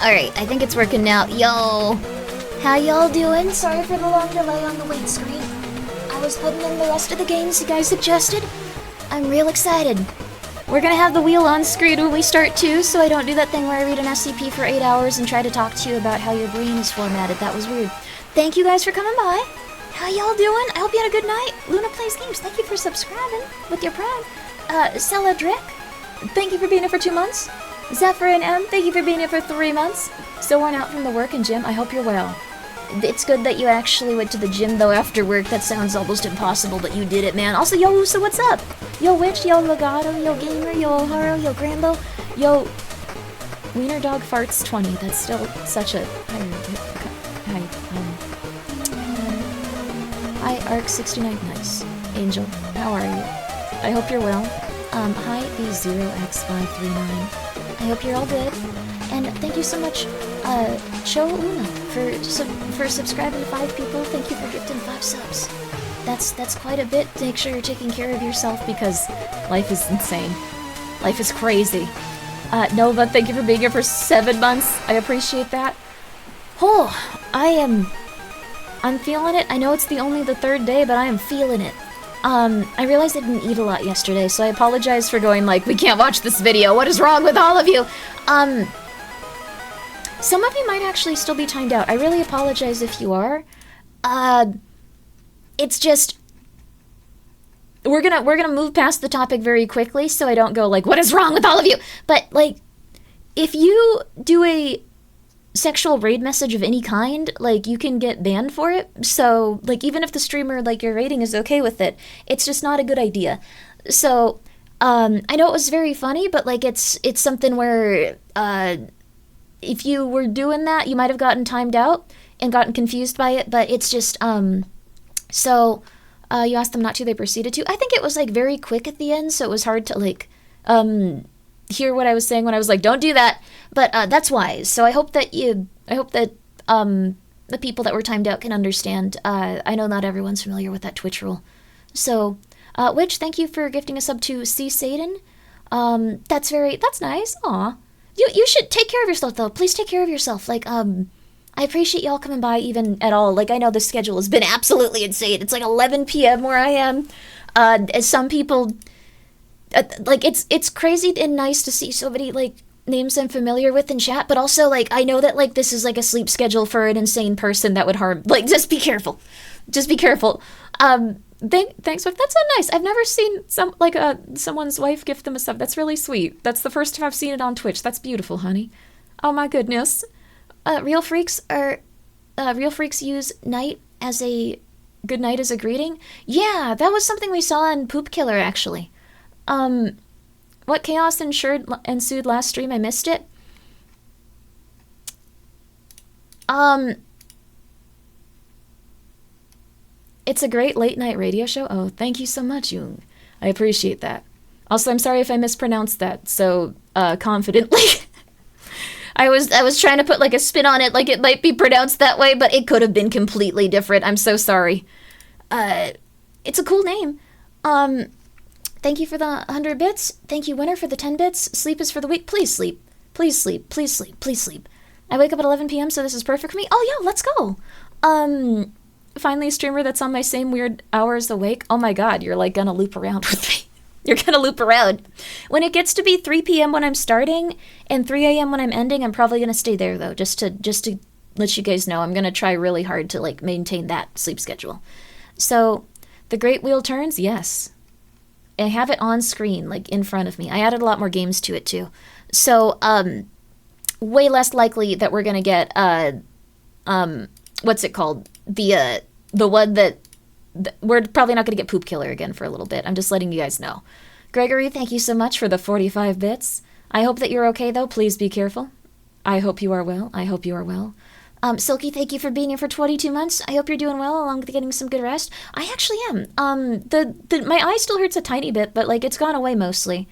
Alright, I think it's working now. Yo! How y'all doing? Sorry for the long delay on the wait screen. I was putting in the rest of the games you guys suggested. I'm real excited. We're gonna have the wheel on screen when we start too, so I don't do that thing where I read an SCP for 8 hours and try to talk to you about how your brain is formatted. That was weird. Thank you guys for coming by. How y'all doing? I hope you had a good night. Luna Plays Games, thank you for subscribing with your prime. Celadric, thank you for being here for 2 months. Zephyr and M, thank you for being here for 3 months. Still worn out from the work and gym, I hope you're well. It's good that you actually went to the gym though after work. That sounds almost impossible, but you did it, man. Also, yo, so what's up? Yo, Witch, yo, Legato, yo, Gamer, yo, O'Hara, yo, Grambo, yo, Wiener Dog Farts 20. That's still such a... Hi, Arc69, nice. Angel, how are you? I hope you're well. Hi, B0X539. I hope you're all good. And thank you so much, Cho Luna, for subscribing to 5 people. Thank you for gifting 5 subs. That's quite a bit. Make sure you're taking care of yourself because life is insane. Life is crazy. Nova, thank you for being here for 7 months. I appreciate that. Oh, I'm feeling it. I know it's only the 3rd day, but I am feeling it. I realized I didn't eat a lot yesterday, so I apologize for going like, we can't watch this video. What is wrong with all of you? Some of you might actually still be timed out. I really apologize if you are. It's just... We're gonna move past the topic very quickly so I don't go like, what is wrong with all of you? But, like, if you do a sexual raid message of any kind, like, you can get banned for it. So, like, even if the streamer, like, you're raiding is okay with it, it's just not a good idea. So, I know it was very funny, but, like, it's something where, if you were doing that, you might have gotten timed out and gotten confused by it, but it's just, so, you asked them not to, they proceeded to. I think it was, like, very quick at the end, so it was hard to, like, hear what I was saying when I was like, don't do that, but, that's wise. So I hope that the people that were timed out can understand. I know not everyone's familiar with that Twitch rule. So, Witch, thank you for gifting a sub to C. Satan. That's nice. Aw. You should take care of yourself, though. Please take care of yourself. Like, I appreciate y'all coming by even at all. Like, I know the schedule has been absolutely insane. It's like 11 p.m. where I am. As some people, like, it's crazy and nice to see so many, like, names I'm familiar with in chat, but also, like, I know that, like, this is, like, a sleep schedule for an insane person that would harm. Like, just be careful. Just be careful. Thanks, but that's so nice. I've never seen someone's wife gift them a sub. That's really sweet. That's the first time I've seen it on Twitch. That's beautiful, honey. Oh my goodness. Real freaks use night as a good night as a greeting. Yeah, that was something we saw in Poop Killer actually. What chaos ensued last stream? I missed it. It's a great late-night radio show. Oh, thank you so much, Jung. I appreciate that. Also, I'm sorry if I mispronounced that so confidently. I was trying to put, like, a spin on it, like it might be pronounced that way, but it could have been completely different. I'm so sorry. It's a cool name. Thank you for the 100 bits. Thank you, Winner, for the 10 bits. Sleep is for the weak. Please sleep. Please sleep. Please sleep. Please sleep. I wake up at 11 p.m., so this is perfect for me. Oh, yeah, let's go. Finally a streamer that's on my same weird hours awake. Oh my god, you're like gonna loop around with me. You're gonna loop around. When it gets to be 3 p.m. when I'm starting and 3 a.m. when I'm ending, I'm probably gonna stay there though, just to let you guys know. I'm gonna try really hard to like maintain that sleep schedule. So, the Great Wheel turns, yes. I have it on screen, like in front of me. I added a lot more games to it too. So, way less likely that we're gonna get what's it called? The one that we're probably not going to get Poop Killer again for a little bit. I'm just letting you guys know. Gregory, thank you so much for the 45 bits. I hope that you're okay, though. Please be careful. I hope you are well. I hope you are well. Silky, thank you for being here for 22 months. I hope you're doing well, along with getting some good rest. I actually am. My eye still hurts a tiny bit, but, like, it's gone away mostly.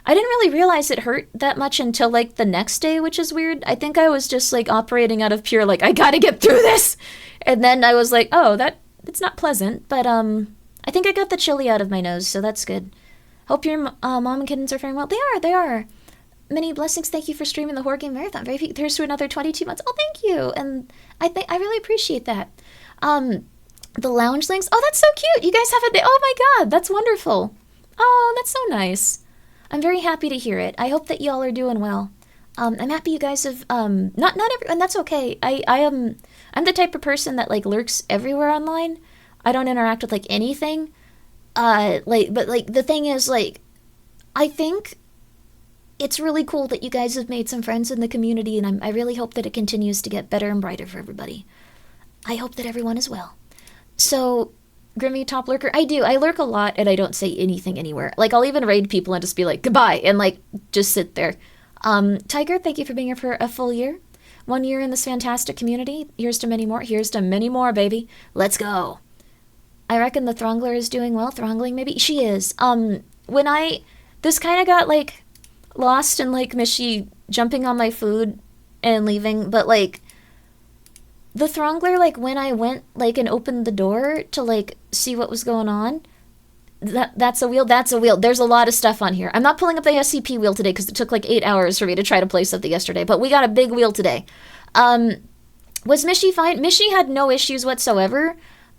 I didn't really realize it hurt that much until, like, the next day, which is weird. I think I was just, like, operating out of pure, like, I gotta get through this! And then I was like, oh, it's not pleasant, but, I think I got the chili out of my nose, so that's good. Hope your mom and kittens are faring well. They are. Many blessings. Thank you for streaming the Horror Game Marathon. Here's to another 22 months. Oh, thank you. And I really appreciate that. The lounge links. Oh, that's so cute. You guys have a day. Oh my God, that's wonderful. Oh, that's so nice. I'm very happy to hear it. I hope that y'all are doing well. I'm happy you guys have not everyone. That's okay. I'm the type of person that like lurks everywhere online. I don't interact with like anything. But the thing is, like, I think it's really cool that you guys have made some friends in the community, and I really hope that it continues to get better and brighter for everybody. I hope that everyone is well. So, Grimmi, top lurker, I do. I lurk a lot, and I don't say anything anywhere. Like, I'll even raid people and just be like, goodbye, and, like, just sit there. Tiger, thank you for being here for a full year. 1 year in this fantastic community. Here's to many more. Here's to many more, baby. Let's go. I reckon the Throngler is doing well. Throngling, maybe? She is. This kind of got, like, lost in, like, Mishy jumping on my food and leaving, but, like, the Throngler, like, when I went, like, and opened the door to, like, see what was going on, that's a wheel, There's a lot of stuff on here. I'm not pulling up the SCP wheel today because it took, like, 8 hours for me to try to play something yesterday, but we got a big wheel today. Was Mishy fine? Mishy had no issues whatsoever.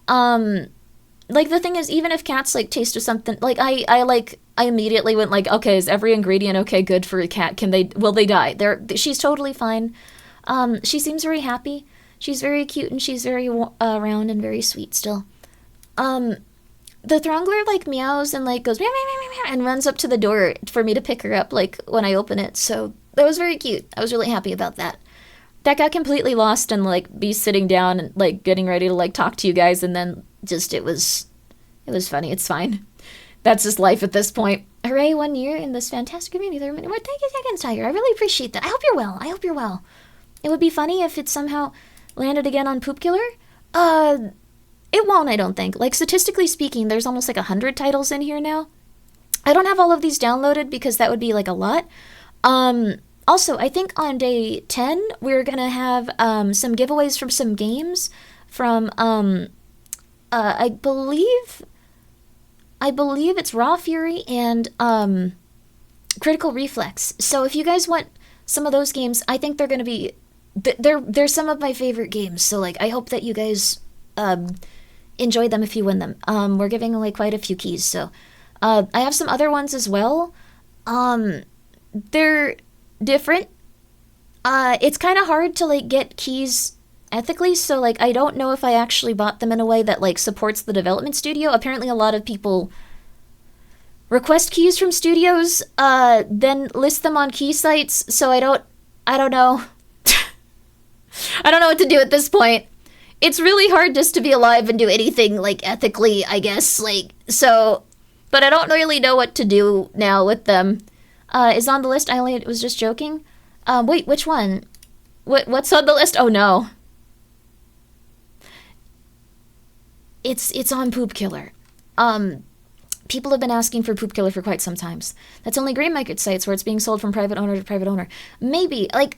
Like, the thing is, even if cats, like, taste of something, like, I immediately went, like, okay, is every ingredient okay, good for a cat? Will they die? She's totally fine. She seems very happy. She's very cute, and she's very round and very sweet still. The Throngler, like, meows and, like, goes meow, meow, meow, meow, and runs up to the door for me to pick her up, like, when I open it. So that was very cute. I was really happy about that. That got completely lost and, like, be sitting down and, like, getting ready to, like, talk to you guys, and then just, it was funny. It's fine. That's just life at this point. Hooray, 1 year in this fantastic community. There are many more. Thank you again, Tiger. I really appreciate that. I hope you're well. It would be funny if it somehow landed again on Poop Killer. It won't, I don't think. Like, statistically speaking, there's almost like 100 titles in here now. I don't have all of these downloaded because that would be like a lot. Also, I think on day 10, we're gonna have some giveaways from some games from, I believe it's Raw Fury and Critical Reflex. So if you guys want some of those games, I think they're gonna be they're some of my favorite games. So like I hope that you guys enjoy them if you win them. We're giving away quite a few keys. So I have some other ones as well. They're different. It's kind of hard to like get keys ethically, so like I don't know if I actually bought them in a way that like supports the development studio. Apparently a lot of people request keys from studios, then list them on key sites, so I don't know. I don't know what to do at this point. It's really hard just to be alive and do anything like ethically, I guess, like, so, but I don't really know what to do now with them. Is on the list. I only was just joking. Wait, which one? What's on the list? Oh no. It's on Poop Killer. People have been asking for Poop Killer for quite some times. That's only Green Market sites where it's being sold from private owner to private owner. Maybe. Like,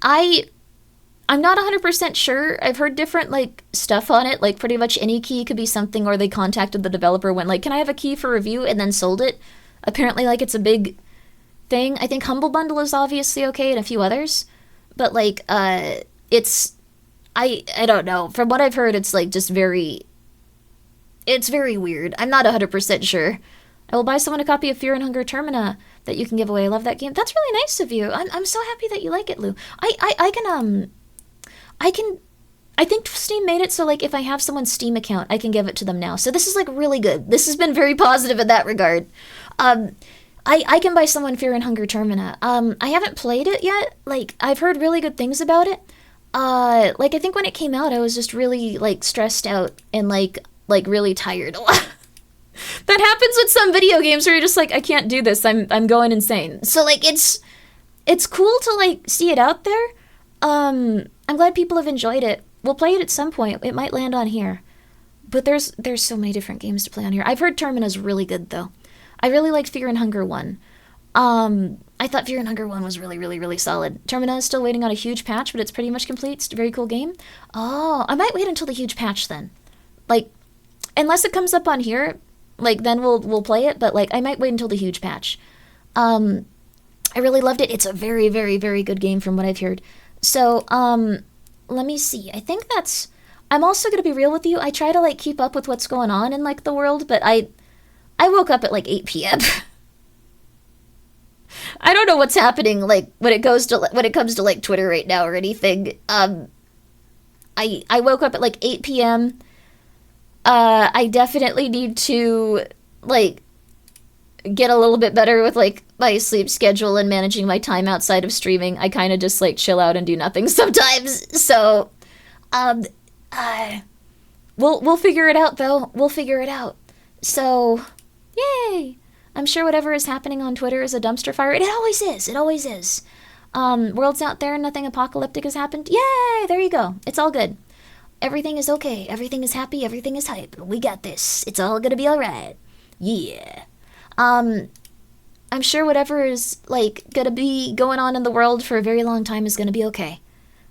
I'm not 100% sure. I've heard different, like, stuff on it. Like, pretty much any key could be something, or they contacted the developer, went like, can I have a key for review, and then sold it. Apparently, like, it's a big thing. I think Humble Bundle is obviously okay, and a few others. But, like, it's... I don't know. From what I've heard, it's, like, just very... It's very weird. I'm not 100% sure. I will buy someone a copy of Fear and Hunger Termina that you can give away. I love that game. That's really nice of you. I'm so happy that you like it, Lou. I think Steam made it so, like, if I have someone's Steam account, I can give it to them now. So this is, like, really good. This has been very positive in that regard. I can buy someone Fear and Hunger Termina. I haven't played it yet. Like, I've heard really good things about it. Like, I think when it came out, I was just really, like, stressed out and, like really tired. That happens with some video games where you're just like, I can't do this. I'm going insane. So, like, it's cool to, like, see it out there. I'm glad people have enjoyed it. We'll play it at some point. It might land on here. But there's so many different games to play on here. I've heard Termina's really good, though. I really liked Fear and Hunger 1. I thought Fear and Hunger 1 was really, really, really solid. Termina is still waiting on a huge patch, but it's pretty much complete. It's a very cool game. Oh, I might wait until the huge patch then. Like, unless it comes up on here, like, then we'll play it, but, like, I might wait until the huge patch. I really loved it. It's a very, very, very good game from what I've heard. So, let me see. I think that's... I'm also gonna be real with you. I try to, like, keep up with what's going on in, like, the world, but I woke up at, like, 8 p.m. I don't know what's happening, like, when it comes to, like, Twitter right now or anything. I woke up at, like, 8 p.m. I definitely need to, like, get a little bit better with, like, my sleep schedule and managing my time outside of streaming. I kind of just, like, chill out and do nothing sometimes. So, we'll figure it out, though. We'll figure it out. So, yay! I'm sure whatever is happening on Twitter is a dumpster fire. It always is. It always is. World's out there, nothing apocalyptic has happened. Yay! There you go. It's all good. Everything is okay. Everything is happy. Everything is hype. We got this. It's all gonna be alright. Yeah. I'm sure whatever is, like, gonna be going on in the world for a very long time is gonna be okay.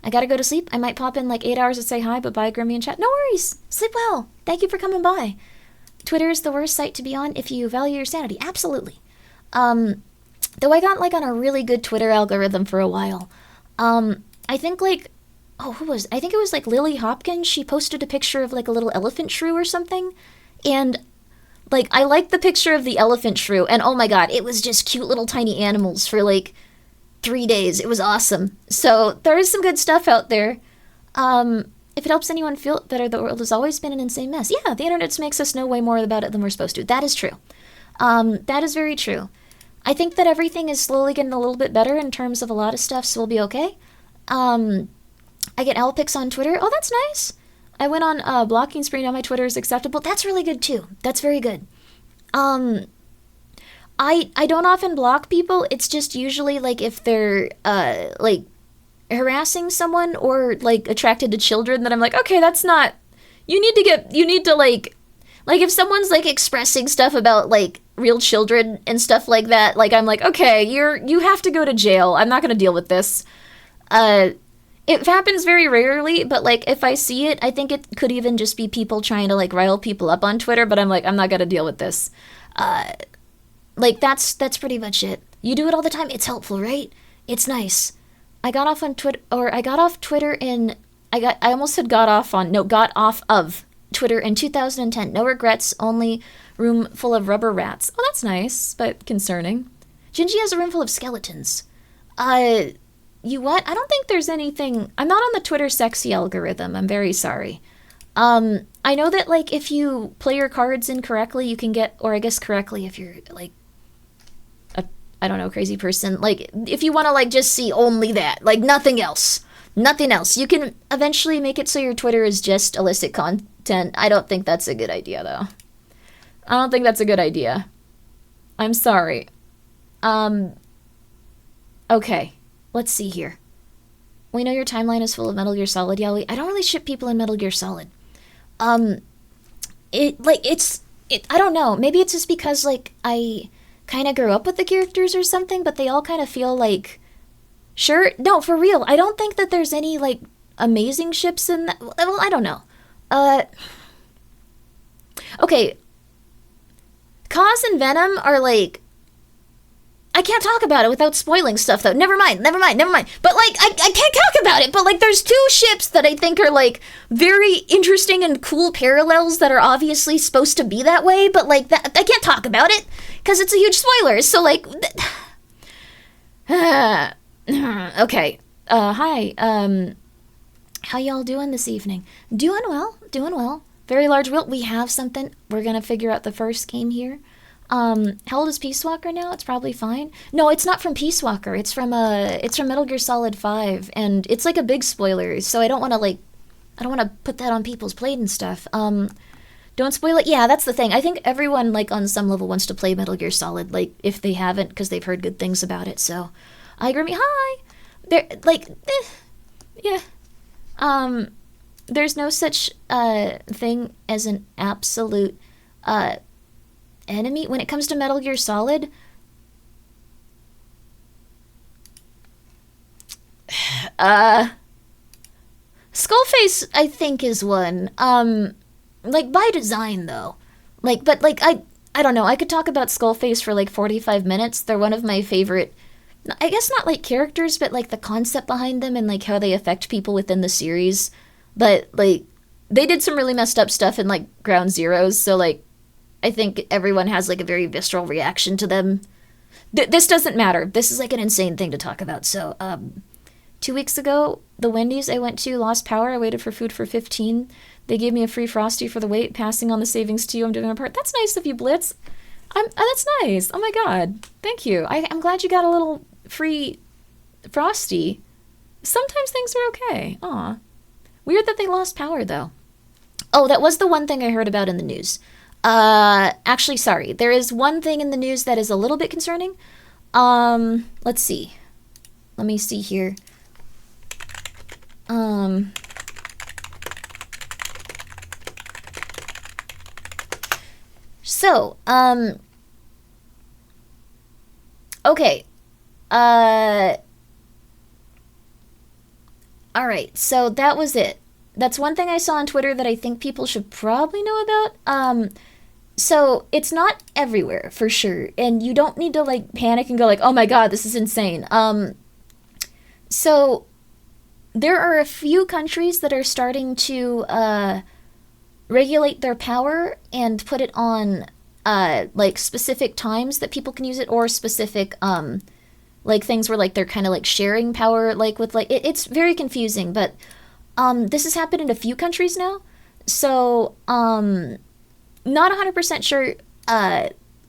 I gotta go to sleep. I might pop in, like, 8 hours to say hi, but bye, Grimmi and chat. No worries. Sleep well. Thank you for coming by. Twitter is the worst site to be on if you value your sanity. Absolutely. Though I got, like, on a really good Twitter algorithm for a while. I think, like, I think it was, like, Lily Hopkins. She posted a picture of, like, a little elephant shrew or something. And, like, I liked the picture of the elephant shrew. And, oh my god, it was just cute little tiny animals for, like, 3 days. It was awesome. So, there is some good stuff out there. If it helps anyone feel better, the world has always been an insane mess. Yeah, the internet makes us know way more about it than we're supposed to. That is true. That is very true. I think that everything is slowly getting a little bit better in terms of a lot of stuff, so we'll be okay. I get owl pics on Twitter. Oh, that's nice. I went on a blocking spree. Now my Twitter is acceptable. That's really good, too. That's very good. I don't often block people. It's just usually, like, if they're, like, harassing someone or, like, attracted to children, then I'm like, okay, that's not... You need to, like, if someone's, like, expressing stuff about, like, real children and stuff like that, like, I'm like, okay, you have to go to jail. I'm not gonna deal with this. It happens very rarely, but, like, if I see it, I think it could even just be people trying to, like, rile people up on Twitter, but I'm like, I'm not gonna deal with this. Like, that's pretty much it. You do it all the time. It's helpful, right? It's nice. I got off Twitter in... got off of Twitter in 2010. No regrets, only room full of rubber rats. Oh, that's nice, but concerning. Gingy has a room full of skeletons. You what? I don't think there's anything... I'm not on the Twitter sexy algorithm. I'm very sorry. I know that, like, if you play your cards incorrectly, you can get... Or I guess correctly if you're, like... I don't know, crazy person. Like, if you want to, like, just see only that. Like, nothing else. Nothing else. You can eventually make it so your Twitter is just illicit content. I don't think that's a good idea, though. I don't think that's a good idea. I'm sorry. Okay. Let's see here. We know your timeline is full of Metal Gear Solid, Yaoi. I don't really ship people in Metal Gear Solid. I don't know. Maybe it's just because, like, I kind of grew up with the characters or something, but they all kind of feel like... Sure? No, for real. I don't think that there's any, like, amazing ships in that... Well, I don't know. Okay. Kaz and Venom are, like... I can't talk about it without spoiling stuff, though. Never mind. But, like, I can't talk about it, but, like, there's 2 ships that I think are, like, very interesting and cool parallels that are obviously supposed to be that way, but, like, that I can't talk about it, because it's a huge spoiler, so, like... Okay. Hi. How y'all doing this evening? Doing well. Very large wheel. We have something. We're gonna figure out the first game here. How old is Peace Walker now? It's probably fine. No, it's not from Peace Walker. It's from Metal Gear Solid 5, and it's like a big spoiler, so I don't want to put that on people's plate and stuff. Don't spoil it. Yeah, that's the thing. I think everyone, like, on some level wants to play Metal Gear Solid, like, if they haven't, because they've heard good things about it, so. Hi, Grimmi. Hi! There, like, yeah. There's no such, thing as an absolute, enemy. When it comes to Metal Gear Solid, Skullface, I think, is one. Like, by design, though. Like, but, like, I don't know. I could talk about Skullface for, like, 45 minutes. They're one of my favorite I guess not like characters, but like the concept behind them and like how they affect people within the series. But like they did some really messed up stuff in like Ground Zeroes, so like I think everyone has like a very visceral reaction to them. This doesn't matter. This is like an insane thing to talk about. So, 2 weeks ago, the Wendy's I went to lost power. I waited for food for 15. They gave me a free Frosty for the wait, passing on the savings to you. I'm doing my part. That's nice of you, Blitz. That's nice. Oh my god. Thank you. I'm glad you got a little free Frosty. Sometimes things are okay. Aw. Weird that they lost power, though. Oh, that was the one thing I heard about in the news. Actually, sorry. There is one thing in the news that is a little bit concerning. Let's see. Let me see here. So, okay. Alright, so that was it. That's one thing I saw on Twitter that I think people should probably know about. So it's not everywhere, for sure, and you don't need to, like, panic and go, like, oh my god, this is insane. So there are a few countries that are starting to, regulate their power and put it on, like, specific times that people can use it, or specific, like, things where, like, they're kind of, like, sharing power, like, with, like, it's very confusing, but, this has happened in a few countries now, so, not 100% sure,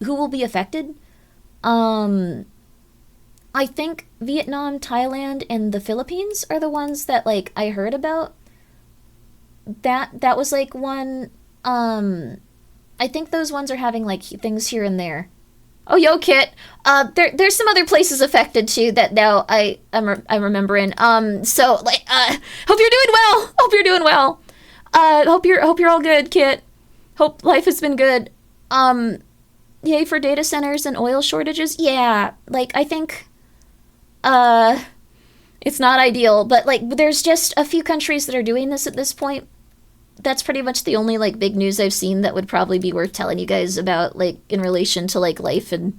who will be affected. I think Vietnam, Thailand, and the Philippines are the ones that, like, I heard about. That was, like, one, I think those ones are having, like, things here and there. Oh, yo, Kit. There's some other places affected, too, that now I'm remembering. So, like, hope you're doing well. Hope you're doing well. Hope you're all good, Kit. Hope life has been good. Yay for data centers and oil shortages. Yeah, like, I think, it's not ideal, but, like, there's just a few countries that are doing this at this point. That's pretty much the only, like, big news I've seen that would probably be worth telling you guys about, like, in relation to, like, life and,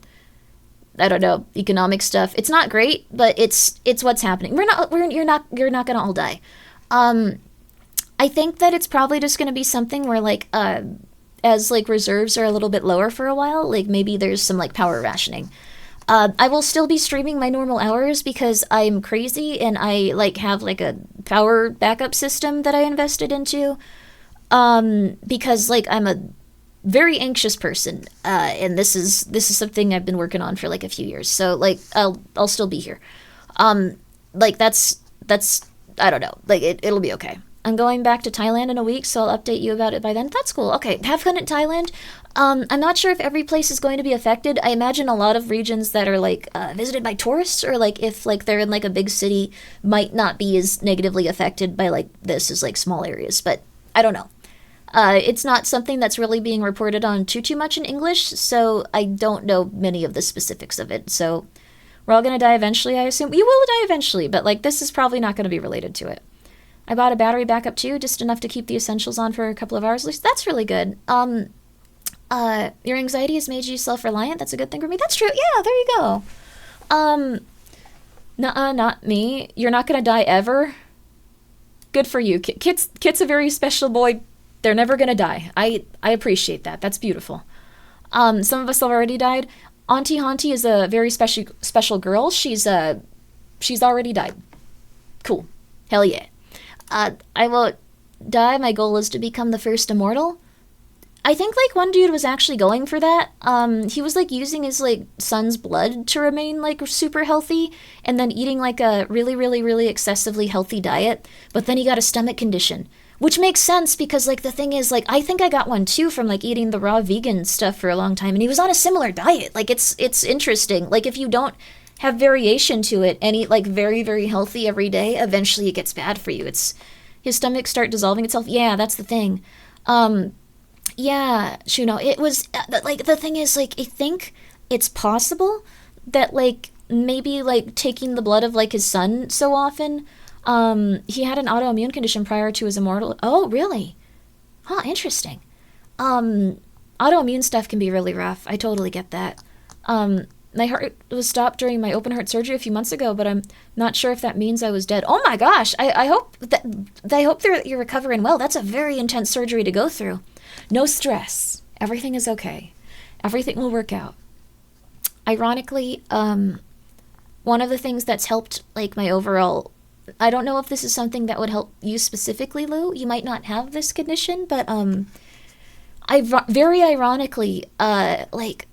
I don't know, economic stuff. It's not great, but it's what's happening. You're not gonna all die. I think that it's probably just gonna be something where, like, as, like, reserves are a little bit lower for a while, like, maybe there's some, like, power rationing. I will still be streaming my normal hours because I'm crazy and I, like, have, like, a power backup system that I invested into. Because, like, I'm a very anxious person, and this is something I've been working on for, like, a few years. So, like, I'll still be here. Like, that's, I don't know. Like, it'll be okay. I'm going back to Thailand in a week, so I'll update you about it by then. That's cool. Okay, have fun in Thailand. I'm not sure if every place is going to be affected. I imagine a lot of regions that are, like, visited by tourists, or, like, if, like, they're in, like, a big city, might not be as negatively affected by, like, this as, like, small areas. But I don't know. It's not something that's really being reported on too much in English, so I don't know many of the specifics of it. So we're all going to die eventually, I assume. We will die eventually, but, like, this is probably not going to be related to it. I bought a battery backup too, just enough to keep the essentials on for a couple of hours at least. That's really good. Your anxiety has made you self-reliant. That's a good thing for me. That's true. Yeah, there you go. Nuh-uh, not me. You're not gonna die ever? Good for you. Kit's a very special boy. They're never gonna die. I appreciate that. That's beautiful. Some of us have already died. Auntie Haunty is a very special girl. She's already died. Cool. Hell yeah. I won't die. My goal is to become the first immortal. I think, like, one dude was actually going for that. He was, like, using his, like, son's blood to remain, like, super healthy, and then eating, like, a really, really, really excessively healthy diet, but then he got a stomach condition. Which makes sense, because, like, the thing is, like, I think I got one, too, from, like, eating the raw vegan stuff for a long time, and he was on a similar diet. Like, it's interesting. Like, if you don't have variation to it and eat, like, very, very healthy every day, eventually it gets bad for you. His stomach start dissolving itself. Yeah, that's the thing. Yeah, Shuno, it was, like, the thing is, like, I think it's possible that, like, maybe, like, taking the blood of, like, his son so often, he had an autoimmune condition prior to his immortal. Oh, really? Huh, interesting. Autoimmune stuff can be really rough. I totally get that. my heart was stopped during my open heart surgery a few months ago, but I'm not sure if that means I was dead. Oh my gosh, I hope that you're recovering well. That's a very intense surgery to go through. No stress. Everything is okay. Everything will work out. Ironically, one of the things that's helped, like, my overall... I don't know if this is something that would help you specifically, Lou. You might not have this condition, but, very ironically, like,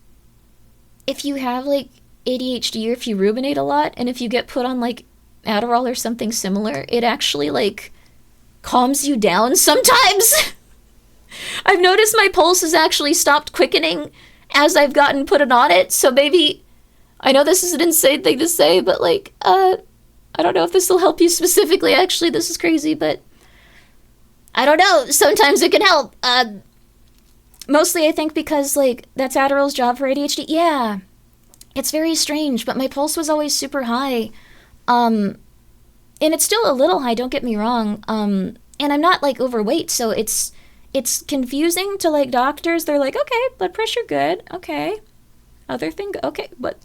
if you have, like, ADHD or if you ruminate a lot, and if you get put on, like, Adderall or something similar, it actually, like, calms you down sometimes. I've noticed my pulse has actually stopped quickening as I've gotten put on it, so maybe, I know this is an insane thing to say, but, like, I don't know if this will help you specifically. Actually, this is crazy, but I don't know. Sometimes it can help. Mostly, I think, because, like, that's Adderall's job for ADHD. Yeah, it's very strange, but my pulse was always super high. And it's still a little high, don't get me wrong. And I'm not, like, overweight, so it's confusing to, like, doctors. They're like, okay, blood pressure good, okay. Other thing, okay, but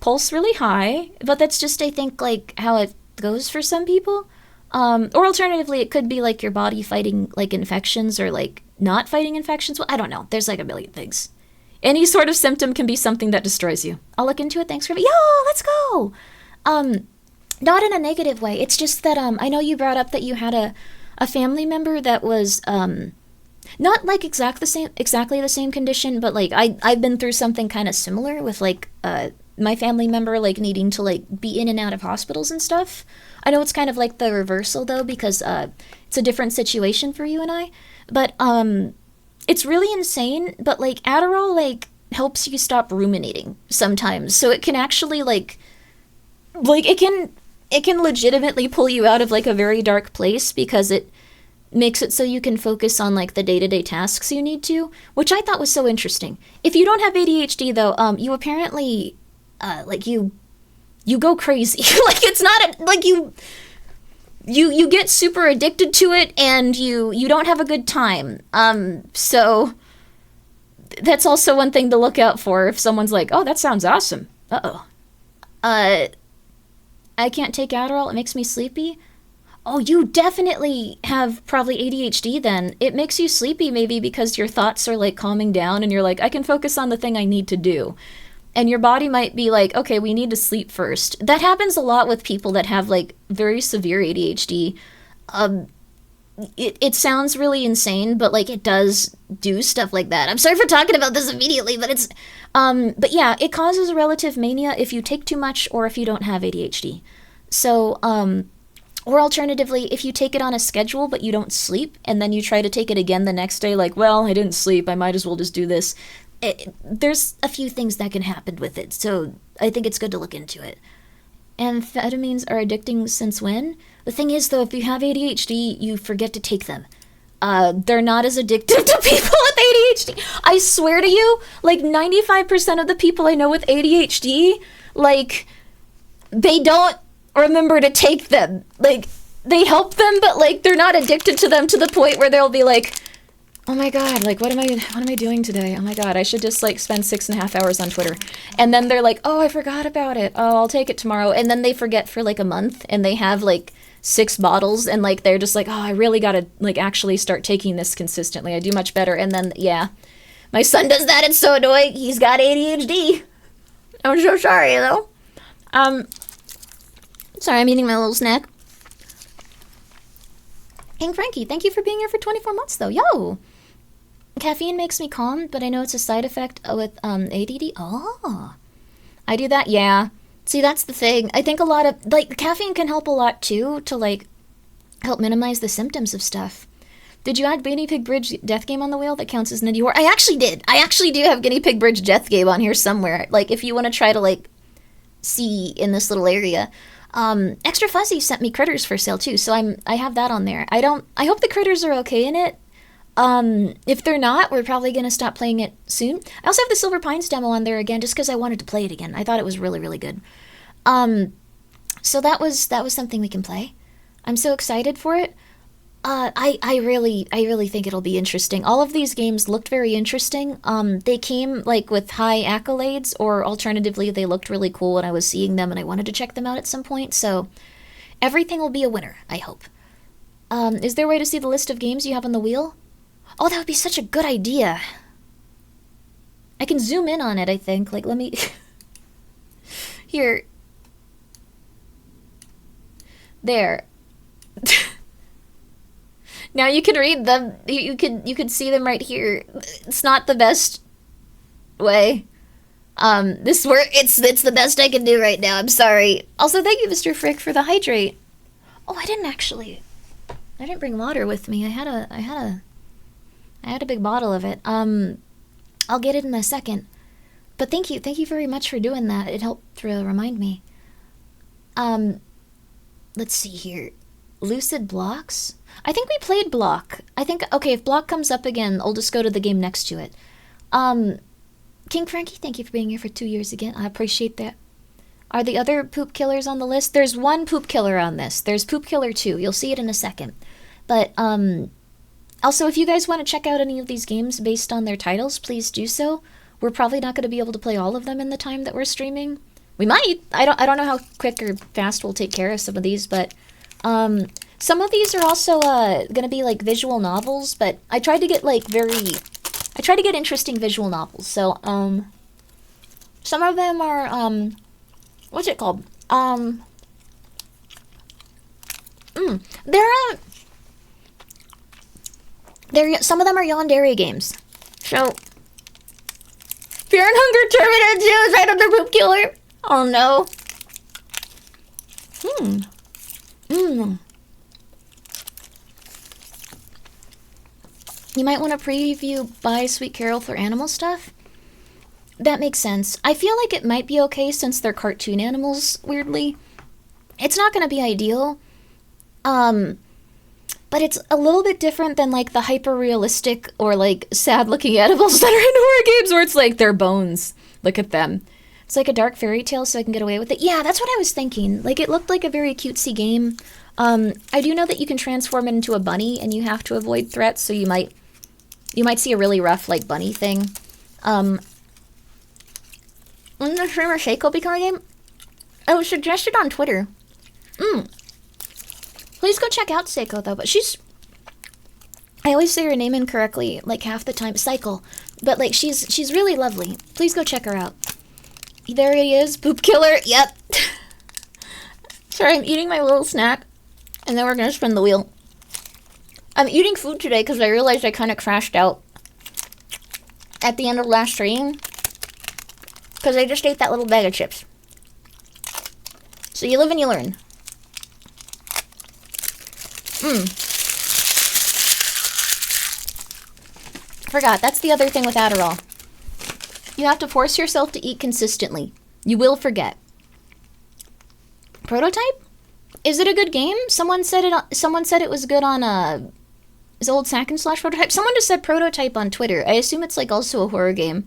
pulse really high. But that's just, I think, like, how it goes for some people. Or alternatively, it could be, like, your body fighting, like, infections or, like, not fighting infections. Well, I don't know. There's, like, a million things. Any sort of symptom can be something that destroys you. I'll look into it. Thanks for me. Yo, let's go! Not in a negative way. It's just that, I know you brought up that you had a family member that was, not, like, exactly the same condition, but, like, I've been through something kind of similar with, like, my family member, like, needing to, like, be in and out of hospitals and stuff. I know it's kind of like the reversal, though, because it's a different situation for you and I. But it's really insane. But, like, Adderall, like, helps you stop ruminating sometimes. So it can actually, like it can legitimately pull you out of, like, a very dark place because it makes it so you can focus on, like, the day-to-day tasks you need to, which I thought was so interesting. If you don't have ADHD, though, you apparently, like, you go crazy. Like, it's not like you get super addicted to it, and you don't have a good time. So that's also one thing to look out for if someone's like, oh, that sounds awesome. Uh-oh. I can't take Adderall, it makes me sleepy. Oh, you definitely have probably ADHD then. It makes you sleepy maybe because your thoughts are, like, calming down and you're like, I can focus on the thing I need to do. And your body might be like, okay, we need to sleep first. That happens a lot with people that have, like, very severe ADHD. It sounds really insane, but, like, it does do stuff like that. I'm sorry for talking about this immediately, but it's... but yeah, it causes a relative mania if you take too much or if you don't have ADHD. So, or alternatively, if you take it on a schedule but you don't sleep, and then you try to take it again the next day, like, well, I didn't sleep, I might as well just do this. There's a few things that can happen with it, so I think it's good to look into it. Amphetamines are addicting since when? The thing is, though, if you have ADHD, you forget to take them. They're not as addictive to people with ADHD. I swear to you, like, 95% of the people I know with ADHD, like, they don't remember to take them. Like, they help them, but, like, they're not addicted to them to the point where they'll be like, oh my god, like, what am I doing today? Oh my god, I should just, like, spend 6.5 hours on Twitter. And then they're like, oh, I forgot about it. Oh, I'll take it tomorrow. And then they forget for, like, a month, and they have, like, 6 bottles, and, like, they're just like, oh, I really gotta, like, actually start taking this consistently. I do much better. And then, yeah, my son does that. It's so annoying. He's got ADHD. I'm so sorry, though. Sorry, I'm eating my little snack. Hank Frankie, thank you for being here for 24 months, though. Yo! Caffeine makes me calm, but I know it's a side effect with ADD. Oh. I do that? Yeah. See, that's the thing. I think a lot of, like, caffeine can help a lot, too, to, like, help minimize the symptoms of stuff. Did you add Guinea Pig Bridge Death Game on the wheel? That counts as Niddy Horror. I actually did. I actually do have Guinea Pig Bridge Death Game on here somewhere. Like, if you want to try to, like, see in this little area. Extra Fuzzy sent me Critters for sale, too, so I have that on there. I hope the Critters are okay in it. If they're not, we're probably going to stop playing it soon. I also have the Silver Pines demo on there again, just because I wanted to play it again. I thought it was really, really good. So that was something we can play. I'm so excited for it. I really think it'll be interesting. All of these games looked very interesting. They came like with high accolades, or alternatively, they looked really cool when I was seeing them, and I wanted to check them out at some point. So everything will be a winner, I hope. Is there a way to see the list of games you have on the wheel? Oh, that would be such a good idea. I can zoom in on it, I think. Like, let me... Here. There. Now you can read them. You could see them right here. It's not the best way. It's the best I can do right now. I'm sorry. Also, thank you, Mr. Frick, for the hydrate. Oh, I didn't bring water with me. I had a big bottle of it. I'll get it in a second. But thank you very much for doing that. It helped to remind me. Let's see here. Lucid Blocks? I think we played Block. Okay, if Block comes up again, I'll just go to the game next to it. King Frankie, thank you for being here for 2 years again. I appreciate that. Are the other poop killers on the list? There's one poop killer on this. There's Poop Killer 2. You'll see it in a second. But, also, if you guys want to check out any of these games based on their titles, please do so. We're probably not going to be able to play all of them in the time that we're streaming. We might. I don't know how quick or fast we'll take care of some of these, but, some of these are also, gonna be, like, visual novels, but I tried to get, like, interesting visual novels, so, some of them are, what's it called? Some of them are Yandere games. So, Fear and Hunger Terminator 2 is right under Poop Killer. Oh no. You might want to preview Buy Sweet Carol for animal stuff. That makes sense. I feel like it might be okay since they're cartoon animals, weirdly. It's not going to be ideal. But it's a little bit different than, like, the hyper-realistic or, like, sad-looking animals that are in horror games where it's like, they're bones. Look at them. It's like a dark fairy tale, so I can get away with it. Yeah, that's what I was thinking. Like, it looked like a very cutesy game. I do know that you can transform it into a bunny, and you have to avoid threats, so you might see a really rough, like, bunny thing. When the streamer Shaco become a game? It was suggested on Twitter. Please go check out Seiko, though, but I always say her name incorrectly, like, half the time. Cycle. But, like, she's really lovely. Please go check her out. There he is, Poop Killer. Yep. Sorry, I'm eating my little snack, and then we're gonna spin the wheel. I'm eating food today because I realized I kind of crashed out at the end of last stream because I just ate that little bag of chips. So you live and you learn. Forgot, that's the other thing with Adderall. You have to force yourself to eat consistently. You will forget. Prototype? Is it a good game? Someone said it was good on is old Sack and Slash Prototype? Someone just said Prototype on Twitter. I assume it's like also a horror game.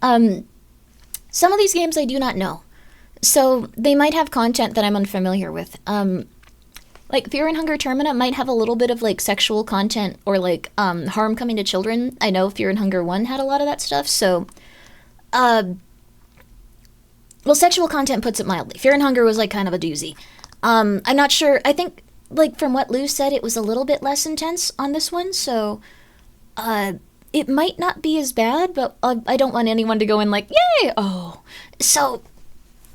Some of these games I do not know. So they might have content that I'm unfamiliar with. Like Fear and Hunger Termina might have a little bit of like sexual content or like harm coming to children. I know Fear and Hunger 1 had a lot of that stuff, so well, sexual content puts it mildly. Fear and Hunger was like kind of a doozy. I'm not sure. I think like from what Lou said, it was a little bit less intense on this one, so it might not be as bad, but I don't want anyone to go in like, yay! Oh. So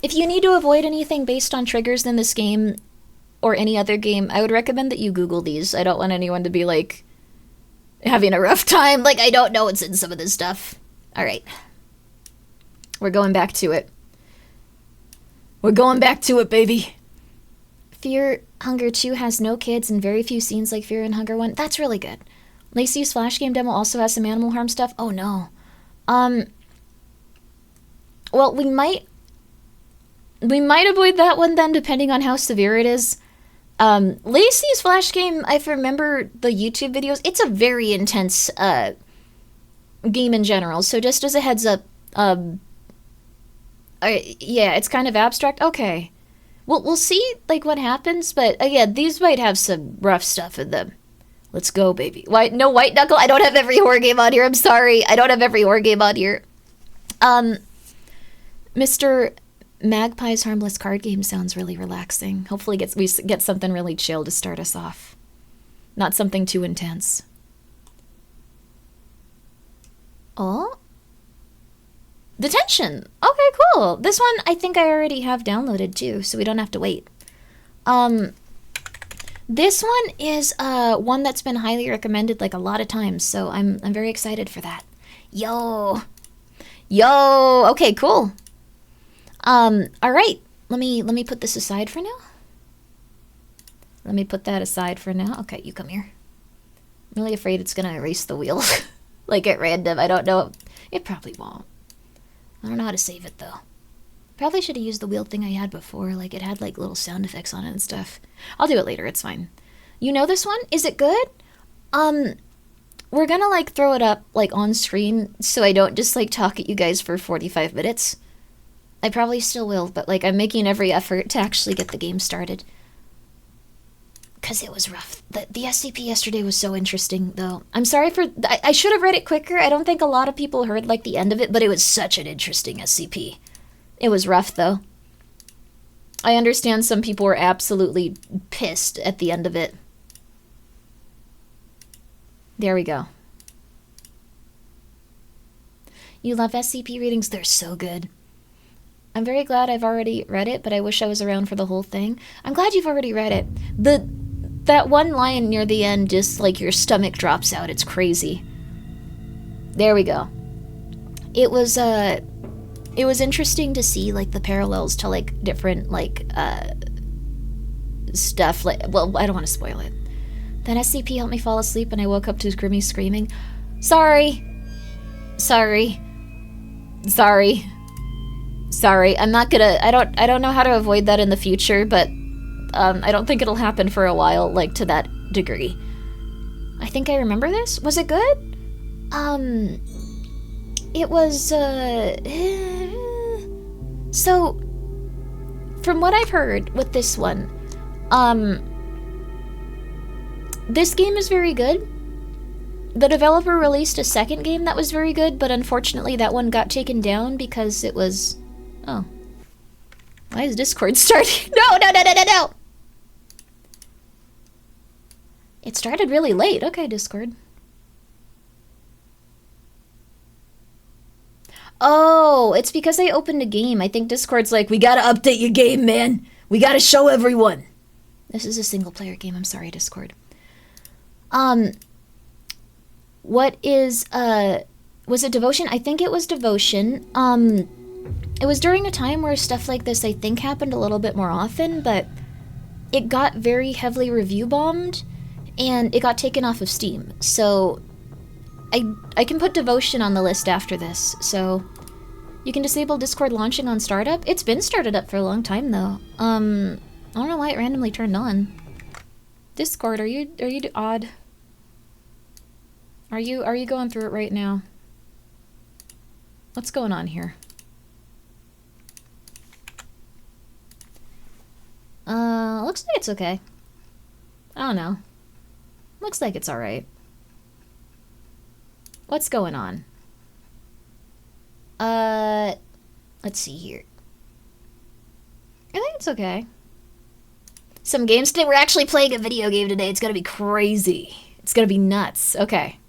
if you need to avoid anything based on triggers in this game or any other game, I would recommend that you Google these. I don't want anyone to be like having a rough time. Like, I don't know what's in some of this stuff. All right. We're going back to it. We're going back to it, baby. Fear Hunger 2 has no kids and very few scenes like Fear and Hunger 1. That's really good. Lacey's Flash game demo also has some animal harm stuff. Oh, no. Well, we might avoid that one then, depending on how severe it is. Lacey's Flash game, I remember the YouTube videos. It's a very intense game in general. So just as a heads up, yeah, it's kind of abstract. Okay. We'll see, like, what happens, but, again, these might have some rough stuff in them. Let's go, baby. Why? No White Knuckle? I don't have every horror game on here. I'm sorry. I don't have every horror game on here. Mr. Magpie's Harmless Card Game sounds really relaxing. Hopefully we get something really chill to start us off. Not something too intense. Oh? Detention! Okay, cool. This one I think I already have downloaded too, so we don't have to wait. This one is one that's been highly recommended like a lot of times, so I'm very excited for that. Yo! Okay, cool. All right. Let me put this aside for now. Let me put that aside for now. Okay, you come here. I'm really afraid it's gonna erase the wheel. Like at random. I don't know. It probably won't. I don't know how to save it though. Probably should have used the wheel thing I had before. Like it had like little sound effects on it and stuff. I'll do it later. It's fine. You know this one? Is it good? We're gonna like throw it up like on screen so I don't just like talk at you guys for 45 minutes. I probably still will, but like I'm making every effort to actually get the game started. Because it was rough. The SCP yesterday was so interesting, though. I'm sorry for... I should have read it quicker. I don't think a lot of people heard, like, the end of it, but it was such an interesting SCP. It was rough, though. I understand some people were absolutely pissed at the end of it. There we go. You love SCP readings? They're so good. I'm very glad I've already read it, but I wish I was around for the whole thing. I'm glad you've already read it. That one line near the end, just like your stomach drops out. It's crazy. There we go. It was interesting to see like the parallels to like different like stuff. Like, well, I don't want to spoil it. That SCP helped me fall asleep, and I woke up to Grimmi screaming, "Sorry, sorry, sorry, sorry." I'm not gonna. I don't know how to avoid that in the future, but. I don't think it'll happen for a while, like, to that degree. I think I remember this. Was it good? It was, so, from what I've heard with this one, this game is very good. The developer released a second game that was very good, but unfortunately that one got taken down because it was... Oh. Why is Discord starting? No! It started really late. Okay, Discord. Oh, it's because I opened a game. I think Discord's like, we gotta update your game, man. We gotta show everyone. This is a single-player game. I'm sorry, Discord. What is, was it Devotion? I think it was Devotion. It was during a time where stuff like this, I think, happened a little bit more often, but it got very heavily review bombed. And it got taken off of Steam, so I can put Devotion on the list after this, so you can disable Discord launching on startup. It's been started up for a long time, though. I don't know why it randomly turned on. Discord, are you odd? Are you going through it right now? What's going on here? Looks like it's okay. I don't know. Looks like it's alright. What's going on? Let's see here. I think it's okay. Some games today. We're actually playing a video game today. It's gonna be crazy. It's gonna be nuts. Okay.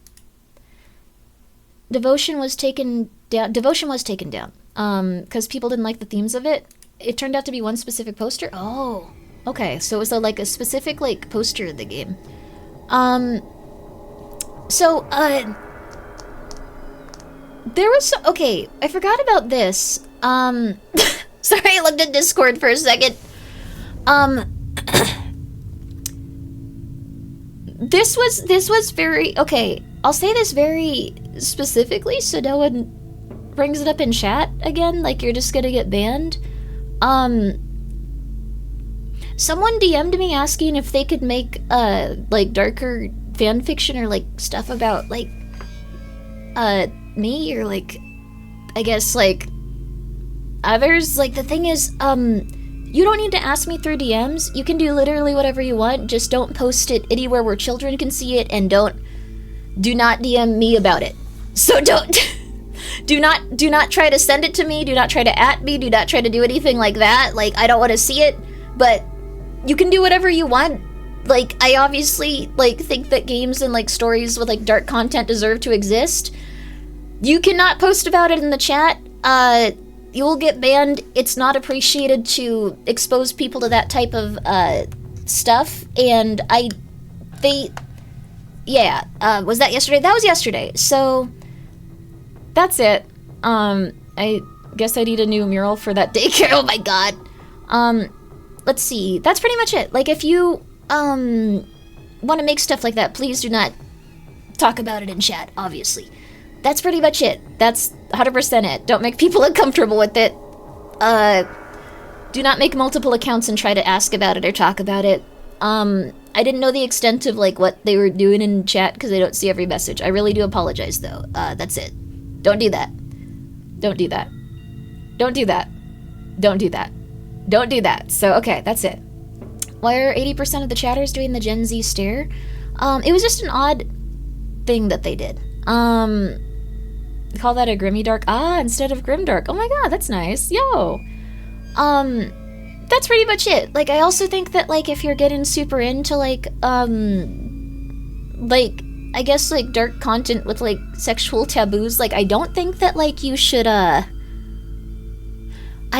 Devotion was taken down. Because people didn't like the themes of it. It turned out to be one specific poster. Oh. Okay, so it was like a specific like poster of the game. There was, okay, I forgot about this. Sorry, I looked at Discord for a second. This was very, okay, I'll say this very specifically so no one brings it up in chat again, like you're just gonna get banned. Someone DM'd me asking if they could make, like, darker fanfiction or, like, stuff about, like, me or, like, I guess, like, others. Like, the thing is, You don't need to ask me through DMs. You can do literally whatever you want. Just don't post it anywhere where children can see it, and do not DM me about it. So don't, do not try to send it to me. Do not try to @ me. Do not try to do anything like that. Like, I don't want to see it, but you can do whatever you want. Like, I obviously, like, think that games and, like, stories with, like, dark content deserve to exist. You cannot post about it in the chat. You will get banned. It's not appreciated to expose people to that type of, stuff. And was that yesterday? That was yesterday. So, that's it. I guess I need a new mural for that daycare. Oh my god. Let's see. That's pretty much it. Like, if you, want to make stuff like that, please do not talk about it in chat, obviously. That's pretty much it. That's 100% it. Don't make people uncomfortable with it. Do not make multiple accounts and try to ask about it or talk about it. I didn't know the extent of, like, what they were doing in chat because I don't see every message. I really do apologize, though. That's it. Don't do that. Don't do that. Don't do that. Don't do that. Don't do that. So, okay, that's it. Why are 80% of the chatters doing the Gen Z stare? It was just an odd thing that they did. Call that a Grimmi dark? Instead of Grimdark. Oh my god, that's nice. Yo. That's pretty much it. Like, I also think that, like, if you're getting super into, like, I guess, like, dark content with, like, sexual taboos, like, I don't think that, like, you should, I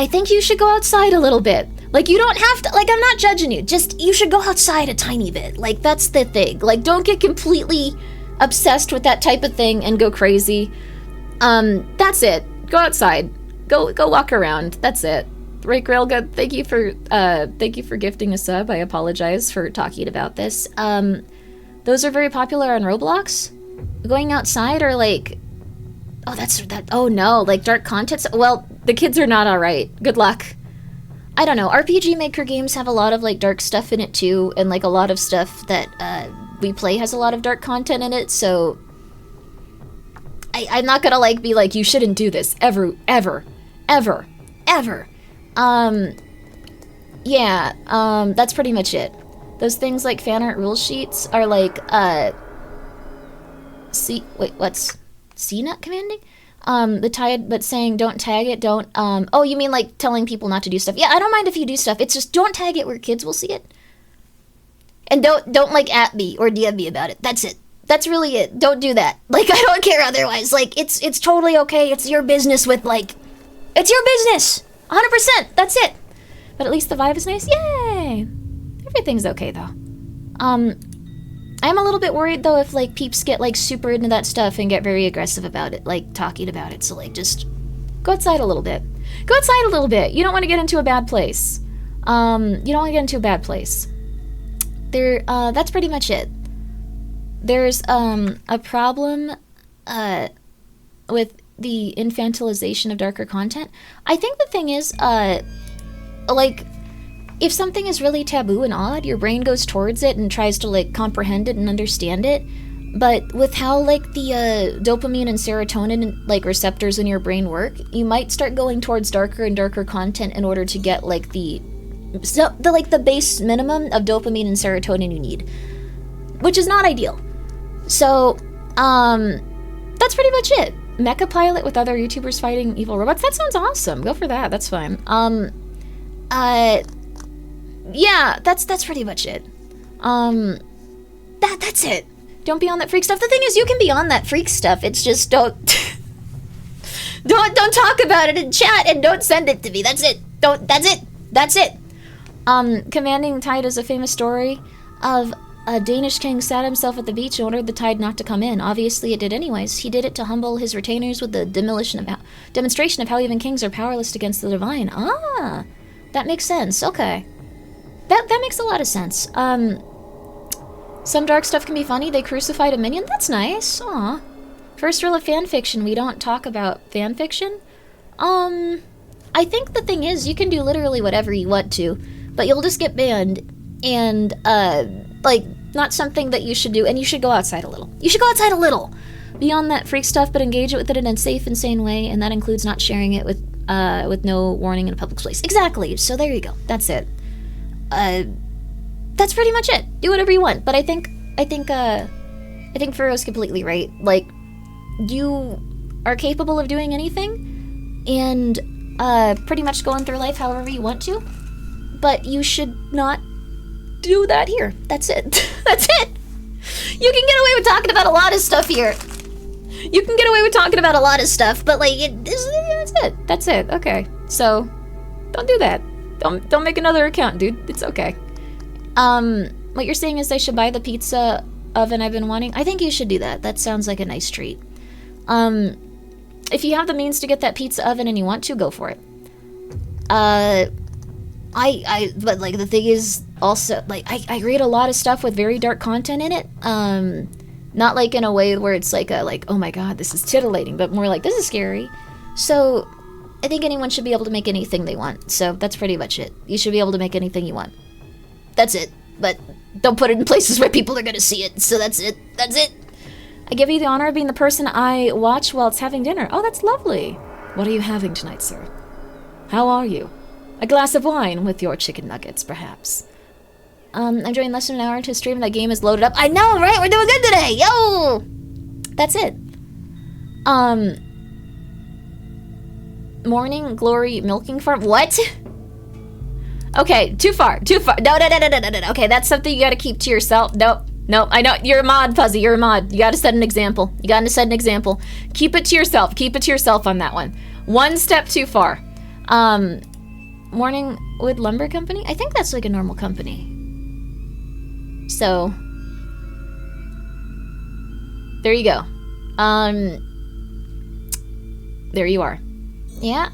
think you should go outside a little bit. Like, you don't have to, like, I'm not judging you, just, you should go outside a tiny bit. Like, that's the thing. Like, don't get completely obsessed with that type of thing and go crazy. That's it. Go outside. Go walk around. That's it. Ray Grailga, thank you for gifting a sub. I apologize for talking about this. Those are very popular on Roblox. Going outside or, like, oh no, like, dark content. Well, the kids are not alright. Good luck. I don't know. RPG Maker games have a lot of, like, dark stuff in it too, and, like, a lot of stuff that we play has a lot of dark content in it, so I'm not gonna, like, be like, you shouldn't do this ever. That's pretty much it. Those things like fan art rule sheets are like, what's CNUT commanding? The tide, but saying don't tag it, don't, oh, you mean like telling people not to do stuff? Yeah, I don't mind if you do stuff, it's just don't tag it where kids will see it. And don't like @ me or DM me about it, that's it. That's really it, don't do that. Like, I don't care otherwise, like, it's totally okay, it's your business with, like, it's your business! 100%, that's it! But at least the vibe is nice, yay! Everything's okay, though. I'm a little bit worried, though, if, like, peeps get, like, super into that stuff and get very aggressive about it, like, talking about it, so, like, just go outside a little bit. Go outside a little bit! You don't want to get into a bad place. You don't want to get into a bad place. That's pretty much it. There's, a problem, with the infantilization of darker content. I think the thing is, like, if something is really taboo and odd, your brain goes towards it and tries to, like, comprehend it and understand it. But with how, like, the, dopamine and serotonin, like, receptors in your brain work, you might start going towards darker and darker content in order to get, like, the base minimum of dopamine and serotonin you need. Which is not ideal. So, that's pretty much it. Mecha pilot with other YouTubers fighting evil robots? That sounds awesome. Go for that. That's fine. Yeah, that's pretty much it. That's it. Don't be on that freak stuff. The thing is, you can be on that freak stuff. It's just don't talk about it in chat and don't send it to me. That's it. That's it. Commanding the Tide is a famous story of a Danish king sat himself at the beach and ordered the tide not to come in. Obviously, it did anyways. He did it to humble his retainers with the demonstration of how even kings are powerless against the divine. Ah, that makes sense. Okay. That makes a lot of sense. Some dark stuff can be funny. They crucified a minion. That's nice. Aw. First rule of fanfiction, we don't talk about fanfiction. I think the thing is, you can do literally whatever you want to, but you'll just get banned, and, like, not something that you should do, and you should go outside a little. You should go outside a little! Beyond that freak stuff, but engage it with it in a safe and sane way, and that includes not sharing it with with no warning in a public place. Exactly. So there you go. That's it. That's pretty much it. Do whatever you want. But I think Furo's completely right. Like, you are capable of doing anything, and pretty much going through life however you want to. But you should not do that here. That's it. That's it. You can get away with talking about a lot of stuff here. You can get away with talking about a lot of stuff, but like, that's it. That's it. Okay. So, don't do that. Don't make another account, dude. It's okay. What you're saying is I should buy the pizza oven I've been wanting? I think you should do that. That sounds like a nice treat. If you have the means to get that pizza oven and you want to, go for it. But like, the thing is also, like, I read a lot of stuff with very dark content in it. Not like in a way where it's like oh my god, this is titillating, but more like, this is scary. So, I think anyone should be able to make anything they want. So, that's pretty much it. You should be able to make anything you want. That's it. But don't put it in places where people are gonna see it. So that's it. That's it. I give you the honor of being the person I watch while it's having dinner. Oh, that's lovely. What are you having tonight, sir? How are you? A glass of wine with your chicken nuggets, perhaps. I'm joining less than an hour into stream. That game is loaded up. I know, right? We're doing good today. Yo! That's it. Morning Glory Milking Farm. What? Okay, too far. No. Okay, that's something you gotta keep to yourself. Nope. I know. You're a mod, Fuzzy. You're a mod. You gotta set an example. Keep it to yourself. Keep it to yourself on that one. One step too far. Morningwood Lumber Company? I think that's like a normal company. So, there you go. There you are. Yeah.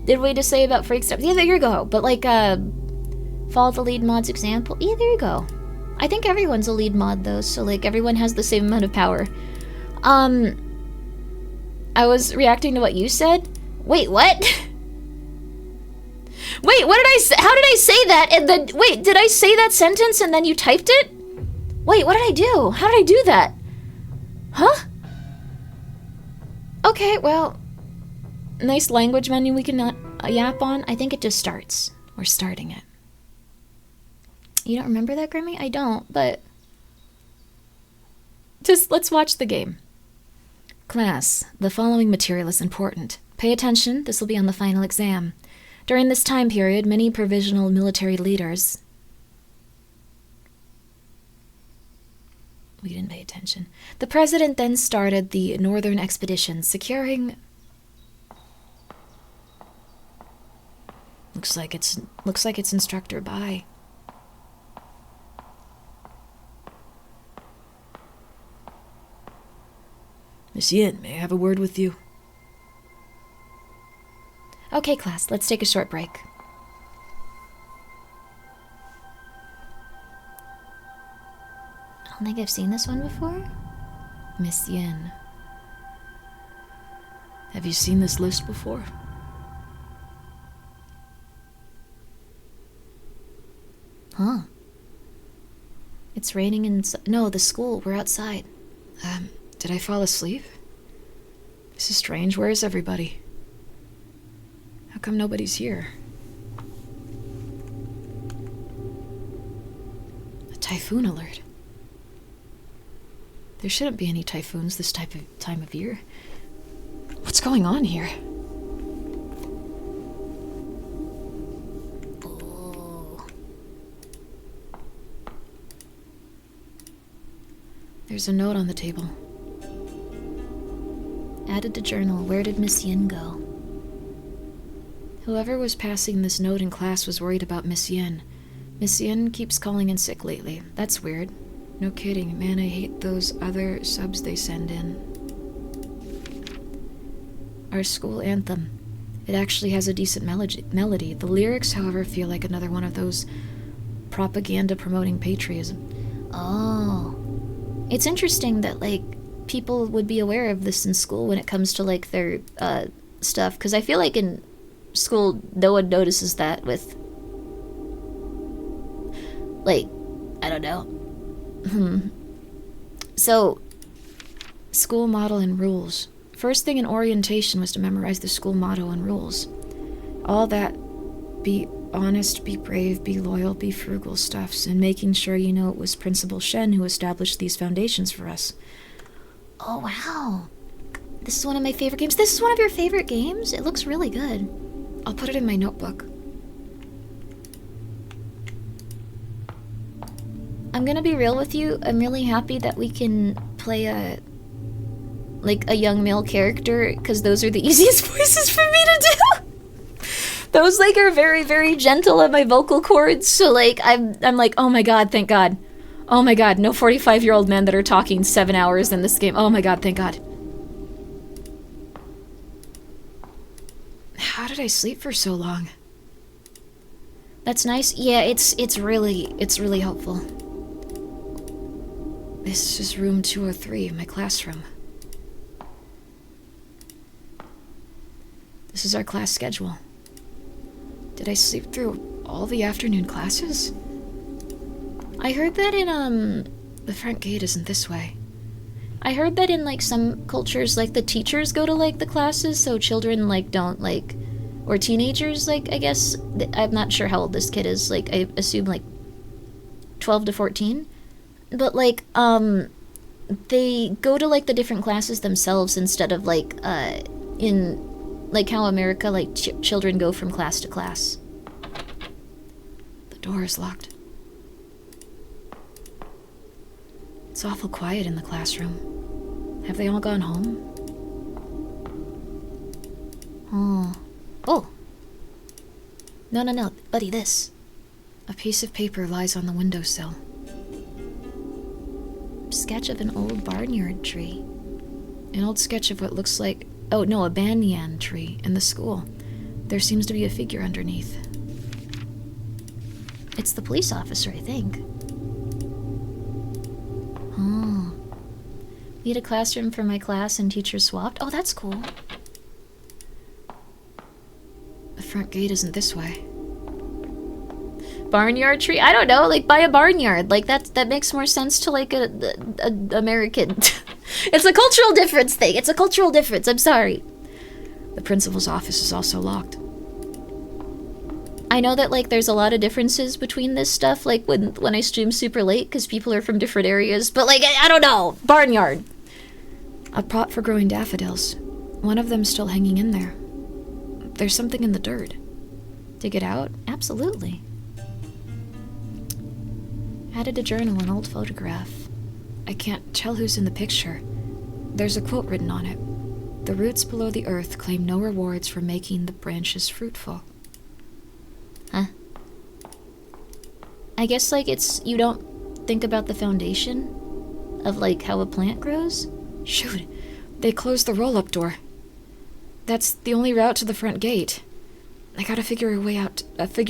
Did we just say about freak stuff? Yeah, there you go. But like, follow the lead mod's example. Yeah, there you go. I think everyone's a lead mod though, so like everyone has the same amount of power. I was reacting to what you said. Wait, what? Wait, what did I say? How did I say that? And then, wait, did I say that sentence and then you typed it? Wait, what did I do? How did I do that? Huh? Okay, well, nice language menu we can yap on. I think it just starts. We're starting it. You don't remember that, Grimmi? I don't, but just let's watch the game. Class, the following material is important. Pay attention, this will be on the final exam. During this time period, many provisional military leaders... We didn't pay attention. The president then started the Northern Expedition, securing... Looks like it's Instructor Bai. Miss Yin, may I have a word with you? Okay, class, let's take a short break. I don't think I've seen this one before. Miss Yin. Have you seen this list before? Huh. It's raining inside. No, the school. We're outside. Did I fall asleep? This is strange. Where is everybody? How come nobody's here? A typhoon alert. There shouldn't be any typhoons this time of year. What's going on here? Oh. There's a note on the table. Added to journal. Where did Miss Yin go? Whoever was passing this note in class was worried about Miss Yin. Miss Yin keeps calling in sick lately. That's weird. No kidding. Man, I hate those other subs they send in. Our school anthem. It actually has a decent melody. The lyrics, however, feel like another one of those propaganda promoting patriotism. Oh. It's interesting that, like, people would be aware of this in school when it comes to, like, their stuff. Because I feel like in school, no one notices that with, like, I don't know. So, school model and rules. First thing in orientation was to memorize the school motto and rules. All that be honest, be brave, be loyal, be frugal stuffs, and making sure you know it was Principal Shen who established these foundations for us. Oh, wow. This is one of my favorite games. This is one of your favorite games? It looks really good. I'll put it in my notebook. I'm gonna be real with you. I'm really happy that we can play a young male character, because those are the easiest voices for me to do. Those, like, are very, very gentle on my vocal cords, so, like, I'm like, oh my god, thank god. Oh my god, no 45-year-old men that are talking 7 hours in this game. Oh my god, thank god. How did I sleep for so long? That's nice. Yeah, it's really helpful. This is room 203, my classroom. This is our class schedule. Did I sleep through all the afternoon classes? I heard that in, the front gate isn't this way. I heard that in, like, some cultures, like, the teachers go to, like, the classes, so children, like, don't, like, or teenagers, like, I guess, I'm not sure how old this kid is, like, I assume, like, 12 to 14? But, like, they go to, like, the different classes themselves instead of, like, in... like how America, like, children go from class to class. The door is locked. It's awful quiet in the classroom. Have they all gone home? Oh. Oh! No, buddy, this. A piece of paper lies on the windowsill. Sketch of an old barnyard tree. An old sketch of what looks like... oh, no, a banyan tree in the school. There seems to be a figure underneath. It's the police officer, I think. Oh. Need a classroom for my class and teacher swapped? Oh, that's cool. The front gate isn't this way. Barnyard tree? I don't know, like, buy a barnyard. Like, that makes more sense to, like, a American... It's a cultural difference thing. It's a cultural difference. I'm sorry. The principal's office is also locked. I know that, like, there's a lot of differences between this stuff, like, when I stream super late, because people are from different areas, but, like, I don't know. Barnyard. A pot for growing daffodils. One of them's still hanging in there. There's something in the dirt. Dig it out? Absolutely. Added to journal an old photograph. I can't tell who's in the picture. There's a quote written on it. The roots below the earth claim no rewards for making the branches fruitful. Huh? I guess, like, it's... you don't think about the foundation of, like, how a plant grows? Shoot, they closed the roll-up door. That's the only route to the front gate. I gotta figure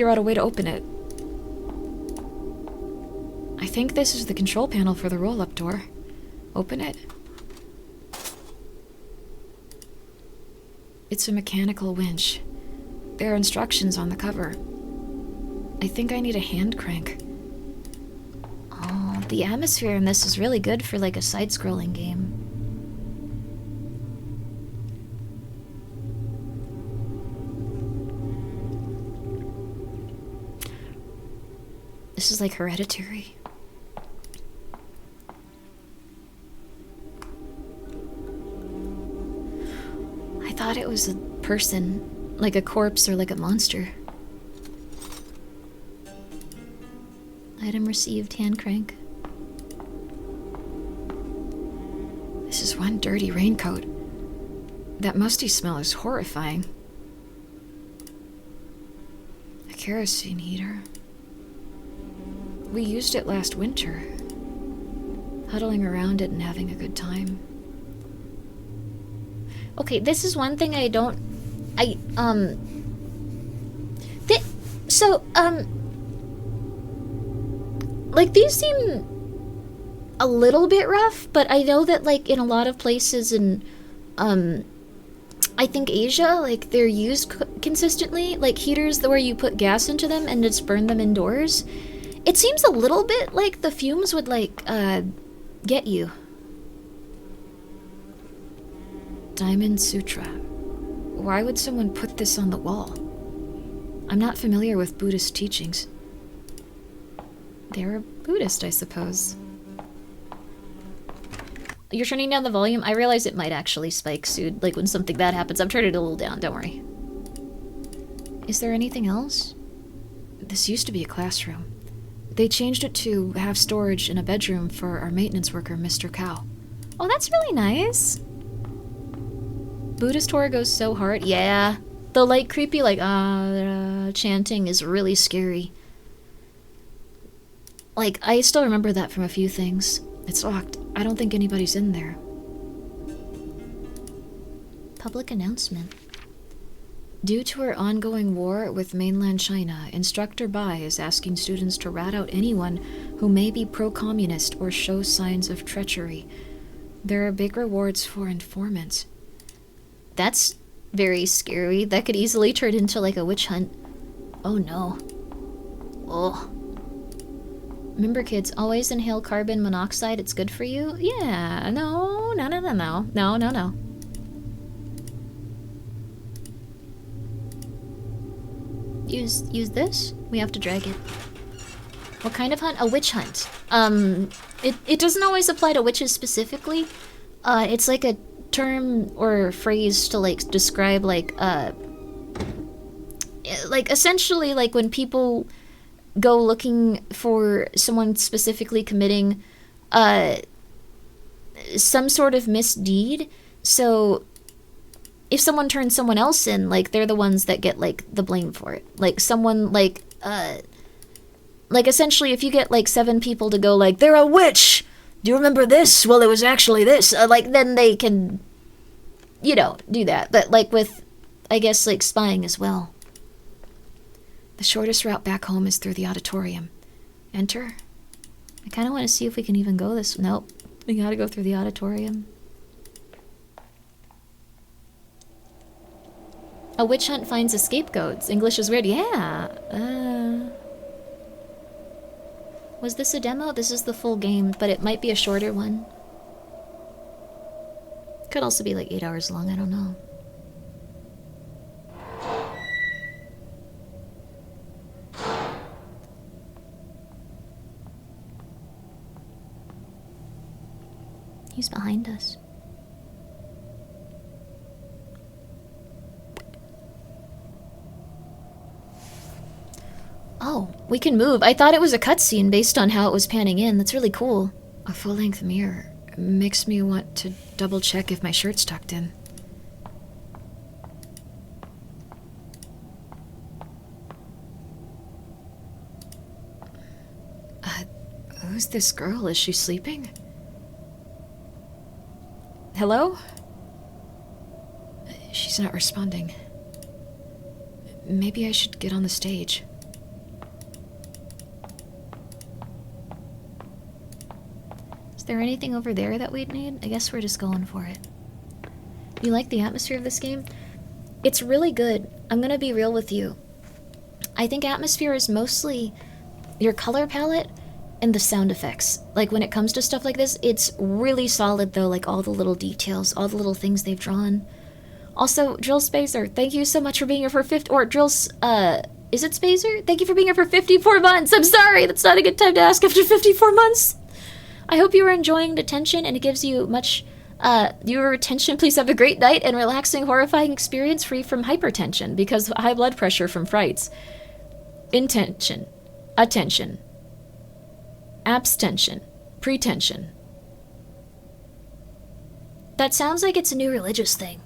out a way to open it. I think this is the control panel for the roll-up door. Open it. It's a mechanical winch. There are instructions on the cover. I think I need a hand crank. Oh, the atmosphere in this is really good for, like, a side-scrolling game. This is like Hereditary. I thought it was a person, like a corpse or like a monster. Item received, hand crank. This is one dirty raincoat. That musty smell is horrifying. A kerosene heater. We used it last winter, huddling around it and having a good time. Okay, this is one thing like, these seem a little bit rough, but I know that, like, in a lot of places in, I think Asia, like, they're used consistently, like heaters where you put gas into them and just burn them indoors. It seems a little bit like the fumes would, like, get you. Diamond Sutra. Why would someone put this on the wall? I'm not familiar with Buddhist teachings. They're a Buddhist, I suppose. You're turning down the volume? I realize it might actually spike soon, like when something bad happens. I've turned it a little down, don't worry. Is there anything else? This used to be a classroom. They changed it to have storage in a bedroom for our maintenance worker, Mr. Cow. Oh, that's really nice. Buddhist horror goes so hard. Yeah. The, like, creepy, like, chanting is really scary. Like, I still remember that from a few things. It's locked. I don't think anybody's in there. Public announcement. Due to our ongoing war with mainland China, Instructor Bai is asking students to rat out anyone who may be pro-communist or show signs of treachery. There are big rewards for informants. That's very scary. That could easily turn into like a witch hunt. Oh no. Oh. Remember, kids, always inhale carbon monoxide. It's good for you. Yeah. No. Use this? We have to drag it. What kind of hunt? A witch hunt. It doesn't always apply to witches specifically. It's like a term or phrase to like describe like essentially like when people go looking for someone specifically committing some sort of misdeed. So if someone turns someone else in, like, they're the ones that get, like, the blame for it. Like, someone, like, essentially, if you get, like, 7 people to go, like, they're a witch! Do you remember this? Well, it was actually this. Like, then they can, you know, do that. But, like, with, I guess, like, spying as well. The shortest route back home is through the auditorium. Enter? I kind of want to see if we can even go this... Nope. We gotta go through the auditorium. A witch hunt finds a scapegoats. English is weird. Yeah. Was this a demo? This is the full game, but it might be a shorter one. Could also be like 8 hours long. I don't know. He's behind us. Oh, we can move. I thought it was a cutscene based on how it was panning in. That's really cool. A full-length mirror makes me want to double-check if my shirt's tucked in. Who's this girl? Is she sleeping? Hello? She's not responding. Maybe I should get on the stage. Is there anything over there that we'd need? I guess we're just going for it. You like the atmosphere of this game? It's really good. I'm gonna be real with you. I think atmosphere is mostly your color palette and the sound effects. Like, when it comes to stuff like this, it's really solid, though, like, all the little details, all the little things they've drawn. Also, Drill Spacer, thank you so much for being here for Drill's, is it Spacer? Thank you for being here for 54 months! I'm sorry, that's not a good time to ask after 54 months! I hope you are enjoying Detention, and it gives you much, your attention. Please have a great night and relaxing, horrifying experience free from hypertension, because high blood pressure from frights. Intention. Attention. Abstention. Pretension. That sounds like it's a new religious thing.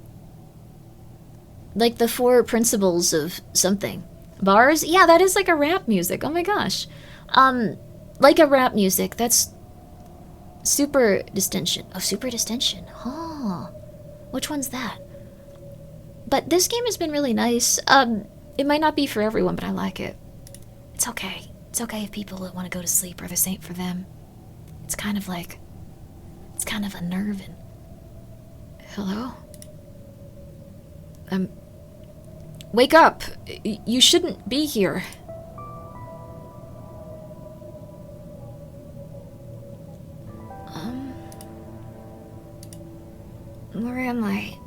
Like the 4 principles of something. Bars? Yeah, that is like a rap music. Oh my gosh. Like a rap music. That's super distinction. Oh, super distinction. Huh. Which one's that? But this game has been really nice. It might not be for everyone, but I like it. It's okay. It's okay if people want to go to sleep or this ain't for them. It's kind of like... It's kind of unnerving. Hello? Wake up! You shouldn't be here. Where am I?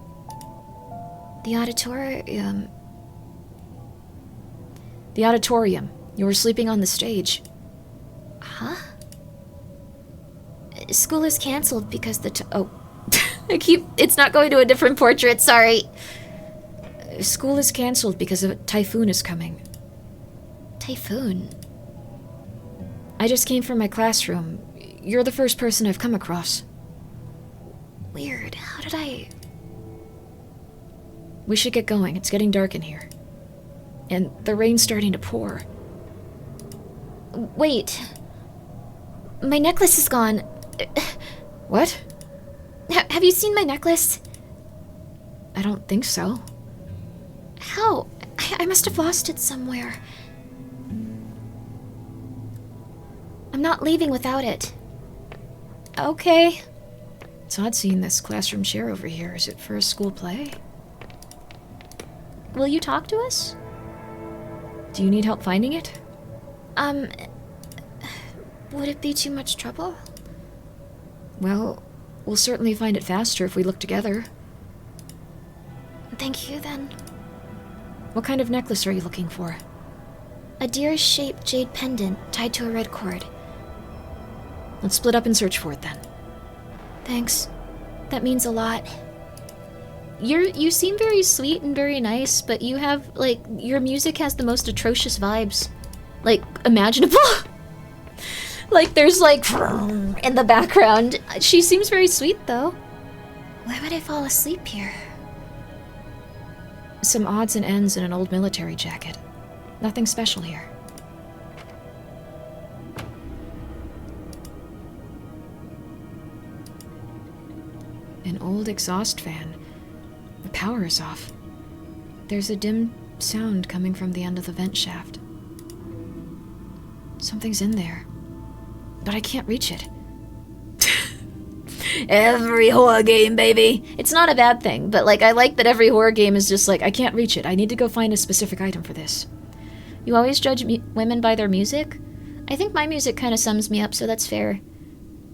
The auditorium. The auditorium. You were sleeping on the stage. Huh? School is canceled because oh. It's not going to a different portrait, sorry. School is canceled because a typhoon is coming. Typhoon? I just came from my classroom. You're the first person I've come across. Weird. How did I... We should get going. It's getting dark in here. And the rain's starting to pour. Wait. My necklace is gone. What? Have you seen my necklace? I don't think so. How? I must have lost it somewhere. I'm not leaving without it. Okay. It's odd seeing this classroom chair over here. Is it for a school play? Will you talk to us? Do you need help finding it? Would it be too much trouble? Well, we'll certainly find it faster if we look together. Thank you, then. What kind of necklace are you looking for? A deer-shaped jade pendant tied to a red cord. Let's split up and search for it, then. Thanks. That means a lot. You seem very sweet and very nice, but you have, like, your music has the most atrocious vibes, like, imaginable. Like, there's, like, in the background. She seems very sweet, though. Why would I fall asleep here? Some odds and ends in an old military jacket. Nothing special here. An old exhaust fan. The power is off. There's a dim sound coming from the end of the vent shaft. Something's in there, but I can't reach it. Every horror game, baby! It's not a bad thing, but like I like that every horror game is just like, I can't reach it. I need to go find a specific item for this. You always judge women by their music? I think my music kind of sums me up, so that's fair.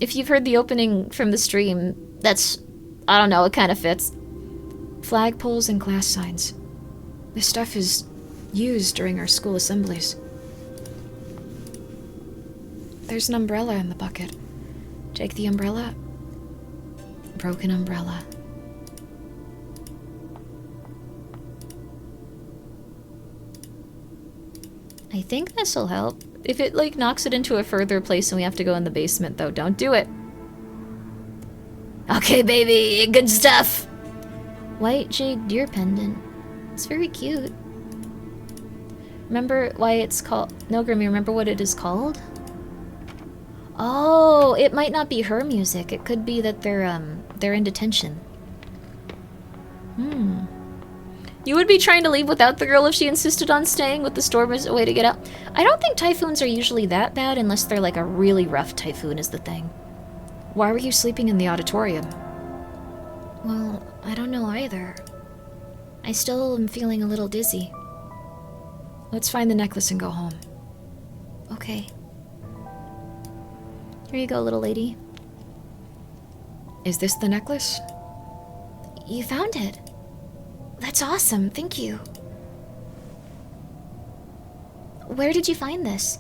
If you've heard the opening from the stream, that's... I don't know, it kind of fits. Flagpoles and class signs. This stuff is used during our school assemblies. There's an umbrella in the bucket. Take the umbrella. Broken umbrella. I think this'll help. If it, like, knocks it into a further place and we have to go in the basement, though, don't do it. Okay, baby, good stuff. White jade deer pendant. It's very cute. Remember why it's called... No, Grimmi, remember what it is called? Oh, it might not be her music. It could be that they're in detention. You would be trying to leave without the girl if she insisted on staying with the storm as a way to get out. I don't think typhoons are usually that bad unless they're like a really rough typhoon is the thing. Why were you sleeping in the auditorium? Well, I don't know either. I still am feeling a little dizzy. Let's find the necklace and go home. Okay. Here you go, little lady. Is this the necklace? You found it. That's awesome, thank you. Where did you find this?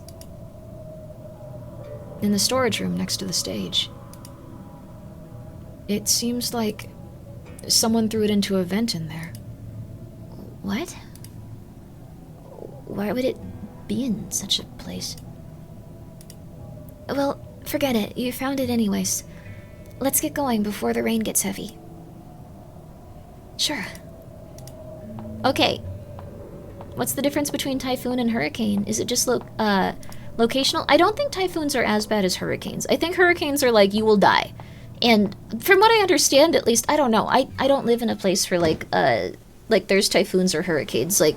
In the storage room next to the stage. It seems like someone threw it into a vent in there. What? Why would it be in such a place? Well, forget it. You found it anyways. Let's get going before the rain gets heavy. Sure. Okay. What's the difference between typhoon and hurricane? Is it just locational? I don't think typhoons are as bad as hurricanes. I think hurricanes are like, you will die. And from what I understand, at least, I don't know. I don't live in a place where, like there's typhoons or hurricanes. Like,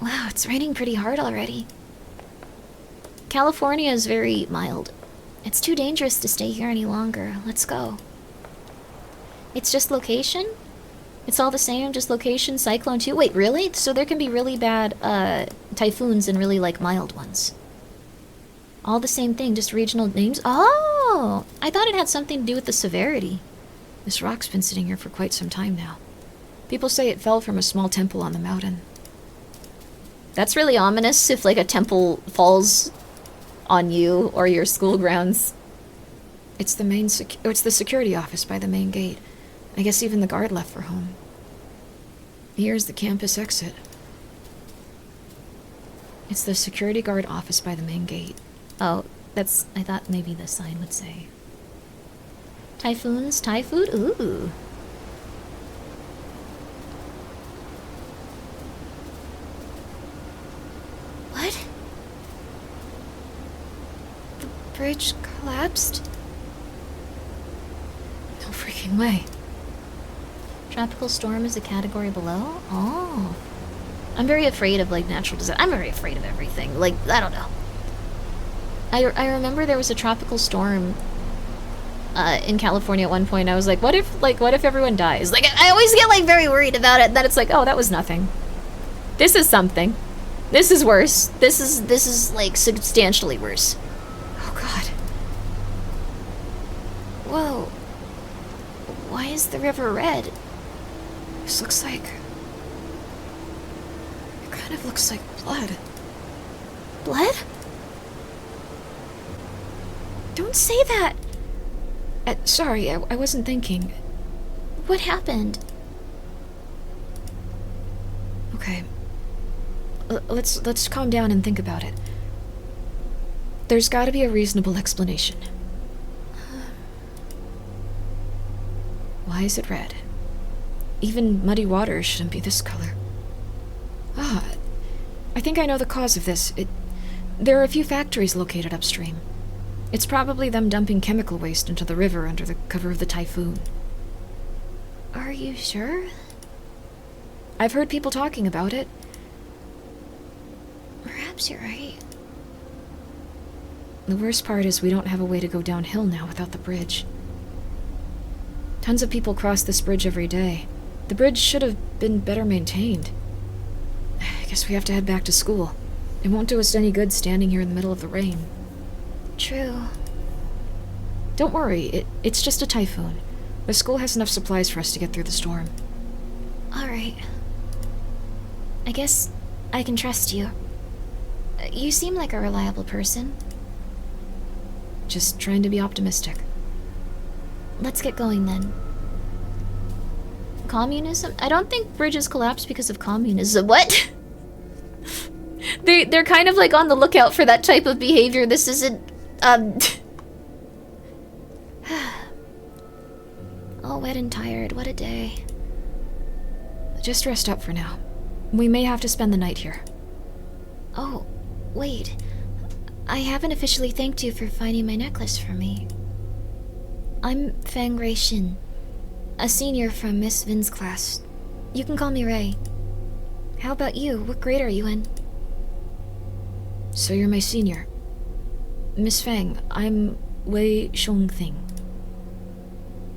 wow, it's raining pretty hard already. California is very mild. It's too dangerous to stay here any longer. Let's go. It's just location? It's all the same, just location, cyclone too? Wait, really? So there can be really bad typhoons and really, like, mild ones. All the same thing, just regional names? Oh! I thought it had something to do with the severity. This rock's been sitting here for quite some time now. People say it fell from a small temple on the mountain. That's really ominous if, like, a temple falls on you or your school grounds. It's the security office by the main gate. I guess even the guard left for home. Here's the campus exit. It's the security guard office by the main gate. Oh, I thought maybe the sign would say. Typhoons, Thai food? Ooh. What? The bridge collapsed? No freaking way. Tropical storm is a category below? Oh. I'm very afraid of, like, natural disaster. I'm very afraid of everything. Like, I don't know. I remember there was a tropical storm in California at one point. I was like, what if everyone dies? Like, I always get, like, very worried about it. And then it's like, oh, that was nothing. This is something. This is worse. This is like, substantially worse. Oh, God. Whoa. Why is the river red? This looks like... It kind of looks like blood. Blood? Don't say that! Sorry, I wasn't thinking. What happened? Okay. Let's calm down and think about it. There's gotta be a reasonable explanation. Why is it red? Even muddy water shouldn't be this color. I think I know the cause of this. There are a few factories located upstream. It's probably them dumping chemical waste into the river under the cover of the typhoon. Are you sure? I've heard people talking about it. Perhaps you're right. The worst part is we don't have a way to go downhill now without the bridge. Tons of people cross this bridge every day. The bridge should have been better maintained. I guess we have to head back to school. It won't do us any good standing here in the middle of the rain. True. Don't worry, it's just a typhoon. The school has enough supplies for us to get through the storm. Alright. I guess I can trust you. You seem like a reliable person. Just trying to be optimistic. Let's get going then. Communism? I don't think bridges collapse because of communism. What? They're kind of like on the lookout for that type of behavior. This isn't, all wet and tired. What a day. Just rest up for now. We may have to spend the night here. Oh, wait. I haven't officially thanked you for finding my necklace for me. I'm Fang Ray Shin, a senior from Miss Vin's class. You can call me Ray. How about you? What grade are you in? So you're my senior. Miss Fang, I'm Wei Shongthing.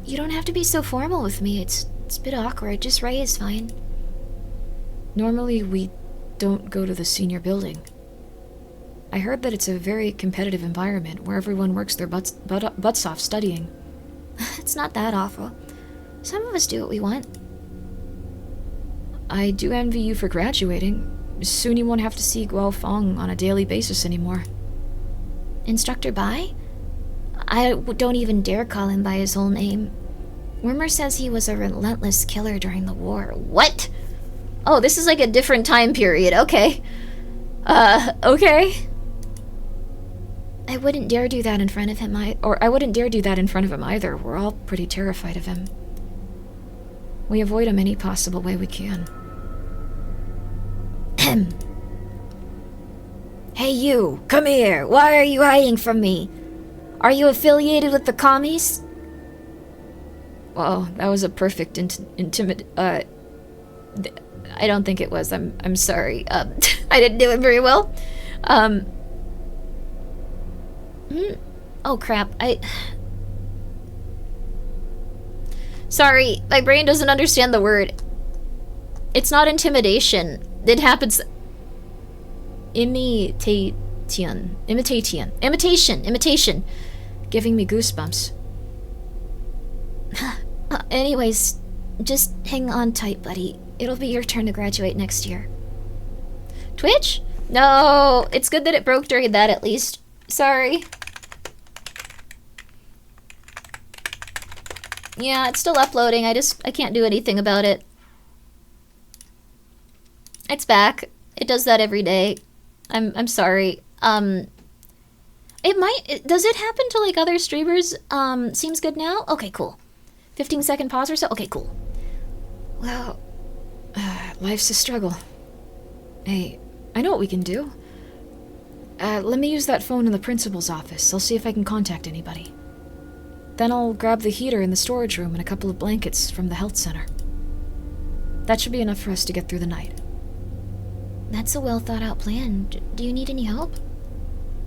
You don't have to be so formal with me. It's a bit awkward. Just Ray is fine. Normally, we don't go to the senior building. I heard that it's a very competitive environment where everyone works their butts off studying. It's not that awful. Some of us do what we want. I do envy you for graduating. Soon you won't have to see Guo Fong on a daily basis anymore. Instructor Bai? I don't even dare call him by his whole name. Rumor says he was a relentless killer during the war. What? Oh, this is like a different time period. Okay. Okay. I wouldn't dare do that in front of him, I wouldn't dare do that in front of him either. We're all pretty terrified of him. We avoid him any possible way we can. Hey you, come here. Why are you hiding from me? Are you affiliated with the commies? Well, that was a perfect I don't think it was. I'm sorry. I didn't do it very well. Oh crap. Sorry, my brain doesn't understand the word. It's not intimidation. It happens. Imitation. Giving me goosebumps. Anyways, Just hang on tight, buddy. It'll be your turn to graduate next year. Twitch? No, it's good that it broke during that at least. Sorry. Yeah, it's still uploading. I can't do anything about it. It's back. It does that every day. I'm sorry. Does it happen to like other streamers? Seems good now? Okay, cool. 15-second pause or so? Okay, cool. Well, life's a struggle. Hey, I know what we can do. Let me use that phone in the principal's office. I'll see if I can contact anybody. Then I'll grab the heater in the storage room and a couple of blankets from the health center. That should be enough for us to get through the night. That's a well-thought-out plan. Do you need any help?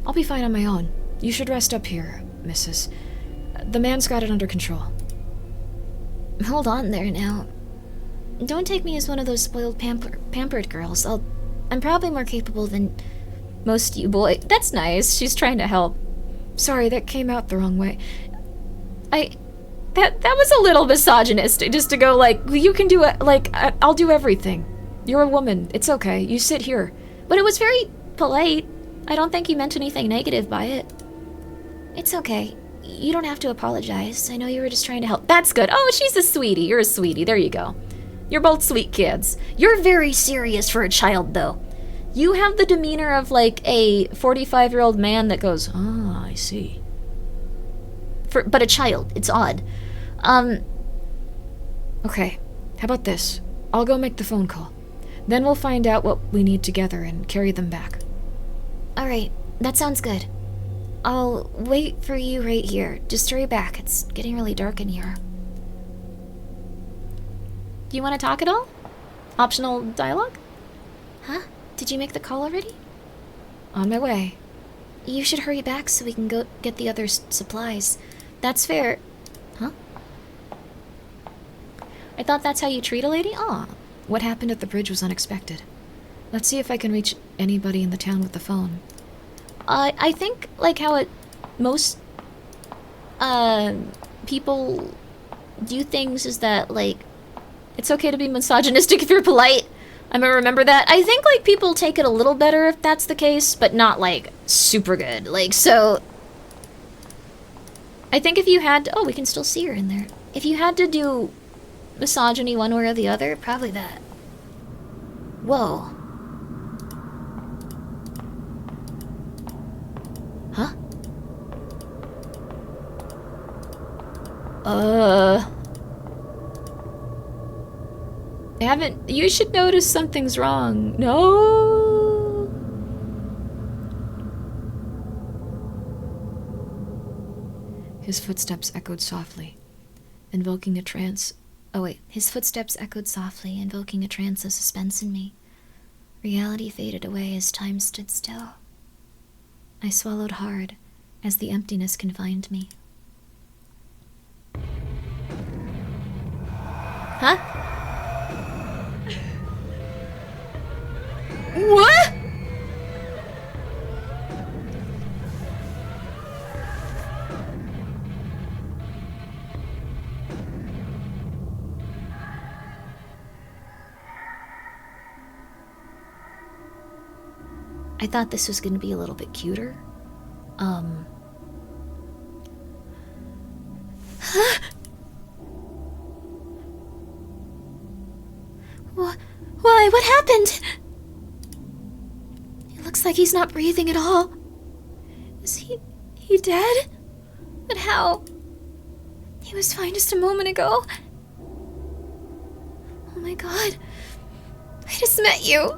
I'll be fine on my own. You should rest up here, Mrs. The man's got it under control. Hold on there now. Don't take me as one of those spoiled pampered girls. I'm probably more capable than most you boys. That's nice. She's trying to help. Sorry, that came out the wrong way. That was a little misogynistic, just to go like, you can do it, like, I'll do everything. You're a woman. It's okay. You sit here. But it was very polite. I don't think he meant anything negative by it. It's okay. You don't have to apologize. I know you were just trying to help. That's good. Oh, she's a sweetie. You're a sweetie. There you go. You're both sweet kids. You're very serious for a child, though. You have the demeanor of, like, a 45-year-old man that goes, ah, I see. But a child. It's odd. Okay. How about this? I'll go make the phone call. Then we'll find out what we need together and carry them back. Alright. That sounds good. I'll wait for you right here. Just hurry back. It's getting really dark in here. Do you want to talk at all? Optional dialogue? Huh? Did you make the call already? On my way. You should hurry back so we can go get the other supplies. That's fair. Huh? I thought that's how you treat a lady? Aw. What happened at the bridge was unexpected. Let's see if I can reach anybody in the town with the phone. I think, like, how most, people do things is that, like, it's okay to be misogynistic if you're polite. I'm gonna remember that. I think, like, people take it a little better if that's the case, but not, like, super good. Like, so... I think if you had to... Oh, we can still see her in there. If you had to do misogyny one way or the other, probably that. Whoa. Huh? I haven't... You should notice something's wrong. No! His footsteps echoed softly, invoking a trance... Oh wait. His footsteps echoed softly, invoking a trance of suspense in me. Reality faded away as time stood still. I swallowed hard as the emptiness confined me. Huh? What? I thought this was going to be a little bit cuter. Why? What happened? It looks like he's not breathing at all. Is he dead? But how? He was fine just a moment ago. Oh my god. I just met you.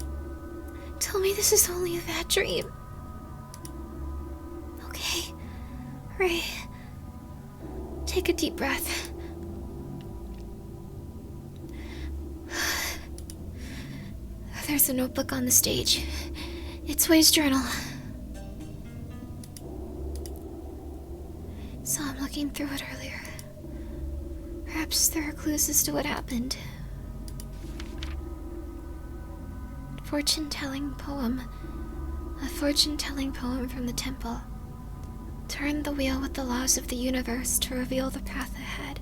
Tell me this is only a bad dream. Okay. Right. Take a deep breath. There's a notebook on the stage. It's Way's journal. Saw him looking through it earlier. Perhaps there are clues as to what happened. Fortune-telling poem. A fortune-telling poem from the temple. Turn the wheel with the laws of the universe to reveal the path ahead.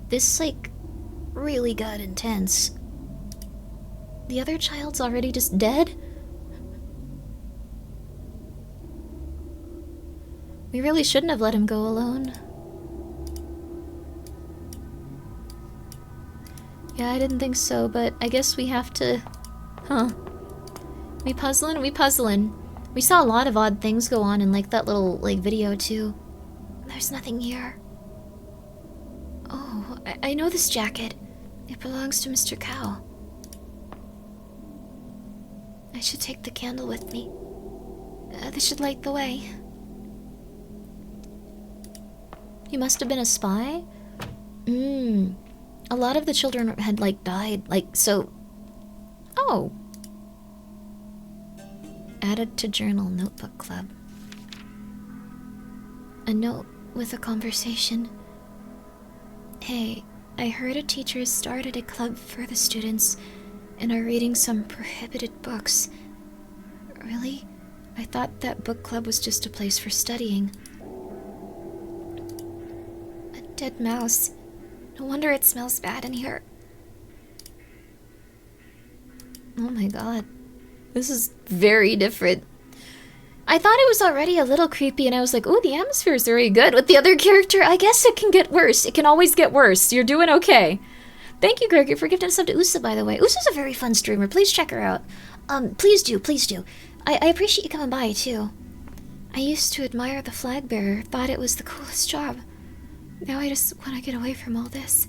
This, like, really got intense. The other child's already just dead? We really shouldn't have let him go alone. Yeah, I didn't think so, but I guess we have to... Huh. We puzzling? We puzzling. We saw a lot of odd things go on in, like, that little, like, video, too. There's nothing here. Oh, I know this jacket. It belongs to Mr. Cow. I should take the candle with me. This should light the way. You must have been a spy? A lot of the children had, like, died. Like, so... Oh. Added to journal notebook club. A note with a conversation. Hey, I heard a teacher started a club for the students and are reading some prohibited books. Really? I thought that book club was just a place for studying. A dead mouse. No wonder it smells bad in here. Oh my god. This is very different. I thought it was already a little creepy and I was like, oh, the atmosphere is very good. With the other character, I guess it can get worse. It can always get worse. You're doing okay. Thank you, Gregory, for gifting a sub to Usa, by the way. Usa's a very fun streamer. Please check her out. Please do, please do. I appreciate you coming by, too. I used to admire the flag bearer. Thought it was the coolest job. Now I just want to get away from all this.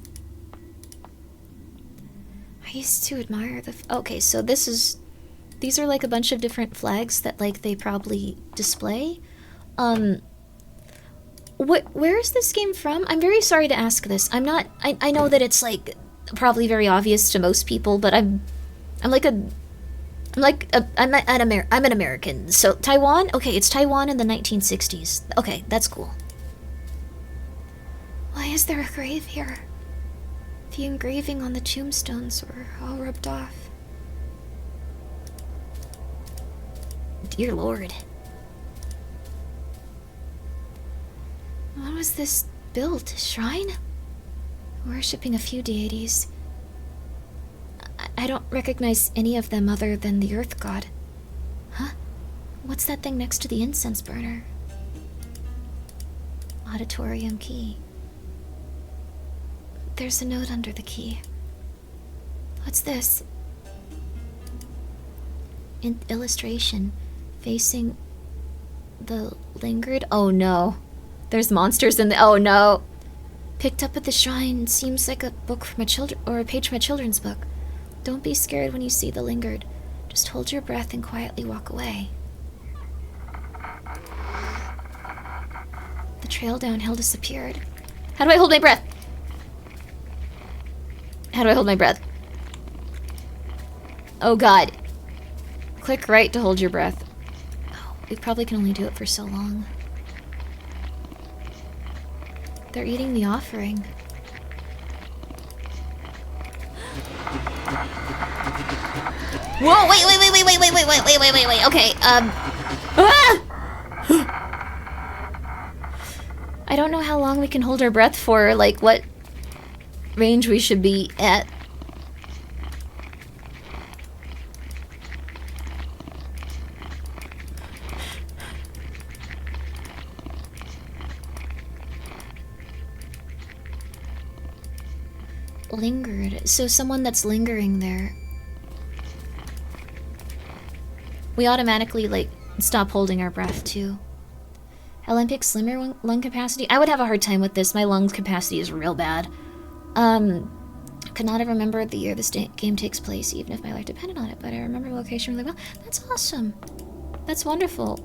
I used to admire the... Okay, so this is... These are like a bunch of different flags that like they probably display. Where is this game from? I'm very sorry to ask this. I'm not... I know that it's like probably very obvious to most people, but I'm an American. So Taiwan? Okay, it's Taiwan in the 1960s. Okay, that's cool. Why is there a grave here? The engraving on the tombstones were all rubbed off. Dear Lord. What was this built? A shrine? Worshipping a few deities. I don't recognize any of them other than the Earth God. Huh? What's that thing next to the incense burner? Auditorium key. There's a note under the key. What's this? Illustration. Facing the lingered... Oh no. There's monsters in the... Oh no. Picked up at the shrine. Seems like a book from a page from a children's book. Don't be scared when you see the lingered. Just hold your breath and quietly walk away. The trail downhill disappeared. How do I hold my breath? How do I hold my breath? Oh god. Click right to hold your breath. Oh, we probably can only do it for so long. They're eating the offering. Whoa, wait, okay, ah! I don't know how long we can hold our breath for, like, what range we should be at. Lingered. So someone that's lingering there. We automatically, like, stop holding our breath, too. Olympic slimmer lung capacity? I would have a hard time with this. My lung capacity is real bad. Could not have remembered the year this game takes place, even if my life depended on it, but I remember the location really well. That's awesome. That's wonderful.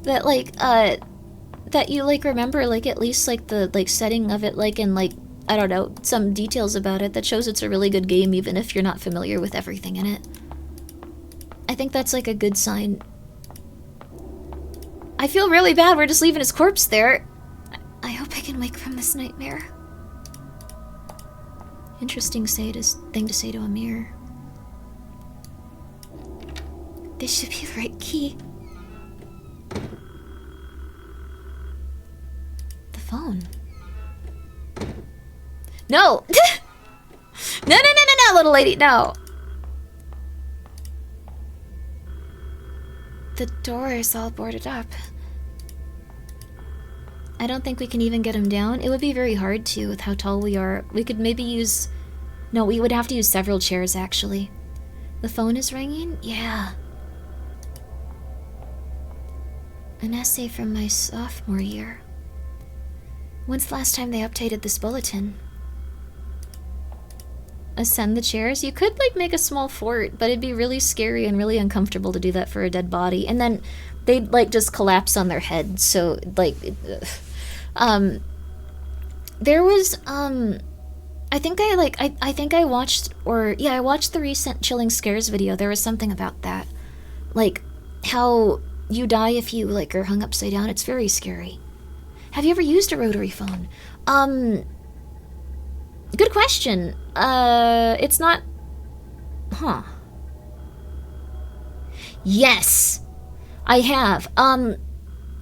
That, like, that you, like, remember, like, at least, like, the, like, setting of it, like, and, like, I don't know, some details about it that shows it's a really good game, even if you're not familiar with everything in it. I think that's, like, a good sign. I feel really bad we're just leaving his corpse there. I hope I can wake from this nightmare. Interesting thing to say to a mirror. This should be the right key. The phone. No! No, no, no, no, no, little lady, no! The door is all boarded up. I don't think we can even get him down. It would be very hard to with how tall we are. We could maybe use... No, we would have to use several chairs, actually. The phone is ringing? Yeah. An essay from my sophomore year. When's the last time they updated this bulletin? Ascend the chairs? You could, like, make a small fort, but it'd be really scary and really uncomfortable to do that for a dead body. And then they'd, like, just collapse on their head, so, like... There was, I think I think I watched, I watched the recent Chilling Scares video. There was something about that. Like, how you die if you, like, are hung upside down. It's very scary. Have you ever used a rotary phone? Good question. It's not... Huh. Yes! I have.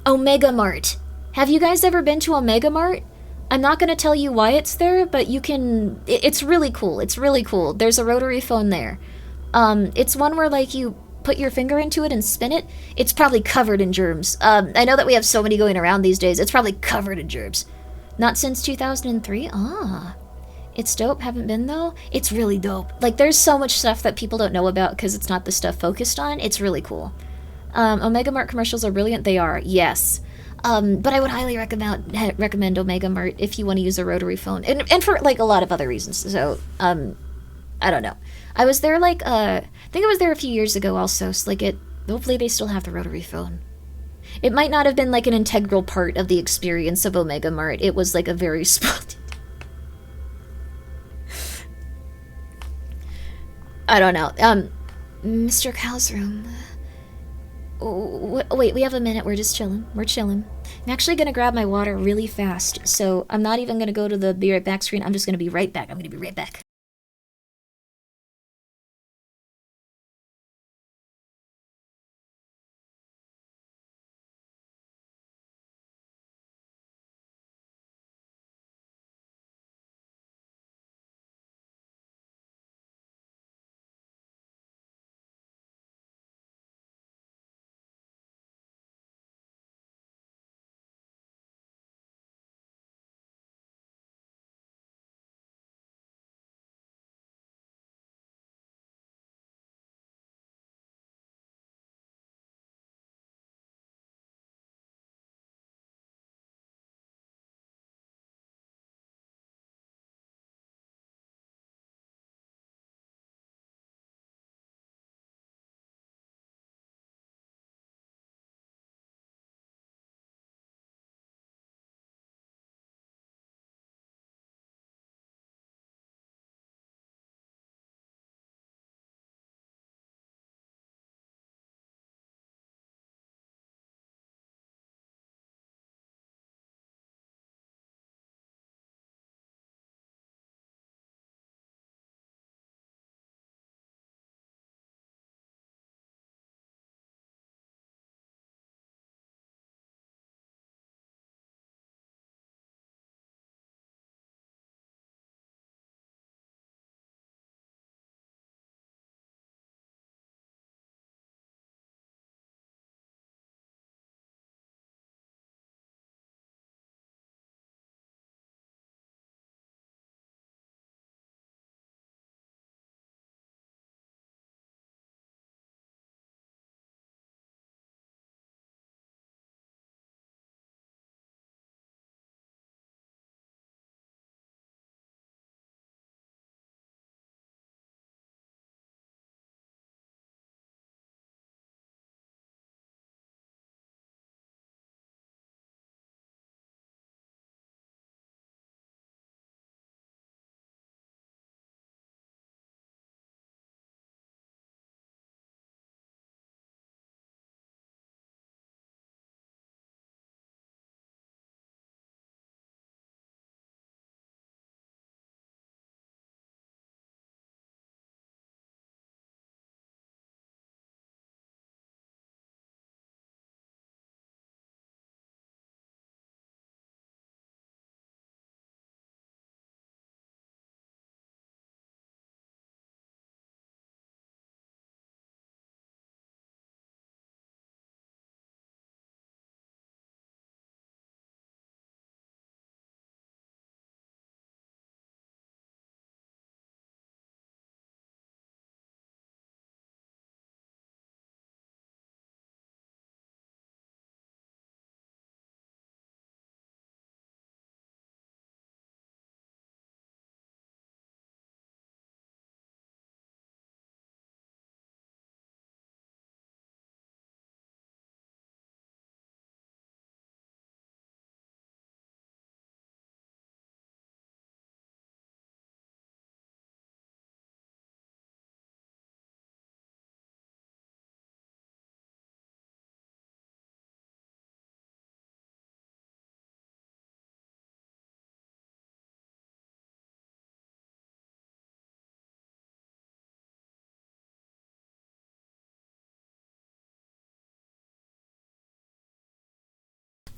Omega Mart. Have you guys ever been to Omega Mart? I'm not gonna tell you why it's there, but you can... It's really cool. It's really cool. There's a rotary phone there. It's one where, like, you put your finger into it and spin it. It's probably covered in germs. I know that we have so many going around these days. It's probably covered in germs. Not since 2003? Ah. It's dope. Haven't been, though? It's really dope. Like, there's so much stuff that people don't know about because it's not the stuff focused on. It's really cool. Omega Mart commercials are brilliant. They are, yes. But I would highly recommend Omega Mart if you want to use a rotary phone. And for, like, a lot of other reasons. So, I don't know. I was there, like, I think I was there a few years ago also. So, like, hopefully they still have the rotary phone. It might not have been, like, an integral part of the experience of Omega Mart. It was, like, a very small... I don't know. Mr. Cow's room. Wait, we have a minute. We're just chilling. We're chilling. I'm actually gonna grab my water really fast, so I'm not even gonna go to the be right back screen. I'm just gonna be right back. I'm gonna be right back.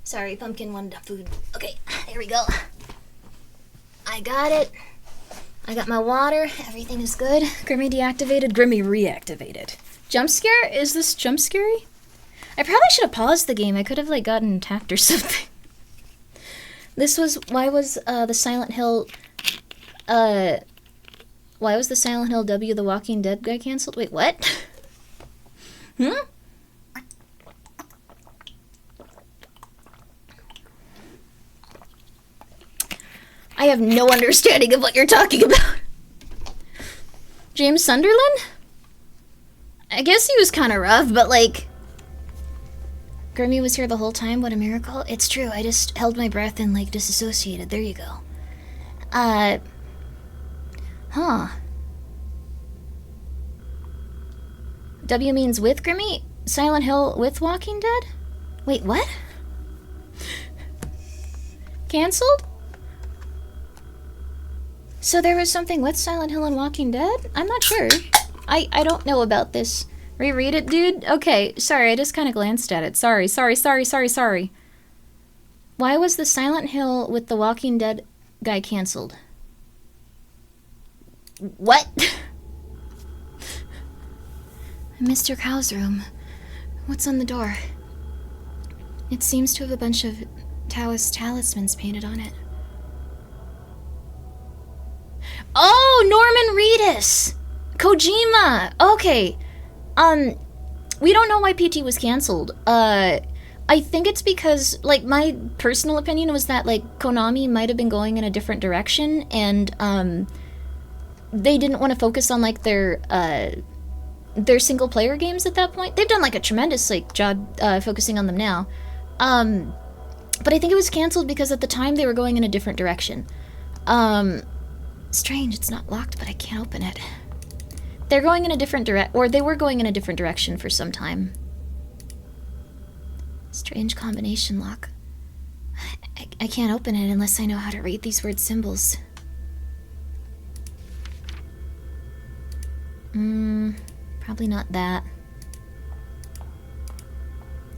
Sorry, Pumpkin wanted food. Okay, here we go. I got it. I got my water. Everything is good. Grimmi deactivated. Grimmi reactivated. Jump scare? Is this jump scary? I probably should have paused the game. I could have, like, gotten attacked or something. This was... Why was the Silent Hill... Why was the Silent Hill W the Walking Dead guy canceled? Wait, what? I have no understanding of what you're talking about. James Sunderland? I guess he was kind of rough, but like... Grimmi was here the whole time, what a miracle. It's true, I just held my breath and like disassociated. There you go. Huh. W means with Grimmi? Silent Hill with Walking Dead? Wait, what? Cancelled? So there was something with Silent Hill and Walking Dead? I'm not sure. I don't know about this. Reread it, dude? Okay, sorry, I just kind of glanced at it. Sorry. Why was the Silent Hill with the Walking Dead guy canceled? What? I missed your cow's room. What's on the door? It seems to have a bunch of Taoist talismans painted on it. Oh, Norman Reedus! Kojima! Okay. We don't know why PT was canceled. I think it's because, like, my personal opinion was that, like, Konami might have been going in a different direction, and, they didn't want to focus on, like, their single-player games at that point. They've done, like, a tremendous, like, job, focusing on them now. But I think it was canceled because at the time they were going in a different direction. Strange, it's not locked, but I can't open it. They're going in a different they were going in a different direction for some time. Strange combination lock. I can't open it unless I know how to read these word symbols. Probably not that.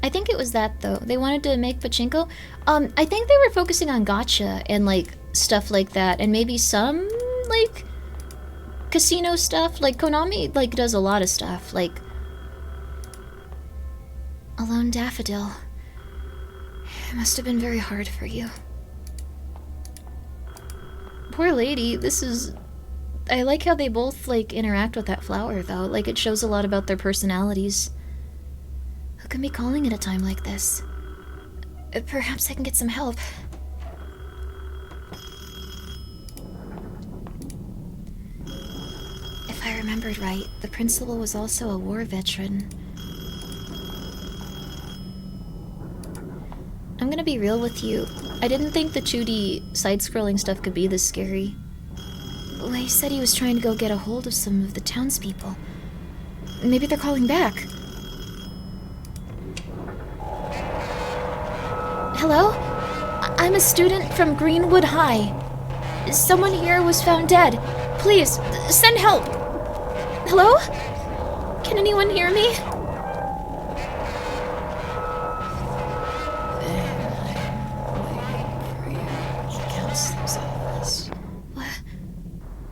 I think it was that, though. They wanted to make pachinko. I think they were focusing on gacha and, like, stuff like that, and maybe some, like, casino stuff. Like, Konami, like, does a lot of stuff. Like, a lone daffodil. It must have been very hard for you. Poor lady, this is... I like how they both, like, interact with that flower, though. Like, it shows a lot about their personalities. Who can be calling at a time like this? Perhaps I can get some help. If I remembered right, the principal was also a war veteran. I'm gonna be real with you. I didn't think the 2D side-scrolling stuff could be this scary. Wei said he was trying to go get a hold of some of the townspeople. Maybe they're calling back. Hello? I'm a student from Greenwood High. Someone here was found dead. Please, send help. Hello? Can anyone hear me?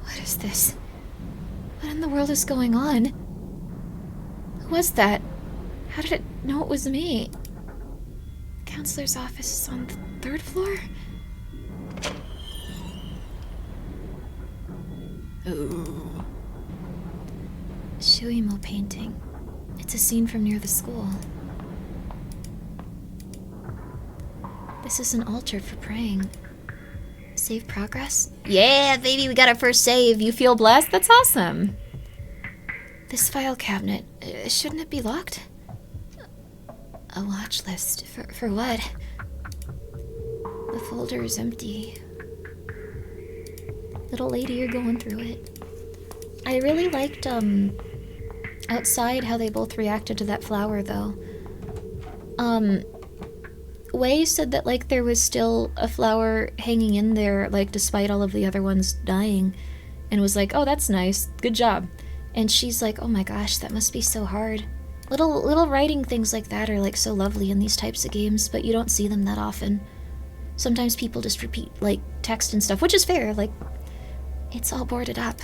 What is this? What in the world is going on? Who was that? How did it know it was me? Counselor's office is on the 3rd floor? Ooh. Shuimo painting. It's a scene from near the school. This is an altar for praying. Save progress? Yeah, baby, we got our first save. You feel blessed? That's awesome. This file cabinet, shouldn't it be locked? A watch list. For what? The folder is empty. Little lady, you're going through it. I really liked, outside how they both reacted to that flower, though. Wei said that, like, there was still a flower hanging in there, like, despite all of the other ones dying. And was like, oh, that's nice. Good job. And she's like, oh my gosh, that must be so hard. Little writing things like that are like so lovely in these types of games, but you don't see them that often. Sometimes people just repeat like text and stuff, which is fair, like it's all boarded up.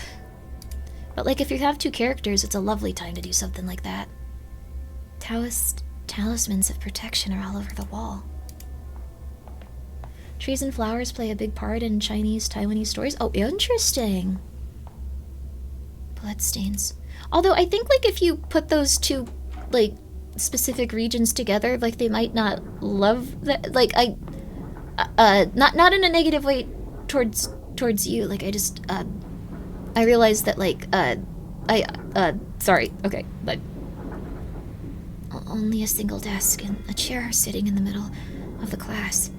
But like if you have 2 characters, it's a lovely time to do something like that. Taoist talismans of protection are all over the wall. Trees and flowers play a big part in Chinese, Taiwanese stories. Oh, interesting. Bloodstains. Although I think like if you put those 2 like specific regions together, like they might not love that. Like not in a negative way towards you. Like I just I realized that like sorry. Okay, but only a single desk and a chair sitting in the middle of the class.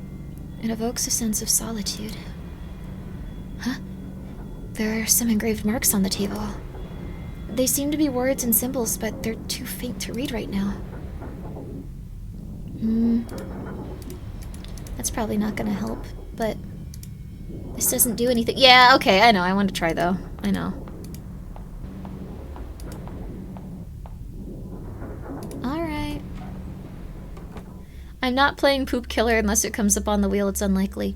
It evokes a sense of solitude. Huh? There are some engraved marks on the table. They seem to be words and symbols, but they're too faint to read right now. That's probably not gonna help, but this doesn't do anything. Yeah, okay, I know. I want to try, though. I know. Alright. I'm not playing Poop Killer unless it comes up on the wheel. It's unlikely.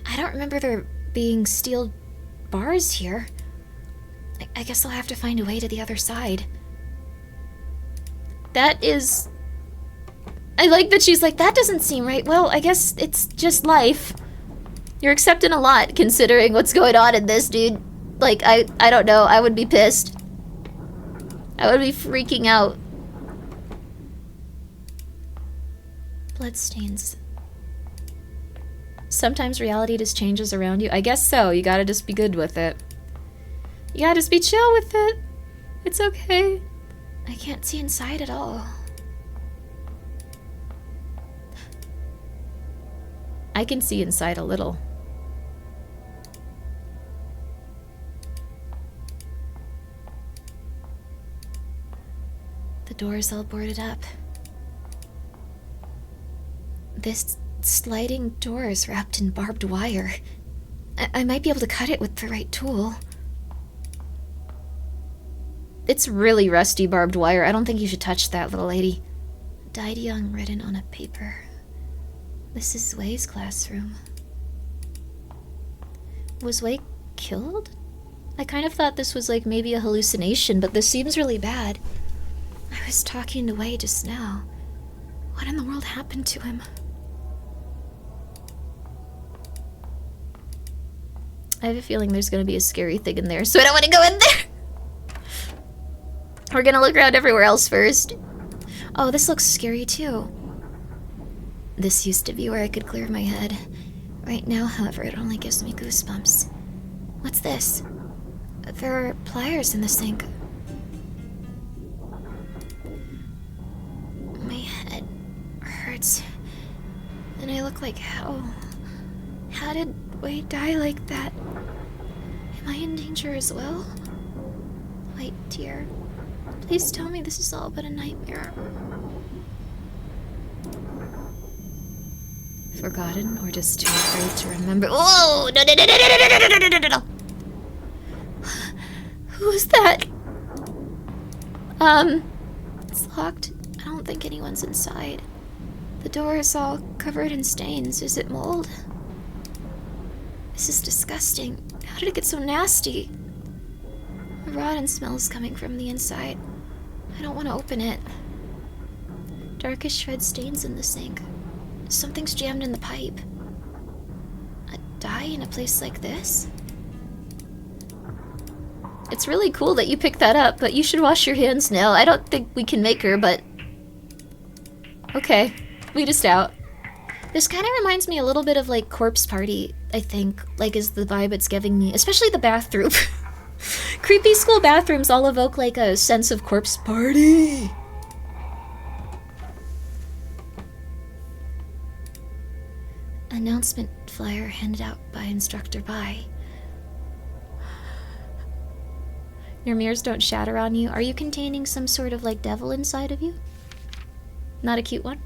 I don't remember there being steel bars here. I guess I'll have to find a way to the other side. That is... I like that she's like, that doesn't seem right. Well, I guess it's just life. You're accepting a lot, considering what's going on in this, dude. Like, I don't know. I would be pissed. I would be freaking out. Bloodstains. Sometimes reality just changes around you. I guess so. You gotta just be good with it. You gotta just be chill with it. It's okay. I can't see inside at all. I can see inside a little. The door is all boarded up. This sliding door is wrapped in barbed wire. I might be able to cut it with the right tool. It's really rusty barbed wire. I don't think you should touch that, little lady. Died young, written on a paper. This is Wei's classroom. Was Wei killed? I kind of thought this was like maybe a hallucination, but this seems really bad. I was talking to Wei just now. What in the world happened to him? I have a feeling there's gonna be a scary thing in there, so I don't want to go in there! We're gonna look around everywhere else first. Oh, this looks scary too. This used to be where I could clear my head. Right now, however, it only gives me goosebumps. What's this? There are pliers in the sink. My head hurts. And I look like hell. How did Wei die like that? Am I in danger as well? Wait, dear. Please tell me this is all but a nightmare. Forgotten or just too afraid to remember? Whoa! No, no, no, no, no, no, no, no, no, no, no. Who is that? It's locked. I don't think anyone's inside. The door is all covered in stains. Is it mold? This is disgusting. How did it get so nasty? A rotten smell is coming from the inside. I don't want to open it. Darkish red stains in the sink. Something's jammed in the pipe. A dye in a place like this? It's really cool that you picked that up, but you should wash your hands now. I don't think we can make her, but... Okay. Lead us out. This kind of reminds me a little bit of, like, Corpse Party, I think. Like, is the vibe it's giving me. Especially the bathroom. Creepy school bathrooms all evoke, like, a sense of Corpse Party. Announcement flyer handed out by Instructor Bai. Your mirrors don't shatter on you. Are you containing some sort of, like, devil inside of you? Not a cute one?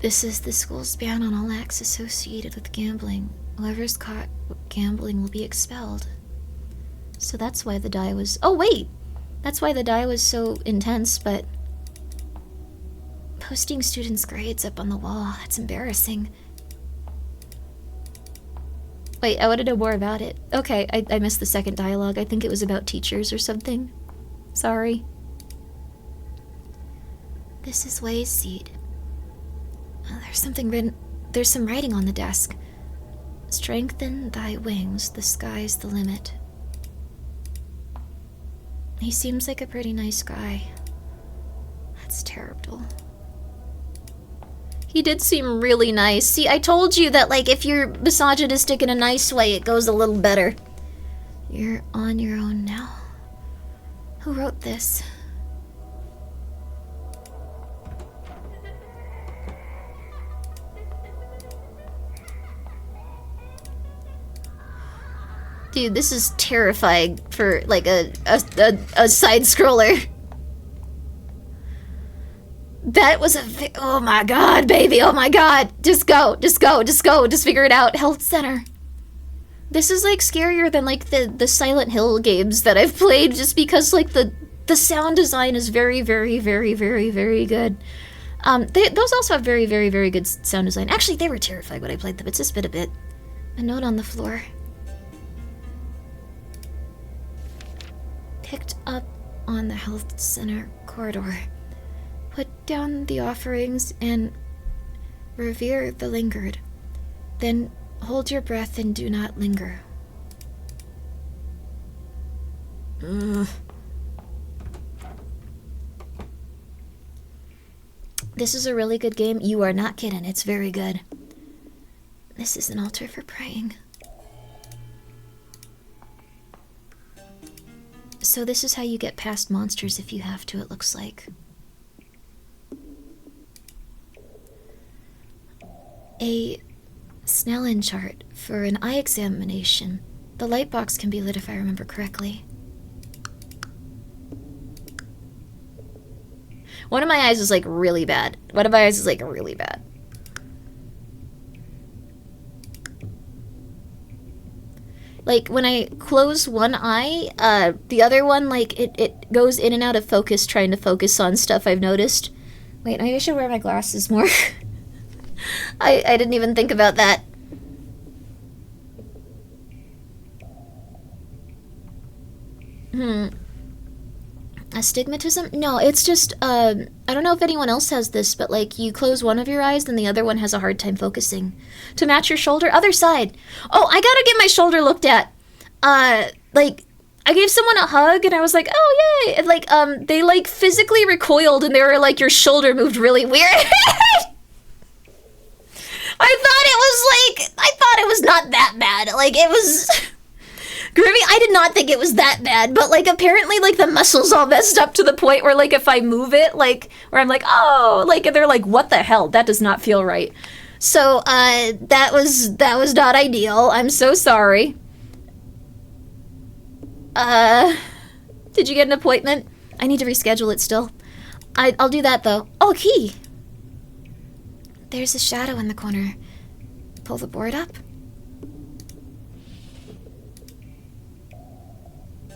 This is the school's ban on all acts associated with gambling. Whoever's caught gambling will be expelled. So that's why the die was... Oh, wait! That's why the die was so intense, but... Posting students' grades up on the wall, that's embarrassing. Wait, I want to know more about it. Okay, I missed the second dialogue. I think it was about teachers or something. Sorry. This is Wei's seat. Oh, there's something written... There's some writing on the desk. Strengthen thy wings, the sky's the limit. He seems like a pretty nice guy. That's terrible. He did seem really nice. See, I told you that, like, if you're misogynistic in a nice way, it goes a little better. You're on your own now. Who wrote this? Dude, this is terrifying for, like, a side-scroller. That was oh my god, baby, oh my god. Just go, just go, just go, just figure it out. Health Center. This is, like, scarier than, like, the Silent Hill games that I've played, just because, like, the sound design is very, very, very, very, very good. Those also have very, very, very good sound design. Actually, they were terrifying when I played them. It's just been a bit. A note on the floor. Picked up on the Health Center corridor. Put down the offerings and revere the lingered. Then hold your breath and do not linger. Ugh. This is a really good game. You are not kidding. It's very good. This is an altar for praying. So this is how you get past monsters if you have to, it looks like. A Snellen chart for an eye examination. The light box can be lit if I remember correctly. One of my eyes is, like, really bad. One of my eyes is, like, really bad. Like, when I close one eye, the other one, like, it goes in and out of focus trying to focus on stuff I've noticed. Wait, maybe I should wear my glasses more. I didn't even think about that. Astigmatism? No, it's just, I don't know if anyone else has this, but, like, you close one of your eyes, then the other one has a hard time focusing. To match your shoulder, other side. Oh, I gotta get my shoulder looked at. Like, I gave someone a hug, and I was like, oh, yay! And, like, they, like, physically recoiled, and they were like, your shoulder moved really weird. I thought it was not that bad. Like, it was... Grimmi, I did not think it was that bad, but, like, apparently, like, the muscles all messed up to the point where, like, if I move it, like, where I'm like, oh, like, and they're like, what the hell? That does not feel right. So, that was not ideal. I'm so sorry. Did you get an appointment? I need to reschedule it still. I'll do that, though. Oh, key! There's a shadow in the corner. Pull the board up.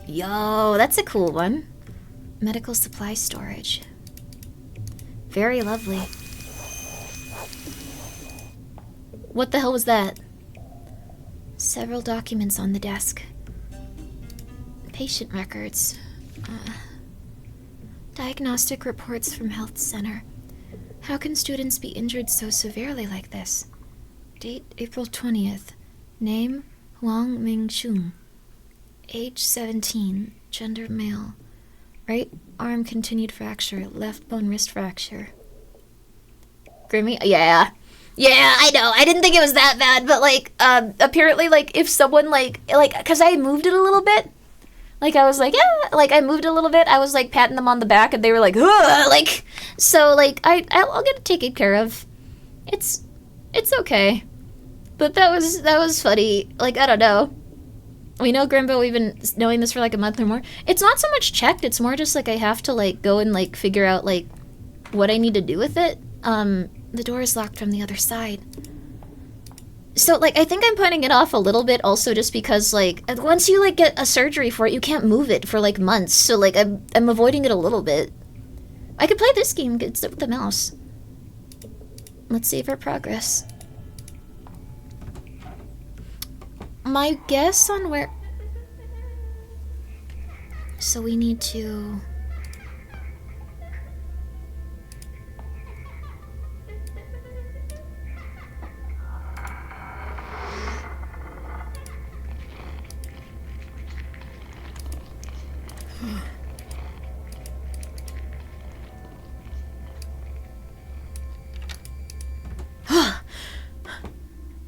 Yo, that's a cool one. Medical supply storage. Very lovely. What the hell was that? Several documents on the desk. Patient records. Diagnostic reports from Health Center. How can students be injured so severely like this? Date, April 20th. Name, Huang Mingchun. Age 17. Gender, male. Right arm continued fracture. Left bone wrist fracture. Grimmi? Yeah. Yeah, I know. I didn't think it was that bad, but, like, apparently, like, if someone, like, because I moved it a little bit. Like, I was like, yeah, like, I moved a little bit. I was, like, patting them on the back, and they were like, ugh! Like, so, like, I'll get it taken care of. It's okay. But that was funny. Like, I don't know. We know Grimbo, we've been knowing this for, like, a month or more. It's not so much checked, it's more just, like, I have to, like, go and, like, figure out, like, what I need to do with it. The door is locked from the other side. So, like, I think I'm putting it off a little bit also just because, like, once you, like, get a surgery for it, you can't move it for, like, months. So, like, I'm avoiding it a little bit. I could play this game with the mouse. Let's save our progress. My guess on where... So we need to...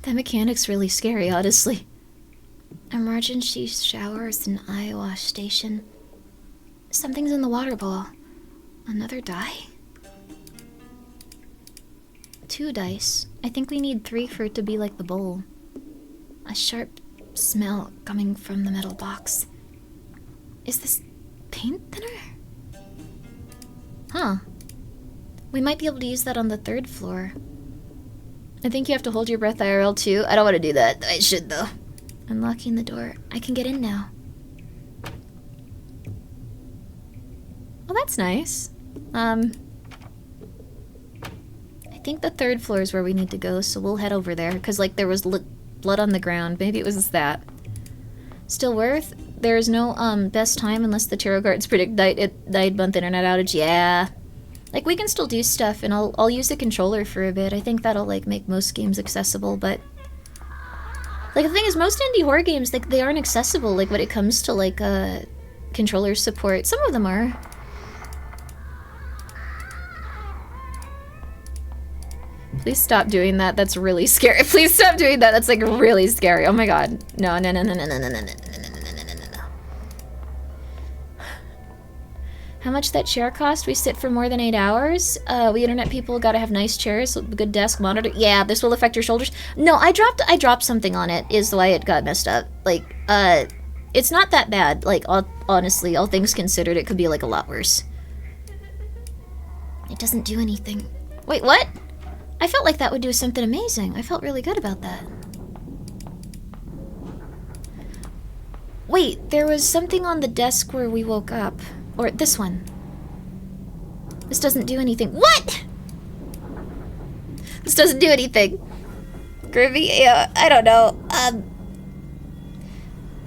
That mechanic's really scary, honestly. Emergency showers and eye wash station. Something's in the water bowl. Another die? 2 dice. I think we need 3 for it to be like the bowl. A sharp smell coming from the metal box. Is this paint thinner? Huh. We might be able to use that on the 3rd floor. I think you have to hold your breath IRL too. I don't want to do that. I should though. Unlocking the door. I can get in now. Well, that's nice. I think the 3rd floor is where we need to go, so we'll head over there. Because, like, there was blood on the ground. Maybe it was just that. Still worth? There is no, best time unless the tarot cards predict night month internet outage. Yeah. Like, we can still do stuff, and I'll use the controller for a bit. I think that'll, like, make most games accessible, but... Like, the thing is, most indie horror games, like, they aren't accessible, like, when it comes to, like, controller support. Some of them are. Please stop doing that. That's really scary. Please stop doing that. That's, like, really scary. Oh my god. No, no, no, no, no, no, no, no, no, no, no, no, no, no. How much that chair cost? We sit for more than 8 hours. We internet people gotta have nice chairs, good desk, monitor. Yeah, this will affect your shoulders. No, I dropped something on it, is why it got messed up. Like, it's not that bad. Like, honestly, all things considered, it could be, like, a lot worse. It doesn't do anything. Wait, what? I felt like that would do something amazing. I felt really good about that. Wait, there was something on the desk where we woke up. Or this one. This doesn't do anything. What?! This doesn't do anything. Grimmi, I don't know.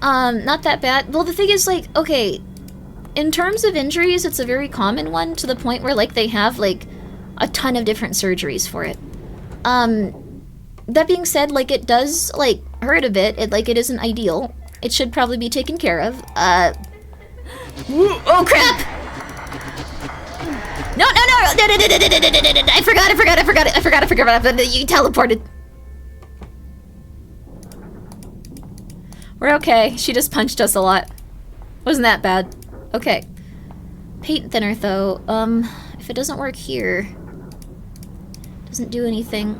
Not that bad. Well, the thing is, like, okay, in terms of injuries, it's a very common one to the point where, like, they have, like, a ton of different surgeries for it. That being said, like, it does, like, hurt a bit. It isn't ideal. It should probably be taken care of. Oh crap! No! I forgot it. You teleported. We're okay. She just punched us a lot. Wasn't that bad. Okay. Paint thinner, though. If it doesn't work here... Doesn't do anything.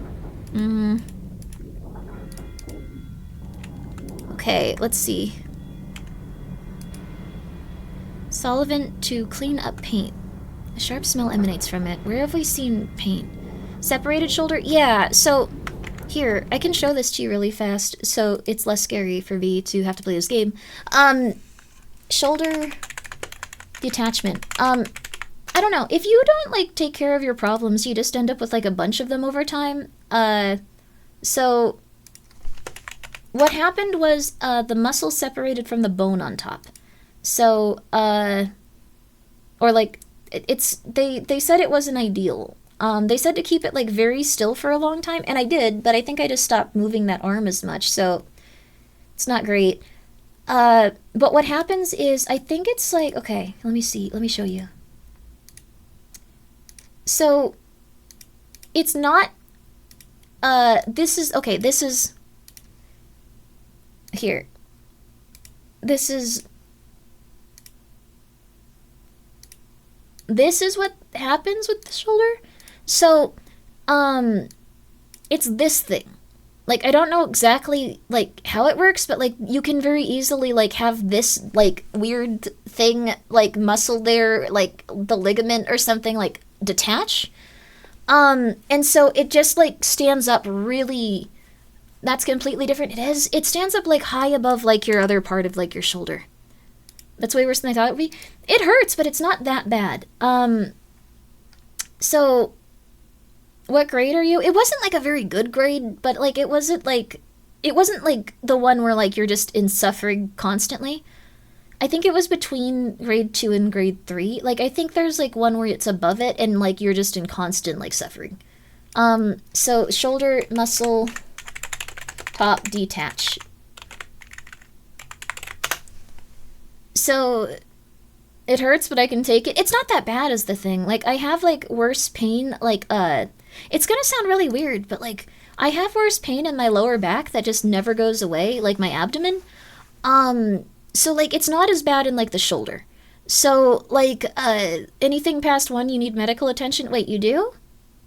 Okay, let's see. Solvent to clean up paint. A sharp smell emanates from it. Where have we seen paint? Separated shoulder? Yeah, so... Here, I can show this to you really fast, so it's less scary for me to have to play this game. Shoulder detachment. I don't know. If you don't, like, take care of your problems, you just end up with, like, a bunch of them over time. So... What happened was, the muscle separated from the bone on top. So, or like, they said it wasn't ideal. They said to keep it, like, very still for a long time, and I did, but I think I just stopped moving that arm as much, so it's not great. But what happens is, I think it's like, okay, let me see, let me show you. So, it's not, this is, okay, this is, here. This is what happens with the shoulder. So, it's this thing. Like, I don't know exactly, like, how it works, but, like, you can very easily, like, have this, like, weird thing, like, muscle there, like, the ligament or something, like, detach. And so it just, like, stands up really, That's completely different. It stands up like high above like your other part of like your shoulder. That's way worse than I thought it would be. It hurts, but it's not that bad. So what grade are you? It wasn't like a very good grade, but like it wasn't like the one where like you're just in suffering constantly. I think it was between grade 2 and grade 3. Like I think there's like one where it's above it and like you're just in constant like suffering. So shoulder muscle top detach. So it hurts, but I can take it. It's not that bad is the thing. Like I have like worse pain, like it's gonna sound really weird, but like I have worse pain in my lower back that just never goes away, like my abdomen. So like it's not as bad in like the shoulder. So like anything past 1 you need medical attention. Wait, you do?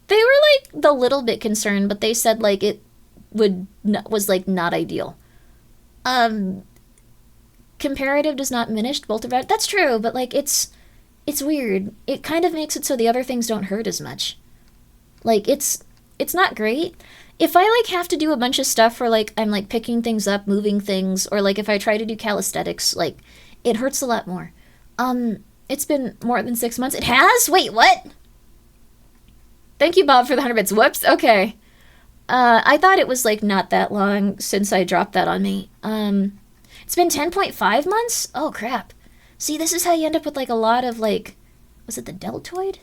They were like the little bit concerned, but they said like it was like not ideal. Comparative does not diminish bolt of that. That's true, but like it's weird. It kind of makes it so the other things don't hurt as much. Like it's not great. If I like have to do a bunch of stuff where like I'm like picking things up, moving things, or like if I try to do calisthenics, like it hurts a lot more. It's been more than 6 months. It has? Wait, what? Thank you, Bob, for the 100 bits. Whoops. Okay. I thought it was like not that long since I dropped that on me. It's been 10.5 months? Oh, crap. See, this is how you end up with like a lot of like, was it the deltoid?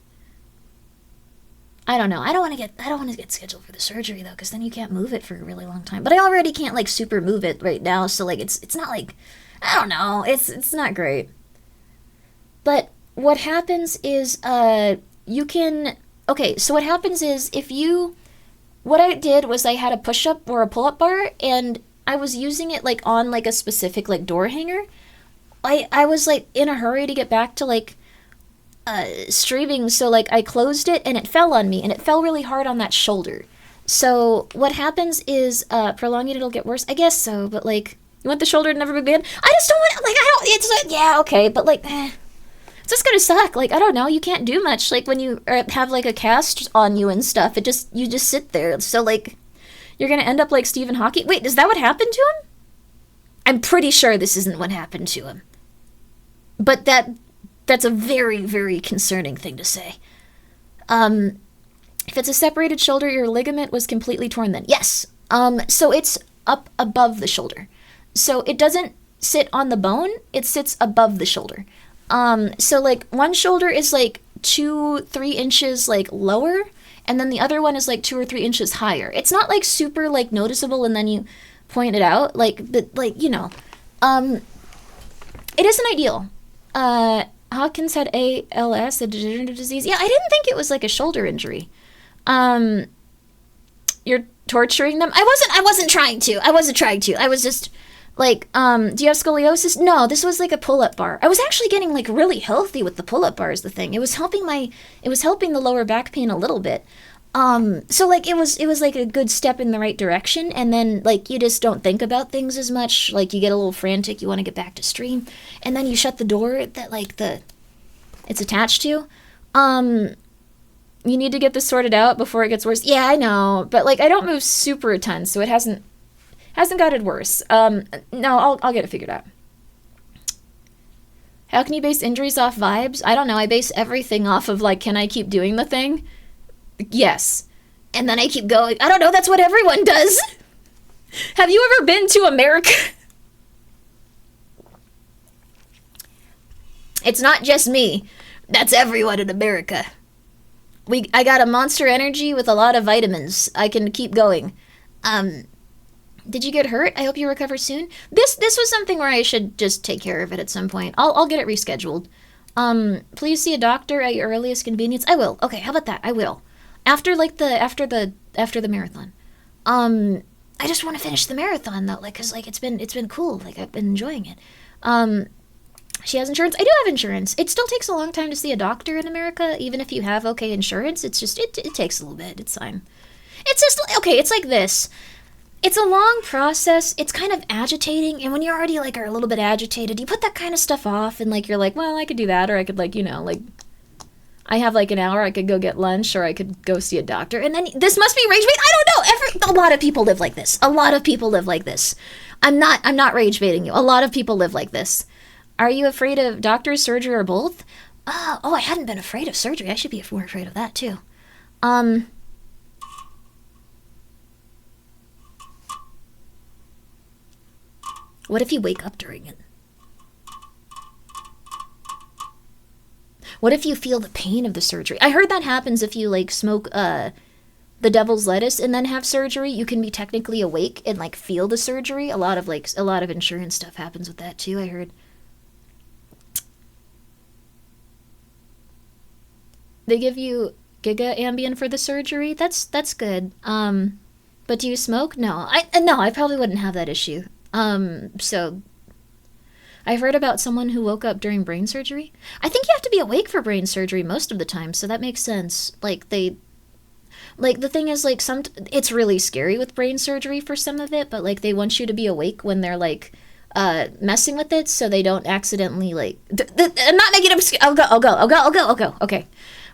I don't know. I don't want to get scheduled for the surgery though, because then you can't move it for a really long time. But I already can't like super move it right now, so like it's not like, I don't know. It's not great. But what happens is you can, okay, so what happens is what I did was I had a push-up or a pull-up bar, and I was using it like on like a specific like door hanger. I was like in a hurry to get back to like streaming, so like I closed it and it fell on me, and it fell really hard on that shoulder. So what happens is prolonging it'll get worse. I guess so, but like you want the shoulder to never begin? I just don't want like I don't. It's yeah okay, but like it's just gonna suck. Like I don't know, you can't do much. Like when you have like a cast on you and stuff, you just sit there. So like you're gonna end up like Stephen Hawking. Wait, is that what happened to him? I'm pretty sure this isn't what happened to him. But that's a very, very concerning thing to say. If it's a separated shoulder, your ligament was completely torn then. Yes. So it's up above the shoulder. So it doesn't sit on the bone, it sits above the shoulder. So like one shoulder is like 2-3 inches like lower, and then the other one is like 2 or 3 inches higher. It's not like super like noticeable and then you point it out, like, but like, you know, it isn't ideal. Hawkins had ALS, a degenerative disease. Yeah, I didn't think it was like a shoulder injury. You're torturing them? I wasn't trying to. I was just like, do you have scoliosis? No, this was like a pull-up bar. I was actually getting like really healthy with the pull-up bar is the thing. It was helping the lower back pain a little bit. So like it was like a good step in the right direction, and then like you just don't think about things as much, like you get a little frantic, you want to get back to stream, and then you shut the door that like it's attached to. You need to get this sorted out before it gets worse. Yeah, I know, but like I don't move super a ton, so it hasn't gotten worse. No, I'll get it figured out. How can you base injuries off vibes? I don't know. I base everything off of like, can I keep doing the thing? Yes. And then I keep going. I don't know, that's what everyone does. Have you ever been to America? It's not just me. That's everyone in America. I got a Monster Energy with a lot of vitamins. I can keep going. Did you get hurt? I hope you recover soon. This was something where I should just take care of it at some point. I'll get it rescheduled. Please see a doctor at your earliest convenience. I will. Okay, how about that? I will. After the marathon. I just want to finish the marathon though, like, cause like it's been cool. Like I've been enjoying it. She has insurance. I do have insurance. It still takes a long time to see a doctor in America, even if you have okay insurance. It's just it takes a little bit. It's fine. It's just okay. It's like this. It's a long process. It's kind of agitating, and when you already like are a little bit agitated, you put that kind of stuff off, and like you're like, well, I could do that, or I could like, you know, like, I have like an hour, I could go get lunch or I could go see a doctor. And then this must be rage bait. I don't know. A lot of people live like this. A lot of people live like this. I'm not rage baiting you. A lot of people live like this. Are you afraid of doctors, surgery, or both? I hadn't been afraid of surgery. I should be more afraid of that too. What if you wake up during it? What if you feel the pain of the surgery? I heard that happens if you like smoke the devil's lettuce and then have surgery. You can be technically awake and like feel the surgery. A lot of insurance stuff happens with that too, I heard. They give you Giga Ambien for the surgery. That's good. But do you smoke? No. I probably wouldn't have that issue. So I've heard about someone who woke up during brain surgery. I think you have to be awake for brain surgery most of the time, so that makes sense. The thing is, it's really scary with brain surgery for some of it, but, they want you to be awake when they're, messing with it, so they don't accidentally, I'm not making it, I'll go, okay.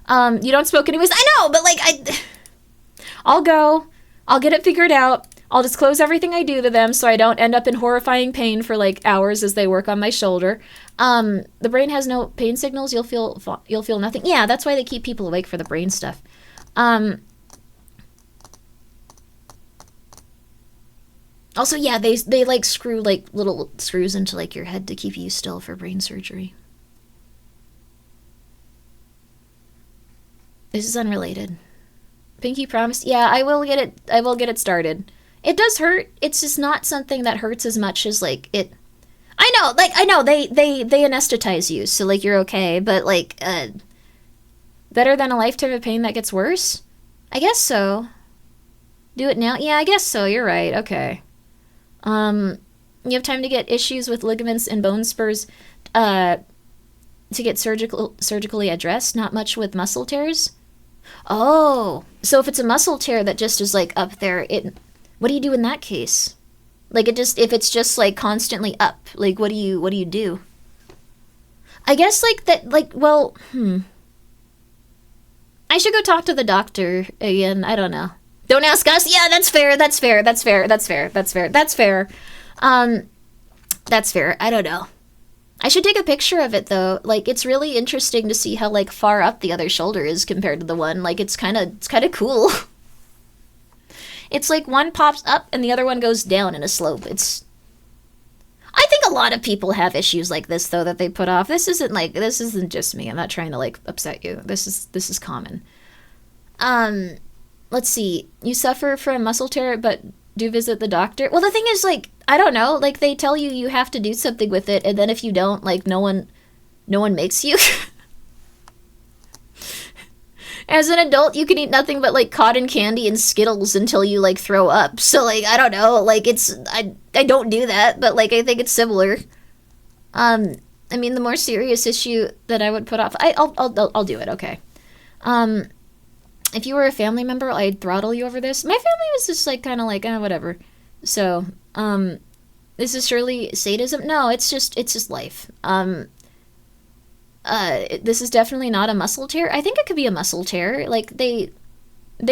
You don't smoke anyways, I know, but, I'll go, I'll get it figured out, I'll disclose everything I do to them so I don't end up in horrifying pain for, hours as they work on my shoulder. The brain has no pain signals, you'll feel nothing. Yeah, that's why they keep people awake for the brain stuff. Also, yeah, they screw, little screws into, your head to keep you still for brain surgery. This is unrelated. Pinky promised, yeah, I will get it started. It does hurt. It's just not something that hurts as much as, it... I know, they anesthetize you, so, you're okay, but, better than a lifetime of pain that gets worse? I guess so. Do it now? Yeah, I guess so, you're right, okay. You have time to get issues with ligaments and bone spurs, to get surgically addressed, not much with muscle tears? Oh, so if it's a muscle tear that just is, up there, what do you do in that case? If it's just, constantly up, what do you do? I guess, I should go talk to the doctor again, I don't know. Don't ask us? Yeah, that's fair. That's fair. I don't know. I should take a picture of it, though. It's really interesting to see how, far up the other shoulder is compared to the one. It's kind of cool. It's one pops up and the other one goes down in a slope. I think a lot of people have issues like this, though, that they put off. This isn't just me. I'm not trying to, upset you. This is common. Let's see. You suffer from muscle tear, but do visit the doctor. Well, the thing is, I don't know. They tell you have to do something with it, and then if you don't, no one makes you. As an adult, you can eat nothing but, cotton candy and Skittles until you, throw up. So, I don't know. I don't do that, but, I think it's similar. I mean, the more serious issue that I would put off... I'll do it, okay. If you were a family member, I'd throttle you over this. My family was just, kind of whatever. So, this is surely sadism? No, it's just life. This is definitely not a muscle tear. I think it could be a muscle tear. They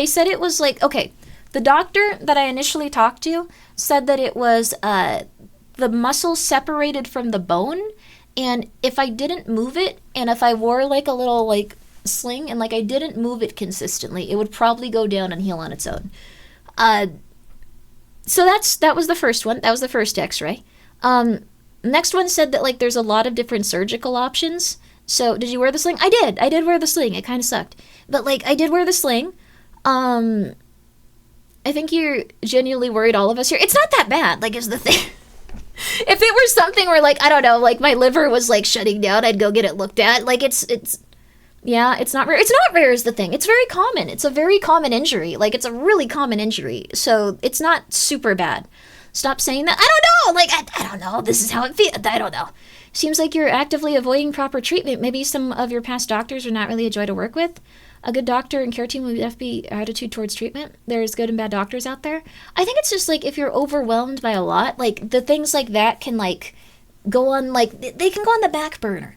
said it was, okay, the doctor that I initially talked to said that it was, the muscle separated from the bone, and if I didn't move it, and if I wore, a little, sling and I didn't move it consistently, it would probably go down and heal on its own. So that was the first one. That was the first x-ray. Next one said that there's a lot of different surgical options. So did you wear the sling? I did wear the sling. It kind of sucked, but I did wear the sling. I think you're genuinely worried, all of us here. It's not that bad, is the thing. If it were something where I don't know, my liver was shutting down, I'd go get it looked at. Yeah, it's not rare. It's not rare is the thing. It's very common. It's a very common injury. It's a really common injury. So it's not super bad. Stop saying that. I don't know. I don't know. This is how it feels. I don't know. Seems like you're actively avoiding proper treatment. Maybe some of your past doctors are not really a joy to work with. A good doctor and care team will definitely be attitude towards treatment. There's good and bad doctors out there. I think it's just if you're overwhelmed by a lot, the things like that can go on, they can go on the back burner.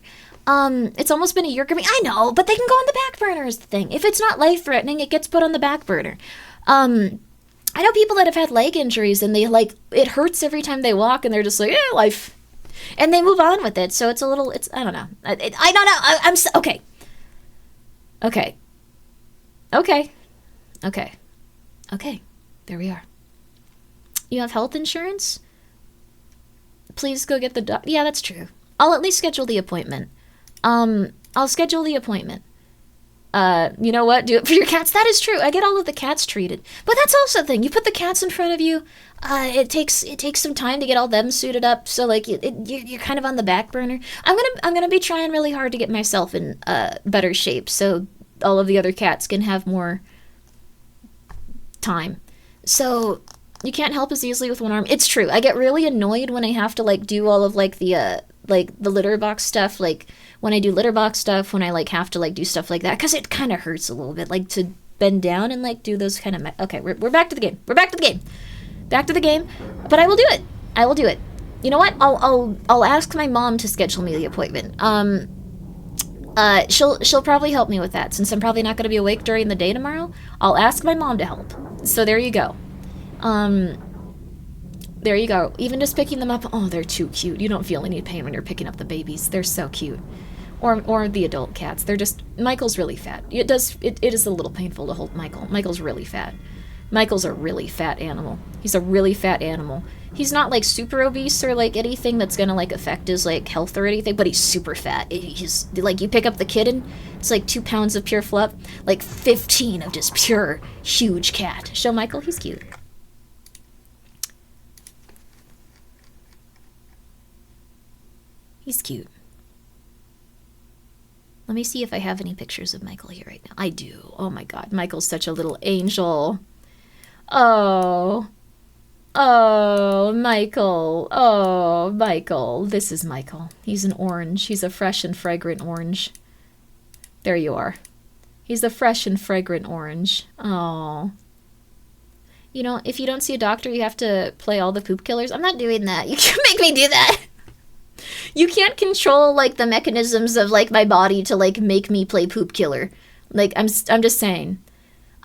It's almost been a year, Grimmi. I know, but they can go on the back burner is the thing. If it's not life-threatening, it gets put on the back burner. I know people that have had leg injuries and they, like, it hurts every time they walk and they're just like, life. And they move on with it, so it's a little, I don't know. I don't know. Okay. Okay. Okay. Okay. Okay. There we are. You have health insurance? Please go get the yeah, that's true. I'll at least schedule the appointment. I'll schedule the appointment. You know what? Do it for your cats. That is true. I get all of the cats treated. But that's also the thing. You put the cats in front of you. It takes some time to get all them suited up. So like you're kind of on the back burner. I'm gonna be trying really hard to get myself in better shape so all of the other cats can have more time. So you can't help as easily with one arm. It's true. I get really annoyed when I have to like do all of like the litter box stuff, like when I do litter box stuff, when I like have to like do stuff like that, because it kind of hurts a little bit, like to bend down and like do those kind of okay, we're back to the game. Back to the game. But I will do it. You know what? I'll ask my mom to schedule me the appointment. She'll probably help me with that since I'm probably not going to be awake during the day tomorrow. I'll ask my mom to help. So there you go. There you go. Even just picking them up, oh, they're too cute. You don't feel any pain when you're picking up the babies. They're so cute. Or the adult cats. They're just, Michael's really fat. It is a little painful to hold Michael. Michael's really fat. Michael's a really fat animal. He's a really fat animal. He's not like super obese or like anything that's gonna like affect his like health or anything, but he's super fat. He's like, you pick up the kitten, it's like 2 pounds of pure fluff, like 15 of just pure huge cat. Show Michael, he's cute. He's cute. Let me see if I have any pictures of Michael here right now. I do. Oh my god, Michael's such a little angel. Oh, Michael. Oh, Michael. This is Michael. He's an orange. He's a fresh and fragrant orange. There you are. He's a fresh and fragrant orange. Oh. You know, if you don't see a doctor, you have to play all the poop killers. I'm not doing that. You can't make me do that. You can't control, like, the mechanisms of, like, my body to, like, make me play poop killer. Like, I'm just saying.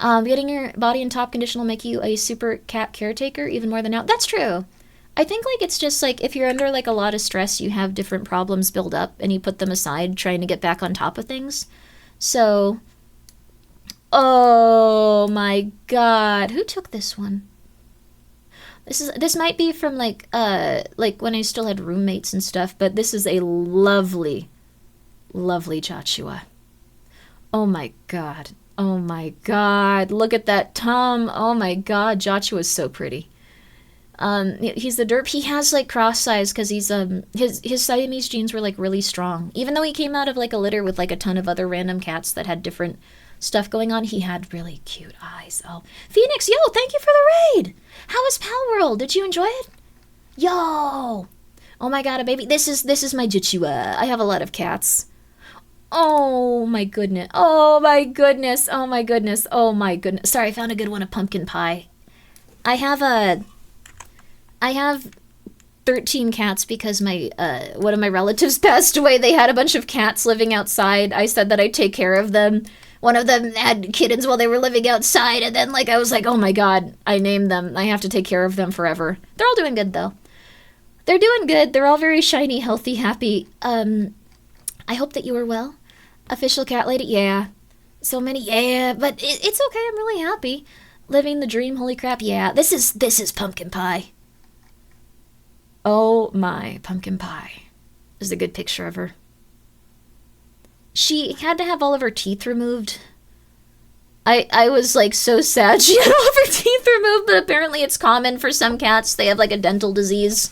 Getting your body in top condition will make you a super cat caretaker even more than now. That's true. I think, like, it's just, like, if you're under, like, a lot of stress, you have different problems build up, and you put them aside trying to get back on top of things. So, oh, my God. Who took this one? This might be from, like when I still had roommates and stuff, but this is a lovely, lovely Joshua. Oh, my God. Oh my god, look at that tum. Oh my god, Joshua's so pretty. He's the derp. He has like cross size because he's his Siamese genes were like really strong. Even though he came out of like a litter with like a ton of other random cats that had different stuff going on, he had really cute eyes. Oh, Phoenix, yo, thank you for the raid. How was Pal World? Did you enjoy it? Yo. Oh my god, a baby. This is my Joshua. I have a lot of cats. Oh my goodness. Oh my goodness. Oh my goodness. Oh my goodness. Sorry, I found a good one of pumpkin pie. I have 13 cats because my one of my relatives passed away. They had a bunch of cats living outside. I said that I'd take care of them. One of them had kittens while they were living outside, and then like I was like, "Oh my god, I named them. I have to take care of them forever." They're all doing good though. They're doing good. They're all very shiny, healthy, happy. I hope that you are well. Official cat lady, yeah. So many, yeah, but it's okay. I'm really happy. Living the dream, holy crap, yeah. This is pumpkin pie. Oh my, pumpkin pie. This is a good picture of her. She had to have all of her teeth removed. I was like so sad she had all of her teeth removed, but apparently it's common for some cats. They have like a dental disease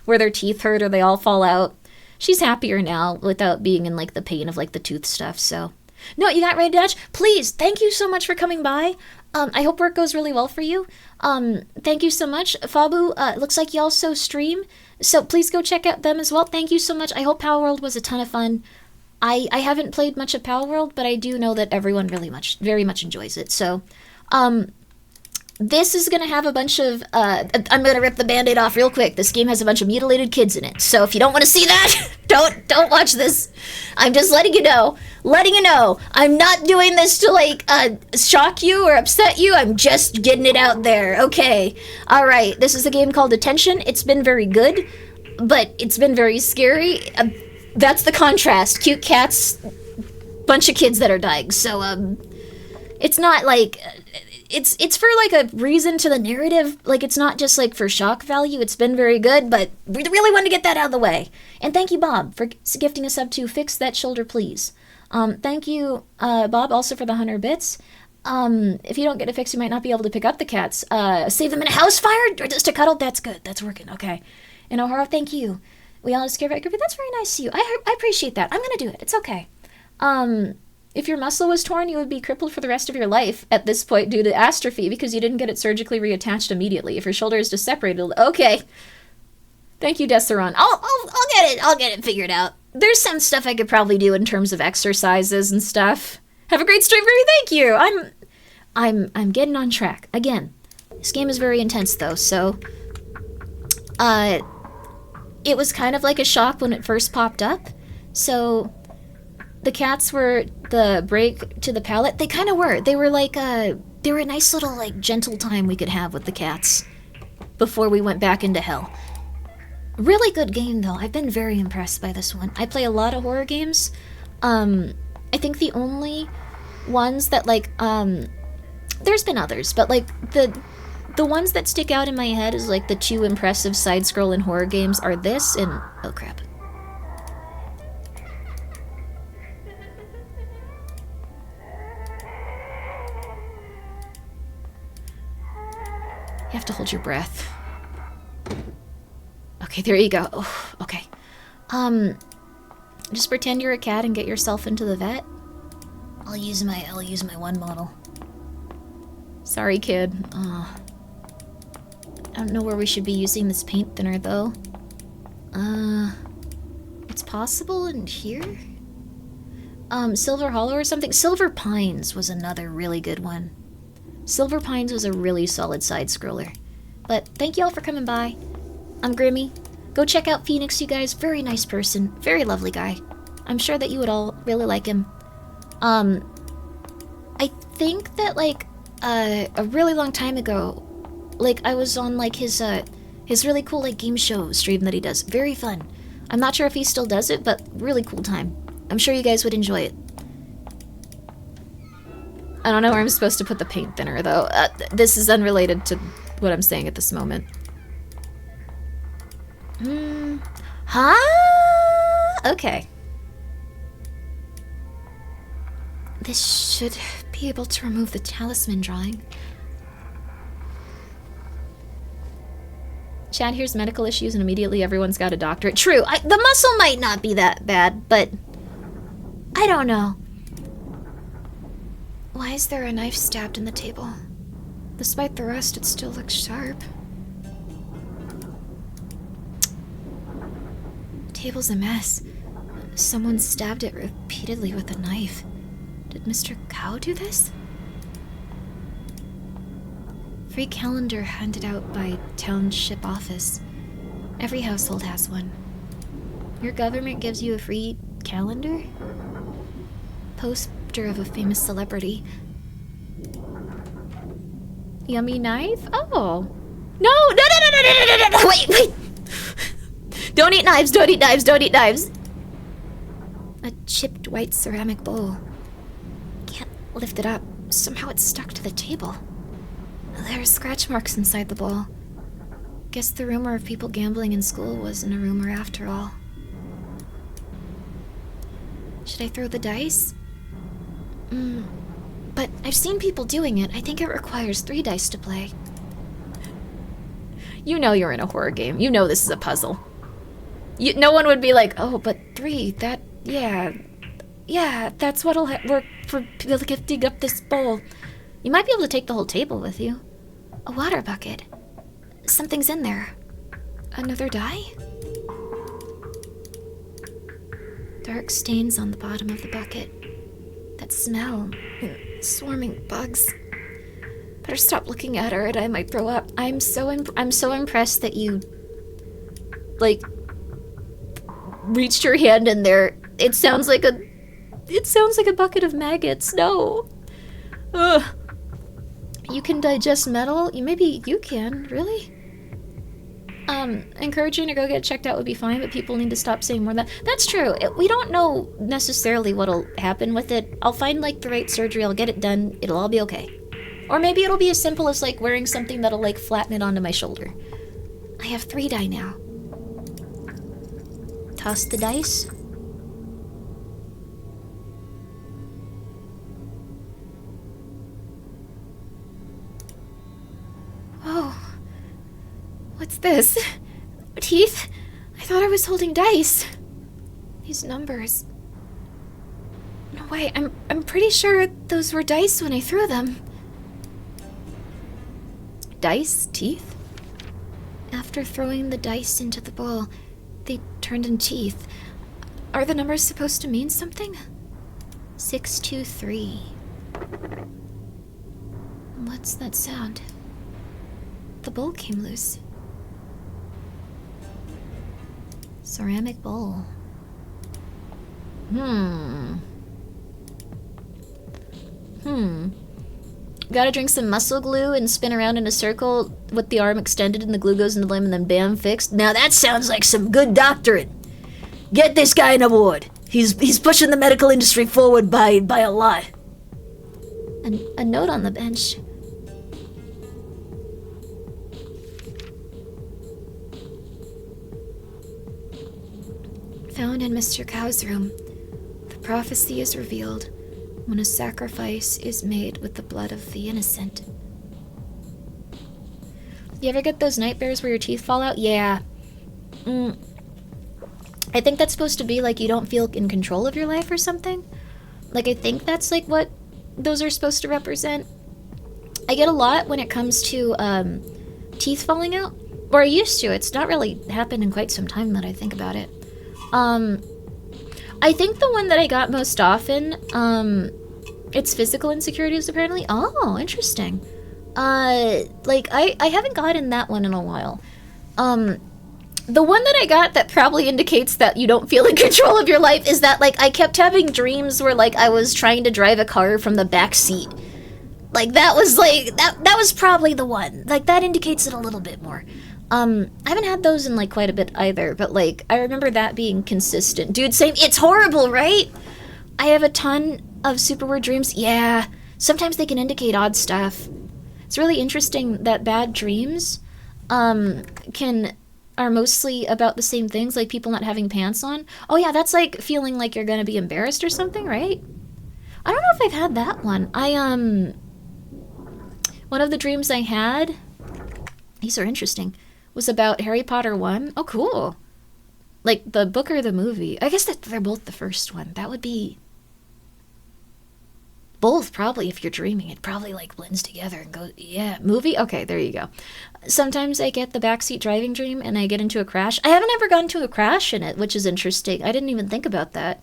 where their teeth hurt or they all fall out. She's happier now without being in, like, the pain of, like, the tooth stuff, so. No, you got ready to Dutch? Please, thank you so much for coming by. I hope work goes really well for you. Thank you so much. Fabu, looks like you also stream, so please go check out them as well. Thank you so much. I hope Power World was a ton of fun. I haven't played much of Power World, but I do know that everyone very much enjoys it, so. this is gonna have a bunch of, I'm gonna rip the band-aid off real quick. This game has a bunch of mutilated kids in it. So if you don't want to see that, don't watch this. I'm just letting you know. I'm not doing this to, like, shock you or upset you. I'm just getting it out there. Okay. Alright, this is a game called Detention. It's been very good, but it's been very scary. That's the contrast. Cute cats, bunch of kids that are dying. So, it's not, like... It's for, like, a reason to the narrative. Like, it's not just, like, for shock value. It's been very good, but we really wanted to get that out of the way. And thank you, Bob, for gifting a sub to Fix That Shoulder, Please. Thank you, Bob, also for the 100 bits. If you don't get it fixed, you might not be able to pick up the cats. Save them in a house fire or just to cuddle? That's good. That's working. Okay. And O'Hara, thank you. We all scared about Grimmi. That's very nice of you. I appreciate that. I'm going to do it. It's okay. If your muscle was torn, you would be crippled for the rest of your life at this point due to atrophy because you didn't get it surgically reattached immediately. If your shoulder is just separated, okay. Thank you, Desseron. I'll get it figured out. There's some stuff I could probably do in terms of exercises and stuff. Have a great stream, Grimmi. Thank you. I'm getting on track. Again, this game is very intense though, so it was kind of like a shock when it first popped up. So the cats were the break to the palate. They kind of were. They were like they were a nice little, like, gentle time we could have with the cats before we went back into hell. Really good game though. I've been very impressed by this one. I play a lot of horror games. I think the only ones that, like, there's been others, but, like, the ones that stick out in my head as, like, the two impressive side-scrolling horror games are this and, oh crap. You have to hold your breath. Okay, there you go. Oh, okay. Just pretend you're a cat and get yourself into the vet. I'll use my one model. Sorry, kid. I don't know where we should be using this paint thinner, though. It's possible in here? Silver Hollow or something? Silver Pines was another really good one. Silver Pines was a really solid side-scroller. But thank you all for coming by. I'm Grimmi. Go check out Phoenix, you guys. Very nice person. Very lovely guy. I'm sure that you would all really like him. I think that, like, a really long time ago, like, I was on, like, his really cool, like, game show stream that he does. Very fun. I'm not sure if he still does it, but really cool time. I'm sure you guys would enjoy it. I don't know where I'm supposed to put the paint thinner, though. This is unrelated to what I'm saying at this moment. Huh? Okay. This should be able to remove the talisman drawing. Chad hears medical issues and immediately everyone's got a doctorate. True, the muscle might not be that bad, but I don't know. Why is there a knife stabbed in the table? Despite the rust, it still looks sharp. The table's a mess. Someone stabbed it repeatedly with a knife. Did Mr. Cow do this? Free calendar handed out by township office. Every household has one. Your government gives you a free calendar? Poster of a famous celebrity. Yummy knife? Oh. No! Wait! Don't eat knives, don't eat knives, don't eat knives! A chipped white ceramic bowl. Can't lift it up. Somehow it's stuck to the table. There are scratch marks inside the bowl. Guess the rumor of people gambling in school wasn't a rumor after all. Should I throw the dice? But I've seen people doing it. I think it requires 3 dice to play. You know you're in a horror game. You know this is a puzzle. No one would be like, oh, but 3, that, yeah, that's what'll work for lifting up this bowl. You might be able to take the whole table with you. A water bucket. Something's in there. Another die? Dark stains on the bottom of the bucket. That smell. Swarming bugs. But better stop looking at her and I might throw up. I'm so impressed that you, like, reached your hand in there. It sounds like a bucket of maggots. No. Ugh. You can digest metal? Maybe you can. Really? Encouraging to go get checked out would be fine, but people need to stop saying more than that. That's true. We don't know necessarily what'll happen with it. I'll find, like, the right surgery. I'll get it done. It'll all be okay. Or maybe it'll be as simple as, like, wearing something that'll, like, flatten it onto my shoulder. I have 3 die now. Toss the dice. Whoa. What's this? Teeth? I thought I was holding dice. These numbers. No way, I'm pretty sure those were dice when I threw them. Dice? Teeth? After throwing the dice into the bowl, they turned into teeth. Are the numbers supposed to mean something? 623. What's that sound? The bowl came loose. Ceramic bowl. Gotta drink some muscle glue and spin around in a circle with the arm extended and the glue goes into the limb and then bam, fixed. Now that sounds like some good doctoring. Get this guy an award. He's pushing the medical industry forward by a lot. A note on the bench. Found in Mr. Cow's room. The prophecy is revealed when a sacrifice is made with the blood of the innocent. You ever get those nightmares where your teeth fall out? Yeah. I think that's supposed to be like you don't feel in control of your life or something. Like, I think that's like what those are supposed to represent. I get a lot when it comes to teeth falling out. Or I used to. It's not really happened in quite some time that I think about it. I think the one that I got most often, it's physical insecurities apparently. Oh, interesting. Like, I haven't gotten that one in a while. The one that I got that probably indicates that you don't feel in control of your life is that, like, I kept having dreams where, like, I was trying to drive a car from the back seat. Like, that was, like, that was probably the one. Like, that indicates it a little bit more. I haven't had those in, like, quite a bit either, but, like, I remember that being consistent. Dude, same, it's horrible, right? I have a ton of super weird dreams. Yeah, sometimes they can indicate odd stuff. It's really interesting that bad dreams, are mostly about the same things, like people not having pants on. Oh yeah, that's like feeling like you're gonna be embarrassed or something, right? I don't know if I've had that one. One of the dreams I had, these are interesting, was about Harry Potter 1. Oh, cool. Like, the book or the movie? I guess that they're both the first one. That would be... both, probably, if you're dreaming. It probably, like, blends together and goes... Yeah, movie? Okay, there you go. Sometimes I get the backseat driving dream and I get into a crash. I haven't ever gotten into a crash in it, which is interesting. I didn't even think about that.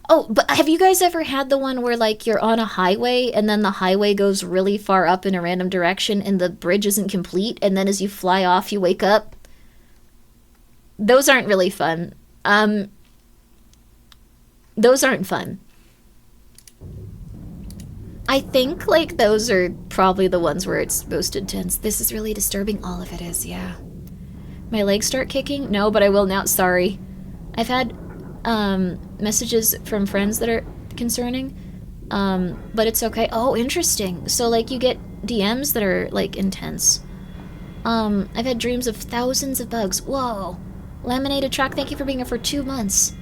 Oh, but have you guys ever had the one where, like, you're on a highway and then the highway goes really far up in a random direction and the bridge isn't complete, and then as you fly off, you wake up? Those aren't really fun. Those aren't fun. I think, like, those are probably the ones where it's most intense. This is really disturbing. All of it is, yeah. My legs start kicking? No, but I will now. Sorry. I've had messages from friends that are concerning, but it's okay. Oh, interesting. So, like, you get DMs that are, like, intense. I've had dreams of thousands of bugs. Whoa. Laminated truck, thank you for being here for 2 months.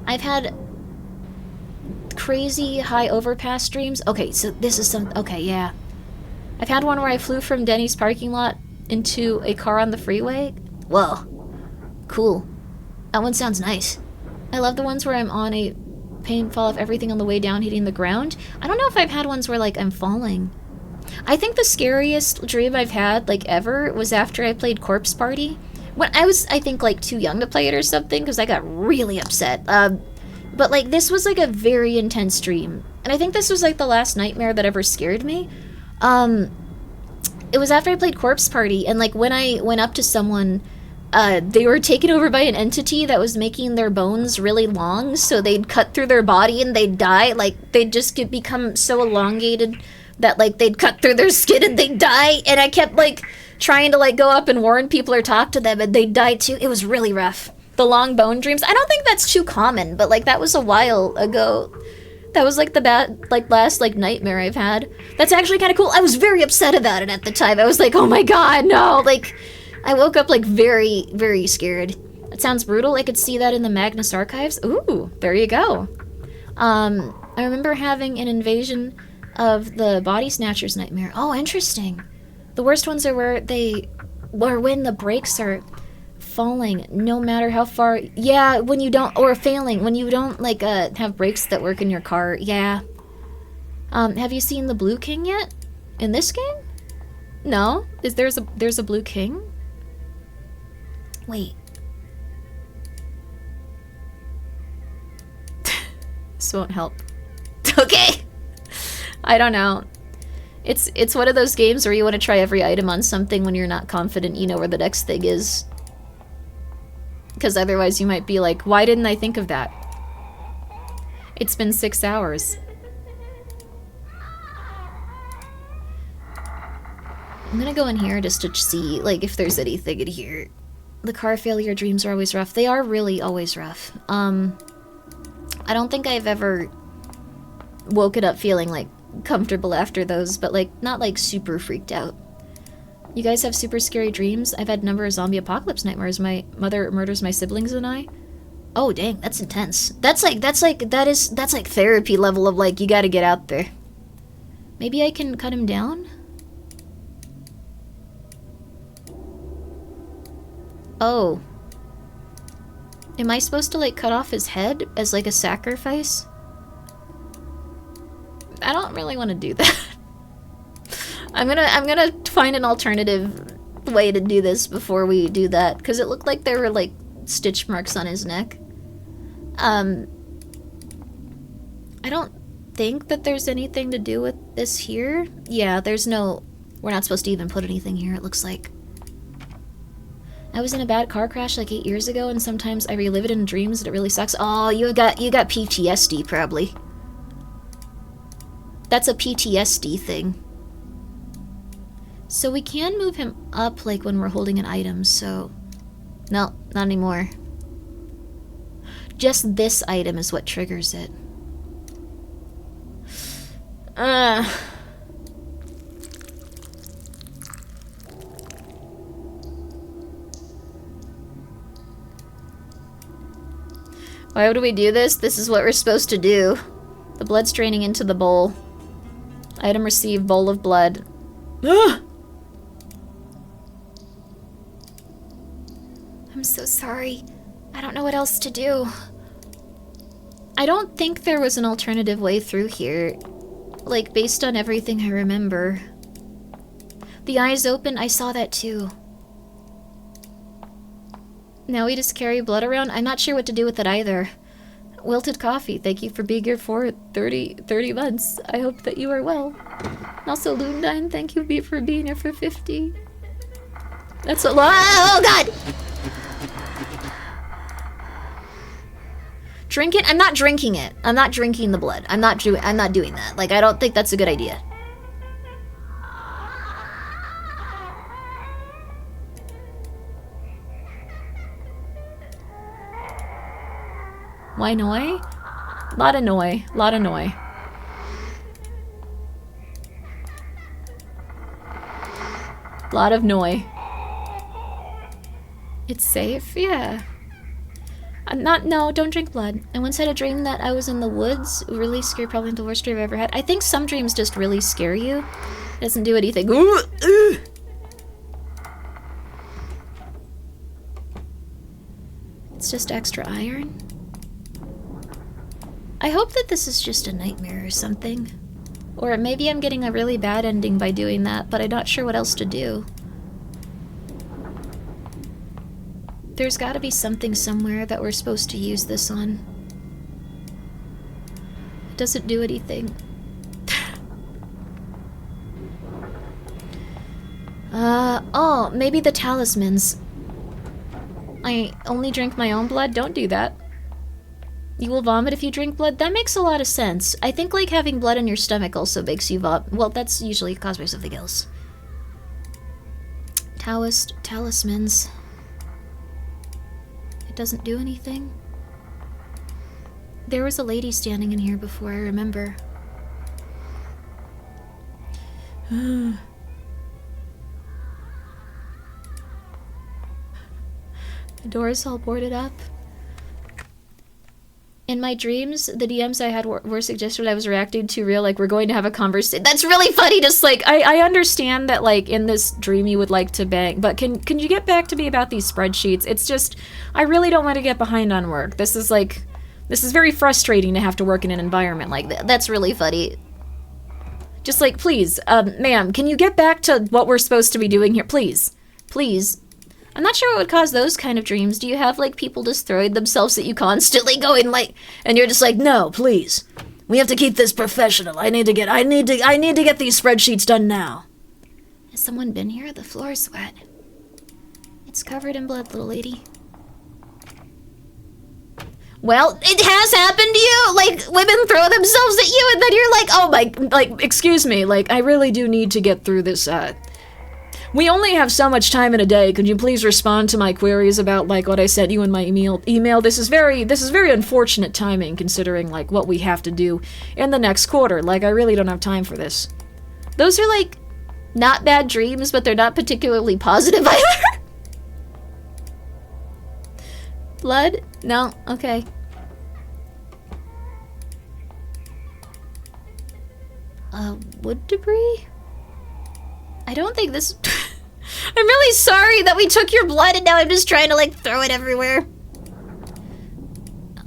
I've had crazy high overpass dreams. Okay, so this is some... Okay, yeah. I've had one where I flew from Denny's parking lot into a car on the freeway. Whoa. Cool. That one sounds nice. I love the ones where I'm on a pain fall of everything on the way down hitting the ground. I don't know if I've had ones where, like, I'm falling. I think the scariest dream I've had, like, ever was after I played Corpse Party. When I was, I think, like, too young to play it or something, because I got really upset. But, like, this was, like, a very intense dream. And I think this was, like, the last nightmare that ever scared me. It was after I played Corpse Party, and, like, when I went up to someone, they were taken over by an entity that was making their bones really long, so they'd cut through their body and they'd die. Like, they'd just become so elongated that, like, they'd cut through their skin and they'd die. And I kept, like, trying to, like, go up and warn people or talk to them, and they'd die too. It was really rough. The long bone dreams. I don't think that's too common, but, like, that was a while ago. That was, like, the last, like, nightmare I've had. That's actually kind of cool. I was very upset about it at the time. I was like, oh my god, no. Like, I woke up, like, very, very scared. It sounds brutal. I could see that in the Magnus archives. Ooh, there you go. I remember having an invasion of the Body Snatchers nightmare. Oh, interesting. The worst ones are when the brakes are falling, no matter how far. Yeah, when you don't, or failing, when you don't, like, have brakes that work in your car. Yeah. Have you seen the Blue King yet? In this game? No? There's a Blue King? Wait. This won't help. Okay. I don't know. It's one of those games where you want to try every item on something when you're not confident you know where the next thing is. Because otherwise you might be like, why didn't I think of that? It's been 6 hours. I'm gonna go in here just to see, like, if there's anything in here. The car failure dreams are always rough. They are really always rough. I don't think I've ever woken up feeling, like, comfortable after those, but, like, not, like, super freaked out. You guys have super scary dreams? I've had a number of zombie apocalypse nightmares. My mother murders my siblings and I. Oh, dang, that's intense. That's like therapy level of, like, you gotta get out there. Maybe I can cut him down? Oh. Am I supposed to, like, cut off his head as, like, a sacrifice? I don't really want to do that. I'm gonna find an alternative way to do this before we do that, because it looked like there were, like, stitch marks on his neck. I don't think that there's anything to do with this here. Yeah, there's no... We're not supposed to even put anything here, it looks like. I was in a bad car crash like 8 years ago, and sometimes I relive it in dreams, and it really sucks. Oh, you got PTSD, probably. That's a PTSD thing. So we can move him up, like, when we're holding an item, so... No, not anymore. Just this item is what triggers it. Why would we do this? This is what we're supposed to do. The blood's draining into the bowl. Item received, bowl of blood. Ugh! I'm so sorry. I don't know what else to do. I don't think there was an alternative way through here. Like, based on everything I remember. The eyes open, I saw that too. Now we just carry blood around? I'm not sure what to do with it either. Wilted Coffee, thank you for being here for 30 months. I hope that you are well. And also Loondine, thank you for being here for 50. That's a lot. Oh god! Drink it? I'm not drinking it. I'm not drinking the blood. I'm not doing that. Like, I don't think that's a good idea. Why noi? Lot of noi. Lot of noi. Lot of noi. It's safe? Yeah. No, don't drink blood. I once had a dream that I was in the woods. Really scary, probably the worst dream I've ever had. I think some dreams just really scare you. It doesn't do anything. It's just extra iron. I hope that this is just a nightmare or something. Or maybe I'm getting a really bad ending by doing that, but I'm not sure what else to do. There's gotta be something somewhere that we're supposed to use this on. It doesn't do anything. Oh, maybe the talismans. I only drink my own blood? Don't do that. You will vomit if you drink blood? That makes a lot of sense. I think, like, having blood in your stomach also makes you vomit. Well, that's usually caused by something else. Taoist talismans. It doesn't do anything. There was a lady standing in here before, I remember. The door is all boarded up. In my dreams, the DMs I had were suggested I was reacting to real, like, we're going to have a conversation. That's really funny, just, like, I understand that, like, in this dream you would like to bang, but can you get back to me about these spreadsheets? It's just, I really don't want to get behind on work. This is, like, this is very frustrating to have to work in an environment like that. That's really funny. Just, like, please, ma'am, can you get back to what we're supposed to be doing here? Please. Please. I'm not sure what would cause those kind of dreams. Do you have, like, people just throwing themselves at you constantly, going, like, and you're just like, no, please. We have to keep this professional. I need to get these spreadsheets done now. Has someone been here? The floor is wet. It's covered in blood, little lady. Well, it has happened to you! Like, women throw themselves at you, and then you're like, oh my, like, excuse me, like, I really do need to get through this, we only have so much time in a day. Could you please respond to my queries about, like, what I sent you in my email? This is very unfortunate timing, considering, like, what we have to do in the next quarter. Like, I really don't have time for this. Those are, like, not bad dreams, but they're not particularly positive either. Blood? No? Okay. Wood debris? I don't think this... I'm really sorry that we took your blood and now I'm just trying to, like, throw it everywhere.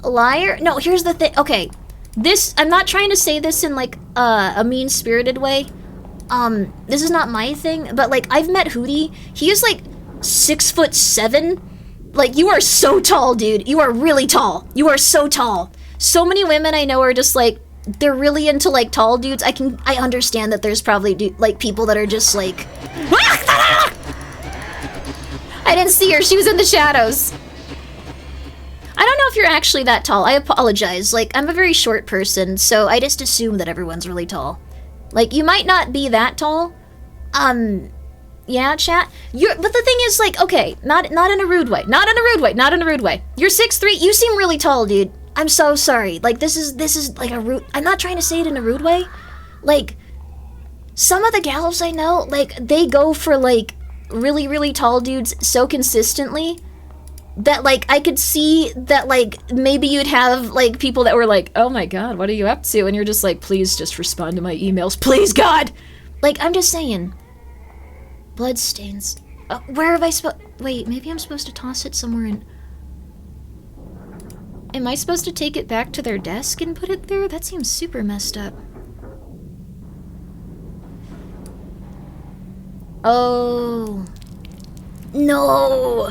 Liar? No, here's the thing. Okay. This, I'm not trying to say this in, like, a mean-spirited way. This is not my thing, but, like, I've met Hootie. He is, like, 6'7". Like, you are so tall, dude. You are really tall. You are so tall. So many women I know are just, like, they're really into, like, tall dudes. I understand that there's probably, like, people that are just, like... I didn't see her. She was in the shadows. I don't know if you're actually that tall. I apologize. Like, I'm a very short person, so I just assume that everyone's really tall. Like, you might not be that tall. Yeah, chat. But the thing is, like, okay, not in a rude way. Not in a rude way. Not in a rude way. You're 6'3". You seem really tall, dude. I'm so sorry. Like, this is like a rude... I'm not trying to say it in a rude way. Like, some of the gals I know, like, they go for, like, really, really tall dudes so consistently that, like, I could see that, like, maybe you'd have, like, people that were like, oh my god, what are you up to? And you're just like, please just respond to my emails. Please, God! Like, I'm just saying. Bloodstains. Where have I wait, maybe I'm supposed to toss it somewhere in... Am I supposed to take it back to their desk and put it there? That seems super messed up. Oh. No!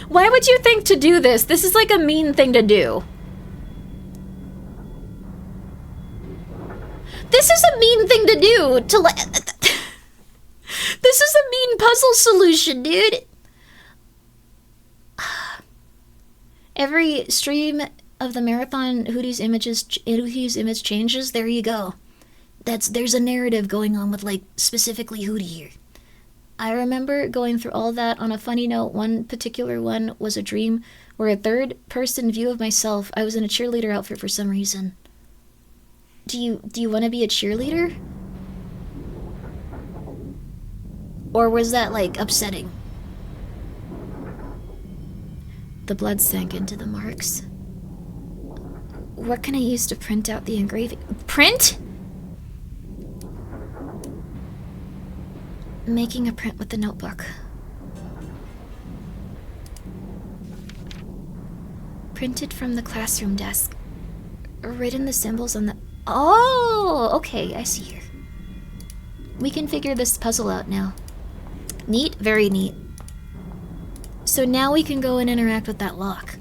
Why would you think to do this? This is like a mean thing to do. This is a mean thing to do, to let... This is a mean puzzle solution, dude. Every stream of the marathon, Hootie's image changes. There you go. There's a narrative going on with, like, specifically Hootie here. I remember going through all that. On a funny note, one particular one was a dream where a third-person view of myself, I was in a cheerleader outfit for some reason. Do you want to be a cheerleader? Or was that, like, upsetting? The blood sank into the marks. What can I use to print out the engraving? Print? Making a print with the notebook. Printed from the classroom desk. Written the symbols on the... Oh, okay, I see here. We can figure this puzzle out now. Neat, very neat. So now we can go and interact with that lock.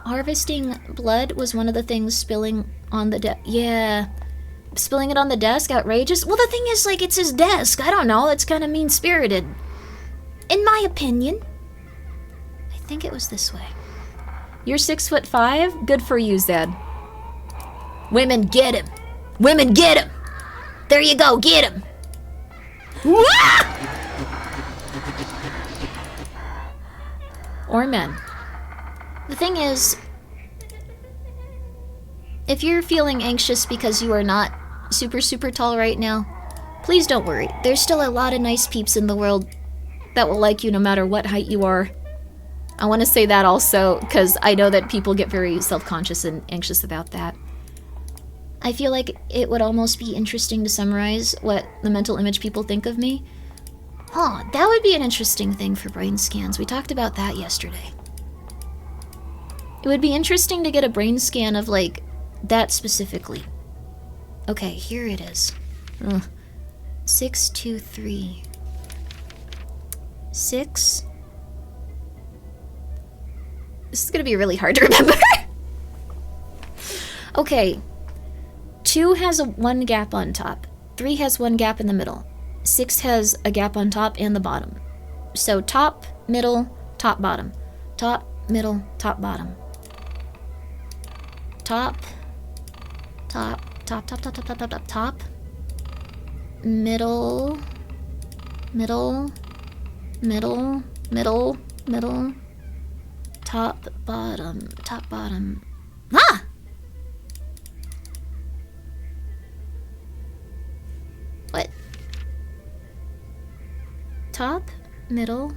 Harvesting blood was one of the things spilling on the desk. Yeah. Spilling it on the desk? Outrageous? Well, the thing is, like, it's his desk. I don't know. It's kind of mean-spirited. In my opinion. I think it was this way. You're 6'5"? Good for you, Zed. Women, get him. Women, get him. There you go. Get him. Or men. The thing is, if you're feeling anxious because you are not super, super tall right now, please don't worry. There's still a lot of nice peeps in the world that will like you no matter what height you are. I want to say that also, because I know that people get very self-conscious and anxious about that. I feel like it would almost be interesting to summarize what the mental image people think of me. Huh, that would be an interesting thing for brain scans. We talked about that yesterday. It would be interesting to get a brain scan of, like, that specifically. Okay, here it is. 623. 6. This is gonna be really hard to remember. Okay. 2 has one gap on top. 3 has one gap in the middle. 6 has a gap on top and the bottom. So top, middle, top, bottom. Top, middle, top, bottom. Top, top, top, top, top, top, top, top, top, top. Middle, middle, middle, middle, middle. Top, bottom, top, bottom. Ah! What? Top, middle.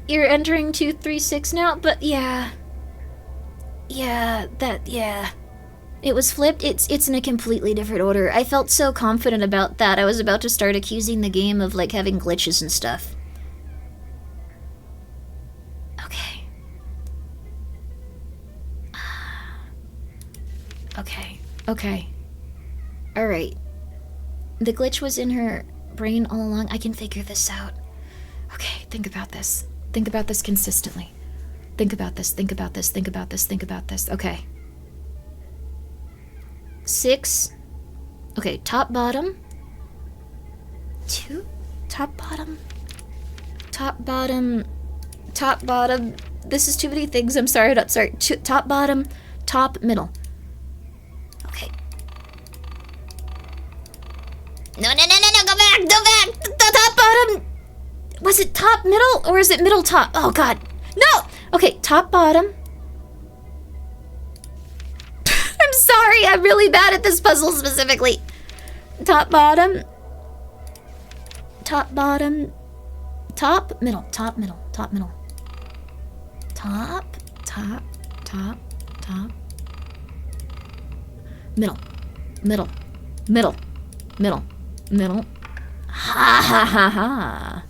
You're entering 236 now, but yeah. Yeah, yeah. It was flipped. It's in a completely different order. I felt so confident about that. I was about to start accusing the game of, like, having glitches and stuff. Okay. Okay. Alright. The glitch was in her brain all along. I can figure this out. Okay, think about this. Think about this consistently. Think about this. Okay. 6. Okay, top, bottom. 2. Top, bottom. Top, bottom. Top, bottom. This is too many things. I'm sorry. Top, bottom. Top, middle. Okay. No. Go back. Top, bottom. Was it top, middle? Or is it middle, top? Oh, God. No! Okay, top, bottom. I'm sorry, I'm really bad at this puzzle specifically. Top, bottom. Top, bottom. Top, middle. Top, middle. Top, middle. Top. Middle. Ha.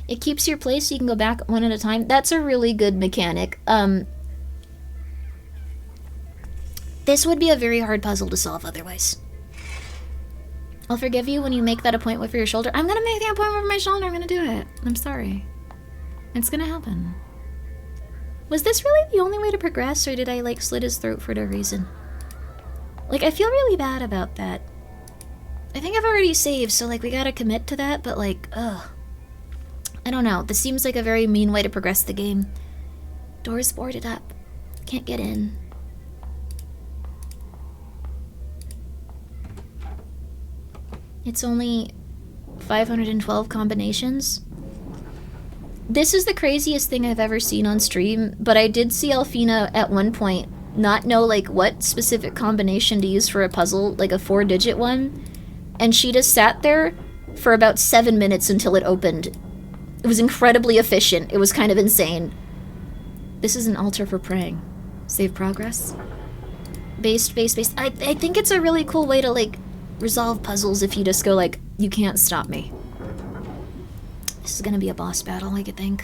It keeps your place so you can go back one at a time. That's a really good mechanic. This would be a very hard puzzle to solve otherwise. I'll forgive you when you make that appointment for your shoulder. I'm gonna make the appointment for my shoulder. I'm gonna do it. I'm sorry. It's gonna happen. Was this really the only way to progress, or did I, like, slit his throat for no reason? Like, I feel really bad about that. I think I've already saved, so, like, we gotta commit to that, but, like, ugh. I don't know. This seems like a very mean way to progress the game. Door's boarded up. Can't get in. It's only 512 combinations. This is the craziest thing I've ever seen on stream, but I did see Alfina at one point not know, like, what specific combination to use for a puzzle, like a 4-digit one, and she just sat there for about 7 minutes until it opened. It was incredibly efficient. It was kind of insane. This is an altar for praying. Save progress. Based. I think it's a really cool way to, like, resolve puzzles if you just go, like, you can't stop me. This is gonna be a boss battle, I could think.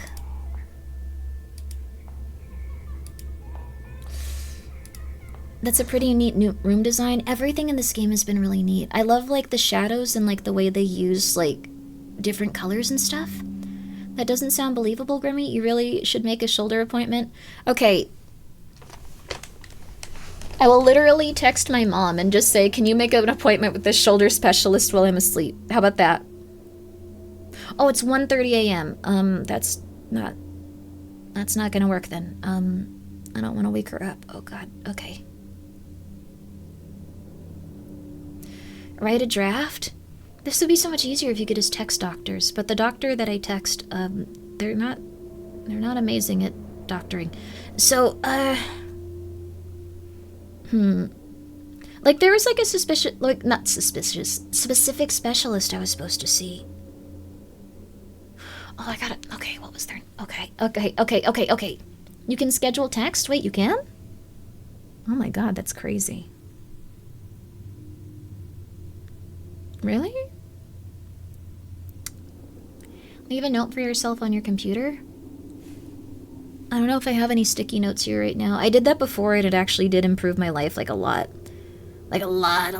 That's a pretty neat new room design. Everything in this game has been really neat. I love, like, the shadows and, like, the way they use, like, different colors and stuff. That doesn't sound believable, Grimmi. You really should make a shoulder appointment. Okay. I will literally text my mom and just say, can you make an appointment with this shoulder specialist while I'm asleep? How about that? Oh, it's 1:30 a.m. That's not gonna work then. I don't want to wake her up. Oh god, okay. Write a draft? This would be so much easier if you could just text doctors, but the doctor that I text, they're not amazing at doctoring. So, like, there was, like, a specific specialist I was supposed to see. Oh, I got it. Okay, what was their... Okay. You can schedule text? Wait, you can? Oh my god, that's crazy. Really? Leave a note for yourself on your computer? I don't know if I have any sticky notes here right now. I did that before and it actually did improve my life, like, a lot. Like, a lot.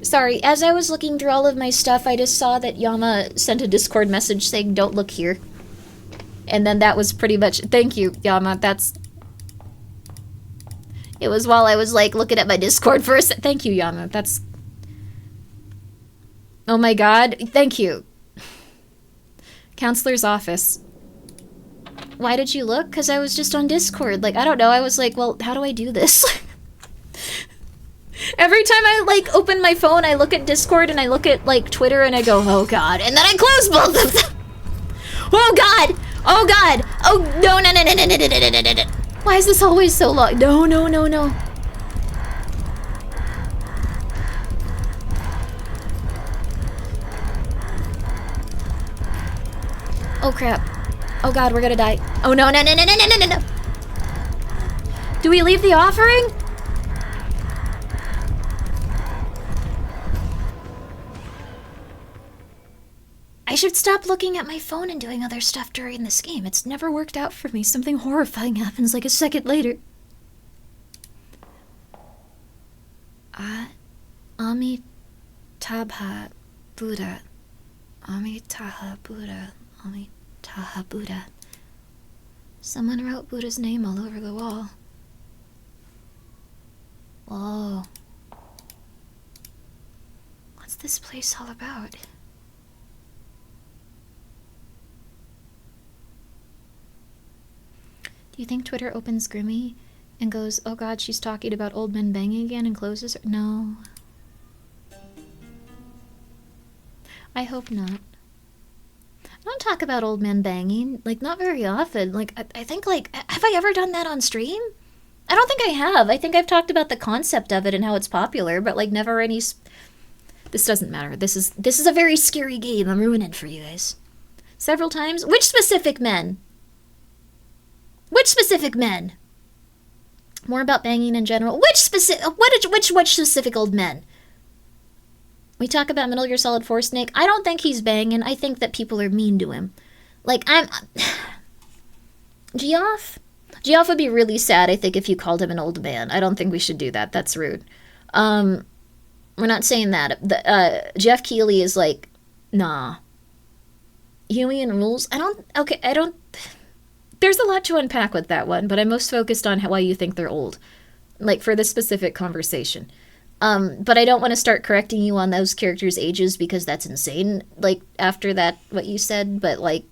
Sorry, as I was looking through all of my stuff, I just saw that Yama sent a Discord message saying, don't look here. And then that was pretty much... Thank you, Yama, that's... It was while I was, like, looking at my Discord for a sec. Thank you, Yama, that's... Oh my god, thank you. Counselor's office. Why did you look? Because I was just on Discord. Like, I don't know, I was like, well, how do I do this? Every time I, like, open my phone, I look at Discord and I look at, like, Twitter and I go, oh god, and then I close both of them. Oh god! Oh god! Oh, no. Why is this always so long? No. Oh crap. Oh god, we're gonna die. Oh no. Do we leave the offering? I should stop looking at my phone and doing other stuff during this game. It's never worked out for me. Something horrifying happens like a second later. Amitabha Buddha. Amitabha Buddha. Amitabha Buddha. Someone wrote Buddha's name all over the wall. Whoa. What's this place all about? Do you think Twitter opens Grimmi and goes, oh god, she's talking about old men banging again and closes her? No. I hope not. I don't talk about old men banging, like, not very often. Like, I think, like, have I ever done that on stream? I don't think I have. I think I've talked about the concept of it and how it's popular, but, like, never any... This doesn't matter. This is a very scary game. I'm ruining it for you guys. Several times? Which specific men? Which specific men? More about banging in general. Which specific old men? We talk about Metal Gear Solid 4 Snake. I don't think he's banging. I think that people are mean to him. Like, Geoff? Geoff would be really sad, I think, if you called him an old man. I don't think we should do that. That's rude. We're not saying that. Jeff Keighley is like, nah. Huey and Rules? I don't... There's a lot to unpack with that one, but I'm most focused on why you think they're old. Like, for this specific conversation. But I don't want to start correcting you on those characters' ages because that's insane. Like, after that, what you said, but, like...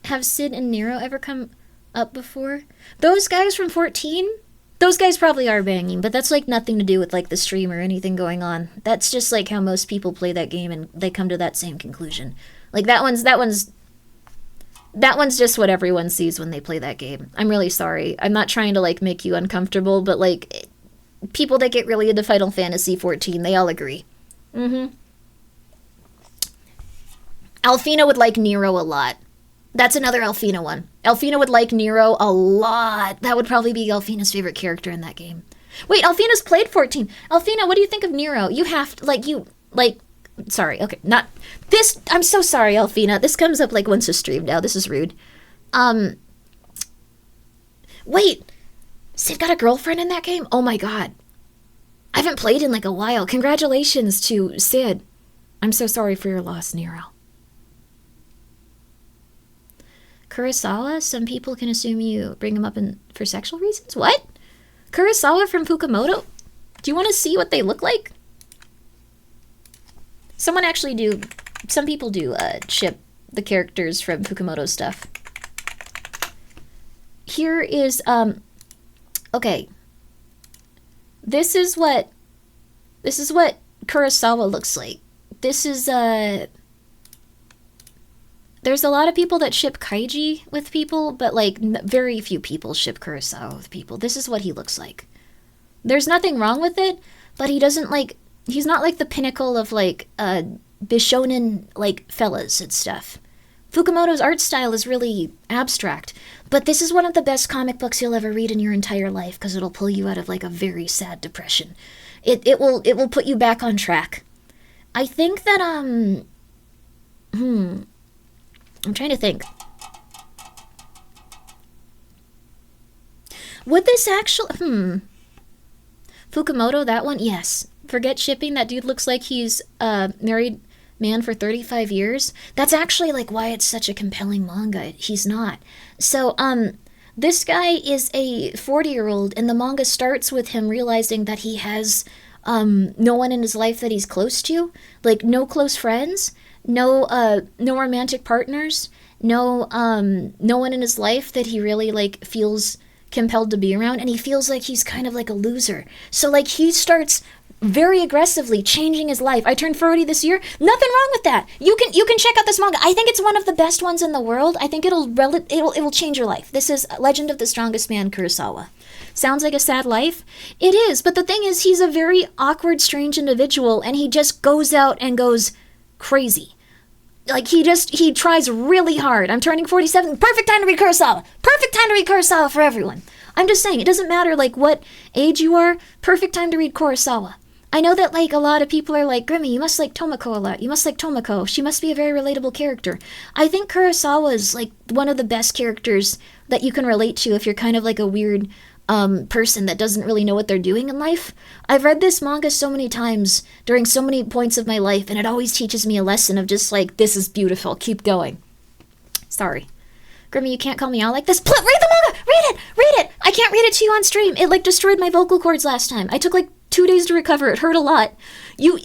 Have Sid and Nero ever come up before? Those guys from 14? Those guys probably are banging, but that's, like, nothing to do with, like, the stream or anything going on. That's just, like, how most people play that game and they come to that same conclusion. Like, that one's just what everyone sees when they play that game. I'm really sorry. I'm not trying to, like, make you uncomfortable, but, like, people that get really into Final Fantasy 14, they all agree. Alfina would like Nero a lot. That's another Alfina one. Alfina would like Nero a lot. That would probably be Alfina's favorite character in that game. Wait, Alfina's played 14. Alfina, what do you think of Nero? You have to, sorry, okay, not... This, I'm so sorry, Alfina. This comes up, like, once a stream now. This is rude. Wait! Sid got a girlfriend in that game? Oh my god. I haven't played in like a while. Congratulations to Sid. I'm so sorry for your loss, Nero. Kurosawa? Some people can assume you bring him up for sexual reasons? What? Kurosawa from Fukumoto? Do you want to see what they look like? Some people do ship the characters from Fukumoto stuff. Here is, okay. This is what Kurosawa looks like. This is, there's a lot of people that ship Kaiji with people, but, like, very few people ship Kurosawa with people. This is what he looks like. There's nothing wrong with it, but he doesn't, like, he's not, like, the pinnacle of, like, Bishonen, like, fellas and stuff. Fukumoto's art style is really abstract, but this is one of the best comic books you'll ever read in your entire life, because it'll pull you out of, like, a very sad depression. It will put you back on track. I think that, I'm trying to think. Would this actually, Fukumoto, that one? Yes. Forget shipping, that dude looks like he's married man for 35 years. That's actually, like, why it's such a compelling manga. He's not. So, this guy is a 40-year-old, and the manga starts with him realizing that he has, no one in his life that he's close to. Like, no close friends, no romantic partners, no one in his life that he really, like, feels compelled to be around, and he feels like he's kind of like a loser. So, like, he starts very aggressively changing his life. I turned 40 this year. Nothing wrong with that. You can check out this manga. I think it's one of the best ones in the world. I think it will change your life. This is Legend of the Strongest Man, Kurosawa. Sounds like a sad life? It is, but the thing is, he's a very awkward, strange individual, and he just goes out and goes crazy. Like, he tries really hard. I'm turning 47. Perfect time to read Kurosawa. Perfect time to read Kurosawa for everyone. I'm just saying, it doesn't matter, like, what age you are. Perfect time to read Kurosawa. I know that, like, a lot of people are like, Grimmi, you must like Tomoko a lot. You must like Tomoko. She must be a very relatable character. I think Kurosawa is, like, one of the best characters that you can relate to if you're kind of like a weird person that doesn't really know what they're doing in life. I've read this manga so many times during so many points of my life, and it always teaches me a lesson of just, like, this is beautiful. Keep going. Sorry. Grimmi, you can't call me out like this. Read the manga! Read it! I can't read it to you on stream. It, like, destroyed my vocal cords last time. I took, like, 2 days to recover. It hurt a lot.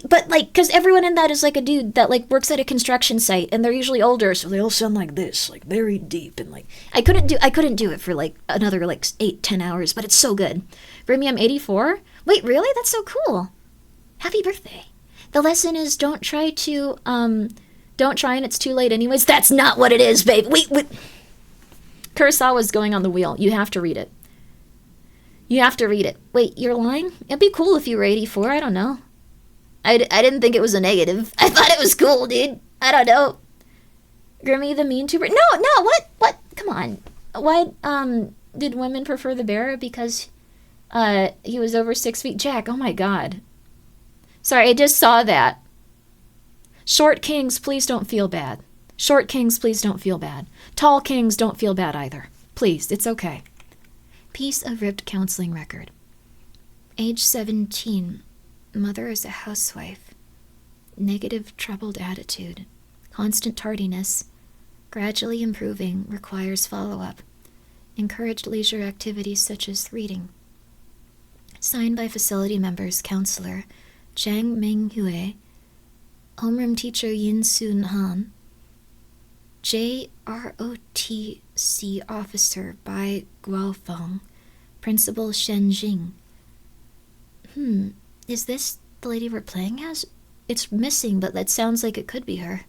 But, like, because everyone in that is, like, a dude that, like, works at a construction site, and they're usually older, so they all sound like this, like, very deep, and, like, I couldn't do it for, like, another, like, 8-10 hours, but it's so good. Grimmi, I'm 84? Wait, really? That's so cool. Happy birthday. The lesson is don't try and it's too late anyways. That's not what it is, babe. Wait. Kurosawa's going on the wheel. You have to read it. Wait, you're lying? It'd be cool if you were 84. I don't know. I didn't think it was a negative. I thought it was cool, dude. I don't know. Grimmi the mean tuber. No, what? Come on. Why, did women prefer the bear? Because, he was over 6 feet. Jack, oh my god. Sorry, I just saw that. Short kings, please don't feel bad. Short kings, please don't feel bad. Tall kings, don't feel bad either. Please, it's okay. Piece of ripped counseling record. Age 17. Mother is a housewife. Negative, troubled attitude. Constant tardiness. Gradually improving, requires follow-up. Encouraged leisure activities such as reading. Signed by facility members, counselor Chang Ming-hue, homeroom teacher Yin Soon Han, JROTC officer Bai Guofeng, principal Shen Jing. Is this the lady we're playing as? It's missing, but that sounds like it could be her.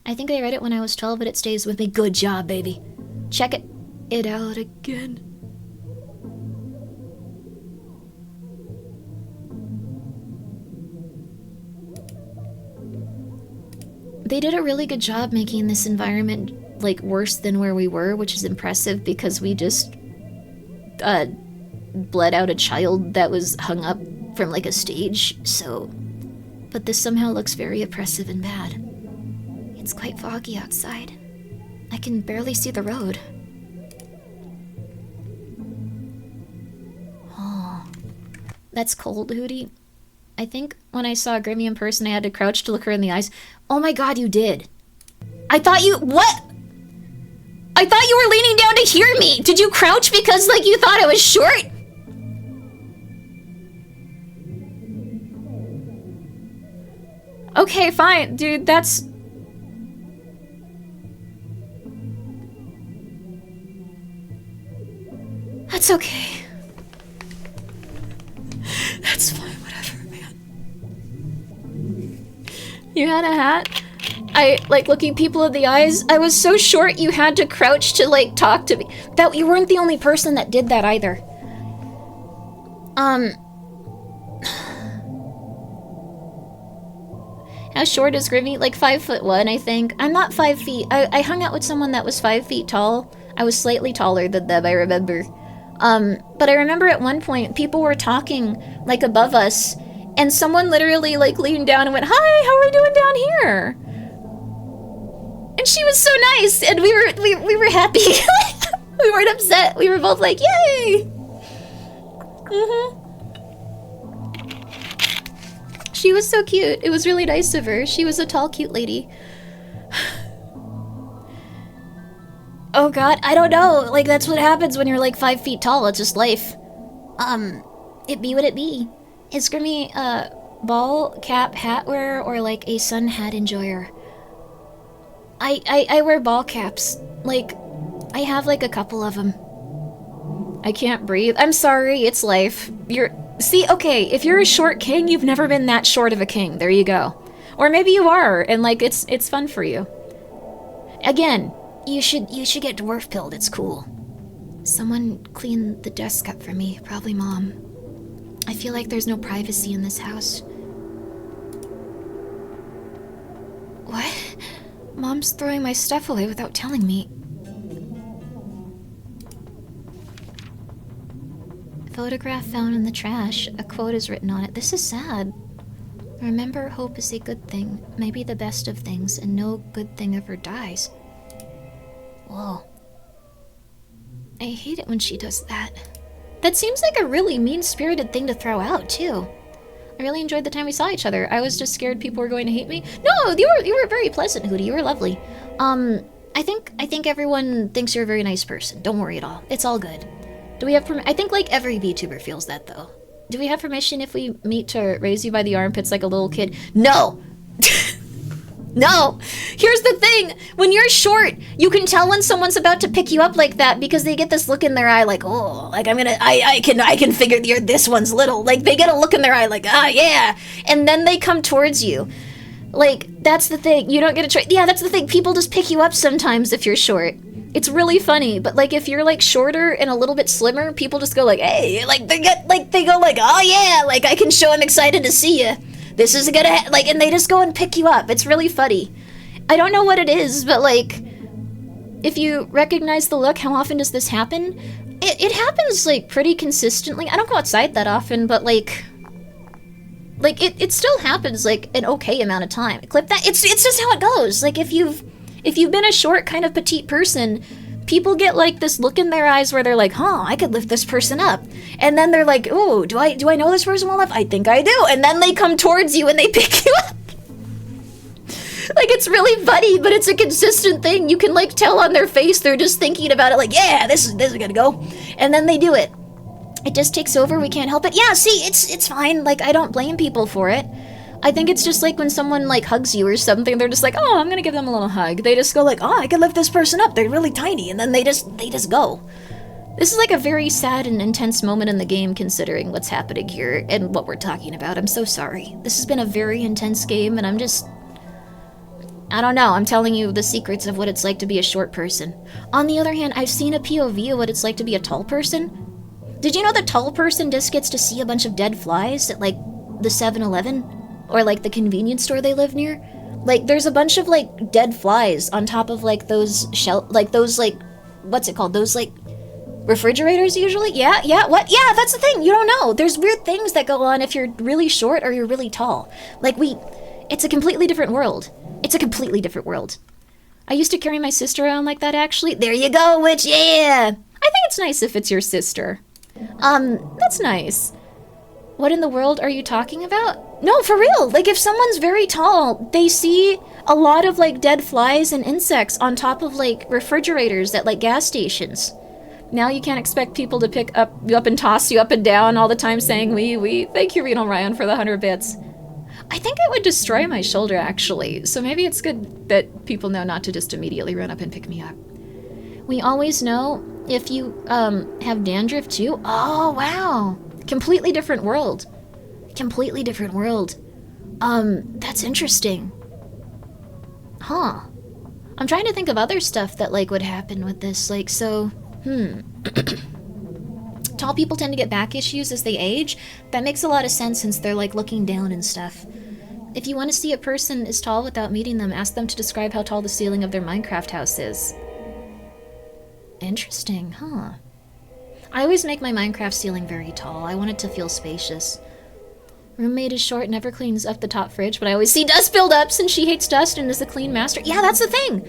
I think I read it when I was 12, but it stays with me. Good job, baby. Check it out again. They did a really good job making this environment, like, worse than where we were, which is impressive because we just, bled out a child that was hung up from, like, a stage, so... But this somehow looks very oppressive and bad. It's quite foggy outside. I can barely see the road. That's cold, Hootie. I think when I saw Grimmi in person, I had to crouch to look her in the eyes. Oh my god, you did. I thought you... What? I thought you were leaning down to hear me. Did you crouch because, like, you thought I was short? Okay, fine. Dude, that's... That's okay. That's fine, whatever, man. You had a hat? I, like, looking people in the eyes, I was so short you had to crouch to, like, talk to me. That you weren't the only person that did that either. How short is Grimmi? Like 5'1", I think. I'm not 5 feet. I hung out with someone that was 5 feet tall. I was slightly taller than them, I remember. But I remember at one point, people were talking, like, above us, and someone literally, like, leaned down and went, "Hi, how are we doing down here?" And she was so nice, and we were happy. We weren't upset. We were both like, "Yay!" She was so cute. It was really nice of her. She was a tall, cute lady. Oh god, I don't know. Like, that's what happens when you're like 5 feet tall. It's just life. It be what it be. Is Grimmi ball cap hat wearer or like a sun hat enjoyer? I wear ball caps. Like, I have like a couple of them. I can't breathe. I'm sorry, it's life. See, okay, if you're a short king, you've never been that short of a king. There you go. Or maybe you are, and like it's fun for you. Again, you should get dwarf pilled. It's cool. Someone clean the desk up for me. Probably Mom. I feel like there's no privacy in this house. What? Mom's throwing my stuff away without telling me. Photograph found in the trash. A quote is written on it. This is sad. Remember, hope is a good thing, maybe the best of things, and no good thing ever dies. Whoa. I hate it when she does that. That seems like a really mean-spirited thing to throw out, too. I really enjoyed the time we saw each other. I was just scared people were going to hate me. No, you were very pleasant, Hootie. You were lovely. I think everyone thinks you're a very nice person. Don't worry at all. It's all good. Do we have I think like every VTuber feels that though. Do we have permission if we meet to raise you by the armpits like a little kid? No! No! Here's the thing! When you're short, you can tell when someone's about to pick you up like that because they get this look in their eye like, oh, like I can figure this one's little. Like they get a look in their eye like, ah, yeah! And then they come towards you. Like, that's the thing. You don't get a try. Yeah, that's the thing. People just pick you up sometimes if you're short. It's really funny, but like if you're like shorter and a little bit slimmer, people just go like, hey, like they go like, oh yeah, like I can show I'm excited to see you. This is gonna like, and they just go and pick you up. It's really funny. I don't know what it is, but like, if you recognize the look, how often does this happen? It happens like pretty consistently. I don't go outside that often, but like it still happens like an okay amount of time. Clip that. It's just how it goes. Like if you've been a short kind of petite person, people get like this look in their eyes where they're like, huh, I could lift this person up. And then they're like, oh, do I know this person well enough? I think I do. And then they come towards you and they pick you up. Like, it's really funny, but it's a consistent thing. You can like tell on their face they're just thinking about it like, yeah, this is gonna go. And then they do it. It just takes over, we can't help it. Yeah, see, it's fine. Like, I don't blame people for it. I think it's just like when someone like hugs you or something, they're just like, oh, I'm gonna give them a little hug. They just go like, oh, I can lift this person up. They're really tiny. And then they just go. This is like a very sad and intense moment in the game considering what's happening here and what we're talking about. I'm so sorry. This has been a very intense game and I don't know. I'm telling you the secrets of what it's like to be a short person. On the other hand, I've seen a POV of what it's like to be a tall person. Did you know the tall person just gets to see a bunch of dead flies at like the 7-Eleven? Or like the convenience store they live near? Like there's a bunch of like dead flies on top of like those what's it called? Those like refrigerators usually? Yeah, what? Yeah, that's the thing. You don't know. There's weird things that go on if you're really short or you're really tall. Like it's a completely different world. It's a completely different world. I used to carry my sister around like that actually. There you go, witch, yeah! I think it's nice if it's your sister. That's nice. What in the world are you talking about? No, for real. Like, if someone's very tall, they see a lot of, like, dead flies and insects on top of, like, refrigerators at, like, gas stations. Now you can't expect people to pick you up and toss you up and down all the time saying, wee. Thank you, Renal Ryan, for the 100 bits. I think it would destroy my shoulder, actually. So maybe it's good that people know not to just immediately run up and pick me up. We always know if you, have dandruff, too. Oh, wow. Completely different world. Completely different world. That's interesting. Huh. I'm trying to think of other stuff that, like, would happen with this. Like, so, Tall people tend to get back issues as they age. That makes a lot of sense since they're, like, looking down and stuff. If you want to see a person is tall without meeting them, ask them to describe how tall the ceiling of their Minecraft house is. Interesting, huh? I always make my Minecraft ceiling very tall. I want it to feel spacious. Roommate is short, never cleans up the top fridge, but I always see dust build up since she hates dust and is a clean master. Yeah, that's the thing!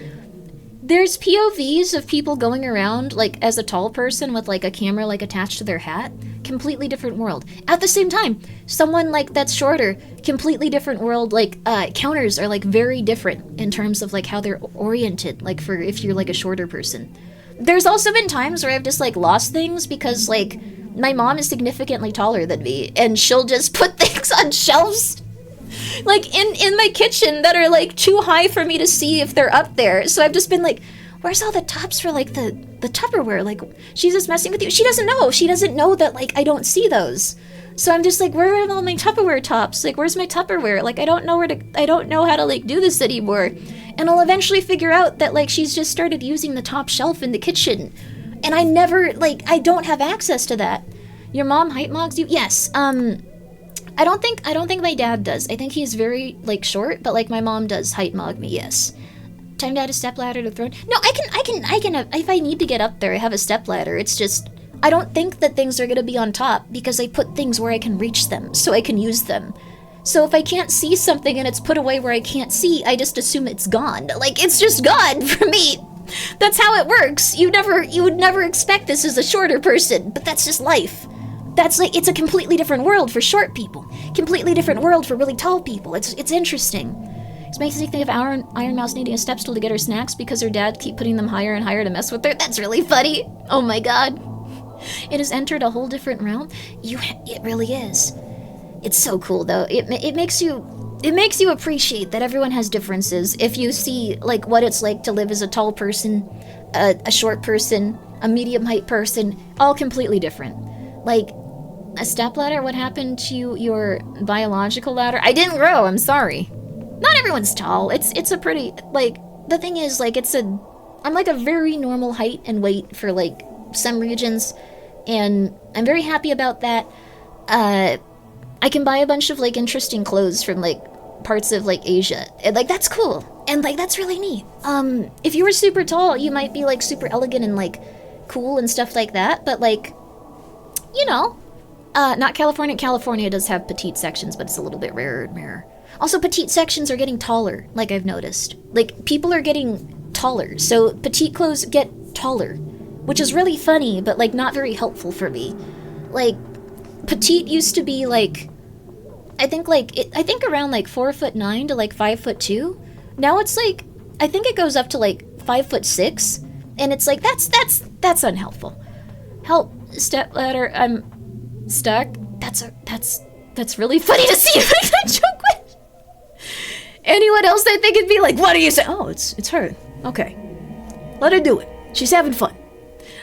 There's POVs of people going around, like, as a tall person with, like, a camera, like, attached to their hat. Completely different world. At the same time, someone, like, that's shorter, completely different world, like, counters are, like, very different in terms of, like, how they're oriented, like, for if you're, like, a shorter person. There's also been times where I've just, like, lost things because, like, my mom is significantly taller than me, and she'll just put things on shelves, like, in my kitchen that are, like, too high for me to see if they're up there. So I've just been like, where's all the tops for, like, the Tupperware? Like, she's just messing with you. She doesn't know. She doesn't know that, like, I don't see those. So I'm just like, where are all my Tupperware tops? Like, where's my Tupperware? Like, I don't know how to, like, do this anymore. And I'll eventually figure out that, like, she's just started using the top shelf in the kitchen. And I never, like, I don't have access to that. Your mom height mogs you? Yes. I don't think my dad does. I think he's very, like, short, but, like, my mom does height mog me, yes. Time to add a stepladder to throne. No, I can, if I need to get up there, I have a stepladder. It's just, I don't think that things are gonna be on top because I put things where I can reach them, so I can use them. So if I can't see something and it's put away where I can't see, I just assume it's gone. Like, it's just gone for me. That's how it works. You would never expect this as a shorter person, but that's just life. That's like, it's a completely different world for short people. Completely different world for really tall people. It's interesting. This makes me think of Iron Mouse needing a step stool to get her snacks because her dad keep putting them higher and higher to mess with her. That's really funny. Oh my god. It has entered a whole different realm. It really is. It's so cool though. It makes you appreciate that everyone has differences. If you see, like, what it's like to live as a tall person, a short person, a medium height person, all completely different. Like, a stepladder, what happened to your biological ladder? I didn't grow, I'm sorry. Not everyone's tall. It's a pretty, like, the thing is, like, I'm like a very normal height and weight for, like, some regions, and I'm very happy about that. I can buy a bunch of, like, interesting clothes from, like, parts of, like, Asia. And, like, that's cool. And, like, that's really neat. If you were super tall, you might be, like, super elegant and, like, cool and stuff like that, but, like, you know, not California. California does have petite sections, but it's a little bit rarer. Also, petite sections are getting taller, like I've noticed. Like, people are getting taller, so petite clothes get taller, which is really funny, but, like, not very helpful for me. Like, petite used to be, like, I think around, like, 4'9" to, like, 5'2". Now it's, like, I think it goes up to, like, 5'6", and it's, like, that's unhelpful. Help, stepladder, I'm stuck. That's really funny to see you make that joke with. Anyone else, I think it'd be like, what do you say? Oh, it's her. Okay. Let her do it. She's having fun.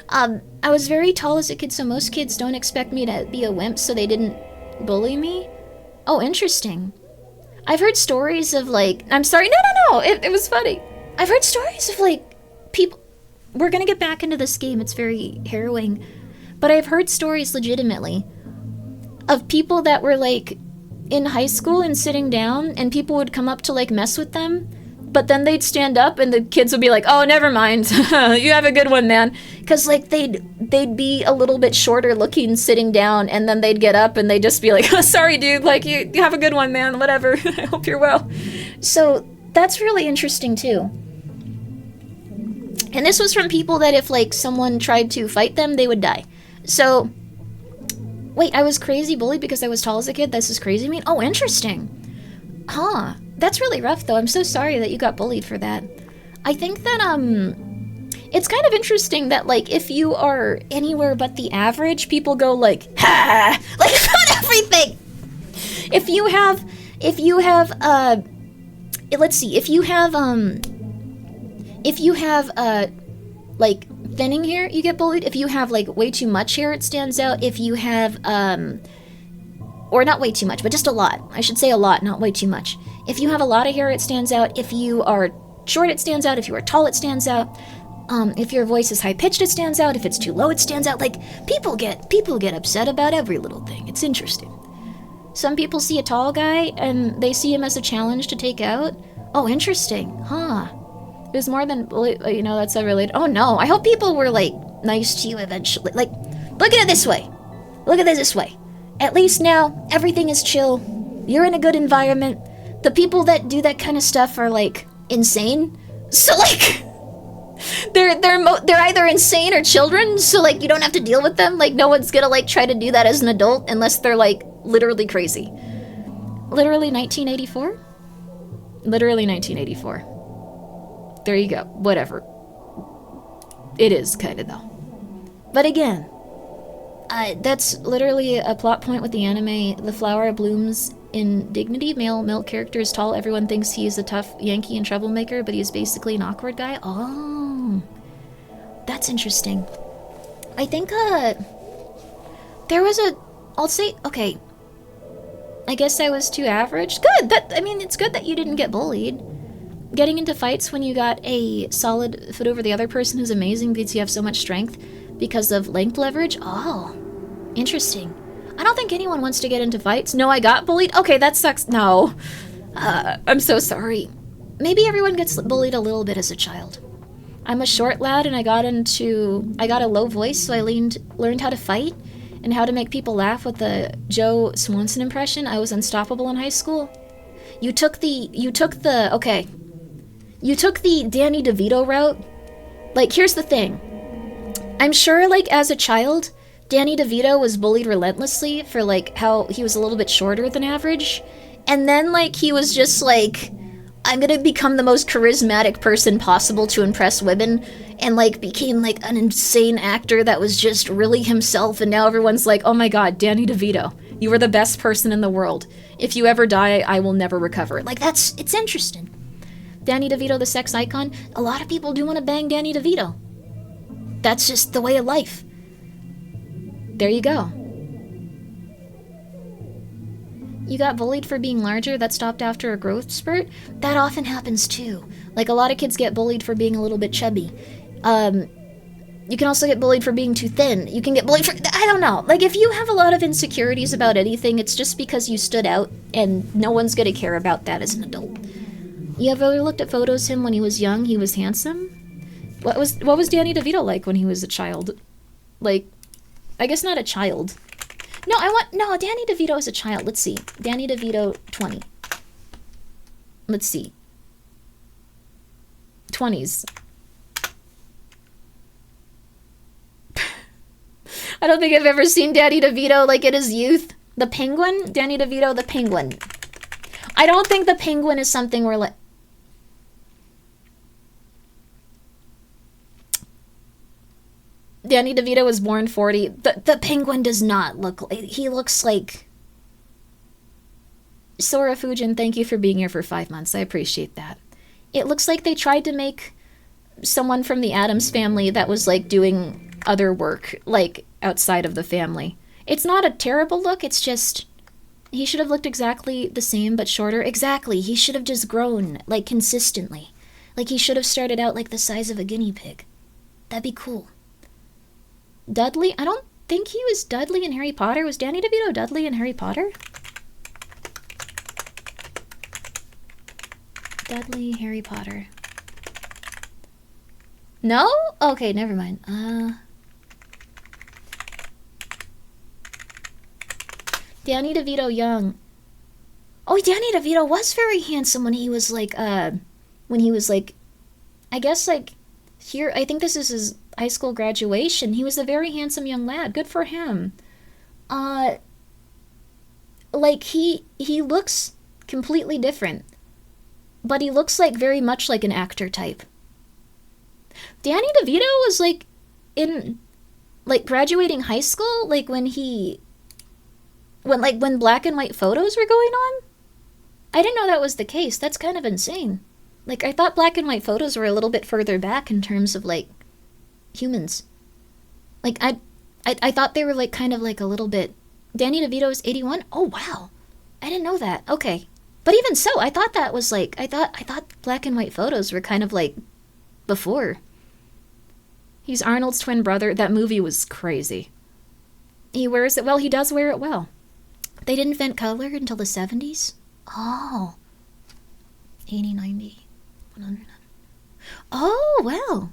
I was very tall as a kid, so most kids don't expect me to be a wimp, so they didn't bully me. Oh, interesting. I've heard stories of, like, I'm sorry, no, it was funny. I've heard stories of, like, people, we're gonna get back into this game, it's very harrowing, but I've heard stories legitimately of people that were, like, in high school and sitting down, and people would come up to, like, mess with them, but then they'd stand up and the kids would be like, oh, never mind, you have a good one, man. Because, like, they'd be a little bit shorter looking sitting down, and then they'd get up and they'd just be like, oh, sorry, dude, like, you have a good one, man, whatever, I hope you're well. So that's really interesting, too. And this was from people that if, like, someone tried to fight them, they would die. So Wait, I was crazy bullied because I was tall as a kid? This is crazy mean? Oh, interesting. Huh. That's really rough, though. I'm so sorry that you got bullied for that. I think that, it's kind of interesting that, like, if you are anywhere but the average, people go, like, ha! Like, on everything! If you have, let's see, if you have, like, thinning hair, you get bullied. If you have, like, way too much hair, it stands out. If you have, or not way too much, but just a lot. I should say a lot, not way too much. If you have a lot of hair, it stands out. If you are short, it stands out. If you are tall, it stands out. If your voice is high-pitched, it stands out. If it's too low, it stands out. Like, people get upset about every little thing. It's interesting. Some people see a tall guy, and they see him as a challenge to take out. Oh, interesting. Huh. There's more than, you know, that's related. Oh, no. I hope people were, like, nice to you eventually. Like, look at it this way. Look at it this way. At least now, everything is chill. You're in a good environment. The people that do that kind of stuff are, like, insane. So, like, they're either insane or children, so, like, you don't have to deal with them. Like, no one's gonna, like, try to do that as an adult unless they're, like, literally crazy. Literally 1984? Literally 1984. There you go. Whatever. It is kind of, though. But again, that's literally a plot point with the anime. The flower blooms in dignity. Male character is tall. Everyone thinks he is a tough Yankee and troublemaker, but he's basically an awkward guy. Oh, that's interesting. I think, there was I'll say, okay, I guess I was too average. Good! It's good that you didn't get bullied. Getting into fights when you got a solid foot over the other person is amazing because you have so much strength because of length leverage. Oh, interesting. I don't think anyone wants to get into fights. No, I got bullied? Okay, that sucks. No. I'm so sorry. Maybe everyone gets bullied a little bit as a child. I'm a short lad and I got a low voice, so I learned how to fight and how to make people laugh with the Joe Swanson impression. I was unstoppable in high school. You took the Danny DeVito route. Like, here's the thing. I'm sure, like, as a child, Danny DeVito was bullied relentlessly for, like, how he was a little bit shorter than average. And then, like, he was just like, I'm gonna become the most charismatic person possible to impress women. And, like, became, like, an insane actor that was just really himself. And now everyone's like, oh my god, Danny DeVito. You were the best person in the world. If you ever die, I will never recover. Like, it's interesting. Danny DeVito, the sex icon. A lot of people do want to bang Danny DeVito. That's just the way of life. There you go. You got bullied for being larger, that stopped after a growth spurt? That often happens too. Like, a lot of kids get bullied for being a little bit chubby. You can also get bullied for being too thin. You can get bullied for, I don't know. Like, if you have a lot of insecurities about anything, it's just because you stood out, and no one's gonna care about that as an adult. You ever looked at photos of him when he was young? He was handsome? What was Danny DeVito like when he was a child? Like, I guess not a child. No, Danny DeVito is a child. Let's see. Danny DeVito, 20. Let's see. 20s. I don't think I've ever seen Danny DeVito, like, in his youth. The Penguin? Danny DeVito, the Penguin. I don't think the Penguin is something we're like... Danny DeVito was born 40. The Penguin does not look like... He looks like... Sora Fujin, thank you for being here for 5 months. I appreciate that. It looks like they tried to make someone from the Addams family that was, like, doing other work, like, outside of the family. It's not a terrible look, it's just... He should have looked exactly the same, but shorter. Exactly, he should have just grown, like, consistently. Like, he should have started out like the size of a guinea pig. That'd be cool. Dudley? I don't think he was Dudley in Harry Potter. Was Danny DeVito Dudley in Harry Potter? Dudley, Harry Potter. No? Okay, never mind. Danny DeVito young. Oh, Danny DeVito was very handsome when he was like, I guess, like, here, I think this is his high school graduation. He was a very handsome young lad. Good for him. Uh, like, he looks completely different, but he looks like very much like an actor type. Danny DeVito was, like, in, like, graduating high school, like, when black and white photos were going on? I didn't know that was the case. That's kind of insane. Like, I thought black and white photos were a little bit further back in terms of, like, humans. Like, I thought they were, like, kind of, like, a little bit... Danny DeVito's 81? Oh, wow. I didn't know that. Okay. But even so, I thought that was, like... I thought black and white photos were kind of, like, before. He's Arnold's twin brother. That movie was crazy. He wears it well. He does wear it well. They didn't invent color until the 70s? Oh. 80, 90, 100. Oh, wow.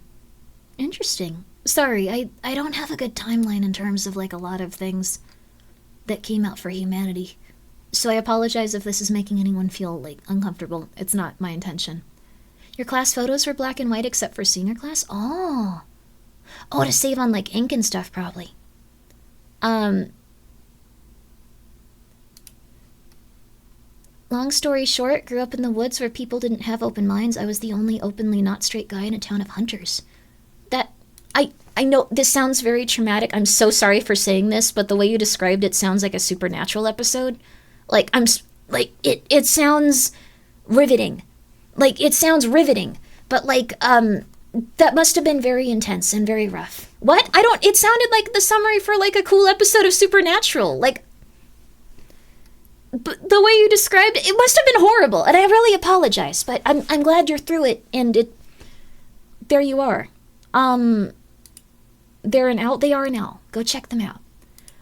Interesting. Sorry, I don't have a good timeline in terms of, like, a lot of things that came out for humanity. So I apologize if this is making anyone feel, like, uncomfortable. It's not my intention. Your class photos were black and white except for senior class? Oh. Oh, to save on, like, ink and stuff, probably. Long story short, grew up in the woods where people didn't have open minds. I was the only openly not straight guy in a town of hunters. I know this sounds very traumatic. I'm so sorry for saying this, but the way you described it sounds like a Supernatural episode. Like, it sounds riveting. Like, it sounds riveting. But, like, that must have been very intense and very rough. What? It sounded like the summary for, like, a cool episode of Supernatural. Like, but the way you described it must have been horrible, and I really apologize, but I'm glad you're through it, and there you are. They are now. Go check them out.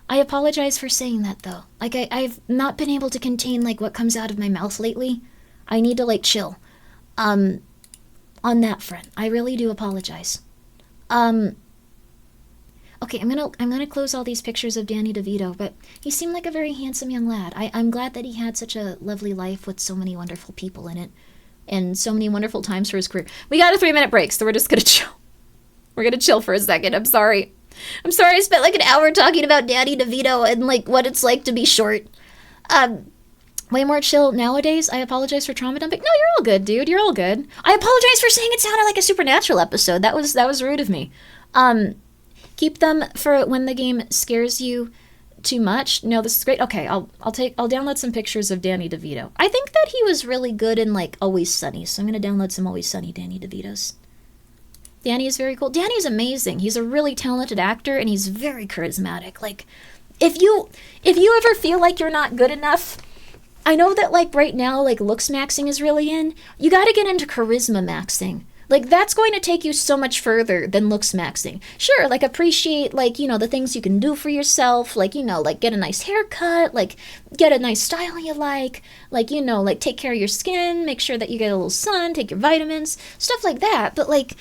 I apologize for saying that, though. Like, I've not been able to contain, like, what comes out of my mouth lately. I need to, like, chill. On that front. I really do apologize. Okay, I'm gonna close all these pictures of Danny DeVito, but he seemed like a very handsome young lad. I'm glad that he had such a lovely life with so many wonderful people in it, and so many wonderful times for his career. We got a 3-minute break, so we're just gonna chill. We're gonna chill for a second. I'm sorry I spent like an hour talking about Danny DeVito and like what it's like to be short. Way more chill nowadays. I apologize for trauma dumping. No, you're all good, dude. You're all good. I apologize for saying it sounded like a Supernatural episode. That was rude of me. Keep them for when the game scares you too much. No, this is great. Okay, I'll download some pictures of Danny DeVito. I think that he was really good in like Always Sunny, so I'm gonna download some Always Sunny Danny DeVitos. Danny is very cool. Danny's amazing. He's a really talented actor and he's very charismatic. Like, if you ever feel like you're not good enough, I know that like right now like looks maxing is really in. You got to get into charisma maxing. Like, that's going to take you so much further than looks maxing. Sure, like, appreciate, like, you know, the things you can do for yourself. Like, you know, like, get a nice haircut. Like, get a nice style you like. Like, you know, like, take care of your skin. Make sure that you get a little sun. Take your vitamins. Stuff like that. But, like,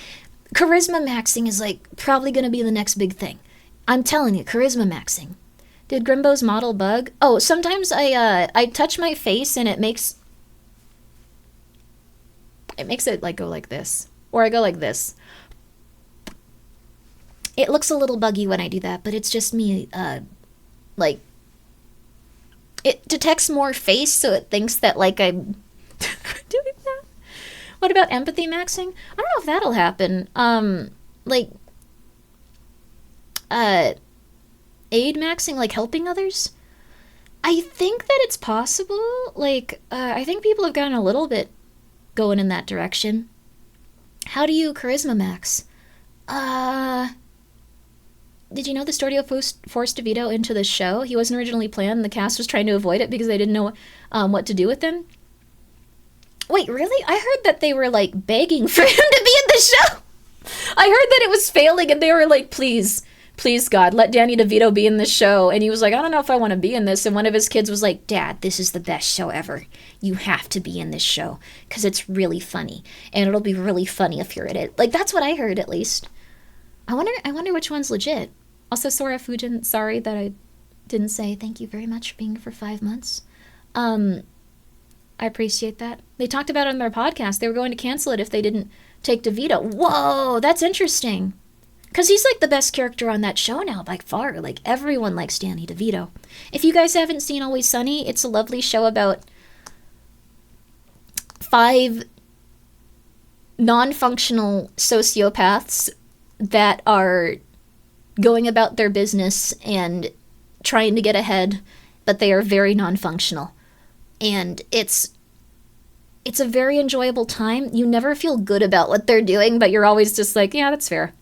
charisma maxing is, like, probably going to be the next big thing. I'm telling you, charisma maxing. Did Grimbo's model bug? Oh, sometimes I touch my face and it makes it, like, go like this. Or I go like this. It looks a little buggy when I do that, but it's just me, like, it detects more face, so it thinks that, like, I'm doing that. What about empathy maxing? I don't know if that'll happen. Like, aid maxing, like helping others? I think that it's possible. Like, I think people have gotten a little bit going in that direction. How do you charisma max? Did you know the studio forced DeVito into the show? He wasn't originally planned, and the cast was trying to avoid it because they didn't know what to do with him. Wait, really? I heard that they were, like, begging for him to be in the show. I heard that it was failing, and they were like, please, God, let Danny DeVito be in this show. And he was like, I don't know if I want to be in this. And one of his kids was like, Dad, this is the best show ever. You have to be in this show because it's really funny. And it'll be really funny if you're in it. Like, that's what I heard, at least. I wonder which one's legit. Also, Sora Fujin, sorry that I didn't say thank you very much for being here for 5 months. I appreciate that. They talked about it on their podcast. They were going to cancel it if they didn't take DeVito. Whoa, that's interesting. Because he's like the best character on that show now by far. Like everyone likes Danny DeVito. If you guys haven't seen Always Sunny, it's a lovely show about 5 non-functional sociopaths that are going about their business and trying to get ahead, but they are very non-functional. And it's a very enjoyable time. You never feel good about what they're doing, but you're always just like, yeah, that's fair.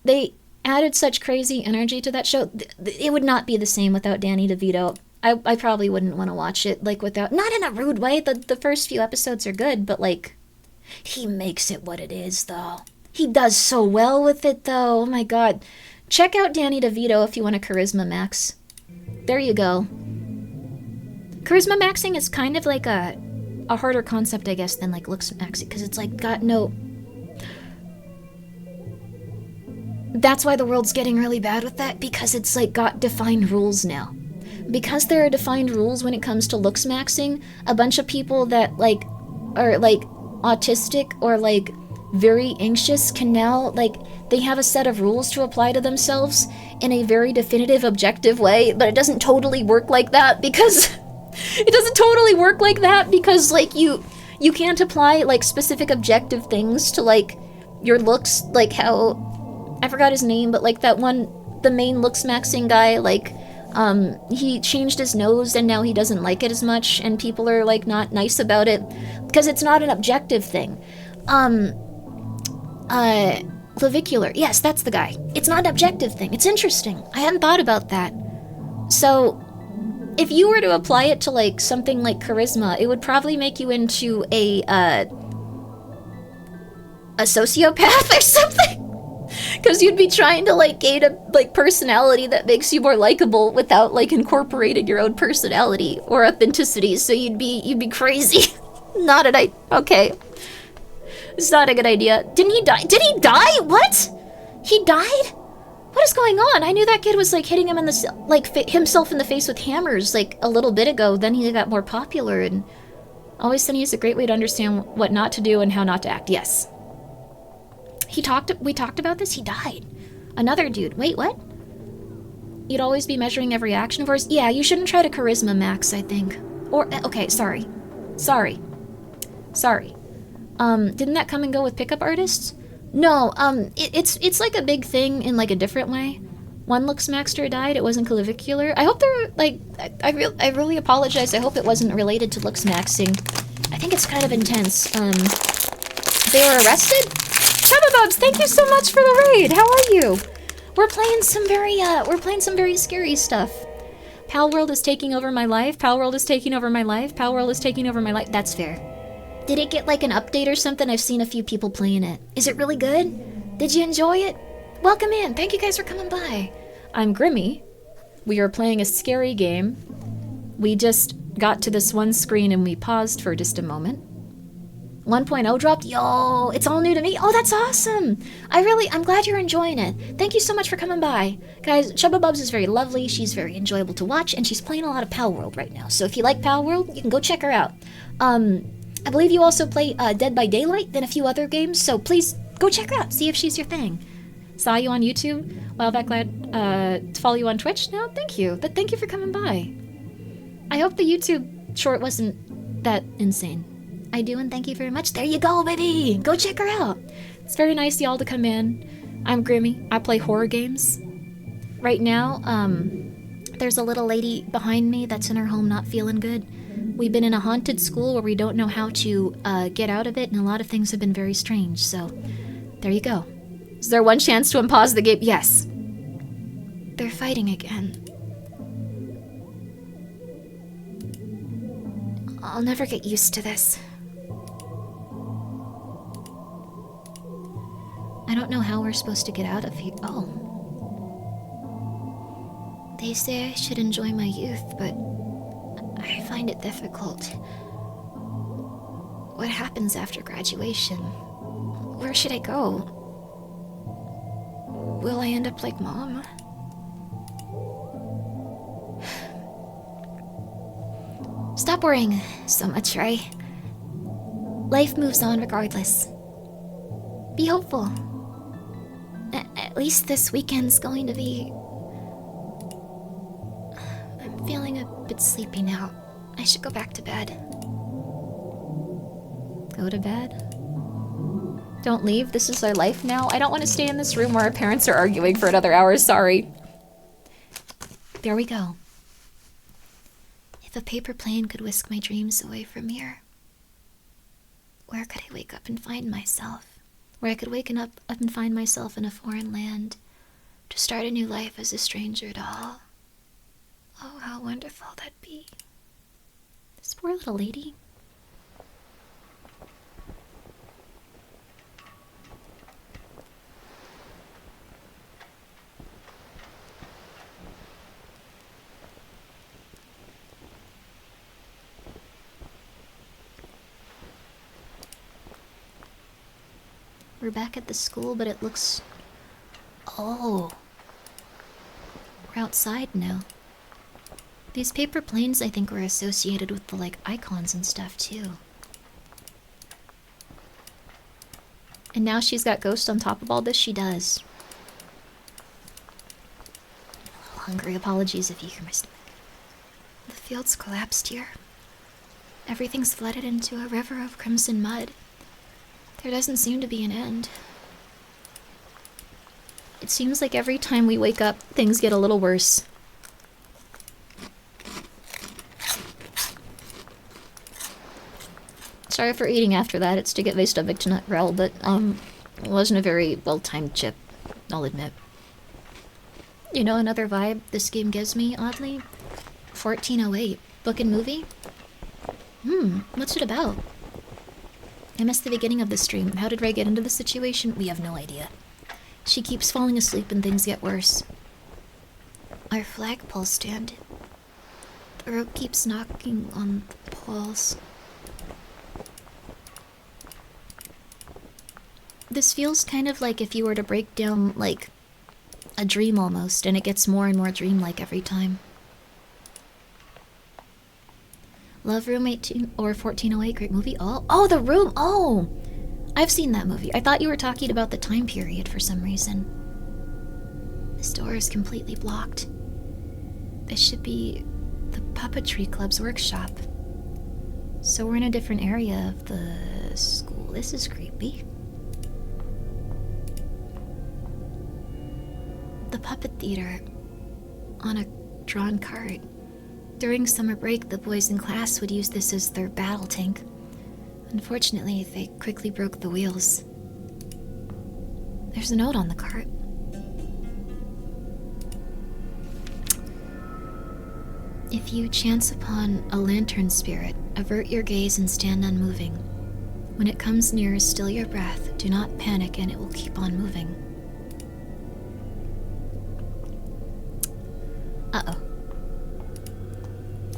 They added such crazy energy to that show. It would not be the same without Danny DeVito. I probably wouldn't want to watch it, like, without... Not in a rude way. The first few episodes are good, but, like, he makes it what it is, though. He does so well with it, though. Oh, my God. Check out Danny DeVito if you want a charisma max. There you go. Charisma maxing is kind of like a harder concept, I guess, than, like, looks maxing, because it's, like, got no... That's why the world's getting really bad with that, because it's, like, got defined rules now. Because there are defined rules when it comes to looks maxing, a bunch of people that, like, are, like, autistic or, like, very anxious can now, like, they have a set of rules to apply to themselves in a very definitive, objective way, but it doesn't totally work like that because... It doesn't totally work like that because, like, you can't apply, like, specific objective things to, like, your looks, like how... I forgot his name, but, like, that one, the main looks maxing guy, like... he changed his nose and now he doesn't like it as much and people are like not nice about it because it's not an objective thing. Clavicular. Yes, that's the guy. It's not an objective thing. It's interesting. I hadn't thought about that. So if you were to apply it to like something like charisma, it would probably make you into a sociopath or something. Because you'd be trying to, like, gain a, like, personality that makes you more likable without, like, incorporating your own personality or authenticity, so you'd be crazy. Okay. It's not a good idea. Didn't he die? Did he die? What? He died? What is going on? I knew that kid was, like, hitting him in the, like, himself in the face with hammers, like, a little bit ago. Then he got more popular, and Always Sunny is a great way to understand what not to do and how not to act. Yes. We talked about this? He died. Another dude. Wait, what? You'd always be measuring every action of yours? Yeah, you shouldn't try to charisma max, I think. Or, okay, sorry. Didn't that come and go with pickup artists? No, it's like a big thing in, like, a different way. One looks maxter died, it wasn't clavicular. I hope they're, like, I really apologize. I hope it wasn't related to looks maxing. I think it's kind of intense. They were arrested? Bubs, thank you so much for the raid. How are you? We're playing some very scary stuff. Pal World is taking over my life. Pal World is taking over my life. Pal World is taking over my life. That's fair. Did it get like an update or something? I've seen a few people playing it. Is it really good? Did you enjoy it? Welcome in. Thank you guys for coming by. I'm Grimmi. We are playing a scary game. We just got to this one screen and we paused for just a moment. 1.0 dropped? Yo, it's all new to me. Oh, that's awesome. I'm glad you're enjoying it. Thank you so much for coming by. Guys, Chubba Bubs is very lovely. She's very enjoyable to watch, and she's playing a lot of Pal World right now. So if you like Pal World, you can go check her out. I believe you also play Dead by Daylight and a few other games, so please go check her out. See if she's your thing. Saw you on YouTube. Well, back glad to follow you on Twitch. No, thank you. Thank you for coming by. I hope the YouTube short wasn't that insane. I do, and thank you very much. There you go, baby. Go check her out. It's very nice y'all to come in. I'm Grimmi. I play horror games. Right now, there's a little lady behind me that's in her home not feeling good. We've been in a haunted school where we don't know how to get out of it, and a lot of things have been very strange, so there you go. Is there one chance to unpause the game? Yes. They're fighting again. I'll never get used to this. I don't know how we're supposed to get out of here. Oh. They say I should enjoy my youth, but I find it difficult. What happens after graduation? Where should I go? Will I end up like Mom? Stop worrying so much, Ray. Life moves on regardless. Be hopeful. least this weekend's going to be... I'm feeling a bit sleepy now. I should go back to bed. Go to bed? Don't leave, this is our life now. I don't want to stay in this room where our parents are arguing for another hour, sorry. There we go. If a paper plane could whisk my dreams away from here, where could I wake up and find myself? Where I could wake up and find myself in a foreign land, to start a new life as a stranger to all. Oh, how wonderful that'd be. This poor little lady. We're back at the school, but it looks... Oh. We're outside now. These paper planes, I think, were associated with the, like, icons and stuff, too. And now she's got Ghost on top of all this? She does. I'm a little hungry. Apologies if you hear my stomach. The field's collapsed here. Everything's flooded into a river of crimson mud. There doesn't seem to be an end. It seems like every time we wake up, things get a little worse. Sorry for eating after that, it's to get my stomach to not growl, but, it wasn't a very well-timed chip, I'll admit. You know another vibe this game gives me, oddly? 1408. Book and movie? What's it about? I missed the beginning of the stream. How did Ray get into the situation? We have no idea. She keeps falling asleep and things get worse. Our flagpole stand. The rope keeps knocking on the poles. This feels kind of like if you were to break down, like, a dream almost, and it gets more and more dreamlike every time. Love Room 18 or 1408, great movie. Oh, The Room. Oh, I've seen that movie. I thought you were talking about the time period for some reason. This door is completely blocked. This should be the Puppetry Club's workshop. So we're in a different area of the school. This is creepy. The puppet theater on a drawn cart. During summer break, the boys in class would use this as their battle tank. Unfortunately, they quickly broke the wheels. There's a note on the cart. If you chance upon a lantern spirit, avert your gaze and stand unmoving. When it comes near, still your breath. Do not panic and it will keep on moving. Uh-oh.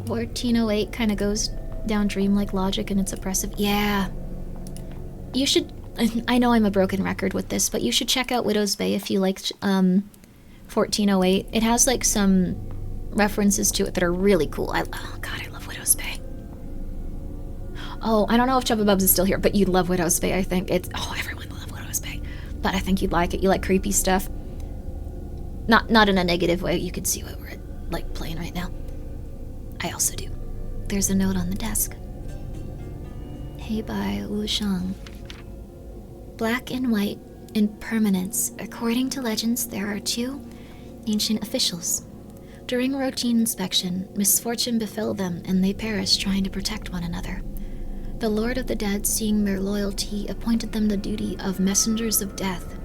1408 kind of goes down dreamlike logic and it's oppressive. Yeah. You should... I know I'm a broken record with this, but you should check out Widow's Bay if you liked 1408. It has, like, some references to it that are really cool. Oh, God, I love Widow's Bay. Oh, I don't know if Chubba Bubs is still here, but you'd love Widow's Bay, I think. Oh, everyone will love Widow's Bay. But I think you'd like it. You like creepy stuff. Not in a negative way. You can see what we're, like, playing right now. I also do. There's a note on the desk. Hey, by Wu Shang. Black and white in permanence. According to legends, there are two ancient officials. During routine inspection, misfortune befell them and they perished trying to protect one another. The Lord of the Dead, seeing their loyalty, appointed them the duty of messengers of death.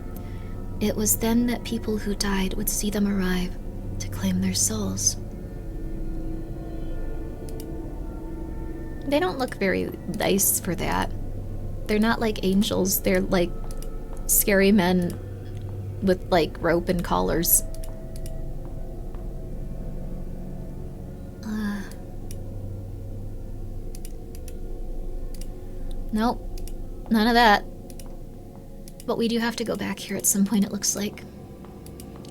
It was then that people who died would see them arrive to claim their souls. They don't look very nice for that. They're not like angels, they're like scary men with like rope and collars. Nope, none of that. But we do have to go back here at some point, it looks like.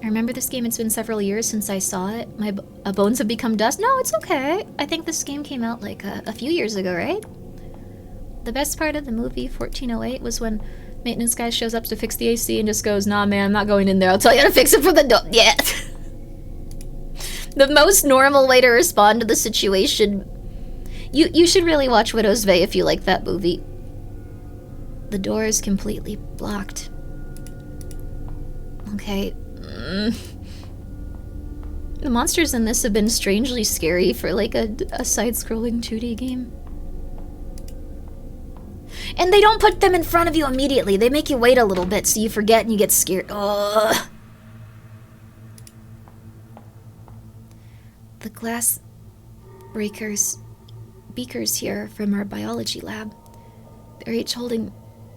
I remember this game, it's been several years since I saw it. My bones have become dust. No, it's okay. I think this game came out like a few years ago, right? The best part of the movie 1408 was when maintenance guy shows up to fix the AC and just goes, "Nah, man, I'm not going in there. I'll tell you how to fix it from the door." Yeah. The most normal way to respond to the situation. You should really watch Widow's Bay if you like that movie. The door is completely blocked. Okay. The monsters in this have been strangely scary for like a side-scrolling 2D game. And they don't put them in front of you immediately. They make you wait a little bit so you forget and you get scared. Ugh. The glass beakers here from our biology lab. They're each holding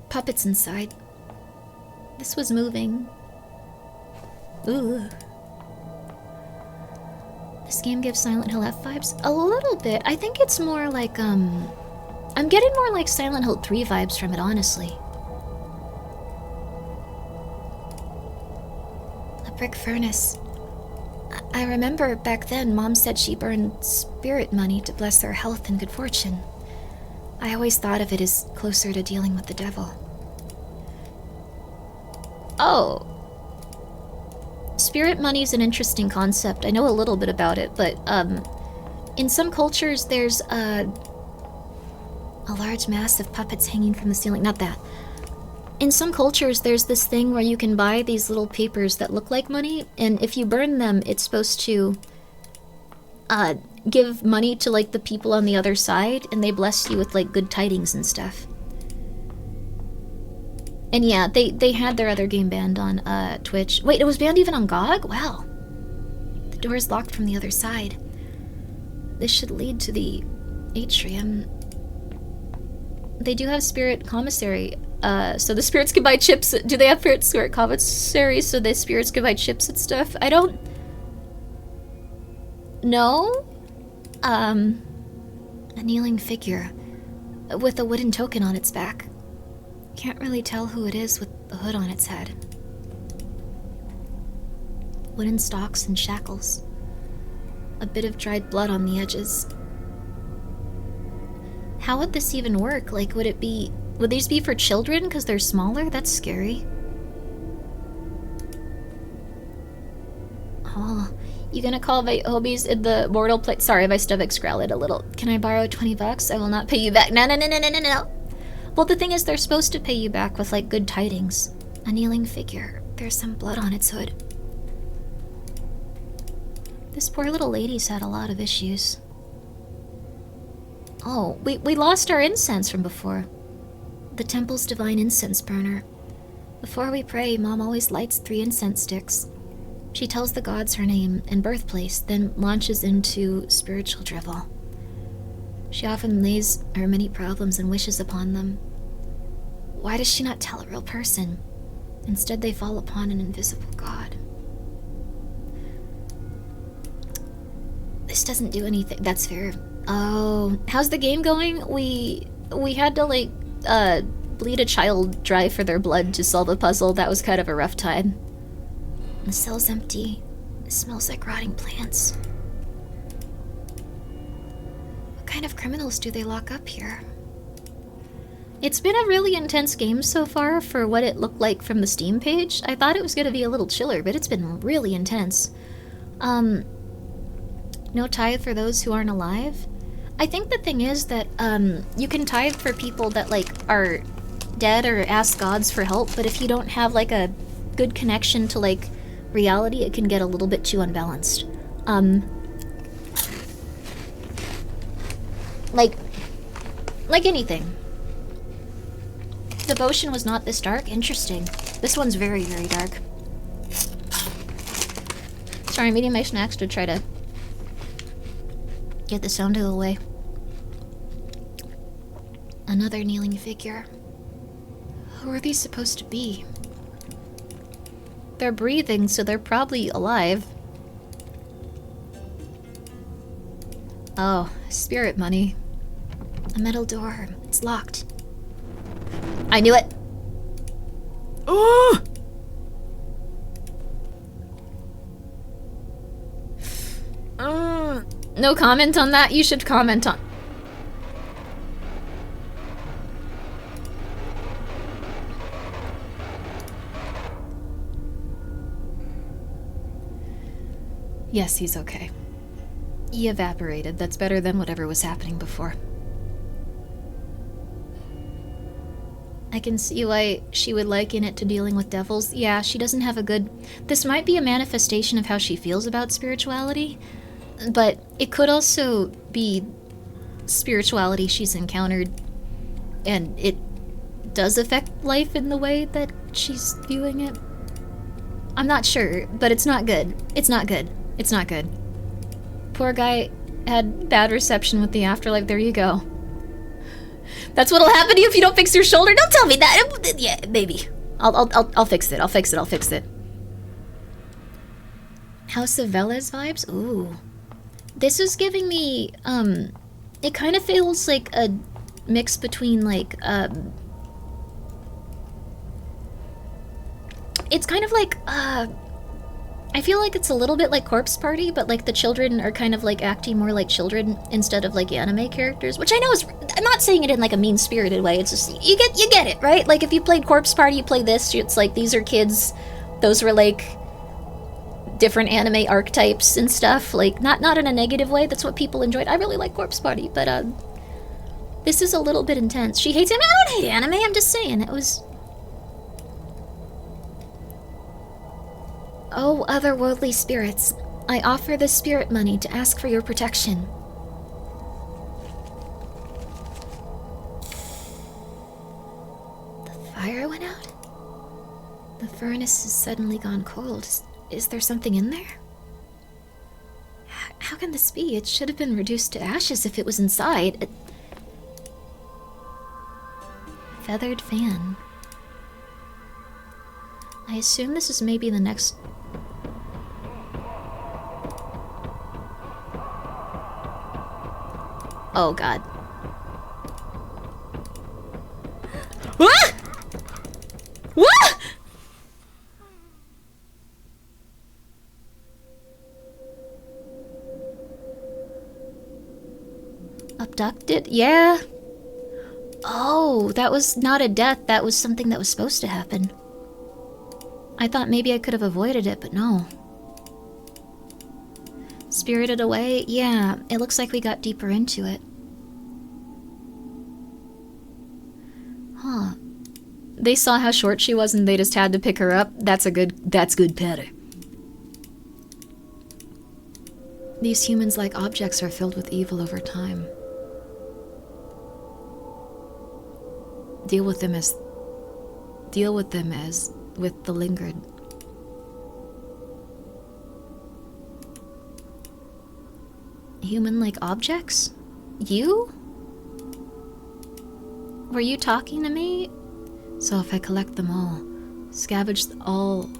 puppets inside. This was moving. Ooh. This game gives Silent Hill F vibes? A little bit. I think it's more like, I'm getting more like Silent Hill 3 vibes from it, honestly. A brick furnace. I remember back then Mom said she burned spirit money to bless their health and good fortune. I always thought of it as closer to dealing with the devil. Oh. Spirit money is an interesting concept. I know a little bit about it, but in some cultures there's a large mass of puppets hanging from the ceiling. Not that. In some cultures there's this thing where you can buy these little papers that look like money, and if you burn them, it's supposed to give money to like the people on the other side, and they bless you with like good tidings and stuff. And yeah, they had their other game banned on Twitch. Wait, it was banned even on GOG? Wow. The door is locked from the other side. This should lead to the atrium. They do have spirit commissary. So the spirits can buy chips. Do they have spirit commissary so the spirits can buy chips and stuff? I don't know. A kneeling figure with a wooden token on its back. Can't really tell who it is with the hood on its head. Wooden stalks and shackles. A bit of dried blood on the edges. How would this even work? Like, would these be for children because they're smaller? That's scary. Oh, you gonna call my homies in the mortal plate? Sorry if I stomach growl it a little. Can I borrow 20 bucks? I will not pay you back. No. Well, the thing is, they're supposed to pay you back with, like, good tidings. A kneeling figure. There's some blood on its hood. This poor little lady's had a lot of issues. Oh, we lost our incense from before. The temple's divine incense burner. Before we pray, Mom always lights 3 incense sticks. She tells the gods her name and birthplace, then launches into spiritual drivel. She often lays her many problems and wishes upon them. Why does she not tell a real person? Instead, they fall upon an invisible god. This doesn't do anything. That's fair. Oh, how's the game going? We had to, like, bleed a child dry for their blood to solve a puzzle. That was kind of a rough time. The cell's empty. It smells like rotting plants. What kind of criminals do they lock up here? It's been a really intense game so far for what it looked like from the Steam page. I thought it was going to be a little chiller, but it's been really intense. No tithe for those who aren't alive. I think the thing is that you can tithe for people that like are dead or ask gods for help, but if you don't have like a good connection to like reality, it can get a little bit too unbalanced. Like anything. Devotion was not this dark. Interesting. This one's very, very dark. Sorry, I'm eating my snacks to try to get the sound out of the way. Another kneeling figure. Who are these supposed to be? They're breathing, so they're probably alive. Oh, spirit money. A metal door. It's locked. I knew it. Oh! No comment on that. You should comment on. Yes, he's okay. He evaporated. That's better than whatever was happening before. I can see why she would liken it to dealing with devils. Yeah, she doesn't have a good... This might be a manifestation of how she feels about spirituality, but it could also be spirituality she's encountered, and it does affect life in the way that she's viewing it. I'm not sure, but it's not good. It's not good. It's not good. Poor guy had bad reception with the afterlife. There you go. That's what'll happen to you if you don't fix your shoulder. Don't tell me that. Yeah, maybe. I'll fix it. I'll fix it. I'll fix it. House of Veles vibes? Ooh. This is giving me, it kind of feels like a mix between, like, it's kind of like, I feel like it's a little bit like Corpse Party, but, like, the children are kind of, like, acting more like children instead of, like, anime characters, which I know is, I'm not saying it in, like, a mean-spirited way, it's just, you get it, right? Like, if you played Corpse Party, you play this, it's like, these are kids, those were, like, different anime archetypes and stuff, like, not in a negative way, that's what people enjoyed. I really like Corpse Party, but, this is a little bit intense. She hates anime. I don't hate anime, I'm just saying, it was... Oh, otherworldly spirits, I offer the spirit money to ask for your protection. The fire went out? The furnace has suddenly gone cold. Is there something in there? How can this be? It should have been reduced to ashes if it was inside. Feathered fan. I assume this is maybe the next... Oh god. What? What? Abducted? Yeah. Oh, that was not a death. That was something that was supposed to happen. I thought maybe I could have avoided it, but no. Spirited away? Yeah, it looks like we got deeper into it. Huh. They saw how short she was and they just had to pick her up. That's good patter. These humans-like objects are filled with evil over time. Deal with them as with the lingered. Human-like objects? You? Were you talking to me? So if I collect them all, scavenged from all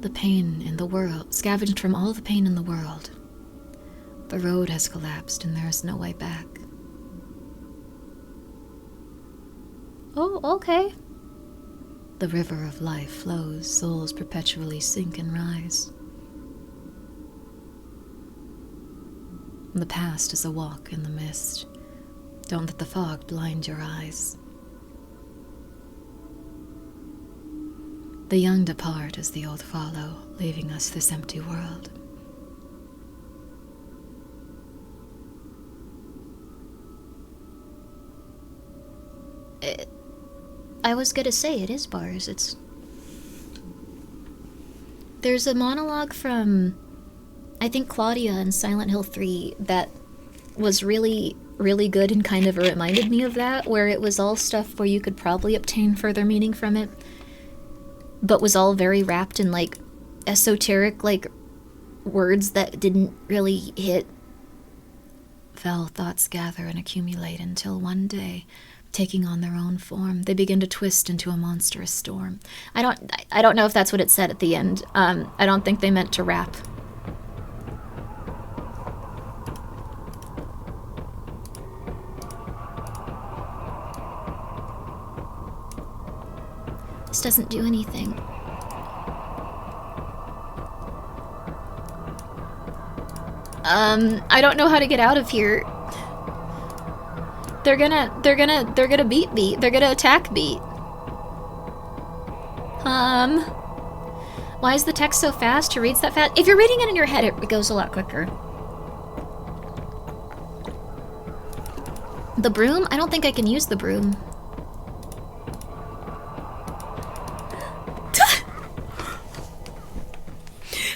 the pain in the world, the road has collapsed and there is no way back. Oh, okay. The river of life flows, souls perpetually sink and rise. The past is a walk in the mist. Don't let the fog blind your eyes. The young depart as the old follow, leaving us this empty world. I was gonna say, it is bars. There's a monologue from, I think, Claudia in Silent Hill 3 that was really, really good and kind of reminded me of that, where it was all stuff where you could probably obtain further meaning from it, but was all very wrapped in, like, esoteric, like, words that didn't really hit. Fell thoughts gather and accumulate until one day, taking on their own form, they begin to twist into a monstrous storm. I don't know if that's what it said at the end. I don't think they meant to rap. This doesn't do anything. I don't know how to get out of here. They're gonna beat me. They're gonna attack me. Why is the text so fast? Who reads that fast? If you're reading it in your head, it goes a lot quicker. The broom? I don't think I can use the broom.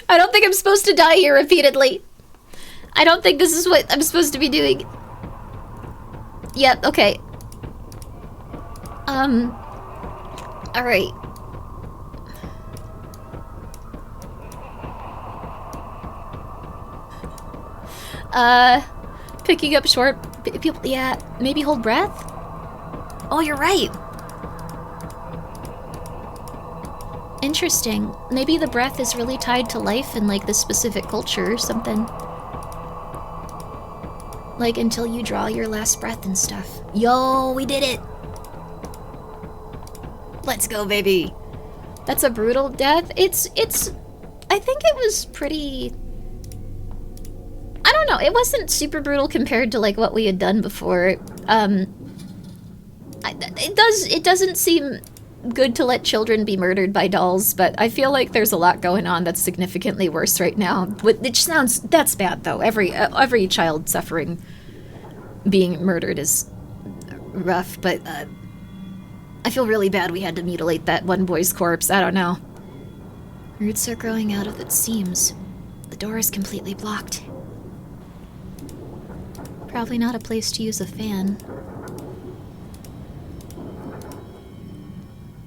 I don't think I'm supposed to die here repeatedly. I don't think this is what I'm supposed to be doing. Yep, okay. Alright. Picking up short people, yeah, maybe hold breath? Oh, you're right. Interesting. Maybe the breath is really tied to life in, like, this specific culture or something. Like, until you draw your last breath and stuff. Yo, we did it! Let's go, baby! That's a brutal death. It's... I think it was pretty... I don't know, it wasn't super brutal compared to, like, what we had done before. It doesn't seem good to let children be murdered by dolls, but I feel like there's a lot going on that's significantly worse right now. Which sounds... that's bad, though. Every child suffering being murdered is rough, but, I feel really bad we had to mutilate that one boy's corpse. I don't know. Roots are growing out of its seams. The door is completely blocked. Probably not a place to use a fan.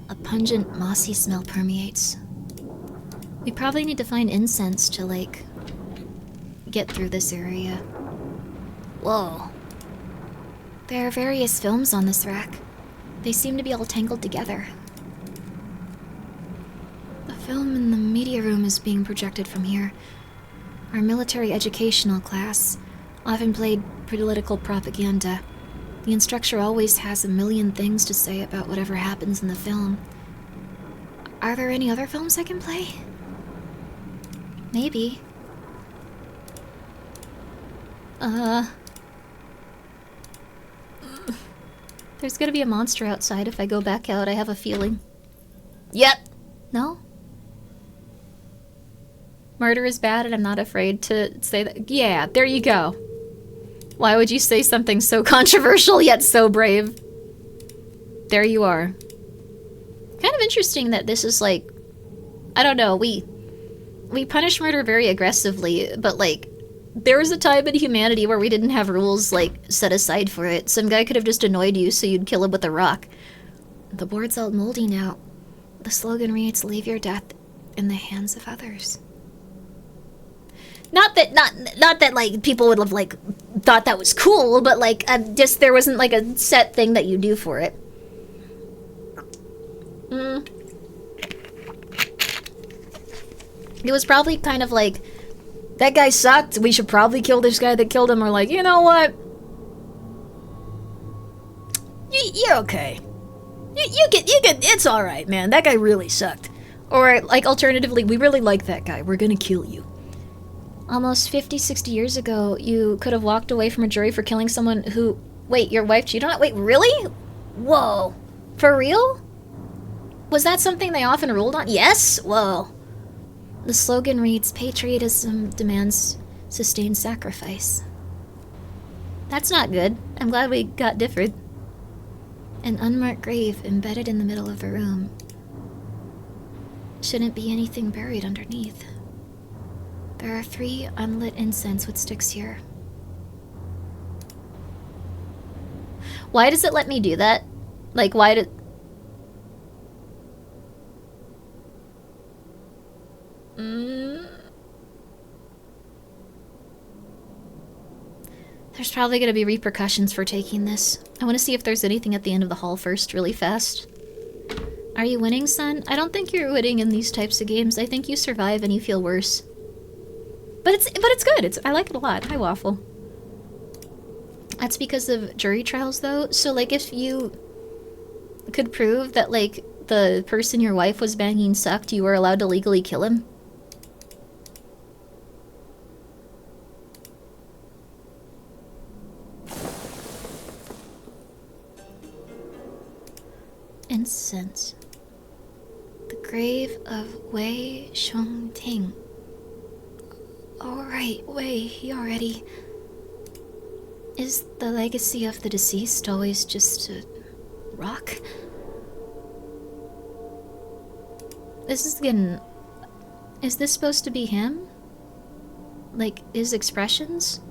A pungent, mossy smell permeates. We probably need to find incense to, like, get through this area. Whoa. There are various films on this rack. They seem to be all tangled together. The film in the media room is being projected from here. Our military educational class often played political propaganda. The instructor always has a million things to say about whatever happens in the film. Are there any other films I can play? Maybe. There's gonna be a monster outside if I go back out, I have a feeling. Yep! No? Murder is bad and I'm not afraid to say that. Yeah, there you go. Why would you say something so controversial yet so brave? There you are. Kind of interesting that this is like... I don't know, we punish murder very aggressively, but like... There was a time in humanity where we didn't have rules, like, set aside for it. Some guy could have just annoyed you so you'd kill him with a rock. The board's all moldy now. The slogan reads, "Leave your death in the hands of others." Not that, like, people would have, like, thought that was cool, but, like, just there wasn't, like, a set thing that you do for it. It was probably kind of like, that guy sucked, we should probably kill this guy that killed him, or like, you know what? You're okay. You get, it's alright, man, that guy really sucked. Or, like, alternatively, we really like that guy, we're gonna kill you. Almost 50, 60 years ago, you could have walked away from a jury for killing someone who... Wait, your wife cheated on it? Wait, really? Whoa. For real? Was that something they often ruled on? Yes? Whoa. The slogan reads, "Patriotism demands sustained sacrifice." That's not good. I'm glad we got different. An unmarked grave embedded in the middle of the room. Shouldn't be anything buried underneath. There are 3 unlit incense with sticks here. Why does it let me do that? Like, why did... There's probably gonna be repercussions for taking this. I want to see if there's anything at the end of the hall first, really fast. Are you winning, son? I don't think you're winning in these types of games. I think you survive and you feel worse. But it's good. I like it a lot. Hi, Waffle. That's because of jury trials, though. So, like, if you could prove that, like, the person your wife was banging sucked, you were allowed to legally kill him. Incense. The grave of Wei Shongting. Oh, right, Wei, he already... Is the legacy of the deceased always just a rock? This is getting... Is this supposed to be him? Like, his expressions?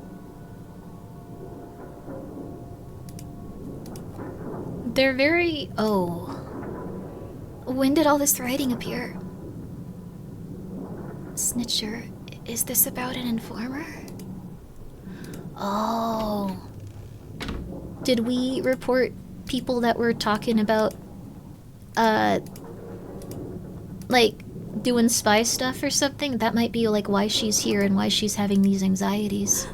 They're very... Oh. When did all this writing appear? Snitcher, is this about an informer? Oh. Did we report people that were talking about, like, doing spy stuff or something? That might be, like, why she's here and why she's having these anxieties.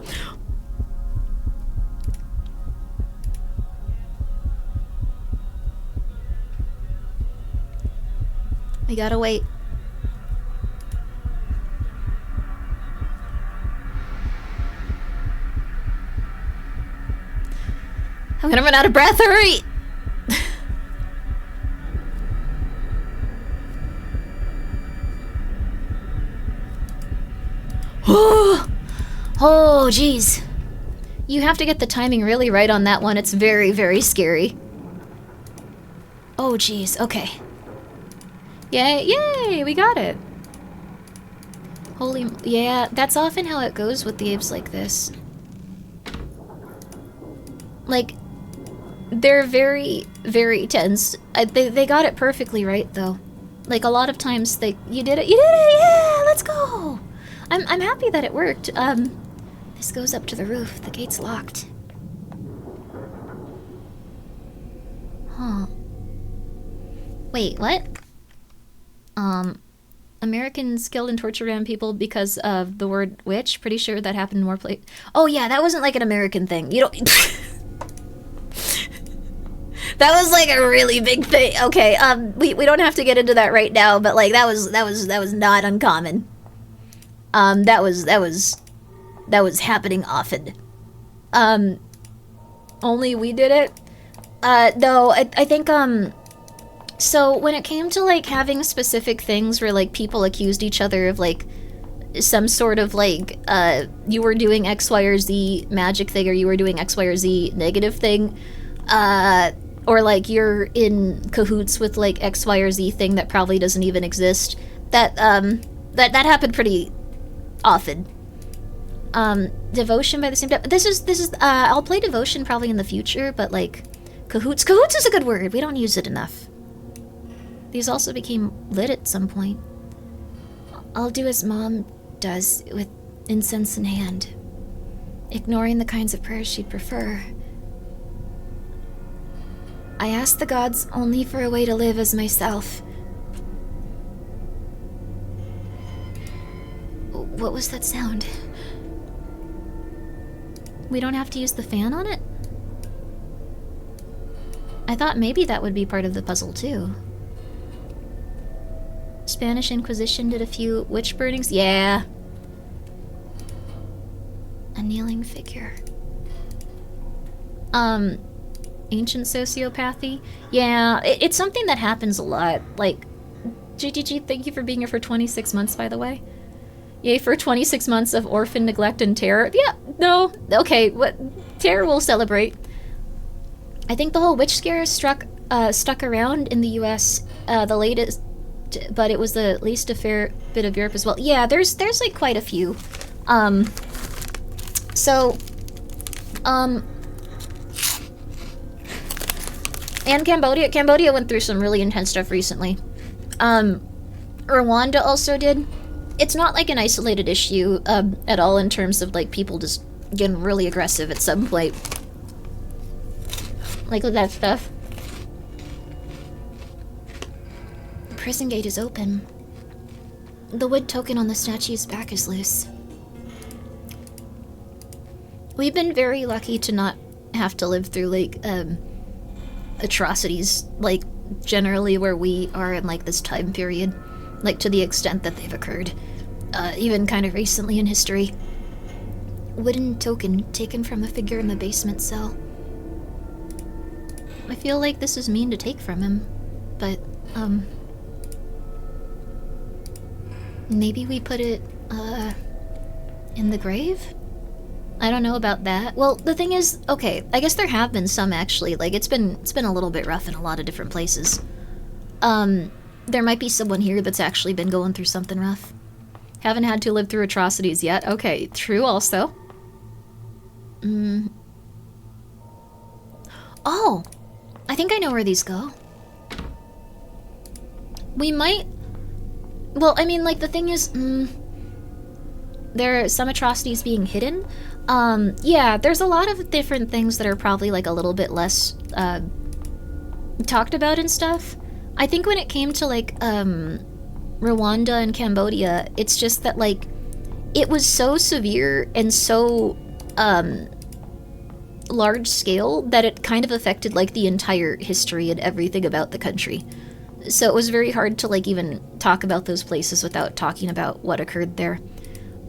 We gotta wait. I'm gonna run out of breath, hurry! Oh, jeez. You have to get the timing really right on that one. It's very, very scary. Oh, jeez. Okay. Yay, yay! We got it. Holy... Yeah, that's often how it goes with the apes like this. Like... They're very, very tense. They got it perfectly right, though. Like, a lot of times they... You did it, yeah, let's go! I'm happy that it worked. This goes up to the roof. The gate's locked. Huh. Wait, what? Americans killed and tortured random people because of the word witch? Pretty sure that happened in more places. Oh yeah, that wasn't like an American thing. You don't... That was like a really big thing. Okay, we don't have to get into that right now, but like that was not uncommon. That was happening often. Only we did it. No, I think so when it came to like having specific things where like people accused each other of like some sort of like you were doing X, Y, or Z magic thing, or you were doing X, Y, or Z negative thing, or like you're in cahoots with like X, Y, or Z thing that probably doesn't even exist. That happened pretty often. Devotion by the same time. This is I'll play Devotion probably in the future, but like cahoots is a good word. We don't use it enough. These also became lit at some point. I'll do as Mom does with incense in hand, ignoring the kinds of prayers she'd prefer. I asked the gods only for a way to live as myself. What was that sound? We don't have to use the fan on it? I thought maybe that would be part of the puzzle too. Spanish Inquisition did a few witch burnings? Yeah. A kneeling figure. Ancient sociopathy? Yeah, it's something that happens a lot. Like, GGG, thank you for being here for 26 months, by the way. Yay for 26 months of orphan neglect and terror. Yeah, no, okay, what? Terror will celebrate. I think the whole witch scare stuck around in the US, the latest, but it was the least a fair bit of Europe as well. Yeah, there's like quite a few. And Cambodia. Cambodia went through some really intense stuff recently. Rwanda also did. It's not like an isolated issue at all in terms of like people just getting really aggressive at some point. Like with that stuff. The prison gate is open. The wood token on the statue's back is loose. We've been very lucky to not have to live through like atrocities like generally where we are in like this time period, like to the extent that they've occurred, even kind of recently in history. Wooden token taken from a figure in the basement cell. I feel like this is mean to take from him, but Maybe we put it, in the grave? I don't know about that. Well, the thing is, okay, I guess there have been some actually. Like, it's been a little bit rough in a lot of different places. There might be someone here that's actually been going through something rough. Haven't had to live through atrocities yet. Okay, true also. Oh! I think I know where these go. We might... Well, I mean, like, the thing is, there are some atrocities being hidden. Yeah, there's a lot of different things that are probably, like, a little bit less, talked about and stuff. I think when it came to, like, Rwanda and Cambodia, it's just that, like, it was so severe and so, large scale that it kind of affected, like, the entire history and everything about the country. So it was very hard to, like, even talk about those places without talking about what occurred there.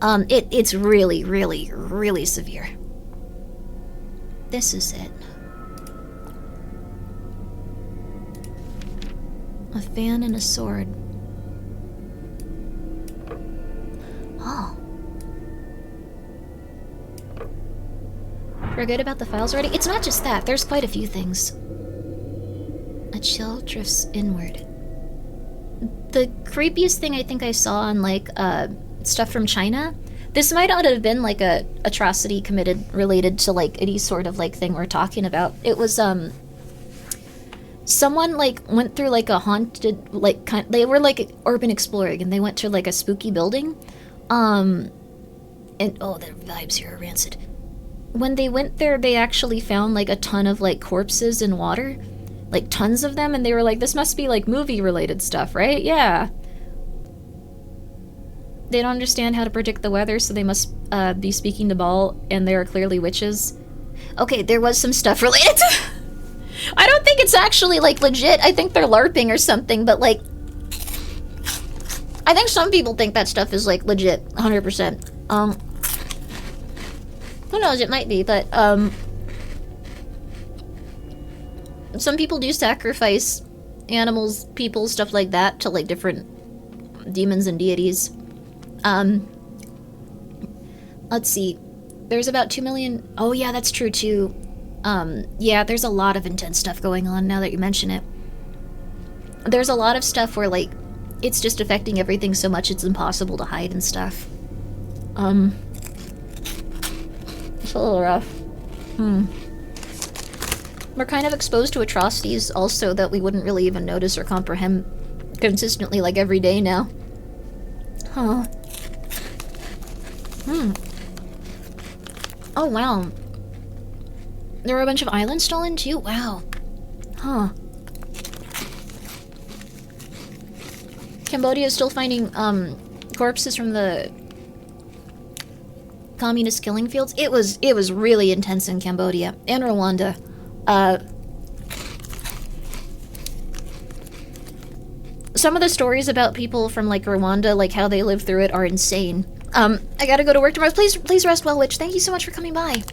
It's really, really, really severe. This is it. A fan and a sword. Oh. Forget about the files already? It's not just that. There's quite a few things. A chill drifts inward. The creepiest thing I think I saw on, like, stuff from China, this might not have been, like, a atrocity committed related to, like, any sort of, like, thing we're talking about. It was, someone, like, went through, like, a haunted, like, they were, like, urban exploring, and they went to, like, a spooky building, and, oh, the vibes here are rancid. When they went there, they actually found, like, a ton of, like, corpses in water, like, tons of them, and they were like, this must be, like, movie-related stuff, right? Yeah. They don't understand how to predict the weather, so they must, be speaking to Baal, and they are clearly witches. Okay, there was some stuff related to... I don't think it's actually, like, legit. I think they're LARPing or something, but, like... I think some people think that stuff is, like, legit, 100%. Who knows, it might be, but, some people do sacrifice animals, people, stuff like that, to, like, different demons and deities. Let's see. There's about 2 million... Oh, yeah, that's true, too. Yeah, there's a lot of intense stuff going on now that you mention it. There's a lot of stuff where, like, it's just affecting everything so much it's impossible to hide and stuff. It's a little rough. We're kind of exposed to atrocities also that we wouldn't really even notice or comprehend consistently, like, every day now. Huh. Oh, wow. There were a bunch of islands stolen, too? Wow. Huh. Cambodia is still finding, corpses from the communist killing fields. It was really intense in Cambodia. And Rwanda. Some of the stories about people from, like, Rwanda, like, how they lived through it are insane. I gotta go to work tomorrow. Please rest well, Witch. Thank you so much for coming by.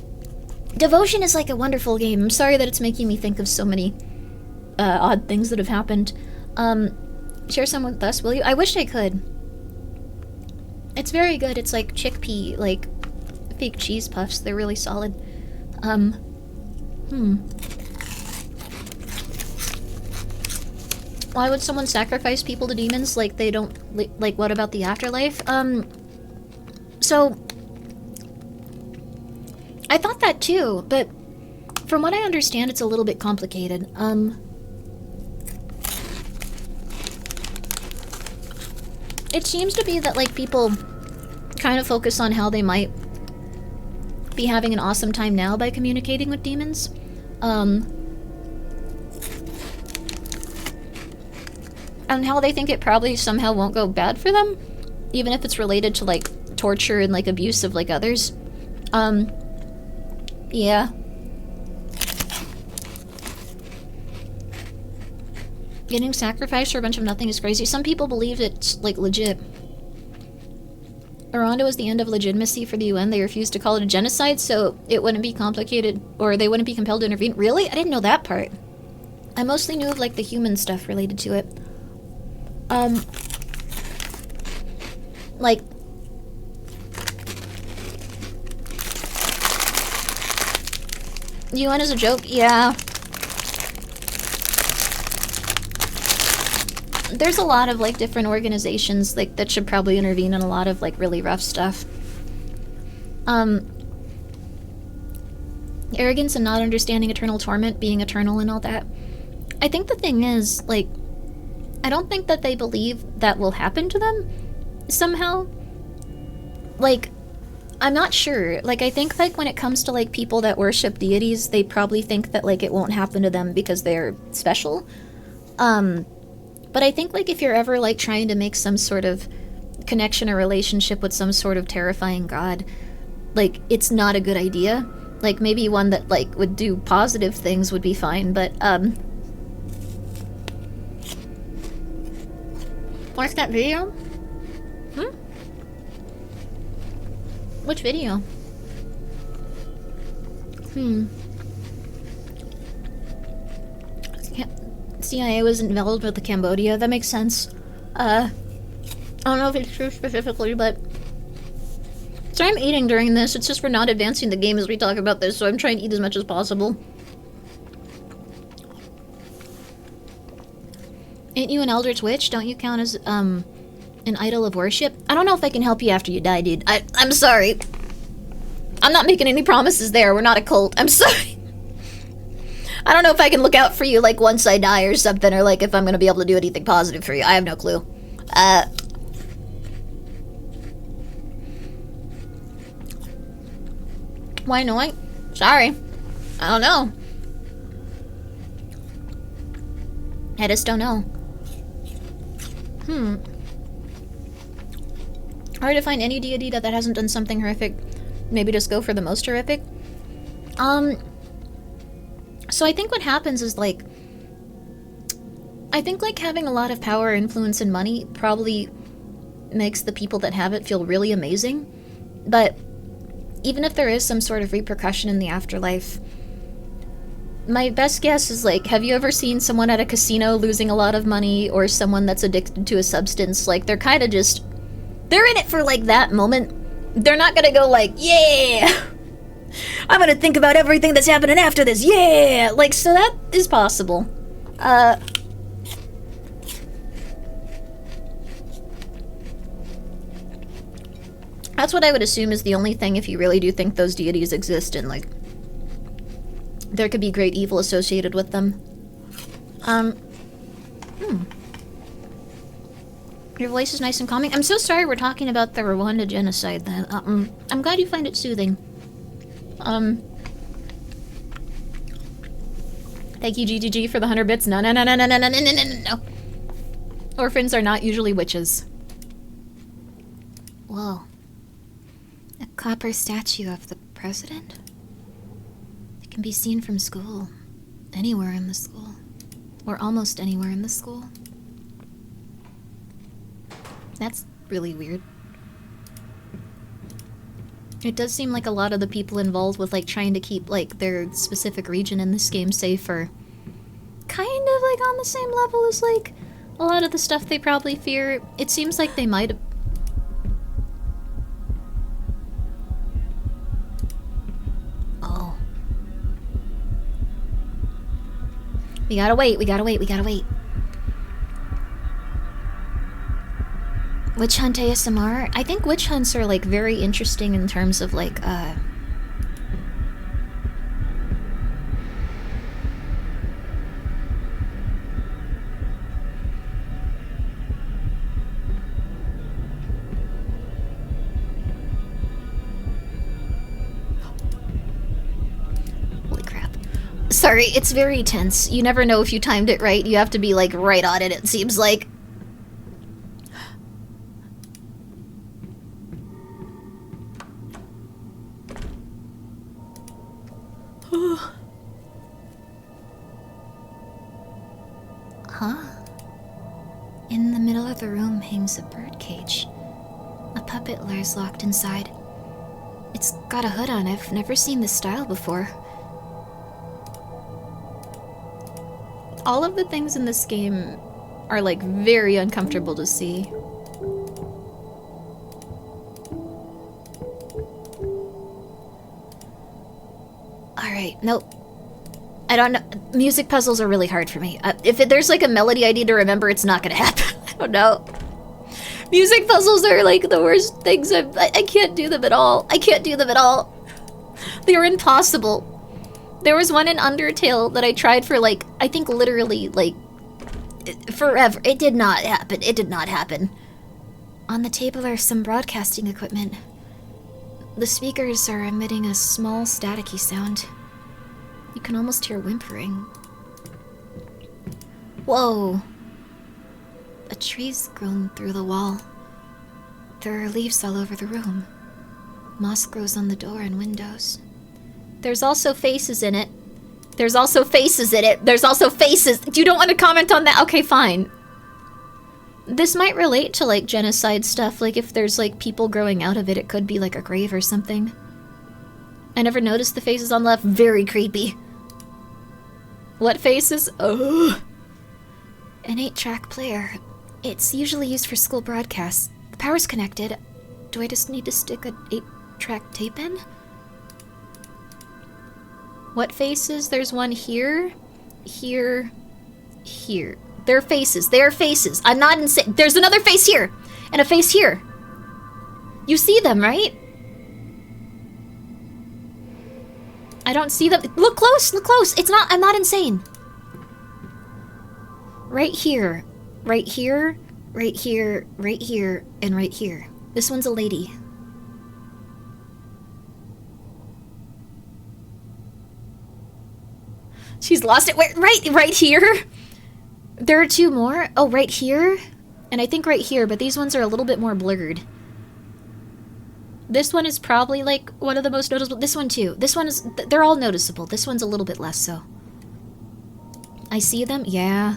Devotion is, like, a wonderful game. I'm sorry that it's making me think of so many, odd things that have happened. Share some with us, will you? I wish I could. It's very good. It's, like, chickpea, like, fake cheese puffs. They're really solid. Why would someone sacrifice people to demons? Like, they don't... Like, what about the afterlife? So... I thought that too, but... From what I understand, it's a little bit complicated. It seems to be that, like, people kind of focus on how they might be having an awesome time now by communicating with demons. And how they think it probably somehow won't go bad for them, even if it's related to, like, torture and, like, abuse of, like, others. Yeah. Getting sacrificed for a bunch of nothing is crazy. Some people believe it's, like, legit. Rwanda was the end of legitimacy for the UN. They refused to call it a genocide, so it wouldn't be complicated, or they wouldn't be compelled to intervene. Really? I didn't know that part. I mostly knew of, like, the human stuff related to it. Like, UN is a joke? Yeah. There's a lot of, like, different organizations, like, that should probably intervene in a lot of, like, really rough stuff. Arrogance and not understanding eternal torment, being eternal and all that. I think the thing is, like, I don't think that they believe that will happen to them somehow. Like, I'm not sure. Like, I think, like, when it comes to, like, people that worship deities, they probably think that, like, it won't happen to them because they're special. But I think, like, if you're ever, like, trying to make some sort of connection or relationship with some sort of terrifying god, like, it's not a good idea. Like, maybe one that, like, would do positive things would be fine, but, What's that video? Which video? CIA was involved with the Cambodia. That makes sense. I don't know if it's true specifically, but... So I'm eating during this. It's just we're not advancing the game as we talk about this, so I'm trying to eat as much as possible. Ain't you an Eldritch Witch? Don't you count as, an idol of worship? I don't know if I can help you after you die, dude. I'm sorry. I'm not making any promises there. We're not a cult. I'm sorry. I don't know if I can look out for you, like, once I die or something, or, like, if I'm gonna be able to do anything positive for you. I have no clue. Why not? Sorry. I don't know. I just don't know. Hard to find any deity that hasn't done something horrific. Maybe just go for the most horrific. So I think what happens is, like... I think, like, having a lot of power, influence, and money probably makes the people that have it feel really amazing. But even if there is some sort of repercussion in the afterlife, my best guess is, like, have you ever seen someone at a casino losing a lot of money, or someone that's addicted to a substance? Like, they're kind of just... They're in it for, like, that moment. They're not gonna go, like, yeah! I'm gonna think about everything that's happening after this, yeah! Like, so that is possible. That's what I would assume is the only thing if you really do think those deities exist and, like, there could be great evil associated with them. Your voice is nice and calming. I'm so sorry we're talking about the Rwanda genocide then. I'm glad you find it soothing. Thank you, GGG, for the 100 bits. No. Orphans are not usually witches. Whoa. A copper statue of the president? It can be seen from school. Anywhere in the school. Or almost anywhere in the school. That's really weird. It does seem like a lot of the people involved with, like, trying to keep, like, their specific region in this game safe are kind of, like, on the same level as, like, a lot of the stuff they probably fear. It seems like they might have... Oh. We gotta wait. Witch Hunt ASMR? I think witch hunts are, like, very interesting in terms of, like, Holy crap. Sorry, it's very tense. You never know if you timed it right. You have to be, like, right on it seems like. Huh? In the middle of the room hangs a birdcage. A puppet lares locked inside. It's got a hood on. I've never seen this style before. All of the things in this game are, like, very uncomfortable to see. Alright, nope. I don't know. Music puzzles are really hard for me. If there's like a melody I need to remember, it's not gonna happen. I don't know. Music puzzles are like the worst things. I can't do them at all. I can't do them at all. They're impossible. There was one in Undertale that I tried for like, I think literally like, forever. It did not happen. It did not happen. On the table are some broadcasting equipment. The speakers are emitting a small staticky sound. You can almost hear whimpering. Whoa. A tree's grown through the wall. There are leaves all over the room. Moss grows on the door and windows. There's also faces in it. There's also faces in it. There's also faces. You don't want to comment on that? Okay, fine. This might relate to, like, genocide stuff. Like, if there's, like, people growing out of it, it could be, like, a grave or something. I never noticed the faces on the left. Very creepy. What faces? Oh. An 8-track player. It's usually used for school broadcasts. The power's connected. Do I just need to stick an 8-track tape in? What faces? There's one here, here, here. They're faces. They are faces. I'm not insane. There's another face here, and a face here. You see them, right? I don't see them. Look close. Look close. It's not. I'm not insane. Right here, right here, right here, right here, and right here. This one's a lady. She's lost it. Where? Right here. There are two more. Oh, right here, and I think right here. But these ones are a little bit more blurred. This one is probably like one of the most noticeable. This one too. This one is. They're all noticeable. This one's a little bit less so. I see them. Yeah.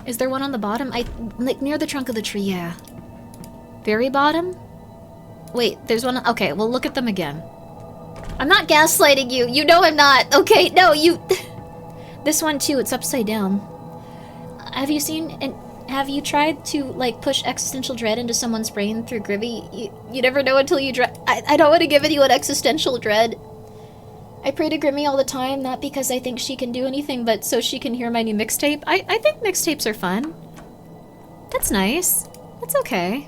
Is there one on the bottom? Like near the trunk of the tree. Yeah. Very bottom. Wait. There's one. Okay. We'll look at them again. I'm not gaslighting you. You know I'm not. Okay. No. You. This one too. It's upside down. Have you seen and have you tried to like push existential dread into someone's brain through Grimmi? You never know until you dread. I don't want to give anyone existential dread. I pray to Grimmi all the time, not because I think she can do anything, but so she can hear my new mixtape. I think mixtapes are fun. That's nice. That's okay.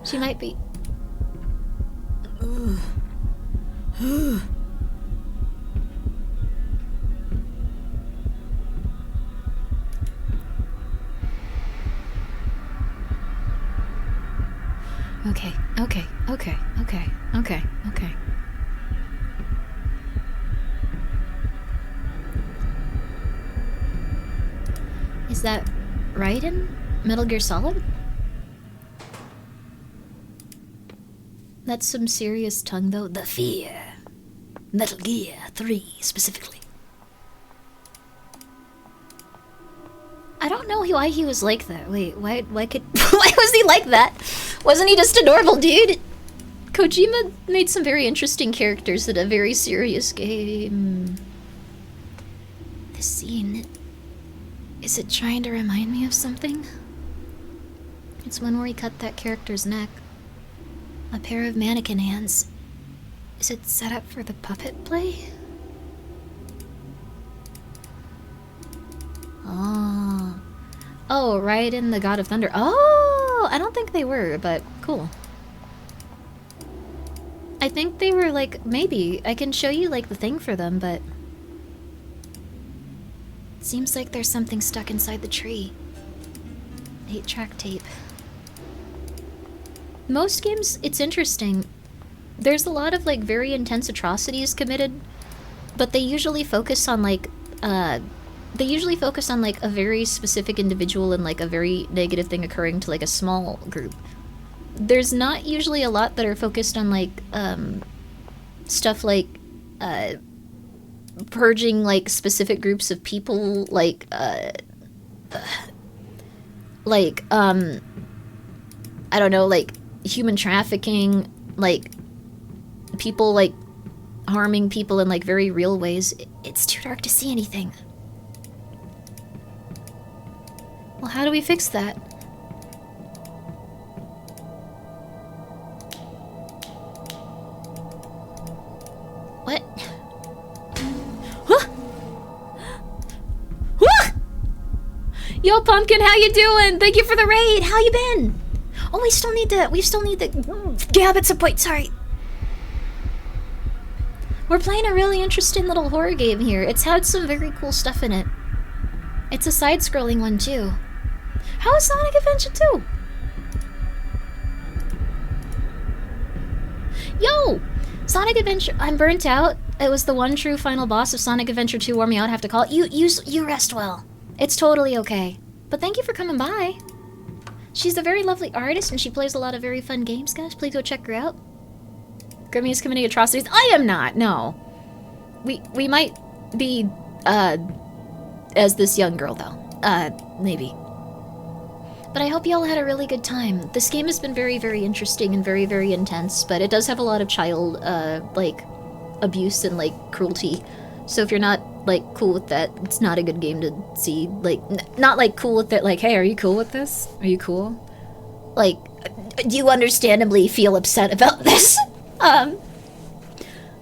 She might be. Okay. Is that Raiden? Metal Gear Solid? That's some serious tongue, though. The Fear. Metal Gear 3, specifically. I don't know why he was like that. Wait, why could... why was he like that? Wasn't he just a normal dude? Kojima made some very interesting characters in a very serious game. This scene... Is it trying to remind me of something? It's one where he cut that character's neck. A pair of mannequin hands. Is it set up for the puppet play? Oh. Oh, Raiden, the God of Thunder. Oh! I don't think they were, but cool. I think they were like, maybe. I can show you like the thing for them, but... Seems like there's something stuck inside the tree. 8-track tape. Most games, it's interesting. There's a lot of like very intense atrocities committed, but they usually focus on like a very specific individual and like a very negative thing occurring to like a small group. There's not usually a lot that are focused on like stuff like purging like specific groups of people, like I don't know, like human trafficking, like people like harming people in like very real ways. It's too dark to see anything. Well, how do we fix that? Pumpkin, how you doing? Thank you for the raid. How you been? Oh, we still need the Gabbits a point. Sorry. We're playing a really interesting little horror game here. It's had some very cool stuff in it. It's a side-scrolling one too. How is Sonic Adventure 2? Yo! Sonic Adventure... I'm burnt out. It was the one true final boss of Sonic Adventure 2 wore me out, have to call it. You rest well. It's totally okay. But thank you for coming by. She's a very lovely artist, and she plays a lot of very fun games, guys. Please go check her out. Grimmi is committing atrocities. I am not, no. We might be, as this young girl, though. Maybe. But I hope you all had a really good time. This game has been very, very interesting and very, very intense, but it does have a lot of child, like, abuse and, like, cruelty. So if you're not, like, cool with that, it's not a good game to see. Like, not, like, cool with it, like, hey, are you cool with this? Are you cool? Like, do you understandably feel upset about this?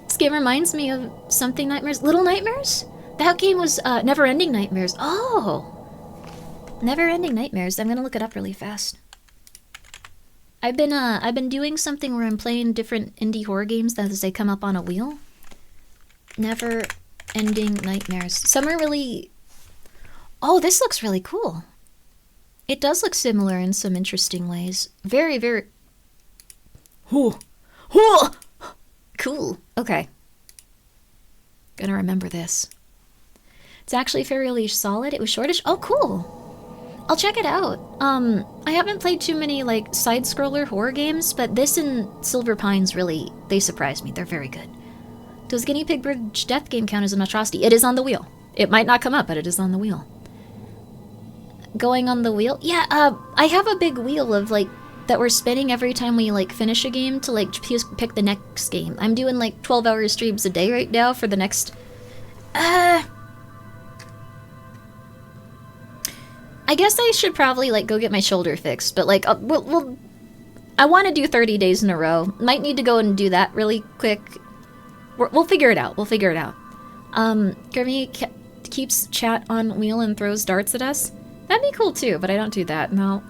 This game reminds me of Something Nightmares. Little Nightmares? That game was, Never-Ending Nightmares. Oh! Never-Ending Nightmares. I'm gonna look it up really fast. I've been doing something where I'm playing different indie horror games as they come up on a wheel. Never-Ending Nightmares. Some are really... Oh, this looks really cool. It does look similar in some interesting ways. Very, very... Ooh. Ooh. Cool. Okay. Gonna remember this. It's actually fairly solid. It was shortish. Oh, cool. I'll check it out. I haven't played too many, like, side-scroller horror games, but this and Silver Pines really, they surprised me. They're very good. Does Guinea Pig Bridge Death Game count as an atrocity? It is on the wheel. It might not come up, but it is on the wheel. Going on the wheel? Yeah, I have a big wheel of, like, that we're spinning every time we, like, finish a game to, like, pick the next game. I'm doing, like, 12-hour streams a day right now for the next... I guess I should probably, like, go get my shoulder fixed, but, like, we'll I want to do 30 days in a row. Might need to go and do that really quick. We'll figure it out. We'll figure it out. Grimmi keeps chat on wheel and throws darts at us. That'd be cool, too, but I don't do that, no.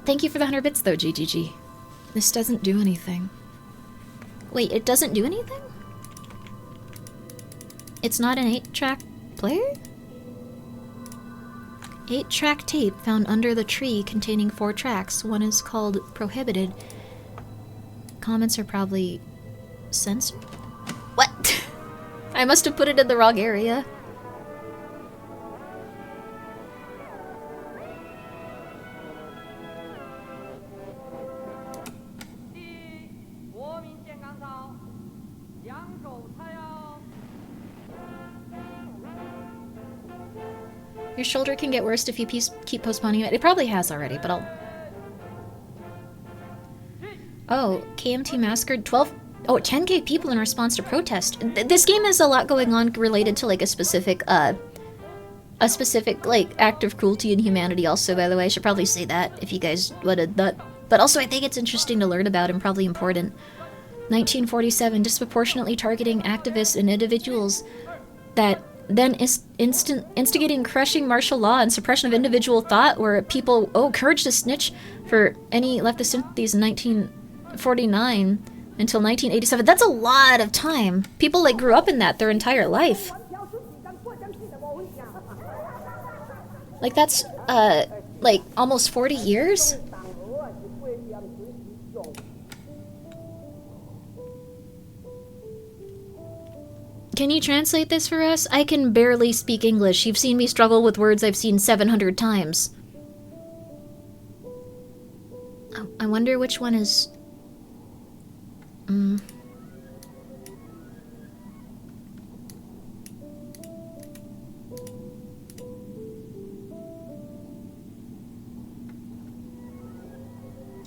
Thank you for the 100 bits, though, GGG. This doesn't do anything. Wait, it doesn't do anything? It's not an 8-track player? 8-track tape found under the tree containing 4 tracks. One is called Prohibited. Comments are probably censored? What? I must have put it in the wrong area. Your shoulder can get worse if you keep postponing it. It probably has already, but I'll... Oh, KMT massacred 10k people in response to protest. This game has a lot going on related to, like, a specific, like, act of cruelty and humanity also, by the way. I should probably say that if you guys wanted that. But also, I think it's interesting to learn about and probably important. 1947, disproportionately targeting activists and individuals that then instigating crushing martial law and suppression of individual thought, where people, courage to snitch for any leftist sympathies in 1949 until 1987. That's a lot of time. People, like, grew up in that their entire life. Like, that's, like, almost 40 years? Can you translate this for us? I can barely speak English. You've seen me struggle with words I've seen 700 times. Oh, I wonder which one is...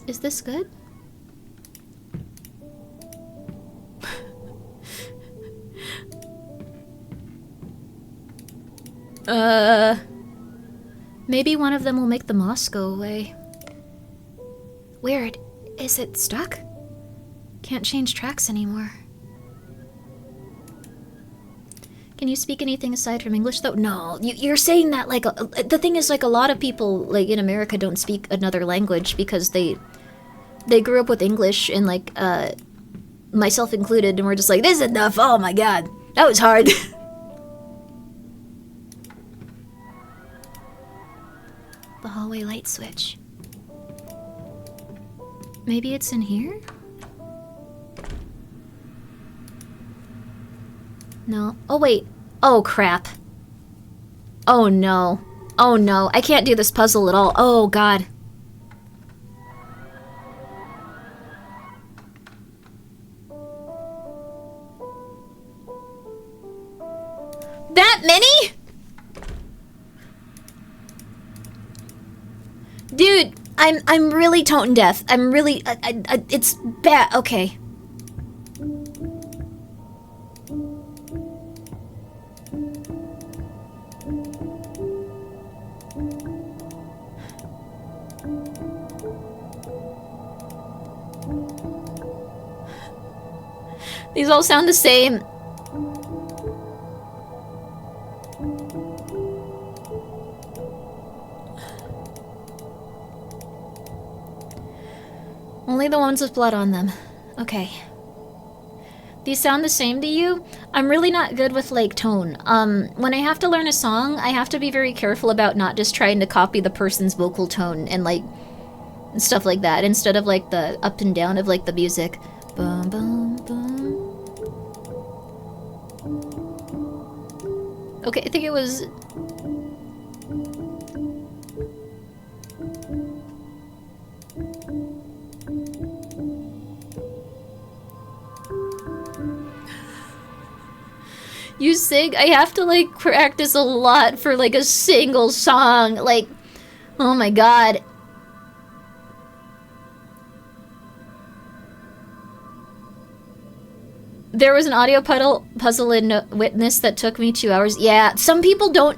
Is this good? Maybe one of them will make the moss go away. Weird. Is it stuck? Can't change tracks anymore. Can you speak anything aside from English, though? No, you're saying that, like, the thing is, like, a lot of people, like, in America don't speak another language because they grew up with English, and, like, myself included, and we're just like, this is enough, oh my god, that was hard. The hallway light switch. Maybe it's in here? No. Oh, wait. Oh, crap. Oh, no. Oh, no. I can't do this puzzle at all. Oh, God. That many? Dude, I'm really tone deaf. I'm really... it's bad. Okay. These all sound the same. Only the ones with blood on them. Okay. These sound the same to you? I'm really not good with, like, tone. When I have to learn a song, I have to be very careful about not just trying to copy the person's vocal tone and, like, stuff like that, instead of, like, the up and down of, like, the music. Bum, bum, bum. Okay, I think it was... You sing? I have to, like, practice a lot for, like, a single song. Like, oh my god. There was an audio puzzle in Witness that took me 2 hours. Yeah, some people don't...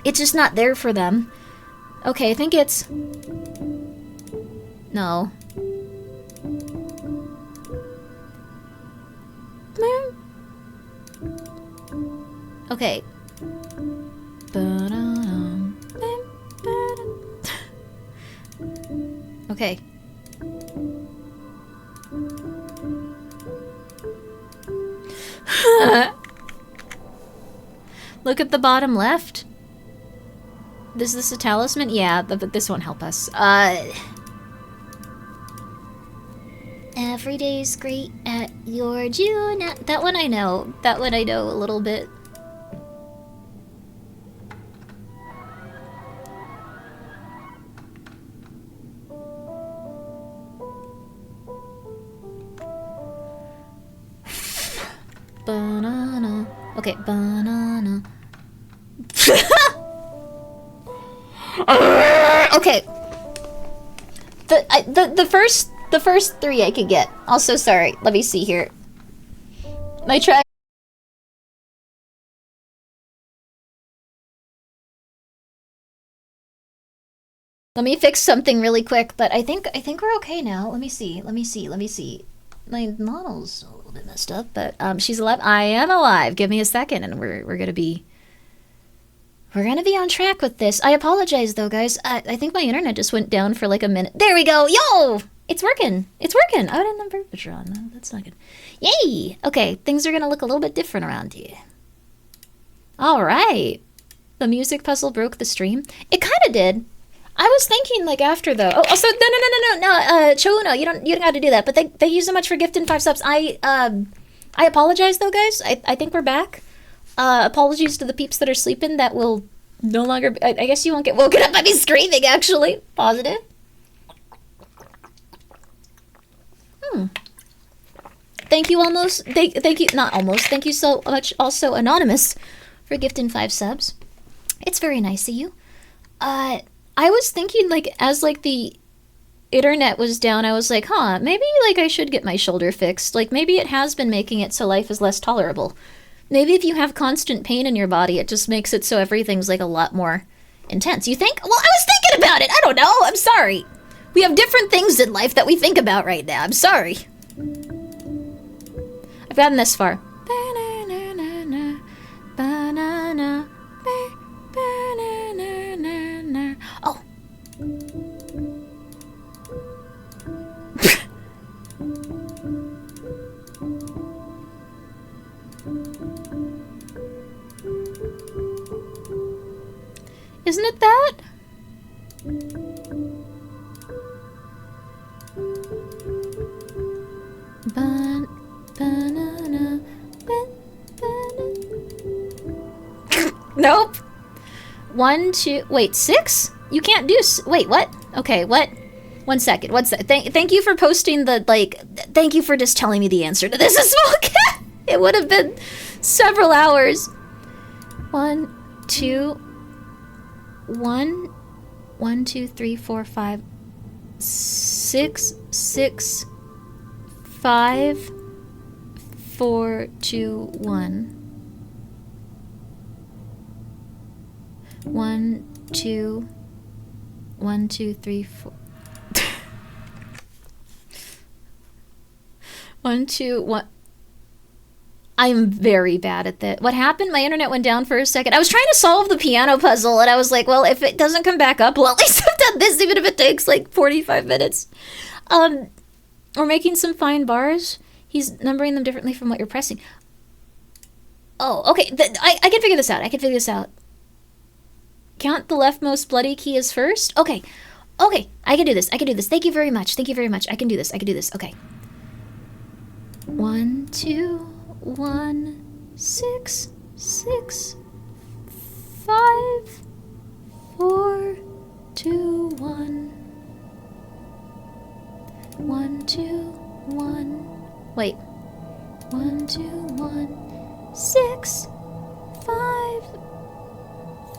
It's just not there for them. Okay, I think it's... No. Okay. Okay. Look at the bottom left. Is this a talisman? Yeah, but this won't help us. Every day's great at your June. That one I know. That one I know a little bit. Banana. Okay, banana. Okay. The first three I could get. Also, sorry. Let me see here. My track. Let me fix something really quick, but I think we're okay now. Let me see. My model's a little bit messed up, but she's alive. I am alive. Give me a second, and we're gonna be on track with this. I apologize though, guys. I think my internet just went down for like a minute. There we go. Yo, it's working. It's working. I didn't have Verbiage on. No, that's not good. Yay. Okay, things are gonna look a little bit different around here. All right. The music puzzle broke the stream. It kind of did. I was thinking, like, after, though. Oh, also, no, Chono, you don't have to do that. But thank you so much for gifting 5 subs. I apologize, though, guys. I think we're back. Apologies to the peeps that are sleeping. That will no longer... I guess you won't get woken up by me screaming, actually. Positive. Thank you, almost. Thank you, not almost. Thank you so much, also, Anonymous, for gifting 5 subs. It's very nice of you. I was thinking, like, as, like, the internet was down, I was like, huh, maybe, like, I should get my shoulder fixed. Like, maybe it has been making it so life is less tolerable. Maybe if you have constant pain in your body, it just makes it so everything's, like, a lot more intense. You think? Well, I was thinking about it! I don't know! I'm sorry! We have different things in life that we think about right now. I'm sorry. I've gotten this far. Banana. Nope. 1, 2. Wait, 6? You can't do. Wait, what? Okay, what? 1 second. What's that? Thank you for posting the like. Thank you for just telling me the answer to this as well. It would have been several hours. 1, 2. 1, 1, 2, 3, 4, 5, 6, 6, 5, 4, 2, 1. 1, 2, 1, 2, 3, 4. 1, 2, 1. I'm very bad at that. What happened? My internet went down for a second. I was trying to solve the piano puzzle, and I was like, well, if it doesn't come back up, well, at least I've done this, even if it takes like 45 minutes. We're making some fine bars. He's numbering them differently from what you're pressing. Oh, okay. I can figure this out. I can figure this out. Count the leftmost bloody key as first? Okay. Okay. I can do this. I can do this. Thank you very much. Thank you very much. I can do this. I can do this. Okay. 1, 2, 1, 6, 6, 5, 4, 2, 1. 1, 2, 1. Wait. 1, 2, 1, 6, 5,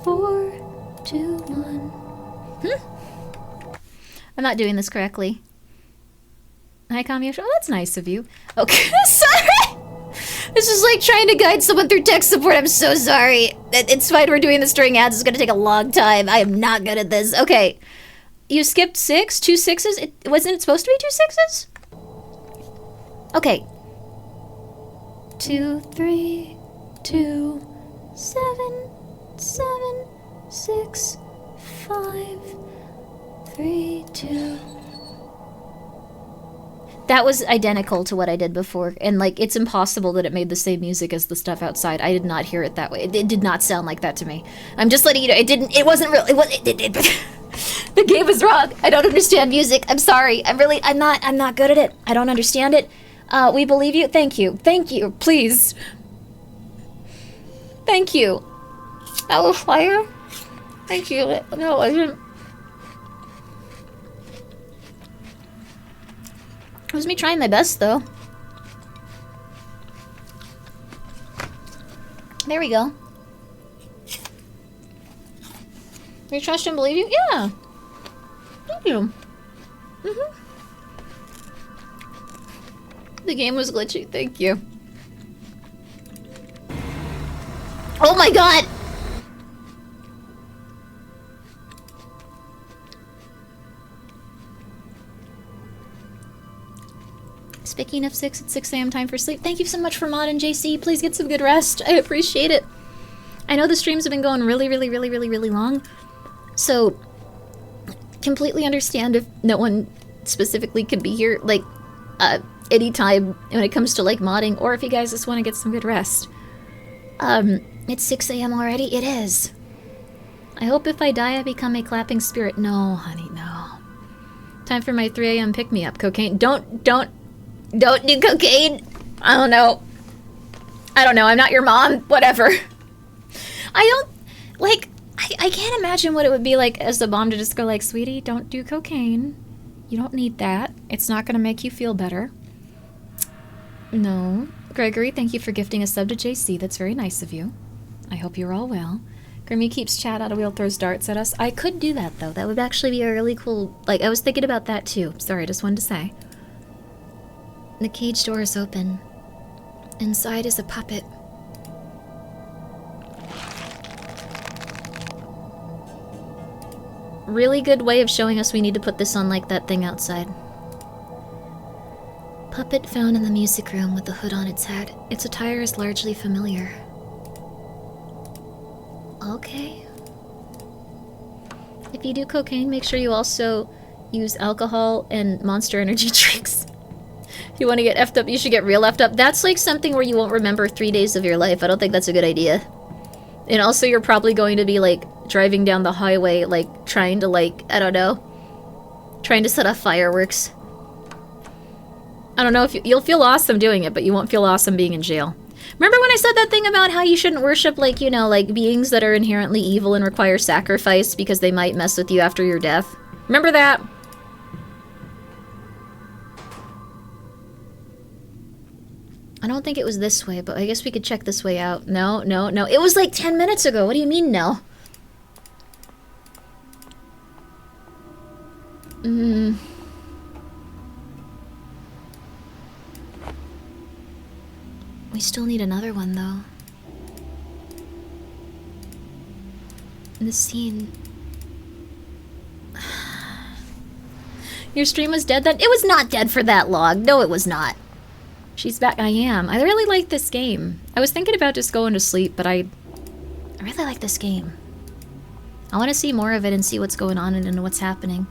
4, 2, 1. I'm not doing this correctly. Hi, Kamiya. Oh, that's nice of you. Okay, sorry! This is like trying to guide someone through tech support. I'm so sorry. It's fine, we're doing this during ads. It's gonna take a long time. I am not good at this. Okay. You skipped 6? 2 6s? Wasn't it supposed to be 2 6s? Okay. 2, 3, 2, 7, 7, 6, 5, 3, 2. That was identical to what I did before, and like it's impossible that it made the same music as the stuff outside. I did not hear it that way. It did not sound like that to me. I'm just letting you know. It wasn't real. The game was wrong. I don't understand music. I'm sorry. I'm not good at it. I don't understand it. We believe you. Thank you. Thank you. Please. Thank you. That was fire. Thank you. No, I didn't. It was me trying my best, though. There we go. You trust and believe you? Yeah. Thank you. The game was glitchy. Thank you. Oh my god! Speaking of 6, it's 6 a.m. time for sleep. Thank you so much for modding, JC. Please get some good rest. I appreciate it. I know the streams have been going really long. So, completely understand if no one specifically could be here, like, anytime when it comes to, like, modding, or if you guys just want to get some good rest. It's 6 a.m. already? It is. I hope if I die I become a clapping spirit. No, honey, no. Time for my 3 a.m. pick-me-up. Cocaine. Don't do cocaine. I don't know. I'm not your mom. Whatever. I can't imagine what it would be like as the mom to just go like, sweetie, don't do cocaine. You don't need that. It's not going to make you feel better. No. Gregory, thank you for gifting a sub to JC. That's very nice of you. I hope you're all well. Grimmi keeps chat out of wheel, throws darts at us. I could do that, though. That would actually be a really cool... Like, I was thinking about that, too. Sorry, I just wanted to say. The cage door is open. Inside is a puppet. Really good way of showing us we need to put this on like that thing outside. Puppet found in the music room with the hood on its head. Its attire is largely familiar. Okay. If you do cocaine, make sure you also use alcohol and Monster Energy drinks. If you want to get effed up, you should get real effed up. That's like something where you won't remember 3 days of your life. I don't think that's a good idea. And also you're probably going to be like driving down the highway, like, trying to, like, I don't know, trying to set off fireworks. I don't know if you'll feel awesome doing it, but you won't feel awesome being in jail. Remember when I said that thing about how you shouldn't worship, like, you know, like, beings that are inherently evil and require sacrifice because they might mess with you after your death? Remember that? I don't think it was this way, but I guess we could check this way out. No, no, no. It was like 10 minutes ago. What do you mean, no? We still need another one, though. This scene... Your stream was dead then? It was not dead for that long. No, it was not. She's back. I am. I really like this game. I was thinking about just going to sleep, but I really like this game. I want to see more of it and see what's going on and what's happening.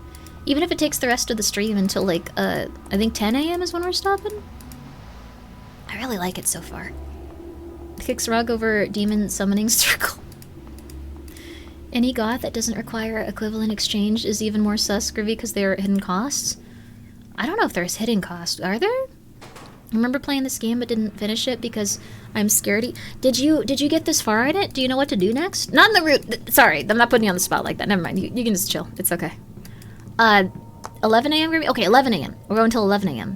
Even if it takes the rest of the stream until, like, I think 10 a.m. is when we're stopping. I really like it so far. Kicks rug over demon summoning circle. Any goth that doesn't require equivalent exchange is even more sus, Grimmi, because they are hidden costs. I don't know if there's hidden costs. Are there? I remember playing this game but didn't finish it because I'm scaredy. Did you get this far in it? Do you know what to do next? Not in the route. Sorry, I'm not putting you on the spot like that. Never mind. You can just chill. It's okay. 11 a.m. Grimmi? Okay, 11 a.m. We're going till 11 a.m.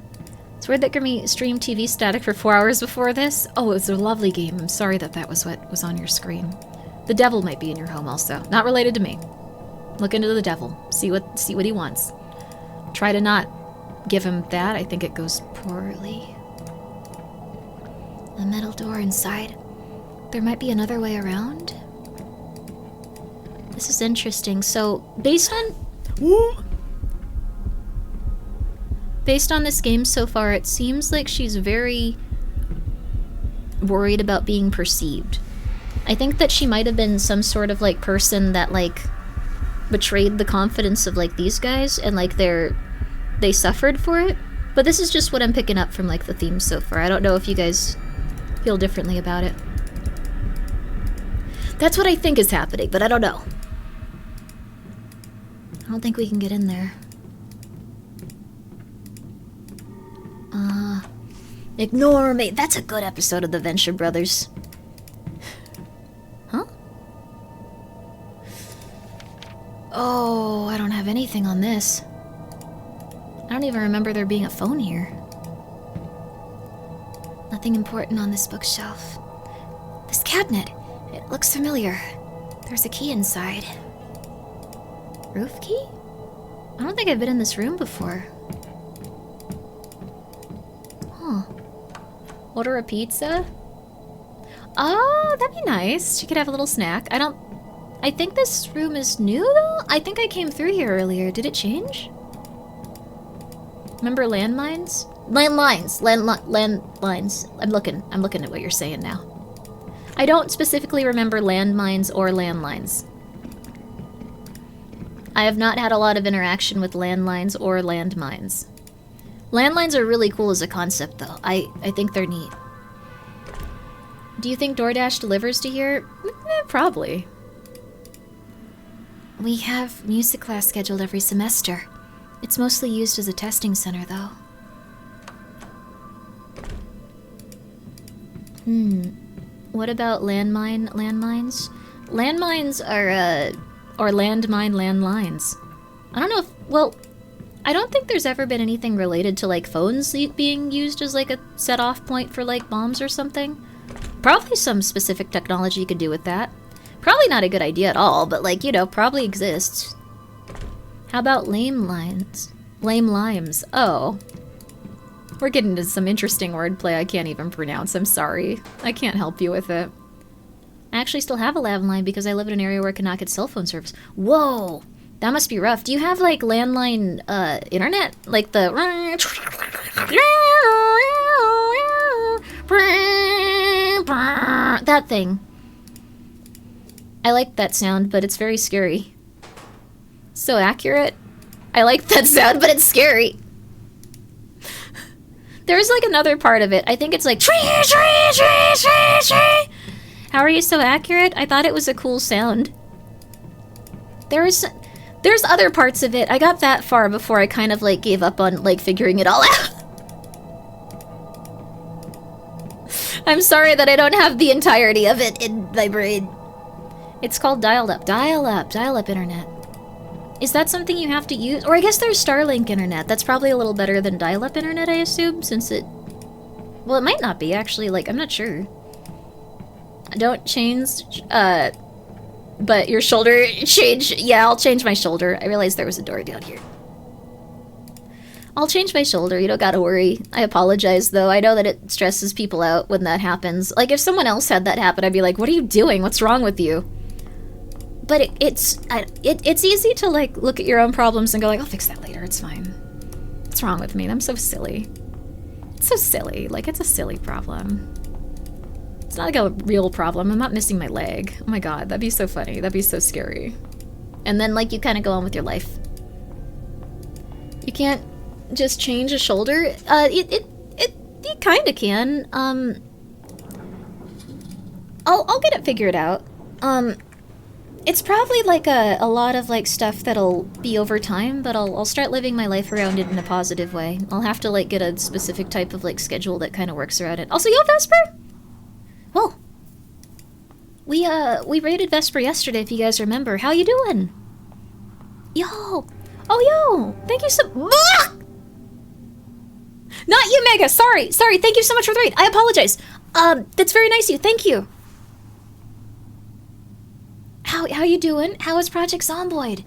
It's weird that Grimmi streamed TV static for 4 hours before this. Oh, it was a lovely game. I'm sorry that was what was on your screen. The devil might be in your home also. Not related to me. Look into the devil. See what he wants. Try to not give him that. I think it goes poorly. The metal door inside. There might be another way around. This is interesting. So, based on this game so far, it seems like she's very worried about being perceived. I think that she might have been some sort of, like, person that, like, betrayed the confidence of, like, these guys, and, like, they suffered for it. But this is just what I'm picking up from, like, the themes so far. I don't know if you guys feel differently about it. That's what I think is happening, but I don't know. I don't think we can get in there. Ignore me. That's a good episode of the Venture Brothers. Huh? Oh, I don't have anything on this. I don't even remember there being a phone here. Nothing important on this bookshelf. This cabinet. It looks familiar. There's a key inside. Roof key? I don't think I've been in this room before. Huh. Order a pizza? Oh, that'd be nice. She could have a little snack. I think this room is new, though? I think I came through here earlier. Did it change? Remember landmines? Landlines. I'm looking at what you're saying now. I don't specifically remember landmines or landlines. I have not had a lot of interaction with landlines or landmines. Landlines are really cool as a concept, though. I think they're neat. Do you think DoorDash delivers to here? Probably. We have music class scheduled every semester. It's mostly used as a testing center, though. What about landmines? Landmines are, or landlines. I don't know if, well, I don't think there's ever been anything related to, like, phones being used as, like, a set-off point for, like, bombs or something. Probably some specific technology you could do with that. Probably not a good idea at all, but, like, you know, probably exists. How about lame lines? Lame limes. Oh. We're getting into some interesting wordplay I can't even pronounce. I'm sorry. I can't help you with it. I actually still have a landline because I live in an area where I cannot get cell phone service. Whoa! That must be rough. Do you have, like, landline, internet? Like the... that thing. I like that sound, but it's very scary. So accurate. I like that sound, but it's scary. There's, like, another part of it. I think it's like... How are you so accurate? I thought it was a cool sound. there's other parts of it. I got that far before I kind of like gave up on like figuring it all out. I'm sorry that I don't have the entirety of it in my brain. It's called dial-up internet. Is that something you have to use? Or I guess there's Starlink internet. That's probably a little better than dial-up internet, I assume, since it... Well, it might not be, actually. Like, I'm not sure. Don't change, but your shoulder change. Yeah, I'll change my shoulder. I realized there was a door down here. I'll change my shoulder. You don't gotta worry. I apologize, though. I know that it stresses people out when that happens. Like, if someone else had that happen, I'd be like, what are you doing? What's wrong with you? But it's easy to, like, look at your own problems and go like, I'll fix that later. It's fine. What's wrong with me? I'm so silly. It's so silly. Like, it's a silly problem. It's not like a real problem. I'm not missing my leg. Oh my god, that'd be so funny. That'd be so scary. And then, like, you kind of go on with your life. You can't just change a shoulder. You kind of can. I'll get it figured out. It's probably like a lot of like stuff that'll be over time, but I'll start living my life around it in a positive way. I'll have to like get a specific type of like schedule that kind of works around it. Also, yo, Vesper! Well, we raided Vesper yesterday, if you guys remember. How you doing? Yo! Oh, yo! Thank you so... Not you, Mega! Sorry! Thank you so much for the raid! I apologize! That's very nice of you, thank you! How you doing? How is Project Zomboid?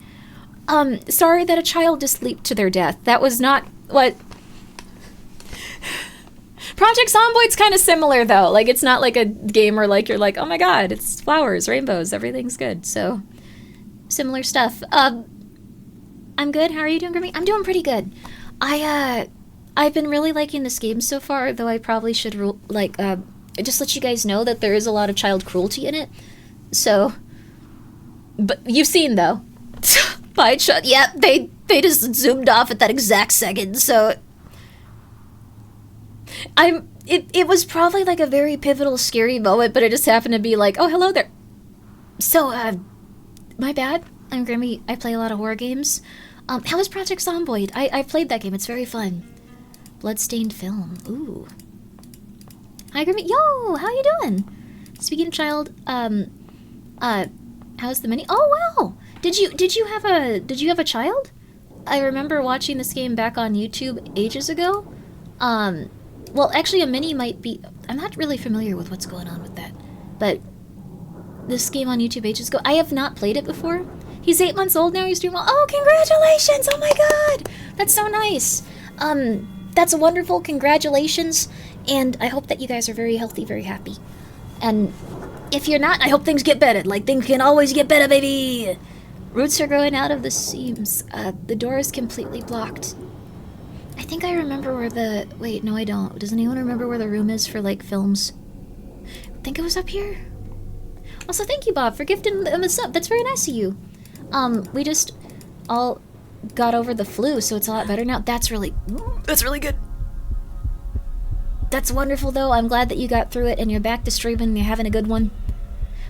Sorry that a child just leaped to their death. That was not what... Project Zomboid's kind of similar, though. Like, it's not like a game where, like, you're like, oh my god, it's flowers, rainbows, everything's good. So, similar stuff. I'm good. How are you doing, Grimmi? I'm doing pretty good. I've been really liking this game so far, though I probably should, just let you guys know that there is a lot of child cruelty in it. So... But you've seen, though. Yeah, they just zoomed off at that exact second, so... It was probably, like, a very pivotal, scary moment, but it just happened to be like, oh, hello there. So, my bad. I'm Grimmi. I play a lot of horror games. How is Project Zomboid? I played that game. It's very fun. Bloodstained Film. Ooh. Hi, Grimmi. Yo, how you doing? Speaking of child, how's the mini? Oh wow! Did you have a child? I remember watching this game back on YouTube ages ago. Well, actually, a mini might be. I'm not really familiar with what's going on with that, but this game on YouTube ages ago. I have not played it before. He's 8 months old now. He's doing well. Oh, congratulations! Oh my god, that's so nice. That's wonderful. Congratulations, and I hope that you guys are very healthy, very happy, and. If you're not, I hope things get better. Like, things can always get better, baby! Roots are growing out of the seams. The door is completely blocked. I think I remember where the... Wait, no I don't. Does anyone remember where the room is for, like, films? I think it was up here. Also, thank you, Bob, for gifting them a sub. That's very nice of you. We just all got over the flu, so it's a lot better now. That's really good. That's wonderful, though. I'm glad that you got through it and you're back to streaming and you're having a good one.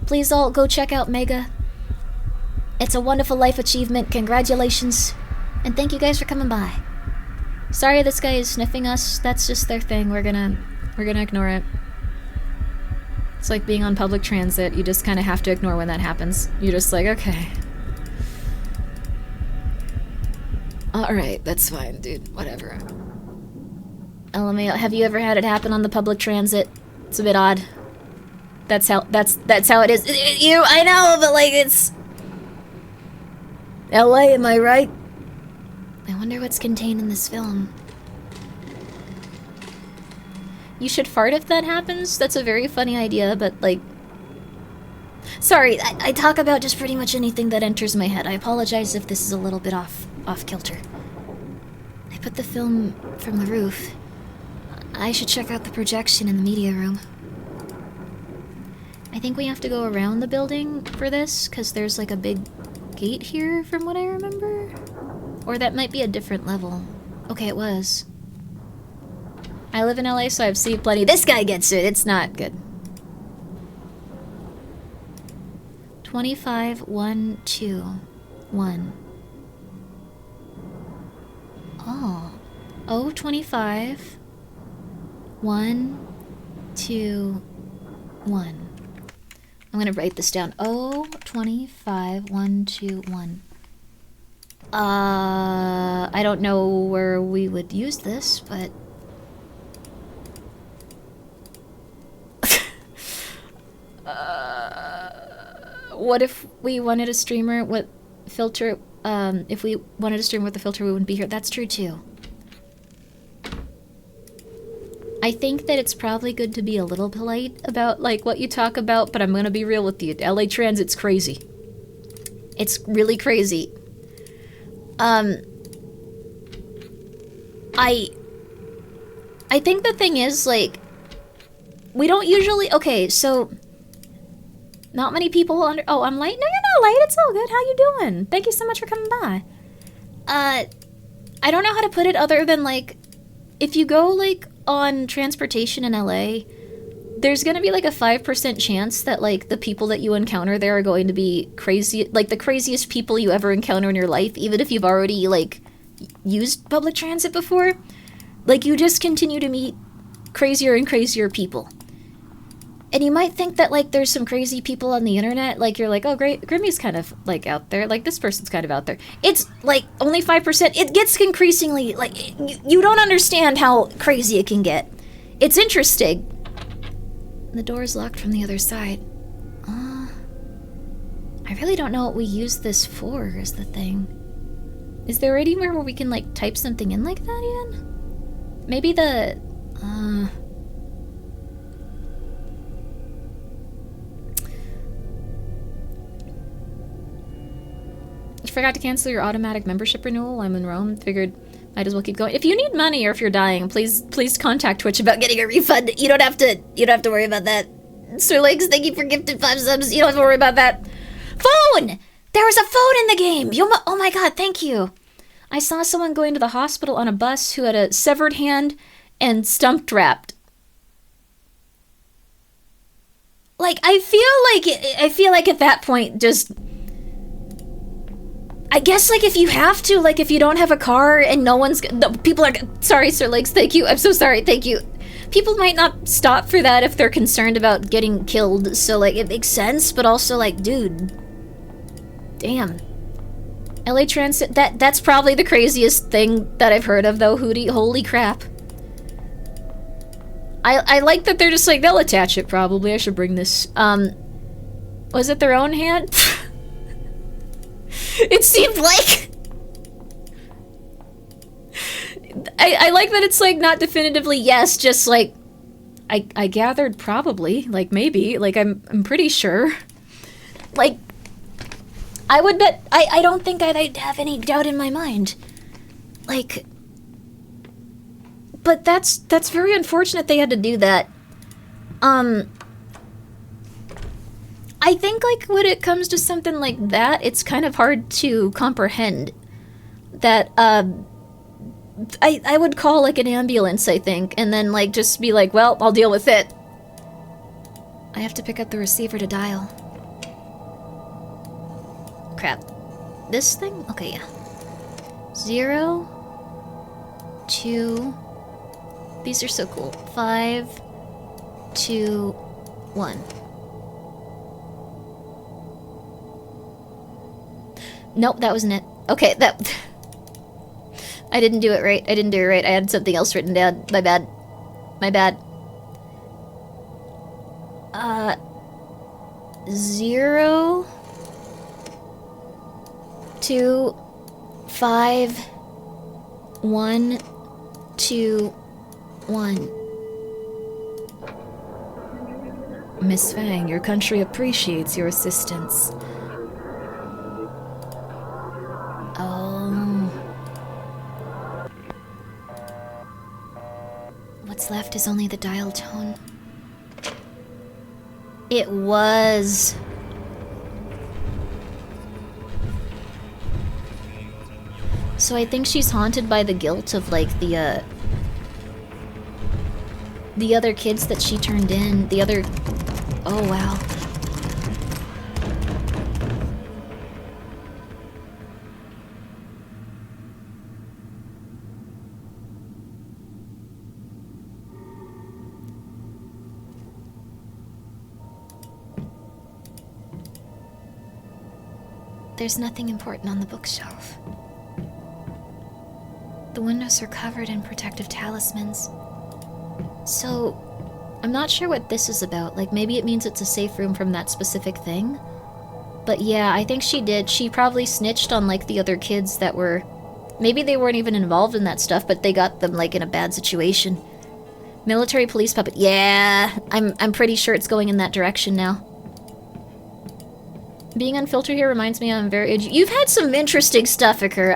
Please all go check out Mega. It's a wonderful life achievement. Congratulations. And thank you guys for coming by. Sorry this guy is sniffing us. That's just their thing. We're gonna ignore it. It's like being on public transit. You just kind of have to ignore when that happens. You're just like, okay. Alright, that's fine, dude. Whatever. LMAO, have you ever had it happen on the public transit? It's a bit odd. That's how it is. I know, but like it's LA, am I right? I wonder what's contained in this film. You should fart if that happens? That's a very funny idea, but like... Sorry, I talk about just pretty much anything that enters my head. I apologize if this is a little bit off kilter. I put the film from the roof. I should check out the projection in the media room. I think we have to go around the building for this, because there's like a big gate here from what I remember. Or that might be a different level. Okay, it was. I live in LA, so I've seen plenty. This guy gets it. It's not good. 2512. 1. Oh. 025 1 2 1. I'm gonna write this down. 025 1 2 1. I don't know where we would use this, but what if we wanted a streamer with filter? If we wanted a streamer with a filter, we wouldn't be here. That's true too. I think that it's probably good to be a little polite about like what you talk about, but I'm gonna be real with you. LA Transit's crazy. It's really crazy. I think the thing is, like, we don't usually... Okay, so... Not many people under... Oh, I'm late? No, you're not late. It's all good. How you doing? Thank you so much for coming by. I don't know how to put it other than, like... If you go, like, on transportation in LA, there's gonna be, like, a 5% chance that, like, the people that you encounter there are going to be crazy... Like, the craziest people you ever encounter in your life, even if you've already, like, used public transit before. Like, you just continue to meet crazier and crazier people. And you might think that, like, there's some crazy people on the internet. Like, you're like, oh, great, Grimmi's kind of, like, out there. Like, this person's kind of out there. It's, like, only 5%. It gets increasingly, like, you don't understand how crazy it can get. It's interesting. The door's locked from the other side. I really don't know what we use this for, is the thing. Is there anywhere where we can, like, type something in like that even? Maybe the... You forgot to cancel your automatic membership renewal. I'm in Rome. Figured might as well keep going. If you need money or if you're dying, please contact Twitch about getting a refund. You don't have to worry about that. Sir Legs, thank you for gifted 5 subs. You don't have to worry about that. Phone! There was a phone in the game! Oh my god, thank you. I saw someone going to the hospital on a bus who had a severed hand and stump wrapped. Like, I feel like at that point, just... I guess, like, if you have to, like, if you don't have a car and no one's... people are... Sorry, Sir Legs, thank you. I'm so sorry, thank you. People might not stop for that if they're concerned about getting killed, so, like, it makes sense, but also, like, dude... Damn. LA Transit, that's probably the craziest thing that I've heard of, though, Hootie. Holy crap. I like that they're just like, they'll attach it, probably. I should bring this. Was it their own hand? It seemed like... I like that it's, like, not definitively yes, just, like... I gathered probably, like, maybe. Like, I'm pretty sure. Like... I would bet... I don't think I'd have any doubt in my mind. Like... But that's very unfortunate they had to do that. I think, like, when it comes to something like that, it's kind of hard to comprehend. That, I would call, like, an ambulance, I think, and then, like, just be like, well, I'll deal with it. I have to pick up the receiver to dial. Crap. This thing? Okay, yeah. 0, 2... These are so cool. 5, 2, 1. Nope, that wasn't it. Okay, that... I didn't do it right. I didn't do it right. I had something else written down. My bad. My bad. 0, 2, 5, 1, 2, 1. Miss Fang, your country appreciates your assistance. Oh. What's left is only the dial tone. It was... So I think she's haunted by the guilt of, like, the other kids that she turned in. The other... Oh, wow. There's nothing important on the bookshelf. The windows are covered in protective talismans. So, I'm not sure what this is about. Like, maybe it means it's a safe room from that specific thing. But yeah, I think she did. She probably snitched on, like, the other kids that were... Maybe they weren't even involved in that stuff, but they got them, like, in a bad situation. Military police puppet. Yeah, I'm pretty sure it's going in that direction now. Being unfiltered here reminds me I'm very... You've had some interesting stuff occur.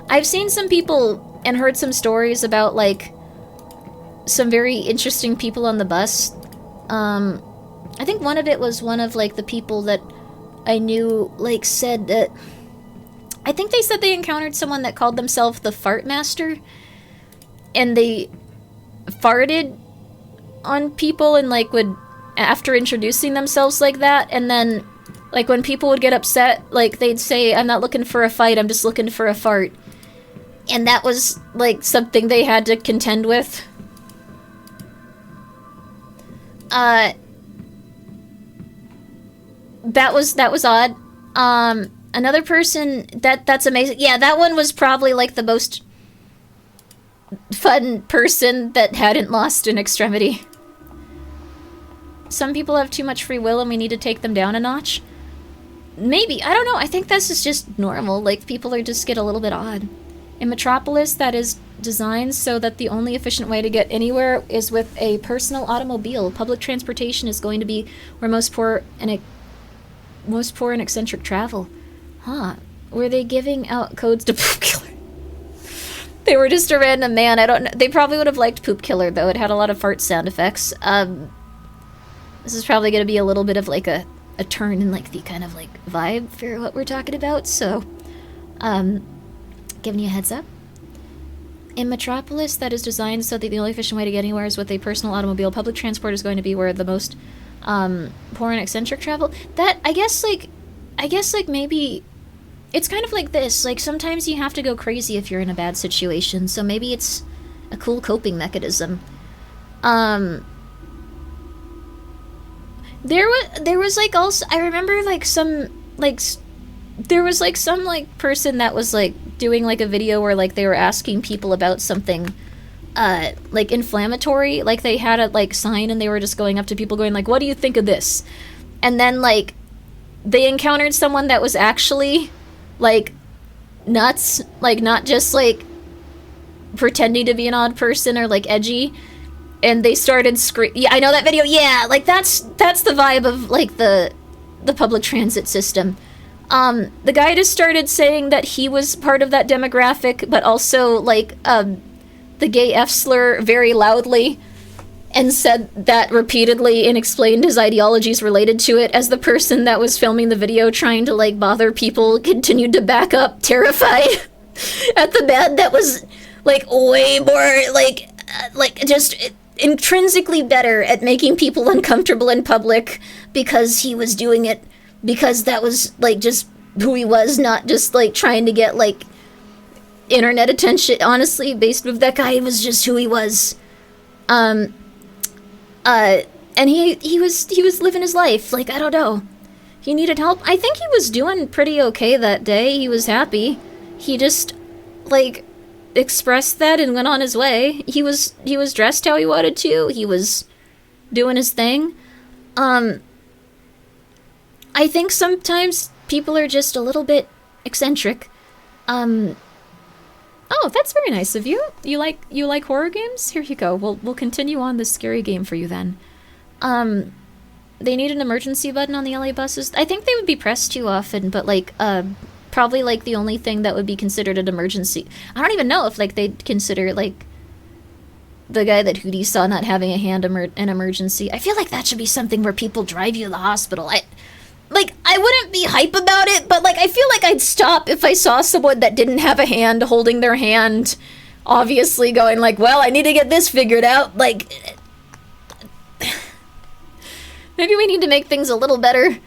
I've seen some people and heard some stories about, like, some very interesting people on the bus. I think one of it was one of, like, the people that I knew, like, said that... I think they said they encountered someone that called themselves the Fart Master. And they farted on people and, like, would... After introducing themselves like that, and then, like, when people would get upset, like, they'd say, I'm not looking for a fight, I'm just looking for a fart. And that was, like, something they had to contend with. That was odd. Another person, that's amazing. Yeah, that one was probably, like, the most fun person that hadn't lost an extremity. Some people have too much free will and we need to take them down a notch. Maybe, I don't know, I think this is just normal, like, people are just get a little bit odd. In Metropolis, that is designed so that the only efficient way to get anywhere is with a personal automobile. Public transportation is going to be where most poor and eccentric travel. Huh. Were they giving out codes to Poop Killer? They were just a random man, I don't know. They probably would have liked Poop Killer, though. It had a lot of fart sound effects. This is probably going to be a little bit of, like, a turn in, like, the kind of, like, vibe for what we're talking about, so... Giving you a heads up. In Metropolis, that is designed so that the only efficient way to get anywhere is with a personal automobile. Public transport is going to be where the most poor and eccentric travel. That, I guess, like, maybe... It's kind of like this. Like, sometimes you have to go crazy if you're in a bad situation, so maybe it's a cool coping mechanism. There was, like, also... I remember, like, some, like... There was, like, some, like, person that was, like, doing, like, a video where, like, they were asking people about something, like, inflammatory. Like, they had a, like, sign and they were just going up to people going, like, what do you think of this? And then, like, they encountered someone that was actually, like, nuts. Like, not just, like, pretending to be an odd person or, like, edgy. And they started yeah, I know that video, yeah! Like, that's the vibe of, like, the public transit system. The guy just started saying that he was part of that demographic, but also, like, the gay F slur very loudly, and said that repeatedly and explained his ideologies related to it, as the person that was filming the video trying to, like, bother people continued to back up, terrified, at the man that was, like, way more, like, just intrinsically better at making people uncomfortable in public, because he was doing it because that was, like, just who he was, not just, like, trying to get, like, internet attention. Honestly, based with that guy, was just who he was. And he was living his life. Like, I don't know. He needed help. I think he was doing pretty okay that day. He was happy. He just, like, expressed that and went on his way. He was dressed how he wanted to. He was doing his thing. I think sometimes people are just a little bit eccentric. Oh, that's very nice of you. You like horror games? Here you go. We'll continue on this scary game for you then. They need an emergency button on the LA buses. I think they would be pressed too often, but, like, probably, like, the only thing that would be considered an emergency. I don't even know if, like, they'd consider, like, the guy that Hootie saw not having a hand an emergency. I feel like that should be something where people drive you to the hospital. I wouldn't be hype about it, but, like, I feel like I'd stop if I saw someone that didn't have a hand holding their hand, obviously going, like, well, I need to get this figured out. Like, maybe we need to make things a little better.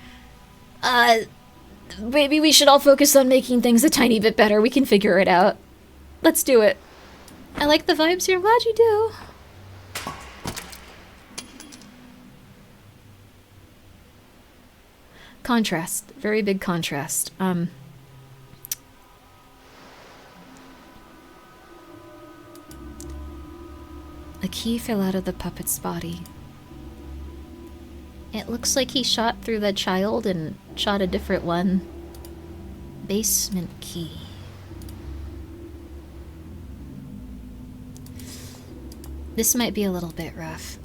Maybe we should all focus on making things a tiny bit better. We can figure it out. Let's do it. I like the vibes here. I'm glad you do. Contrast. Very big contrast. A key fell out of the puppet's body. It looks like he shot through the child and shot a different one. Basement key. This might be a little bit rough.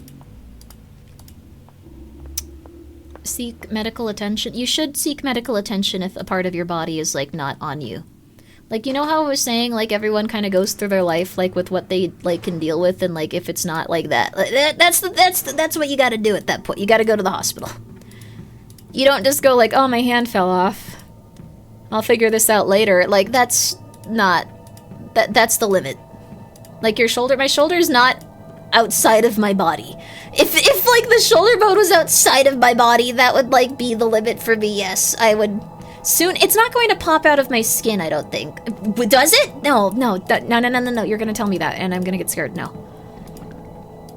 Seek medical attention. You should seek medical attention if a part of your body is, like, not on you. Like, you know how I was saying, like, everyone kind of goes through their life, like, with what they, like, can deal with, and, like, if it's not like that, that's what you gotta do at that point. You gotta go to the hospital. You don't just go, like, oh, my hand fell off. I'll figure this out later. Like, that's not... That's the limit. Like, your shoulder... My shoulder's not outside of my body. If like, the shoulder bone was outside of my body, that would, like, be the limit for me, yes. I would... Soon... It's not going to pop out of my skin, I don't think. Does it? No. You're gonna tell me that, and I'm gonna get scared. No.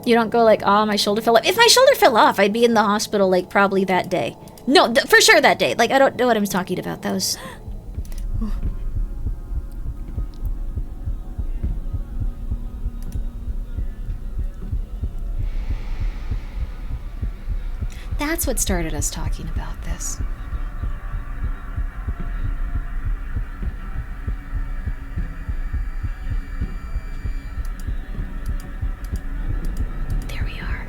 You don't go like, oh, my shoulder fell off. If my shoulder fell off, I'd be in the hospital, like, probably that day. No, for sure that day. Like, I don't know what I'm talking about. That was... That's what started us talking about this. There we are.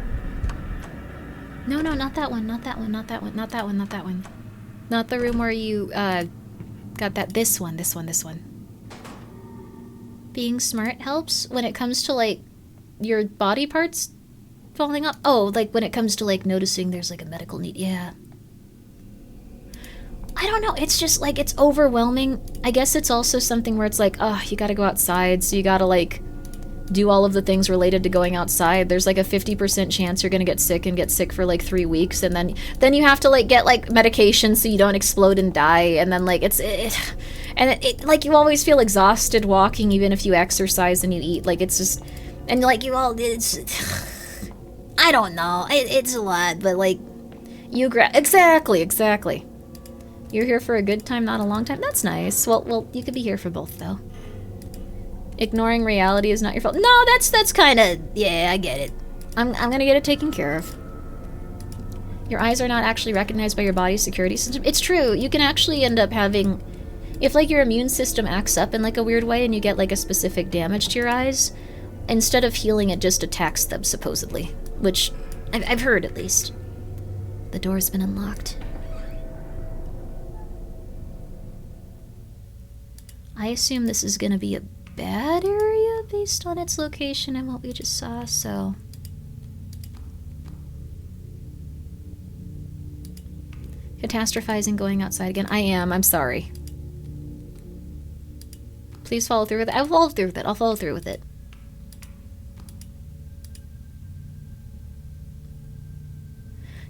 No, not that one, not that one, not that one, not that one, not that one. Not the room where you, got that, this one. Being smart helps when it comes to, like, your body parts falling off. Oh, like, when it comes to, like, noticing there's, like, a medical need. Yeah. I don't know. It's just, like, it's overwhelming. I guess it's also something where it's like, oh, you gotta go outside, so you gotta, like, do all of the things related to going outside. There's, like, a 50% chance you're gonna get sick for, like, 3 weeks, and then you have to, like, get, like, medication so you don't explode and die, and then, like, like, you always feel exhausted walking, even if you exercise and you eat. Like, it's just... And, like, it's... I don't know. It's a lot, but, like, you Exactly. You're here for a good time, not a long time. That's nice. Well, you could be here for both, though. Ignoring reality is not your fault. No, that's kind of... Yeah, I get it. I'm gonna get it taken care of. Your eyes are not actually recognized by your body's security system. It's true. You can actually end up having... If, like, your immune system acts up in, like, a weird way and you get, like, a specific damage to your eyes, instead of healing, it just attacks them, supposedly. Which, I've heard, at least. The door's been unlocked. I assume this is gonna be a bad area based on its location and what we just saw, so... Catastrophizing going outside again. I am, I'm sorry. Please follow through with it. I'll follow through with it.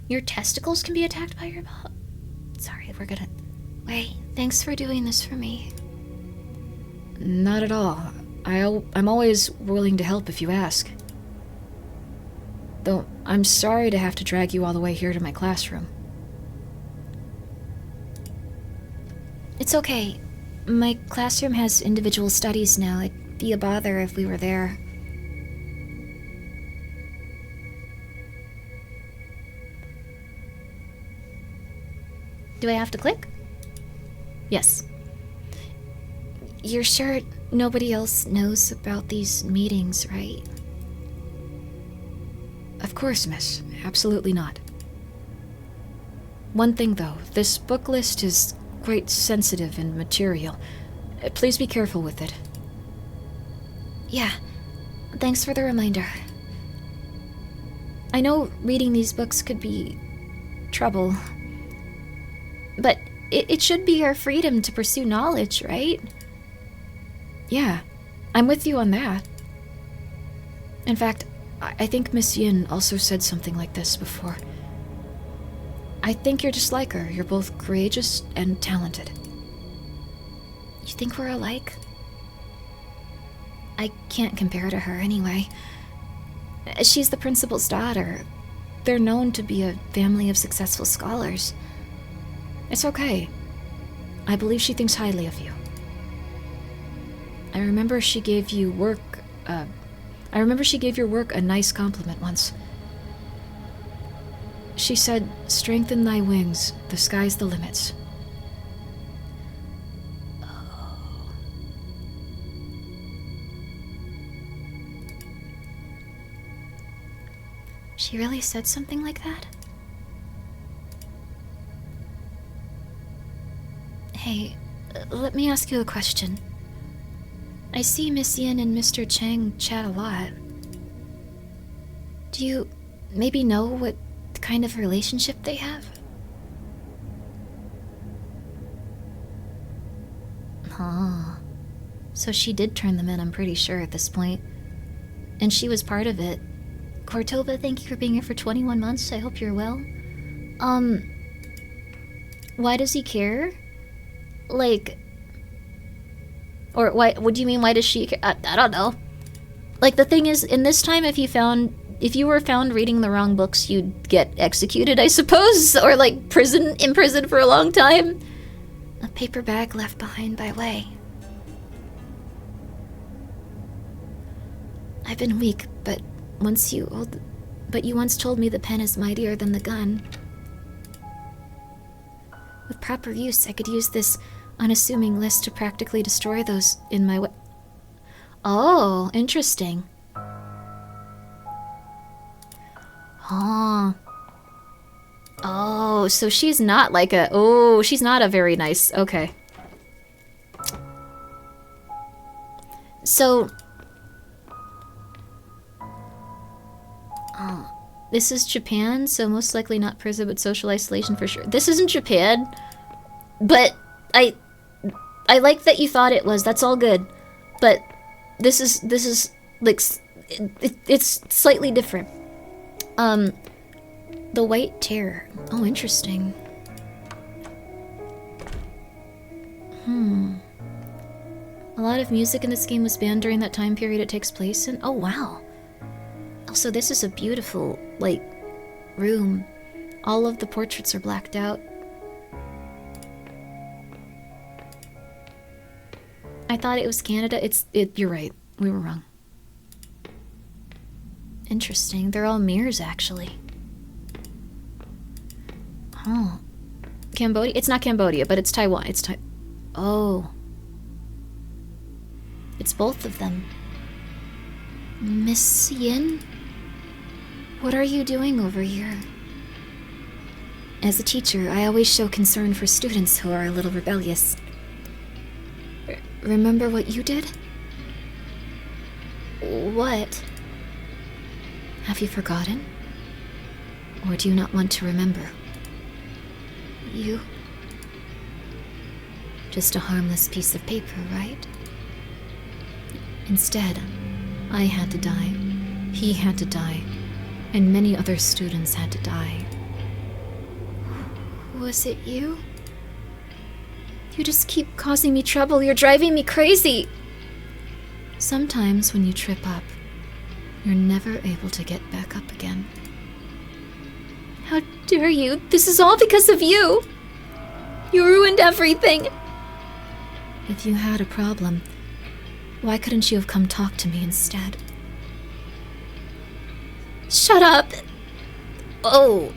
Your testicles can be attacked by your ball. Sorry, we're gonna... Wait, thanks for doing this for me. Not at all. I'm always willing to help if you ask. Though, I'm sorry to have to drag you all the way here to my classroom. It's okay. My classroom has individual studies now. It'd be a bother if we were there. Do I have to click? Yes. You're sure nobody else knows about these meetings, right? Of course, miss. Absolutely not. One thing, though. This book list is quite sensitive and material. Please be careful with it. Yeah. Thanks for the reminder. I know reading these books could be trouble. But it should be our freedom to pursue knowledge, right? Yeah, I'm with you on that. In fact, I think Miss Yin also said something like this before. I think you're just like her. You're both courageous and talented. You think we're alike? I can't compare to her anyway. She's the principal's daughter. They're known to be a family of successful scholars. It's okay. I believe she thinks highly of you. I remember she gave your work a nice compliment once. She said, "Strengthen thy wings, the sky's the limits." She really said something like that? Hey, let me ask you a question. I see Miss Yin and Mr. Chang chat a lot. Do you maybe know what kind of relationship they have? Oh. So she did turn them in, I'm pretty sure, at this point. And she was part of it. Cortova, thank you for being here for 21 months. I hope you're well. Why does he care? Like... Or why... What do you mean, why does she care? I don't know. Like, the thing is, in this time, if you were found reading the wrong books, you'd get executed, I suppose? Or, like, imprisoned for a long time? A paper bag left behind by Wei. I've been weak, but you once told me the pen is mightier than the gun. With proper use, I could use this unassuming list to practically destroy those in my way. Oh, interesting. Oh, so she's not like a... Oh, she's not a very nice... Okay. So... Oh, this is Japan, so most likely not prison, but social isolation for sure. This isn't Japan, but I like that you thought it was. That's all good, but this is like it's slightly different. The White Terror. Oh, interesting. A lot of music in this game was banned during that time period it takes place in. Oh, wow. Also, this is a beautiful, like, room. All of the portraits are blacked out. I thought it was Canada. You're right. We were wrong. Interesting. They're all mirrors, actually. Oh. Cambodia? It's not Cambodia, but it's Taiwan. Oh. It's both of them. Miss Yin? What are you doing over here? As a teacher, I always show concern for students who are a little rebellious. Remember what you did? What? Have you forgotten? Or do you not want to remember? You... Just a harmless piece of paper, right? Instead, I had to die. He had to die. And many other students had to die. Was it you? You just keep causing me trouble. You're driving me crazy. Sometimes when you trip up, you're never able to get back up again. How dare you? This is all because of you. You ruined everything. If you had a problem, why couldn't you have come talk to me instead? Shut up! Oh.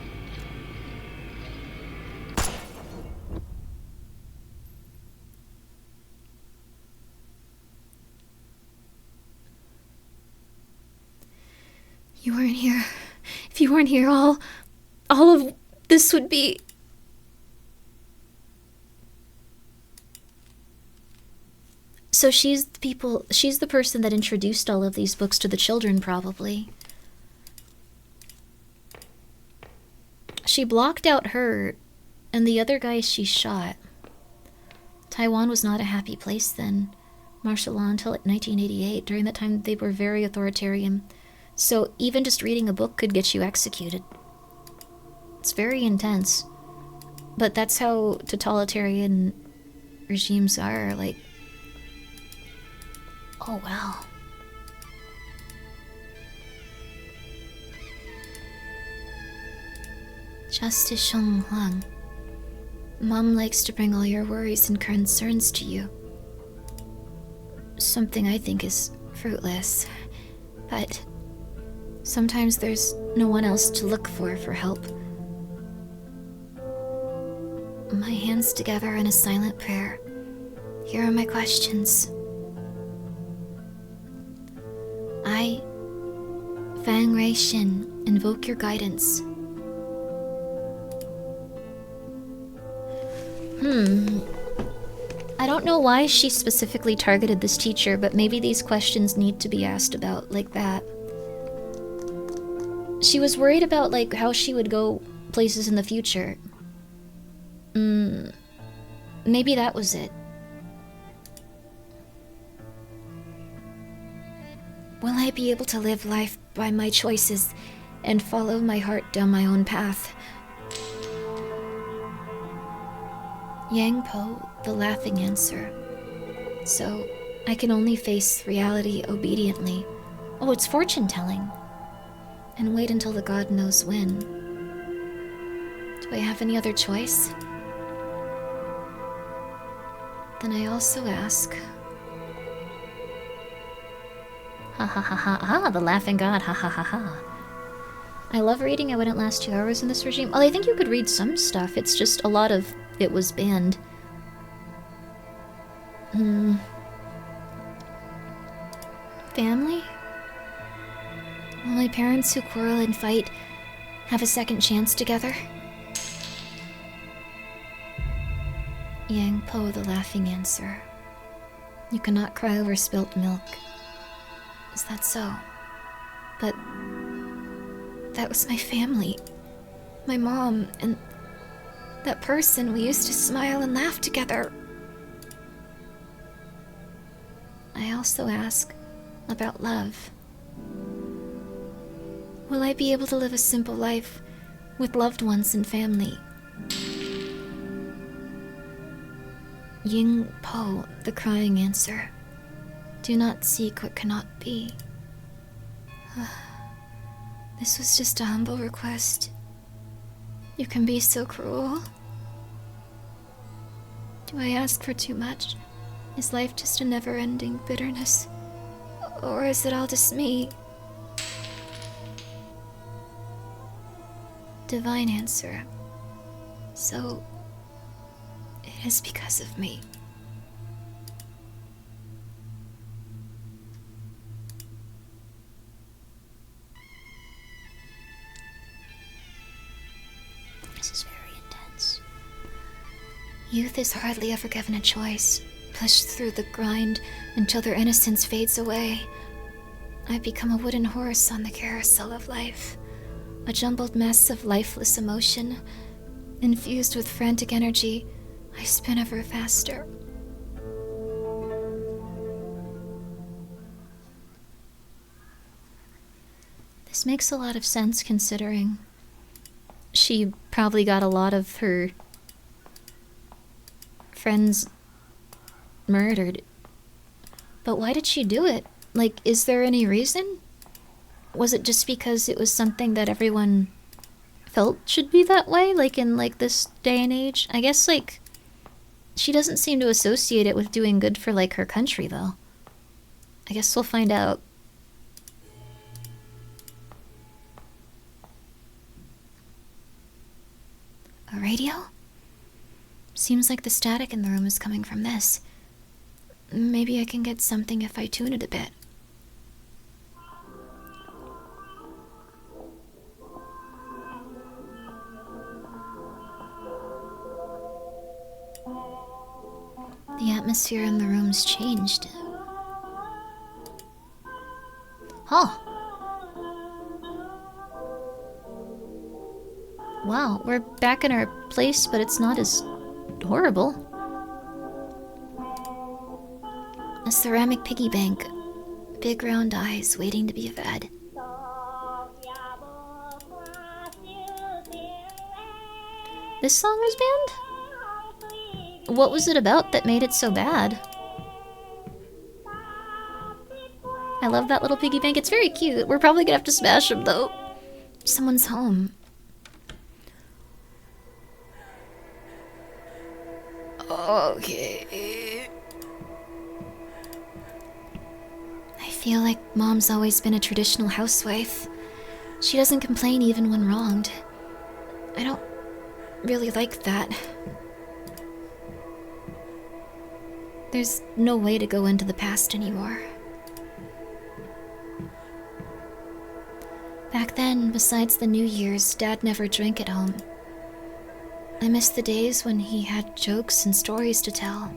You weren't here. If you weren't here, all of this would be... So she's the person that introduced all of these books to the children, probably. She blocked out her, and the other guy she shot. Taiwan was not a happy place then. Martial law until 1988. During that time, they were very authoritarian. So even just reading a book could get you executed. It's very intense. But that's how totalitarian regimes are, like... Oh, wow. Justice Sheng Huang. Mom likes to bring all your worries and concerns to you. Something I think is fruitless. But sometimes there's no one else to look for help. My hands together in a silent prayer. Here are my questions. I, Fang Rei Shin, invoke your guidance. I don't know why she specifically targeted this teacher, but maybe these questions need to be asked about like that. She was worried about like how she would go places in the future. Maybe that was it. Will I be able to live life by my choices and follow my heart down my own path? Yang Po, the laughing answer. So, I can only face reality obediently. Oh, it's fortune-telling. And wait until the god knows when. Do I have any other choice? Then I also ask... Ha ha ha ha ha, the laughing god, ha ha ha ha. I love reading. I wouldn't last 2 hours in this regime. Well, I think you could read some stuff. It's just a lot of it was banned. Family? Will my parents who quarrel and fight have a second chance together? Yang Po, the laughing answer. You cannot cry over spilt milk. Is that so? But that was my family. My mom and that person we used to smile and laugh together. I also ask about love. Will I be able to live a simple life with loved ones and family? Ying Po, the crying answer. Do not seek what cannot be. This was just a humble request. You can be so cruel. Do I ask for too much? Is life just a never-ending bitterness? Or is it all just me? Divine answer. So, it is because of me. This is very intense. Youth is hardly ever given a choice, pushed through the grind until their innocence fades away. I become a wooden horse on the carousel of life, a jumbled mess of lifeless emotion. Infused with frantic energy, I spin ever faster. This makes a lot of sense considering she probably got a lot of her friends murdered. But why did she do it? Like, is there any reason? Was it just because it was something that everyone felt should be that way? Like, in, like, this day and age? I guess, like, she doesn't seem to associate it with doing good for, like, her country, though. I guess we'll find out. A radio? Seems like the static in the room is coming from this. Maybe I can get something if I tune it a bit. The atmosphere in the room's changed. Oh! Wow, we're back in our place, but it's not as horrible. A ceramic piggy bank. Big round eyes waiting to be fed. This song was banned? What was it about that made it so bad? I love that little piggy bank. It's very cute. We're probably gonna have to smash him, though. Someone's home. Okay. I feel like Mom's always been a traditional housewife. She doesn't complain even when wronged. I don't really like that. There's no way to go into the past anymore. Back then, besides the New Year's, Dad never drank at home. I miss the days when he had jokes and stories to tell.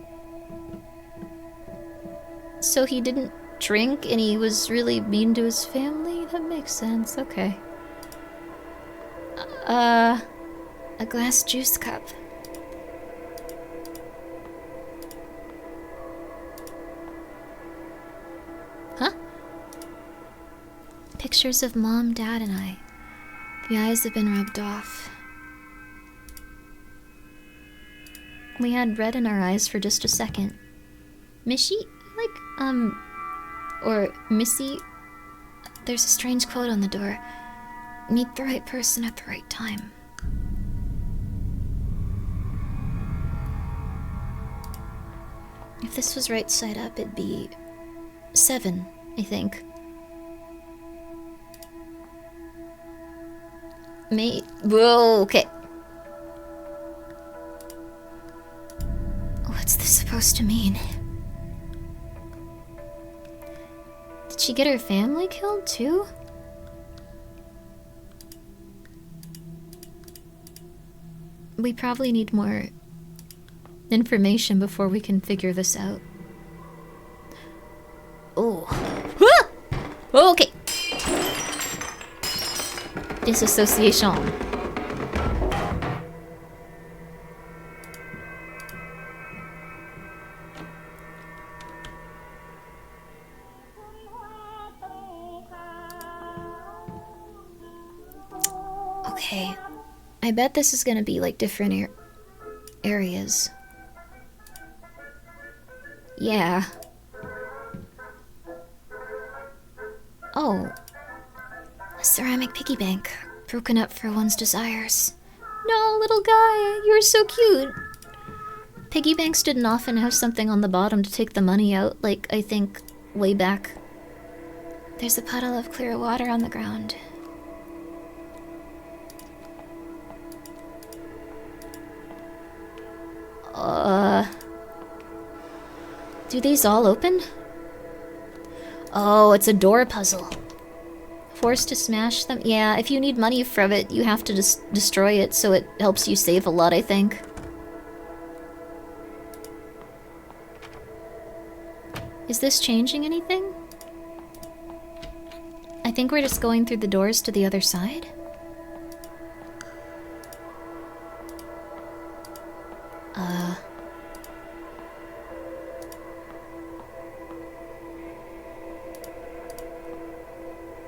So he didn't drink and he was really mean to his family? That makes sense, okay. A glass juice cup. Huh? Pictures of Mom, Dad, and I. The eyes have been rubbed off. We had red in our eyes for just a second. Mishy? Or Missy? There's a strange quote on the door. Meet the right person at the right time. If this was right side up, it'd be 7, I think. Whoa, okay. What's this supposed to mean? Did she get her family killed too? We probably need more information before we can figure this out. Oh. Ah! Okay. Disassociation. Okay. I bet this is gonna be like different areas. Yeah. Oh. A ceramic piggy bank. Broken up for one's desires. No, little guy, you're so cute. Piggy banks didn't often have something on the bottom to take the money out, like, I think, way back. There's a puddle of clear water on the ground. Do these all open? Oh, it's a door puzzle. Forced to smash them? Yeah, if you need money from it, you have to destroy it, so it helps you save a lot, I think. Is this changing anything? I think we're just going through the doors to the other side.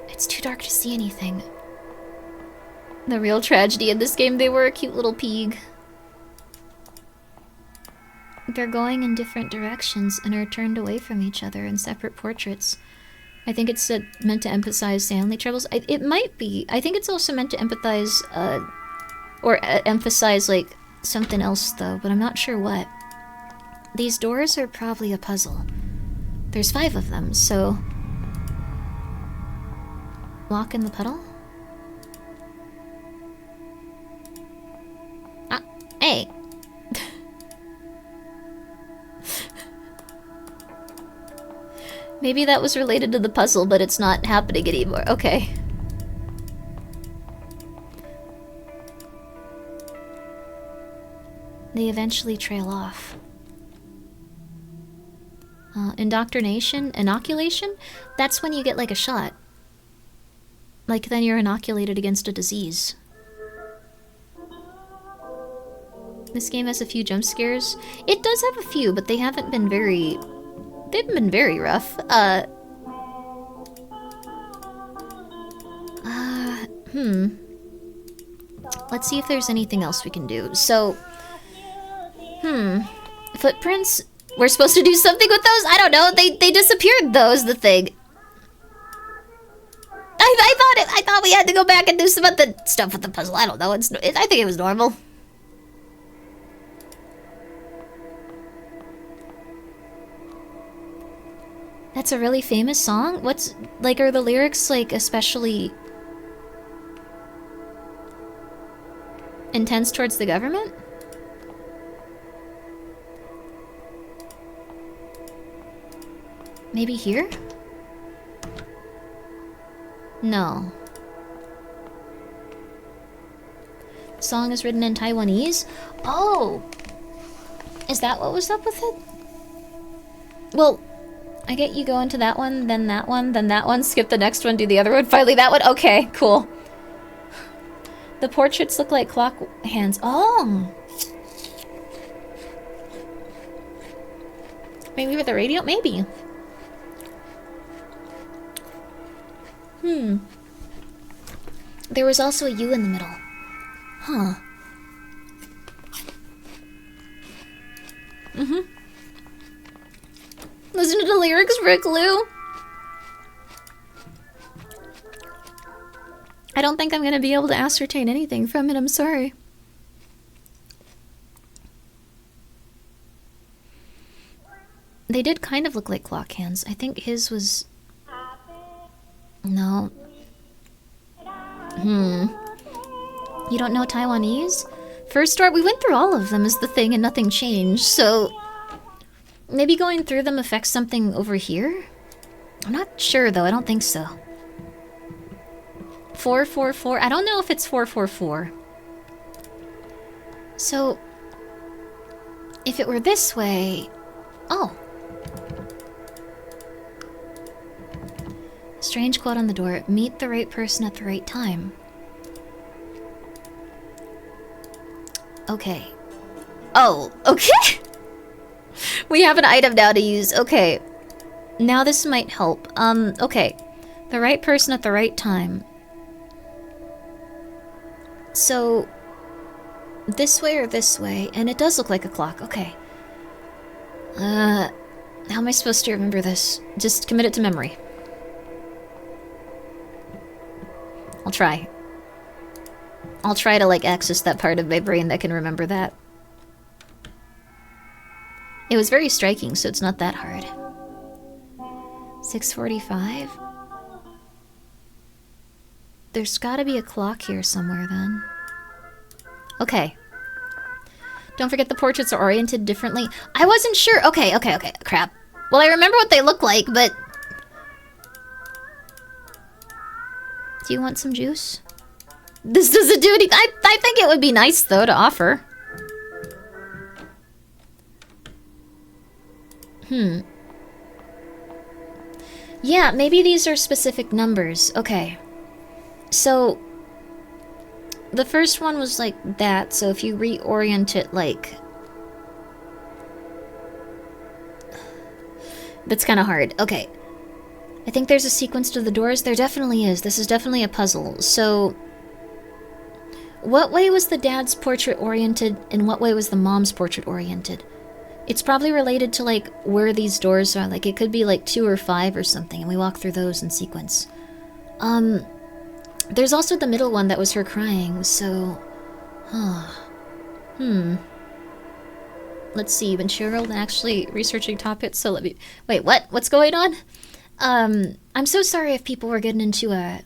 It's too dark to see anything. The real tragedy in this game, they were a cute little pig. They're going in different directions and are turned away from each other in separate portraits. I think it's meant to emphasize family troubles. It might be. I think it's also meant to empathize, emphasize, like, something else, though, but I'm not sure what. These doors are probably a puzzle. There's 5 of them, so... Lock in the puddle? Ah, hey! Maybe that was related to the puzzle, but it's not happening anymore. Okay. They eventually trail off. Indoctrination? Inoculation? That's when you get, like, a shot. Like, then you're inoculated against a disease. This game has a few jump scares. It does have a few, but they haven't been very... They've been very rough. Let's see if there's anything else we can do. So... Footprints? We're supposed to do something with those? I don't know. They disappeared, though, is the thing. I thought we had to go back and do some other stuff with the puzzle. I don't know. I think it was normal. That's a really famous song? What's, like, are the lyrics, like, especially intense towards the government? Maybe here? No. The song is written in Taiwanese? Oh! Is that what was up with it? Well, I get you go into that one, then that one, then that one, skip the next one, do the other one, finally that one. Okay, cool. The portraits look like clock hands. Oh! Maybe with the radio? Maybe. There was also a U in the middle. Huh. Listen to the lyrics for a clue. I don't think I'm gonna be able to ascertain anything from it, I'm sorry. They did kind of look like clock hands. I think his was... No. You don't know Taiwanese? First Star, we went through all of them is the thing and nothing changed, so... Maybe going through them affects something over here? I'm not sure though, I don't think so. 444, I don't know if it's 444. So... If it were this way... Oh. Strange quote on the door. Meet the right person at the right time. Okay. Oh, okay. We have an item now to use. Okay. Now this might help. Okay. The right person at the right time. So... This way or this way? And it does look like a clock. Okay. How am I supposed to remember this? Just commit it to memory. I'll try. I'll try to, like, access that part of my brain that can remember that. It was very striking, so it's not that hard. 6:45? There's gotta be a clock here somewhere, then. Okay. Don't forget the portraits are oriented differently. I wasn't sure. Okay. Crap. Well, I remember what they look like, but... Do you want some juice? This doesn't do anything. I think it would be nice, though, to offer. Yeah, maybe these are specific numbers. Okay. So... The first one was like that, so if you reorient it like... That's kind of hard. Okay. I think there's a sequence to the doors. There definitely is. This is definitely a puzzle. So... What way was the dad's portrait oriented, and what way was the mom's portrait oriented? It's probably related to, like, where these doors are. Like, it could be, like, 2 or 5 or something, and we walk through those in sequence. There's also the middle one that was her crying, so... Let's see, when Cheryl actually researching topics, so let me... Wait, what? What's going on? I'm so sorry if people were getting into a...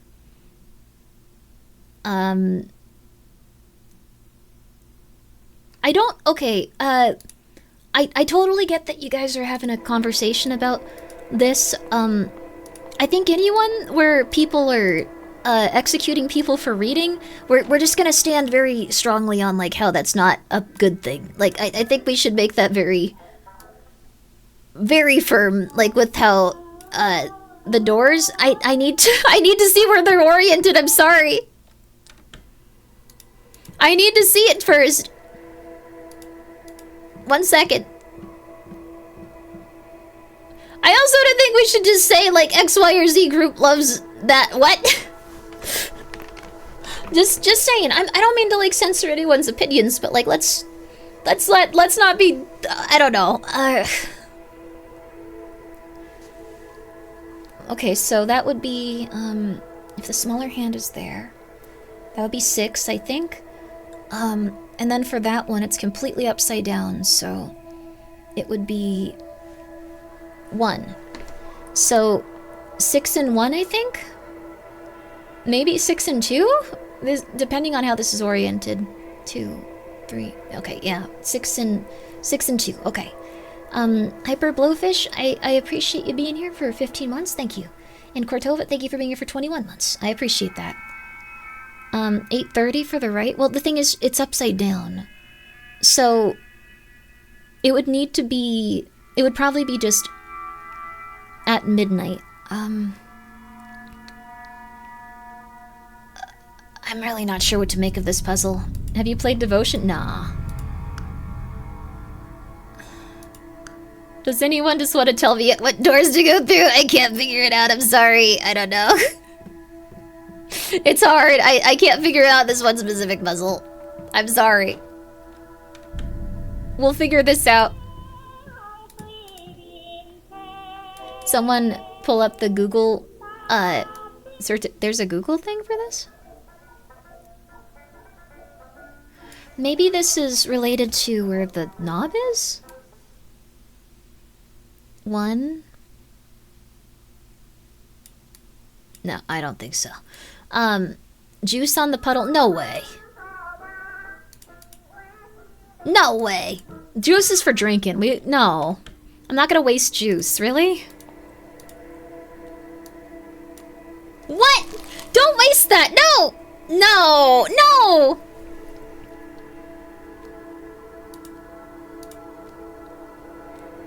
I don't... Okay, I totally get that you guys are having a conversation about this. I think anyone where people are... executing people for reading, we're just gonna stand very strongly on, like, how that's not a good thing. Like, I think we should make that very, very firm, like, with how, the doors, I need to see where they're oriented, I'm sorry. I need to see it first. 1 second. I also don't think we should just say, like, X, Y, or Z group loves that, what? Just saying. I don't mean to, like, censor anyone's opinions, but, like, let's not be, I don't know. Okay, so that would be, if the smaller hand is there, that would be 6, I think. And then for that one, it's completely upside down, so it would be 1. So, 6 and 1, I think? Maybe 6 and 2? This, depending on how this is oriented. 2, 3, okay, yeah. 6 and 2, okay. Hyper Blowfish, I appreciate you being here for 15 months, thank you. And Cortova, thank you for being here for 21 months. I appreciate that. 8:30 for the right. Well, the thing is, it's upside down. So, it would need to be... It would probably be just at midnight. I'm really not sure what to make of this puzzle. Have you played Devotion? Nah. Does anyone just want to tell me what doors to go through? I can't figure it out, I'm sorry. I don't know. It's hard. I can't figure out this one specific puzzle. I'm sorry. We'll figure this out. Someone pull up the Google, search. There's a Google thing for this? Maybe this is related to where the knob is? 1? No, I don't think so. Juice on the puddle? No way. No way. Juice is for drinking. No. I'm not gonna waste juice, really? What? Don't waste that! No! No! No!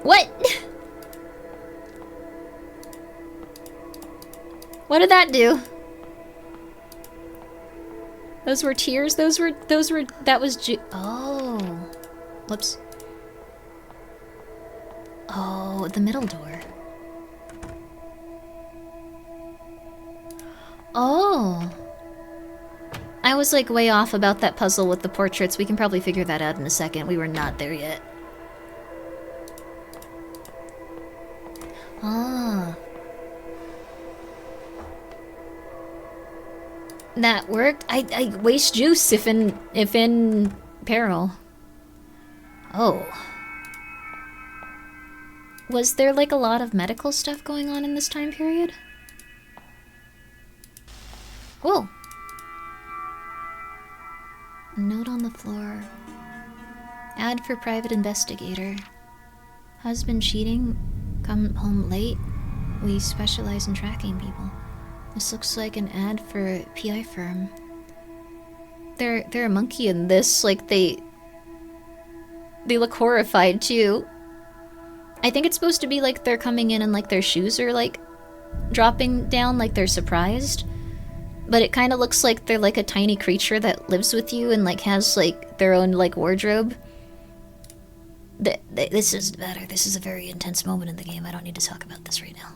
What? What did that do? Those were tears? That was oh. Whoops. Oh, the middle door. Oh. I was like way off about that puzzle with the portraits. We can probably figure that out in a second. We were not there yet. Ah. That worked. I waste juice if in peril. Oh. Was there like a lot of medical stuff going on in this time period? Whoa. Note on the floor. Ad for private investigator. Husband cheating. Come home late. We specialize in tracking people. This looks like an ad for a PI firm. They're a monkey in this. Like they look horrified too. I think it's supposed to be like they're coming in and like their shoes are like dropping down, like they're surprised. But it kind of looks like they're like a tiny creature that lives with you and like has like their own like wardrobe. This is better. This is a very intense moment in the game. I don't need to talk about this right now.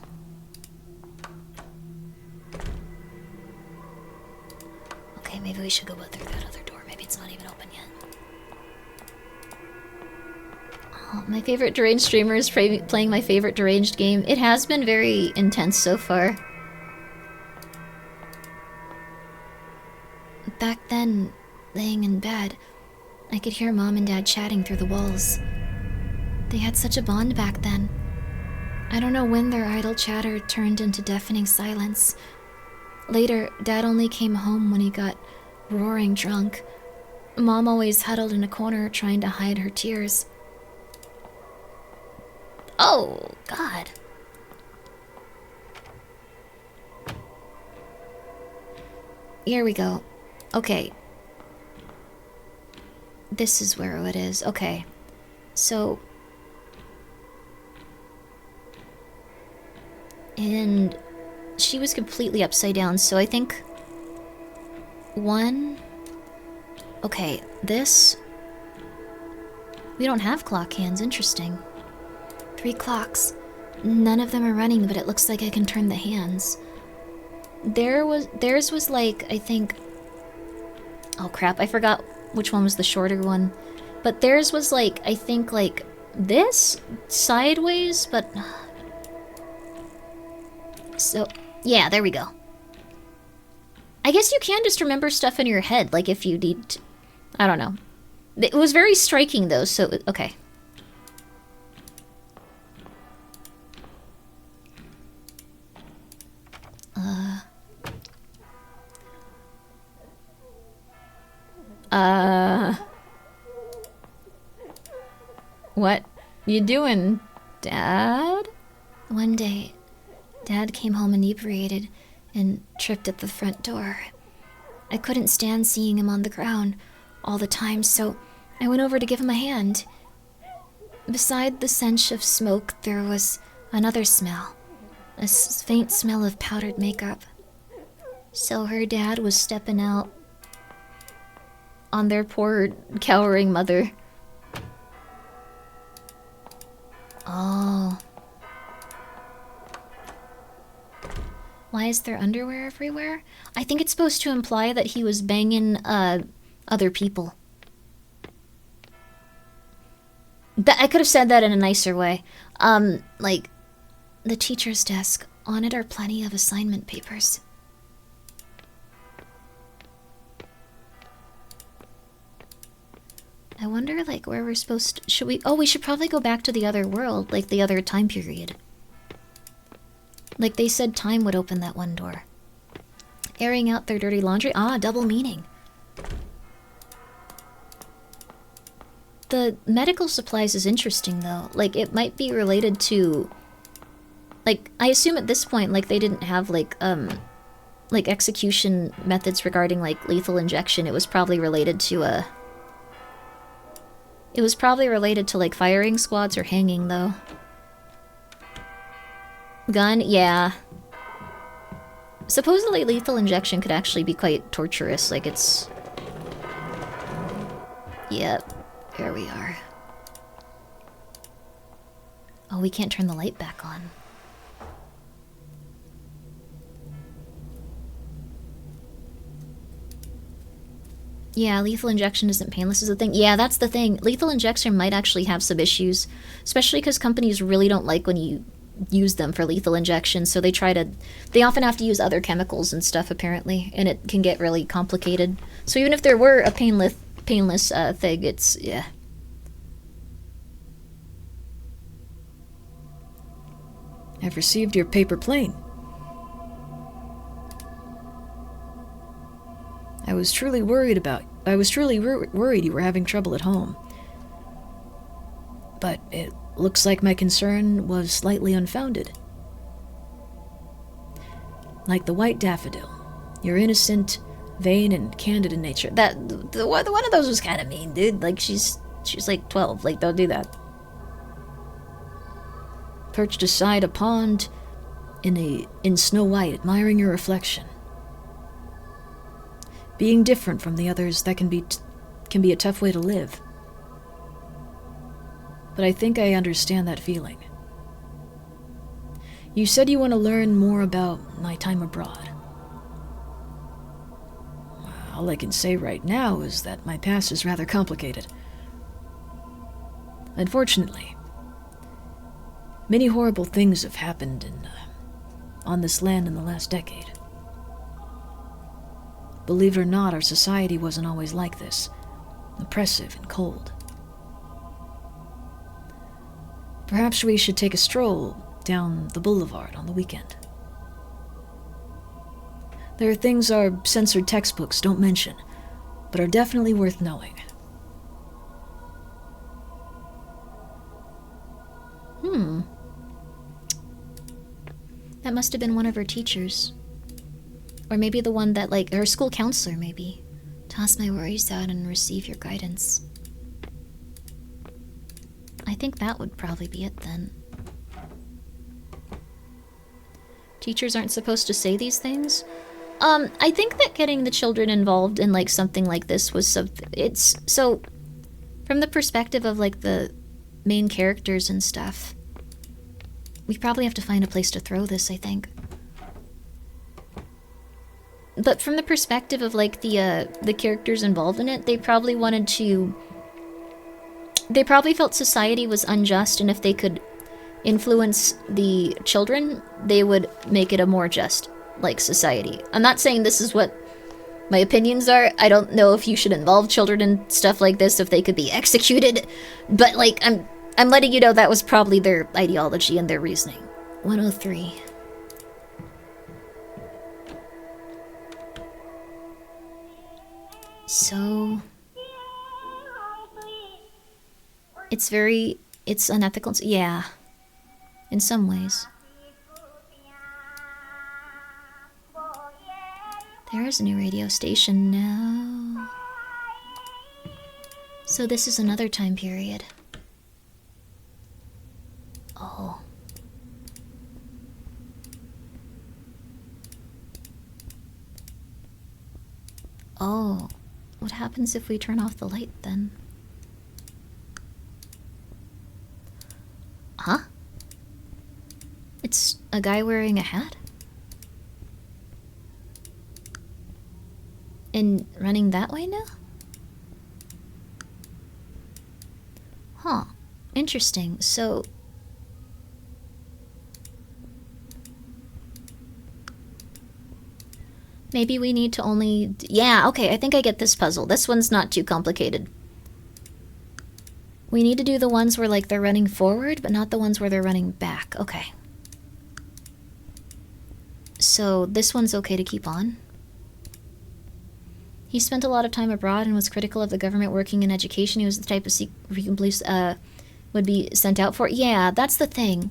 Okay, maybe we should go through that other door. Maybe it's not even open yet. Oh, my favorite deranged streamer is playing my favorite deranged game. It has been very intense so far. Back then, laying in bed, I could hear Mom and Dad chatting through the walls. They had such a bond back then. I don't know when their idle chatter turned into deafening silence. Later, Dad only came home when he got roaring drunk. Mom always huddled in a corner trying to hide her tears. Oh, God. Here we go. Okay. This is where it is. Okay. So... And she was completely upside down, so I think... 1... Okay, this... We don't have clock hands, interesting. 3 clocks. None of them are running, but it looks like I can turn the hands. Theirs was like, I think... Oh crap, I forgot which one was the shorter one. But theirs was like, I think like this? Sideways, but... So, yeah, there we go. I guess you can just remember stuff in your head, like if you need to, I don't know. It was very striking though, so, okay. What you doing, Dad? One day, Dad came home inebriated and tripped at the front door. I couldn't stand seeing him on the ground all the time, so I went over to give him a hand. Beside the stench of smoke, there was another smell. A faint smell of powdered makeup. So her dad was stepping out on their poor, cowering mother. Oh. Why is there underwear everywhere? I think it's supposed to imply that he was banging, other people. I could have said that in a nicer way. Like, the teacher's desk. On it are plenty of assignment papers. I wonder, like, where we're supposed to... Should we... Oh, we should probably go back to the other world, like the other time period. Like they said time would open that one door. Airing out their dirty laundry? Ah, double meaning. The medical supplies is interesting, though. Like, it might be related to... Like, I assume at this point, like, they didn't have, like, execution methods regarding, like, lethal injection. It was probably related to, It was probably related to, like, firing squads or hanging, though. Gun? Yeah. Supposedly lethal injection could actually be quite torturous, like, it's... Yep. Here we are. Oh, we can't turn the light back on. Yeah, lethal injection isn't painless is the thing. Yeah, that's the thing. Lethal injection might actually have some issues, especially because companies really don't like when you use them for lethal injection, so they often have to use other chemicals and stuff, apparently, and it can get really complicated. So even if there were a painless thing, it's, yeah. I've received your paper plane. I was truly worried you were having trouble at home. But it looks like my concern was slightly unfounded. Like the white daffodil, you're innocent, vain, and candid in nature. The one of those was kind of mean, dude. Like, she's like 12. Like, don't do that. Perched aside a pond in Snow White, admiring your reflection. Being different from the others, that can be a tough way to live. But I think I understand that feeling. You said you want to learn more about my time abroad. All I can say right now is that my past is rather complicated. Unfortunately, many horrible things have happened on this land in the last decade. Believe it or not, our society wasn't always like this, oppressive and cold. Perhaps we should take a stroll down the boulevard on the weekend. There are things our censored textbooks don't mention, but are definitely worth knowing. That must have been one of her teachers. Or maybe the one that, like, her school counselor, maybe. Toss my worries out and receive your guidance. I think that would probably be it, then. Teachers aren't supposed to say these things? I think that getting the children involved in, like, something like this was something... It's... So, from the perspective of, like, the main characters and stuff, we probably have to find a place to throw this, I think. But from the perspective of, like, the characters involved in it, they probably wanted to... They probably felt society was unjust, and if they could influence the children, they would make it a more just, like, society. I'm not saying this is what my opinions are. I don't know if you should involve children in stuff like this, if they could be executed. But, like, I'm letting you know that was probably their ideology and their reasoning. 103. So, It's unethical. Yeah. In some ways. There is a new radio station now. So this is another time period. Oh. Oh. What happens if we turn off the light then? Huh? It's a guy wearing a hat? And running that way now? Huh. Interesting. So... maybe we need to only... yeah, okay, I think I get this puzzle. This one's not too complicated. We need to do the ones where, like, they're running forward, but not the ones where they're running back. Okay. So, this one's okay to keep on. He spent a lot of time abroad and was critical of the government working in education. He was the type of secret police would be sent out for. Yeah, that's the thing.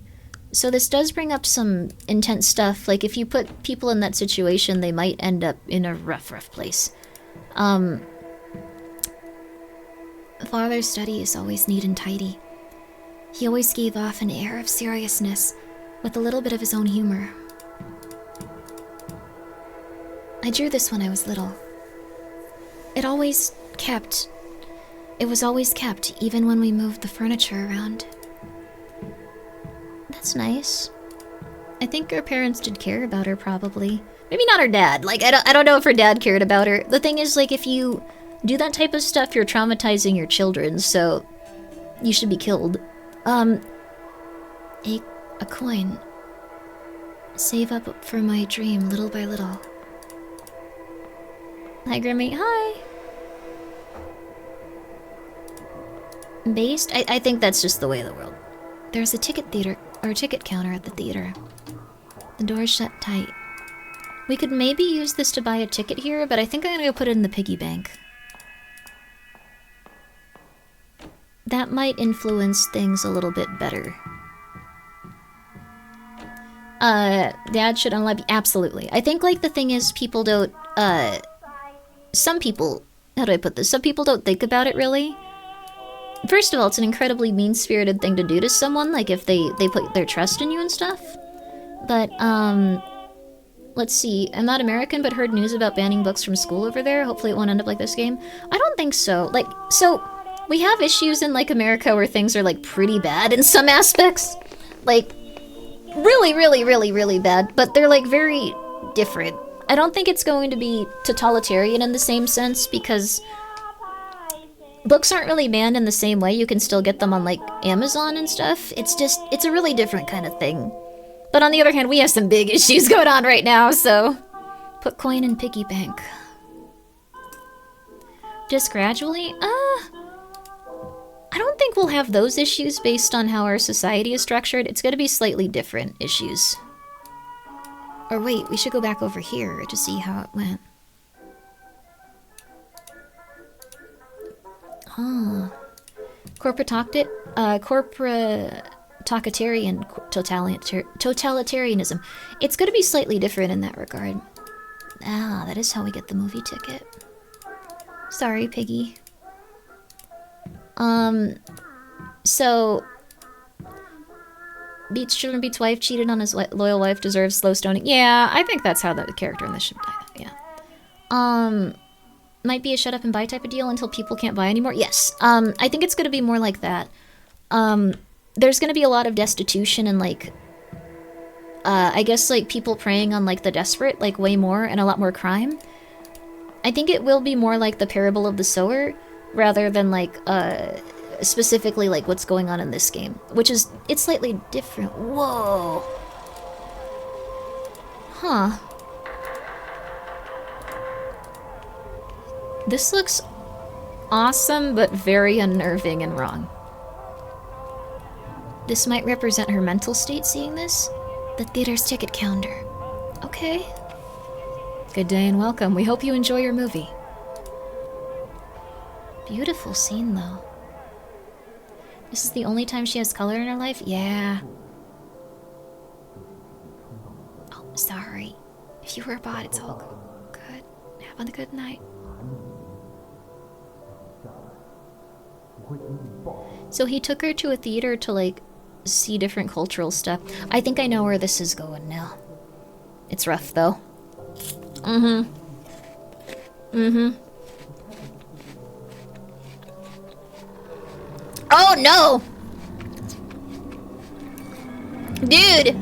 So this does bring up some intense stuff. Like, if you put people in that situation, they might end up in a rough place. Father's studies always neat and tidy. He always gave off an air of seriousness, with a little bit of his own humor. I drew this when I was little. It was always kept, even when we moved the furniture around. That's nice. I think her parents did care about her, probably. Maybe not her dad. Like, I don't know if her dad cared about her. The thing is, like, if you do that type of stuff, you're traumatizing your children, so you should be killed. A coin. Save up for my dream, little by little. Hi, Grimmi. Hi! Based? I think that's just the way of the world. There's a ticket counter at the theater. The door's shut tight. We could maybe use this to buy a ticket here, but I think I'm gonna go put it in the piggy bank. That might influence things a little bit better. Dad should unlove you. Absolutely. I think, like, the thing is, people don't, some people, how do I put this? Some people don't think about it, really. First of all, it's an incredibly mean-spirited thing to do to someone, like, if they put their trust in you and stuff. But, let's see. I'm not American, but heard news about banning books from school over there. Hopefully it won't end up like this game. I don't think so. Like, so, we have issues in, like, America where things are, like, pretty bad in some aspects. Like, really, really, really, really bad. But they're, like, very different. I don't think it's going to be totalitarian in the same sense, because books aren't really banned in the same way. You can still get them on, like, Amazon and stuff. It's just, it's a really different kind of thing. But on the other hand, we have some big issues going on right now, so... put coin in piggy bank. Just gradually? I don't think we'll have those issues based on how our society is structured. It's gonna be slightly different issues. Or wait, we should go back over here to see how it went. Huh. Totalitarianism. It's gonna be slightly different in that regard. Ah, that is how we get the movie ticket. Sorry, Piggy. So... Beats children, beats wife, cheated on his loyal wife, deserves slow stoning. Yeah, I think that's how the character in this should die. Yeah. Might be a shut up and buy type of deal until people can't buy anymore. Yes. I think it's gonna be more like that. There's gonna be a lot of destitution and, like, I guess, like, people preying on, like, the desperate, like, way more, and a lot more crime. I think it will be more like the parable of the sower, rather than, like, specifically, like, what's going on in this game. Which is, it's slightly different. Whoa! Huh. This looks awesome, but very unnerving and wrong. This might represent her mental state seeing this. The theater's ticket counter. Okay. Good day and welcome. We hope you enjoy your movie. Beautiful scene, though. This is the only time she has color in her life? Yeah. Oh, sorry. If you were a bot, it's all good. Have a good night. So he took her to a theater to, like, see different cultural stuff. I think I know where this is going now. It's rough, though. Mm-hmm. Mm-hmm. Oh, no! Dude!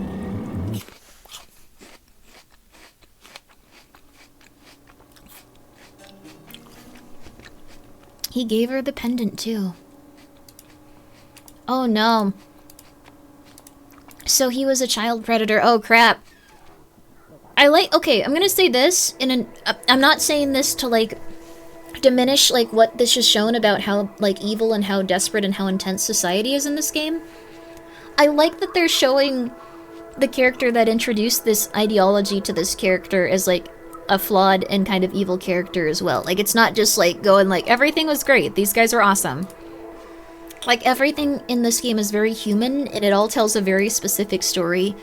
He gave her the pendant, too. Oh, no. So he was a child predator. Oh, crap. Okay, I'm gonna say this I'm not saying this to, like, diminish, like, what this is shown about how, like, evil and how desperate and how intense society is in this game. I like that they're showing the character that introduced this ideology to this character as, like, a flawed and kind of evil character as well. Like, it's not just, like, going, like, everything was great, these guys are awesome. Like, everything in this game is very human, and it all tells a very specific story.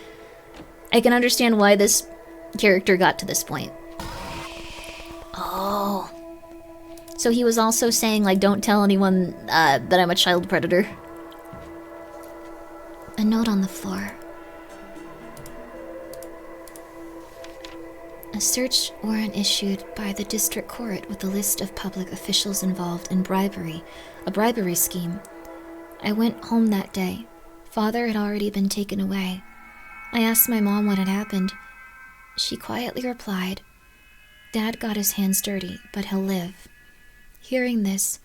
I can understand why this character got to this point. Oh. So he was also saying, like, don't tell anyone that I'm a child predator. A note on the floor. A search warrant issued by the district court with a list of public officials involved in a bribery scheme. I went home that day. Father had already been taken away. I asked my mom what had happened. She quietly replied, Dad got his hands dirty, but he'll live. Hearing this,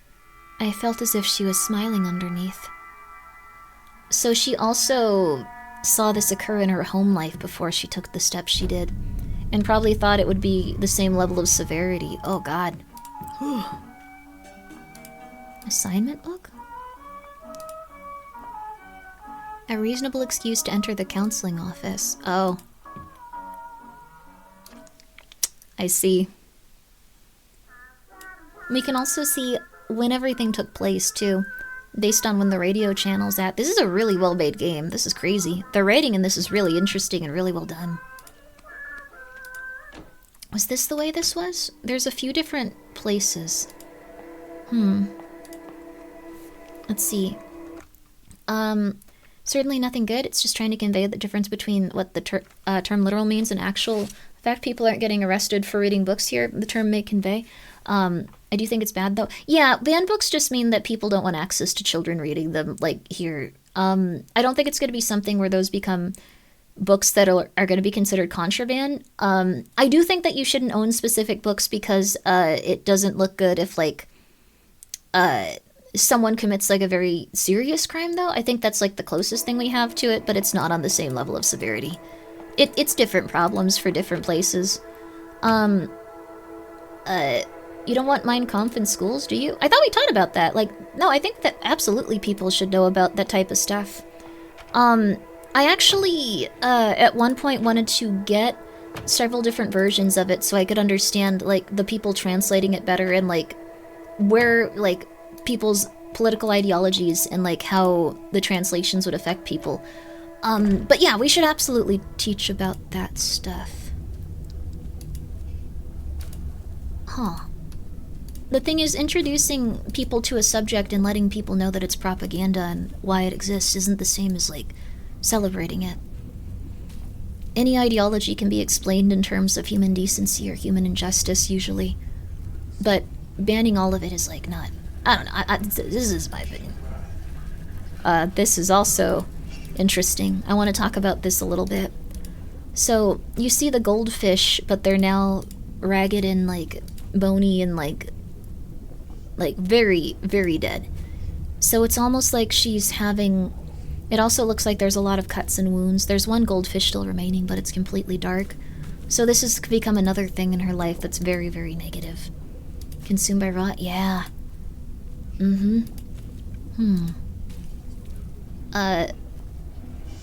I felt as if she was smiling underneath. So she also saw this occur in her home life before she took the steps she did, and probably thought it would be the same level of severity. Oh, God. Assignment book? A reasonable excuse to enter the counseling office. Oh. I see. We can also see when everything took place, too, based on when the radio channel's at. This is a really well-made game. This is crazy. The writing in this is really interesting and really well done. Was this the way this was? There's a few different places. Let's see. Certainly nothing good. It's just trying to convey the difference between what the term literal means and actual. The fact people aren't getting arrested for reading books here, the term may convey. I do think it's bad, though. Yeah, ban books just mean that people don't want access to children reading them, like, here. I don't think it's going to be something where those become books that are going to be considered contraband. I do think that you shouldn't own specific books because it doesn't look good if, like, someone commits, like, a very serious crime, though. I think that's, like, the closest thing we have to it, but it's not on the same level of severity. It's different problems for different places. You don't want Mein Kampf in schools, do you? I thought we taught about that. Like, no, I think that absolutely people should know about that type of stuff. I actually, at one point wanted to get several different versions of it so I could understand, like, the people translating it better and, like, where, like, people's political ideologies and, like, how the translations would affect people. But yeah, we should absolutely teach about that stuff. Huh. The thing is, introducing people to a subject and letting people know that it's propaganda and why it exists isn't the same as, like, celebrating it. Any ideology can be explained in terms of human decency or human injustice, usually. But banning all of it is, like, not... I don't know. This is my opinion. This is also interesting. I want to talk about this a little bit. So, you see the goldfish, but they're now ragged and, like, bony and, like, very, very dead. So it's almost like she's having... It also looks like there's a lot of cuts and wounds. There's one goldfish still remaining, but it's completely dark. So this has become another thing in her life that's very, very negative. Consumed by rot? Yeah.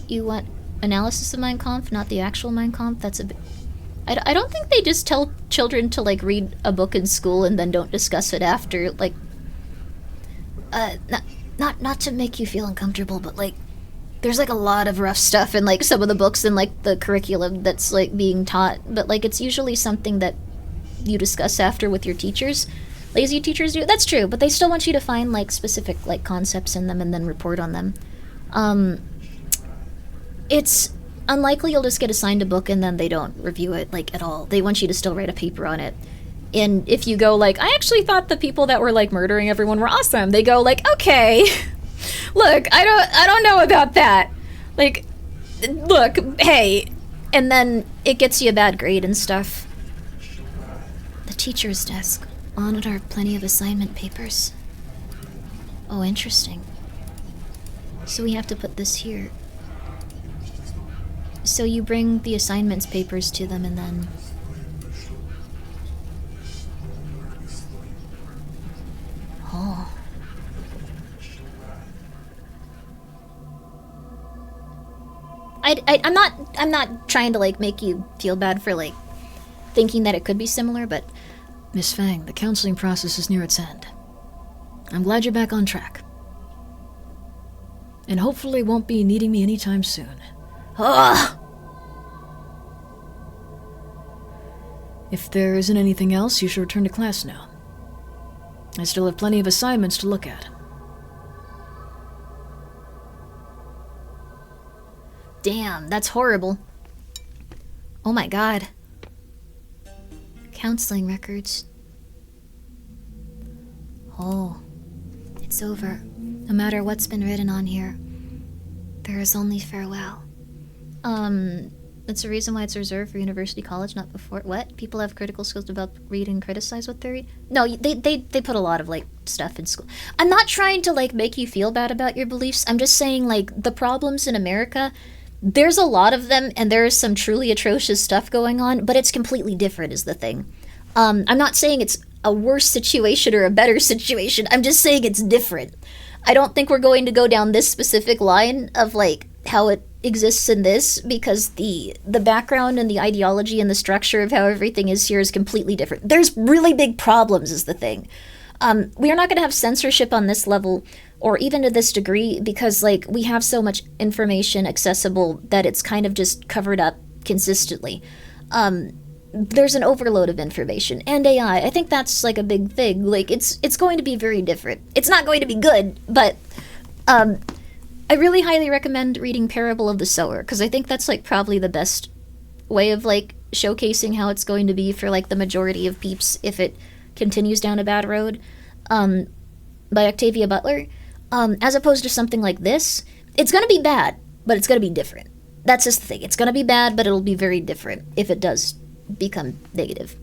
You want analysis of Mein Kampf, not the actual Mein Kampf? That's a bit... I don't think they just tell children to, like, read a book in school and then don't discuss it after, like... not to make you feel uncomfortable, but like there's like a lot of rough stuff in like some of the books and like the curriculum that's like being taught, but like it's usually something that you discuss after with your teachers. Lazy teachers do. That's true, but they still want you to find like specific like concepts in them and then report on them. It's unlikely you'll just get assigned a book and then they don't review it like at all. They want you to still write a paper on it. And if you go like, I actually thought the people that were like murdering everyone were awesome, they go like, okay, look, I don't know about that. Like, look, hey, and then it gets you a bad grade and stuff. The teacher's desk. On it are plenty of assignment papers. Oh, interesting. So we have to put this here. So you bring the assignments papers to them and then... Oh. I'm not trying to like make you feel bad for like thinking that it could be similar, but Miss Fang, the counseling process is near its end. I'm glad you're back on track. And hopefully won't be needing me anytime soon. Ugh! If there isn't anything else, you should return to class now. I still have plenty of assignments to look at. Damn, that's horrible. Oh my god. Counseling records. Oh, it's over. No matter what's been written on here, there is only farewell. That's the reason why it's reserved for university college, not before. What? People have critical skills to develop, read, and criticize what they read? No, they put a lot of, like, stuff in school. I'm not trying to, like, make you feel bad about your beliefs. I'm just saying, like, the problems in America, there's a lot of them, and there is some truly atrocious stuff going on, but it's completely different is the thing. I'm not saying it's a worse situation or a better situation. I'm just saying it's different. I don't think we're going to go down this specific line of, like, how it exists in this, because the background and the ideology and the structure of how everything is here is completely different. There's really big problems is the thing. We are not going to have censorship on this level or even to this degree because, like, we have so much information accessible that it's kind of just covered up consistently. There's an overload of information and AI. I think that's like a big thing. Like it's going to be very different. It's not going to be good, but I really highly recommend reading Parable of the Sower because I think that's like probably the best way of like showcasing how it's going to be for like the majority of peeps if it continues down a bad road. By Octavia Butler, as opposed to something like this. It's going to be bad, but it's going to be different. That's just the thing. It's going to be bad, but it'll be very different if it does become negative.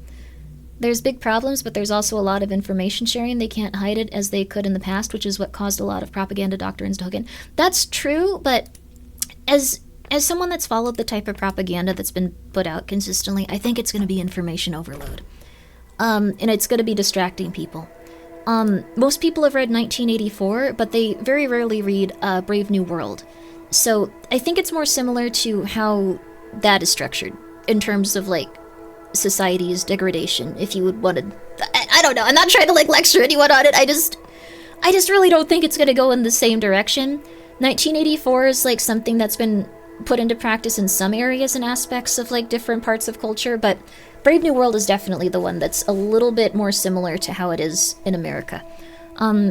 There's big problems, but there's also a lot of information sharing. They can't hide it as they could in the past, which is what caused a lot of propaganda doctrines to hook in. That's true, but as someone that's followed the type of propaganda that's been put out consistently, I think it's going to be information overload. And it's going to be distracting people. Most people have read 1984, but they very rarely read Brave New World. So I think it's more similar to how that is structured in terms of, like, society's degradation, if you would want to... I don't know, I'm not trying to, like, lecture anyone on it, I just really don't think it's going to go in the same direction. 1984 is, like, something that's been put into practice in some areas and aspects of, like, different parts of culture, but Brave New World is definitely the one that's a little bit more similar to how it is in America.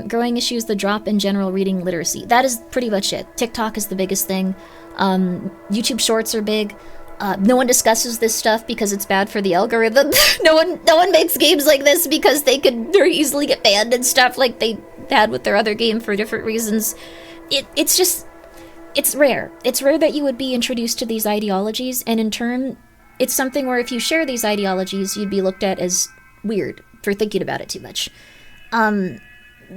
Growing issues, the drop in general reading literacy. That is pretty much it. TikTok is the biggest thing. YouTube Shorts are big. No one discusses this stuff because it's bad for the algorithm. No one makes games like this because they could very easily get banned and stuff like they had with their other game for different reasons. It's rare. It's rare that you would be introduced to these ideologies, and in turn, it's something where if you share these ideologies, you'd be looked at as weird for thinking about it too much.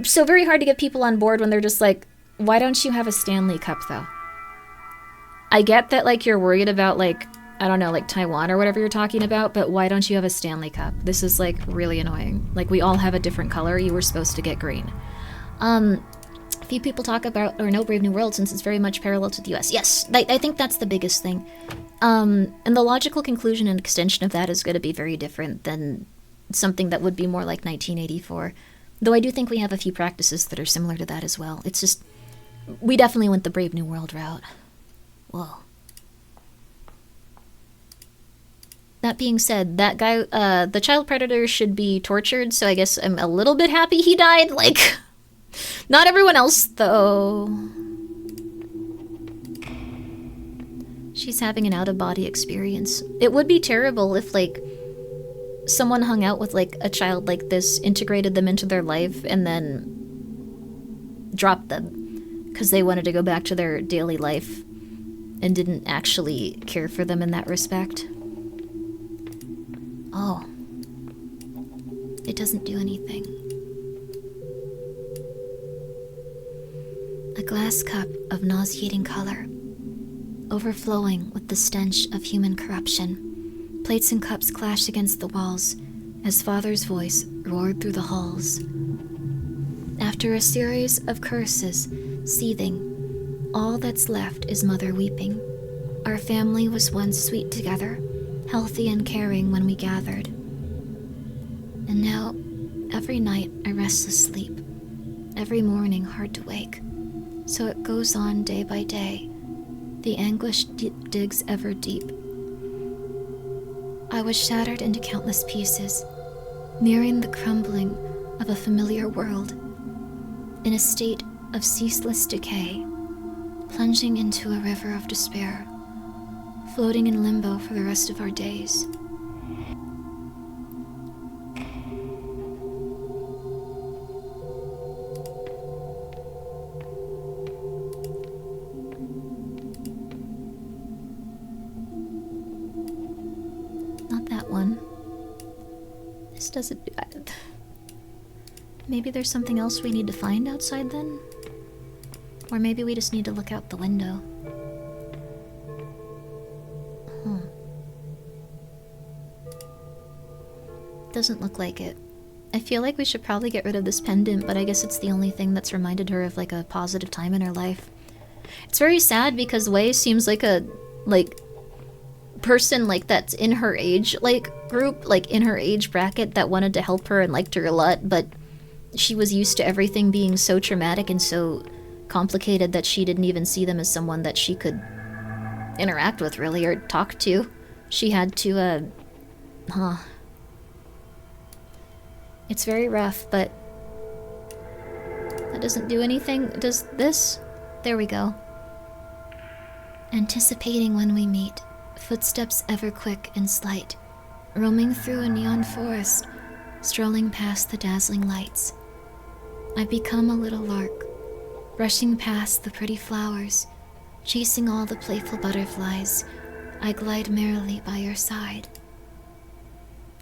So very hard to get people on board when they're just like, why don't you have a Stanley Cup, though? I get that, like, you're worried about, like, I don't know, like, Taiwan or whatever you're talking about, but why don't you have a Stanley Cup? This is, like, really annoying. Like, we all have a different color. You were supposed to get green. Few people talk about, or know Brave New World since it's very much parallel to the US. Yes, I think that's the biggest thing. And the logical conclusion and extension of that is going to be very different than something that would be more like 1984. Though I do think we have a few practices that are similar to that as well. It's just, we definitely went the Brave New World route. Whoa. That being said, that guy, the child predator should be tortured, so I guess I'm a little bit happy he died. Like, not everyone else, though. She's having an out-of-body experience. It would be terrible if, like, someone hung out with, like, a child like this, integrated them into their life, and then dropped them because they wanted to go back to their daily life and didn't actually care for them in that respect. Oh. It doesn't do anything. A glass cup of nauseating color, overflowing with the stench of human corruption. Plates and cups clashed against the walls as Father's voice roared through the halls. After a series of curses, seething, all that's left is Mother weeping. Our family was once sweet together, healthy and caring when we gathered. And now, every night a restless sleep, every morning hard to wake. So it goes on day by day. The anguish digs ever deep. I was shattered into countless pieces, nearing the crumbling of a familiar world, in a state of ceaseless decay, plunging into a river of despair, floating in limbo for the rest of our days. Not that one. This doesn't... Maybe there's something else we need to find outside then? Or maybe we just need to look out the window. Doesn't look like it. I feel like we should probably get rid of this pendant, but I guess it's the only thing that's reminded her of, like, a positive time in her life. It's very sad because Wei seems like a, like, person, like, that's in her age, like, group, like, in her age bracket that wanted to help her and liked her a lot, but she was used to everything being so traumatic and so complicated that she didn't even see them as someone that she could interact with, really, or talk to. She had to, It's very rough, but that doesn't do anything. Does this? There we go. Anticipating when we meet, footsteps ever quick and slight, roaming through a neon forest, strolling past the dazzling lights. I become a little lark, brushing past the pretty flowers, chasing all the playful butterflies. I glide merrily by your side.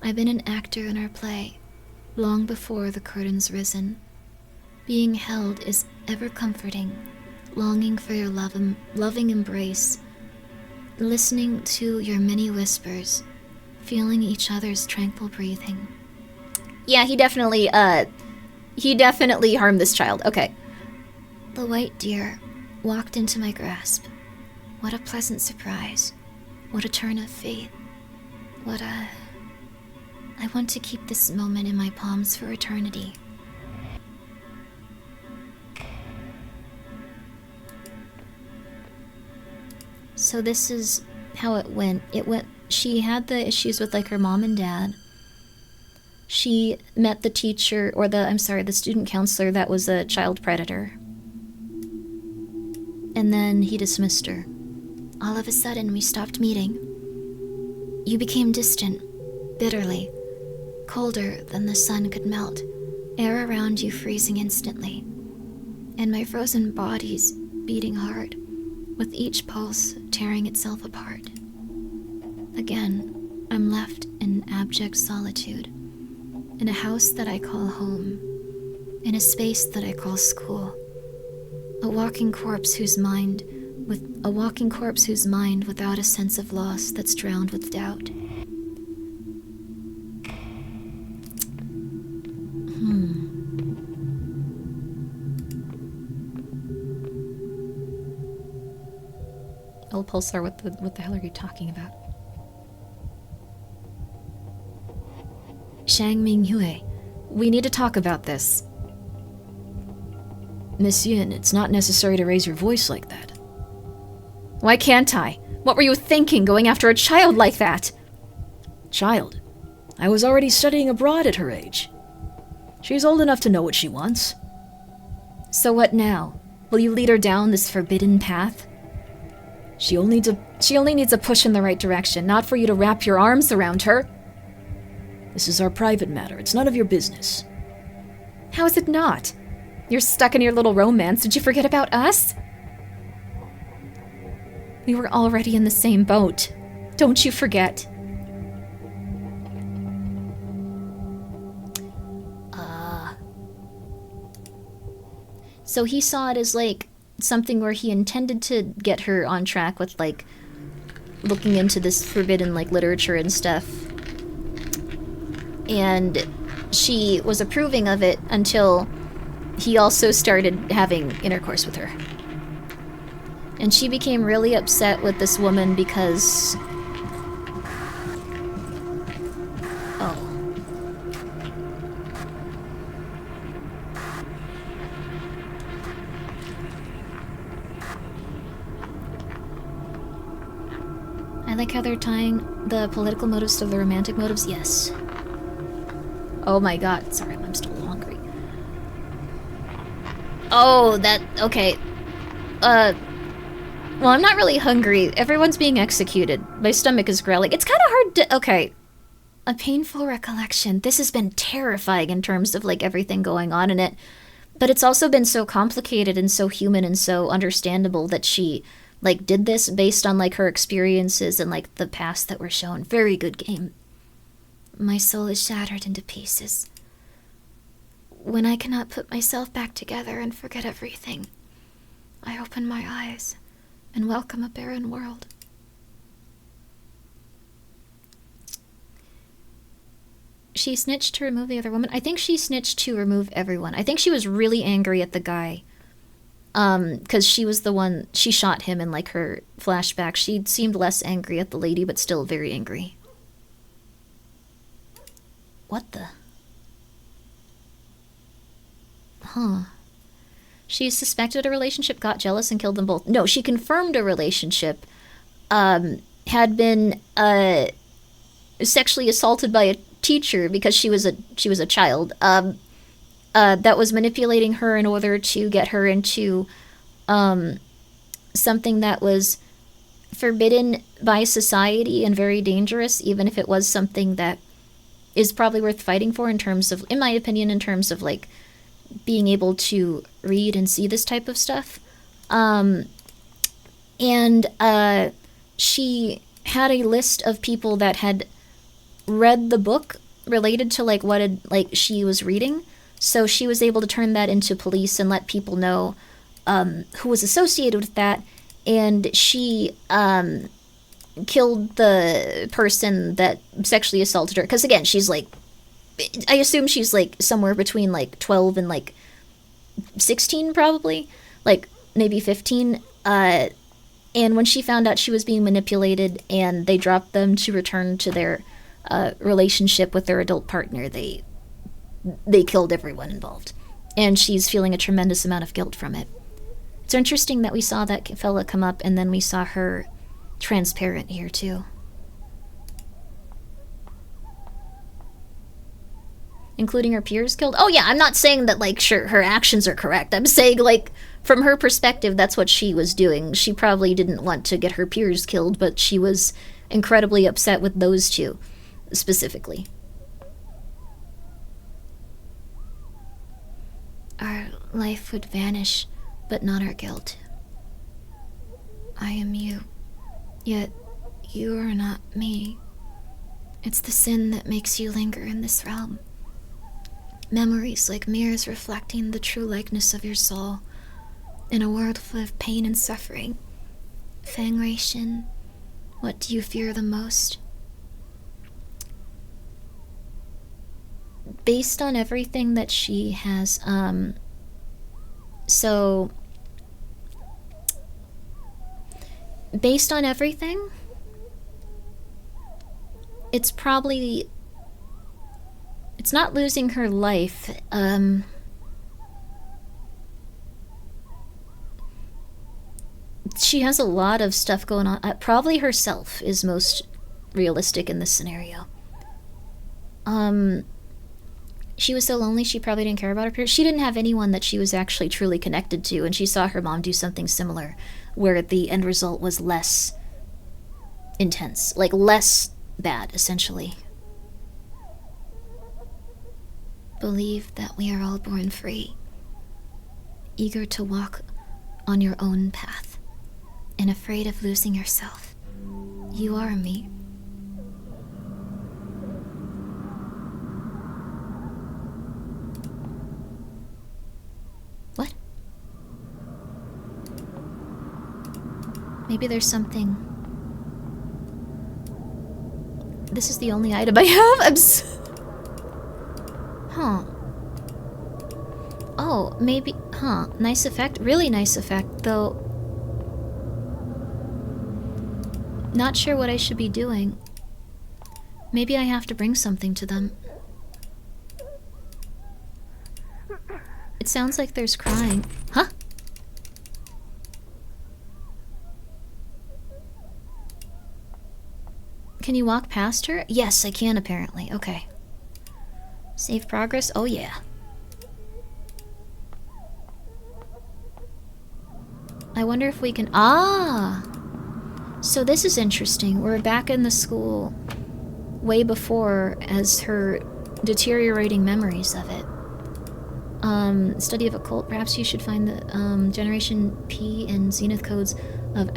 I've been an actor in our play, long before the curtain's risen. Being held is ever comforting, longing for your loving embrace, listening to your many whispers, feeling each other's tranquil breathing. Yeah, he definitely harmed this child. Okay. The white deer walked into my grasp. What a pleasant surprise. What a turn of fate. I want to keep this moment in my palms for eternity. So this is how it went. She had the issues with, like, her mom and dad. She met the teacher, or the student counselor that was a child predator. And then he dismissed her. All of a sudden, we stopped meeting. You became distant, bitterly, colder than the sun could melt, air around you freezing instantly, and my frozen body's beating hard, with each pulse tearing itself apart. Again, I'm left in abject solitude, in a house that I call home, in a space that I call school, a walking corpse whose mind without a sense of loss that's drowned with doubt. Old Pulsar, what the hell are you talking about? Shang Mingyue, we need to talk about this. Miss Yin, it's not necessary to raise your voice like that. Why can't I? What were you thinking, going after a child like that? Child? I was already studying abroad at her age. She's old enough to know what she wants. So what now? Will you lead her down this forbidden path? She only needs a push in the right direction, not for you to wrap your arms around her. This is our private matter. It's none of your business. How is it not? You're stuck in your little romance. Did you forget about us? We were already in the same boat. Don't you forget. So he saw it as, like, something where he intended to get her on track with, like, looking into this forbidden, like, literature and stuff. And she was approving of it until he also started having intercourse with her. And she became really upset with this woman because... Oh. I like how they're tying the political motives to the romantic motives. Yes. Oh my god. Sorry, I'm still a little hungry. Oh, that... Okay. Well, I'm not really hungry. Everyone's being executed. My stomach is growling. It's kind of hard to... Okay. A painful recollection. This has been terrifying in terms of, like, everything going on in it. But it's also been so complicated and so human and so understandable that she... like, did this based on, like, her experiences and, like, the past that were shown. Very good game. My soul is shattered into pieces. When I cannot put myself back together and forget everything, I open my eyes and welcome a barren world. She snitched to remove the other woman. I think she snitched to remove everyone. I think she was really angry at the guy. Because she was the one, she shot him in, like, her flashback. She seemed less angry at the lady, but still very angry. What the? Huh. She suspected a relationship, got jealous, and killed them both. No, she confirmed a relationship, had been, sexually assaulted by a teacher because she was a child, that was manipulating her in order to get her into something that was forbidden by society and very dangerous, even if it was something that is probably worth fighting for in terms of, in my opinion, in terms of, like, being able to read and see this type of stuff. She had a list of people that had read the book related to, like, what had, like, she was reading. So she was able to turn that into police and let people know who was associated with that. And she killed the person that sexually assaulted her. Because, again, she's, like... I assume she's, like, somewhere between, like, 12 and, like, 16, probably. Like, maybe 15. And when she found out she was being manipulated and they dropped them to return to their relationship with their adult partner, they killed everyone involved. And she's feeling a tremendous amount of guilt from it. It's interesting that we saw that fella come up and then we saw her transparent here too. Including her peers killed? Oh yeah, I'm not saying that, like, sure, her actions are correct. I'm saying, like, from her perspective, that's what she was doing. She probably didn't want to get her peers killed, but she was incredibly upset with those two, specifically. Our life would vanish, but not our guilt. I am you, yet you are not me. It's the sin that makes you linger in this realm. Memories like mirrors reflecting the true likeness of your soul. In a world full of pain and suffering. Fangration, what do you fear the most? Based on everything that she has, based on everything, it's probably... It's not losing her life. She has a lot of stuff going on. Probably herself is most realistic in this scenario. She was so lonely she probably didn't care about her parents. She didn't have anyone that she was actually truly connected to, and she saw her mom do something similar, where the end result was less intense. Like, less bad, essentially. Believe that we are all born free, eager to walk on your own path, and afraid of losing yourself. You are me. What? Maybe there's something. This is the only item I have. Huh. Oh, maybe. Huh. Nice effect. Really nice effect, though. Not sure what I should be doing. Maybe I have to bring something to them. It sounds like there's crying. Huh? Can you walk past her? Yes, I can, apparently. Okay. Save progress? Oh, yeah. I wonder if we can... Ah! So this is interesting. We're back in the school way before as her deteriorating memories of it. Study of occult. Perhaps you should find the Generation P and Zenith codes of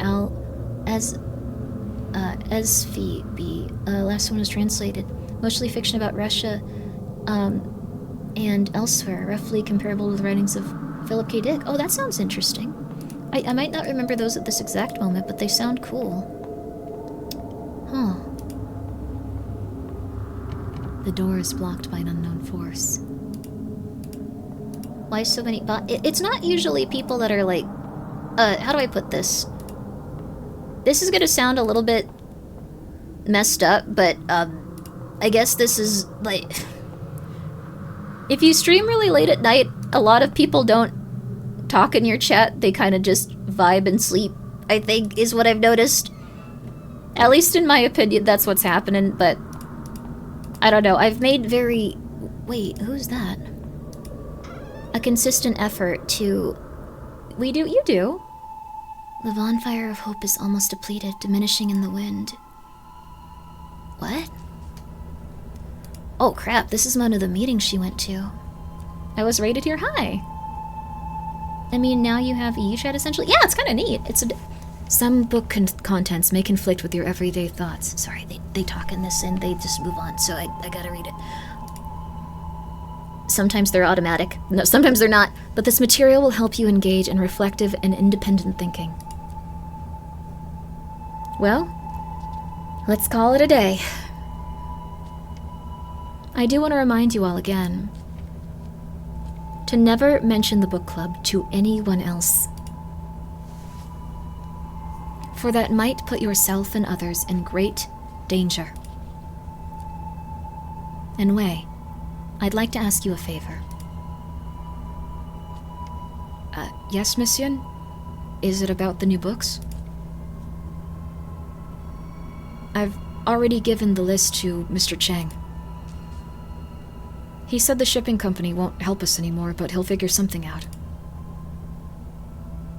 Esfi B. Last one was translated. Mostly fiction about Russia and elsewhere, roughly comparable to the writings of Philip K. Dick. Oh, that sounds interesting. I might not remember those at this exact moment, but they sound cool. Huh. The door is blocked by an unknown force. Why so many it's not usually people that are like... how do I put this? This is gonna sound a little bit messed up, but, I guess this is, like... If you stream really late at night, a lot of people don't talk in your chat. They kind of just vibe and sleep, I think, is what I've noticed. At least in my opinion, that's what's happening, but... I don't know. I've made very... Wait, who's that? A consistent effort to... We do, you do. The bonfire of hope is almost depleted, diminishing in the wind. What? Oh crap, this is one of the meetings she went to. I was rated here high. I mean, now you have e-chat essentially. Yeah, it's kind of neat. It's a... Some book contents may conflict with your everyday thoughts. Sorry, they talk in this and they just move on, so I gotta read it. Sometimes they're automatic. No, sometimes they're not. But this material will help you engage in reflective and independent thinking. Well, let's call it a day. I do want to remind you all again to never mention the book club to anyone else, for that might put yourself and others in great danger. And Wei, I'd like to ask you a favor. Yes, Miss Yin? Is it about the new books? I've already given the list to Mr. Chang. He said the shipping company won't help us anymore, but he'll figure something out.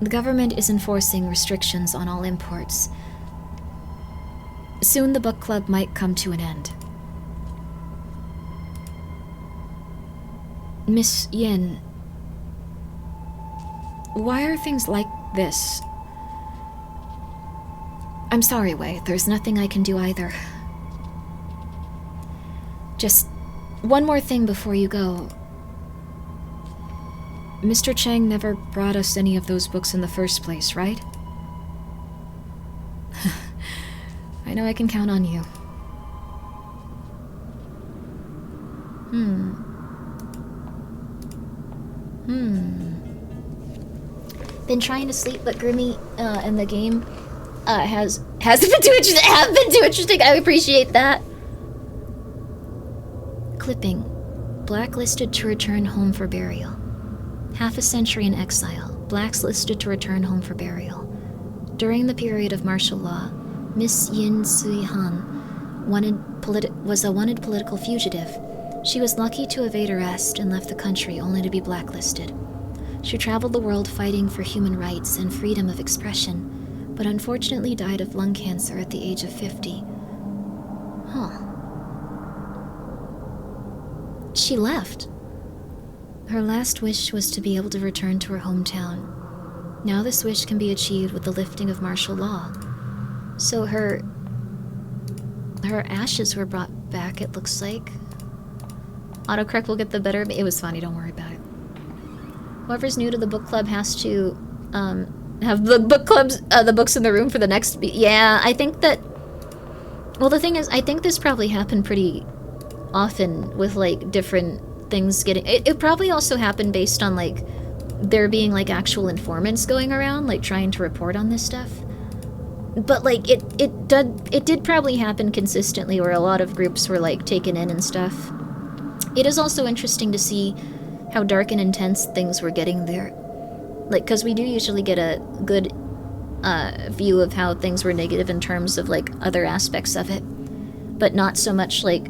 The government is enforcing restrictions on all imports. Soon the book club might come to an end. Miss Yin, why are things like this? I'm sorry, Wei. There's nothing I can do either. Just one more thing before you go. Mr. Chang never brought us any of those books in the first place, right? I know I can count on you. Been trying to sleep, but Grimmi in the game hasn't been too interesting. Have been too interesting. I appreciate that. Clipping. Blacklisted to return home for burial. Half a century in exile. Blacklisted to return home for burial. During the period of martial law, Miss Yin Sui-han was a wanted political fugitive. She was lucky to evade arrest and left the country only to be blacklisted. She traveled the world fighting for human rights and freedom of expression, but unfortunately died of lung cancer at the age of 50. Huh. She left. Her last wish was to be able to return to her hometown. Now this wish can be achieved with the lifting of martial law. So her ashes were brought back, it looks like. Autocorrect will get the better of me. It was funny, don't worry about it. Whoever's new to the book club has to have the the books in the room for the next... Yeah, I think that... Well, the thing is, I think this probably happened pretty often with, like, different things getting... It probably also happened based on, like, there being, like, actual informants going around, like, trying to report on this stuff. But, like, it did probably happen consistently where a lot of groups were, like, taken in and stuff. It is also interesting to see how dark and intense things were getting there. Like, because we do usually get a good view of how things were negative in terms of, like, other aspects of it. But not so much, like,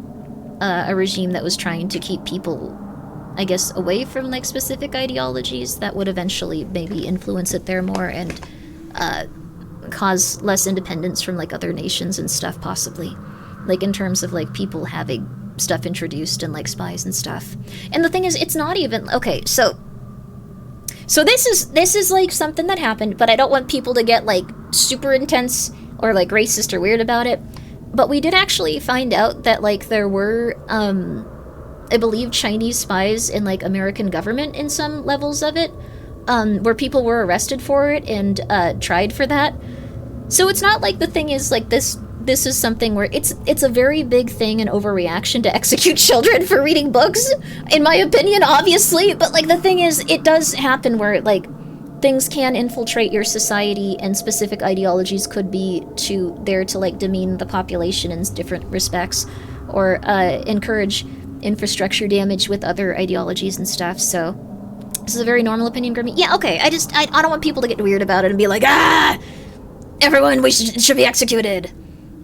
a regime that was trying to keep people, I guess, away from, like, specific ideologies that would eventually maybe influence it there more and cause less independence from, like, other nations and stuff, possibly. Like, in terms of, like, people having stuff introduced and, like, spies and stuff. And the thing is, it's not even... Okay, so this is, like, something that happened, but I don't want people to get, like, super intense or, like, racist or weird about it. But we did actually find out that, like, there were, I believe, Chinese spies in, like, American government in some levels of it, where people were arrested for it and tried for that. So it's not like the thing is, like, this is something where it's a very big thing and overreaction to execute children for reading books, in my opinion, obviously. But, like, the thing is, it does happen where, like, things can infiltrate your society and specific ideologies could be there to, like, demean the population in different respects or encourage infrastructure damage with other ideologies and stuff. So this is a very normal opinion, Grimmi. Yeah, okay, I don't want people to get weird about it and be like, everyone, we should be executed.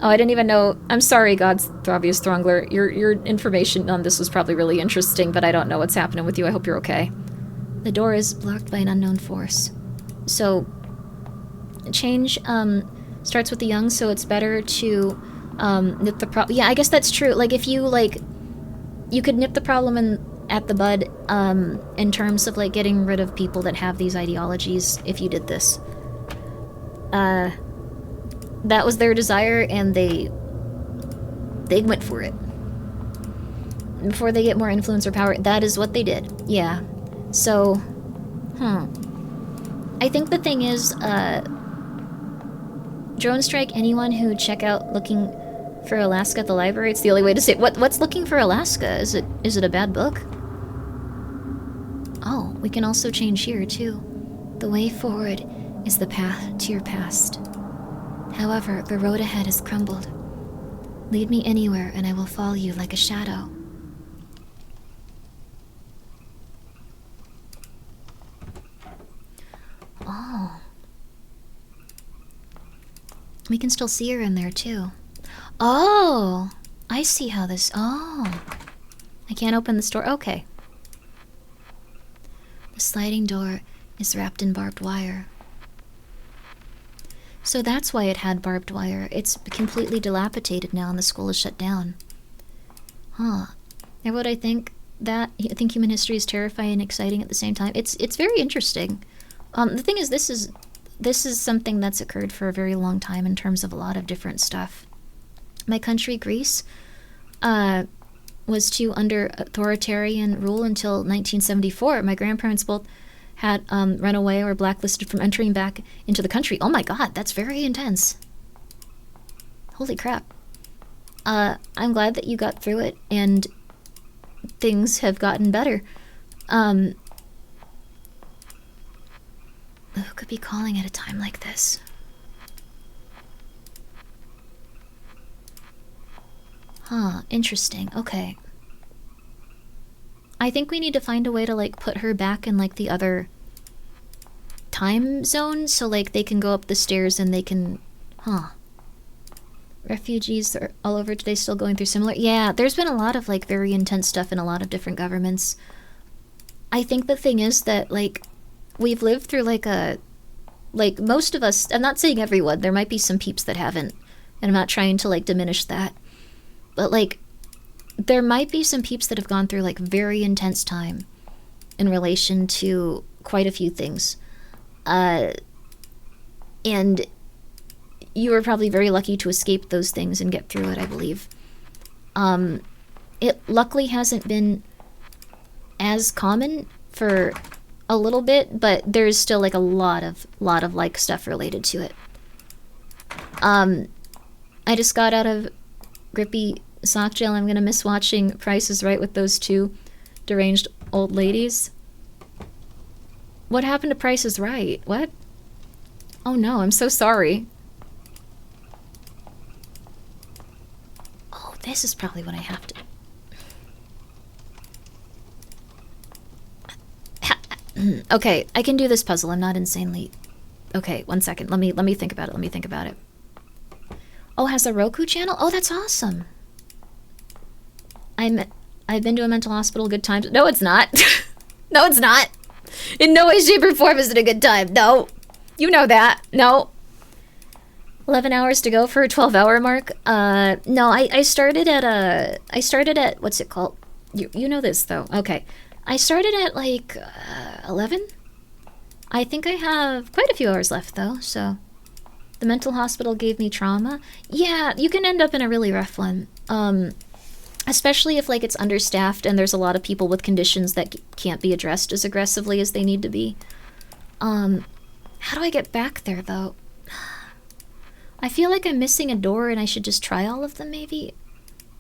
Oh, I didn't even know. I'm sorry, God's obvious Throngler. Your information on this was probably really interesting, but I don't know what's happening with you. I hope you're okay. The door is blocked by an unknown force. So, change starts with the young, so it's better to nip the problem. Yeah, I guess that's true. Like, if you, like, you could nip the problem at the bud in terms of, like, getting rid of people that have these ideologies if you did this. That was their desire, and they went for it. Before they get more influence or power, that is what they did. Yeah. So, I think the thing is, drone strike anyone who check out looking for Alaska at the library. It's the only way to say it. What's looking for Alaska? Is it a bad book? Oh, we can also change here, too. The way forward is the path to your past. However, the road ahead has crumbled. Lead me anywhere, and I will follow you like a shadow. Oh. We can still see her in there, too. Oh! I see how this... Oh. I can't open this door. Okay. The sliding door is wrapped in barbed wire. So that's why it had barbed wire. It's completely dilapidated now and the school is shut down. Huh. And what I think human history is terrifying and exciting at the same time. It's very interesting. The thing is, this is something that's occurred for a very long time in terms of a lot of different stuff. My country, Greece, was under authoritarian rule until 1974. My grandparents both had run away or blacklisted from entering back into the country. Oh my god, that's very intense. Holy crap. I'm glad that you got through it and things have gotten better. Who could be calling at a time like this? Huh, interesting. Okay. I think we need to find a way to, like, put her back in, like, the other time zone, so like they can go up the stairs and they can, refugees are all over today still going through similar. Yeah, there's been a lot of like very intense stuff in a lot of different governments. I think the thing is that like we've lived through like most of us, I'm not saying everyone, there might be some peeps that haven't, and I'm not trying to like diminish that, but like there might be some peeps that have gone through like very intense time in relation to quite a few things. And you were probably very lucky to escape those things and get through it, I believe. It luckily hasn't been as common for a little bit, but there's still like a lot of like stuff related to it. I just got out of grippy sock jail. I'm gonna miss watching Price is Right with those two deranged old ladies. What happened to Price is Right? What? Oh no, I'm so sorry. Oh, this is probably what I have to... Okay, I can do this puzzle. I'm not insanely... Okay, 1 second. Let me think about it. Oh, has a Roku channel? Oh, that's awesome. I've been to a mental hospital good times. No, it's not. No, it's not. In no way, shape, or form is it a good time. No. You know that. No. 11 hours to go for a 12-hour mark. No, I started at, what's it called? You know this, though. Okay. I started at, like, 11? I think I have quite a few hours left, though, so... The mental hospital gave me trauma. Yeah, you can end up in a really rough one. Especially if, like, it's understaffed and there's a lot of people with conditions that can't be addressed as aggressively as they need to be. How do I get back there, though? I feel like I'm missing a door and I should just try all of them, maybe?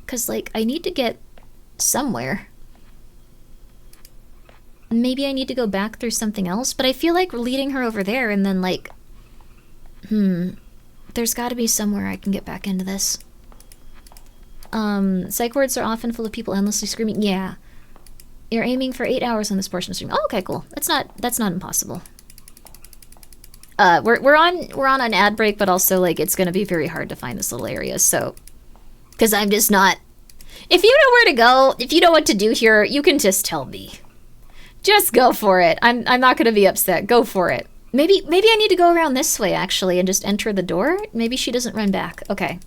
Because, like, I need to get somewhere. Maybe I need to go back through something else, but I feel like leading her over there and then, like... There's gotta be somewhere I can get back into this. Psych wards are often full of people endlessly screaming. Yeah. You're aiming for 8 hours on this portion of stream. Oh, okay, cool. That's not impossible. We're on an ad break, but also, like, it's gonna be very hard to find this little area, so... Because I'm just not... If you know where to go, if you know what to do here, you can just tell me. Just go for it. I'm not gonna be upset. Go for it. Maybe I need to go around this way, actually, and just enter the door? Maybe she doesn't run back. Okay.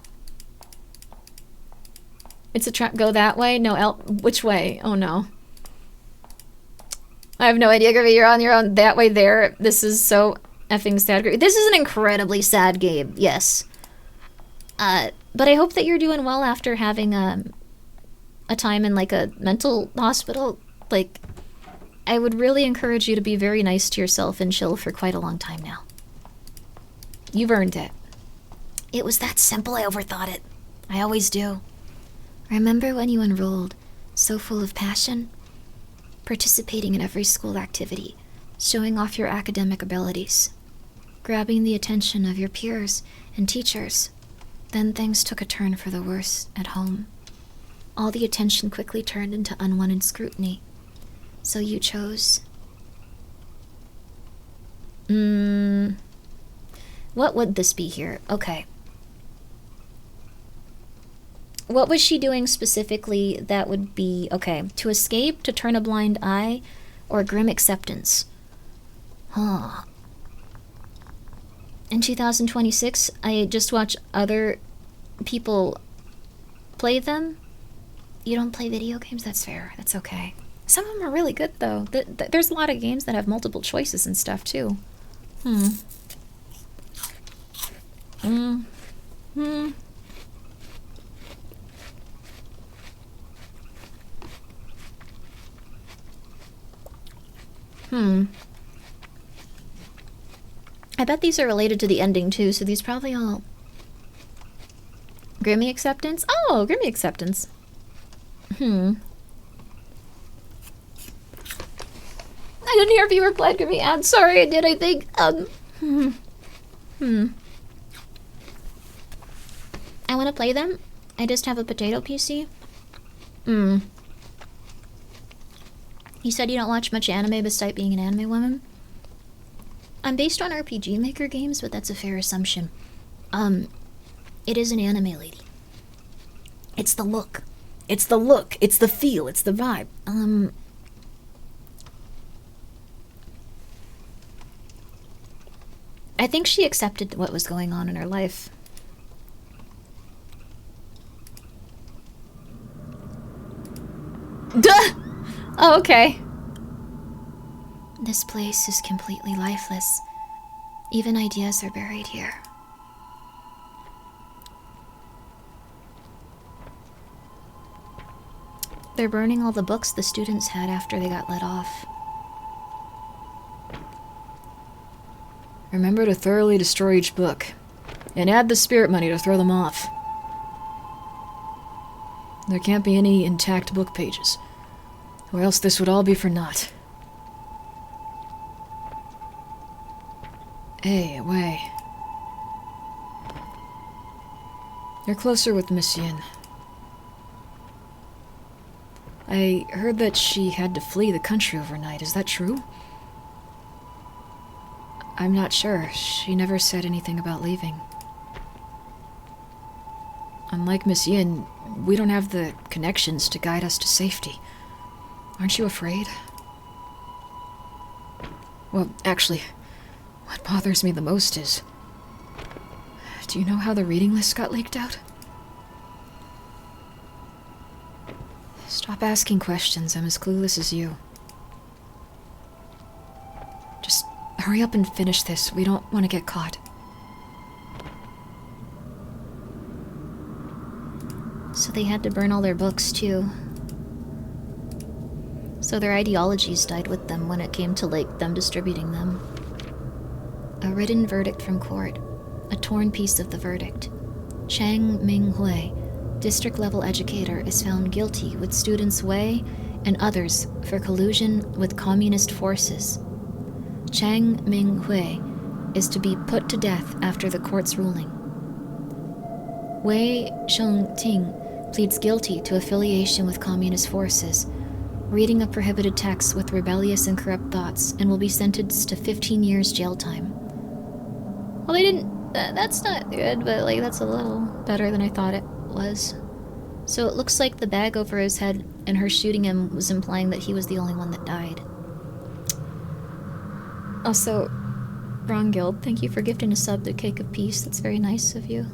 It's a trap. Go that way? No, which way? Oh, no. I have no idea, Grimmi. You're on your own. That way there. This is so effing sad. This is an incredibly sad game. Yes. But I hope that you're doing well after having a time in, like, a mental hospital. Like... I would really encourage you to be very nice to yourself and chill for quite a long time now. You've earned it. It was that simple, I overthought it. I always do. Remember when you enrolled, so full of passion? Participating in every school activity, showing off your academic abilities, grabbing the attention of your peers and teachers. Then things took a turn for the worse at home. All the attention quickly turned into unwanted scrutiny. So you chose... What would this be here? Okay. What was she doing specifically that would be... Okay, to escape, to turn a blind eye, or grim acceptance? Huh. In 2026, I just watch other people play them. You don't play video games? That's fair. That's okay. Some of them are really good, though. There's a lot of games that have multiple choices and stuff, too. I bet these are related to the ending, too, so these probably all... Grimmi acceptance? Oh, Grimmi acceptance. I didn't hear if you replied to me. I'm sorry, I did, I think. I want to play them. I just have a potato PC. You said you don't watch much anime besides being an anime woman? I'm based on RPG Maker games, but that's a fair assumption. It is an anime lady. It's the look. It's the look. It's the feel. It's the vibe. I think she accepted what was going on in her life. Duh! Oh, okay. This place is completely lifeless. Even ideas are buried here. They're burning all the books the students had after they got let off. Remember to thoroughly destroy each book, and add the spirit money to throw them off. There can't be any intact book pages, or else this would all be for naught. Hey, away. You're closer with Miss Yin. I heard that she had to flee the country overnight. Is that true? I'm not sure. She never said anything about leaving. Unlike Miss Yin, we don't have the connections to guide us to safety. Aren't you afraid? Well, actually, what bothers me the most is... Do you know how the reading list got leaked out? Stop asking questions. I'm as clueless as you. Just hurry up and finish this. We don't want to get caught. So they had to burn all their books, too. So their ideologies died with them when it came to, them distributing them. A written verdict from court. A torn piece of the verdict. Chang Ming-hui, district-level educator, is found guilty with students Wei and others for collusion with communist forces. Chang Ming-hui is to be put to death after the court's ruling. Wei Sheng-ting pleads guilty to affiliation with communist forces, reading a prohibited text with rebellious and corrupt thoughts, and will be sentenced to 15 years jail time. Well, they didn't... that's not good, but, that's a little better than I thought it was. So it looks like the bag over his head and her shooting him was implying that he was the only one that died. Also, Wrong Guild, thank you for gifting a sub to Cake of Peace. That's very nice of you.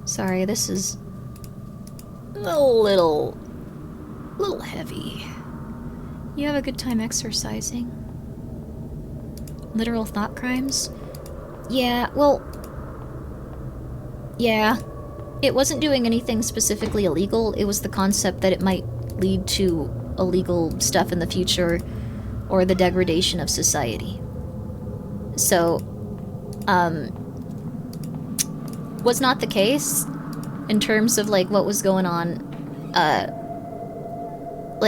Sorry, this is a little heavy. You have a good time exercising? Literal thought crimes? Yeah, well... Yeah. It wasn't doing anything specifically illegal, it was the concept that it might lead to illegal stuff in the future, or the degradation of society. So, was not the case in terms of, what was going on,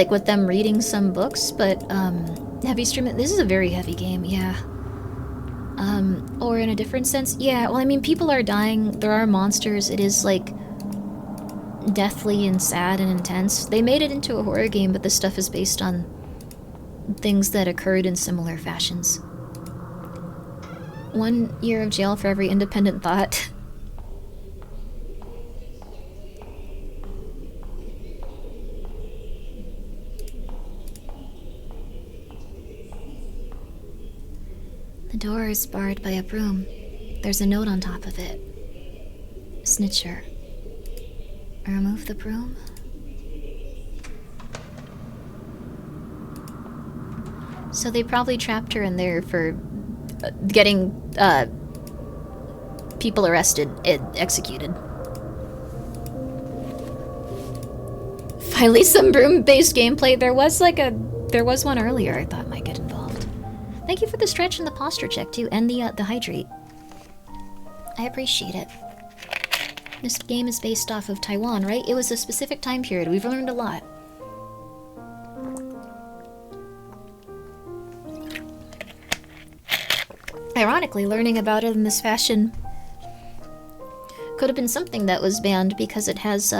with them reading some books, but, heavy streaming, this is a very heavy game, yeah. Or in a different sense, yeah, well, I mean, people are dying, there are monsters, it is, deathly and sad and intense. They made it into a horror game, but this stuff is based on things that occurred in similar fashions. 1 year of jail for every independent thought. The door is barred by a broom. There's a note on top of it. Snitcher. Remove the broom. So they probably trapped her in there for getting people arrested and executed. Finally, some broom-based gameplay. There was one earlier I thought might get involved. Thank you for the stretch and the posture check too, and the hydrate. I appreciate it. This game is based off of Taiwan, right? It was a specific time period. We've learned a lot. Ironically, learning about it in this fashion could have been something that was banned because it has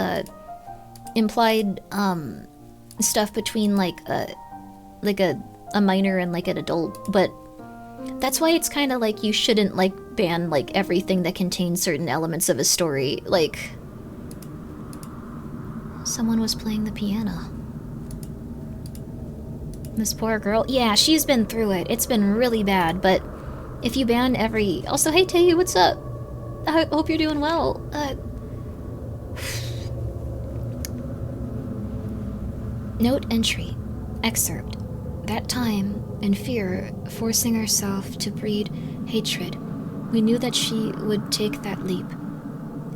implied stuff between a minor and an adult, but That's why it's kind of like you shouldn't, like, ban, like, everything that contains certain elements of a story. Like, someone was playing the piano. This poor girl. Yeah, she's been through it. It's been really bad, but if you ban every... Also, hey, Tayu, what's up? I hope you're doing well. Note entry. Excerpt. That time, in fear, forcing herself to breed hatred, we knew that she would take that leap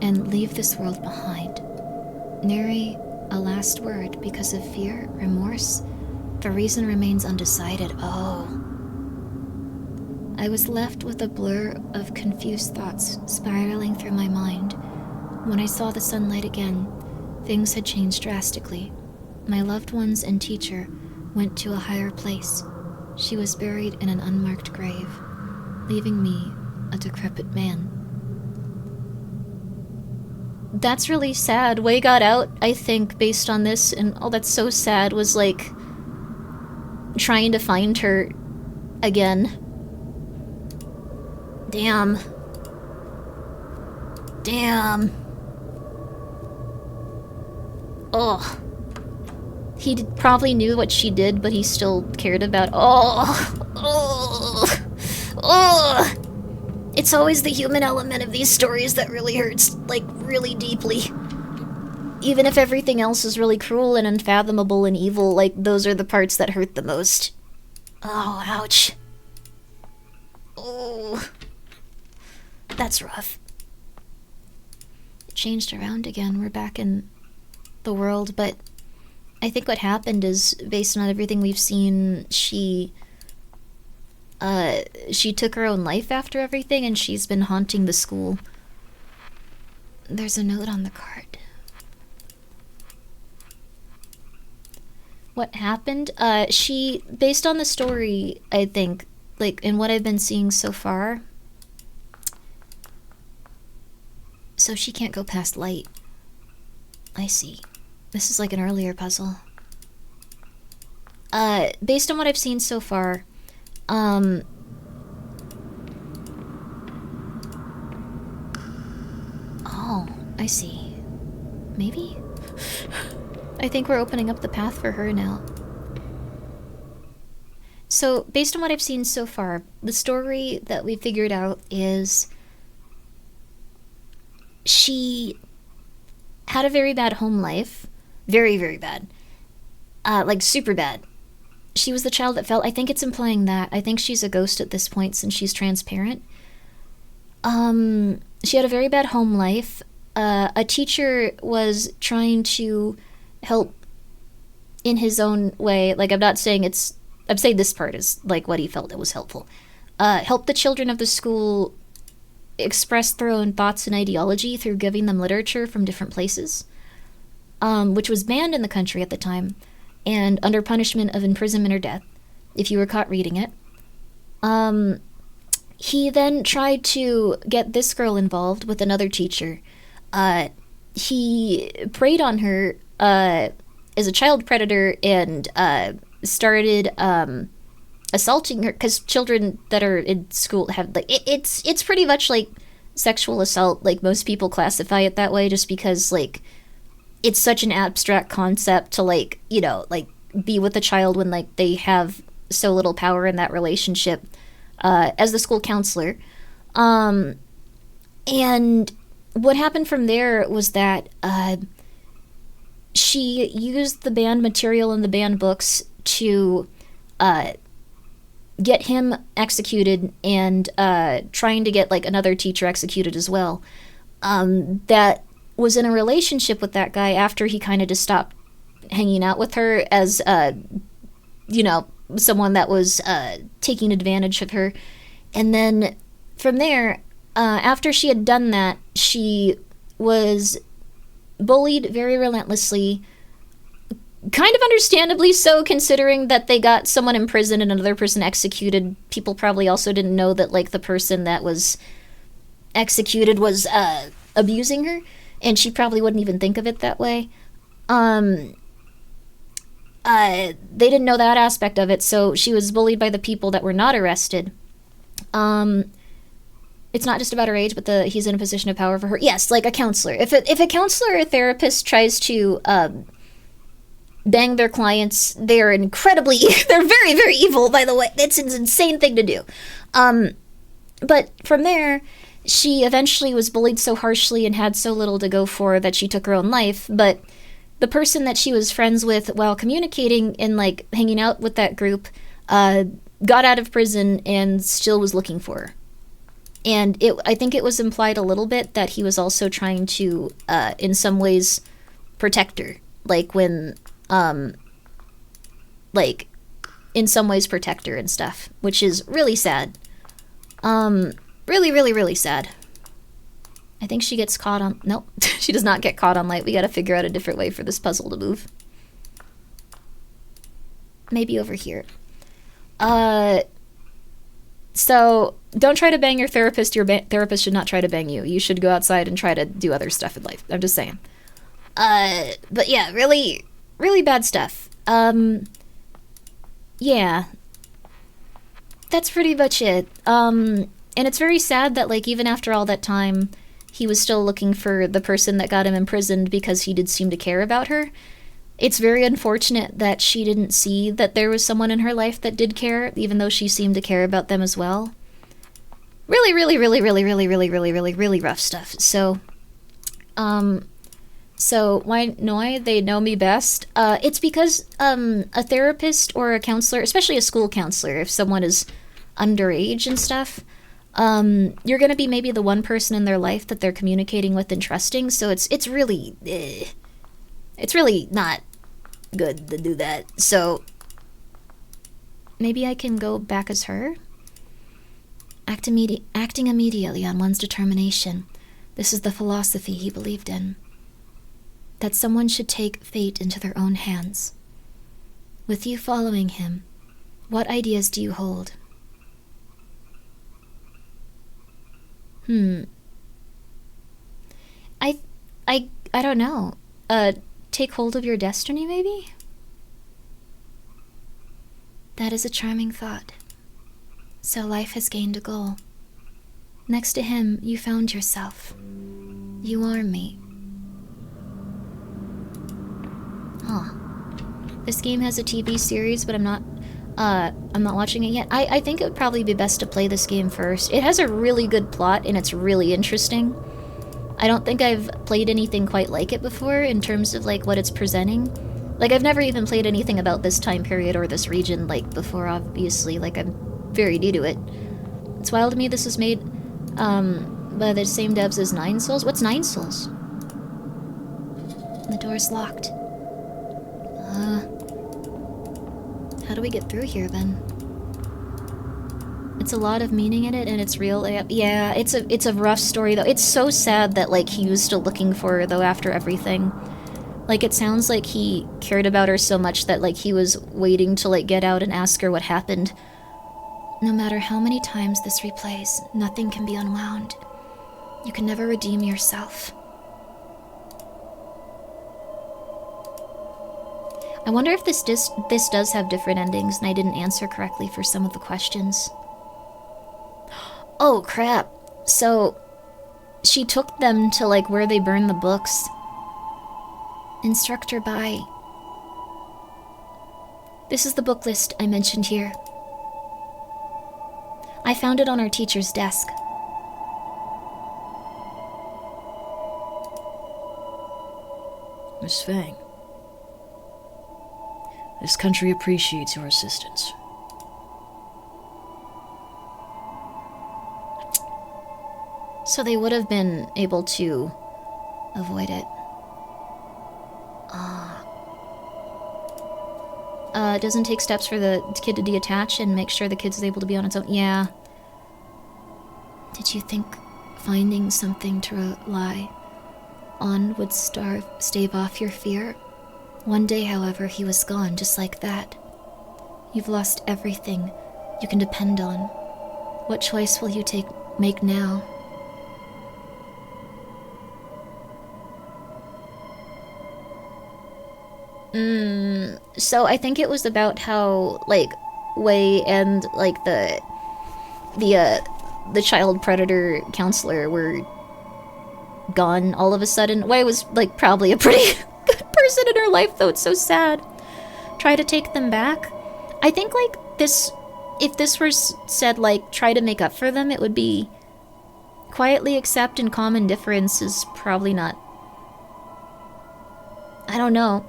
and leave this world behind. Nary a last word because of fear, remorse. The reason remains undecided. Oh. I was left with a blur of confused thoughts spiraling through my mind. When I saw the sunlight again, things had changed drastically. My loved ones and teacher went to a higher place. She was buried in an unmarked grave, leaving me a decrepit man. That's really sad. Way got out, I think, based on this, and all that's so sad was, like, trying to find her again. Damn. Oh. He probably knew what she did, but he still cared about... Oh. It's always the human element of these stories that really hurts, like, really deeply. Even if everything else is really cruel and unfathomable and evil, like, those are the parts that hurt the most. Oh, ouch. Oh. That's rough. It changed around again. We're back in the world, but I think what happened is, based on everything we've seen, she took her own life after everything, and she's been haunting the school. There's a note on the card. What happened? She, based on the story, I think, like, in what I've been seeing so far, so she can't go past light. I see. This is like an earlier puzzle. Based on what I've seen so far, oh, I see. Maybe? I think we're opening up the path for her now. So, based on what I've seen so far, the story that we figured out is she had a very bad home life. Very, very bad. Like, super bad. She was the child that fell. I think it's implying that. I think she's a ghost at this point since she's transparent. She had a very bad home life. A teacher was trying to help in his own way. Like, I'm not saying it's... I'm saying this part is, like, what he felt that was helpful. Help the children of the school express their own thoughts and ideology through giving them literature from different places, which was banned in the country at the time, and under punishment of imprisonment or death if you were caught reading it. He then tried to get this girl involved with another teacher. He preyed on her as a child predator and started assaulting her, because children that are in school have, like, it's pretty much like sexual assault. Like, most people classify it that way just because, like, it's such an abstract concept to, like, you know, like, be with a child when, like, they have so little power in that relationship, as the school counselor. And what happened from there was that she used the banned material in the banned books to get him executed, and trying to get, like, another teacher executed as well, that was in a relationship with that guy after he kind of just stopped hanging out with her as, you know, someone that was taking advantage of her. And then from there, after she had done that, she was bullied very relentlessly, kind of understandably so, considering that they got someone in prison and another person executed. People probably also didn't know that, like, the person that was executed was abusing her, and she probably wouldn't even think of it that way. They didn't know that aspect of it, so she was bullied by the people that were not arrested. It's not just about her age, but he's in a position of power for her. Yes, like a counselor. If a counselor or a therapist tries to bang their clients, they're incredibly, they're very, very evil, by the way. It's an insane thing to do. But from there, she eventually was bullied so harshly and had so little to go for that she took her own life. But the person that she was friends with while communicating and, like, hanging out with that group got out of prison and still was looking for her. And I think it was implied a little bit that he was also trying to, in some ways, protect her. Like, when, like, in some ways protect her and stuff, which is really sad. Really, really, really sad. I think she gets caught on... Nope, she does not get caught on light. We gotta figure out a different way for this puzzle to move. Maybe over here. So, don't try to bang your therapist. Your therapist should not try to bang you. You should go outside and try to do other stuff in life. I'm just saying. But yeah, really, really bad stuff. Yeah. That's pretty much it. And it's very sad that, like, even after all that time, he was still looking for the person that got him imprisoned because he did seem to care about her. It's very unfortunate that she didn't see that there was someone in her life that did care, even though she seemed to care about them as well. Really, really, really, really, really, really, really, really, really rough stuff. So why they know me best? It's because a therapist or a counselor, especially a school counselor, if someone is underage and stuff, you're going to be maybe the one person in their life that they're communicating with and trusting. So it's really not good to do that. So maybe I can go back as her? Acting immediately on one's determination. This is the philosophy he believed in. That someone should take fate into their own hands. With you following him, what ideas do you hold? I don't know. Take hold of your destiny, maybe? That is a charming thought. So life has gained a goal. Next to him, you found yourself. You are me. Huh. This game has a TV series, but I'm not watching it yet. I think it would probably be best to play this game first. It has a really good plot, and it's really interesting. I don't think I've played anything quite like it before in terms of, like, what it's presenting. Like, I've never even played anything about this time period or this region, like, before, obviously. Like, I'm very new to it. It's wild to me this was made, by the same devs as Nine Souls. What's Nine Souls? The door's locked. How do we get through here, then? It's a lot of meaning in it, and it's real. Yeah, it's a rough story, though. It's so sad that, like, he was still looking for her, though, after everything. Like, it sounds like he cared about her so much that, like, he was waiting to, like, get out and ask her what happened. No matter how many times this replays, nothing can be unwound. You can never redeem yourself. I wonder if this does have different endings, and I didn't answer correctly for some of the questions. Oh, crap. So, she took them to, like, where they burn the books. Instructor by... This is the book list I mentioned here. I found it on our teacher's desk. Miss Fang, this country appreciates your assistance. So they would have been able to avoid it. It doesn't take steps for the kid to detach and make sure the kid's able to be on its own. Yeah. Did you think finding something to rely on would stave off your fear? One day, however, he was gone, just like that. You've lost everything you can depend on. What choice will you make now? So I think it was about how, like, Wei and, like, the the child predator counselor were gone all of a sudden. Wei was, like, probably a pretty good person in her life, though. It's so sad. Try to take them back. I think, like, if this were said, like, try to make up for them, it would be quietly accept and calm indifference is probably not... I don't know.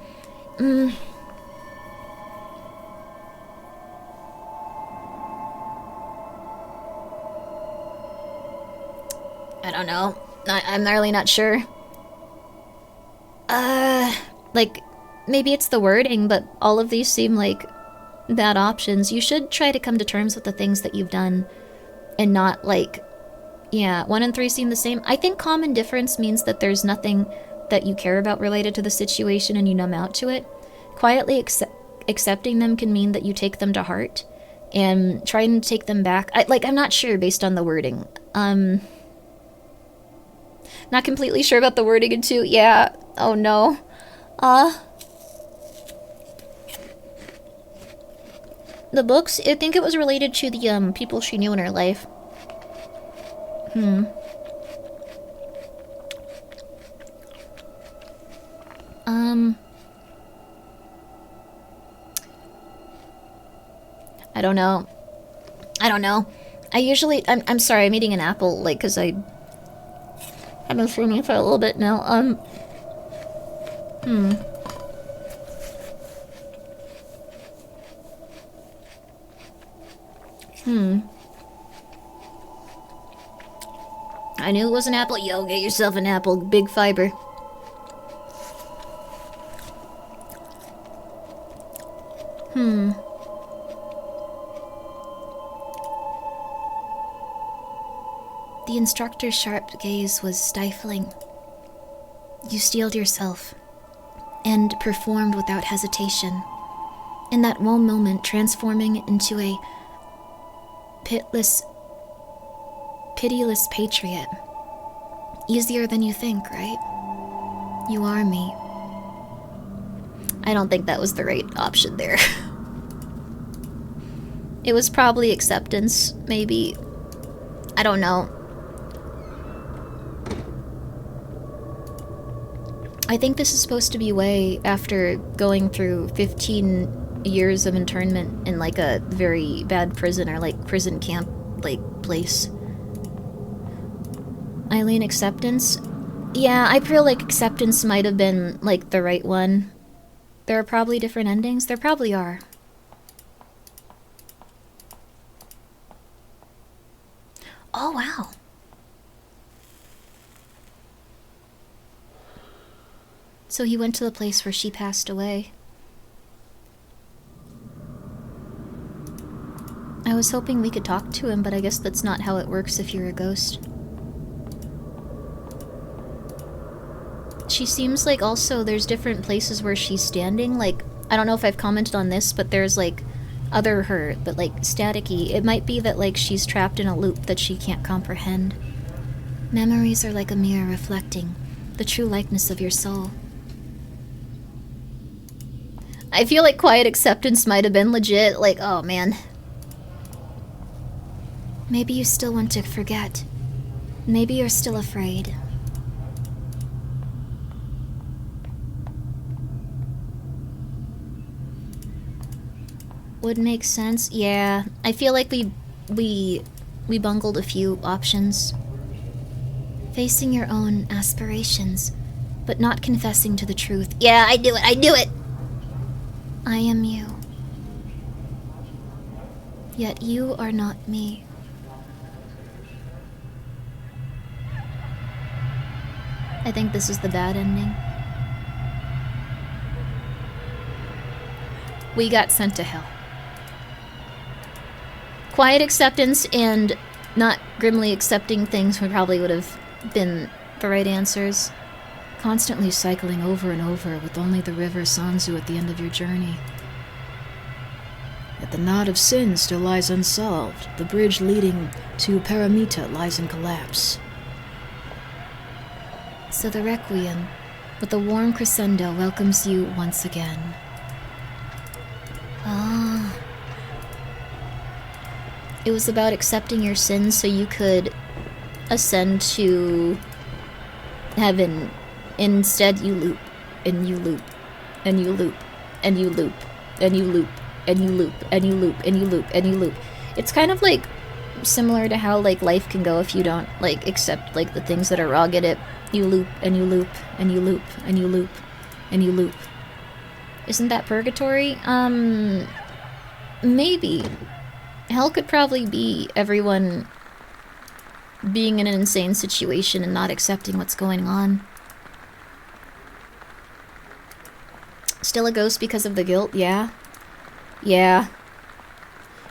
I don't know. I'm really not sure. Like, maybe it's the wording, but all of these seem like bad options. You should try to come to terms with the things that you've done and not, like... Yeah, 1 and 3 seem the same. I think calm indifference means that there's nothing that you care about related to the situation and you numb out to it. Quietly accepting them can mean that you take them to heart. And trying to take them back... I'm not sure based on the wording. Not completely sure about the wording in 2. Yeah. Oh, no. The books, I think it was related to the, people she knew in her life. I don't know. I'm sorry, I'm eating an apple, like, because I've been streaming for a little bit now. I knew it was an apple. Yo, get yourself an apple. Big fiber. The instructor's sharp gaze was stifling. You steeled yourself and performed without hesitation. In that one moment, transforming into a pitiless patriot. Easier than you think, right? You are me. I don't think that was the right option there. It was probably acceptance, maybe. I don't know. I think this is supposed to be Wei after going through 15 years of internment in, like, a very bad prison or, like, prison camp, like, place. Eileen, acceptance? Yeah, I feel like acceptance might have been, like, the right one. There are probably different endings. There probably are. Oh, wow. So he went to the place where she passed away. I was hoping we could talk to him, but I guess that's not how it works if you're a ghost. She seems like also there's different places where she's standing. Like, I don't know if I've commented on this, but there's, like, other her, but, like, staticky. It might be that, like, she's trapped in a loop that she can't comprehend. Memories are like a mirror reflecting the true likeness of your soul. I feel like quiet acceptance might have been legit. Like, oh, man. Maybe you still want to forget. Maybe you're still afraid. Would make sense. Yeah, I feel like we bungled a few options. Facing your own aspirations, but not confessing to the truth. Yeah, I do it! I am you. Yet you are not me. I think this is the bad ending. We got sent to hell. Quiet acceptance and not grimly accepting things probably would have been the right answers. Constantly cycling over and over with only the river Sanzu at the end of your journey. Yet the knot of sin still lies unsolved. The bridge leading to Paramita lies in collapse. So the Requiem, with a warm crescendo, welcomes you once again. Ah. It was about accepting your sins so you could ascend to heaven. Instead, you loop, and you loop, and you loop, and you loop, and you loop, and you loop, and you loop, and you loop, and you loop. It's kind of like similar to how like life can go if you don't like accept like the things that are wrong in it. You loop, and you loop, and you loop, and you loop, and you loop. Isn't that purgatory? Maybe. Hell could probably be everyone being in an insane situation and not accepting what's going on. Still a ghost because of the guilt? Yeah. Yeah.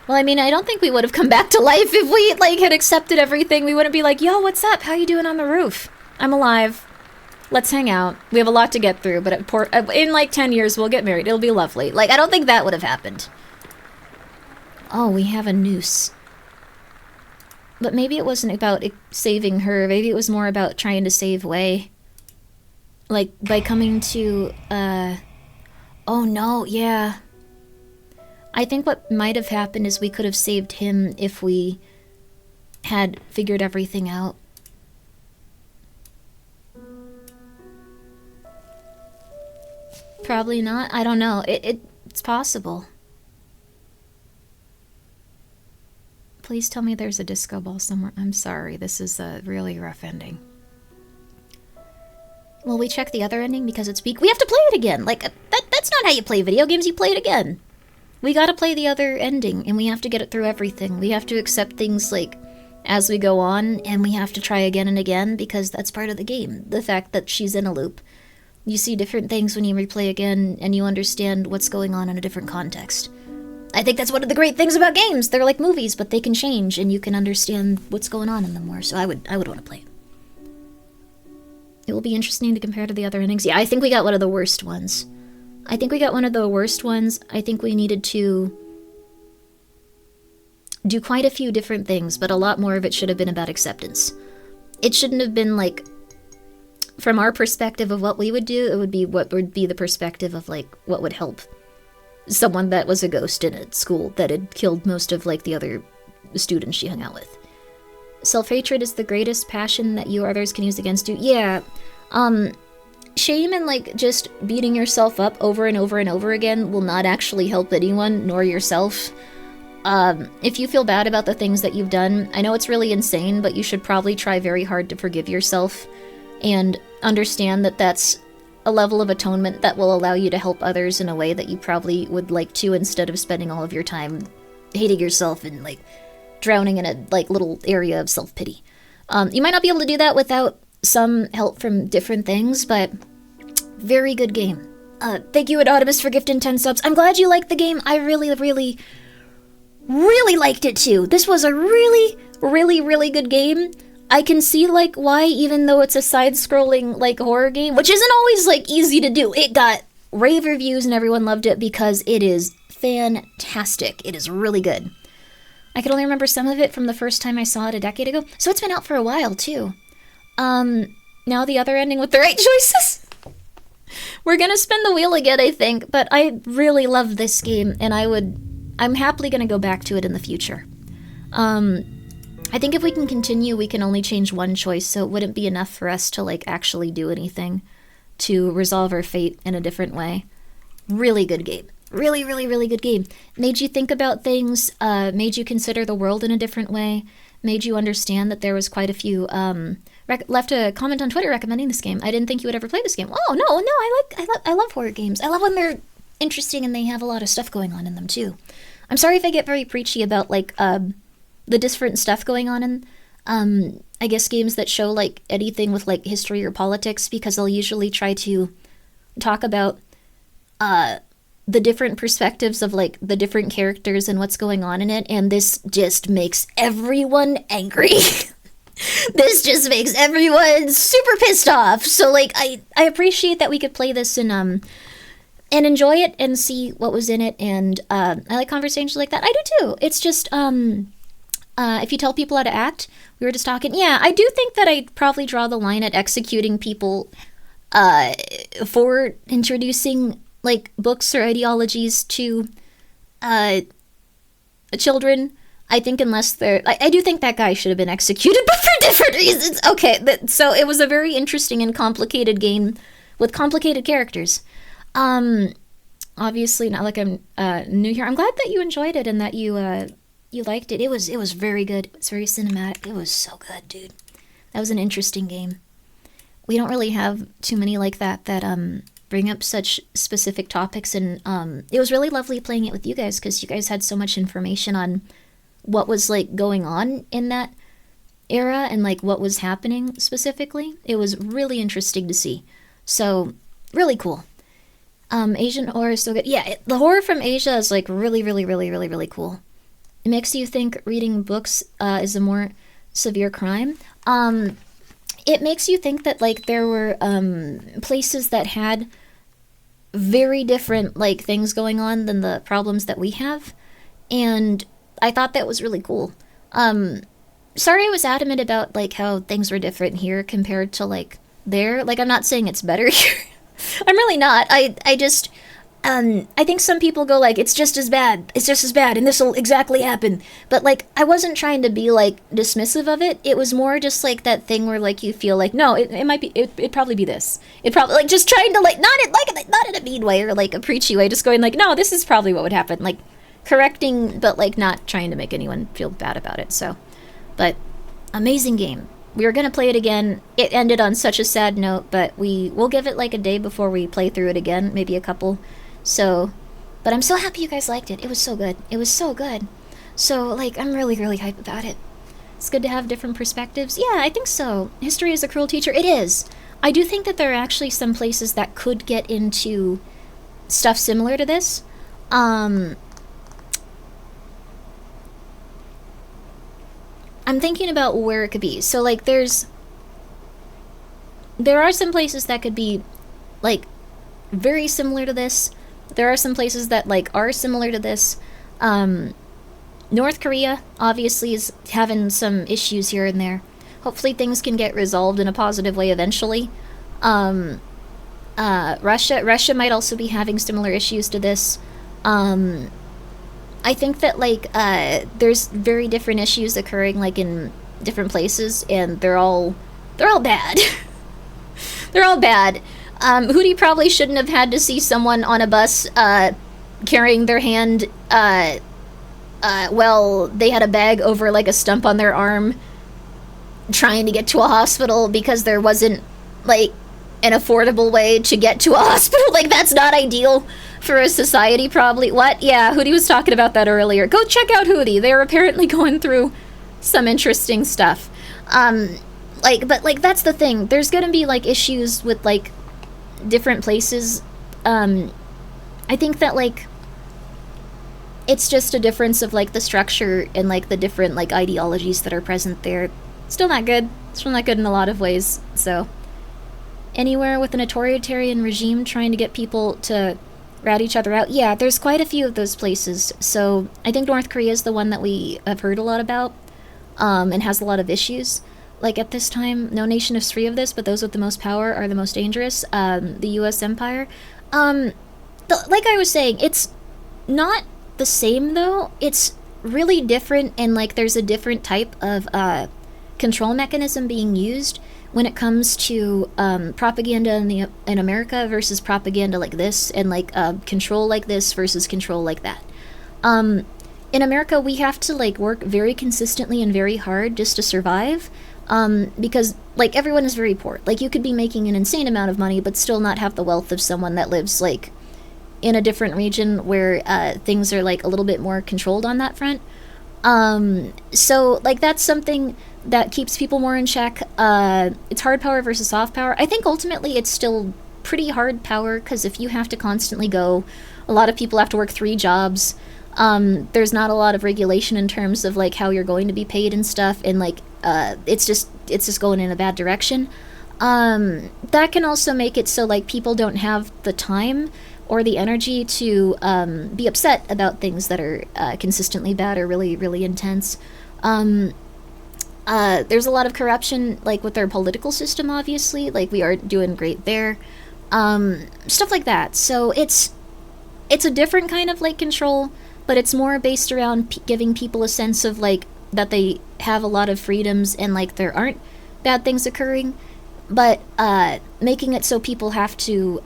Well, I mean, I don't think we would have come back to life if we, like, had accepted everything. We wouldn't be like, yo, what's up? How you doing on the roof? I'm alive. Let's hang out. We have a lot to get through, but in, like, 10 years, we'll get married. It'll be lovely. Like, I don't think that would have happened. Oh, we have a noose. But maybe it wasn't about saving her. Maybe it was more about trying to save Wei. Like, by coming to, Oh, no, yeah. I think what might have happened is we could have saved him if we had figured everything out. Probably not. I don't know. It's possible. Please tell me there's a disco ball somewhere. I'm sorry. This is a really rough ending. Will we check the other ending because it's weak? We have to play it again. Like, that's not how you play video games. You play it again. We gotta play the other ending, and we have to get it through everything. We have to accept things, like, as we go on, and we have to try again and again, because that's part of the game. The fact that she's in a loop. You see different things when you replay again, and you understand what's going on in a different context. I think that's one of the great things about games. They're like movies, but they can change, and you can understand what's going on in them more, so I would want to play it. It will be interesting to compare to the other endings. Yeah, I think we got one of the worst ones. I think we needed to do quite a few different things, but a lot more of it should have been about acceptance. It shouldn't have been, like, from our perspective of what we would do, it would be what would be the perspective of, like, what would help someone that was a ghost in a school that had killed most of, like, the other students she hung out with. Self-hatred is the greatest passion that you or others can use against you. Yeah, shame and, like, just beating yourself up over and over and over again will not actually help anyone, nor yourself. If you feel bad about the things that you've done, I know it's really insane, but you should probably try very hard to forgive yourself and understand that that's a level of atonement that will allow you to help others in a way that you probably would like to, instead of spending all of your time hating yourself and, like, drowning in a, like, little area of self-pity. You might not be able to do that without some help from different things, but very good game. Thank you, Anonymous, for gifting 10 subs. I'm glad you liked the game. I really, really, really liked it too. This was a really, really, really good game. I can see, like, why, even though it's a side-scrolling, like, horror game, which isn't always, like, easy to do, it got rave reviews and everyone loved it because it is fantastic. It is really good. I could only remember some of it from the first time I saw it a decade ago, so it's been out for a while, too. Now the other ending with the right choices. We're gonna spin the wheel again, I think, but I really love this game, and I'm happily gonna go back to it in the future. I think if we can continue, we can only change one choice, so it wouldn't be enough for us to, like, actually do anything to resolve our fate in a different way. Really good game. Really, really, really good game. Made you think about things, made you consider the world in a different way, made you understand that there was quite a few, left a comment on Twitter recommending this game. I didn't think you would ever play this game. Oh, no, I love horror games. I love when they're interesting and they have a lot of stuff going on in them, too. I'm sorry if I get very preachy about, like, the different stuff going on in, I guess, games that show, like, anything with, like, history or politics, because I'll usually try to talk about, the different perspectives of, like, the different characters and what's going on in it, and this just makes everyone angry. This just makes everyone super pissed off. So, like, I appreciate that we could play this and enjoy it and see what was in it, and I like conversations like that. I do too. It's just, if you tell people how to act, we were just talking, yeah, I do think that I'd probably draw the line at executing people for introducing, like, books or ideologies to children. I think unless I do think that guy should have been executed, but for different reasons. Okay, so it was a very interesting and complicated game with complicated characters. Obviously, not like I'm new here. I'm glad that you enjoyed it and that you liked it. It was very good. It was very cinematic. It was so good, dude. That was an interesting game. We don't really have too many like that bring up such specific topics, and it was really lovely playing it with you guys because you guys had so much information on what was like going on in that era and like what was happening specifically. It was really interesting to see. So really cool. Asian horror is so good. Yeah, the horror from Asia is like really, really, really, really, really cool. It makes you think reading books is a more severe crime. It makes you think that like there were places that had very different like things going on than the problems that we have, and I thought that was really cool. Sorry I was adamant about like how things were different here compared to like there. Like I'm not saying it's better here. I'm really not. I just I think some people go like it's just as bad, and this will exactly happen. But like I wasn't trying to be like dismissive of it. It was more just like that thing where like you feel like no, it might be it'd probably be this. It probably like just trying to like not in a mean way or like a preachy way, just going like no, this is probably what would happen. Like correcting, but like not trying to make anyone feel bad about it. So, but amazing game. We were gonna play it again. It ended on such a sad note, but we'll give it like a day before we play through it again, maybe a couple. So, but I'm so happy you guys liked it. It was so good. It was so good. So, like, I'm really, really hyped about it. It's good to have different perspectives. Yeah, I think so. History is a cruel teacher. It is. I do think that there are actually some places that could get into stuff similar to this. I'm thinking about where it could be. So, like, there are some places that could be, like, very similar to this. There are some places that, like, are similar to this. North Korea, obviously, is having some issues here and there. Hopefully things can get resolved in a positive way eventually. Russia might also be having similar issues to this. I think that, like, there's very different issues occurring, like, in different places, and they're all bad. They're all bad. Hootie probably shouldn't have had to see someone on a bus, carrying their hand, well, they had a bag over, like, a stump on their arm, trying to get to a hospital because there wasn't, like, an affordable way to get to a hospital. Like, that's not ideal for a society, probably. What? Yeah, Hootie was talking about that earlier. Go check out Hootie. They're apparently going through some interesting stuff. But that's the thing. There's gonna be, like, issues with, like, different places. I think that, like, it's just a difference of, like, the structure and, like, the different, like, ideologies that are present there. Still not good. Still not good in a lot of ways, so. Anywhere with an authoritarian regime trying to get people to rat each other out. Yeah, there's quite a few of those places. So I think North Korea is the one that we have heard a lot about, and has a lot of issues. Like, at this time, no nation is free of this, but those with the most power are the most dangerous. The U.S. empire. Like I was saying, it's not the same, though. It's really different, and, like, there's a different type of control mechanism being used when it comes to propaganda in America versus propaganda like this, and, like, control like this versus control like that. In America, we have to, like, work very consistently and very hard just to survive, because, like, everyone is very poor. Like, you could be making an insane amount of money, but still not have the wealth of someone that lives, like, in a different region where things are, like, a little bit more controlled on that front. So, like, that's something that keeps people more in check. It's hard power versus soft power. I think ultimately it's still pretty hard power, because if you have to constantly go, a lot of people have to work 3 jobs. There's not a lot of regulation in terms of, like, how you're going to be paid and stuff, and, like, it's just going in a bad direction. That can also make it so, like, people don't have the time or the energy to be upset about things that are consistently bad or really, really intense. There's a lot of corruption, like, with our political system, obviously. Like, we aren't doing great there. Stuff like that. So it's a different kind of, like, control but it's more based around giving people a sense of like that they have a lot of freedoms and like there aren't bad things occurring, but making it so people have to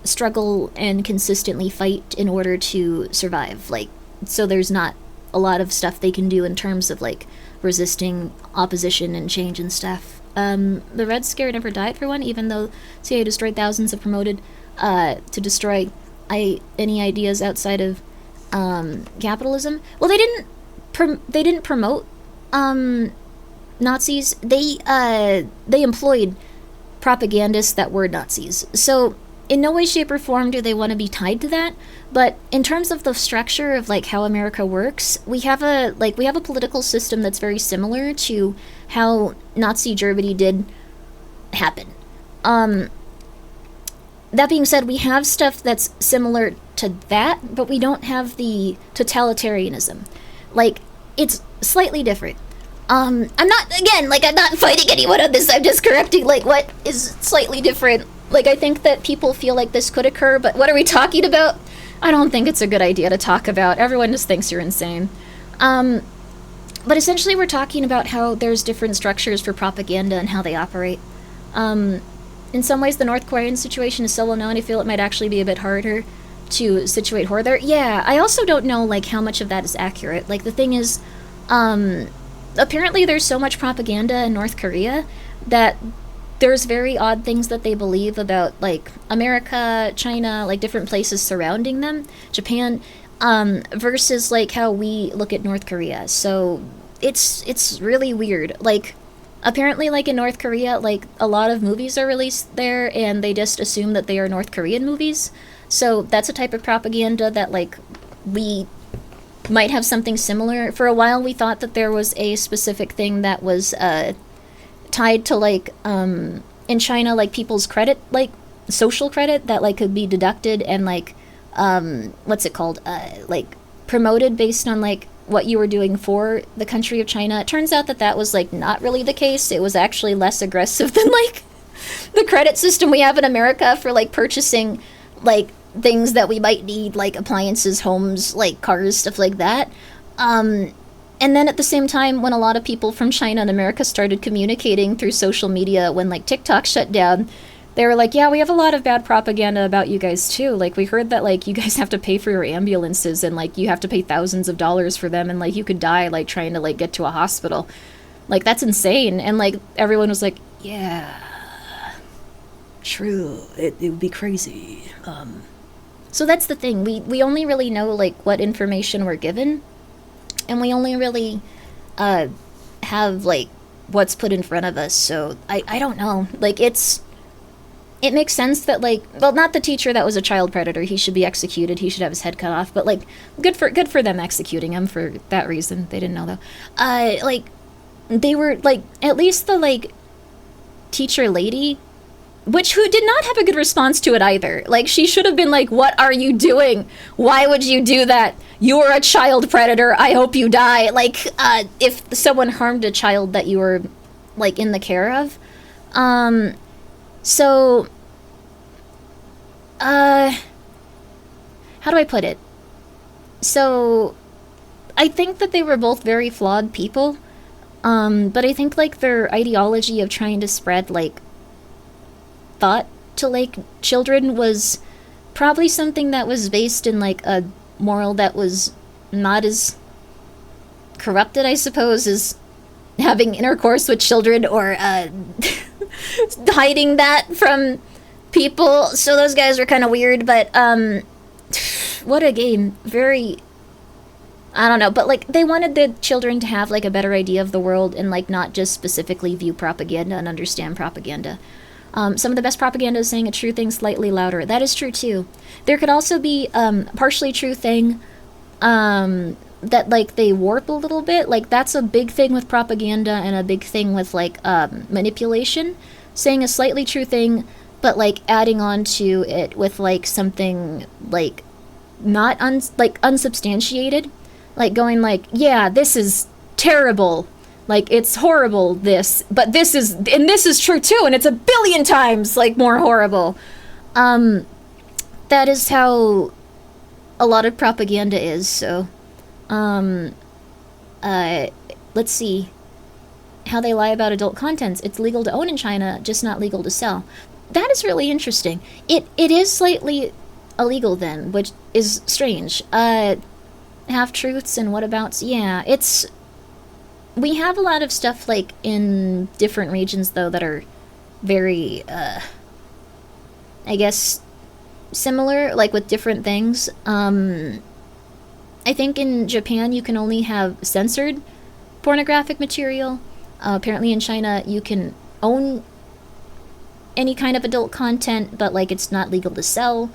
struggle and consistently fight in order to survive. Like, so there's not a lot of stuff they can do in terms of like resisting opposition and change and stuff. The Red Scare never died for one, even though CIA destroyed thousands of promoted to destroy any ideas outside of capitalism. Well, they didn't promote Nazis. They employed propagandists that were Nazis. So in no way, shape, or form do they want to be tied to that. But in terms of the structure of like how America works, we have a political system that's very similar to how Nazi Germany did happen. That being said, we have stuff that's similar to that, but we don't have the totalitarianism. Like, it's slightly different. I'm not fighting anyone on this, I'm just correcting, like, what is slightly different. Like, I think that people feel like this could occur, but what are we talking about? I don't think it's a good idea to talk about. Everyone just thinks you're insane. But essentially we're talking about how there's different structures for propaganda and how they operate. In some ways, the North Korean situation is so well known, I feel it might actually be a bit harder to situate horror there. Yeah, I also don't know, like, how much of that is accurate. Like, the thing is, apparently there's so much propaganda in North Korea that there's very odd things that they believe about, like, America, China, like, different places surrounding them, Japan, versus, like, how we look at North Korea. So, it's really weird. Like, apparently, like, in North Korea, like, a lot of movies are released there, and they just assume that they are North Korean movies. So that's a type of propaganda that, like, we might have something similar. For a while, we thought that there was a specific thing that was tied to, like, in China, like, people's credit, like, social credit that, like, could be deducted and, like, what's it called? Like, promoted based on, like, what you were doing for the country of China. It turns out that that was, like, not really the case. It was actually less aggressive than, like, the credit system we have in America for, like, purchasing, like, things that we might need, like appliances, homes, like cars, stuff like that. And then at the same time, when a lot of people from China and America started communicating through social media when, like, TikTok shut down, they were like, yeah, we have a lot of bad propaganda about you guys too. Like, we heard that, like, you guys have to pay for your ambulances and, like, you have to pay thousands of dollars for them and, like, you could die, like, trying to, like, get to a hospital. Like, that's insane. And, like, everyone was like, yeah, true. It would be crazy. So that's the thing. We only really know, like, what information we're given, and we only really have, like, what's put in front of us. So I don't know. Like, it makes sense that, like, well, not the teacher that was a child predator. He should be executed. He should have his head cut off. But, like, good for them executing him for that reason. They didn't know, though. Like, they were, like, at least the, like, teacher lady, who did not have a good response to it either. Like, she should have been like, what are you doing? Why would you do that? You're a child predator. I hope you die. Like, if someone harmed a child that you were, like, in the care of. So, how do I put it? So, I think that they were both very flawed people. But I think, like, their ideology of trying to spread, like, thought to, like, children was probably something that was based in, like, a moral that was not as corrupted, I suppose, as having intercourse with children or hiding that from people. So those guys were kind of weird, but what a game. Very, I don't know, but, like, they wanted the children to have, like, a better idea of the world and, like, not just specifically view propaganda and understand propaganda. Some of the best propaganda is saying a true thing slightly louder. That is true, too. There could also be partially true thing that, like, they warp a little bit. Like, that's a big thing with propaganda and a big thing with, like, manipulation. Saying a slightly true thing, but, like, adding on to it with, like, something, like, not unsubstantiated. Like, going, like, yeah, this is terrible. Like, it's horrible, but this is true too, and it's 1 billion times, like, more horrible. That is how a lot of propaganda is, so Let's see. How they lie about adult contents. It's legal to own in China, just not legal to sell. That is really interesting. It is slightly illegal then, which is strange. Half-truths and whatabouts. Yeah, it's... We have a lot of stuff, like, in different regions, though, that are very, I guess, similar, like, with different things. I think in Japan you can only have censored pornographic material. Apparently in China you can own any kind of adult content, but, like, it's not legal to sell.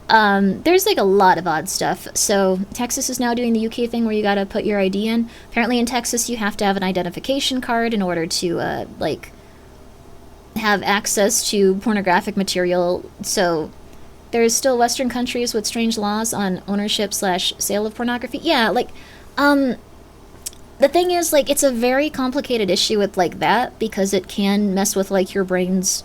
There's, like, a lot of odd stuff. So Texas is now doing the UK thing where you gotta put your ID in. Apparently in Texas you have to have an identification card in order to, like, have access to pornographic material. So there's still Western countries with strange laws on ownership/sale of pornography. Yeah, like, the thing is, like, it's a very complicated issue with, like, that, because it can mess with, like, your brain's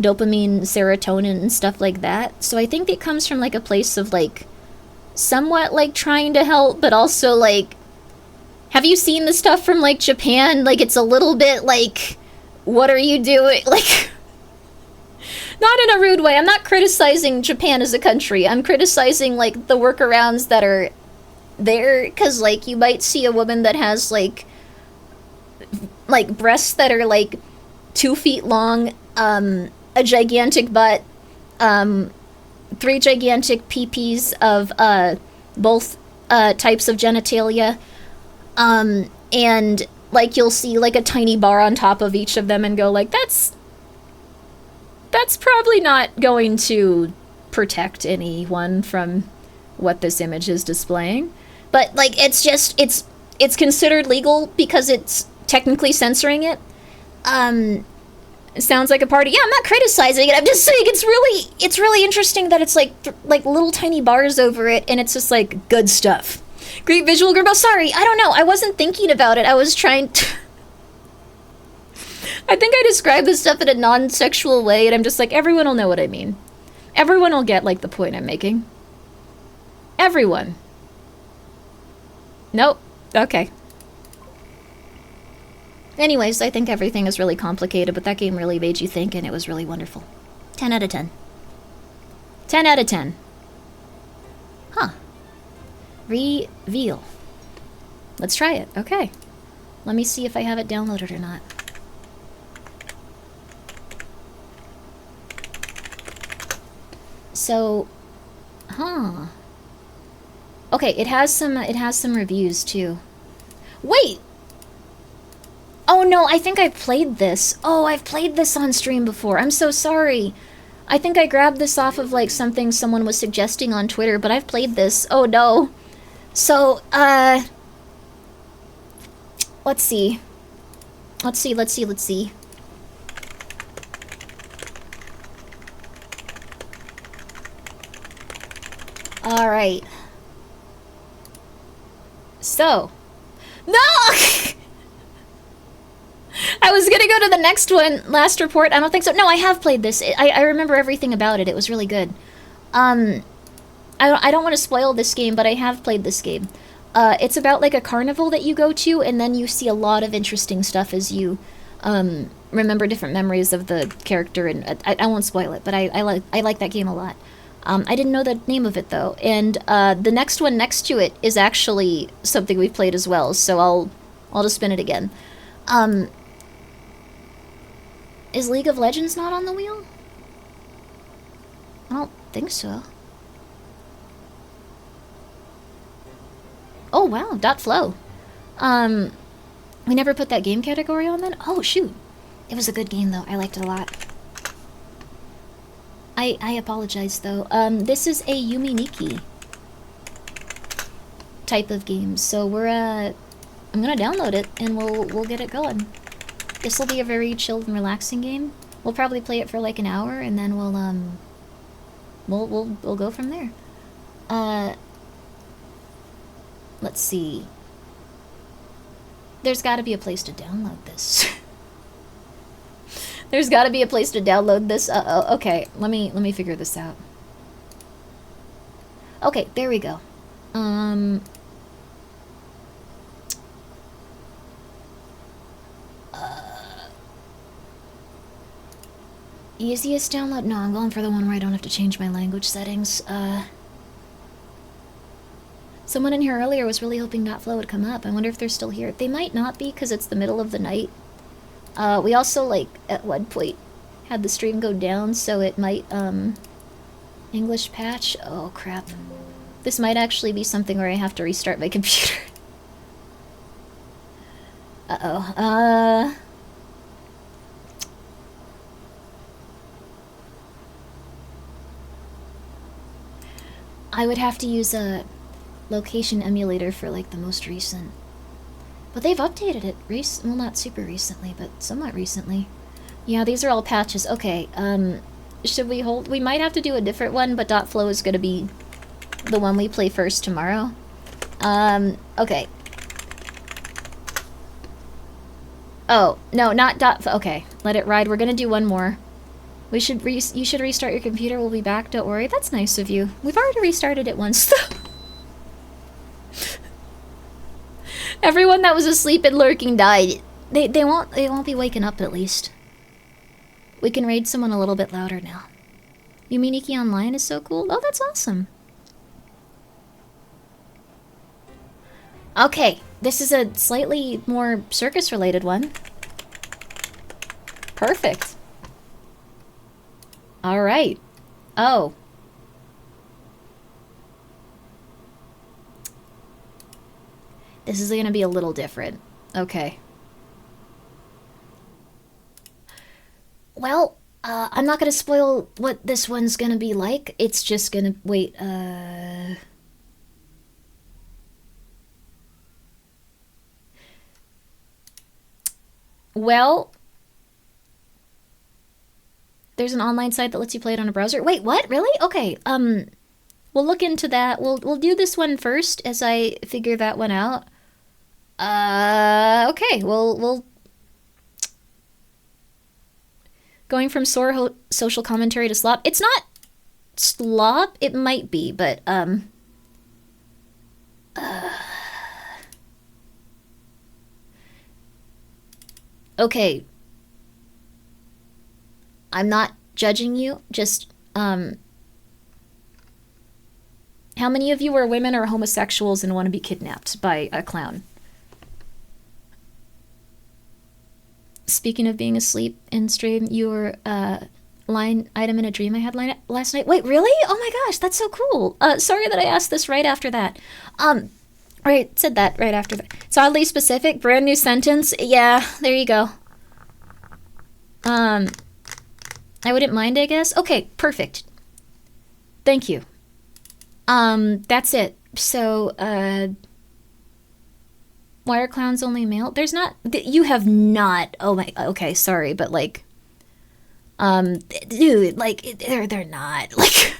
dopamine, serotonin, and stuff like that. So I think it comes from, like, a place of, like, somewhat, like, trying to help, but also, like, have you seen the stuff from, like, Japan? Like, it's a little bit, like, what are you doing? Like, not in a rude way. I'm not criticizing Japan as a country. I'm criticizing, like, the workarounds that are there, because, like, you might see a woman that has, like, breasts that are, like, 2 feet long, a gigantic butt, 3 gigantic peepees of, both, types of genitalia, and, like, you'll see, like, a tiny bar on top of each of them and go, like, that's probably not going to protect anyone from what this image is displaying. But, like, it's just, it's considered legal because it's technically censoring it. It sounds like a party. Yeah, I'm not criticizing it. I'm just saying it's really interesting that it's, like little tiny bars over it, and it's just, like, good stuff. Great visual, Grimmo. Sorry, I don't know. I wasn't thinking about it. I was trying to... I think I described this stuff in a non-sexual way, and I'm just like, everyone will know what I mean. Everyone will get, like, the point I'm making. Everyone. Nope. Okay. Anyways, I think everything is really complicated, but that game really made you think, and it was really wonderful. 10 out of 10. 10 out of 10. Huh. Reveal. Let's try it. Okay. Let me see if I have it downloaded or not. So, huh. Okay, it has some reviews too. Wait! Oh no, I think I played this. Oh, I've played this on stream before. I'm so sorry. I think I grabbed this off of, like, something someone was suggesting on Twitter, but I've played this. Oh no. So, let's see. Let's see. Alright. So. No! I was gonna go to the next one, last report. I don't think so. No, I have played this. I remember everything about it. It was really good. I don't want to spoil this game, but I have played this game. It's about, like, a carnival that you go to, and then you see a lot of interesting stuff as you remember different memories of the character. And I won't spoil it, but I like that game a lot. I didn't know the name of it, though. And the next one next to it is actually something we've played as well, so I'll just spin it again. Is League of Legends not on the wheel? I don't think so. Oh, wow, .flow. We never put that game category on then? Oh, shoot. It was a good game, though. I liked it a lot. I apologize, though. This is a Yumi Nikki type of game, so I'm gonna download it, and we'll get it going. This will be a very chilled and relaxing game. We'll probably play it for, like, an hour, and then we'll go from there. Let's see. There's gotta be a place to download this. There's gotta be a place to download this. Okay, let me figure this out. Okay, there we go. Easiest download? No, I'm going for the one where I don't have to change my language settings. Someone in here earlier was really hoping .flow would come up. I wonder if they're still here. They might not be because it's the middle of the night. We also, like, at one point had the stream go down, so it might, English patch? Oh, crap. This might actually be something where I have to restart my computer. Uh-oh. I would have to use a location emulator for, like, the most recent. But they've updated it well, not super recently, but somewhat recently. Yeah, these are all patches. Okay, should we hold? We might have to do a different one, but .flow is gonna be the one we play first tomorrow. Okay. Oh, no, not okay, let it ride. We're gonna do one more. You should restart your computer. We'll be back, don't worry. That's nice of you. We've already restarted it once, though. Everyone that was asleep and lurking died. They won't be waking up at least. We can raid someone a little bit louder now. Yuminiki Online is so cool. Oh, that's awesome. Okay, this is a slightly more circus-related one. Perfect. Alright. Oh. This is gonna be a little different. Okay. Well, I'm not gonna spoil what this one's gonna be like. It's just gonna... Wait, Well... There's an online site that lets you play it on a browser. Wait, what? Really? Okay, we'll look into that. We'll do this one first as I figure that one out. Okay, we'll... Going from sore social commentary to slop. It's not slop. It might be, but, Okay. I'm not judging you, just, how many of you are women or homosexuals and want to be kidnapped by a clown? Speaking of being asleep in stream, your, line item in a dream I had last night. Wait, really? Oh my gosh, that's so cool. Sorry that I asked this right after that. Right, said that right after that. It's oddly specific, brand new sentence. Yeah, there you go. I wouldn't mind, I guess. Okay, perfect. Thank you. That's it. So, why are clowns only male? There's not... You have not... Oh my... Okay, sorry, but like... Dude, like, they're not... Like...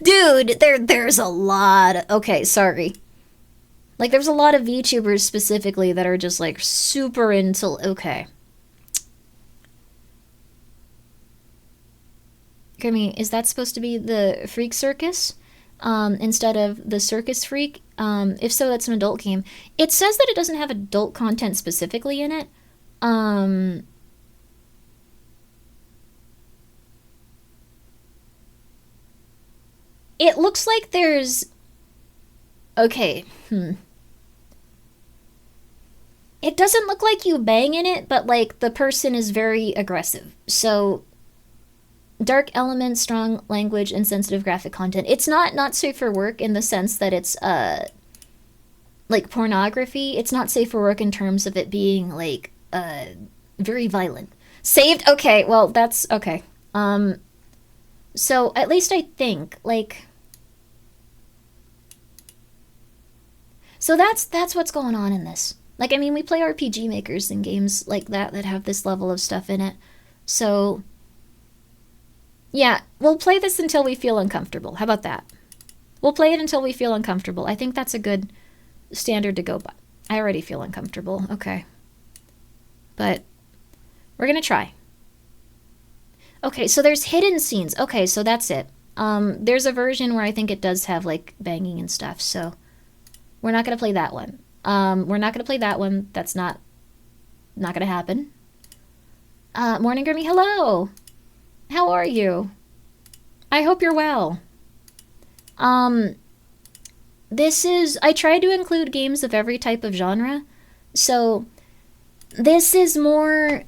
Dude, there's a lot... Okay, sorry. Like, there's a lot of VTubers specifically that are just, like, super into... Okay. Grimmi, is that supposed to be the Freak Circus? Instead of the Circus Freak? If so, that's an adult game. It says that it doesn't have adult content specifically in it. It looks like there's... Okay, It doesn't look like you bang in it, but, like, the person is very aggressive. So... Dark elements, strong language, and sensitive graphic content. It's not safe for work in the sense that it's, like, pornography. It's not safe for work in terms of it being, like, very violent. Saved? Okay, well, that's... Okay. So, at least I think, like... So that's what's going on in this. Like, I mean, we play RPG makers and games like that have this level of stuff in it. So... Yeah, we'll play this until we feel uncomfortable. How about that? We'll play it until we feel uncomfortable. I think that's a good standard to go by. I already feel uncomfortable. Okay. But we're gonna try. Okay, so there's hidden scenes. Okay, so that's it. There's a version where I think it does have, like, banging and stuff, so we're not gonna play that one. We're not gonna play that one. That's not gonna happen. Morning, Grimmi. Hello! How are you? I hope you're well. I tried to include games of every type of genre. So, this is more,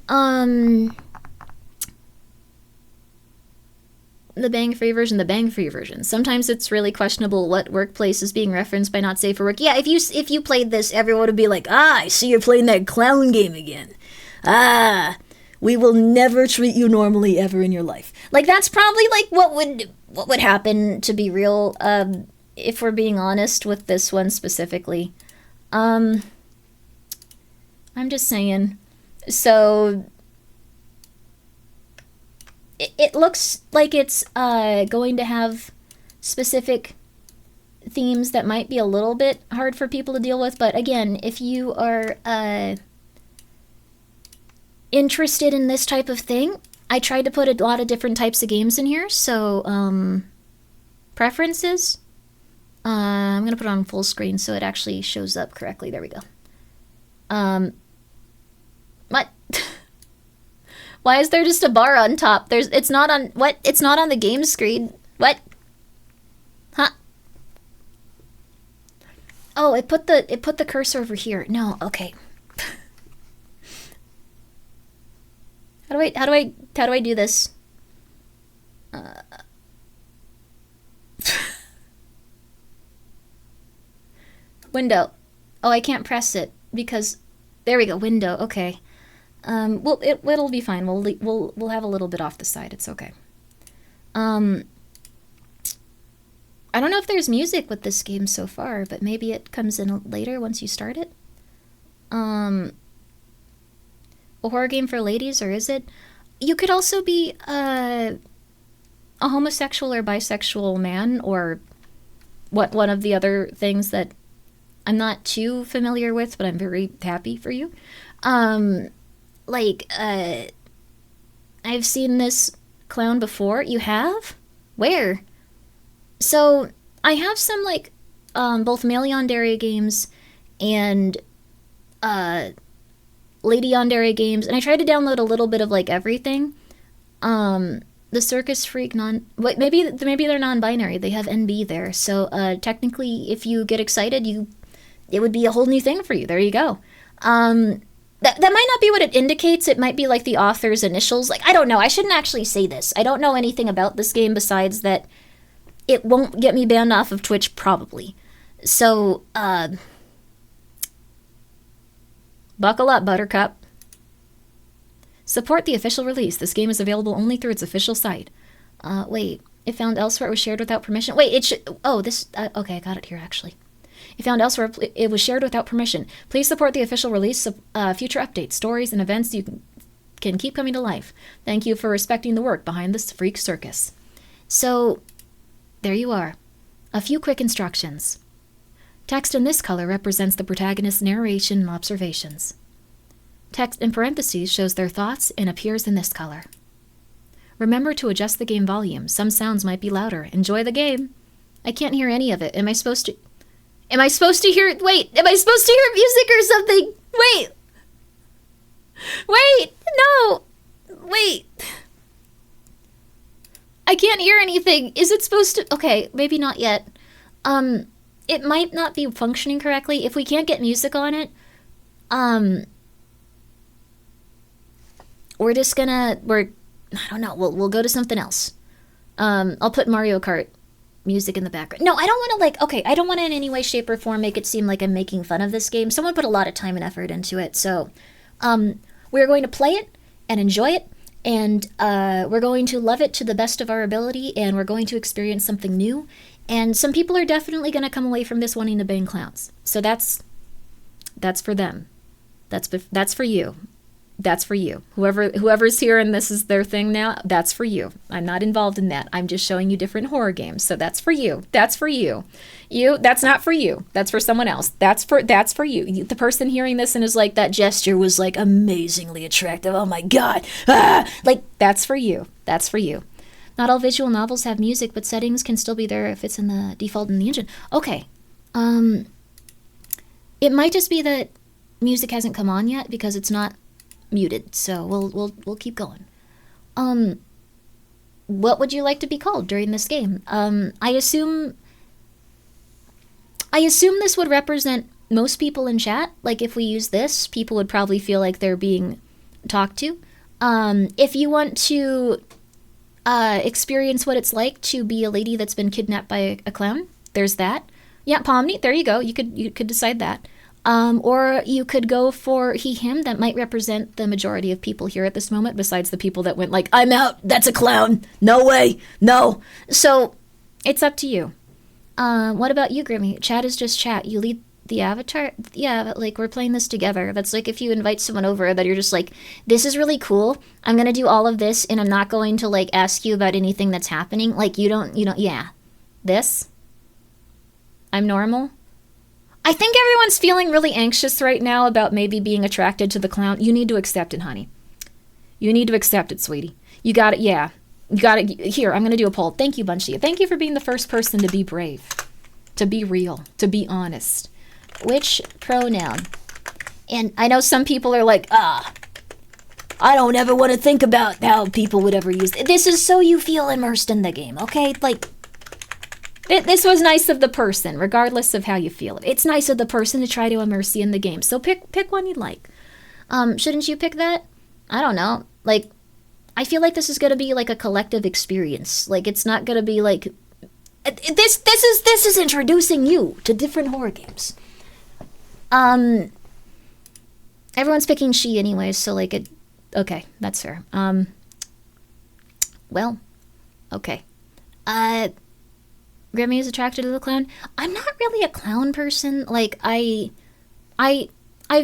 the bang-free version. Sometimes it's really questionable what workplace is being referenced by not safe for work. Yeah, if you played this, everyone would be like, I see you're playing that clown game again. We will never treat you normally ever in your life. Like, that's probably, like, what would happen, to be real, if we're being honest with this one specifically. I'm just saying. So, it looks like it's going to have specific themes that might be a little bit hard for people to deal with, but again, if you are interested in this type of thing, I tried to put a lot of different types of games in here, so preferences. I'm gonna put it on full screen so it actually shows up correctly. There we go. What? Why is there just a bar on top? It's not on, what? It's not on the game screen. What? Huh? Oh, it put the cursor over here. No, okay. How do I do this? Window. Oh, I can't press it because there we go. Window. Okay. Well, it'll be fine. We'll have a little bit off the side. It's okay. I don't know if there's music with this game so far, but maybe it comes in later once you start it. A horror game for ladies, or is it? You could also be a homosexual or bisexual man, or one of the other things that I'm not too familiar with, but I'm very happy for you. I've seen this clown before. You have? Where? So, I have some, both male yandere games and, lady yandere games, and I tried to download a little bit of, everything. The Circus Freak maybe they're non-binary. They have NB there. So, technically, if you get excited, it would be a whole new thing for you. There you go. That might not be what it indicates. It might be the author's initials. I don't know. I shouldn't actually say this. I don't know anything about this game besides that it won't get me banned off of Twitch, probably. So, buckle up, Buttercup. Support the official release. This game is available only through its official site. Wait. If found elsewhere, it was shared without permission. Wait, it should... Oh, this... okay, I got it here, actually. If found elsewhere, it was shared without permission. Please support the official release of future updates, stories, and events you can keep coming to life. Thank you for respecting the work behind this freak circus. So, there you are. A few quick instructions. Text in this color represents the protagonist's narration and observations. Text in parentheses shows their thoughts and appears in this color. Remember to adjust the game volume. Some sounds might be louder. Enjoy the game. I can't hear any of it. Am I supposed to hear... Wait, am I supposed to hear music or something? Wait, no. Wait. I can't hear anything. Is it supposed to... Okay, maybe not yet. It might not be functioning correctly. If we can't get music on it, we're just gonna... I don't know. We'll go to something else. I'll put Mario Kart music in the background. No, I don't want to I don't want to in any way, shape, or form make it seem like I'm making fun of this game. Someone put a lot of time and effort into it. So, we're going to play it and enjoy it, and we're going to love it to the best of our ability, and we're going to experience something new. And some people are definitely going to come away from this wanting to bang clowns. So that's for them. That's for you. That's for you. Whoever's here and this is their thing now, that's for you. I'm not involved in that. I'm just showing you different horror games. So that's for you. That's for you. That's not for you. That's for someone else. That's for you. The person hearing this and is like, that gesture was amazingly attractive. Oh my God. That's for you. That's for you. Not all visual novels have music, but settings can still be there if it's in the default in the engine. Okay. It might just be that music hasn't come on yet because it's not muted, so we'll keep going. what would you like to be called during this game? I assume this would represent most people in chat. Like, if we use this, people would probably feel like they're being talked to. If you want to experience what it's like to be a lady that's been kidnapped by a clown, there's that. Yeah, Pomni, there you go. You could decide that. Or you could go for he, him. That might represent the majority of people here at this moment, besides the people that went like, I'm out, that's a clown, no way, no. So, it's up to you. What about you, Grimmi? Chat is just chat. You lead the avatar? Yeah, but, like, we're playing this together. That's like if you invite someone over that you're just like, this is really cool, I'm gonna do all of this, and I'm not going to, like, ask you about anything that's happening. Like, you don't, yeah. This? I'm normal? I think everyone's feeling really anxious right now about maybe being attracted to the clown. You need to accept it, honey. You need to accept it, sweetie. You got it, yeah. You got it. Here, I'm going to do a poll. Thank you, Bunchy. Thank you for being the first person to be brave, to be real, to be honest. Which pronoun? And I know some people are like, I don't ever want to think about how people would ever use it. This is so you feel immersed in the game, okay? Like, this was nice of the person, regardless of how you feel. It's nice of the person to try to immerse you in the game. So pick one you'd like. Shouldn't you pick that? I don't know. Like, I feel like this is going to be like a collective experience. Like, it's not going to be like, this is introducing you to different horror games. Everyone's picking she anyways, so like okay, that's fair. Well, okay. Grimmi is attracted to the clown. I'm not really a clown person. Like, I've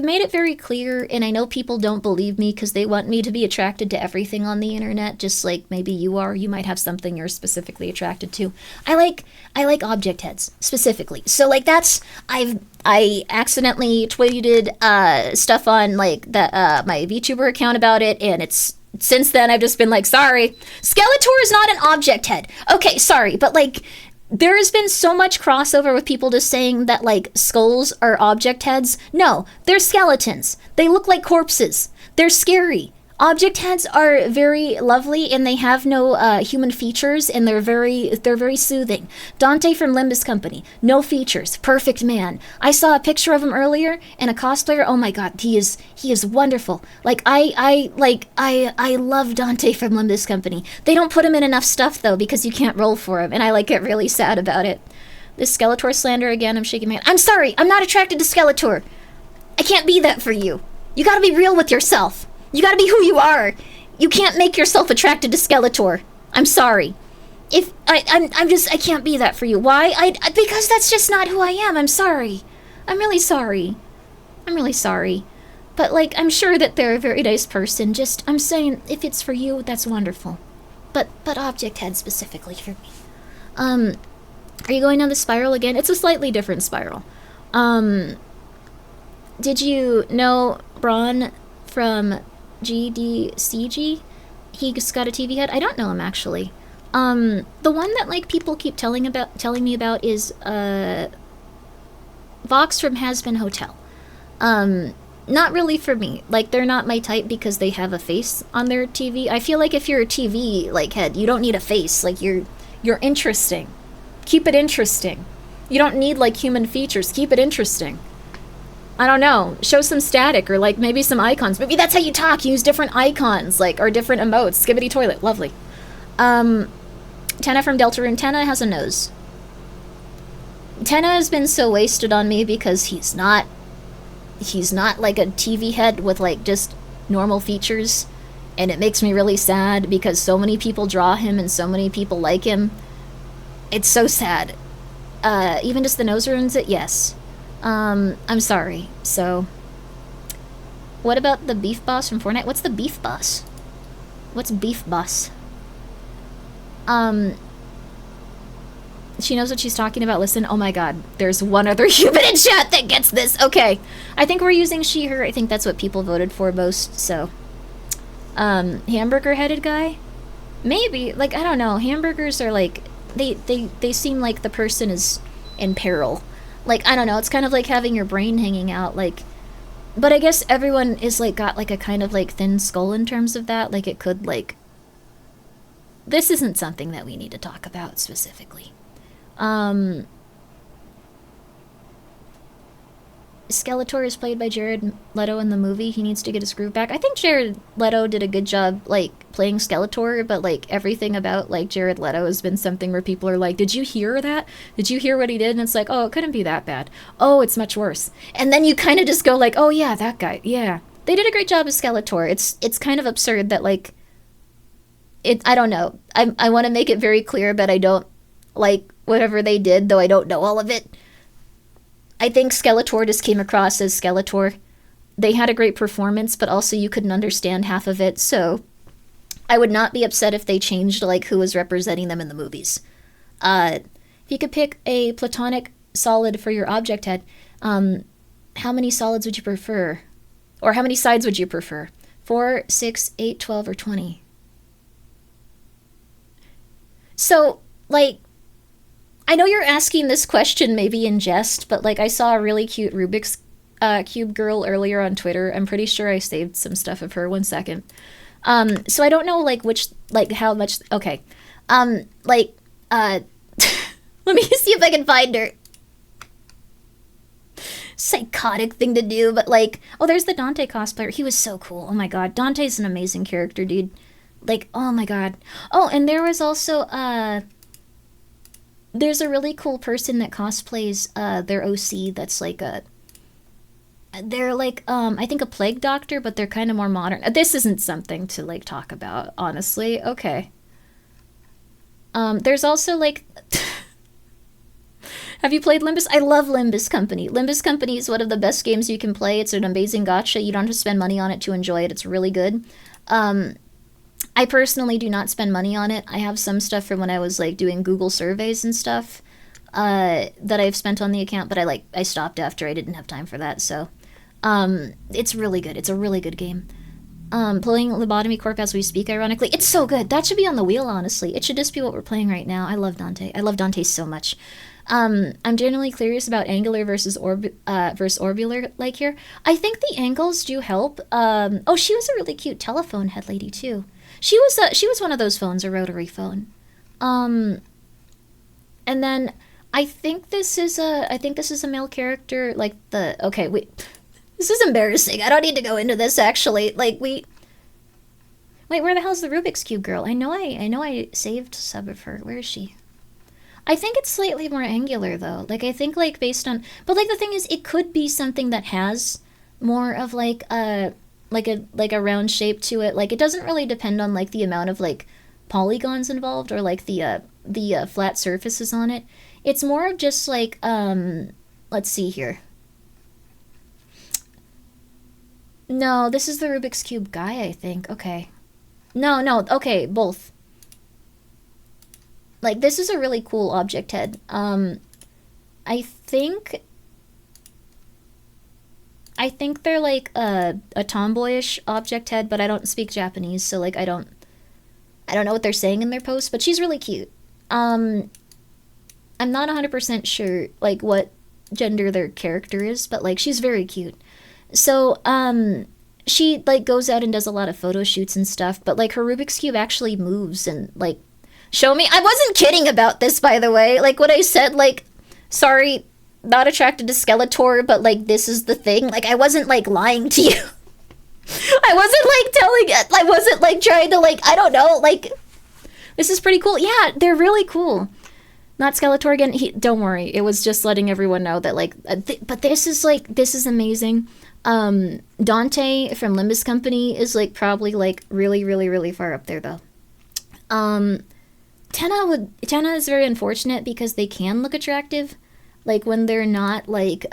made it very clear, and I know people don't believe me because they want me to be attracted to everything on the internet, just like maybe you are. You might have something you're specifically attracted to. I like object heads, specifically. So, like, I accidentally tweeted stuff on, like, my VTuber account about it, and it's, since then, I've just been like, sorry, Skeletor is not an object head. Okay, sorry, but, like, there has been so much crossover with people just saying that, like, skulls are object heads. No, they're skeletons. They look like corpses. They're scary. Object heads are very lovely, and they have no human features, and they're very soothing. Dante from Limbus Company, no features, perfect man. I saw a picture of him earlier, and a cosplayer. Oh my god, he is wonderful. Like, I love Dante from Limbus Company. They don't put him in enough stuff though, because you can't roll for him, and I like get really sad about it. This Skeletor slander again. I'm shaking my hand. I'm sorry. I'm not attracted to Skeletor. I can't be that for you. You gotta be real with yourself. You gotta be who you are. You can't make yourself attracted to Skeletor. I'm sorry. If I can't be that for you. Why? Because that's just not who I am. I'm sorry. I'm really sorry. But, like, I'm sure that they're a very nice person. Just, I'm saying, if it's for you, that's wonderful. But object head specifically for me. Are you going down the spiral again? It's a slightly different spiral. Did you know Braun from GDCG? He's got a TV head. I don't know him, actually. The one that, like, people keep telling me about is Vox from Has Been Hotel. Not really for me. Like, they're not my type because they have a face on their TV. I feel like if you're a TV, like, head, you don't need a face. Like, you're interesting. Keep it interesting. You don't need, like, human features. Keep it interesting. I don't know, show some static or, like, maybe some icons. Maybe that's how you talk. Use different icons, like, or different emotes. Skibbity toilet, lovely. Tenna from Deltarune. Tenna has a nose. Tenna has been so wasted on me because he's not like a TV head with, like, just normal features. And it makes me really sad because so many people draw him and so many people like him. It's so sad. Even just the nose ruins it? Yes. I'm sorry. So, what about the beef boss from Fortnite? What's the beef boss? What's beef boss? She knows what she's talking about. Listen, oh my god, there's one other human in chat that gets this. Okay. I think we're using she, her. I think that's what people voted for most, so. Hamburger-headed guy? Maybe. Like, I don't know. Hamburgers are like, they seem like the person is in peril. Like, I don't know, it's kind of like having your brain hanging out, like, but I guess everyone is, like, got, like, a kind of, like, thin skull in terms of that, like, it could, like, this isn't something that we need to talk about specifically. Skeletor is played by Jared Leto in the movie. He needs to get his groove back. I think Jared Leto did a good job, like, playing Skeletor, but, like, everything about, like, Jared Leto has been something where people are like, did you hear that? Did you hear what he did? And it's like, oh, it couldn't be that bad. Oh, it's much worse. And then you kind of just go like, oh, yeah, that guy. Yeah. They did a great job as Skeletor. It's kind of absurd that, like, I don't know. I want to make it very clear, but I don't like whatever they did, though I don't know all of it. I think Skeletor just came across as Skeletor. They had a great performance, but also you couldn't understand half of it, so I would not be upset if they changed, like, who was representing them in the movies. If you could pick a platonic solid for your object head, how many solids would you prefer? Or how many sides would you prefer? 4, 6, 8, 12, or 20? So, like, I know you're asking this question maybe in jest, but, like, I saw a really cute Rubik's Cube girl earlier on Twitter. I'm pretty sure I saved some stuff of her. 1 second. So I don't know, like, which, like, how much, okay. Let me see if I can find her. Psychotic thing to do, but, like, oh, there's the Dante cosplayer. He was so cool. Oh my god. Dante's an amazing character, dude. Like, oh my god. Oh, and there was also, there's a really cool person that cosplays their OC that's like they're like, I think a plague doctor, but they're kind of more modern. This isn't something to, like, talk about, honestly. Okay. There's also, like, have you played Limbus? I love Limbus Company. Limbus Company is one of the best games you can play. It's an amazing gacha. You don't have to spend money on it to enjoy it. It's really good. I personally do not spend money on it. I have some stuff from when I was, like, doing Google surveys and stuff that I've spent on the account, but I stopped after I didn't have time for that, so it's really good. It's a really good game. Playing Lobotomy Corp as we speak, ironically. It's so good. That should be on the wheel, honestly. It should just be what we're playing right now. I love Dante. I love Dante so much. I'm generally curious about angular versus orbular, like, here. I think the angles do help. Oh, she was a really cute telephone head lady, too. She was one of those phones, a rotary phone. And then I think this is a male character, like okay, wait. This is embarrassing. I don't need to go into this, actually. Like, wait, where the hell's the Rubik's Cube girl? I know I saved sub of her. Where is she? I think it's slightly more angular, though. Like, I think, like, based on, but, like, the thing is, it could be something that has more of, like a round shape to it. Like, it doesn't really depend on, like, the amount of, like, polygons involved or, like, the flat surfaces on it. It's more of just, like, let's see here. No, this is the Rubik's Cube guy, I think. Okay. No, okay, both. Like, this is a really cool object head. I think they're, like, a tomboyish object head, but I don't speak Japanese, so, like, I don't know what they're saying in their posts, but she's really cute. I'm not 100% sure, like, what gender their character is, but, like, she's very cute. So, she, like, goes out and does a lot of photo shoots and stuff, but, like, her Rubik's Cube actually moves and, like, show me. I wasn't kidding about this, by the way. Like, what I said, like, sorry, not attracted to Skeletor, but, like, this is the thing. Like, I wasn't, like, lying to you. I wasn't, like, trying to, like, I don't know, like, this is pretty cool. Yeah, they're really cool. Not Skeletor again. Don't worry. It was just letting everyone know that, like, but this is amazing. Dante from Limbus Company is, like, probably, like, really, really, really far up there, though. Tenna is very unfortunate because they can look attractive, like, when they're not, like,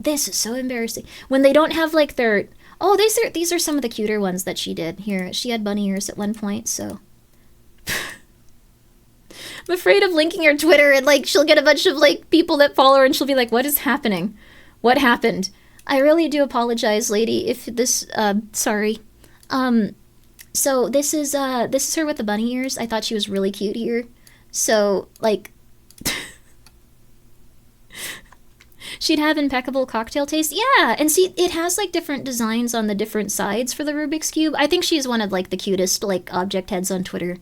this is so embarrassing. When they don't have, like, their, oh, these are some of the cuter ones that she did. Here, she had bunny ears at one point, so. I'm afraid of linking her Twitter and, like, she'll get a bunch of, like, people that follow her and she'll be like, what is happening? What happened? I really do apologize, lady, if this, sorry. So this is her with the bunny ears. I thought she was really cute here. So, like, she'd have impeccable cocktail taste. Yeah, and see, it has, like, different designs on the different sides for the Rubik's Cube. I think she's one of, like, the cutest, like, object heads on Twitter.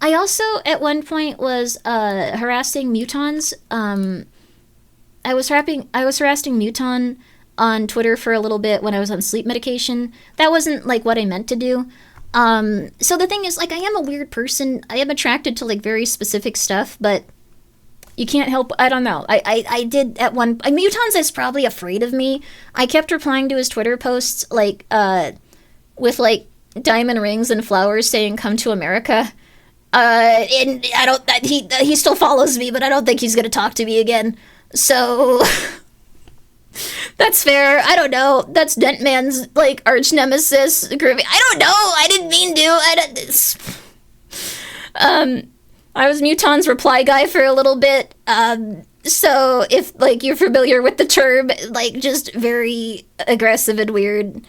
I also at one point was harassing mutons. I was harassing muton on Twitter for a little bit when I was on sleep medication. That wasn't like what I meant to do. So the thing is, like, I am a weird person. I am attracted to like very specific stuff, but you can't help. I don't know. I did at one. Mutons is probably afraid of me. I kept replying to his Twitter posts like with like diamond rings and flowers saying "Come to America." And I don't. He still follows me, but I don't think he's gonna talk to me again. So that's fair. I don't know. That's Dentman's like arch nemesis, Grimmi. I don't know. I didn't mean to. I was Muton's reply guy for a little bit. So if like you're familiar with the term, like just very aggressive and weird.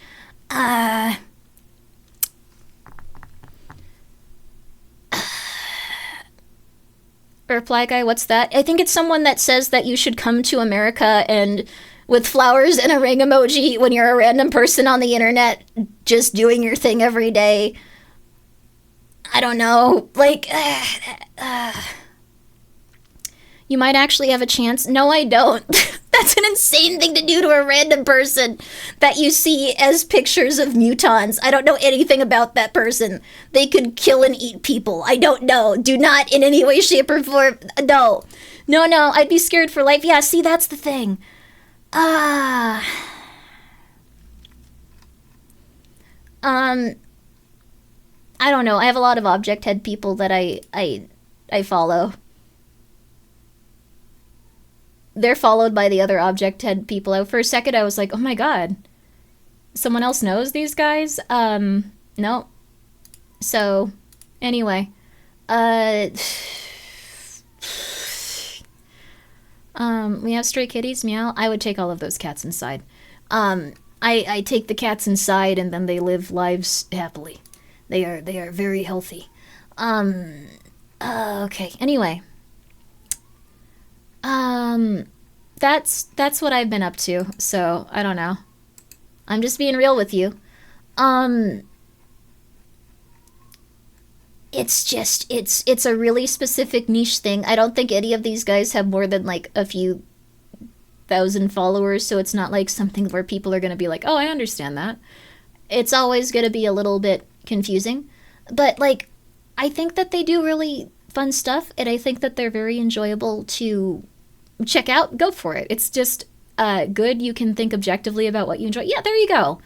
Reply guy, what's that? I think it's someone that says that you should come to America and with flowers and a ring emoji when you're a random person on the internet just doing your thing every day. I don't know. Like, you might actually have a chance. No, I don't. That's an insane thing to do to a random person that you see as pictures of mutons. I don't know anything about that person. They could kill and eat people. I don't know. Do not in any way, shape, or form. No. No, I'd be scared for life. Yeah, see, that's the thing. I don't know. I have a lot of object head people that I follow. They're followed by the other object head people. For a second, I was like, oh my god. Someone else knows these guys? No. So, anyway. We have stray kitties, meow. I would take all of those cats inside. I take the cats inside and then they live lives happily. They are very healthy. Okay. Anyway. That's what I've been up to, so I don't know. I'm just being real with you. It's just, it's a really specific niche thing. I don't think any of these guys have more than like a few thousand followers, so it's not like something where people are gonna be like, oh, I understand that. It's always gonna be a little bit confusing. But like, I think that they do really fun stuff, and I think that they're very enjoyable to check out. Go for it. It's just good. You can think objectively about what you enjoy. Yeah, there you go.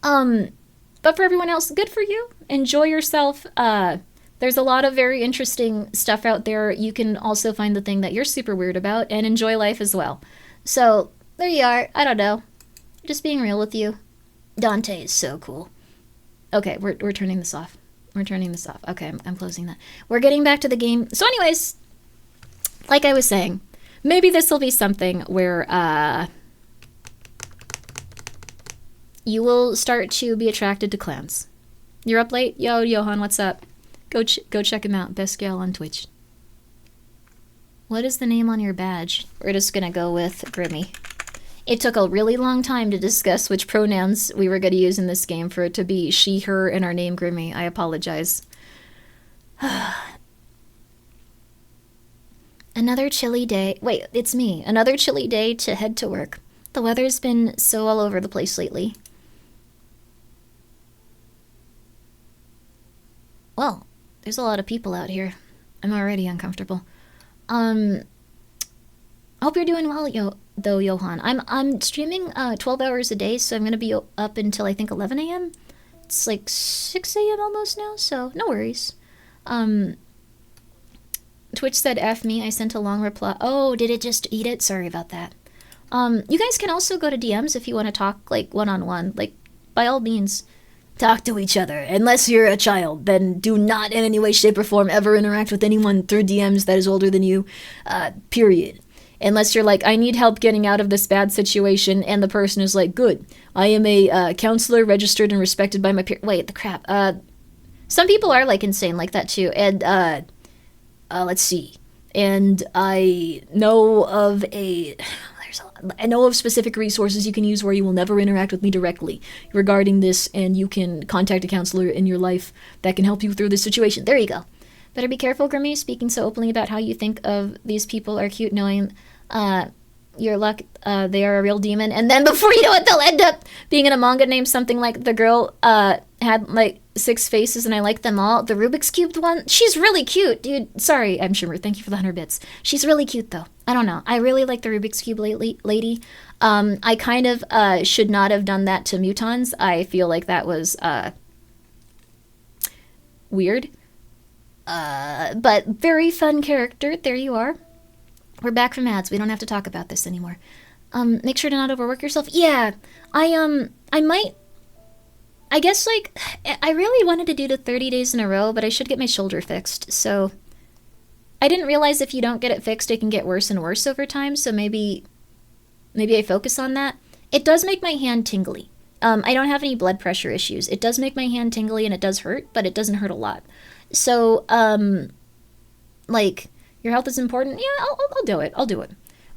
But for everyone else, good for you. Enjoy yourself. There's a lot of very interesting stuff out there. You can also find the thing that you're super weird about and enjoy life as well. So there you are. I don't know. Just being real with you. Dante is so cool. Okay, we're turning this off. We're turning this off. Okay, I'm closing that. We're getting back to the game. So anyways, like I was saying, maybe this will be something where you will start to be attracted to clans. You're up late? Yo, Johan, what's up? Go check him out. Best gal on Twitch. What is the name on your badge? We're just gonna go with Grimmi. It took a really long time to discuss which pronouns we were going to use in this game for it to be she, her, and our name Grimmi. I apologize. Another chilly day. Wait, it's me. Another chilly day to head to work. The weather's been so all over the place lately. Well, there's a lot of people out here. I'm already uncomfortable. I hope you're doing well, though, Johan. I'm streaming 12 hours a day, so I'm gonna be up until I think 11 a.m. It's like 6 a.m. almost now, so no worries. Twitch said F me. I sent a long reply. Oh, did it just eat it? Sorry about that. You guys can also go to DMs if you want to talk like one-on-one. Like, by all means, talk to each other. Unless you're a child, then do not in any way, shape, or form ever interact with anyone through DMs that is older than you. Period. Unless you're like, I need help getting out of this bad situation, and the person is like, good. I am a counselor registered and respected by my peer. Wait, the crap. Some people are like insane like that too. And let's see. And I know of a... I know of specific resources you can use where you will never interact with me directly regarding this, and you can contact a counselor in your life that can help you through this situation. There you go. Better be careful, Grimmi, speaking so openly about how you think of these people are cute, knowing your luck, they are a real demon. And then before you know it, they'll end up being in a manga named something like The Girl Had like 6 faces and I like them all. The Rubik's Cube one, she's really cute, dude. Sorry, I'm Shimmer. Thank you for the 100 bits. She's really cute, though. I don't know. I really like the Rubik's Cube lady. I kind of should not have done that to Mutons. I feel like that was weird. But very fun character. There you are. We're back from ads. We don't have to talk about this anymore. Make sure to not overwork yourself. Yeah, I might. I guess, like, I really wanted to do the 30 days in a row, but I should get my shoulder fixed, so I didn't realize if you don't get it fixed, it can get worse and worse over time, so maybe I focus on that. It does make my hand tingly. I don't have any blood pressure issues. It does make my hand tingly and it does hurt, but it doesn't hurt a lot. So, like, your health is important? Yeah, I'll do it. I'll do it.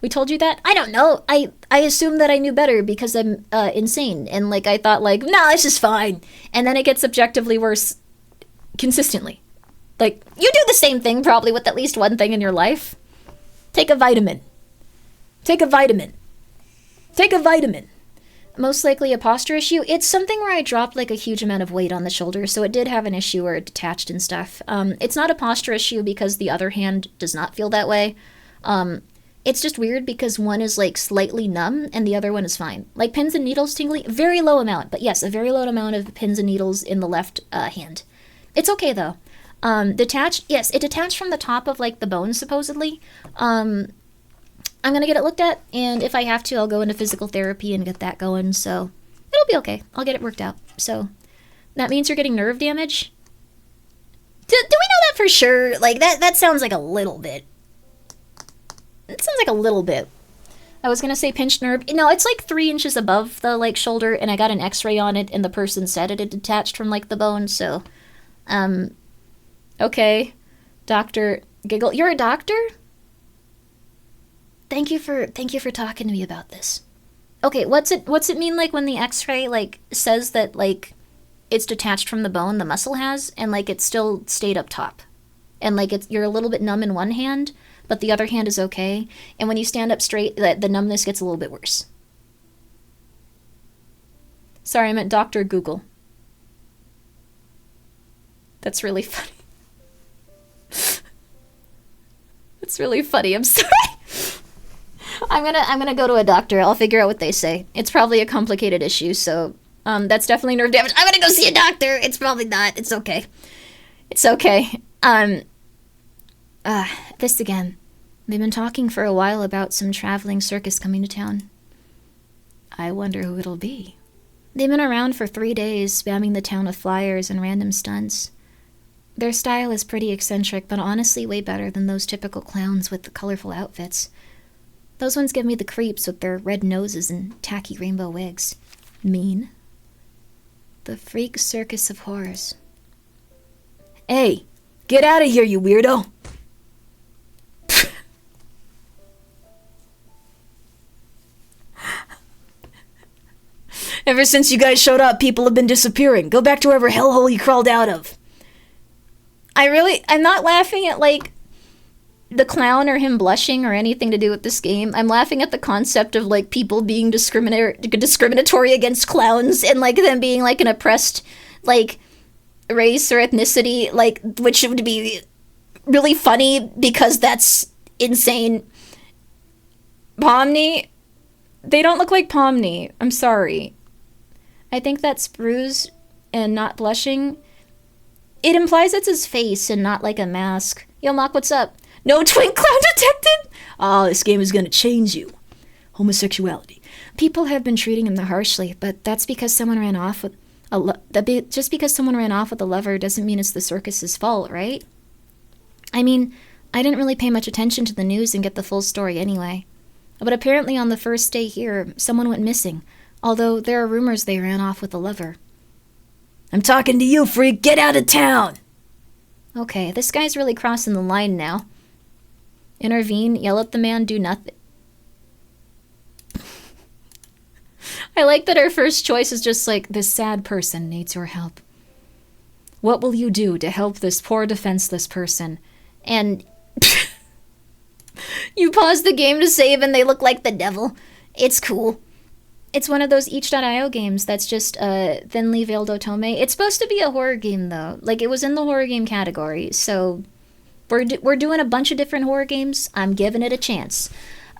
We told you that? I don't know. I assumed that I knew better because I'm insane. And, like, I thought, like, no, this is fine. And then it gets objectively worse consistently. Like, you do the same thing probably with at least one thing in your life. Take a vitamin. Take a vitamin. Take a vitamin. Most likely a posture issue. It's something where I dropped, like, a huge amount of weight on the shoulder, so it did have an issue where it detached and stuff. It's not a posture issue because the other hand does not feel that way. It's just weird because one is, like, slightly numb and the other one is fine. Like, pins and needles tingly, very low amount. But yes, a very low amount of pins and needles in the left hand. It's okay, though. Detached, yes, it detached from the top of, like, the bone, supposedly. I'm gonna get it looked at, and if I have to, I'll go into physical therapy and get that going, so it'll be okay. I'll get it worked out. So, that means you're getting nerve damage? Do we know that for sure? Like, that sounds like a little bit. It sounds like a little bit. I was gonna say pinched nerve. No, it's like 3 inches above the, like, shoulder, and I got an x-ray on it, and the person said it had detached from, like, the bone, so, okay. Dr. Giggle. You're a doctor? Thank you for talking to me about this. Okay, what's it mean, like, when the x-ray, like, says that, like, it's detached from the bone the muscle has, and, like, it's still stayed up top? And, like, you're a little bit numb in one hand, but the other hand is okay, and when you stand up straight, the numbness gets a little bit worse. Sorry, I meant Dr. Google. That's really funny. That's really funny, I'm sorry. I'm gonna go to a doctor. I'll figure out what they say. It's probably a complicated issue, so that's definitely nerve damage. I'm gonna go see a doctor. It's probably not. It's okay. It's okay. This again. They've been talking for a while about some traveling circus coming to town. I wonder who it'll be. They've been around for 3 days, spamming the town with flyers and random stunts. Their style is pretty eccentric, but honestly way better than those typical clowns with the colorful outfits. Those ones give me the creeps with their red noses and tacky rainbow wigs. Mean. The freak circus of horrors. Hey, get out of here, you weirdo! Ever since you guys showed up, people have been disappearing. Go back to wherever hellhole you crawled out of. I'm not laughing at, like, the clown or him blushing or anything to do with this game. I'm laughing at the concept of, like, people being discriminatory against clowns and, like, them being, like, an oppressed, like, race or ethnicity, like, which would be really funny because that's insane. Pomni? They don't look like Pomni. I'm sorry. I think that's bruise and not blushing. It implies it's his face and not, like, a mask. Yo, Mock, what's up? No twin clown detected? Oh, this game is gonna change you. Homosexuality. People have been treating him harshly, but that's because someone ran off with just because someone ran off with a lover doesn't mean it's the circus's fault, right? I mean, I didn't really pay much attention to the news and get the full story anyway. But apparently on the first day here, someone went missing, although there are rumors they ran off with a lover. I'm talking to you, freak. Get out of town! Okay, this guy's really crossing the line now. Intervene, yell at the man, do nothing. I like that our first choice is just like, this sad person needs your help. What will you do to help this poor defenseless person? And you pause the game to save and they look like the devil. It's cool. It's one of those itch.io games that's just thinly veiled otome. It's supposed to be a horror game, though. Like, it was in the horror game category, so we're doing a bunch of different horror games. I'm giving it a chance.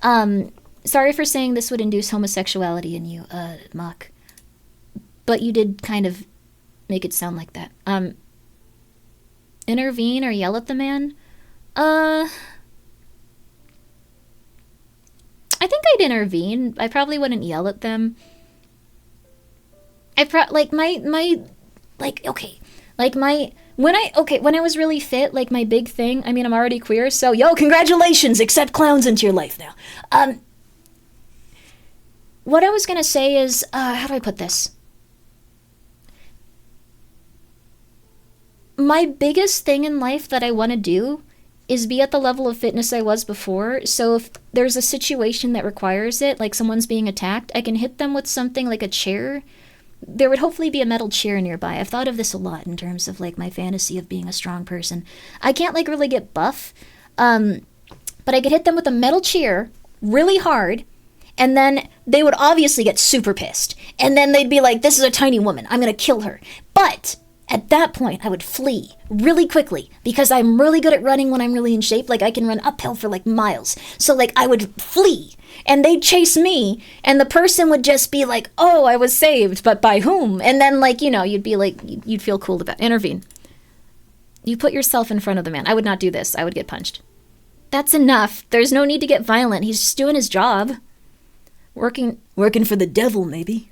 Sorry for saying this would induce homosexuality in you, Mock. But you did kind of make it sound like that. Intervene or yell at the man? I think I'd intervene. I probably wouldn't yell at them. When I was really fit, like, my big thing, I mean, I'm already queer, so, yo, congratulations, accept clowns into your life now. What I was gonna say is, how do I put this? My biggest thing in life that I want to do is be at the level of fitness I was before, so if there's a situation that requires it, like someone's being attacked, I can hit them with something like a chair. There would hopefully be a metal chair nearby. I've thought of this a lot in terms of, like, my fantasy of being a strong person. I can't, like, really get buff, but I could hit them with a metal chair really hard, and then they would obviously get super pissed. And then they'd be like, this is a tiny woman, I'm gonna kill her. But at that point, I would flee really quickly because I'm really good at running when I'm really in shape. Like, I can run uphill for, like, miles. So, like, I would flee, and they'd chase me, and the person would just be like, oh, I was saved, but by whom? And then, like, you know, you'd be like, you'd feel cool about it. Intervene. You put yourself in front of the man. I would not do this. I would get punched. That's enough. There's no need to get violent. He's just doing his job. Working for the devil, maybe.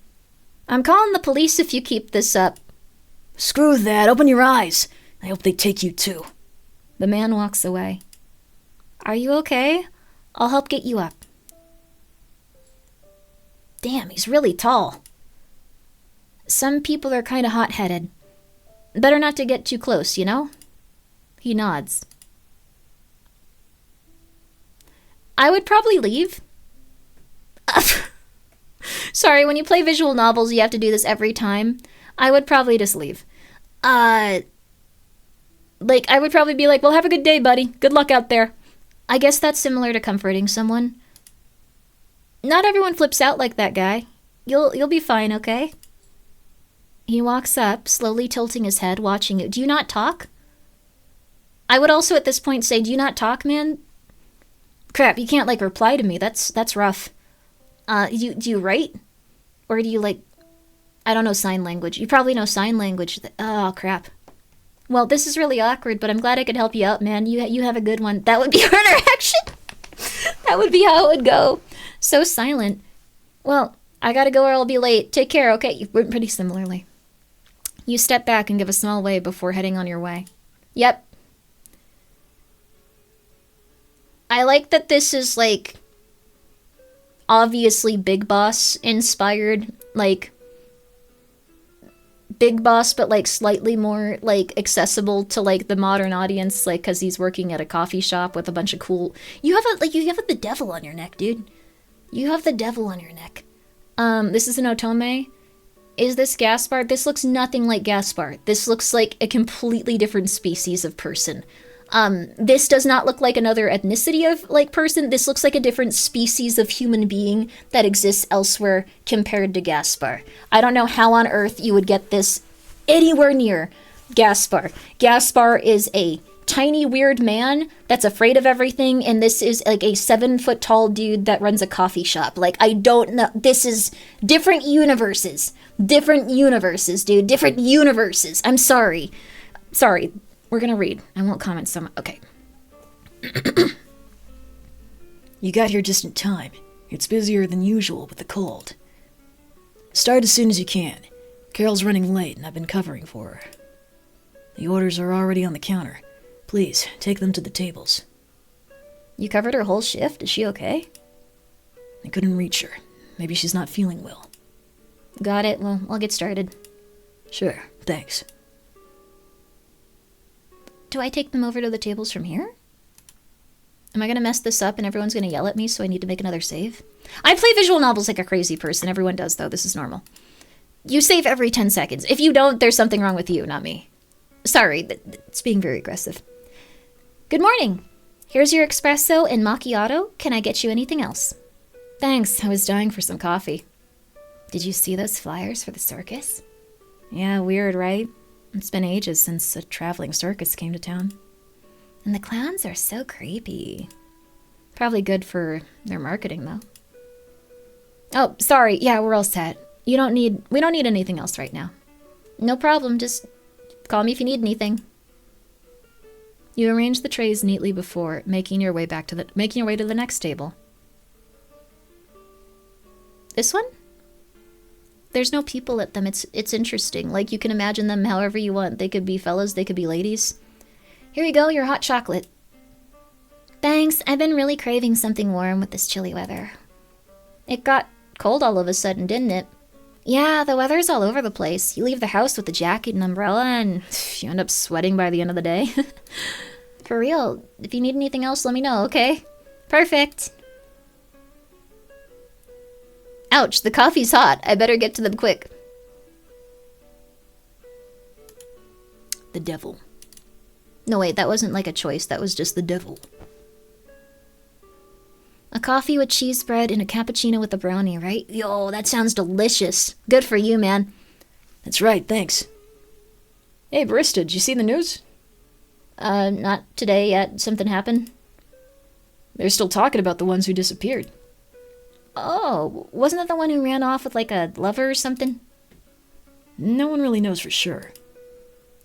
I'm calling the police if you keep this up. Screw that. Open your eyes. I hope they take you too. The man walks away. Are you okay? I'll help get you up. Damn, he's really tall. Some people are kind of hot-headed. Better not to get too close, you know? He nods. I would probably leave. Sorry, when you play visual novels, you have to do this every time. I would probably just leave. I would probably be like, well, have a good day, buddy. Good luck out there. I guess that's similar to comforting someone. Not everyone flips out like that guy. You'll be fine, okay? He walks up, slowly tilting his head, watching you. Do you not talk? I would also at this point say, do you not talk, man? Crap, you can't, like, reply to me. That's rough. Do you write? Or do you, like... I don't know sign language. You probably know sign language. Oh, crap. Well, this is really awkward, but I'm glad I could help you out, man. You have a good one. That would be our interaction. That would be how it would go. So silent. Well, I gotta go or I'll be late. Take care, okay? You went pretty similarly. You step back and give a small wave before heading on your way. Yep. I like that this is, like, obviously Big Boss inspired, like, Big Boss, but, like, slightly more, like, accessible to, like, the modern audience, like, because he's working at a coffee shop with a bunch of cool... You have the devil on your neck, dude. You have the devil on your neck. This is an otome. Is this Gaspar? This looks nothing like Gaspar. This looks like a completely different species of person. This does not look like another ethnicity of, like, person. This looks like a different species of human being that exists elsewhere compared to Gaspar. I don't know how on earth you would get this anywhere near Gaspar. Gaspar is a tiny, weird man that's afraid of everything, and this is, like, a 7-foot-tall dude that runs a coffee shop. Like, I don't know. This is different universes. Different universes, dude. Different universes. I'm sorry. Sorry. We're gonna read. I won't comment so much. Okay. You got here just in time. It's busier than usual with the cold. Start as soon as you can. Carol's running late and I've been covering for her. The orders are already on the counter. Please, take them to the tables. You covered her whole shift? Is she okay? I couldn't reach her. Maybe she's not feeling well. Got it. Well, I'll get started. Sure, thanks. Do I take them over to the tables from here? Am I gonna mess this up and everyone's gonna yell at me, so I need to make another save? I play visual novels like a crazy person. Everyone does, though. This is normal. You save every 10 seconds. If you don't, there's something wrong with you, not me. Sorry, it's being very aggressive. Good morning. Here's your espresso and macchiato. Can I get you anything else? Thanks, I was dying for some coffee. Did you see those flyers for the circus? Yeah, weird, right? It's been ages since a traveling circus came to town. And the clowns are so creepy. Probably good for their marketing, though. Oh, sorry. Yeah, we're all set. We don't need anything else right now. No problem. Just call me if you need anything. You arrange the trays neatly before making your way to the next table. This one? There's no people at them. It's interesting. Like, you can imagine them however you want. They could be fellas, they could be ladies. Here you go, your hot chocolate. Thanks. I've been really craving something warm with this chilly weather. It got cold all of a sudden, didn't it? Yeah, the weather's all over the place. You leave the house with a jacket and umbrella and you end up sweating by the end of the day. For real. If you need anything else, let me know, okay? Perfect. Ouch, the coffee's hot. I better get to them quick. The devil. No, wait, that wasn't like a choice. That was just the devil. A coffee with cheese bread and a cappuccino with a brownie, right? Yo, that sounds delicious. Good for you, man. That's right, thanks. Hey, barista, did you see the news? Not today yet. Something happened? They're still talking about the ones who disappeared. Oh, wasn't that the one who ran off with like a lover or something? No one really knows for sure.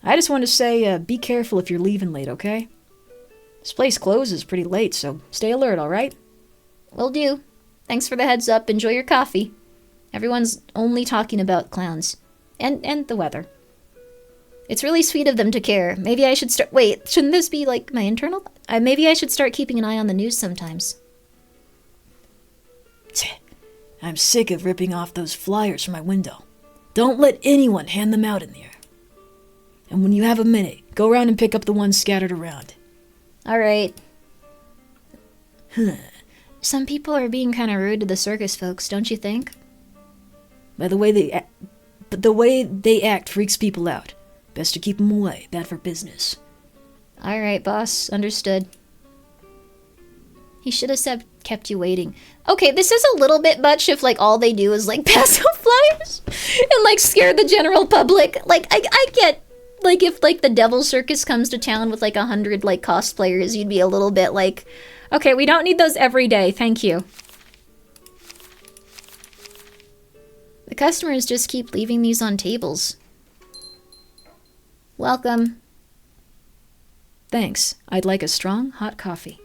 I just want to say, be careful if you're leaving late, okay? This place closes pretty late, so stay alert, alright? Will do. Thanks for the heads up. Enjoy your coffee. Everyone's only talking about clowns. And the weather. It's really sweet of them to care. Maybe I should start... Wait, shouldn't this be like my internal... maybe I should start keeping an eye on the news sometimes. I'm sick of ripping off those flyers from my window. Don't let anyone hand them out in there. And when you have a minute, go around and pick up the ones scattered around. Alright. Some people are being kind of rude to the circus folks, don't you think? But the way they act freaks people out. Best to keep them away. Bad for business. Alright, boss. Understood. He should have said kept you waiting. Okay, this is a little bit much if, like, all they do is, like, pass out flyers and, like, scare the general public. Like, I get, like, if, like, the Devil Circus comes to town with, like, 100, like, cosplayers, you'd be a little bit like, okay, we don't need those every day, thank you. The customers just keep leaving these on tables. Welcome. Thanks. I'd like a strong, hot coffee.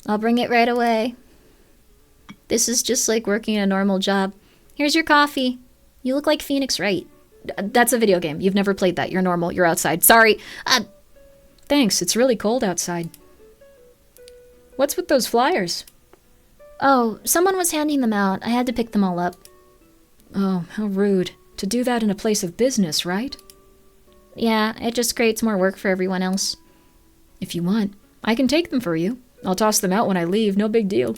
I'll bring it right away. This is just like working a normal job. Here's your coffee. You look like Phoenix Wright. That's a video game. You've never played that. You're normal. You're outside. Sorry. Thanks. It's really cold outside. What's with those flyers? Oh, someone was handing them out. I had to pick them all up. Oh, how rude. To do that in a place of business, right? Yeah, it just creates more work for everyone else. If you want, I can take them for you. I'll toss them out when I leave, no big deal.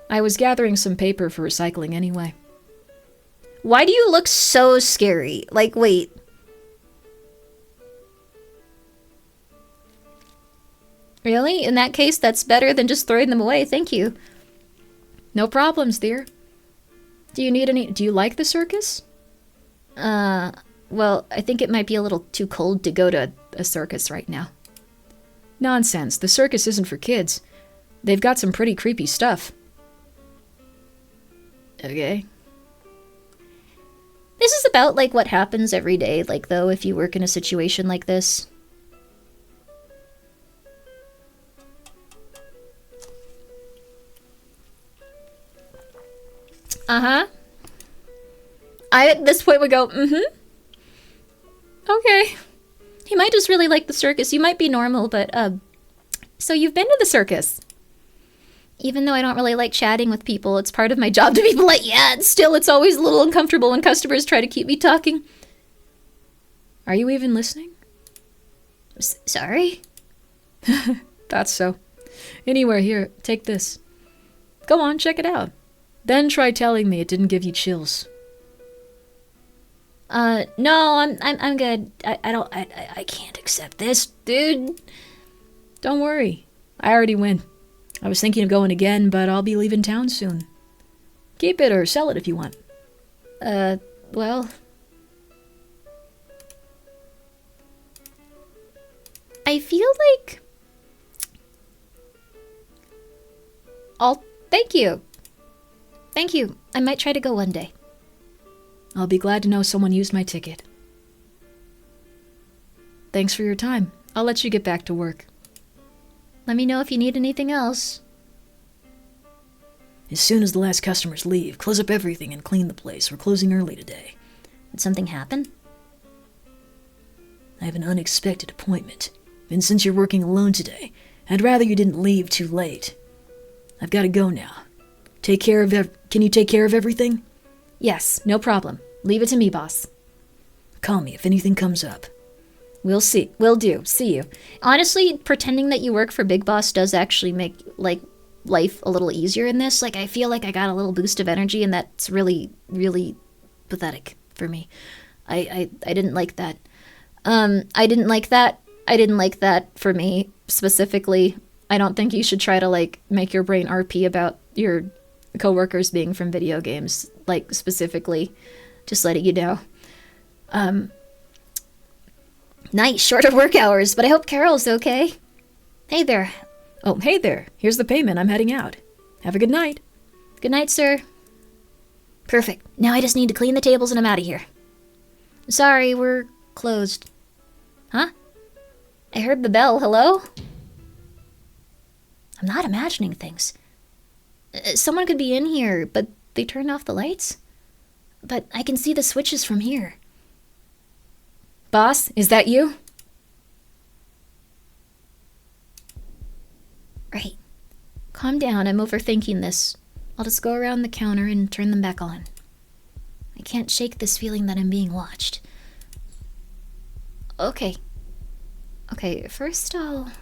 I was gathering some paper for recycling anyway. Why do you look so scary? Like, wait. Really? In that case, that's better than just throwing them away. Thank you. No problems, dear. Do you like the circus? Well, I think it might be a little too cold to go to a circus right now. Nonsense. The circus isn't for kids. They've got some pretty creepy stuff. Okay. This is about, like, what happens every day, like, though, if you work in a situation like this. Uh-huh. I, at this point, would go, okay. He might just really like the circus. You might be normal, but, So you've been to the circus? Even though I don't really like chatting with people, it's part of my job to be polite. Yeah, and still, it's always a little uncomfortable when customers try to keep me talking. Are you even listening? Sorry? That's so. Anywhere, here, take this. Go on, check it out. Then try telling me it didn't give you chills. No, I'm good. I can't accept this, dude. Don't worry. I already win. I was thinking of going again, but I'll be leaving town soon. Keep it or sell it if you want. Well... I feel like... Thank you. Thank you. I might try to go one day. I'll be glad to know someone used my ticket. Thanks for your time. I'll let you get back to work. Let me know if you need anything else. As soon as the last customers leave, close up everything and clean the place. We're closing early today. Did something happen? I have an unexpected appointment. And since you're working alone today, I'd rather you didn't leave too late. I've got to go now. Can you take care of everything? Yes, no problem. Leave it to me, boss. Call me if anything comes up. We'll see. Will do. See you. Honestly, pretending that you work for Big Boss does actually make, like, life a little easier in this. Like, I feel like I got a little boost of energy, and that's really, really pathetic for me. I didn't like that. I didn't like that. I didn't like that for me, specifically. I don't think you should try to, like, make your brain RP about your coworkers being from video games, like, specifically. Just letting you know. Nice, shorter work hours, but I hope Carol's okay. Hey there. Oh, hey there. Here's the payment. I'm heading out. Have a good night. Good night, sir. Perfect. Now I just need to clean the tables and I'm out of here. Sorry, we're closed. Huh? I heard the bell. Hello? I'm not imagining things. Someone could be in here, but they turned off the lights? But I can see the switches from here. Boss, is that you? Right. Calm down, I'm overthinking this. I'll just go around the counter and turn them back on. I can't shake this feeling that I'm being watched. Okay. Okay, first I'll...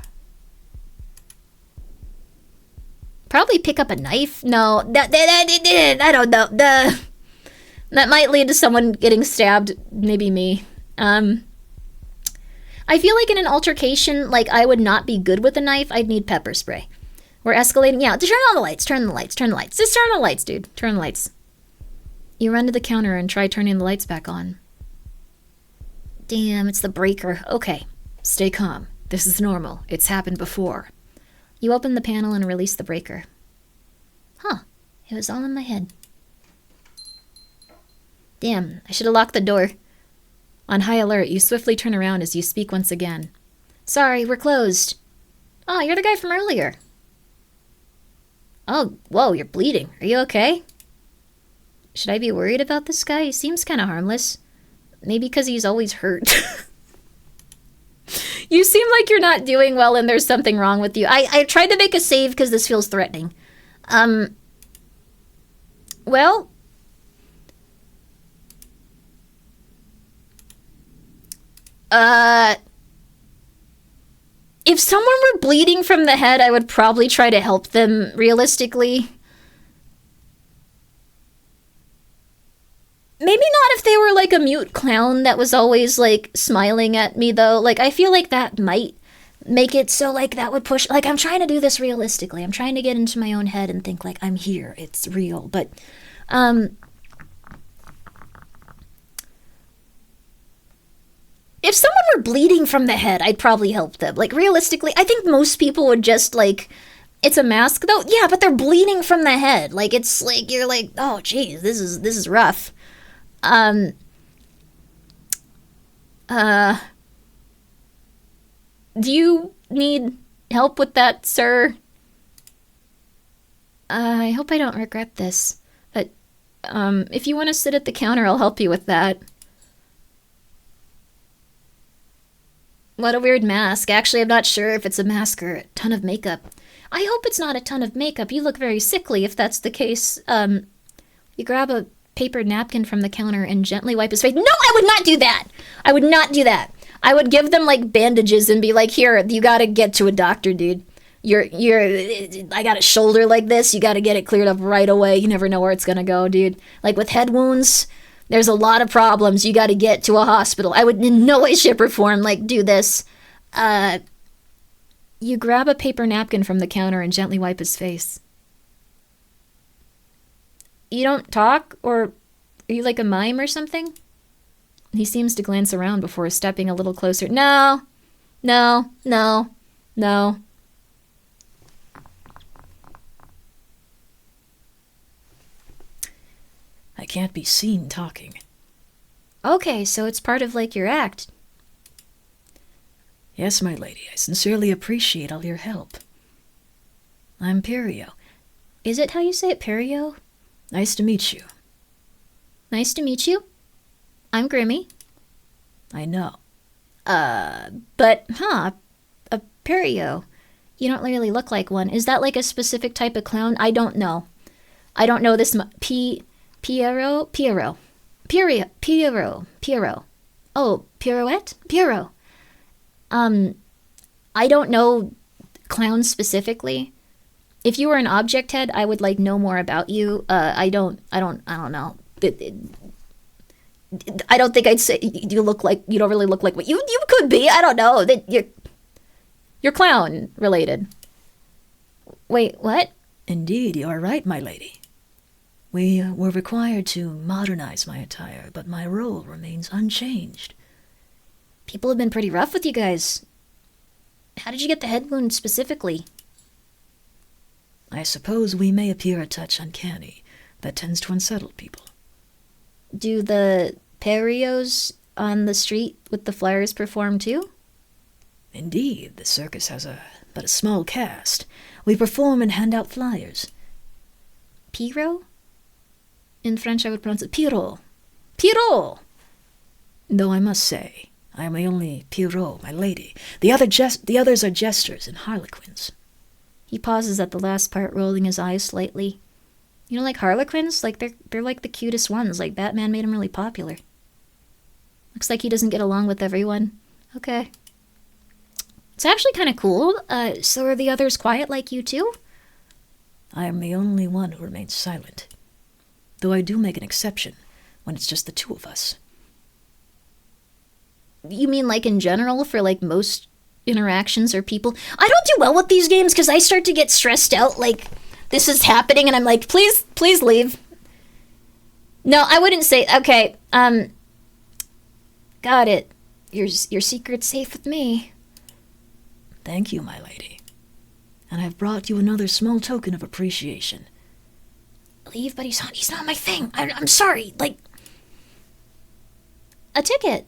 probably pick up a knife? No, I don't know. That might lead to someone getting stabbed. Maybe me. I feel like in an altercation, like, I would not be good with a knife. I'd need pepper spray. We're escalating. Yeah, turn on the lights. Turn the lights. Turn the lights. Just turn the lights, dude. Turn the lights. You run to the counter and try turning the lights back on. Damn, it's the breaker. Okay. Stay calm. This is normal. It's happened before. You open the panel and release the breaker. Huh. It was all in my head. Damn, I should have locked the door. On high alert, you swiftly turn around as you speak once again. Sorry, we're closed. Oh, you're the guy from earlier. Oh, whoa, you're bleeding. Are you okay? Should I be worried about this guy? He seems kind of harmless. Maybe because he's always hurt. You seem like you're not doing well and there's something wrong with you. I tried to make a save because this feels threatening. Well... if someone were bleeding from the head, I would probably try to help them, realistically. Maybe not if they were, like, a mute clown that was always, like, smiling at me, though. Like, I feel like that might make it so, like, that would push... Like, I'm trying to do this realistically. I'm trying to get into my own head and think, like, I'm here. It's real. But, if someone were bleeding from the head, I'd probably help them. Like, realistically, I think most people would just, like... It's a mask, though? Yeah, but they're bleeding from the head. Like, it's like, you're like, oh, geez, this is rough. Do you need help with that, sir? I hope I don't regret this. But, if you want to sit at the counter, I'll help you with that. What a weird mask. Actually, I'm not sure if it's a mask or a ton of makeup. I hope it's not a ton of makeup. You look very sickly if that's the case. You grab a paper napkin from the counter and gently wipe his face. No, I would not do that! I would not do that. I would give them, like, bandages and be like, here, you gotta get to a doctor, dude. I got a shoulder like this. You got to get it cleared up right away. You never know where it's going to go, dude. Like with head wounds, there's a lot of problems. You got to get to a hospital. I would in no way, shape, or form like do this. You grab a paper napkin from the counter and gently wipe his face. You don't talk, or are you like a mime or something? He seems to glance around before stepping a little closer. No. I can't be seen talking. Okay, so it's part of like your act. Yes, my lady, I sincerely appreciate all your help. I'm Perio. Is it how you say it, Perio? Nice to meet you. Nice to meet you. I'm Grimmi. I know. But, a Perio. You don't really look like one. Is that like a specific type of clown? I don't know. I don't know this Piero? Oh, pirouette? Piero. I don't know clowns specifically. If you were an object head, I would like know more about you. I don't know. I don't think I'd say you don't really look like what you could be. I don't know. That you're clown related. Wait, what? Indeed, you are right, my lady. We were required to modernize my attire, but my role remains unchanged. People have been pretty rough with you guys. How did you get the head wound specifically? I suppose we may appear a touch uncanny. That tends to unsettle people. Do the Perios on the street with the flyers perform too? Indeed, the circus has but a small cast. We perform and hand out flyers. Piro? In French I would pronounce it Piro. Piro! Though I must say, I am the only Pierrot, my lady. The others are jesters and harlequins. He pauses at the last part, rolling his eyes slightly. You know, like harlequins? Like they're like the cutest ones. Like Batman made them really popular. Looks like he doesn't get along with everyone. Okay. It's actually kind of cool. So are the others quiet like you too? I am the only one who remains silent. Though I do make an exception when it's just the two of us. You mean like in general for like most interactions or people? I don't do well with these games because I start to get stressed out like this is happening and I'm like, please leave. No, I wouldn't say, okay, got it. Your secret's safe with me. Thank you, my lady. And I've brought you another small token of appreciation. Leave, but he's not my thing. I'm sorry, like, a ticket.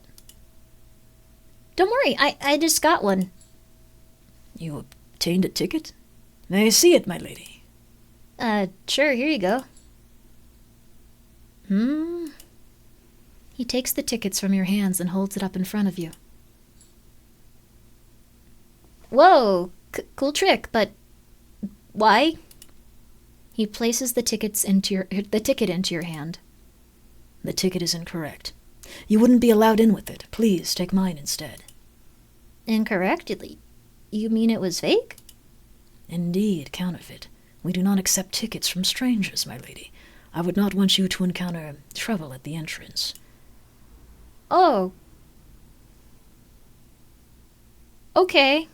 Don't worry, I just got one. You obtained a ticket? May I see it, my lady? Sure, here you go. He takes the tickets from your hands and holds it up in front of you. Whoa, cool trick, but why? He places the ticket into your hand. The ticket is incorrect. You wouldn't be allowed in with it. Please take mine instead. Incorrect? You mean it was fake? Indeed, counterfeit. We do not accept tickets from strangers, my lady. I would not want you to encounter trouble at the entrance. Oh. Okay.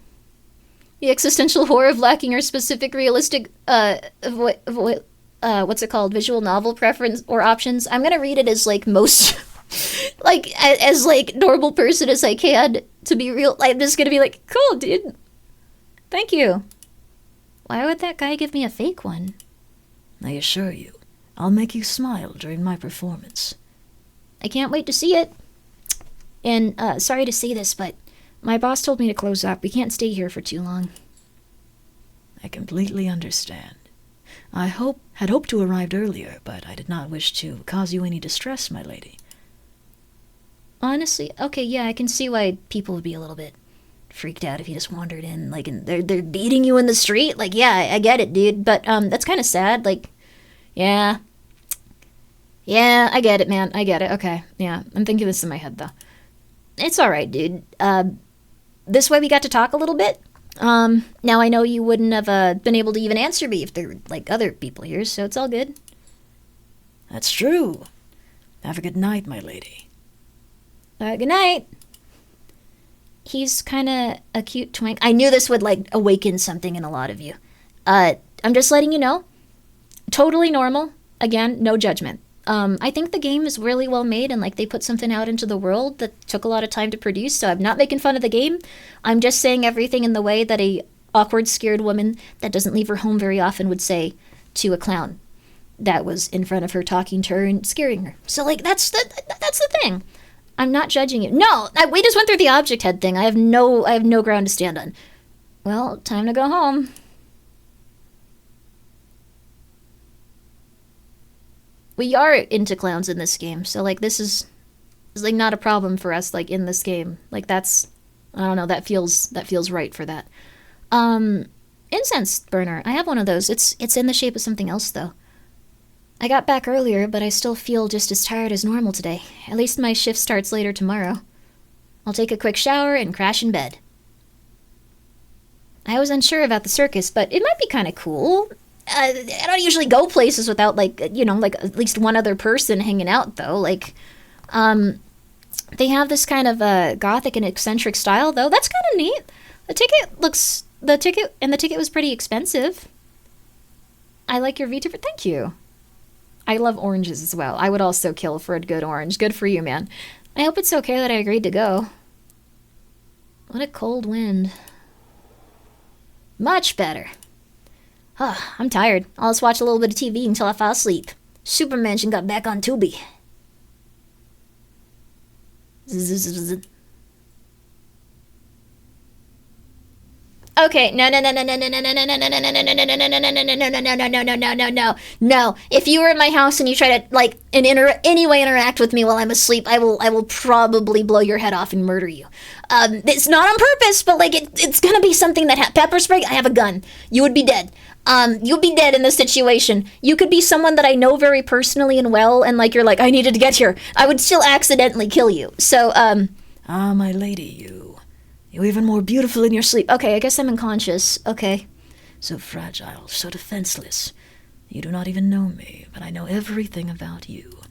The existential horror of lacking your specific realistic, what's it called? Visual novel preference or options. I'm gonna read it as, like, most, like, as, like, normal person as I can to be real. I'm just gonna be like, cool, dude. Thank you. Why would that guy give me a fake one? I assure you, I'll make you smile during my performance. I can't wait to see it. And, sorry to say this, but my boss told me to close up. We can't stay here for too long. I completely understand. I had hoped to arrive earlier, but I did not wish to cause you any distress, my lady. Honestly, okay, yeah, I can see why people would be a little bit freaked out if you just wandered in, like, and they're beating you in the street. Like, yeah, I get it, dude, but that's kind of sad. Like, yeah, I get it, man. I get it. Okay, yeah, I'm thinking this in my head though. It's all right, dude. This way we got to talk a little bit. Now I know you wouldn't have been able to even answer me if there were, like, other people here, so it's all good. That's true. Have a good night, my lady. Good night. He's kind of a cute twink. I knew this would, like, awaken something in a lot of you. I'm just letting you know. Totally normal. Again, no judgment. I think the game is really well made, and, like, they put something out into the world that took a lot of time to produce, so I'm not making fun of the game. I'm just saying everything in the way that a awkward, scared woman that doesn't leave her home very often would say to a clown that was in front of her, talking to her and scaring her. So, like, that's the thing. I'm not judging you. No, we just went through the object head thing. I have no ground to stand on. Well, time to go home. We are into clowns in this game, so, like, this is like, not a problem for us, like, in this game. Like, that's, I don't know, that feels right for that. Incense burner. I have one of those. It's in the shape of something else, though. I got back earlier, but I still feel just as tired as normal today. At least my shift starts later tomorrow. I'll take a quick shower and crash in bed. I was unsure about the circus, but it might be kind of cool. I don't usually go places without, like, you know, like, at least one other person hanging out, though. Like, they have this kind of gothic and eccentric style, though. That's kind of neat. The ticket was pretty expensive. I like your VTuber. Thank you. I love oranges as well. I would also kill for a good orange. Good for you, man. I hope it's okay that I agreed to go. What a cold wind. Much better. I'm tired. I'll just watch a little bit of TV until I fall asleep. Supermansion got back on Tubi. Okay, no. If you were in my house and you try to, like, in any way interact with me while I'm asleep, I will probably blow your head off and murder you. It's not on purpose, but, like, it's gonna be something that pepper spray. I have a gun. You would be dead. You'll be dead in this situation. You could be someone that I know very personally and well, and, like, you're like, I needed to get here. I would still accidentally kill you. So, my lady, you're even more beautiful in your sleep. Okay, I guess I'm unconscious. Okay. So fragile, so defenseless. You do not even know me, but I know everything about you.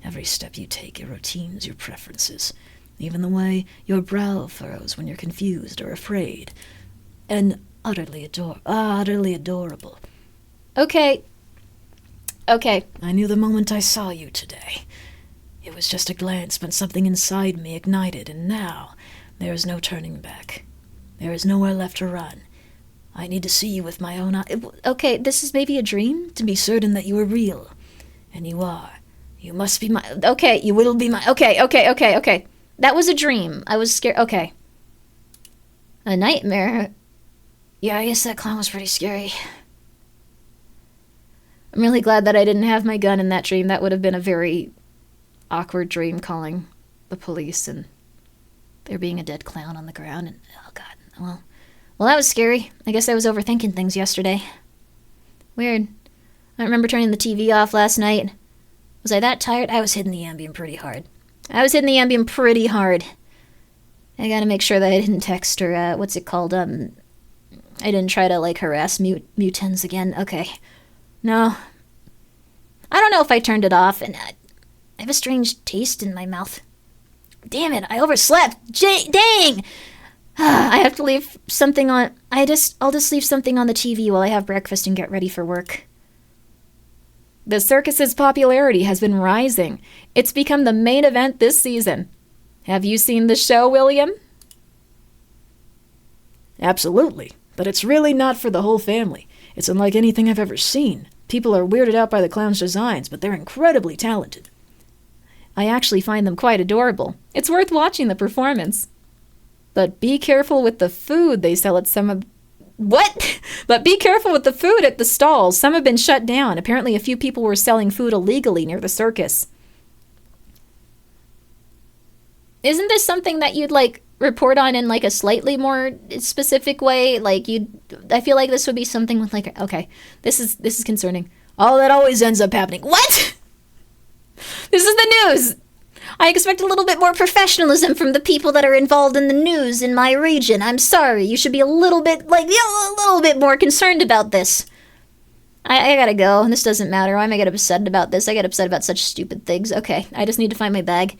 Every step you take, your routines, your preferences. Even the way your brow furrows when you're confused or afraid. And utterly adorable. Okay. I knew the moment I saw you today. It was just a glance, but something inside me ignited, and now there is no turning back. There is nowhere left to run. I need to see you with my own eyes. Okay, this is maybe a dream? To be certain that you are real. And you are. You must be my... Okay, you will be my... Okay. That was a dream. I was scared. Okay. A nightmare. Yeah, I guess that clown was pretty scary. I'm really glad that I didn't have my gun in that dream. That would have been a very awkward dream, calling the police and there being a dead clown on the ground. And oh god, well, that was scary. I guess I was overthinking things yesterday. Weird. I remember turning the TV off last night. Was I that tired? I was hitting the Ambien pretty hard. I gotta make sure that I didn't text her, what's it called, I didn't try to, like, harass mutants again. Okay. No. I don't know if I turned it off, and I have a strange taste in my mouth. Damn it, I overslept. Dang! I have to leave something on... I'll just leave something on the TV while I have breakfast and get ready for work. The circus's popularity has been rising. It's become the main event this season. Have you seen the show, William? Absolutely, but it's really not for the whole family. It's unlike anything I've ever seen. People are weirded out by the clown's designs, but they're incredibly talented. I actually find them quite adorable. It's worth watching the performance. But be careful with the food they sell at some of... What? But be careful with the food at the stalls. Some have been shut down. Apparently a few people were selling food illegally near the circus. Isn't this something that you'd, like, report on in, like, a slightly more specific way? Like, I feel like this would be something with, like, okay, this is concerning. Oh, that always ends up happening. What? This is the news! I expect a little bit more professionalism from the people that are involved in the news in my region. I'm sorry. You should be a little bit, a little bit more concerned about this. I gotta go. This doesn't matter. Why am I get upset about this? I get upset about such stupid things. Okay, I just need to find my bag.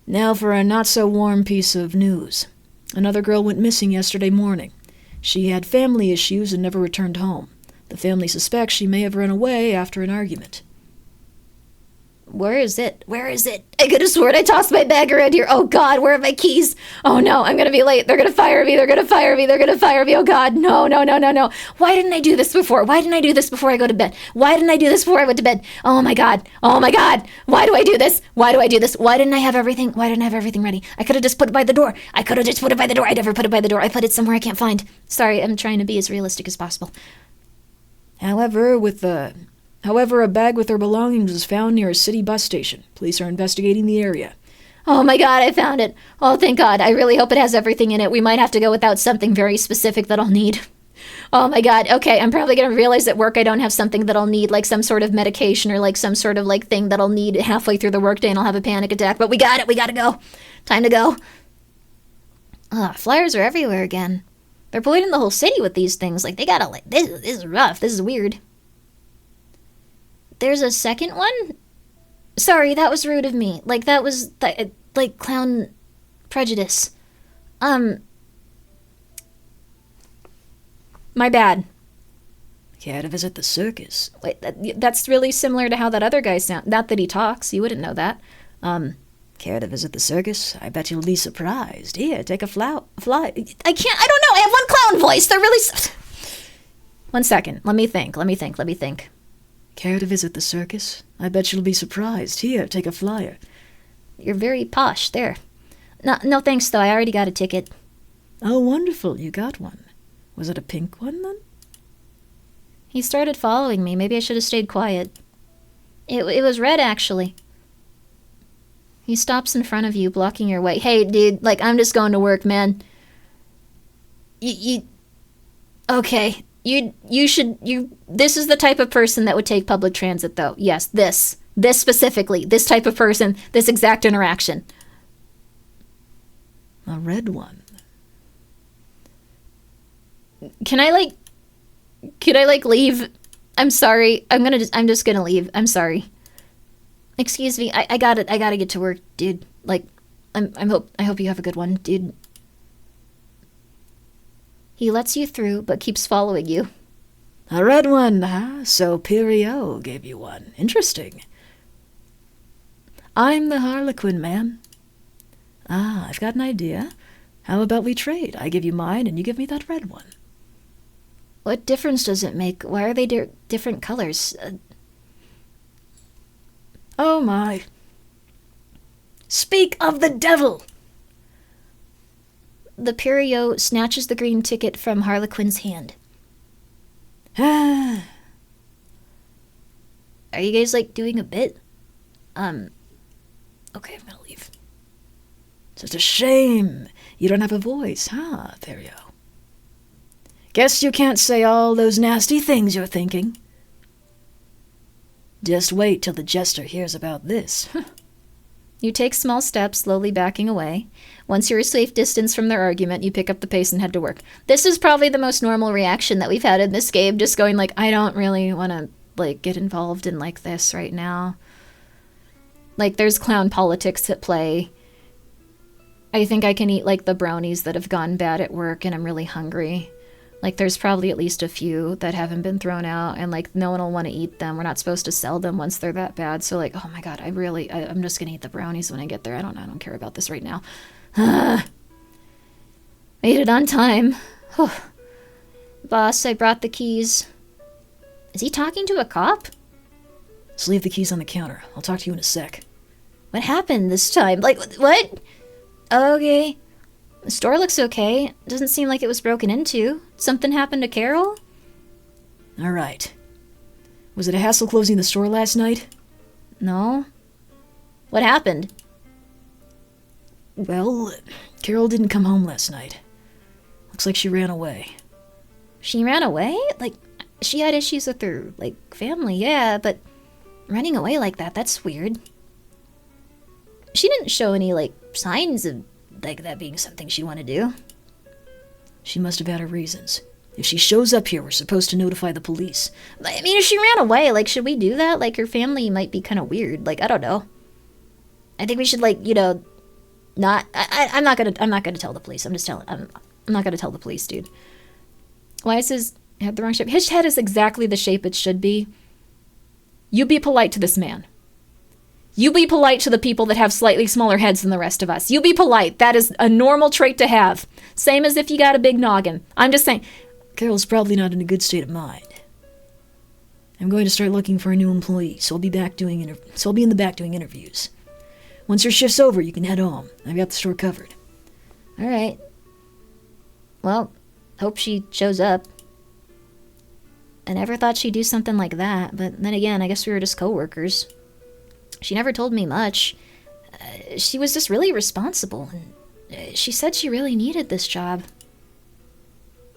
Now for a not-so-warm piece of news. Another girl went missing yesterday morning. She had family issues and never returned home. The family suspects she may have run away after an argument. Where is it? Where is it? I could have sworn I tossed my bag around here. Oh, God, where are my keys? Oh, no, I'm going to be late. They're going to fire me. They're going to fire me. They're going to fire me. Oh, God, no, no, no, no, no. Why didn't I do this before? Why didn't I do this before I go to bed? Why didn't I do this before I went to bed? Oh, my God. Oh, my God. Why do I do this? Why do I do this? Why didn't I have everything? Why didn't I have everything ready? I could have just put it by the door. I could have just put it by the door. I never put it by the door. I put it somewhere I can't find. Sorry, I'm trying to be as realistic as possible. However, a bag with her belongings was found near a city bus station. Police are investigating the area. Oh my God, I found it. Oh, thank God. I really hope it has everything in it. We might have to go without something very specific that I'll need. Oh my God. Okay, I'm probably going to realize at work I don't have something that I'll need, like some sort of medication or like some sort of like thing that I'll need halfway through the workday and I'll have a panic attack. But we got it. We got to go. Time to go. Flyers are everywhere again. They're polluting the whole city with these things. Like, they gotta, like, this is rough. This is weird. There's a second one? Sorry, that was rude of me. Like, that was, like, clown prejudice. My bad. Care to visit the circus? Wait, that's really similar to how that other guy sounds. Not that he talks. You wouldn't know that. Care to visit the circus? I bet you'll be surprised. Here, take a fly. I don't know. I have one clown voice. They're really... 1 second. Let me think. Care to visit the circus? I bet you'll be surprised. Here, take a flyer. You're very posh. There. No thanks, though. I already got a ticket. Oh, wonderful. You got one. Was it a pink one, then? He started following me. Maybe I should have stayed quiet. It was red, actually. He stops in front of you, blocking your way. Hey, dude, like, I'm just going to work, man. Okay. This is the type of person that would take public transit, though. Yes, this specifically. This type of person, this exact interaction. A red one. Can I leave? I'm sorry. I'm just gonna leave. I'm sorry. Excuse me, I gotta get to work, dude. Like, I hope you have a good one, dude. He lets you through, but keeps following you. A red one, huh? So Pirio gave you one. Interesting. I'm the Harlequin, man. I've got an idea. How about we trade? I give you mine, and you give me that red one. What difference does it make? Why are they different colors? Oh my. Speak of the devil! The Pirio snatches the green ticket from Harlequin's hand. Ah. Are you guys, like, doing a bit? Okay, I'm gonna leave. Just a shame you don't have a voice, huh, Pirio? Guess you can't say all those nasty things you're thinking. Just wait till the jester hears about this. You take small steps, slowly backing away. Once you're a safe distance from their argument, you pick up the pace and head to work. This is probably the most normal reaction that we've had in this game, just going like, I don't really want to, like, get involved in, like, this right now. Like, there's clown politics at play. I think I can eat, like, the brownies that have gone bad at work, and I'm really hungry. Like, there's probably at least a few that haven't been thrown out, and, like, no one will want to eat them. We're not supposed to sell them once they're that bad. So, like, oh my god, I'm just gonna eat the brownies when I get there. I don't care about this right now. Made it on time. Boss, I brought the keys. Is he talking to a cop? Just leave the keys on the counter. I'll talk to you in a sec. What happened this time? Like, what? Okay. The store looks okay. Doesn't seem like it was broken into. Something happened to Carol? All right. Was it a hassle closing the store last night? No. What happened? Well, Carol didn't come home last night. Looks like she ran away. She ran away? Like, she had issues with her, like, family, yeah, but running away like that, that's weird. She didn't show any, like, signs of, like, that being something she'd want to do. She must have had her reasons. If she shows up here, we're supposed to notify the police. I mean, if she ran away, like, should we do that? Like, her family might be kind of weird. Like, I don't know. I think we should, like, you know, not... I'm not gonna tell the police. I'm not gonna tell the police, dude. Why is his head the wrong shape? His head is exactly the shape it should be. You be polite to this man. You be polite to the people that have slightly smaller heads than the rest of us. You be polite. That is a normal trait to have. Same as if you got a big noggin. I'm just saying. Carol's probably not in a good state of mind. I'm going to start looking for a new employee, so I'll be in the back doing interviews. Once your shift's over, you can head home. I've got the store covered. All right. Well, hope she shows up. I never thought she'd do something like that, but then again, I guess we were just co-workers. She never told me much. She was just really responsible, and she said she really needed this job.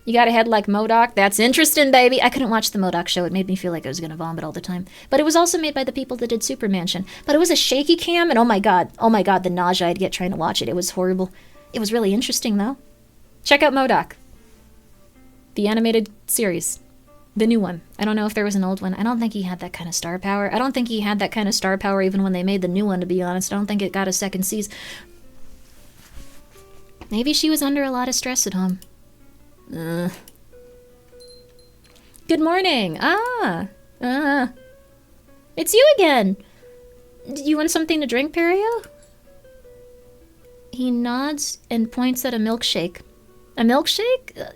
You got a head like MODOK? That's interesting, baby. I couldn't watch the MODOK show. It made me feel like I was going to vomit all the time. But it was also made by the people that did Super Mansion. But it was a shaky cam, and oh my god, the nausea I'd get trying to watch it. It was horrible. It was really interesting, though. Check out MODOK. The animated series. The new one. I don't know if there was an old one. I don't think he had that kind of star power. I don't think he had that kind of star power even when they made the new one, to be honest. I don't think it got a second season. Maybe she was under a lot of stress at home. Good morning. It's you again. Do you want something to drink, Perio? He nods and points at a milkshake. A milkshake?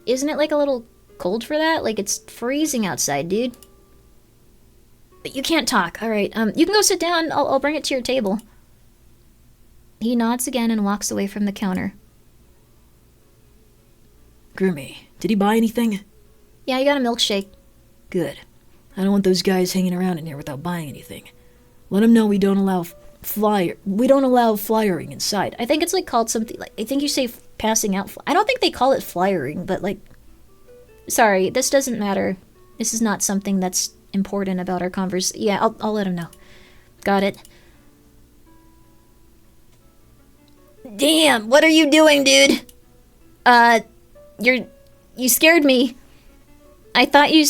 Isn't it like a little cold for that? Like, it's freezing outside, dude. But you can't talk. All right. You can go sit down. I'll bring it to your table. He nods again and walks away from the counter. Grimmi, did he buy anything? Yeah, he got a milkshake. Good. I don't want those guys hanging around in here without buying anything. Let them know we don't allow flyering inside. I think it's like called something like, I think you say passing out. I don't think they call it flyering, but like, sorry, this doesn't matter. This is not something that's important about our conversation. Yeah, I'll let him know. Got it. Damn, what are you doing, dude? You scared me. I thought you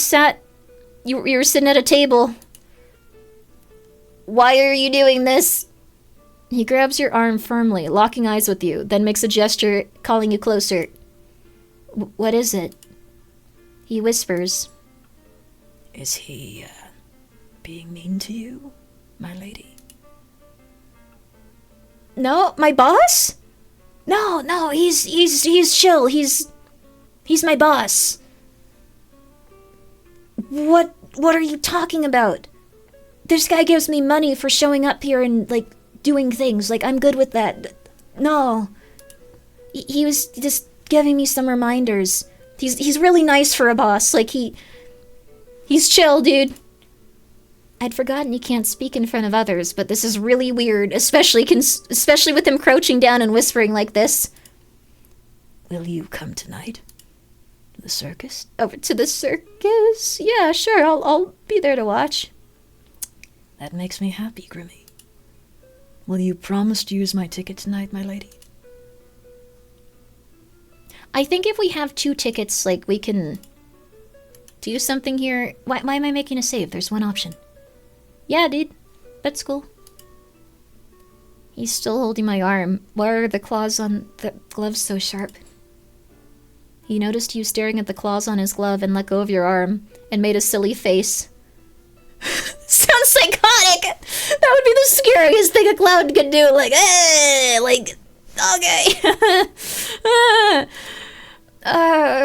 were sitting at a table. Why are you doing this? He grabs your arm firmly, locking eyes with you, then makes a gesture, calling you closer. What is it? He whispers. Is he, being mean to you, my lady? No, my boss? No, he's chill. He's my boss. What are you talking about? This guy gives me money for showing up here and, like, doing things. Like, I'm good with that. No. He was just giving me some reminders. He's really nice for a boss. Like, he's chill, dude. I'd forgotten you can't speak in front of others, but this is really weird, especially with him crouching down and whispering like this. Will you come tonight? To the circus? Over to the circus? Yeah, sure, I'll be there to watch. That makes me happy, Grimmi. Will you promise to use my ticket tonight, my lady? I think if we have 2 tickets, like, we can do something here. Why am I making a save? There's one option. Yeah, dude. That's cool. He's still holding my arm. Why are the claws on the gloves so sharp? He noticed you staring at the claws on his glove and let go of your arm and made a silly face. Sounds psychotic! That would be the scariest thing a clown could do. Like, okay.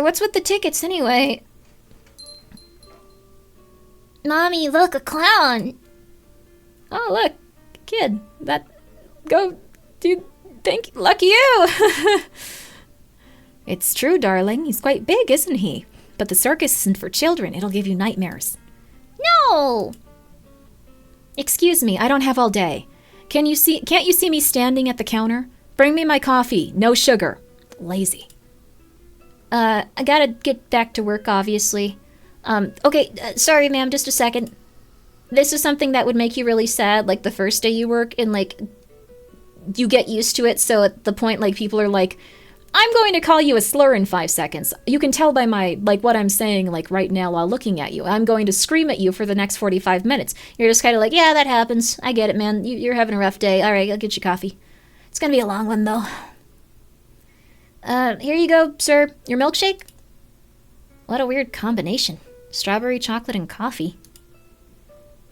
What's with the tickets anyway? Mommy, look, a clown! Oh, look, kid. Dude, lucky you! It's true, darling. He's quite big, isn't he? But the circus isn't for children. It'll give you nightmares. No! Excuse me, I don't have all day. Can't you see me standing at the counter? Bring me my coffee. No sugar. Lazy. I gotta get back to work, obviously. Okay, sorry, ma'am, just a second. This is something that would make you really sad, like the first day you work, and, like, you get used to it. So at the point, like, people are like, I'm going to call you a slur in 5 seconds. You can tell by my, like, what I'm saying, like, right now while looking at you. I'm going to scream at you for the next 45 minutes. You're just kind of like, yeah, that happens. I get it, man. You're having a rough day. All right, I'll get you coffee. It's going to be a long one, though. Here you go, sir. Your milkshake? What a weird combination. Strawberry, chocolate, and coffee.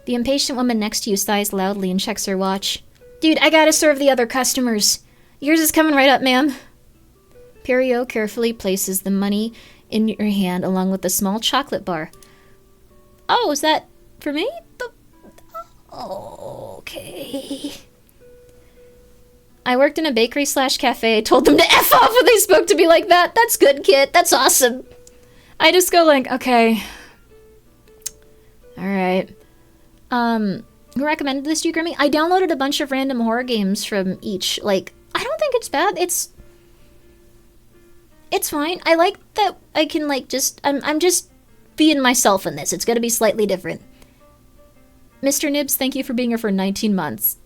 The impatient woman next to you sighs loudly and checks her watch. Dude, I gotta serve the other customers. Yours is coming right up, ma'am. Perio carefully places the money in your hand along with a small chocolate bar. Oh, is that for me? Okay. I worked in a bakery/cafe. Told them to F off when they spoke to me like that. That's good, kid. That's awesome. I just go like, okay. Alright. Who recommended this to you, Grimmi? I downloaded a bunch of random horror games from each. Like, I don't think it's bad. It's fine. I like that I can, like, I'm just being myself in this. It's gonna be slightly different. Mr. Nibs, thank you for being here for 19 months.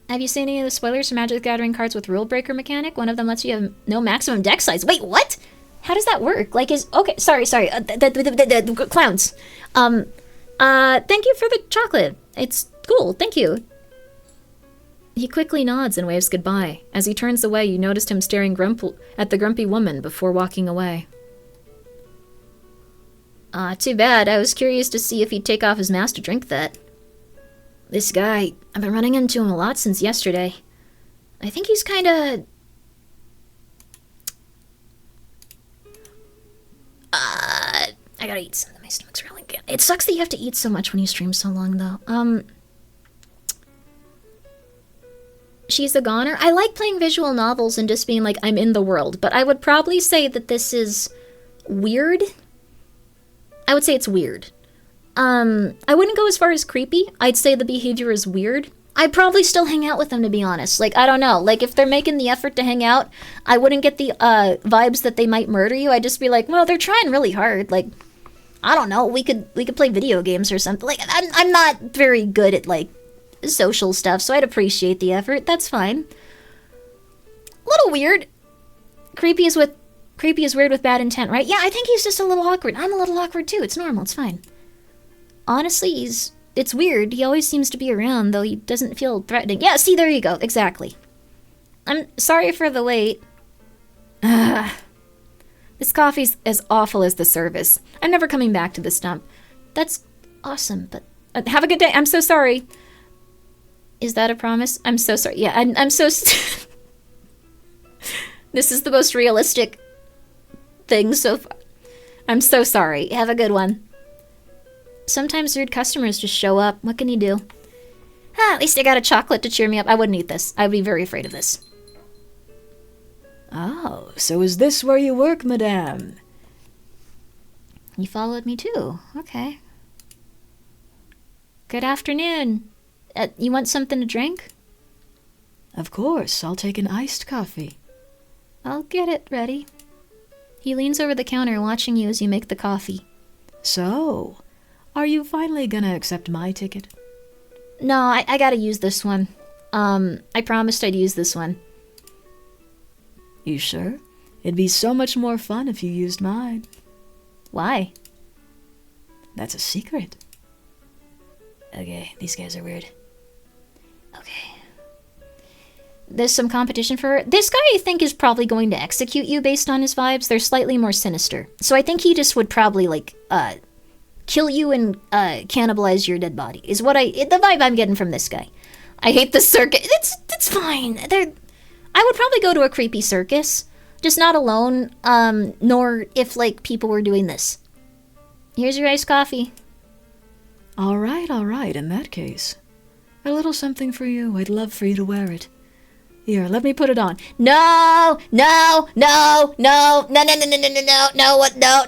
Have you seen any of the spoilers for Magic the Gathering cards with Rule Breaker mechanic? One of them lets you have no maximum deck size. Wait, what? How does that work? Like, okay, sorry. The clowns. Thank you for the chocolate. It's cool, thank you. He quickly nods and waves goodbye. As he turns away, you noticed him staring at the grumpy woman before walking away. Too bad. I was curious to see if he'd take off his mask to drink that. This guy, I've been running into him a lot since yesterday. I think he's kinda... I gotta eat something. My stomach's really good. It sucks that you have to eat so much when you stream so long, though. She's a goner. I like playing visual novels and just being like, I'm in the world, but I would probably say that this is weird. I would say it's weird. I wouldn't go as far as creepy. I'd say the behavior is weird. I'd probably still hang out with them, to be honest. Like, I don't know. Like, if they're making the effort to hang out, I wouldn't get the vibes that they might murder you. I'd just be like, well, they're trying really hard. Like, I don't know. We could play video games or something. Like, I'm not very good at, like, social stuff, so I'd appreciate the effort. That's fine. A little weird. Creepy is weird with bad intent, right? Yeah, I think he's just a little awkward. I'm a little awkward too. It's normal. It's fine. Honestly, it's weird. He always seems to be around, though he doesn't feel threatening. Yeah, see, there you go. Exactly. I'm sorry for the wait. This coffee's as awful as the service. I'm never coming back to this dump. That's awesome, but have a good day. I'm so sorry. Is that a promise? I'm so sorry. Yeah, I'm so... This is the most realistic thing so far. I'm so sorry. Have a good one. Sometimes rude customers just show up. What can you do? At least I got a chocolate to cheer me up. I wouldn't eat this. I'd be very afraid of this. Oh, so is this where you work, madame? You followed me too. Okay. Good afternoon. You want something to drink? Of course. I'll take an iced coffee. I'll get it ready. He leans over the counter watching you as you make the coffee. So, are you finally gonna accept my ticket? No, I gotta use this one. I promised I'd use this one. You sure? It'd be so much more fun if you used mine. Why? That's a secret. Okay, these guys are weird. Okay. There's some competition for her. This guy, I think, is probably going to execute you based on his vibes. They're slightly more sinister. So I think he just would probably, like, kill you and cannibalize your dead body, is what the vibe I'm getting from this guy. I hate the circus. It's fine. I would probably go to a creepy circus. Just not alone, nor if, like, people were doing this. Here's your iced coffee. All right, in that case. A little something for you. I'd love for you to wear it. Here, let me put it on. No, what, no,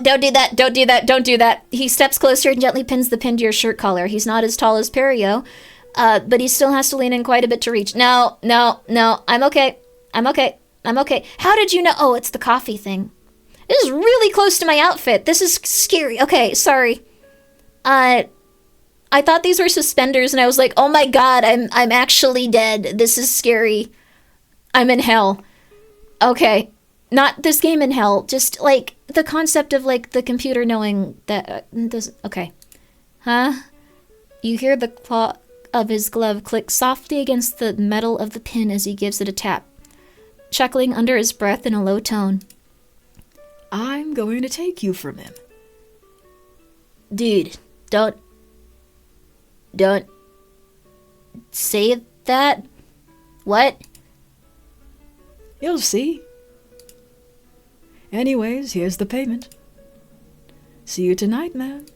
don't do that. He steps closer and gently pins the pin to your shirt collar. He's not as tall as Perio, but he still has to lean in quite a bit to reach. No, I'm okay. How did you know? Oh, it's the coffee thing. This is really close to my outfit. This is scary. Okay, sorry. I thought these were suspenders, and I was like, oh my god, I'm actually dead. This is scary. I'm in hell. Okay. Not this game in hell. Just, like, the concept of, like, the computer knowing that... okay. Huh? You hear the claw of his glove click softly against the metal of the pin as he gives it a tap, chuckling under his breath in a low tone. I'm going to take you from him. Dude, don't say that. What? You'll see. Anyways, here's the payment. See you tonight, man.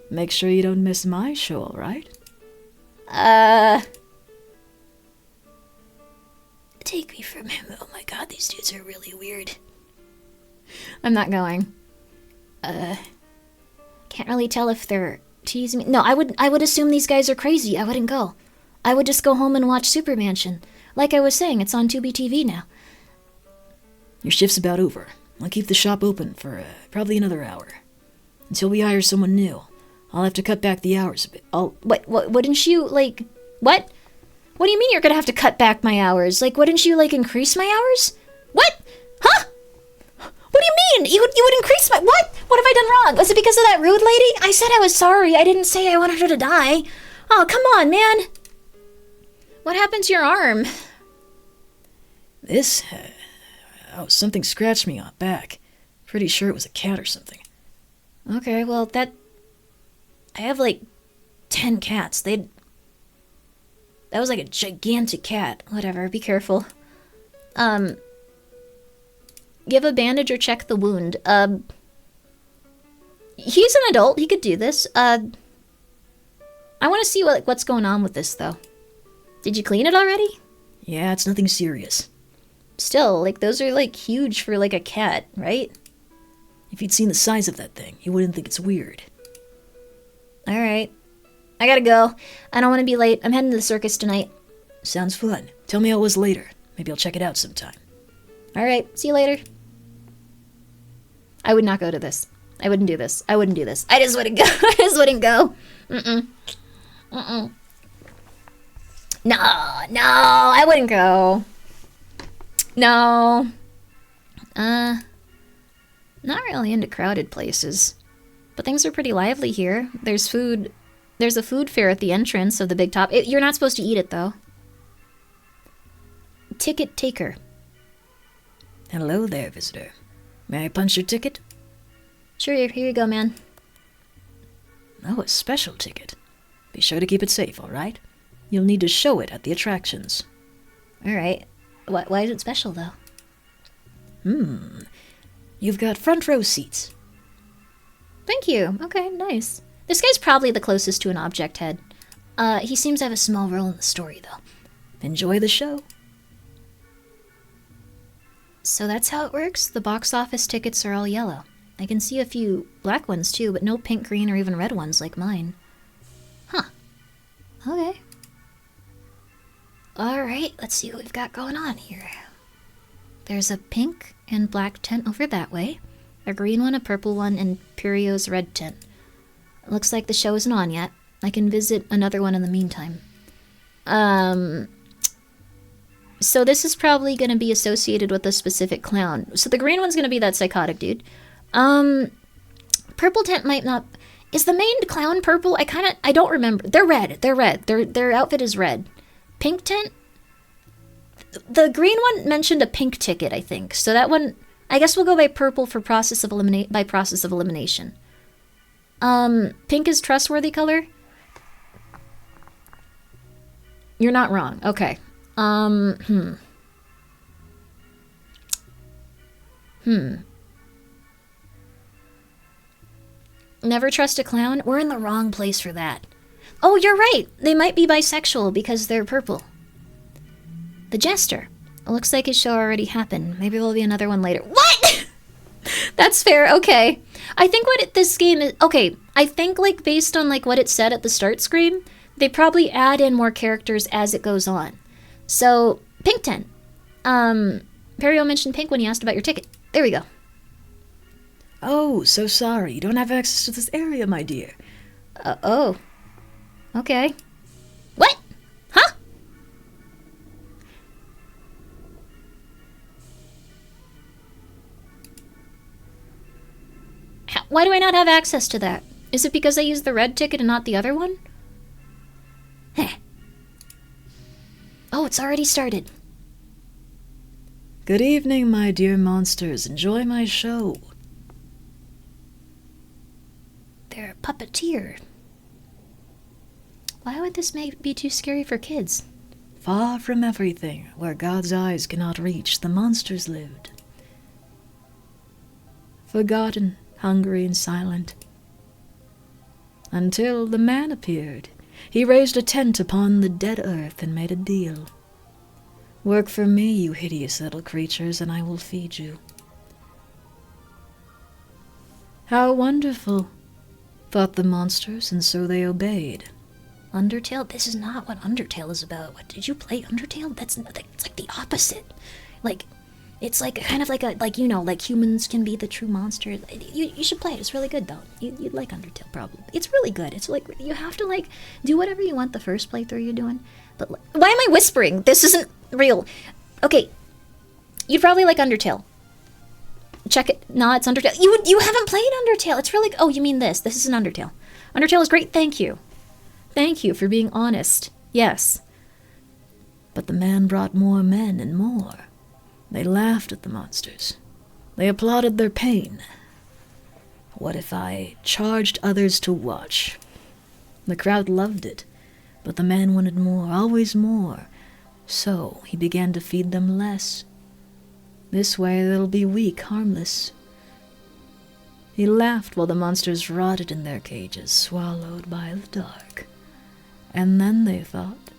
Make sure you don't miss my show, all right? Take me from him. Oh my god, these dudes are really weird. I'm not going. Can't really tell if they're teasing me. No, I would assume these guys are crazy. I wouldn't go. I would just go home and watch Super Mansion. Like I was saying, it's on Tubi TV now. Your shift's about over. I'll keep the shop open for probably another hour. Until we hire someone new. I'll have to cut back the hours a bit. Wouldn't you, like... What? What do you mean you're gonna have to cut back my hours? Like, wouldn't you, like, increase my hours? What? Huh? What do you mean? You would increase my... What? What have I done wrong? Was it because of that rude lady? I said I was sorry. I didn't say I wanted her to die. Oh, come on, man. What happened to your arm? This... something scratched me on the back. Pretty sure it was a cat or something. Okay, well, I have, like, 10 cats. That was like a gigantic cat. Whatever, be careful. Give a bandage or check the wound. He's an adult. He could do this. I want to see what's going on with this, though. Did you clean it already? Yeah, it's nothing serious. Still, like, those are, like, huge for, like, a cat, right? If you'd seen the size of that thing, you wouldn't think it's weird. Alright. I gotta go. I don't want to be late. I'm heading to the circus tonight. Sounds fun. Tell me how it was later. Maybe I'll check it out sometime. Alright, see you later. I would not go to this. I wouldn't do this. I wouldn't do this. I just wouldn't go. I just wouldn't go. No, I wouldn't go. No. Not really into crowded places. But things are pretty lively here. There's food. There's a food fair at the entrance of the big top. You're not supposed to eat it, though. Ticket taker. Hello there, visitor. May I punch your ticket? Sure, here you go, man. Oh, a special ticket. Be sure to keep it safe, all right? You'll need to show it at the attractions. All right. Why is it special, though? You've got front row seats. Thank you. Okay, nice. This guy's probably the closest to an object head. He seems to have a small role in the story, though. Enjoy the show. So that's how it works? The box office tickets are all yellow. I can see a few black ones, too, but no pink, green, or even red ones like mine. Huh. Okay. Alright, let's see what we've got going on here. There's a pink and black tent over that way, a green one, a purple one, and Purio's red tent. Looks like the show isn't on yet. I can visit another one in the meantime. So this is probably going to be associated with a specific clown. So the green one's going to be that psychotic dude. Purple tent might not... Is the main clown purple? I don't remember. They're red. Their outfit is red. Pink tent? The green one mentioned a pink ticket, I think. So that one... I guess we'll go by purple for process of elimination. Pink is trustworthy color? You're not wrong. Okay. Never trust a clown? We're in the wrong place for that. Oh, you're right. They might be bisexual because they're purple. The Jester. It looks like his show already happened. Maybe there'll be another one later. What? That's fair. Okay. I think this game is... Okay. I think, like, based on, like, what it said at the start screen, they probably add in more characters as it goes on. So, Pink Tent. Perio mentioned pink when he asked about your ticket. There we go. Oh, so sorry. You don't have access to this area, my dear. Oh. Okay. What? Huh? Why do I not have access to that? Is it because I used the red ticket and not the other one? Heh. Oh, it's already started. Good evening, my dear monsters. Enjoy my show. They're a puppeteer. Why would this be too scary for kids? Far from everything, where God's eyes cannot reach, the monsters lived. Forgotten, hungry, and silent. Until the man appeared. He raised a tent upon the dead earth and made a deal. Work for me, you hideous little creatures, and I will feed you. How wonderful, thought the monsters, and so they obeyed. Undertale? This is not what Undertale is about. What, did you play Undertale? It's like the opposite. Like, it's like kind of like like humans can be the true monster. You should play it. It's really good though. You'd like Undertale probably. It's really good. It's like you have to like do whatever you want the first playthrough you're doing. But why am I whispering? This isn't real. Okay, you'd probably like Undertale. Check it. No, it's Undertale. You haven't played Undertale. It's really. Oh, you mean this? This is an Undertale. Undertale is great. Thank you. Thank you for being honest. Yes. But the man brought more men and more. They laughed at the monsters. They applauded their pain. What if I charged others to watch? The crowd loved it, but the man wanted more, always more. So he began to feed them less. This way they'll be weak, harmless. He laughed while the monsters rotted in their cages, swallowed by the dark. And then they thought,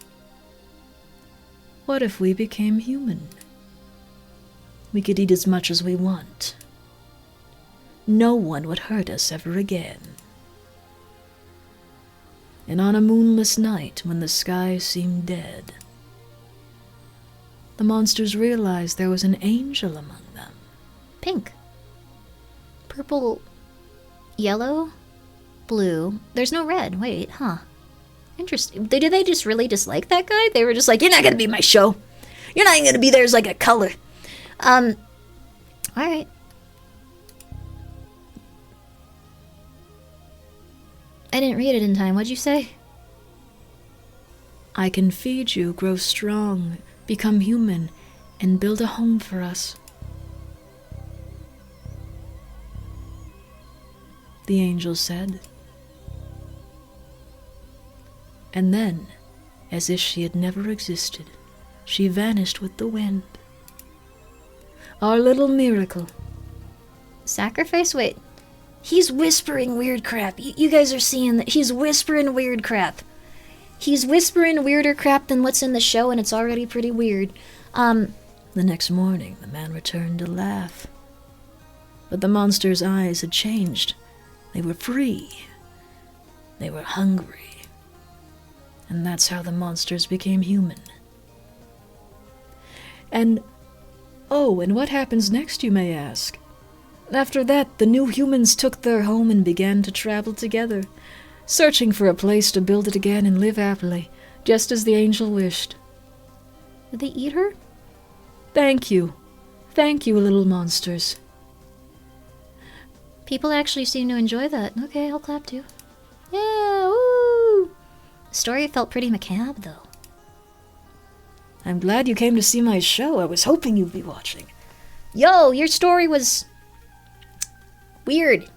what if we became human? We could eat as much as we want. No one would hurt us ever again. And on a moonless night, when the sky seemed dead, the monsters realized there was an angel among them. Pink. Purple. Yellow. Blue. There's no red. Wait, huh. Interesting. Did they just really dislike that guy? They were just like, you're not gonna be my show. You're not gonna be there as like a color. Alright. I didn't read it in time. What'd you say? I can feed you, grow strong, become human, and build a home for us. The angel said. And then, as if she had never existed, she vanished with the wind. Our little miracle. Sacrifice? Wait. He's whispering weird crap. You guys are seeing that he's whispering weird crap. He's whispering weirder crap than what's in the show, and it's already pretty weird. The next morning, the man returned to laugh. But the monster's eyes had changed. They were free. They were hungry. And that's how the monsters became human. And what happens next, you may ask? After that, the new humans took their home and began to travel together, searching for a place to build it again and live happily, just as the angel wished. Did they eat her? Thank you. Thank you, little monsters. People actually seem to enjoy that. Okay, I'll clap too. Yeah, woo! The story felt pretty macabre, though. I'm glad you came to see my show. I was hoping you'd be watching. Yo, your story was weird.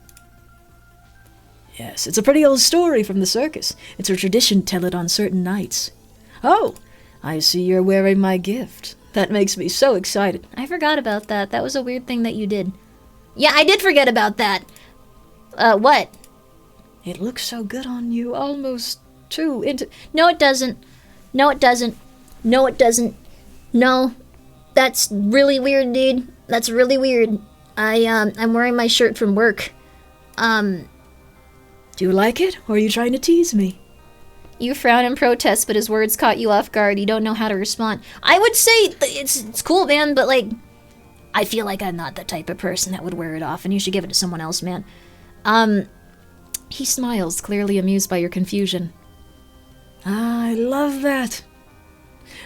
Yes, it's a pretty old story from the circus. It's a tradition to tell it on certain nights. Oh, I see you're wearing my gift. That makes me so excited. I forgot about that. That was a weird thing that you did. Yeah, I did forget about that. What? It looks so good on you, almost too into... No, it doesn't. No, it doesn't. No, it doesn't. No. That's really weird, dude. That's really weird. I'm wearing my shirt from work. Do you like it, or are you trying to tease me? You frown in protest, but his words caught you off guard. You don't know how to respond. I would say it's cool, man, but like, I feel like I'm not the type of person that would wear it off, and you should give it to someone else, man. He smiles, clearly amused by your confusion. I love that.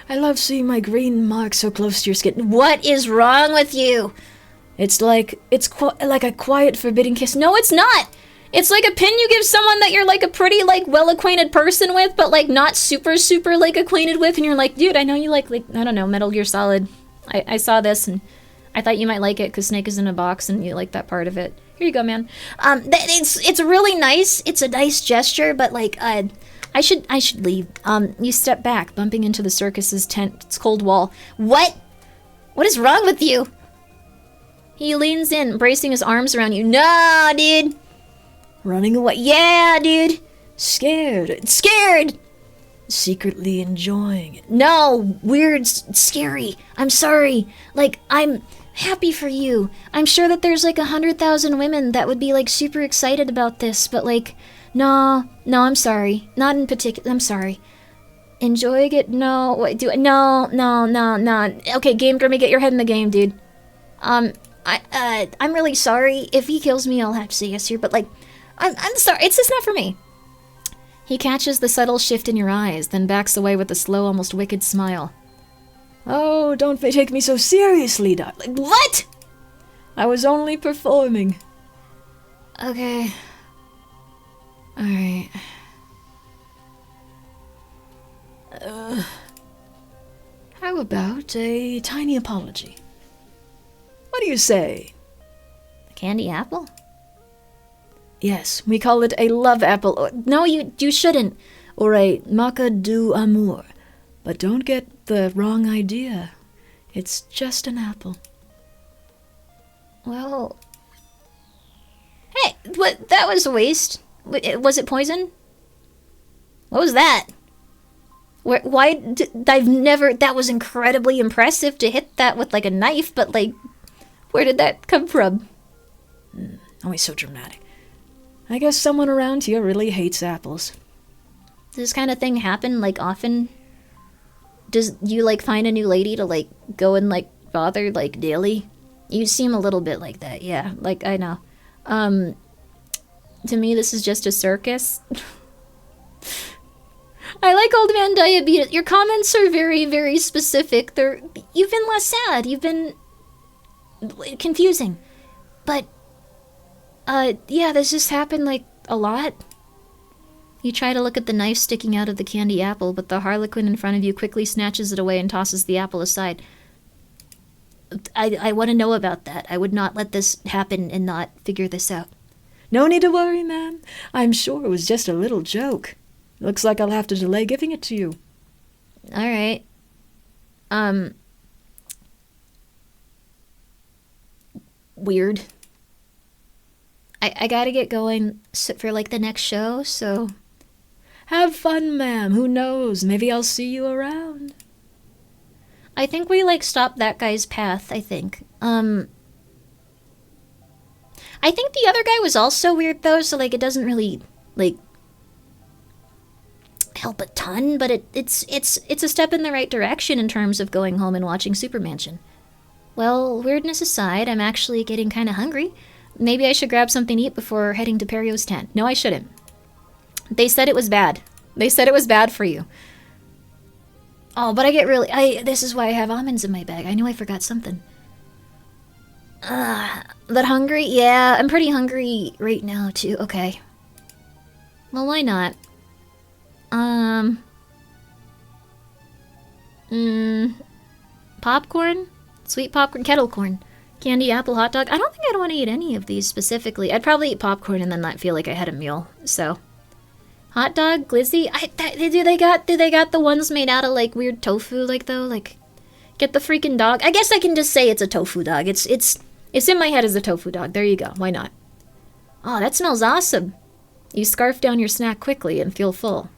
I love seeing my green mark so close to your skin. What is wrong with you? It's like a quiet, forbidding kiss. No, it's not! It's like a pin you give someone that you're like a pretty like well-acquainted person with, but like not super like acquainted with, and you're like, dude, I know you like I don't know, Metal Gear Solid. I saw this and I thought you might like it because Snake is in a box and you like that part of it. Here you go, man. It's really nice. It's a nice gesture, but like I should leave. You step back, bumping into the circus's tent's cold wall. What? What is wrong with you? He leans in, bracing his arms around you. No, dude. Running away. Yeah, dude. Scared. Secretly enjoying it. No, weird, scary. I'm sorry. Like, I'm happy for you. I'm sure that there's like 100,000 women that would be like super excited about this, but like, no, I'm sorry. Not in particular. I'm sorry. Enjoying it? No. Wait, no. Okay, game Grimmi, get your head in the game, dude. I'm really sorry. If he kills me, I'll have to say yes here, but like, I'm sorry. It's just not for me. He catches the subtle shift in your eyes, then backs away with a slow, almost wicked smile. Oh, don't take me so seriously, Doc. Like, what? I was only performing. Okay. Alright. How about a tiny apology? What do you say? A candy apple? Yes, we call it a love apple. No, you shouldn't. Or a maca du amour. But don't get the wrong idea. It's just an apple. Well... Hey, what? That was a waste. Was it poison? What was that? I've never... That was incredibly impressive to hit that with like a knife, but like... Where did that come from? Always so dramatic. I guess someone around here really hates apples. Does this kind of thing happen, like, often? Does you, like, find a new lady to, like, go and, like, bother, like, daily? You seem a little bit like that, yeah. Like, I know. To me, this is just a circus. I like Old Man Diabetes. Your comments are very, very specific. You've been less sad. You've been... confusing. But... yeah, this just happened, like, a lot. You try to look at the knife sticking out of the candy apple, but the harlequin in front of you quickly snatches it away and tosses the apple aside. I want to know about that. I would not let this happen and not figure this out. No need to worry, ma'am. I'm sure it was just a little joke. Looks like I'll have to delay giving it to you. Alright. Weird. I gotta get going for, like, the next show, so... Have fun, ma'am. Who knows? Maybe I'll see you around. I think we, like, stopped that guy's path, I think. I think the other guy was also weird, though, so, like, it doesn't really, like, help a ton, but it's a step in the right direction in terms of going home and watching Super Mansion. Well, weirdness aside, I'm actually getting kind of hungry. Maybe I should grab something to eat before heading to Perio's tent. No, I shouldn't. They said it was bad. They said it was bad for you. Oh, but I get really... This is why I have almonds in my bag. I knew I forgot something. But hungry? Yeah, I'm pretty hungry right now, too. Okay. Well, why not? Popcorn? Sweet popcorn? Kettle corn. Candy, apple, hot dog. I don't think I'd want to eat any of these specifically. I'd probably eat popcorn and then not feel like I had a meal. So, hot dog, glizzy. Do they got the ones made out of like weird tofu? Like though, like get the freaking dog. I guess I can just say it's a tofu dog. It's in my head as a tofu dog. There you go. Why not? Oh, that smells awesome. You scarf down your snack quickly and feel full.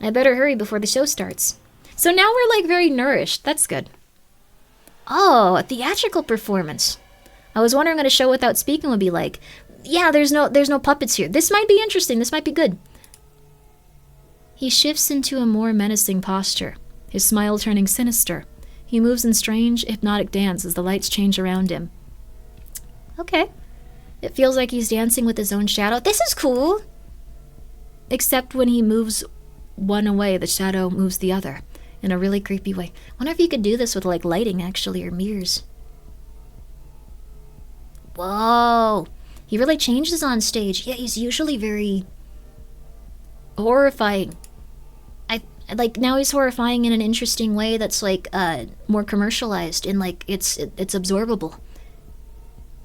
I better hurry before the show starts. So now we're like very nourished. That's good. Oh, a theatrical performance. I was wondering what a show without speaking would be like. Yeah, there's no puppets here. This might be interesting. This might be good. He shifts into a more menacing posture, his smile turning sinister. He moves in strange, hypnotic dance as the lights change around him. Okay. It feels like he's dancing with his own shadow. This is cool! Except when he moves one away, the shadow moves the other. In a really creepy way. Wonder if you could do this with, like, lighting, actually, or mirrors. Whoa. He really changes on stage. Yeah, he's usually very horrifying. Like, now he's horrifying in an interesting way that's, like, more commercialized and, like, it's absorbable.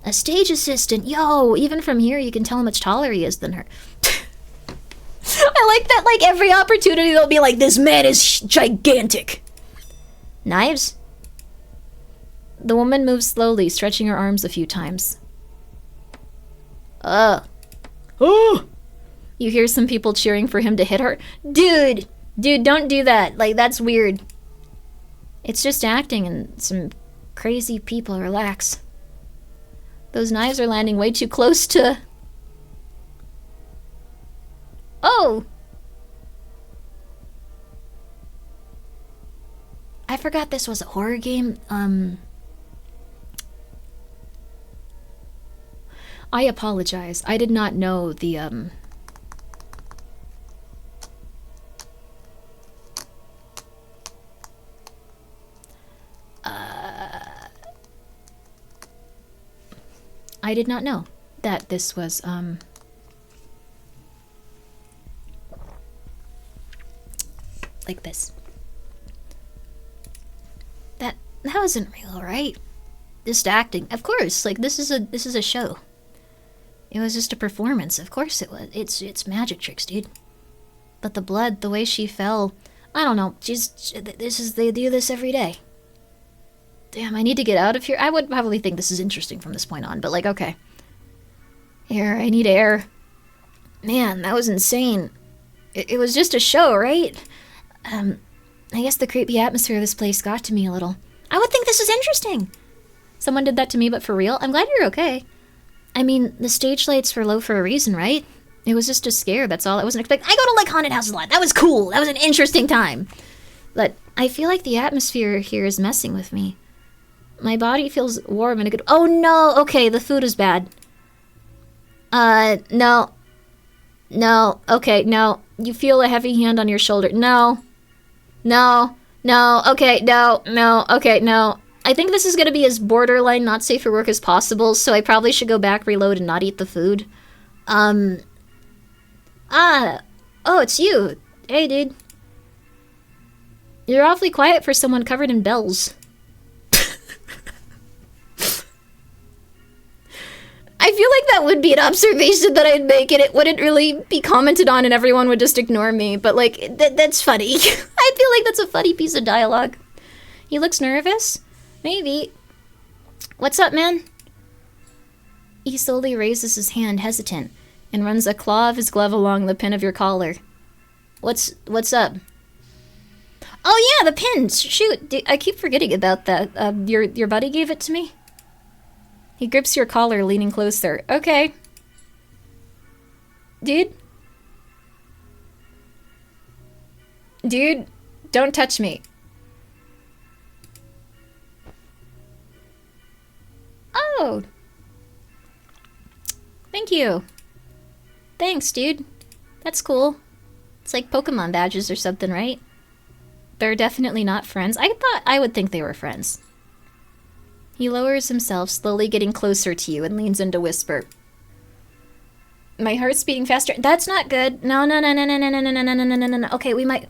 A stage assistant. Yo, even from here you can tell how much taller he is than her. I like that, like, every opportunity they'll be like, this man is gigantic. Knives? The woman moves slowly, stretching her arms a few times. Oh. You hear some people cheering for him to hit her. Dude, don't do that. Like, that's weird. It's just acting and some crazy people. Relax. Those knives are landing way too close to... Oh! I forgot this was a horror game. I apologize. I did not know the, I did not know that this was, like this. That wasn't real, right? Just acting. Of course, like, this is a show. It was just a performance. Of course it was. It's magic tricks, dude. But the blood, the way she fell, I don't know. They do this every day. Damn, I need to get out of here. I would probably think this is interesting from this point on, but, like, okay. Air, I need air. Man, that was insane. It was just a show, right? I guess the creepy atmosphere of this place got to me a little. I would think this is interesting. Someone did that to me, but for real? I'm glad you're okay. I mean, the stage lights were low for a reason, right? It was just a scare, that's all. I wasn't expecting. I go to, like, haunted houses a lot. That was cool. That was an interesting time. But I feel like the atmosphere here is messing with me. My body feels warm and a good... Oh, no. Okay, the food is bad. No. No. Okay, no. You feel a heavy hand on your shoulder. No. No. No. Okay, no. No. Okay, no. I think this is going to be as borderline not safe for work as possible, so I probably should go back, reload, and not eat the food. Oh, it's you. Hey, dude. You're awfully quiet for someone covered in bells. I feel like that would be an observation that I'd make, and it wouldn't really be commented on, and everyone would just ignore me, but, like, that's funny. I feel like that's a funny piece of dialogue. He looks nervous? Maybe. What's up, man? He slowly raises his hand, hesitant, and runs a claw of his glove along the pin of your collar. What's up? Oh yeah, the pins! Shoot, I keep forgetting about that. Your buddy gave it to me? He grips your collar, leaning closer. Okay. Dude? Dude, don't touch me. Oh. Thank you. Thanks, dude. That's cool. It's like Pokemon badges or something, right? They're definitely not friends. I thought I would think they were friends. He lowers himself, slowly getting closer to you, and leans in to whisper. My heart's beating faster. That's not good. No. Okay, we might...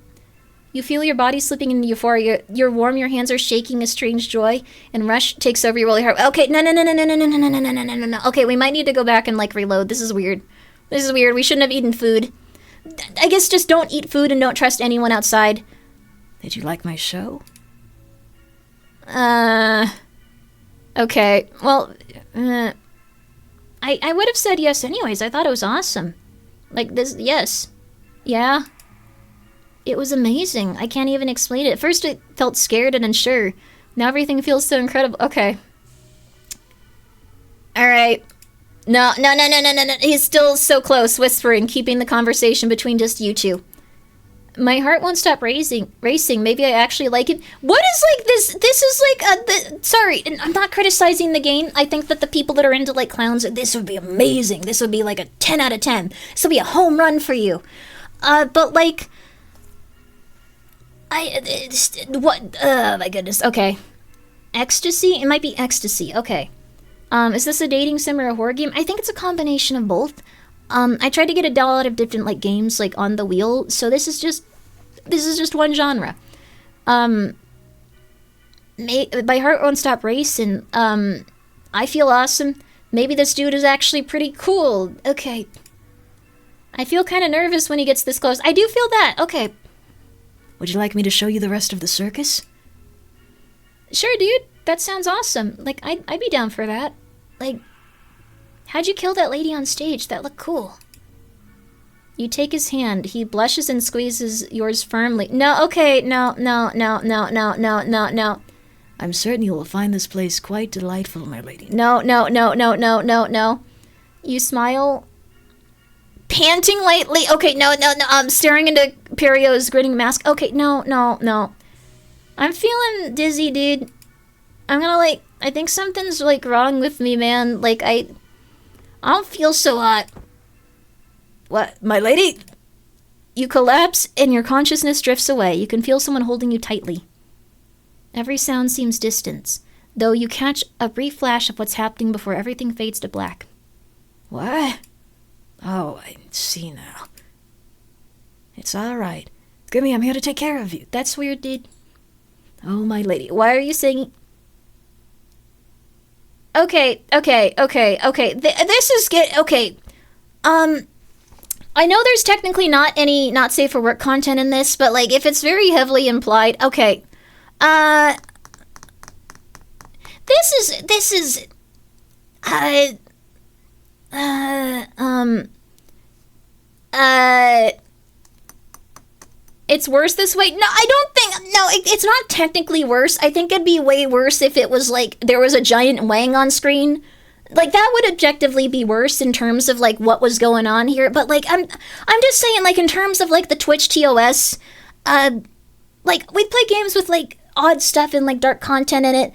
You feel your body slipping into euphoria. You're warm, your hands are shaking a strange joy, and rush takes over your really heart. Okay, no. Okay, we might need to go back and, like, reload. This is weird. We shouldn't have eaten food. I guess just don't eat food and don't trust anyone outside. Did you like my show? Okay, well, I would have said yes anyways. I thought it was awesome. Like, this, yes. Yeah. It was amazing. I can't even explain it. At first I felt scared and unsure. Now everything feels so incredible. Okay. Alright. No. He's still so close, whispering, keeping the conversation between just you two. My heart won't stop racing. Maybe I actually like it. What is, like, this? This is, like, sorry, I'm not criticizing the game. I think that the people that are into, like, clowns, this would be amazing. This would be, like, a 10 out of 10. This would be a home run for you. But, like... what? Oh, my goodness. Okay. Ecstasy? It might be ecstasy. Okay. Is this a dating sim or a horror game? I think it's a combination of both. I tried to get a lot of different like games like on the wheel, so this is just one genre. My heart won't stop racing. I feel awesome. Maybe this dude is actually pretty cool. Okay. I feel kind of nervous when he gets this close. I do feel that. Okay. Would you like me to show you the rest of the circus? Sure, dude. That sounds awesome. Like, I'd be down for that. Like, how'd you kill that lady on stage? That looked cool. You take his hand. He blushes and squeezes yours firmly. No, okay. No. I'm certain you will find this place quite delightful, my lady. No. You smile, panting lightly. Okay, no. Staring into Perio's grinning mask. Okay, no. I'm feeling dizzy, dude. I'm gonna, I think something's, wrong with me, man. I don't feel so hot. What, my lady? You collapse, and your consciousness drifts away. You can feel someone holding you tightly. Every sound seems distant, though you catch a brief flash of what's happening before everything fades to black. What? Oh, I see now. It's all right. Grimmi, I'm here to take care of you. That's weird, dude. Oh, my lady. Why are you saying... Okay. This is good. Okay. I know there's technically not any not safe for work content in this, but, if it's very heavily implied... Okay. This is... It's worse this way? No, I don't think... No, it's not technically worse. I think it'd be way worse if it was, there was a giant wang on screen. That would objectively be worse in terms of, what was going on here. But, I'm just saying, in terms of, the Twitch TOS, we play games with, odd stuff and, dark content in it.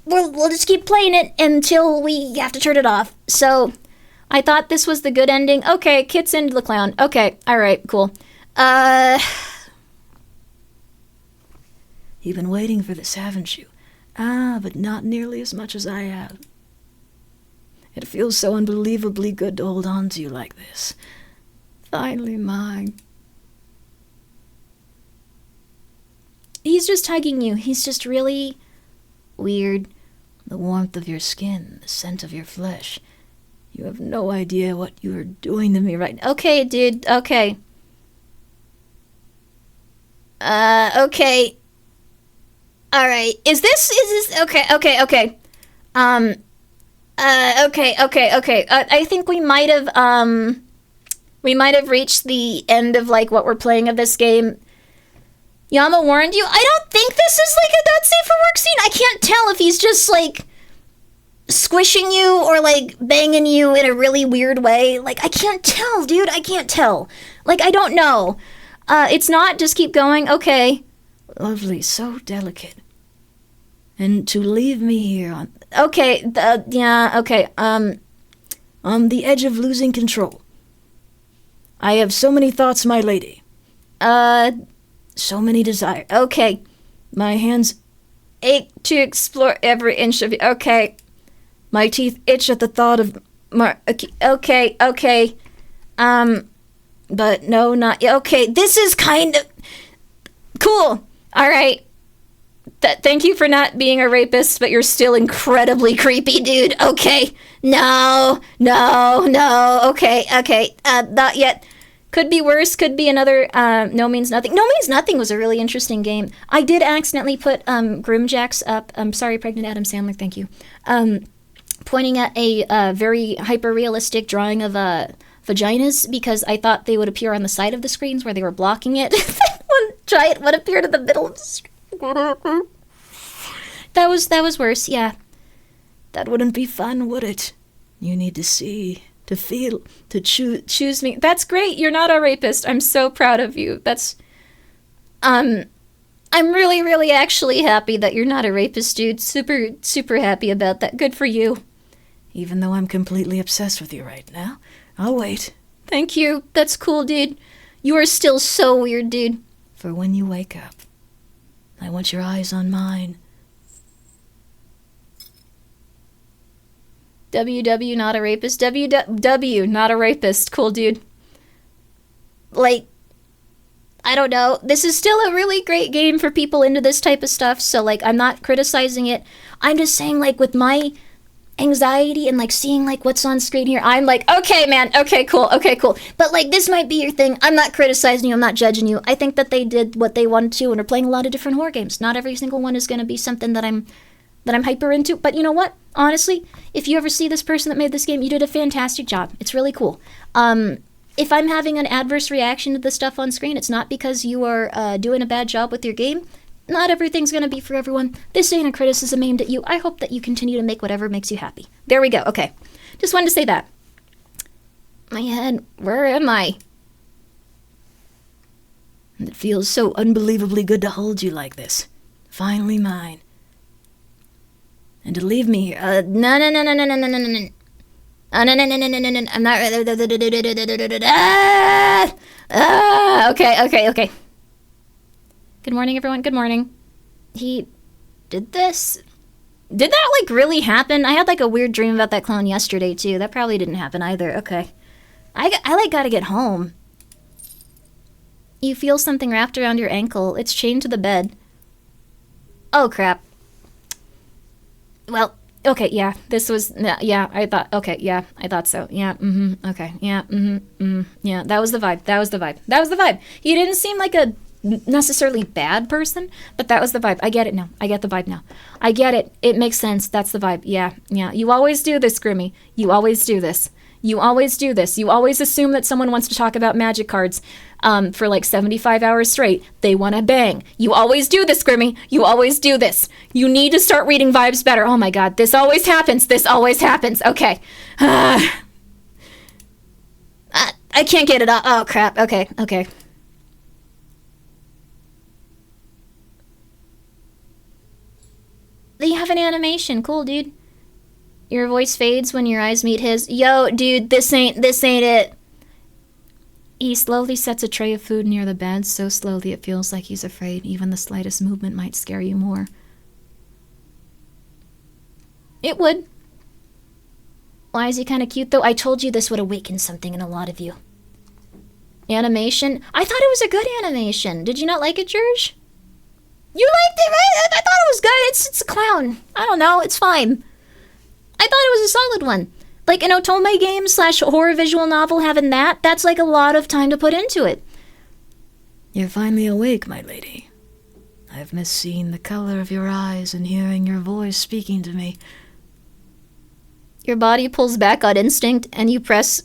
We'll just keep playing it until we have to turn it off. So, I thought this was the good ending. Okay, Kit's into the clown. Okay, alright, cool. You've been waiting for this, haven't you? But not nearly as much as I have. It feels so unbelievably good to hold on to you like this. Finally mine. He's just hugging you. He's just really weird. The warmth of your skin, the scent of your flesh. You have no idea what you are doing to me right now. Okay, dude. Okay. Okay. Alright. Is this... Okay. Okay. I think we might have reached the end of, what we're playing of this game. Yama warned you? I don't think this is, a not safe for work scene. I can't tell if he's just, squishing you or, banging you in a really weird way. I can't tell, dude. I can't tell. I don't know. It's not just keep going. Okay. Lovely, so delicate. And to leave me here on... Okay, yeah, okay, on the edge of losing control. I have so many thoughts, my lady. So many desires. Okay. My hands ache to explore every inch of you. Okay. My teeth itch at the thought of... Okay. But no, not... Okay, this is kind of... Cool. All right. Thank you for not being a rapist, but you're still incredibly creepy, dude. Okay. No. Okay. Not yet. Could be worse. Could be another No Means Nothing. No Means Nothing was a really interesting game. I did accidentally put Grimjacks up. I'm sorry, Pregnant Adam Sandler. Thank you. Pointing at a very hyper-realistic drawing of vaginas because I thought they would appear on the side of the screens where they were blocking it. One giant one appeared in the middle of the screen. That was worse, yeah. That wouldn't be fun, would it? You need to see, to feel, to choose me. That's great. You're not a rapist. I'm so proud of you. I'm really, really actually happy that you're not a rapist, dude. Super, super happy about that. Good for you. Even though I'm completely obsessed with you right now, I'll wait. Thank you. That's cool, dude. You are still so weird, dude. For when you wake up, I want your eyes on mine. WW, not a rapist. WW, not a rapist. Cool, dude. Like, I don't know. This is still a really great game for people into this type of stuff, so, like, I'm not criticizing it. I'm just saying, like, with my anxiety and, like, seeing, like, what's on screen here, I'm like, okay, man, okay, cool. But, like, this might be your thing. I'm not criticizing you. I'm not judging you. I think that they did what they wanted to, and are playing a lot of different horror games. Not every single one is going to be something that I'm hyper into. But you know what? Honestly, if you ever see this person that made this game, you did a fantastic job. It's really cool. If I'm having an adverse reaction to the stuff on screen, it's not because you are doing a bad job with your game. Not everything's going to be for everyone. This ain't a criticism aimed at you. I hope that you continue to make whatever makes you happy. There we go. Okay. Just wanted to say that. My head, where am I? It feels so unbelievably good to hold you like this. Finally mine. And to leave me here. No. I'm not. Okay. Good morning, everyone. Good morning. He did this. Did that, like, really happen? I had, like, a weird dream about that clown yesterday, too. That probably didn't happen either. Okay. I gotta get home. You feel something wrapped around your ankle. It's chained to the bed. Oh, crap. Well, okay, yeah, this was, yeah, I thought so, yeah, okay, yeah, yeah, that was the vibe. He didn't seem like a necessarily bad person, but that was the vibe. I get it now, I get the vibe now. I get it, it makes sense, that's the vibe, yeah, you always do this, Grimmi, you always do this. You always assume that someone wants to talk about magic cards for like 75 hours straight. They want to bang. You always do this, Grimmi. You always do this. You need to start reading vibes better. Oh my god, this always happens. Okay. I can't get it up. Oh crap, okay. They have an animation. Cool, dude. Your voice fades when your eyes meet his. Yo, dude, this ain't it. He slowly sets a tray of food near the bed, so slowly it feels like he's afraid. Even the slightest movement might scare you more. It would. Why is he kind of cute, though? I told you this would awaken something in a lot of you. Animation? I thought it was a good animation. Did you not like it, George? You liked it, right? I thought it was good. It's a clown. I don't know. It's fine. I thought it was a solid one. Like an otome game / horror visual novel, having that's like a lot of time to put into it. You're finally awake, my lady. I've missed seeing the color of your eyes and hearing your voice speaking to me. Your body pulls back on instinct and you press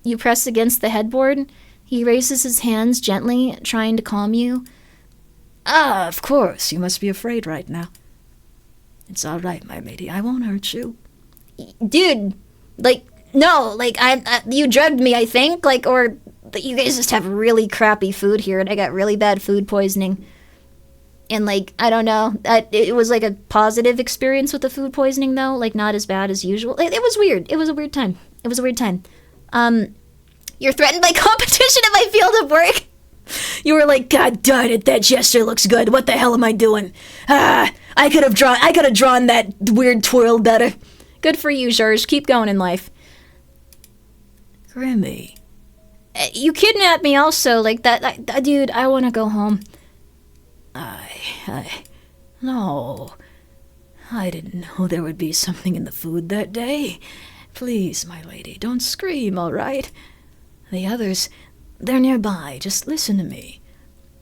against the headboard. He raises his hands gently, trying to calm you. Ah, of course, you must be afraid right now. It's all right, my lady, I won't hurt you. Dude, like, no, like, you drugged me, I think, like, or you guys just have really crappy food here, and I got really bad food poisoning. And, like, I don't know, it was, like, a positive experience with the food poisoning, though, like, not as bad as usual. It was weird. It was a weird time. You're threatened by competition in my field of work. You were like, God darn it, that gesture looks good. What the hell am I doing? I could have drawn that weird twirl better. Good for you, George. Keep going in life. Grimmi. You kidnapped me also, like that. Dude, I want to go home. No. I didn't know there would be something in the food that day. Please, my lady, don't scream, all right? The others, they're nearby. Just listen to me.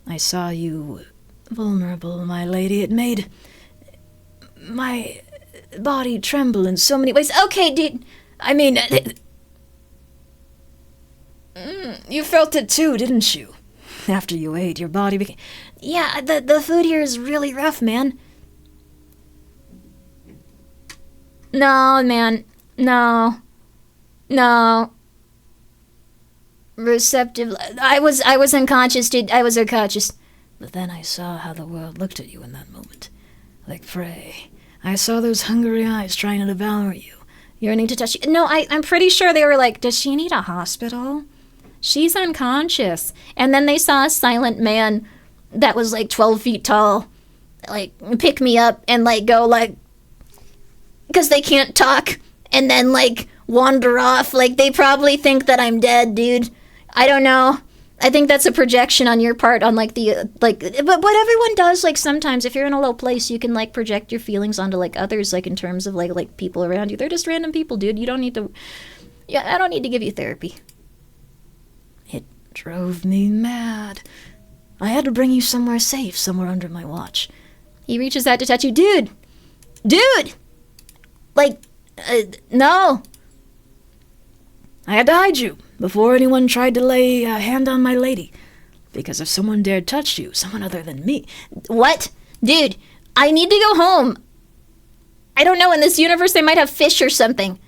I saw you vulnerable, my lady. It made my body tremble in so many ways. Okay, dude. I mean, you felt it too, didn't you? After you ate, your body became... Yeah, the food here is really rough, man. No, man. No. Receptive... I was unconscious, dude. I was unconscious. But then I saw how the world looked at you in that moment. Like prey. I saw those hungry eyes trying to devour you. Yearning to touch you. No, I'm pretty sure they were like, does she need a hospital? She's unconscious. And then they saw a silent man that was like 12 feet tall, like, pick me up and like go like, because they can't talk. and then, like, wander off. Like, they probably think that I'm dead, dude. I don't know. I think that's a projection on your part on, like, but what everyone does, like, sometimes if you're in a low place, you can, like, project your feelings onto, like, others, like, in terms of, like people around you. They're just random people, dude. You don't need to, yeah, I don't need to give you therapy. It drove me mad. I had to bring you somewhere safe, somewhere under my watch. He reaches out to touch you. Dude! Like, no. I had to hide you before anyone tried to lay a hand on my lady. Because if someone dared touch you, someone other than me... What? Dude, I need to go home. I don't know, in this universe they might have fish or something.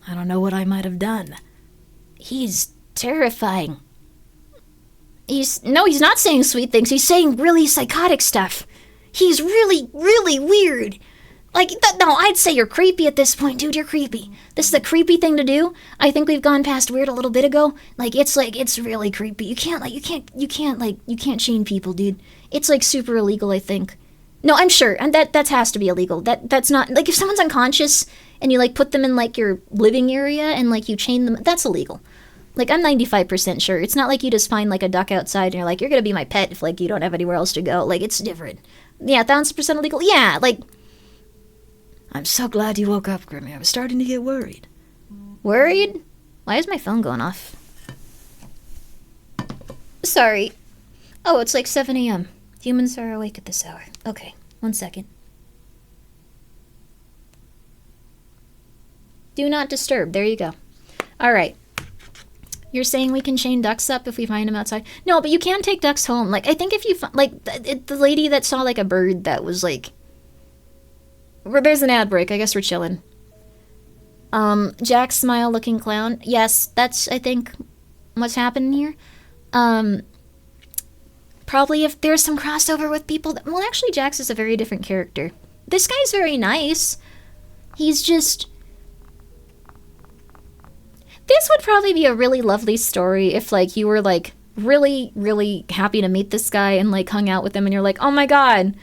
I don't know what I might have done. He's terrifying. He's not saying sweet things. He's saying really psychotic stuff. He's really, really weird. Like, no, I'd say you're creepy at this point, dude. You're creepy. This is a creepy thing to do. I think we've gone past weird a little bit ago. It's really creepy. You can't chain people, dude. It's, like, super illegal, I think. No, I'm sure. And that has to be illegal. That's not, like, if someone's unconscious and you, like, put them in, like, your living area and, like, you chain them, that's illegal. Like, I'm 95% sure. It's not like you just find, like, a duck outside and you're like, you're gonna be my pet if, like, you don't have anywhere else to go. Like, it's different. Yeah, 1,000% illegal. Yeah, like... I'm so glad you woke up, Grimmi. I was starting to get worried. Worried? Why is my phone going off? Sorry. Oh, it's like 7 a.m. Humans are awake at this hour. Okay, 1 second. Do not disturb. There you go. All right. You're saying we can chain ducks up if we find them outside? No, but you can take ducks home. Like, I think if you find, like, the lady that saw, like, a bird that was, like... There's an ad break. I guess we're chilling. Jack Smile looking clown. Yes, that's, I think, what's happening here. Probably if there's some crossover with people that... Well, actually, Jax is a very different character. This guy's very nice. He's just... This would probably be a really lovely story if, like, you were, like, really, really happy to meet this guy and, like, hung out with him and you're like, oh my god...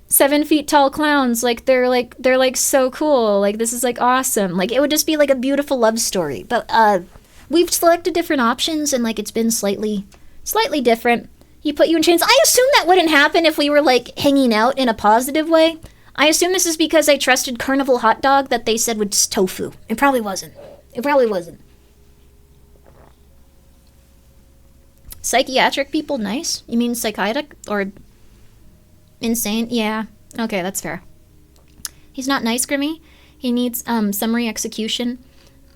7 feet tall clowns, like they're so cool, like this is like awesome, like it would just be like a beautiful love story. But we've selected different options and like it's been slightly different. He put you in chains. I assume that wouldn't happen if we were like hanging out in a positive way. I assume this is because I trusted Carnival Hot Dog that they said was tofu. It probably wasn't. Psychiatric people, nice. You mean psychotic or insane? Yeah. Okay, that's fair. He's not nice, Grimmi. He needs summary execution.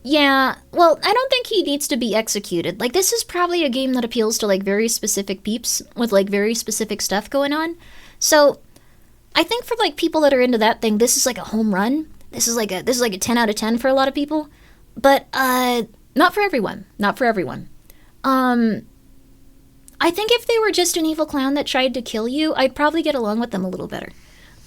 Yeah, well, I don't think he needs to be executed. Like, this is probably a game that appeals to, like, very specific peeps with, like, very specific stuff going on. So, I think for, like, people that are into that thing, this is, like, a home run. This is like a 10 out of 10 for a lot of people. But, not for everyone. I think if they were just an evil clown that tried to kill you, I'd probably get along with them a little better.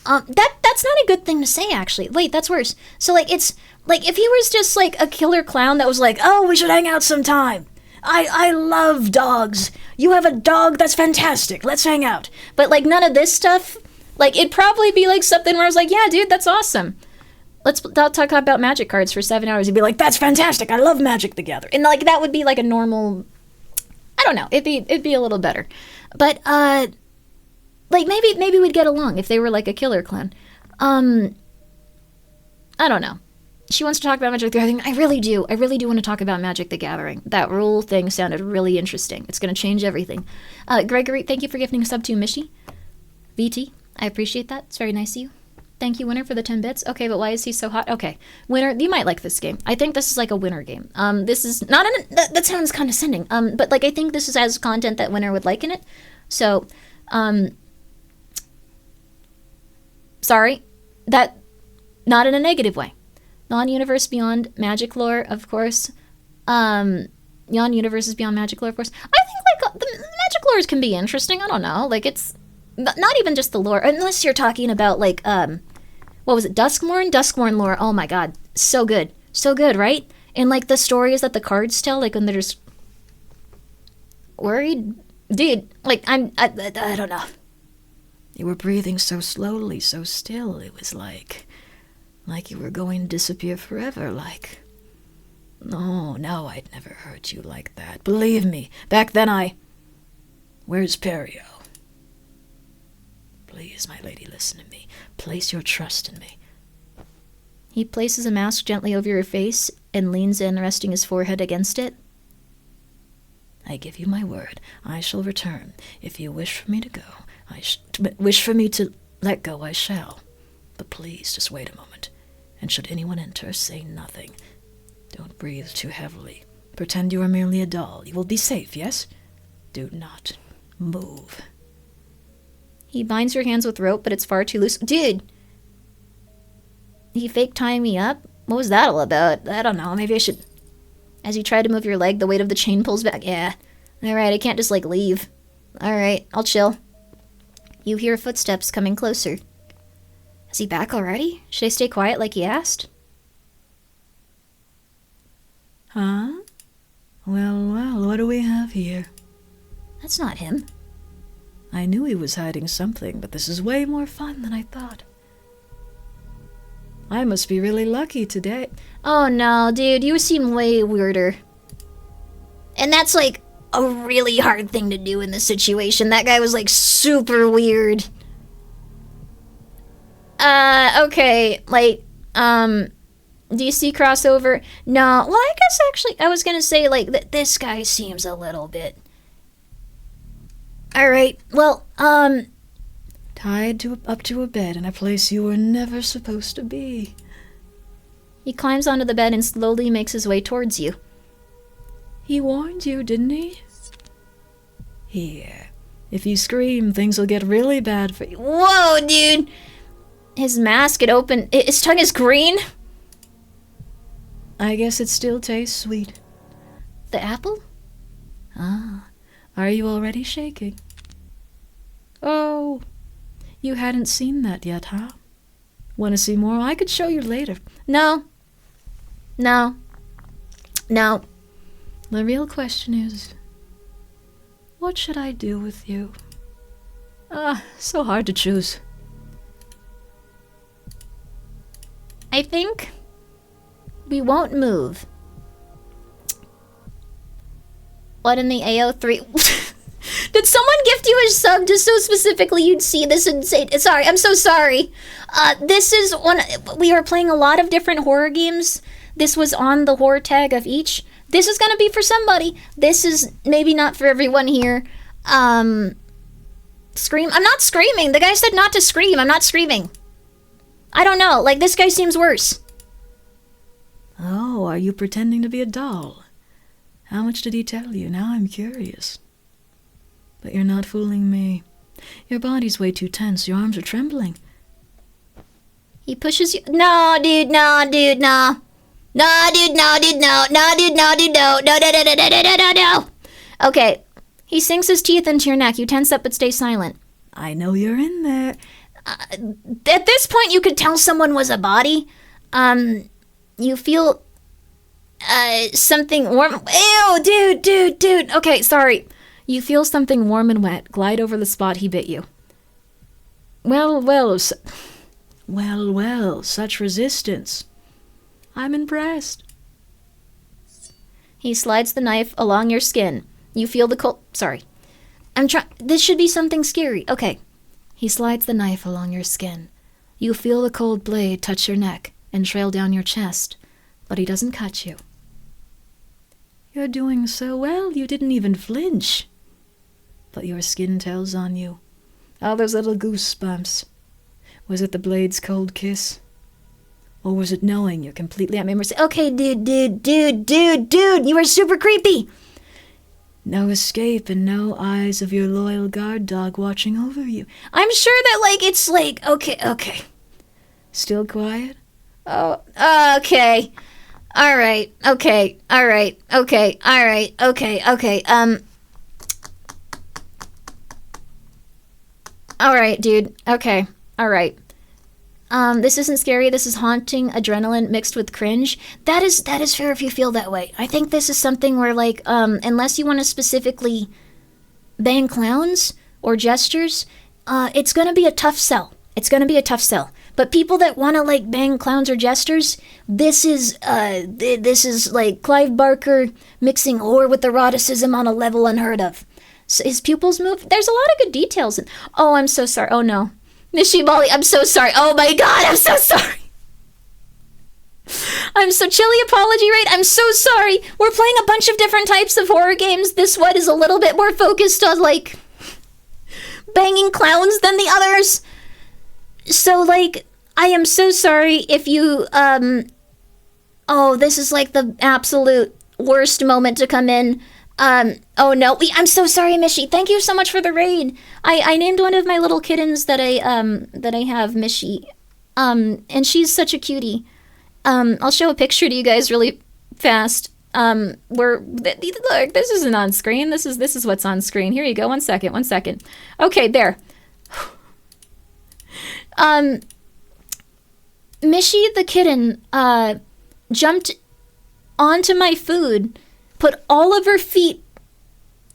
That's not a good thing to say, actually. Wait, that's worse. So, like, it's, like, if he was just, like, a killer clown that was like, oh, we should hang out sometime. I love dogs. You have a dog? That's fantastic. Let's hang out. But, like, none of this stuff, like, it'd probably be, like, something where I was like, yeah, dude, that's awesome. Let's talk about magic cards for 7 hours. He'd be like, that's fantastic. I love Magic the Gathering. And, like, that would be, like, a normal... I don't know. It'd be a little better. But, like, maybe we'd get along if they were, like, a killer clown. I don't know. She wants to talk about Magic the Gathering. I really do want to talk about Magic the Gathering. That rule thing sounded really interesting. It's going to change everything. Gregory, thank you for gifting a sub to Mishi. VT, I appreciate that. It's very nice of you. Thank you, Winner, for the 10 bits. Okay, but why is he so hot? Okay, Winner, you might like this game. I think this is like a Winner game. This is not that sounds condescending. But like I think this is as content that Winner would like in it. So, sorry, that not in a negative way. Non-universe beyond magic lore, of course. Non-universes beyond magic lore, of course. I think like the magic lores can be interesting. I don't know, like it's not even just the lore, unless you're talking about like what was it, Duskmourn lore. Oh my god, so good, right? And like the stories that the cards tell, like when they're just worried, dude. Like I don't know. You were breathing so slowly, so still. It was like Like you were going to disappear forever, like... Oh, no, I'd never hurt you like that. Believe me, back then Where's Perio? Please, my lady, listen to me. Place your trust in me. He places a mask gently over your face and leans in, resting his forehead against it. I give you my word. I shall return. If you wish for me to go, wish for me to let go, I shall. But please, just wait a moment. And should anyone enter, say nothing. Don't breathe too heavily. Pretend you are merely a doll. You will be safe, yes? Do not move. He binds your hands with rope, but it's far too loose. Dude! He fake tying me up? What was that all about? I don't know. Maybe I should... As you try to move your leg, the weight of the chain pulls back. Yeah. Alright, I can't just, leave. Alright, I'll chill. You hear footsteps coming closer. Is he back already? Should I stay quiet like he asked? Huh? Well, what do we have here? That's not him. I knew he was hiding something, but this is way more fun than I thought. I must be really lucky today. Oh no, dude, you seem way weirder. And that's a really hard thing to do in this situation. That guy was super weird. Okay, do you see crossover? No, well, I guess actually, I was gonna say, this guy seems a little bit... Alright, well, Tied up to a bed in a place you were never supposed to be. He climbs onto the bed and slowly makes his way towards you. He warned you, didn't he? Here. If you scream, things will get really bad for you. Whoa, dude! His mask, his tongue is green? I guess it still tastes sweet. The apple? Ah, are you already shaking? Oh, you hadn't seen that yet, huh? Want to see more? I could show you later. No. No. No. The real question is, what should I do with you? So hard to choose. I think we won't move. What in the AO3? Did someone gift you a sub just so specifically you'd see this and say, sorry, I'm so sorry. This is we were playing a lot of different horror games. This was on the horror tag of each. This is gonna be for somebody. This is maybe not for everyone here. Scream? I'm not screaming. The guy said not to scream. I'm not screaming. I don't know. This guy seems worse. Oh, are you pretending to be a doll? How much did he tell you? Now I'm curious. But you're not fooling me. Your body's way too tense. Your arms are trembling. He pushes you. No, dude, no, dude, no. No, dude, no, dude, no. No, dude, no, dude, no. No, no, no, no, no, no, no, no, no. Okay. He sinks his teeth into your neck. You tense up but stay silent. I know you're in there. At this point, you could tell someone was a body. You feel something warm. Ew, dude. Okay, sorry. You feel something warm and wet glide over the spot he bit you. Well, such resistance. I'm impressed. He slides the knife along your skin. You feel the cold... Sorry. This should be something scary. Okay. He slides the knife along your skin. You feel the cold blade touch your neck and trail down your chest, but he doesn't cut you. You're doing so well, you didn't even flinch. But your skin tells on you. All those little goosebumps. Was it the blade's cold kiss? Or was it knowing you're completely at mercy? Okay, dude, you are super creepy. No escape and no eyes of your loyal guard dog watching over you. I'm sure that, it's okay. Still quiet? Oh, okay. All right, okay. All right, dude. Okay. All right. This isn't scary. This is haunting adrenaline mixed with cringe. That is fair if you feel that way. I think this is something where, unless you want to specifically bang clowns or gestures, it's going to be a tough sell. But people that want to like bang clowns or jesters, this is like Clive Barker mixing horror with eroticism on a level unheard of. So his pupils move. There's a lot of good details. Oh, I'm so sorry. Oh no, Mishy Molly, I'm so sorry. Oh my God, I'm so sorry. I'm so chilly apology, right? I'm so sorry. We're playing a bunch of different types of horror games. This one is a little bit more focused on like banging clowns than the others. So like, I am so sorry if you, oh, this is like the absolute worst moment to come in. Oh no, I'm so sorry, Mishy. Thank you so much for the raid. I named one of my little kittens that I have Mishy. And she's such a cutie. I'll show a picture to you guys really fast. Look, this isn't on screen. This is what's on screen. Here you go. One second. Okay, there. Mishy the kitten, jumped onto my food, put all of her feet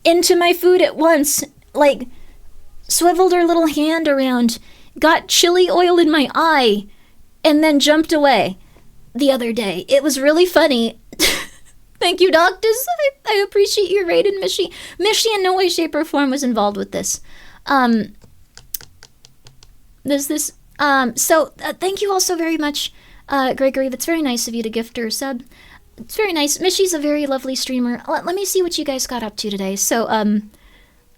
into my food at once, like, swiveled her little hand around, got chili oil in my eye, and then jumped away the other day. It was really funny. Thank you, doctors. I appreciate your raid, and Mishy. Mishy in no way, shape, or form was involved with this. Thank you all so very much, Gregory. That's very nice of you to gift her a sub. It's very nice. Mishy's a very lovely streamer. Let me see what you guys got up to today. So,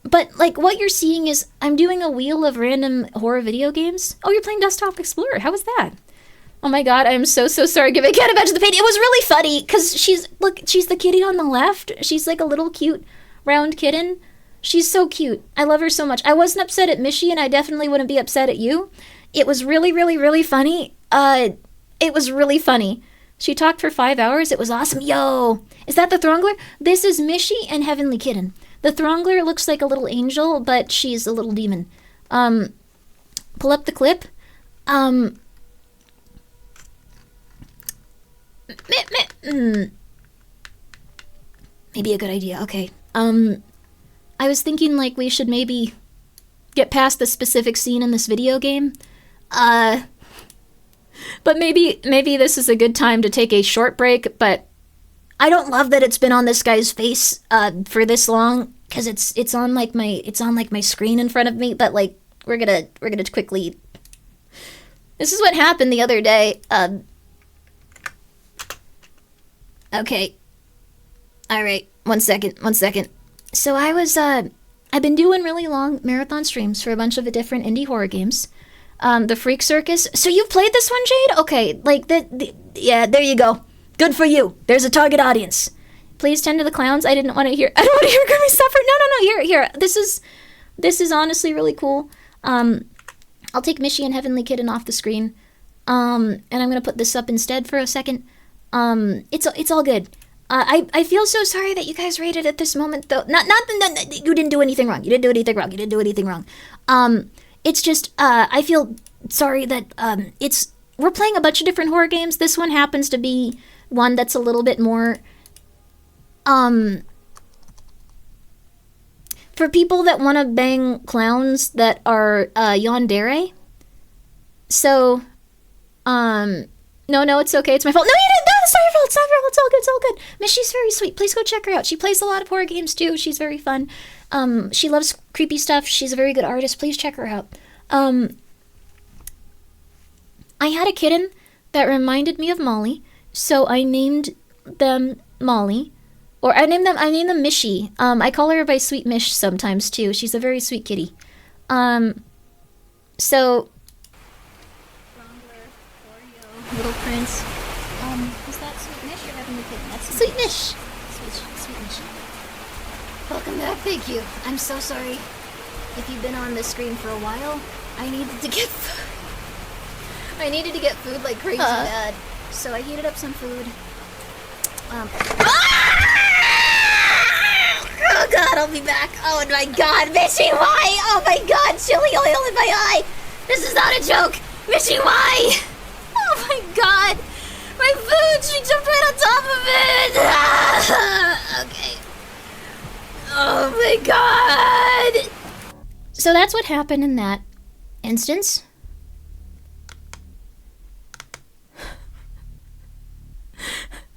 but, like, what you're seeing is I'm doing a wheel of random horror video games. Oh, you're playing Desktop Explorer. How was that? Oh my God, I'm so sorry. I can't imagine the pain. It was really funny, because she's the kitty on the left. She's like a little cute, round kitten. She's so cute. I love her so much. I wasn't upset at Mishy, and I definitely wouldn't be upset at you. It was really, really, really funny. It was really funny. She talked for 5 hours. It was awesome. Yo! Is that the Throngler? This is Mishy and Heavenly Kitten. The Throngler looks like a little angel, but she's a little demon. Pull up the clip. Maybe a good idea. Okay. I was thinking, like, we should maybe get past the specific scene in this video game. But maybe this is a good time to take a short break, but I don't love that it's been on this guy's face for this long, because it's on like my screen in front of me, but like we're gonna quickly. This is what happened the other day. Okay. All right. One second. So I've been doing really long marathon streams for a bunch of different indie horror games. The Freak Circus. So you've played this one, Jade? Okay, like yeah, there you go. Good for you. There's a target audience. Please tend to the clowns. I don't want to hear Grimmi suffer. No. Here. This is honestly really cool. I'll take Mishy and Heavenly Kitten off the screen. And I'm gonna put this up instead for a second. It's all good. I feel so sorry that you guys rated at this moment, though. Not you didn't do anything wrong. You didn't do anything wrong. It's just, I feel sorry that, we're playing a bunch of different horror games. This one happens to be one that's a little bit more, for people that want to bang clowns that are, yandere. So, no, it's okay. It's my fault. No, you didn't. No, it's not your fault. It's all good. Mishy's very sweet. Please go check her out. She plays a lot of horror games, too. She's very fun. She loves creepy stuff. She's a very good artist. Please check her out. I had a kitten that reminded me of Molly, so I named them Molly. Or I named them Mishy. I call her by Sweet Mish sometimes, too. She's a very sweet kitty. So... Little Prince. Is that Sweet Mish or Heavenly Kitten? That's Sweet Mish. Sweet Mish. Welcome back. Thank you. I'm so sorry if you've been on this screen for a while. I needed to get food like crazy bad. So I heated up some food. Oh God, I'll be back. Oh my God, Mishy, why? Oh my God, chili oil in my eye. This is not a joke. Mishy, why? Oh my God! My food! She jumped right on top of it! Okay. Oh my God! So that's what happened in that instance.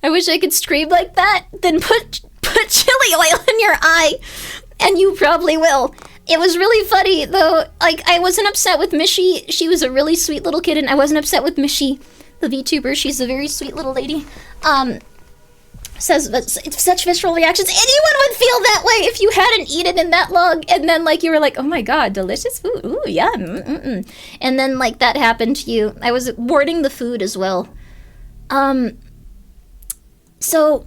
I wish I could scream like that. Then put chili oil in your eye, and you probably will. It was really funny, though. Like, I wasn't upset with Mishi. She was a really sweet little kid, and I wasn't upset with Mishi, the VTuber. She's a very sweet little lady. Says such visceral reactions. Anyone would feel that way if you hadn't eaten in that long, and then, like, you were like, oh my god, delicious food. Ooh, yum. Mm-mm. And then, like, that happened to you. I was warding the food as well. So...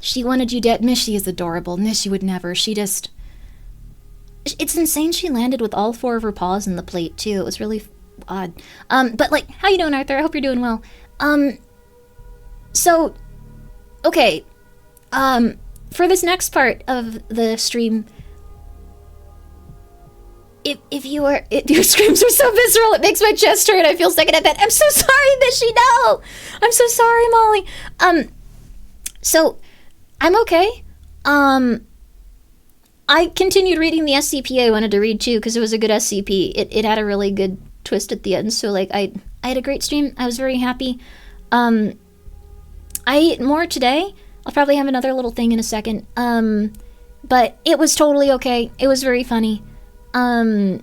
She wanted you dead. Mishi is adorable. Mishi would never. She just... It's insane she landed with all 4 of her paws in the plate, too. It was really odd. But, like, how you doing, Arthur? I hope you're doing well. So, okay. For this next part of the stream... If your screams are so visceral, it makes my chest hurt. I feel second at that. I'm so sorry, Mishi. No! I'm so sorry, Molly. So... I'm okay. I continued reading the SCP I wanted to read too, because it was a good SCP. It had a really good twist at the end, so like I had a great stream. I was very happy. I ate more today. I'll probably have another little thing in a second. But it was totally okay. It was very funny. You're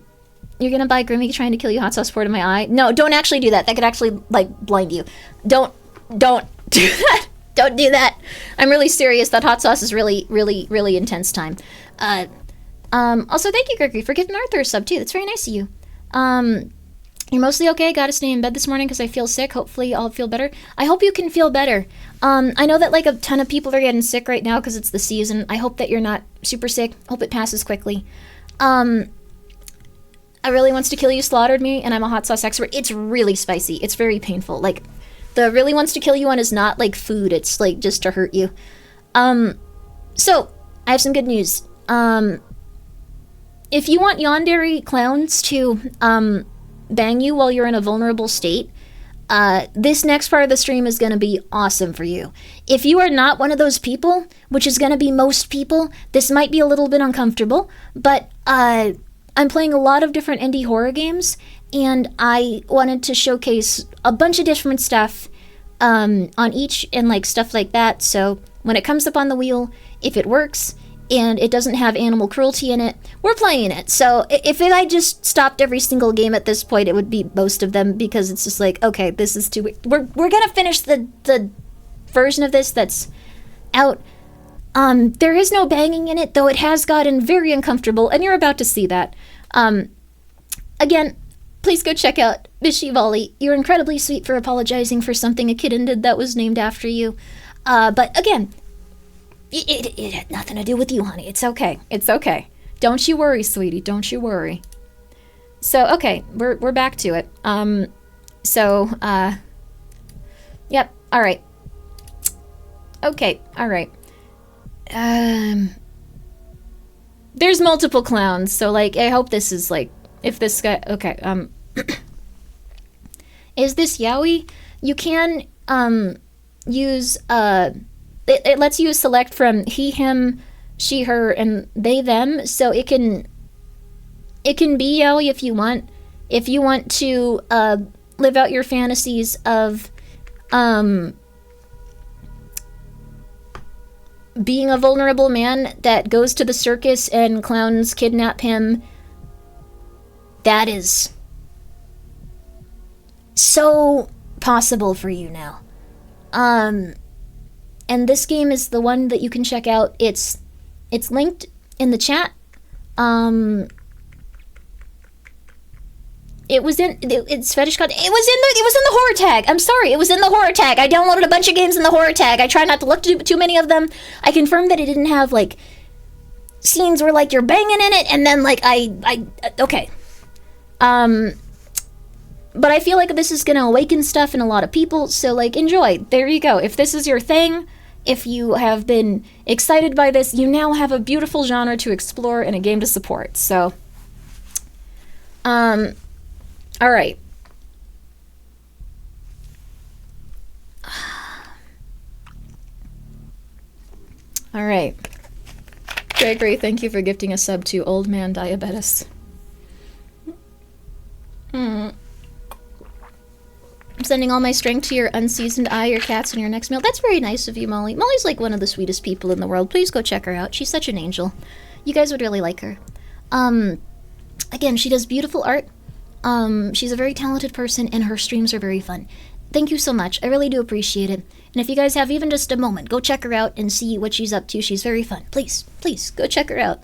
gonna buy Grimmi trying to kill you hot sauce poured in my eye? No, don't actually do that. That could actually, like, blind you. Don't do that. Don't do that. I'm really serious. That hot sauce is really, really, really intense time. Also, thank you, Gregory, for giving Arthur a sub, too. That's very nice of you. You're mostly okay. Gotta stay in bed this morning because I feel sick. Hopefully I'll feel better. I hope you can feel better. I know that, like, a ton of people are getting sick right now because it's the season. I hope that you're not super sick. Hope it passes quickly. I Really Wants to Kill You slaughtered me, and I'm a hot sauce expert. It's really spicy. It's very painful. Like... The Really Wants to Kill You one is not, like, food. It's, like, just to hurt you. So, I have some good news. If you want yandere clowns to, bang you while you're in a vulnerable state, this next part of the stream is gonna be awesome for you. If you are not one of those people, which is gonna be most people, this might be a little bit uncomfortable, but, I'm playing a lot of different indie horror games, and I wanted to showcase a bunch of different stuff on each and, like, stuff like that. So when it comes up on the wheel, if it works and it doesn't have animal cruelty in it, we're playing it. So if I just stopped every single game at this point, it would be most of them, because it's just like, okay, this is too... We're gonna finish the version of this that's out. There is no banging in it, though it has gotten very uncomfortable, and you're about to see that. Again, please go check out Mishi Volley. You're incredibly sweet for apologizing for something a kitten did that was named after you. But again, it had nothing to do with you, honey. It's okay. It's okay. Don't you worry, sweetie. Don't you worry. So, okay, we're back to it. Yep, alright. Okay, alright. There's multiple clowns, so, like, I hope this is, like, if this guy... Okay, is this yaoi? You can, use, it lets you select from he, him, she, her, and they, them, so it can be yaoi if you want. If you want to, live out your fantasies of, being a vulnerable man that goes to the circus and clowns kidnap him, that is so possible for you now. And this game is the one that you can check out. It's linked in the chat. It's Fetish Con. It was in the horror tag. I'm sorry, it was in the horror tag. I downloaded a bunch of games in the horror tag. I tried not to look too many of them. I confirmed that it didn't have, like, scenes where, like, you're banging in it, and then, like, okay. But I feel like this is gonna awaken stuff in a lot of people, so, like, enjoy. There you go. If this is your thing, if you have been excited by this, you now have a beautiful genre to explore and a game to support. So, alright. Alright. Gregory, thank you for gifting a sub to Old Man Diabetes. I'm sending all my strength to your unseasoned eye, your cats, and your next meal. That's very nice of you, Molly. Molly's like one of the sweetest people in the world. Please go check her out. She's such an angel. You guys would really like her. Again, she does beautiful art. She's a very talented person, and her streams are very fun. Thank you so much. I really do appreciate it. And if you guys have even just a moment, go check her out and see what she's up to. She's very fun. Please, please, go check her out.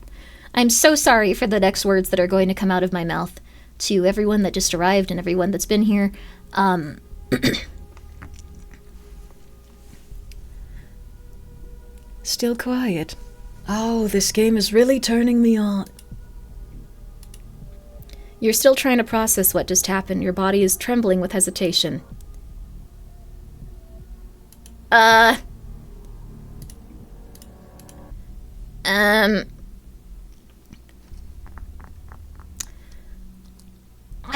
I'm so sorry for the next words that are going to come out of my mouth to everyone that just arrived and everyone that's been here. Still quiet. Oh, this game is really turning me on. You're still trying to process what just happened. Your body is trembling with hesitation. I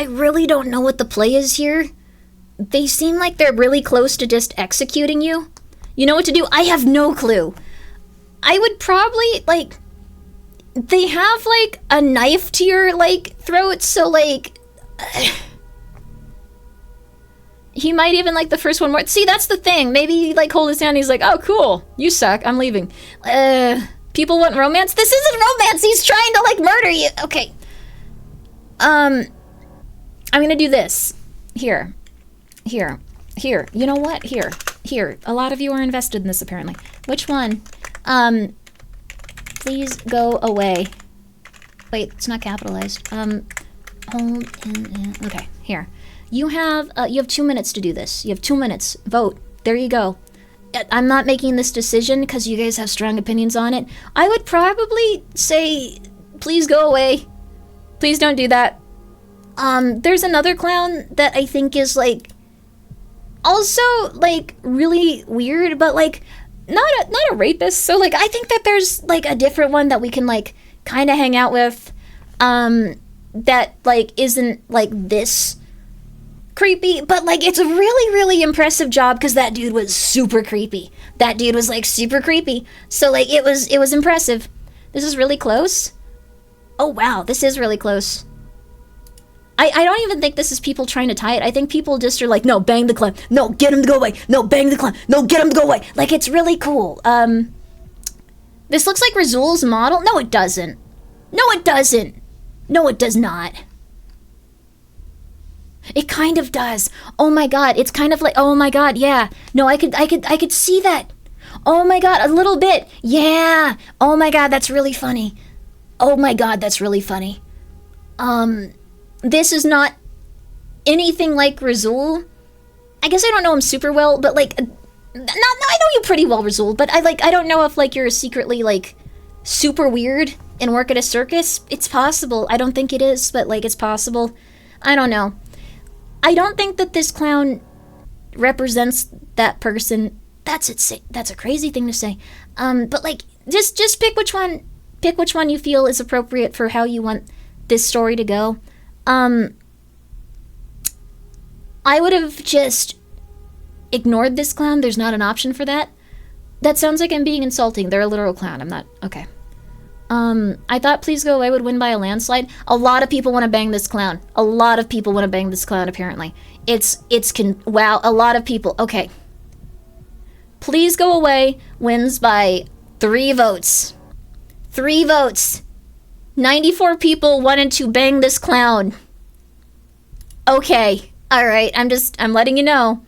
really don't know what the play is here. They seem like they're really close to just executing you. You know what to do? I have no clue. I would probably, like... They have, like, a knife to your, like, throat, so, like... He might even like the first one more. See, that's the thing. Maybe he, like, hold his hand and he's like, oh, cool. You suck. I'm leaving. People want romance? This isn't romance. He's trying to, like, murder you. Okay. I'm gonna do this. Here. Here. Here. You know what? Here. Here. A lot of you are invested in this, apparently. Which one? Please go away. Wait, it's not capitalized. Okay, here. You have 2 minutes to do this. You have 2 minutes. Vote. There you go. I'm not making this decision because you guys have strong opinions on it. I would probably say, please go away. Please don't do that. There's another clown that I think is, like, also, like, really weird, but, like, not a rapist. So, like, I think that there's, like, a different one that we can, like, kind of hang out with, that, like, isn't, like, this creepy, but, like, it's a really, really impressive job because that dude was super creepy. That dude was, like, super creepy. So, like, it was impressive. This is really close. Oh, wow, this is really close. I don't even think this is people trying to tie it. I think people just are like, no, bang the clown. No, get him to go away. No, bang the clown. No, get him to go away. Like, it's really cool. This looks like Razul's model. No, it doesn't. No, it doesn't. No, it does not. It kind of does. Oh my god, it's kind of like, oh my god, yeah. No, I could see that. Oh my god, a little bit. Yeah. Oh my god, that's really funny. Oh my god, that's really funny. This is not anything like Razul. I guess I don't know him super well, but, like, no, I know you pretty well, Razul, but I don't know if, like, you're secretly, like, super weird and work at a circus. It's possible. I don't think it is, but, like, it's possible. I don't know. I don't think that this clown represents that person. That's a crazy thing to say. But, like, just pick which one you feel is appropriate for how you want this story to go. I would have just ignored this clown. There's not an option for that. That sounds like I'm being insulting. They're a literal clown. I'm not. Okay. I thought Please Go Away would win by a landslide. A lot of people want to bang this clown. A lot of people want to bang this clown, apparently. Wow, a lot of people. Okay. Please Go Away wins by 3 votes. 3 votes. 94 people wanted to bang this clown. Okay. Alright, I'm letting you know.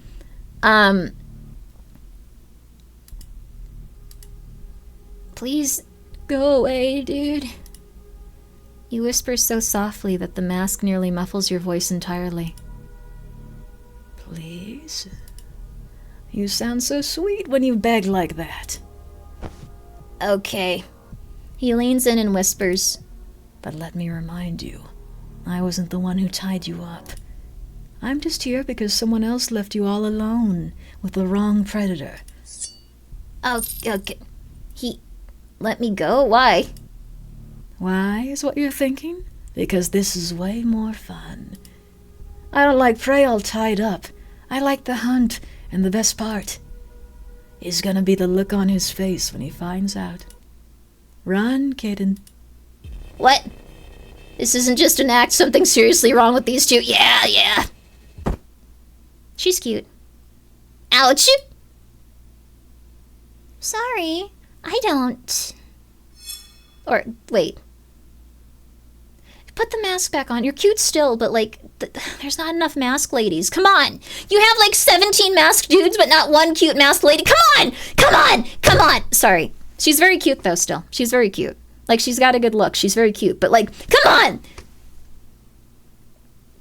Please go away, dude. You whisper so softly that the mask nearly muffles your voice entirely. Please? You sound so sweet when you beg like that. Okay. He leans in and whispers. But let me remind you, I wasn't the one who tied you up. I'm just here because someone else left you all alone with the wrong predator. Oh, okay. He let me go? Why? Why is what you're thinking? Because this is way more fun. I don't like prey all tied up. I like the hunt, and the best part is gonna be the look on his face when he finds out. Run, kitten. What? This isn't just an act. Something seriously wrong with these two. Yeah. She's cute. Ouch! Sorry, I don't. Or, wait. Put the mask back on. You're cute still, but, like, there's not enough mask ladies. Come on! You have like 17 masked dudes, but not one cute masked lady. Come on! Come on! Come on! Sorry. She's very cute, though, still. She's very cute. Like, she's got a good look. She's very cute, but, like, Come on!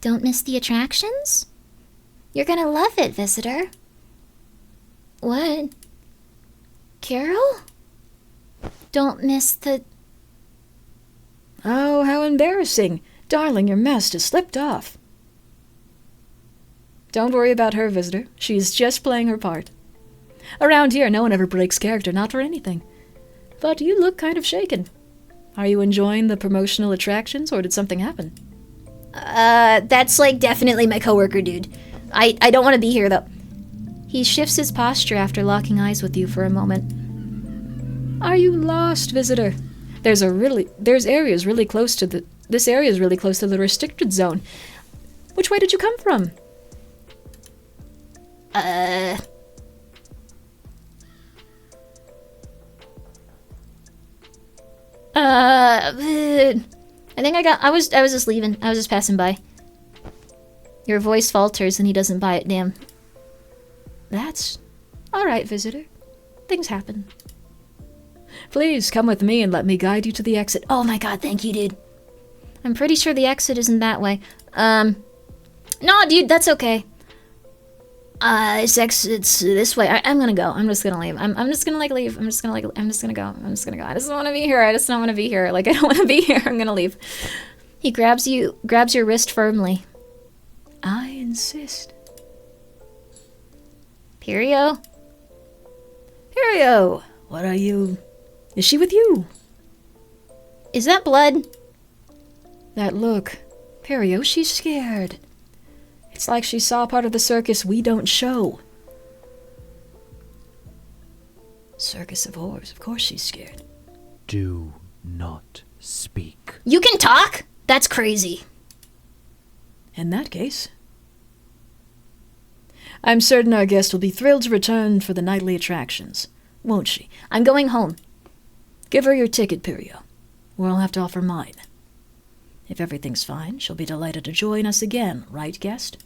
don't miss the attractions? You're gonna love it, visitor. What? Carol? Don't miss the... Oh, how embarrassing. Darling, your mask has slipped off. Don't worry about her, visitor. She's just playing her part. Around here, no one ever breaks character, not for anything. But you look kind of shaken. Are you enjoying the promotional attractions, or did something happen? That's like definitely my coworker dude. I don't want to be here though. He shifts his posture after locking eyes with you for a moment. Are you lost, visitor? This area is really close to the restricted zone. Which way did you come from? I think I was just leaving. I was just passing by. Your voice falters and he doesn't buy it. Damn. That's all right, visitor. Things happen. Please come with me and let me guide you to the exit. Oh my god, thank you, dude. I'm pretty sure the exit isn't that way. No, dude, that's okay. This exit's this way. I'm gonna go. I'm just gonna leave. I'm just gonna like leave. I'm just gonna go. I'm just gonna go. I just don't want to be here. I just don't want to be here. Like, I don't want to be here. I'm gonna leave. He grabs your wrist firmly. I insist. Perio? Perio, what are you... Is she with you? Is that blood? That look. Perio, she's scared. It's like she saw part of the circus we don't show. Circus of Horrors, of course she's scared. Do not speak. You can talk? That's crazy. In that case... I'm certain our guest will be thrilled to return for the nightly attractions, won't she? I'm going home. Give her your ticket, Perio, or I'll have to offer mine. If everything's fine, she'll be delighted to join us again, right, guest?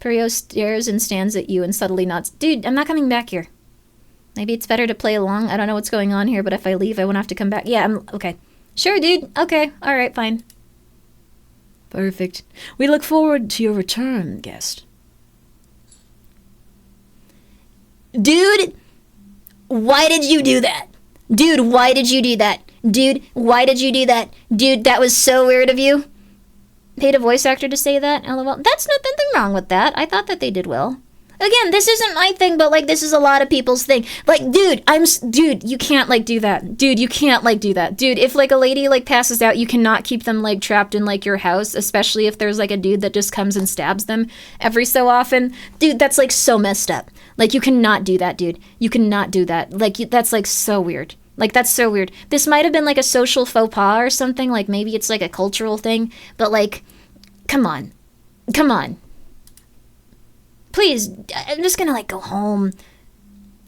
Perio stares and stands at you and subtly nods. Dude, I'm not coming back here. Maybe it's better to play along. I don't know what's going on here, but if I leave, I won't have to come back. Yeah, okay. Sure, dude. Okay. All right, fine. Perfect. We look forward to your return, guest. Dude, why did you do that? Dude, why did you do that? Dude, why did you do that? Dude, that was so weird of you. Paid a voice actor to say that? LOL. That's nothing wrong with that. I thought that they did well. Again, this isn't my thing, but, like, this is a lot of people's thing. Like, dude, Dude, you can't, like, do that. Dude, you can't, like, do that. Dude, if, like, a lady, like, passes out, you cannot keep them, like, trapped in, like, your house, especially if there's, like, a dude that just comes and stabs them every so often. Dude, that's, like, so messed up. Like, you cannot do that, dude. You cannot do that. Like, that's, like, so weird. Like, that's so weird. This might have been, like, a social faux pas or something. Like, maybe it's, like, a cultural thing. But, like, come on. Come on. Please, I'm just gonna, like, go home.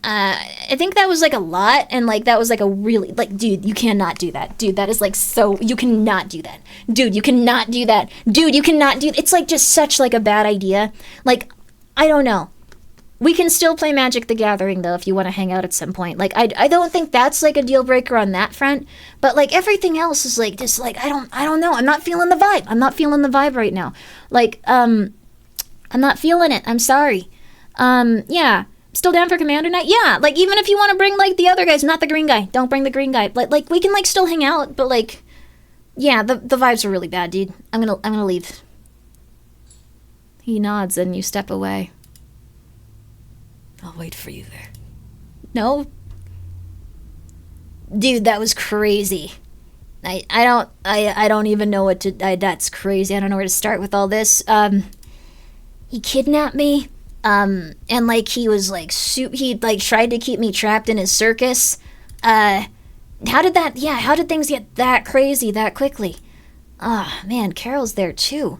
I think that was, like, a lot, and, like, that was, like, a really, like, dude, you cannot do that. Dude, that is, like, so, you cannot do that. Dude, you cannot do that. Dude, you cannot do, it's, like, just such, like, a bad idea. Like, I don't know. We can still play Magic the Gathering, though, if you want to hang out at some point. Like, I don't think that's, like, a deal breaker on that front. But, like, everything else is, like, just, like, I don't know. I'm not feeling the vibe. I'm not feeling the vibe right now. Like, I'm not feeling it. I'm sorry. Yeah. Still down for Commander Night? Yeah. Like, even if you want to bring, like, the other guys, not the green guy. Don't bring the green guy. Like, we can, like, still hang out. But, like, yeah, the vibes are really bad, dude. I'm gonna leave. He nods and you step away. I'll wait for you there. No. Dude, that was crazy. I don't even know what to... that's crazy. I don't know where to start with all this. He kidnapped me. And, like, he was, like, he, like, tried to keep me trapped in his circus. How did things get that crazy that quickly? Ah, man, Carol's there, too.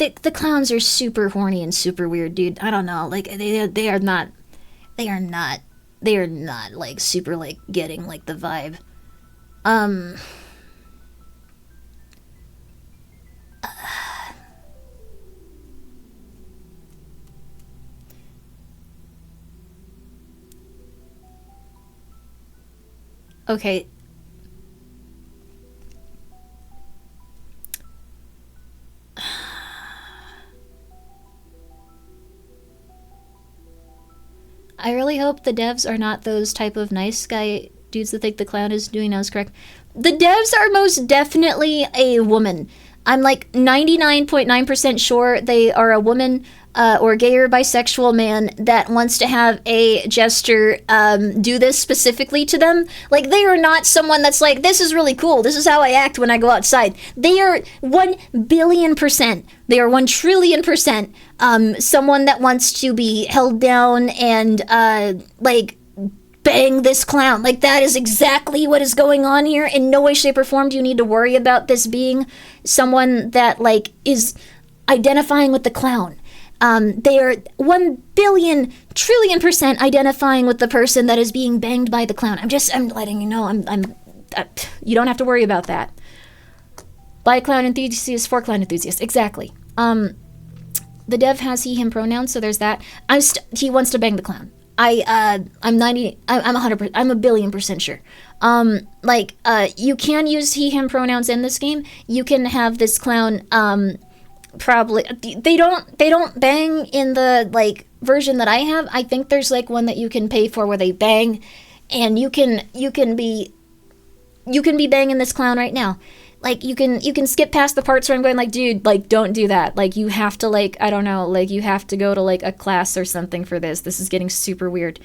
the clowns are super horny and super weird, dude. I don't know. Like they are not like super like getting like the vibe. Okay. I really hope the devs are not those type of nice guy dudes that think the clown is doing nose correct. The devs are most definitely a woman. I'm like 99.9% sure they are a woman or gay or bisexual man that wants to have a jester do this specifically to them. Like, they are not someone that's like, this is really cool. This is how I act when I go outside. They are 1 billion%. They are 1 trillion% someone that wants to be held down and, like, bang this clown. Like, that is exactly what is going on here. In no way, shape, or form do you need to worry about this being someone that, like, is identifying with the clown. They are 1 billion trillion% identifying with the person that is being banged by the clown. I'm letting you know, you don't have to worry about that. By a clown enthusiast, for clown enthusiasts. Exactly. The dev has he, him pronouns, so there's that. He wants to bang the clown. I'm 100%, I'm 1 billion% sure. You can use he, him pronouns in this game. You can have this clown, probably, they don't bang in the, like, version that I have. I think there's, like, one that you can pay for where they bang, and you can be banging this clown right now. Like, you can skip past the parts where I'm going, like, dude, like, don't do that. Like, you have to, like, I don't know, like, you have to go to, like, a class or something for this. This is getting super weird.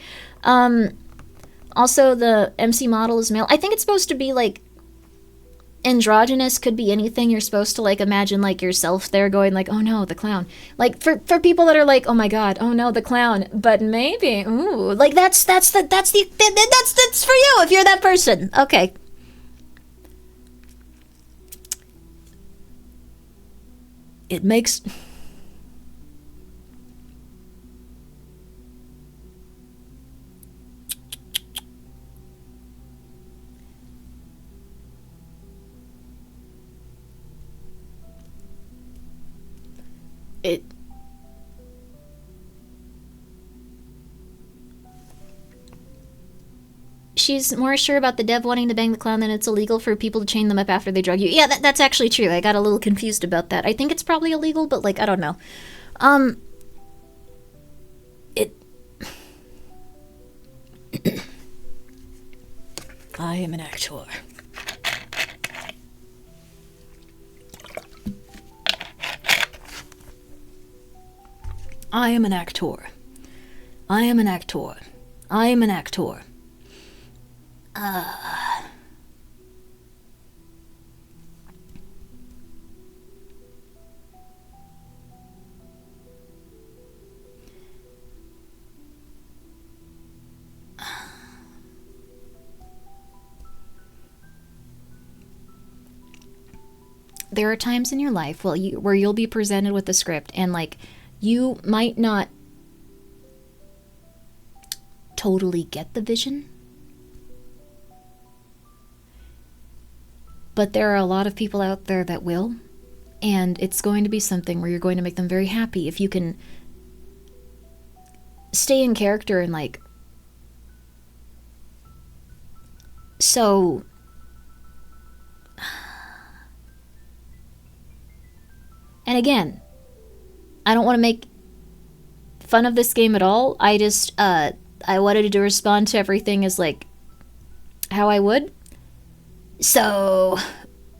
Also, the MC model is male. I think it's supposed to be, like, androgynous. Could be anything. You're supposed to, like, imagine, like, yourself there going, like, oh, no, the clown. Like, for people that are like, oh, my God, oh, no, the clown. But maybe, ooh. Like, that's for you if you're that person. Okay. It makes... She's more sure about the dev wanting to bang the clown than it's illegal for people to chain them up after they drug you. Yeah, that's actually true. I got a little confused about that. I think it's probably illegal, but, like, I don't know. I am an actor. I am an actor. I am an actor. I am an actor. There are times in your life where you'll be presented with a script and, like, you might not totally get the vision, but there are a lot of people out there that will, and it's going to be something where you're going to make them very happy if you can stay in character and, like, so and again, I don't want to make fun of this game at all. I just I wanted to respond to everything as, like, how I would. So,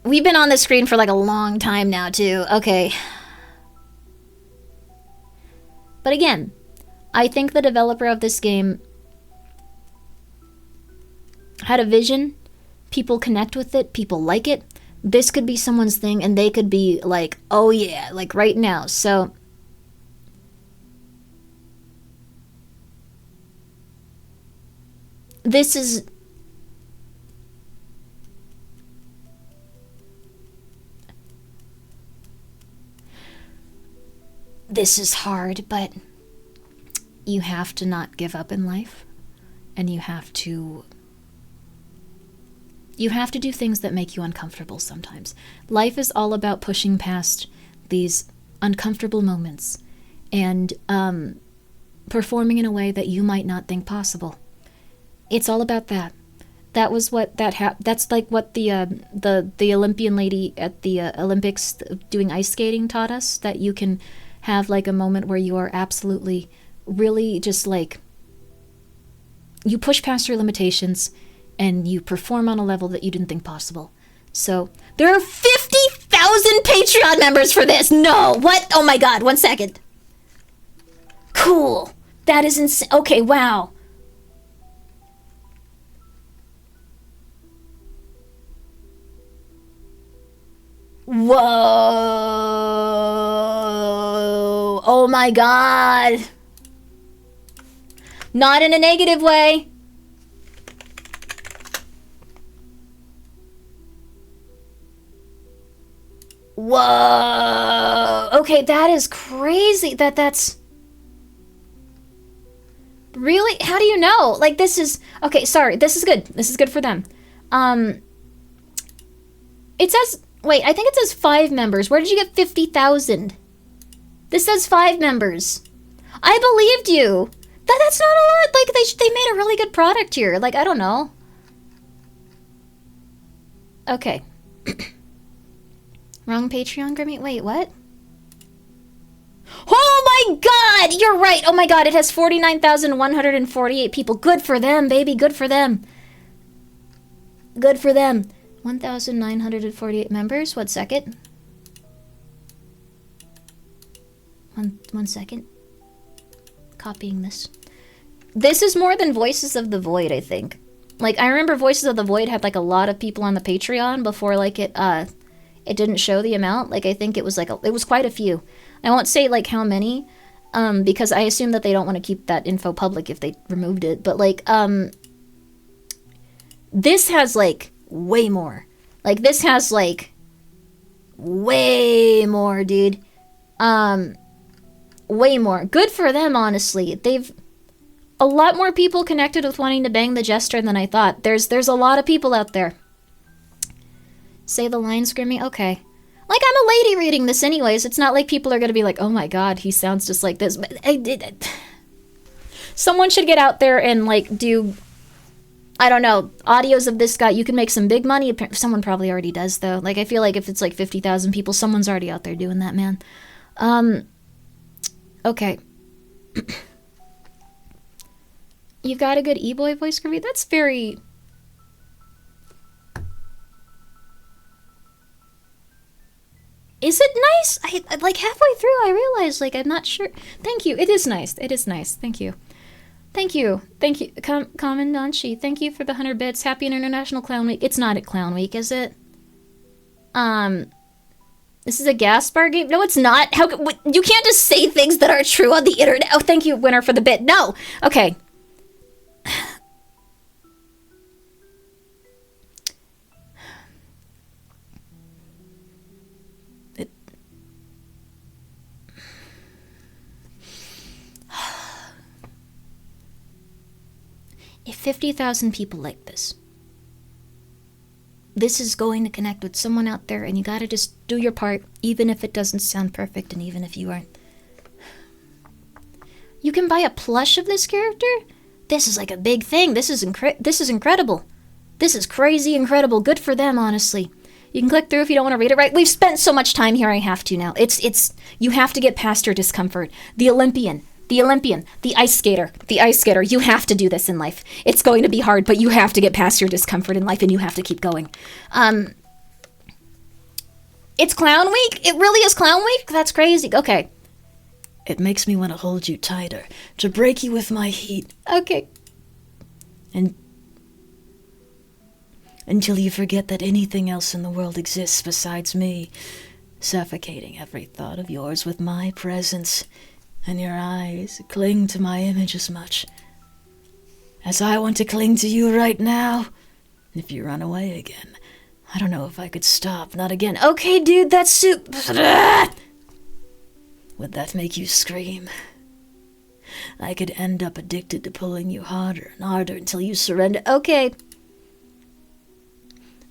we've been on the screen for, like, a long time now, too. Okay. But again, I think the developer of this game had a vision. People connect with it. People like it. This could be someone's thing, and they could be like, oh yeah, like right now. So, this is... this is hard, but you have to not give up in life, and you have to do things that make you uncomfortable sometimes. Life is all about pushing past these uncomfortable moments and performing in a way that you might not think possible. It's all about that. That was what that's like what the Olympian lady at the Olympics doing ice skating taught us, that you can have like a moment where you are absolutely really just like you push past your limitations and you perform on a level that you didn't think possible. So there are 50,000 Patreon members for this. No, what? Oh my god, 1 second. Cool. That is insane. Okay, wow. Whoa. Oh my god. Not in a negative way. Whoa. Okay, that is crazy. That's... Really? How do you know? Like, this is... Okay, sorry. This is good. This is good for them. It says... Wait, I think it says 5 members. Where did you get 50,000? This says 5 members. I believed you. That's not a lot. Like, they made a really good product here. Like, I don't know. Okay. Wrong Patreon, Grimmi? Wait, what? Oh my god! You're right! Oh my god, it has 49,148 people. Good for them, baby. Good for them. Good for them. 1,948 members. 1 second. One second. Copying this. This is more than Voices of the Void, I think. Like, I remember Voices of the Void had, like, a lot of people on the Patreon before, like, it didn't show the amount. Like, I think it was, like, it was quite a few. I won't say, like, how many, because I assume that they don't want to keep that info public if they removed it. But, like, this has, like, way more. Like, this has, like, way more, dude. Way more. Good for them, honestly. They've... A lot more people connected with wanting to bang the Jester than I thought. There's a lot of people out there. Say the lines, Grimmi? Okay. Like, I'm a lady reading this anyways. It's not like people are going to be like, oh my god, he sounds just like this. But someone should get out there and, like, do... I don't know, audios of this guy. You can make some big money. Someone probably already does, though. Like, I feel like if it's, like, 50,000 people, someone's already out there doing that, man. Okay. You've got a good e-boy voice, Grimmi? That's very... Is it nice? I like, halfway through, I realized, like, I'm not sure. Thank you. It is nice. It is nice. Thank you. Thank you. Thank you. Commandantchi, thank you for the 100 bits. Happy International Clown Week. It's not at Clown Week, is it? This is a gas bar game? No, it's not. How you can't just say things that are true on the internet. Oh, thank you, Winner, for the bit. No. Okay. If 50,000 people like this is going to connect with someone out there, and you gotta just do your part, even if it doesn't sound perfect, and even if you aren't. You can buy a plush of this character? This is like a big thing. This is incredible. This is crazy incredible. Good for them, honestly. You can click through if you don't want to read it, right? We've spent so much time here, I have to now. You have to get past your discomfort. The Olympian, the ice skater. You have to do this in life. It's going to be hard, but you have to get past your discomfort in life, and you have to keep going. It's Clown Week? It really is Clown Week? That's crazy. Okay. It makes me want to hold you tighter, to break you with my heat. Okay. And until you forget that anything else in the world exists besides me, suffocating every thought of yours with my presence. And your eyes cling to my image as much as I want to cling to you right now. If you run away again, I don't know if I could stop. Not again. Okay, dude, that's Would that make you scream? I could end up addicted to pulling you harder and harder until you surrender. Okay.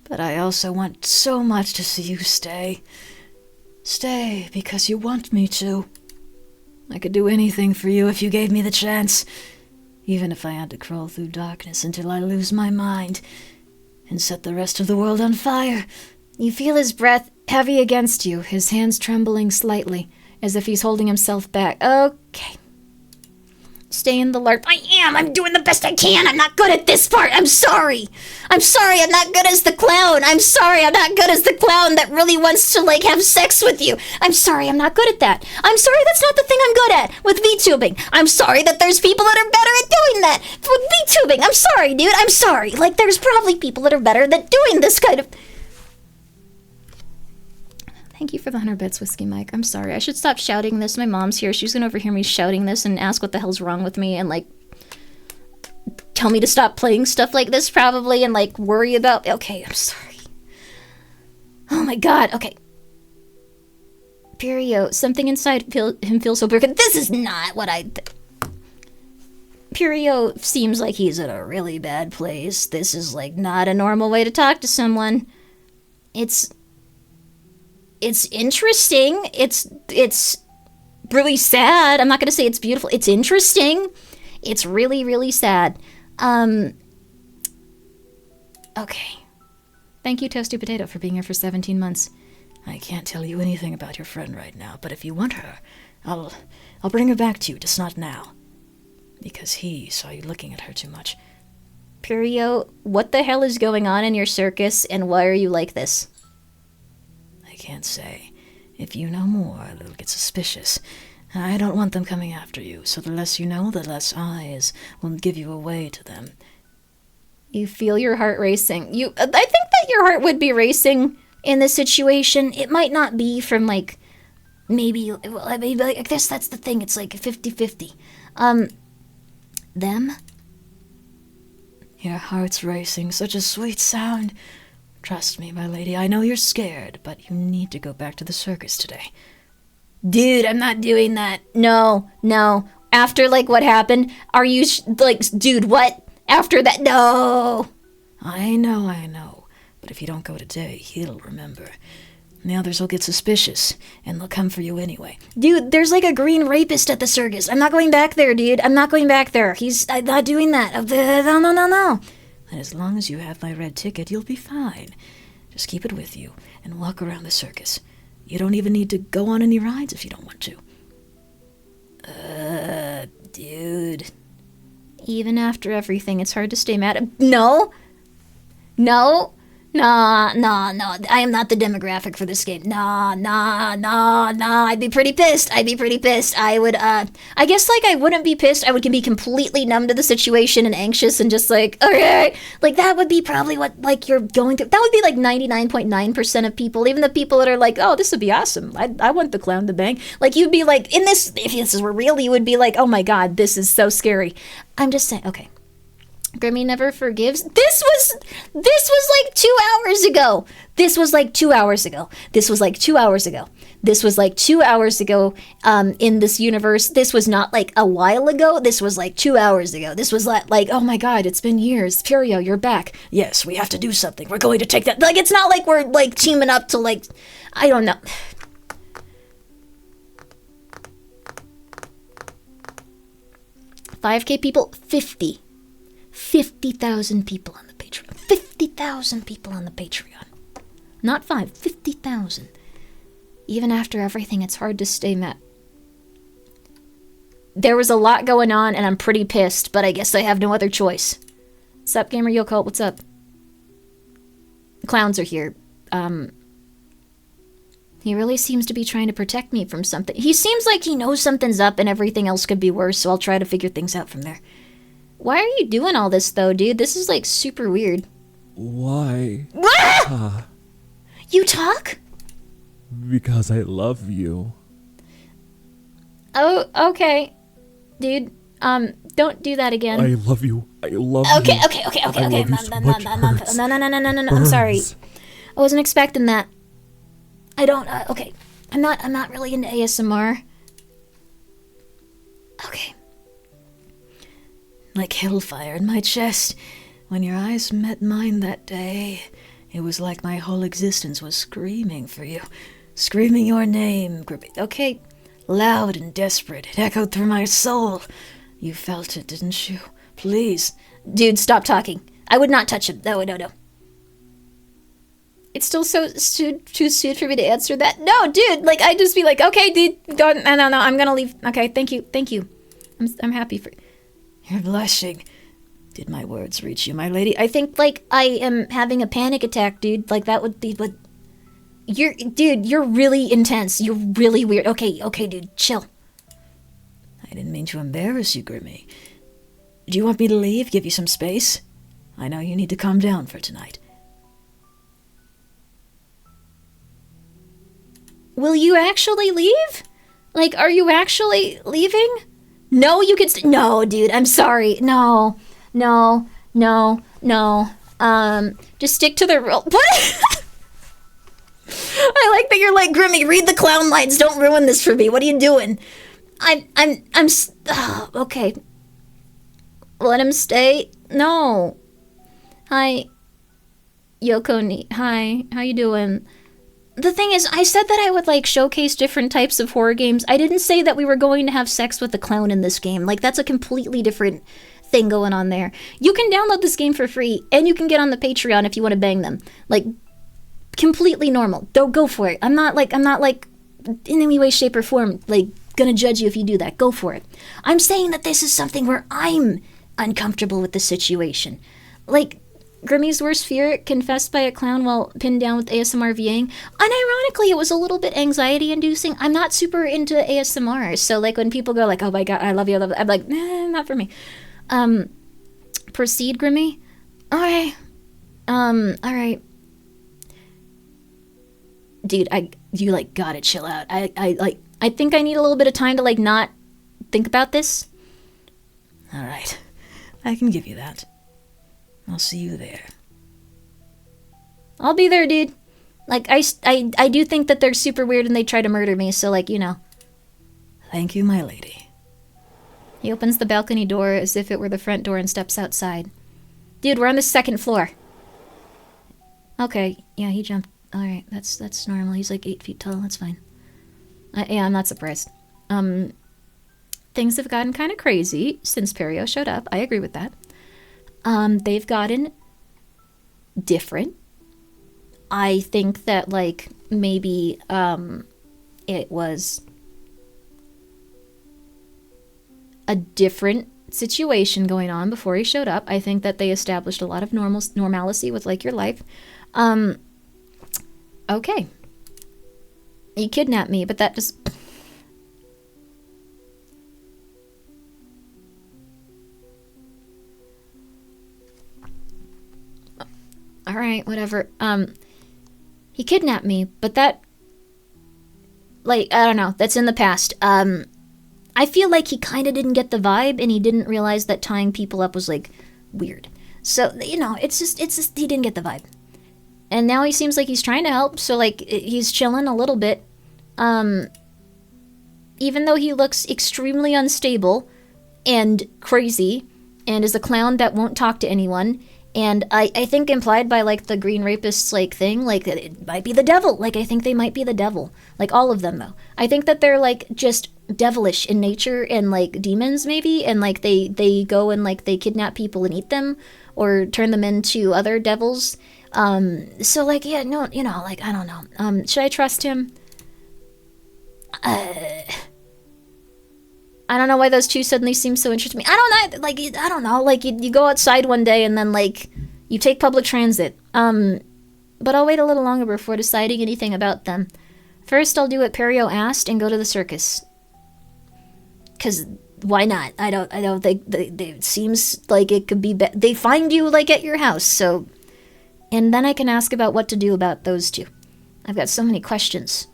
But I also want so much to see you stay. Stay because you want me to. I could do anything for you if you gave me the chance. Even if I had to crawl through darkness until I lose my mind and set the rest of the world on fire. You feel his breath heavy against you, his hands trembling slightly, as if he's holding himself back. Okay. Stay in the LARP. I'm doing the best I can. I'm not good at this part. I'm sorry. I'm not good as the clown. I'm sorry, I'm not good as the clown that really wants to, like, have sex with you. I'm sorry, I'm not good at that. I'm sorry, that's not the thing I'm good at with VTubing. I'm sorry that there's people that are better at doing that with VTubing. I'm sorry, dude. I'm sorry. Like, there's probably people that are better at doing this kind of... Thank you for the 100 bits, Whiskey Mike. I'm sorry. I should stop shouting this. My mom's here. She's going to overhear me shouting this and ask what the hell's wrong with me and, like, tell me to stop playing stuff like this, probably, and, like, worry about... Okay, I'm sorry. Oh, my God. Okay. Perio, something inside him feels so broken. This is not what I... Perio seems like he's in a really bad place. This is, like, not a normal way to talk to someone. It's interesting. It's really sad. I'm not going to say it's beautiful. It's interesting. It's really, really sad. Okay. Thank you, Toasty Potato, for being here for 17 months. I can't tell you anything about your friend right now, but if you want her, I'll bring her back to you, just not now. Because he saw you looking at her too much. Perio, what the hell is going on in your circus, and why are you like this? I can't say. If you know more, they'll get suspicious. I don't want them coming after you, so the less you know, the less eyes will give you away to them. You feel your heart racing. I think that your heart would be racing in this situation. It might not be from, like, maybe I guess that's the thing. It's like 50-50. Them? Your heart's racing, such a sweet sound. Trust me, my lady, I know you're scared, but you need to go back to the circus today. Dude, I'm not doing that. No. After, like, what happened, are you, dude, what? After that, no. I know. But if you don't go today, he'll remember. And the others will get suspicious, and they'll come for you anyway. Dude, there's, like, a green rapist at the circus. I'm not going back there, dude. I'm not going back there. I'm not doing that. No. And as long as you have my red ticket, you'll be fine. Just keep it with you, and walk around the circus. You don't even need to go on any rides if you don't want to. Dude. Even after everything, it's hard to stay mad. No. I am not the demographic for this game. No. I'd be pretty pissed. I would, I guess, like, I wouldn't be pissed. I would be completely numb to the situation and anxious and just like, okay. Like, that would be probably what, like, you're going through. That would be, like, 99.9% of people. Even the people that are like, oh, this would be awesome. I want the clown to bang. Like, you'd be like, if this were real, you would be like, oh my God, this is so scary. I'm just saying, okay. Grimmi never forgives. This was like 2 hours ago. This was like 2 hours ago. In this universe. This was not like a while ago. This was like 2 hours ago. This was like, oh my God, it's been years. Perio, you're back. Yes, we have to do something. We're going to take that. Like, it's not like we're, like, teaming up to, like, I don't know. $5,000 people, 50,000 people on the Patreon. 50,000 people on the Patreon. Not 50,000. Even after everything, it's hard to stay mad. There was a lot going on, and I'm pretty pissed, but I guess I have no other choice. Sup, Gamer Yo Cult, what's up? Clowns are here. He really seems to be trying to protect me from something. He seems like he knows something's up and everything else could be worse, so I'll try to figure things out from there. Why are you doing all this, though, dude? This is, like, super weird. Why? You talk? Because I love you. Oh, okay. Dude, don't do that again. I love you. I love Okay. you. I love you so much. Hurts. No. I'm sorry. I wasn't expecting that. I don't, okay. I'm not really into ASMR. like hellfire in my chest. When your eyes met mine that day, it was like my whole existence was screaming for you. Screaming your name, Grimmi. Okay, loud and desperate. It echoed through my soul. You felt it, didn't you? Please. Dude, stop talking. I would not touch him. No. It's still too soon for me to answer that. No, dude. Like, I'd just be like, okay, dude, go. No. I'm gonna leave. Okay, thank you. I'm happy for. You're blushing. Did my words reach you, my lady? I think, like, I am having a panic attack, dude. Like, that would be what... You're really intense. You're really weird. Okay, dude, chill. I didn't mean to embarrass you, Grimmi. Do you want me to leave, give you some space? I know you need to calm down for tonight. Will you actually leave? Like, are you actually leaving? No, you can no, dude, I'm sorry. No. Just stick to the rule. What? I like that you're like, Grimmi, read the clown lines. Don't ruin this for me. What are you doing? Okay. Let him stay. No. Hi. Yoko. Hi. How you doing? The thing is, I said that I would, like, showcase different types of horror games. I didn't say that we were going to have sex with the clown in this game. Like, that's a completely different thing going on there. You can download this game for free, and you can get on the Patreon if you want to bang them. Like, completely normal. Go for it. I'm not like, in any way, shape, or form, like, gonna judge you if you do that. Go for it. I'm saying that this is something where I'm uncomfortable with the situation. Like, Grimmi's worst fear, confessed by a clown while pinned down with ASMR VAing. Unironically, it was a little bit anxiety-inducing. I'm not super into ASMR, so, like, when people go, like, oh my god, I love you, I'm like, nah, not for me. Proceed, Grimmi? Okay. Alright. Dude, you, like, gotta chill out. I think I need a little bit of time to, like, not think about this. Alright. I can give you that. I'll see you there. I'll be there, dude. Like, I do think that they're super weird and they try to murder me, so, like, you know. Thank you, my lady. He opens the balcony door as if it were the front door and steps outside. Dude, we're on the second floor. Okay, yeah, he jumped. Alright, that's normal. He's like 8 feet tall, that's fine. Yeah, I'm not surprised. Things have gotten kind of crazy since Perio showed up. I agree with that. They've gotten different. I think that, like, maybe, it was a different situation going on before he showed up. I think that they established a lot of normalcy with, like, your life. Okay. You kidnapped me, but that just... Alright, whatever. He kidnapped me, but that... Like, I don't know. That's in the past. I feel like he kind of didn't get the vibe, and he didn't realize that tying people up was, like, weird. So, you know, it's just, he didn't get the vibe. And now he seems like he's trying to help, so, like, he's chilling a little bit. Even though he looks extremely unstable and crazy, and is a clown that won't talk to anyone, and I think implied by, like, the green rapist's, like, thing, like, it might be the devil. Like, I think they might be the devil. Like, all of them, though. I think that they're, like, just devilish in nature and, like, demons, maybe, and, like, they go and, like, they kidnap people and eat them, or turn them into other devils. So, like, yeah, no, you know, like, I don't know. Should I trust him? I don't know why those two suddenly seem so interesting to me. I don't know. Like, you go outside one day and then, like, you take public transit. But I'll wait a little longer before deciding anything about them. First, I'll do what Perio asked and go to the circus. 'Cause why not? I don't think it seems like it could be they find you, like, at your house, so... And then I can ask about what to do about those two. I've got so many questions.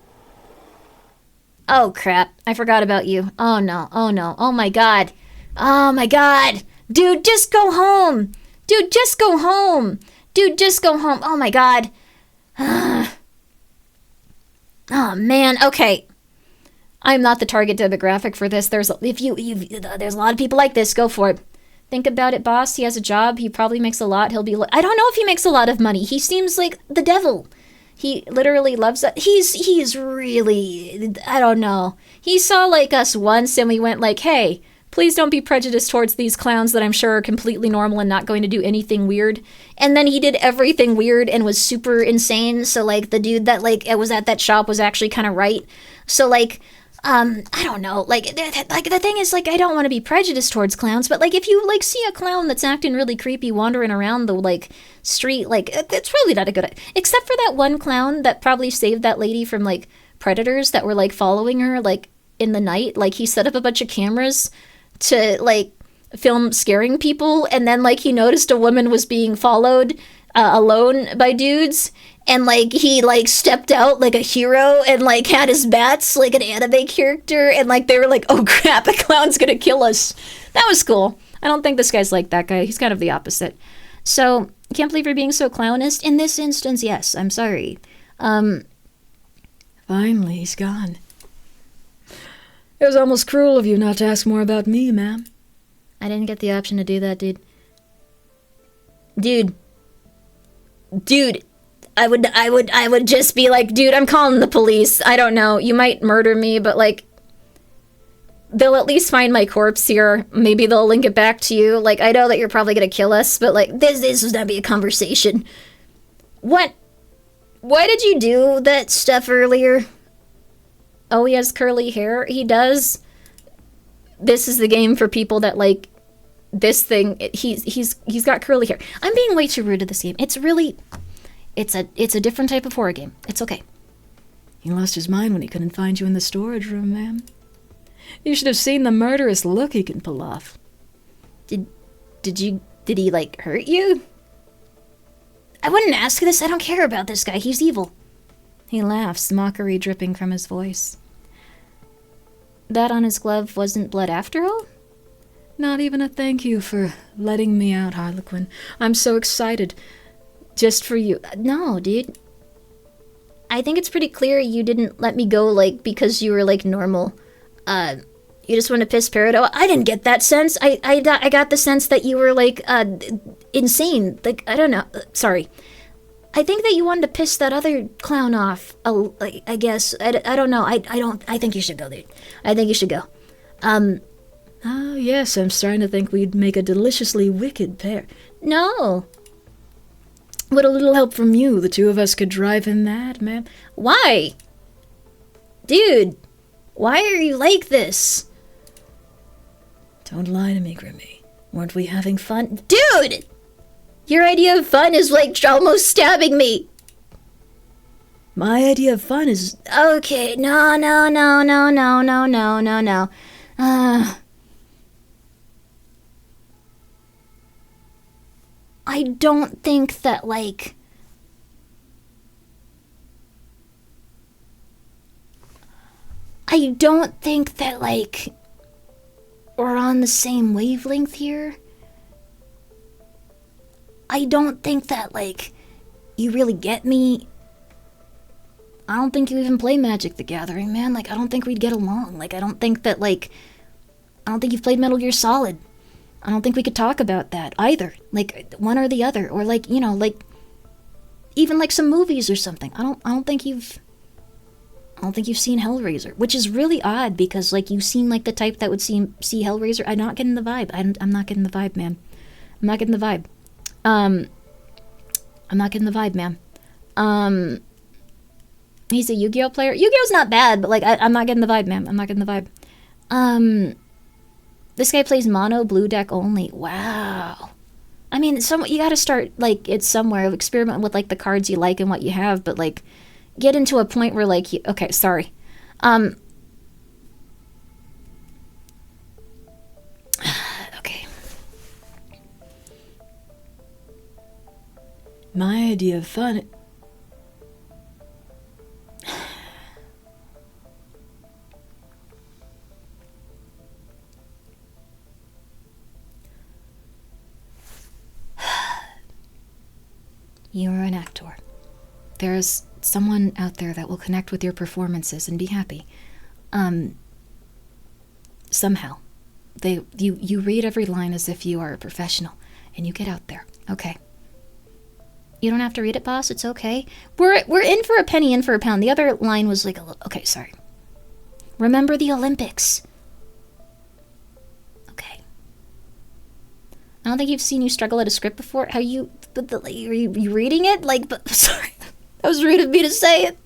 Oh, crap. I forgot about you. Oh, no. Oh, no. Oh, my God. Oh, my God. Dude, just go home. Dude, just go home. Dude, just go home. Oh, my God. Oh, man. Okay. I'm not the target demographic for this. There's a lot of people like this. Go for it. Think about it, boss. He has a job. He probably makes a lot. He'll be I don't know if he makes a lot of money. He seems like the devil. He literally loves that. He's really, I don't know. He saw like us once and we went like, hey, please don't be prejudiced towards these clowns that I'm sure are completely normal and not going to do anything weird. And then he did everything weird and was super insane. So like the dude that like was at that shop was actually kind of right. So like, I don't know. Like the thing is like I don't want to be prejudiced towards clowns, but like if you like see a clown that's acting really creepy wandering around the like street, like it's really not a good except for that one clown that probably saved that lady from like predators that were like following her like in the night. Like he set up a bunch of cameras to like film scaring people, and then like he noticed a woman was being followed alone by dudes, and like he like stepped out like a hero and like had his bats like an anime character, and like they were like, oh crap, a clown's gonna kill us. That was cool. I don't think this guy's like that guy. He's kind of the opposite. So can't believe you're being so clownist in this instance. Yes, I'm sorry. Finally, he's gone. It was almost cruel of you not to ask more about me, ma'am. I didn't get the option to do that, dude. Dude, I would just be like, dude, I'm calling the police. I don't know. You might murder me, but like, they'll at least find my corpse here. Maybe they'll link it back to you. Like, I know that you're probably gonna kill us, but like, this was gonna be a conversation. What? Why did you do that stuff earlier? Oh, he has curly hair? He does? This is the game for people that like this thing. He's got curly hair. I'm being way too rude to this game. It's really, it's a different type of horror game. It's okay. He lost his mind when he couldn't find you in the storage room, ma'am. You should have seen the murderous look he can pull off. Did he like hurt you? I wouldn't ask this. I don't care about this guy. He's evil. He laughs, mockery dripping from his voice. That on his glove wasn't blood after all? Not even a thank you for letting me out, Harlequin. I'm so excited. Just for you. No, dude. I think it's pretty clear you didn't let me go, like, because you were, like, normal. You just want to piss Peridot. I didn't get that sense. I got the sense that you were, like, insane. Like, I don't know. Sorry. I think that you wanted to piss that other clown off. I guess. I don't know. I think you should go, dude. I think you should go. Oh, yes, I'm starting to think we'd make a deliciously wicked pair. No. With a little help from you, the two of us could drive him mad, ma'am. Why? Dude, why are you like this? Don't lie to me, Grimmi. Weren't we having fun? Dude! Your idea of fun is like almost stabbing me. My idea of fun is... Okay, no. I don't think that, like... we're on the same wavelength here. I don't think that, like, you really get me. I don't think you even play Magic the Gathering, man. Like, I don't think we'd get along. Like, I don't think that, like... I don't think you've played Metal Gear Solid. I don't think we could talk about that either. Like, one or the other. Or, like, you know, like... even, like, some movies or something. I don't think you've seen Hellraiser. Which is really odd, because, like, you seem like the type that would see Hellraiser. I'm not getting the vibe. I'm not getting the vibe, man. I'm not getting the vibe. I'm not getting the vibe, man. He's a Yu-Gi-Oh player. Yu-Gi-Oh's not bad, but, like, I'm not getting the vibe, man. I'm not getting the vibe. This guy plays mono blue deck only. Wow. I mean, you gotta start, like, it's somewhere. Experiment with, like, the cards you like and what you have, but, like, get into a point where, like, okay, sorry. Okay. My idea of fun... You are an actor. There is someone out there that will connect with your performances and be happy. Somehow. You read every line as if you are a professional, and you get out there. Okay. You don't have to read it, boss. It's okay. We're in for a penny, in for a pound. The other line was like a little... Okay, sorry. Remember the Olympics. Okay. I don't think you've seen you struggle at a script before. Are you reading it? Like, but, sorry. That was rude of me to say it.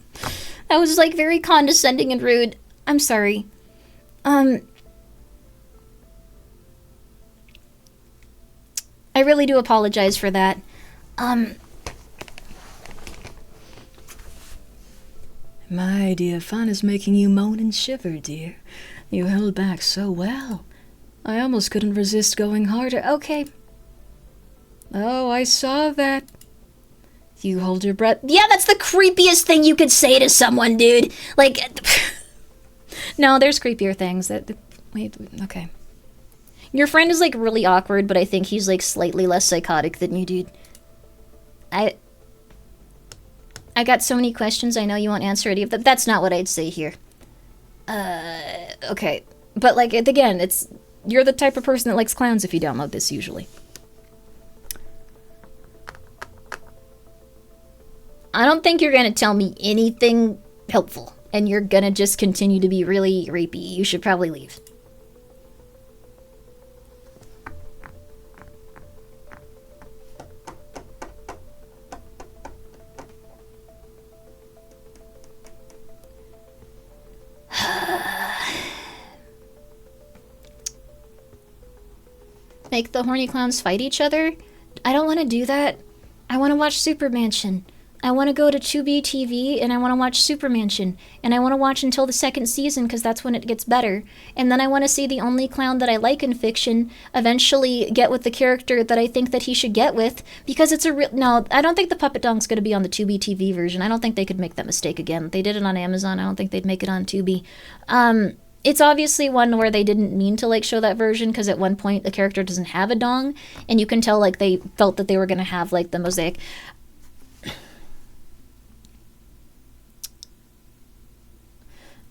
That was, like, very condescending and rude. I'm sorry. I really do apologize for that. My idea of fun is making you moan and shiver, dear. You held back so well. I almost couldn't resist going harder. Okay. Oh, I saw that. You hold your breath. Yeah, that's the creepiest thing you could say to someone, dude. Like, no, there's creepier things. Wait, okay. Your friend is, like, really awkward, but I think he's, like, slightly less psychotic than you, dude. I got so many questions, I know you won't answer any of them. That's not what I'd say here. Okay. But, like, again, you're the type of person that likes clowns if you download this, usually. I don't think you're gonna tell me anything helpful, and you're gonna just continue to be really rapey. You should probably leave. Make the horny clowns fight each other? I don't want to do that. I want to watch Super Mansion. I want to go to 2B TV and I want to watch Super Mansion. And I want to watch until the second season because that's when it gets better. And then I want to see the only clown that I like in fiction eventually get with the character that I think that he should get with, because it's a real... No, I don't think the Puppet Dong's going to be on the 2B TV version. I don't think they could make that mistake again. They did it on Amazon. I don't think they'd make it on 2B. It's obviously one where they didn't mean to, like, show that version, because at one point the character doesn't have a dong, and you can tell, like, they felt that they were going to have, like, the mosaic.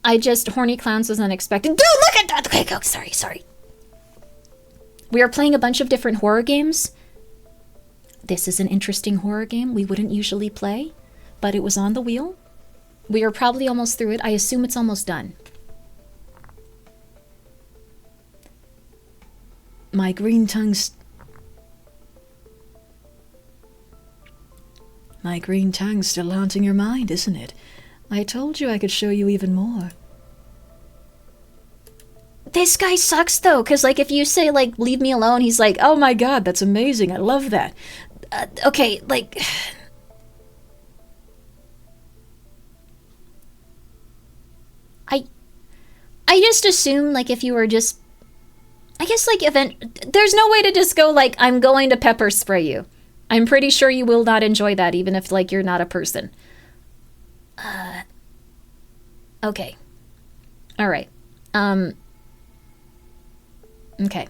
Horny Clowns was unexpected. Dude, look at that! Okay, go, sorry. We are playing a bunch of different horror games. This is an interesting horror game we wouldn't usually play, but it was on the wheel. We are probably almost through it. I assume it's almost done. My green tongue's still haunting your mind, isn't it? I told you I could show you even more. This guy sucks, though, because, like, if you say, like, leave me alone, he's like, Oh my god, that's amazing, I love that. Okay, like... I just assume, like, if you were just... I guess, like, there's no way to just go, like, I'm going to pepper spray you. I'm pretty sure you will not enjoy that, even if, like, you're not a person. Okay. Alright. Okay.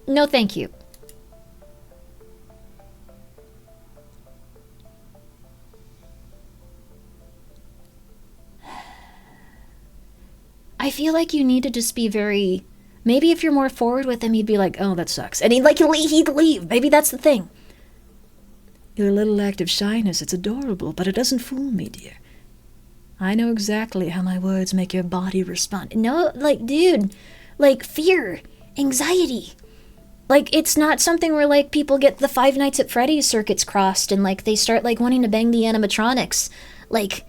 No, thank you. I feel like you need to just be very... Maybe if you're more forward with him, he'd be like, oh, that sucks. And he'd leave. Maybe that's the thing. Your little act of shyness, it's adorable, but it doesn't fool me, dear. I know exactly how my words make your body respond. No, like, dude, like, fear, anxiety. Like, it's not something where, like, people get the Five Nights at Freddy's circuits crossed and, like, they start, like, wanting to bang the animatronics. Like,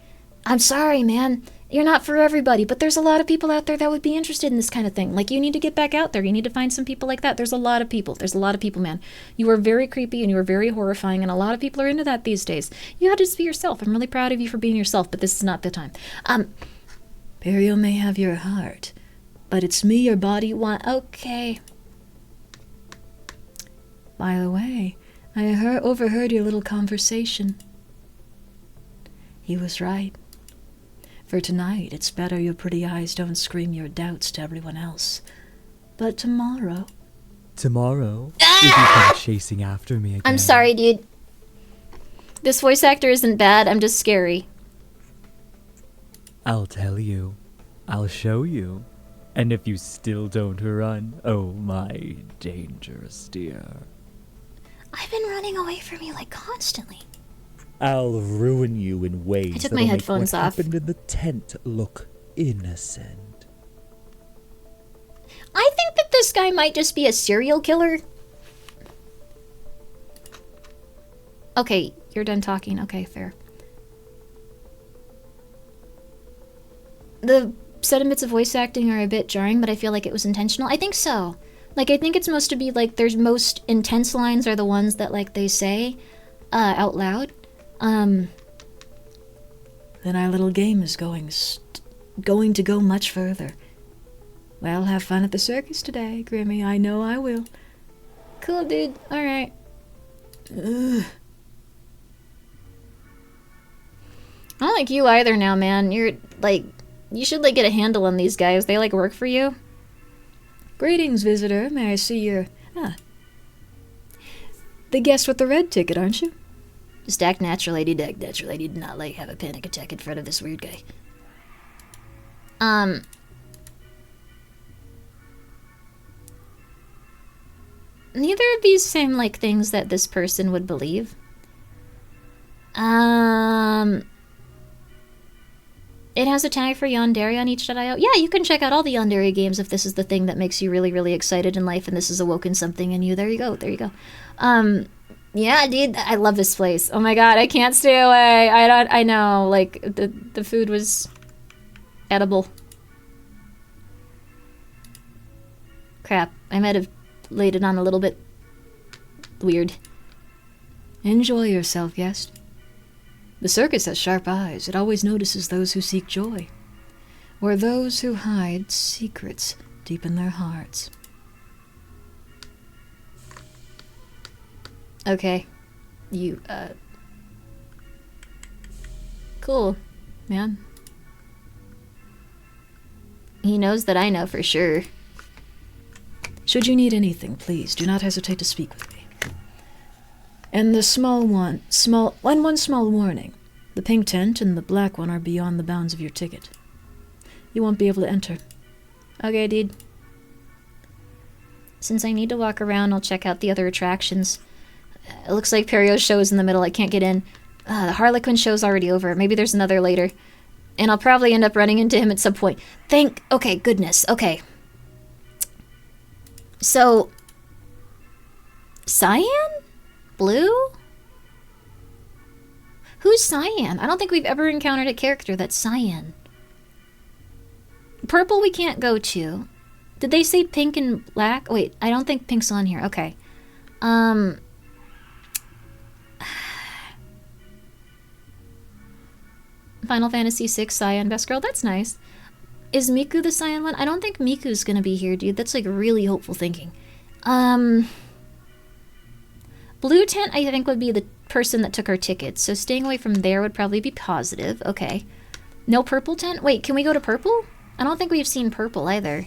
I'm sorry, man. You're not for everybody, but there's a lot of people out there that would be interested in this kind of thing. Like, you need to get back out there. You need to find some people like that. There's a lot of people, man. You are very creepy and you are very horrifying, and a lot of people are into that these days. You have to just be yourself. I'm really proud of you for being yourself, but this is not the time. Periel may have your heart, but it's me your body want. Okay. By the way, I overheard your little conversation. He was right. For tonight, it's better your pretty eyes don't scream your doubts to everyone else. But tomorrow... Tomorrow? If you come chasing after me again. I'm sorry, dude. This voice actor isn't bad, I'm just scary. I'll tell you. I'll show you. And if you still don't run, oh my dangerous dear. I've been running away from you like constantly. I'll ruin you in ways I took that'll my make headphones what off. happened in the tent look innocent. I think that this guy might just be a serial killer. Okay, you're done talking. Okay, fair. The sentiments of voice acting are a bit jarring, but I feel like it was intentional. I think so. Like, I think it's supposed to be, like, there's most intense lines are the ones that, like, they say out loud. Then our little game is going to go much further. Well, have fun at the circus today, Grimmi. I know I will. Cool, dude. Alright. Ugh. I don't like you either now, man. You're, like, you should, like, get a handle on these guys. They, like, work for you. Greetings, visitor. May I see your... the guest with the red ticket, aren't you? Just act natural, lady. Act natural, lady. Do not, like, have a panic attack in front of this weird guy. Neither of these seem like things that this person would believe. It has a tag for Yandere on each.io. Yeah, you can check out all the Yandere games if this is the thing that makes you really, really excited in life and this has awoken something in you. There you go. There you go. Yeah, dude, I love this place. Oh my god, I can't stay away. I know, like, the food was edible. Crap, I might have laid it on a little bit weird. Enjoy yourself, guest. The circus has sharp eyes. It always notices those who seek joy, or those who hide secrets deep in their hearts. Okay. You, cool, man. He knows that I know for sure. Should you need anything, please do not hesitate to speak with me. And one small warning. The pink tent and the black one are beyond the bounds of your ticket. You won't be able to enter. Okay, dude. Since I need to walk around, I'll check out the other attractions. It looks like Perio's show is in the middle. I can't get in. The Harlequin show's already over. Maybe there's another later. And I'll probably end up running into him at some point. Okay, goodness. Okay. So... Cyan? Blue? Who's Cyan? I don't think we've ever encountered a character that's Cyan. Purple we can't go to. Did they say pink and black? Wait, I don't think pink's on here. Okay. Final Fantasy VI Cyan Best Girl. That's nice. Is Miku the Cyan one? I don't think Miku's gonna be here, dude. That's like really hopeful thinking. Blue tent, I think, would be the person that took our tickets. So staying away from there would probably be positive. Okay. No purple tent? Wait, can we go to purple? I don't think we've seen purple either.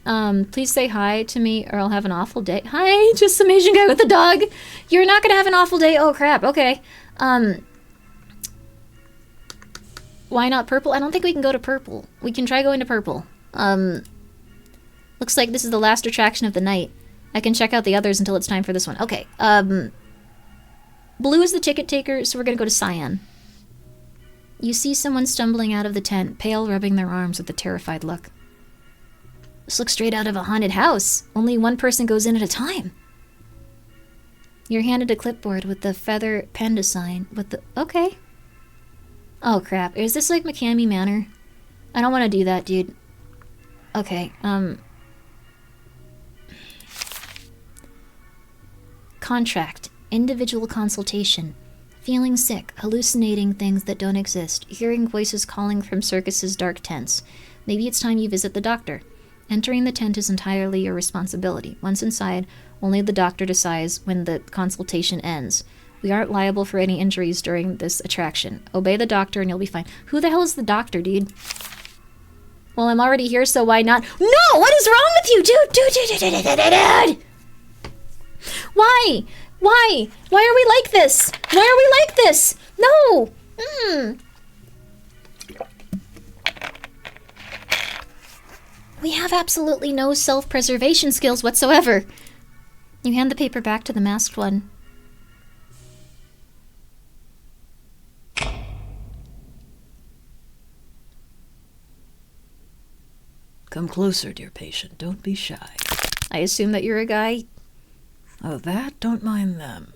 Please say hi to me or I'll have an awful day. Hi, just some Asian guy with a dog. You're not gonna have an awful day? Oh, crap. Okay. Why not purple? I don't think we can go to purple. We can try going to purple. Looks like this is the last attraction of the night. I can check out the others until it's time for this one. Okay. Blue is the ticket taker, so we're gonna go to Cyan. You see someone stumbling out of the tent, pale, rubbing their arms with a terrified look. This looks straight out of a haunted house. Only one person goes in at a time. You're handed a clipboard with the feather panda sign with the... Okay. Oh, crap. Is this like McCamey Manor? I don't want to do that, dude. Okay, Contract. Individual consultation. Feeling sick. Hallucinating things that don't exist. Hearing voices calling from Circus's dark tents. Maybe it's time you visit the doctor. Entering the tent is entirely your responsibility. Once inside, only the doctor decides when the consultation ends. We aren't liable for any injuries during this attraction. Obey the doctor and you'll be fine. Who the hell is the doctor, dude? Well, I'm already here, so why not? No! What is wrong with you, dude? Why? Why? Why are we like this? Why are we like this? No! We have absolutely no self-preservation skills whatsoever. You hand the paper back to the masked one. Come closer, dear patient. Don't be shy. I assume that you're a guy. Oh, that? Don't mind them.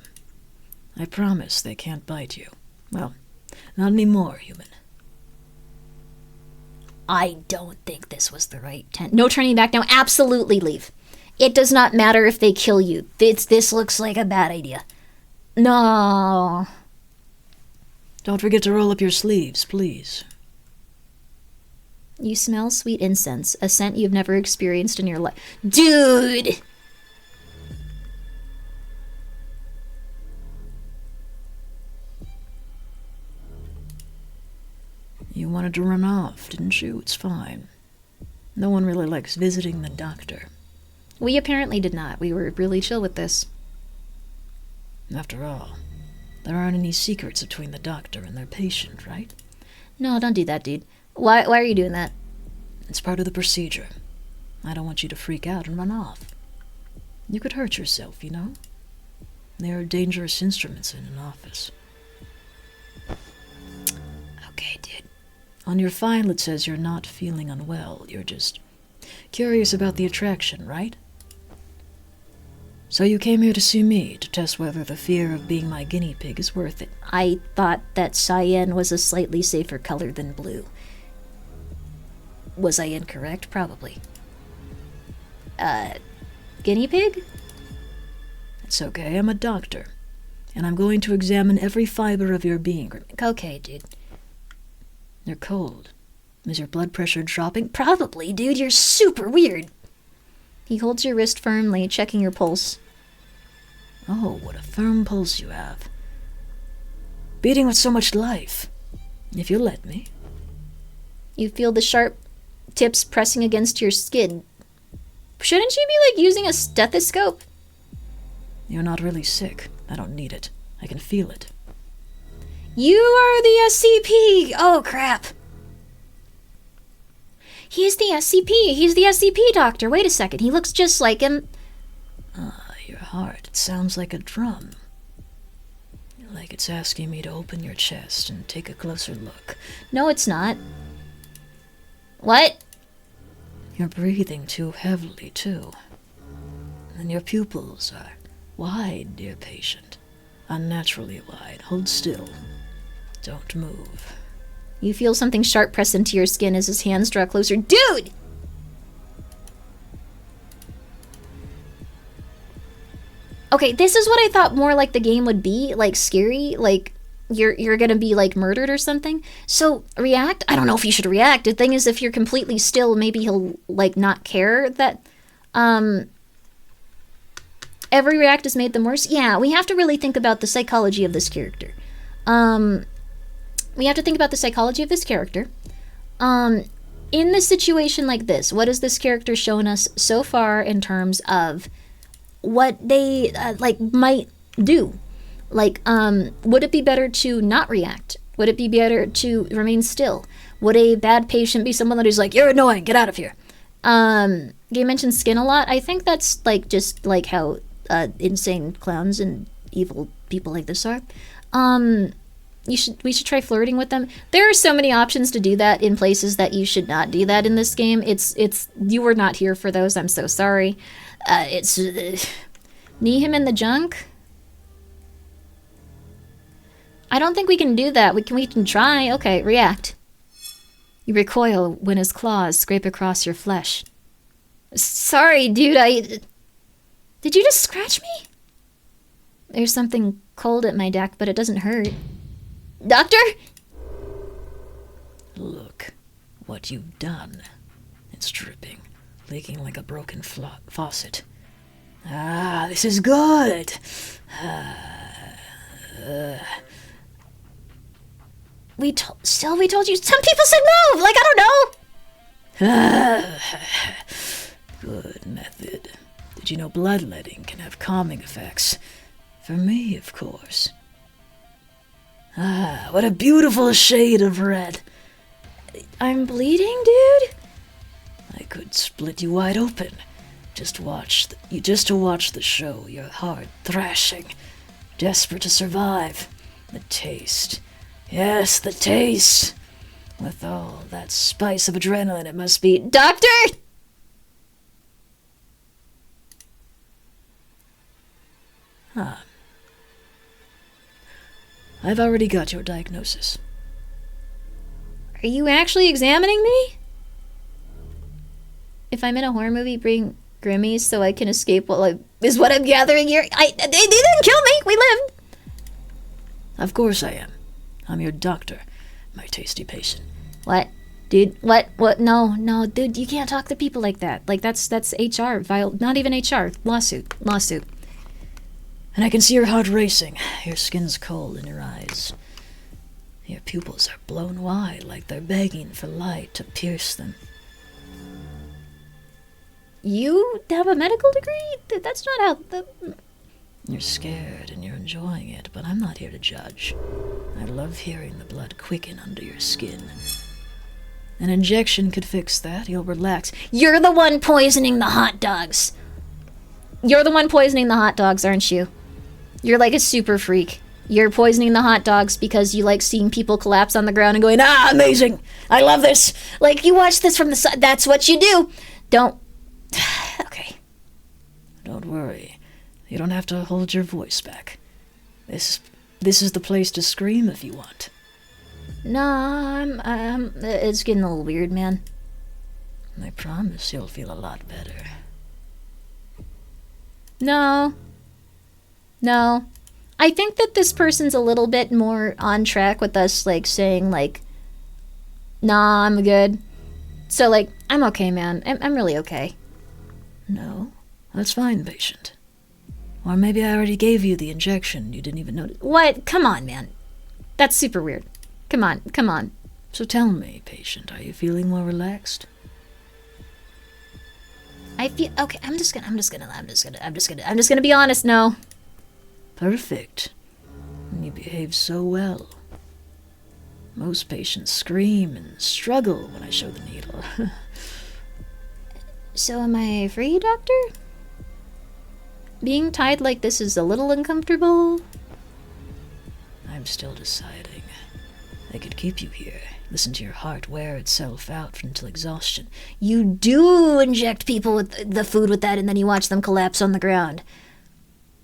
I promise they can't bite you. Well, not anymore, human. I don't think this was the right No turning back now. Absolutely leave. It does not matter if they kill you. This looks like a bad idea. No. Don't forget to roll up your sleeves, please. You smell sweet incense, a scent you've never experienced in your life. Dude! You wanted to run off, didn't you? It's fine. No one really likes visiting the doctor. We apparently did not. We were really chill with this. After all, there aren't any secrets between the doctor and their patient, right? No, don't do that, dude. Why are you doing that? It's part of the procedure. I don't want you to freak out and run off. You could hurt yourself, you know? There are dangerous instruments in an office. Okay, dude. On your file it says you're not feeling unwell. You're just curious about the attraction, right? So you came here to see me to test whether the fear of being my guinea pig is worth it. I thought that cyan was a slightly safer color than blue. Was I incorrect? Probably. Guinea pig? It's okay, I'm a doctor. And I'm going to examine every fiber of your being. Okay, dude. You're cold. Is your blood pressure dropping? Probably, dude. You're super weird. He holds your wrist firmly, checking your pulse. Oh, what a firm pulse you have. Beating with so much life. If you'll let me. You feel the sharp tips pressing against your skin. Shouldn't you be, like, using a stethoscope? You're not really sick. I don't need it. I can feel it. You are the SCP! Oh, crap. He's the SCP. He's the SCP doctor. Wait a second. He looks just like him. Ah, your heart. It sounds like a drum. Like it's asking me to open your chest and take a closer look. No, it's not. What? You're breathing too heavily, too. And your pupils are wide, dear patient. Unnaturally wide. Hold still. Don't move. You feel something sharp press into your skin as his hands draw closer. Dude! Okay, this is what I thought more like the game would be. Like, scary. Like, you're gonna be, like, murdered or something. So, react? I don't know if you should react. The thing is, if you're completely still, maybe he'll, like, not care that, every react has made them worse. Yeah, we have to really think about the psychology of this character. We have to think about the psychology of this character. In this situation like this, what has this character shown us so far in terms of what they, might do? Like, would it be better to not react? Would it be better to remain still? Would a bad patient be someone that is like, you're annoying, get out of here? You mentioned skin a lot. I think that's, like, just, like, how, insane clowns and evil people like this are. We should try flirting with them. There are so many options to do that in places that you should not do that in this game. You were not here for those. I'm so sorry. Knee him in the junk? I don't think we can do that. We can try. Okay, react. You recoil when his claws scrape across your flesh. Sorry, dude, Did you just scratch me? There's something cold at my neck, but it doesn't hurt. Doctor? Look what you've done. It's dripping, leaking like a broken faucet. Ah, this is good. We told you. Some people said move. Like, I don't know. Good method. Did you know bloodletting can have calming effects? For me, of course. Ah, what a beautiful shade of red. I'm bleeding, dude? I could split you wide open. Just to watch the show, your heart thrashing, desperate to survive. The taste. Yes, the taste. With all that spice of adrenaline, it must be... Doctor! Ah. I've already got your diagnosis. Are you actually examining me? If I'm in a horror movie, bring Grimmi so I can escape is what I'm gathering here. They didn't kill me. We lived. Of course I am. I'm your doctor, my tasty patient. What? Dude, what? No, dude, you can't talk to people like that. Like, that's HR, not even HR, lawsuit. And I can see your heart racing, your skin's cold in your eyes. Your pupils are blown wide like they're begging for light to pierce them. You have a medical degree? That's not how You're scared and you're enjoying it, but I'm not here to judge. I love hearing the blood quicken under your skin. An injection could fix that. You'll relax. You're the one poisoning the hot dogs. You're the one poisoning the hot dogs, aren't you? You're like a super freak. You're poisoning the hot dogs because you like seeing people collapse on the ground and going, ah, amazing! I love this! Like, you watch this from the side. That's what you do! Don't... Okay. Don't worry. You don't have to hold your voice back. This is the place to scream if you want. No, it's getting a little weird, man. I promise you'll feel a lot better. No. I think that this person's a little bit more on track with us, like, saying, like, nah, I'm good. So, like, I'm okay, man. I'm really okay. No? That's fine, patient. Or maybe I already gave you the injection. You didn't even notice. What? Come on, man. That's super weird. Come on. So tell me, patient, are you feeling more relaxed? I feel okay. I'm just gonna be honest. No. Perfect. You behave so well. Most patients scream and struggle when I show the needle. So am I free, doctor? Being tied like this is a little uncomfortable. I'm still deciding. I could keep you here. Listen to your heart wear itself out until exhaustion. You do inject people with the food with that and then you watch them collapse on the ground.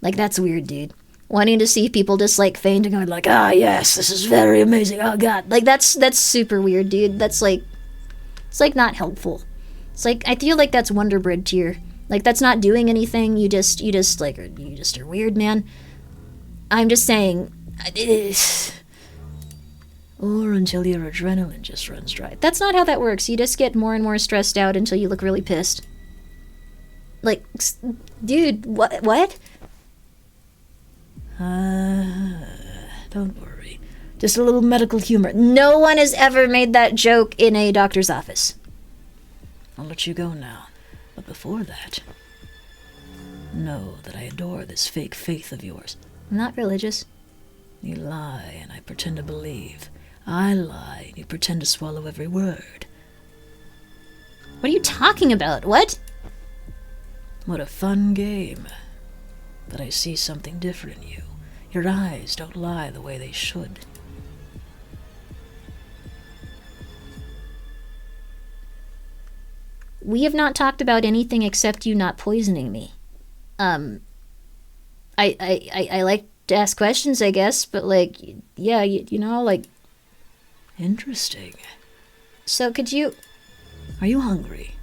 Like, that's weird, dude. Wanting to see people just, like, fainting and like, ah, yes, this is very amazing, oh god. Like, that's super weird, dude. That's, like, it's, like, not helpful. It's, like, I feel like that's Wonder Bread tier. Like, that's not doing anything, you just are weird, man. I'm just saying, Or until your adrenaline just runs dry. that's not how that works. You just get more and more stressed out until you look really pissed. Like, dude, what? Don't worry. Just a little medical humor. No one has ever made that joke in a doctor's office. I'll let you go now. But before that, know that I adore this fake faith of yours. I'm not religious. You lie, and I pretend to believe. I lie, and you pretend to swallow every word. What are you talking about? What? What a fun game. But I see something different in you. Your eyes don't lie the way they should. We have not talked about anything except you not poisoning me. I like to ask questions, I guess, but, like, yeah, you know, like... Interesting. So could you... Are you hungry?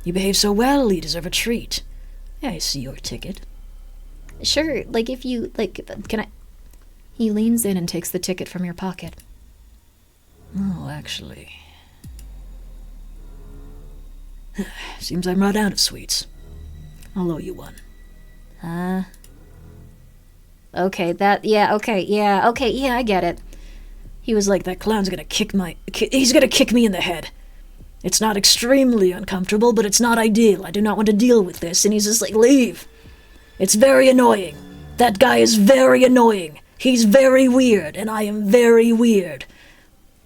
You behave so well, you deserve a treat. Yeah, I see your ticket. Sure, like, if you, like, can I... He leans in and takes the ticket from your pocket. Oh, actually... Seems I'm right out of sweets. I'll owe you one. Okay, I get it. He was like, that clown's gonna he's gonna kick me in the head. It's not extremely uncomfortable, but it's not ideal. I do not want to deal with this. And he's just like, leave. It's very annoying. That guy is very annoying. He's very weird, and I am very weird.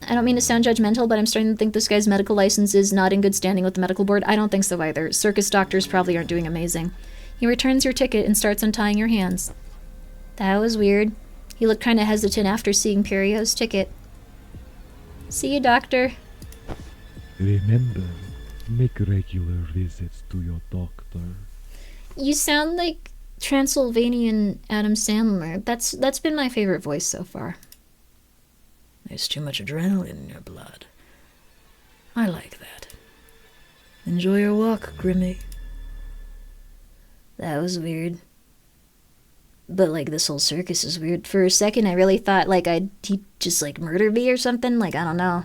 I don't mean to sound judgmental, but I'm starting to think this guy's medical license is not in good standing with the medical board. I don't think so either. Circus doctors probably aren't doing amazing. He returns your ticket and starts untying your hands. That was weird. He looked kind of hesitant after seeing Perio's ticket. See you, doctor. Remember, make regular visits to your doctor. You sound like Transylvanian Adam Sandler. That's been my favorite voice so far. There's too much adrenaline in your blood. I like that. Enjoy your walk, Grimmi. That was weird. But, like, this whole circus is weird. For a second, I really thought, like, he'd just, like, murder me or something. Like, I don't know.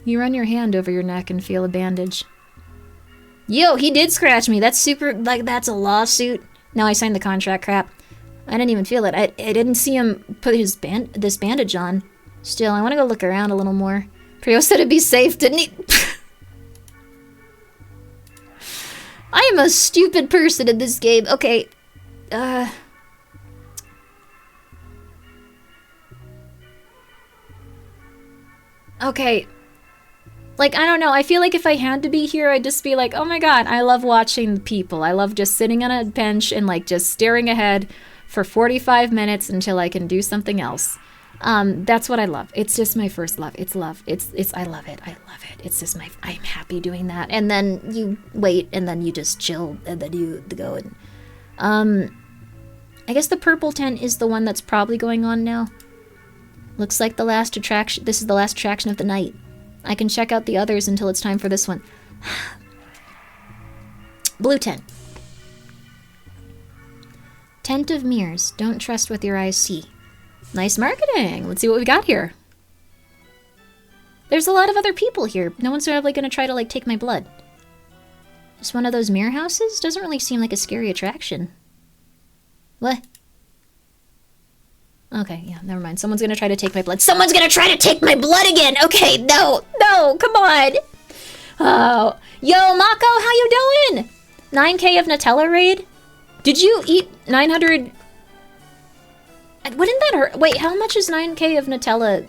You run your hand over your neck and feel a bandage. Yo, he did scratch me. That's super, like, that's a lawsuit. Now I signed the contract, crap. I didn't even feel it. I didn't see him put this bandage on. Still, I want to go look around a little more. Prio said it'd be safe, didn't he? I am a stupid person in this game. Okay. Okay. Like, I don't know. I feel like if I had to be here, I'd just be like, oh my god, I love watching people. I love just sitting on a bench and, like, just staring ahead for 45 minutes until I can do something else. That's what I love. It's just my first love. It's love. I love it. I love it. It's just I'm happy doing that. And then you wait, and then you just chill, and then you go and, I guess the purple tent is the one that's probably going on now. Looks like the last attraction. This is the last attraction of the night. I can check out the others until it's time for this one. Blue tent. Tent of mirrors. Don't trust what your eyes see. Nice marketing. Let's see what we got here. There's a lot of other people here. No one's probably going to try to, like, take my blood. Just one of those mirror houses? Doesn't really seem like a scary attraction. What? Okay, yeah, never mind. Someone's going to try to take my blood. Someone's going to try to take my blood again! Okay, no, come on! Oh. Yo, Mako, how you doing? 9K of Nutella raid? Did you eat 900... Wouldn't that hurt? Wait, how much is 9K of Nutella?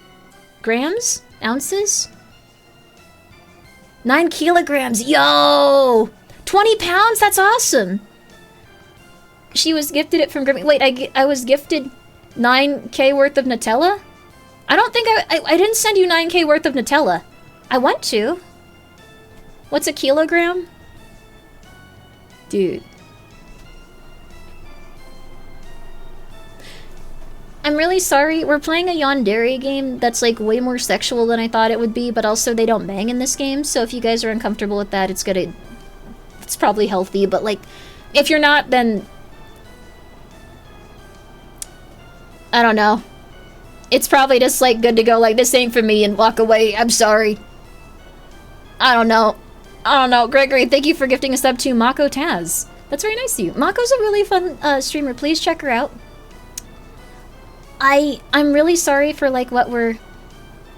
Grams? Ounces? 9 kilograms. Yo! 20 pounds? That's awesome. She was gifted it from Grimmi. Wait, I was gifted 9K worth of Nutella? I don't think I didn't send you 9K worth of Nutella. I want to. What's a kilogram? Dude. I'm really sorry. We're playing a yandere game that's, like, way more sexual than I thought it would be, but also they don't bang in this game, so if you guys are uncomfortable with that, it's probably healthy, but, like, if you're not, then I don't know. It's probably just, like, good to go, like, this ain't for me and walk away. I'm sorry. I don't know. Gregory, thank you for gifting a sub to Mako Taz. That's very nice of you. Mako's a really fun streamer. Please check her out. I'm really sorry for, like, what we're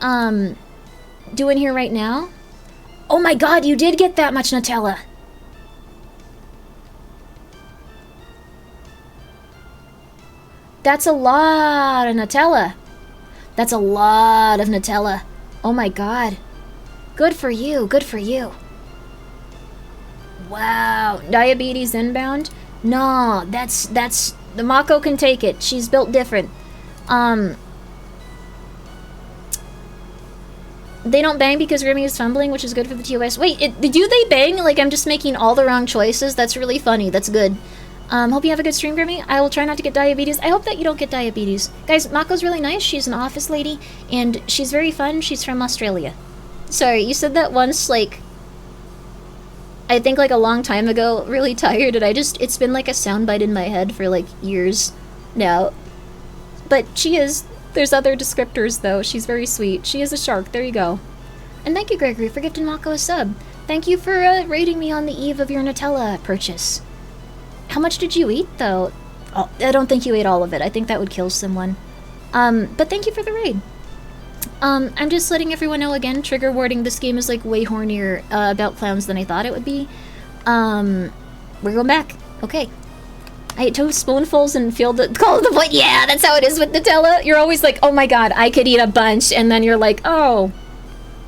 doing here right now. Oh my god, you did get that much Nutella. That's a lot of Nutella. That's a lot of Nutella. Oh my god. Good for you. Good for you. Wow. Diabetes inbound? No, that's the Mako can take it. She's built different. They don't bang because Grimmi is fumbling, which is good for the TOS. Wait, do they bang? Like, I'm just making all the wrong choices? That's really funny. That's good. Hope you have a good stream, Grimmi. I will try not to get diabetes. I hope that you don't get diabetes. Guys, Mako's really nice. She's an office lady, and she's very fun. She's from Australia. Sorry, you said that once, like, I think, like, a long time ago, really tired, and it's been, like, a soundbite in my head for, like, years now. But she is. There's other descriptors, though. She's very sweet. She is a shark. There you go. And thank you, Gregory, for gifting Mako a sub. Thank you for rating me on the eve of your Nutella purchase. How much did you eat, though? Oh, I don't think you ate all of it. I think that would kill someone. But thank you for the raid. I'm just letting everyone know again, trigger warning, this game is, like, way hornier about clowns than I thought it would be. We're going back. Okay. I ate 2 spoonfuls and feel the call of the void. Yeah, that's how it is with Nutella. You're always like, oh my god, I could eat a bunch, and then you're like, oh,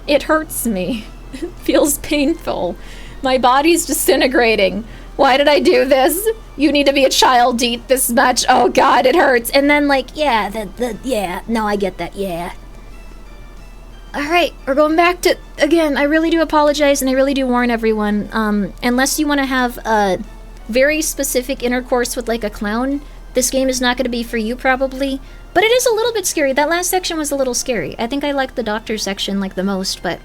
it hurts me. It feels painful. My body's disintegrating. Why did I do this? You need to be a child to eat this much. Oh god, it hurts. And then like, yeah, yeah, no, I get that, yeah. Alright, we're going back to, again, I really do apologize, and I really do warn everyone, unless you want to have a very specific intercourse with like a clown, this game is not going to be for you probably, but it is a little bit scary. That last section was a little scary. I think I liked the doctor section like the most, but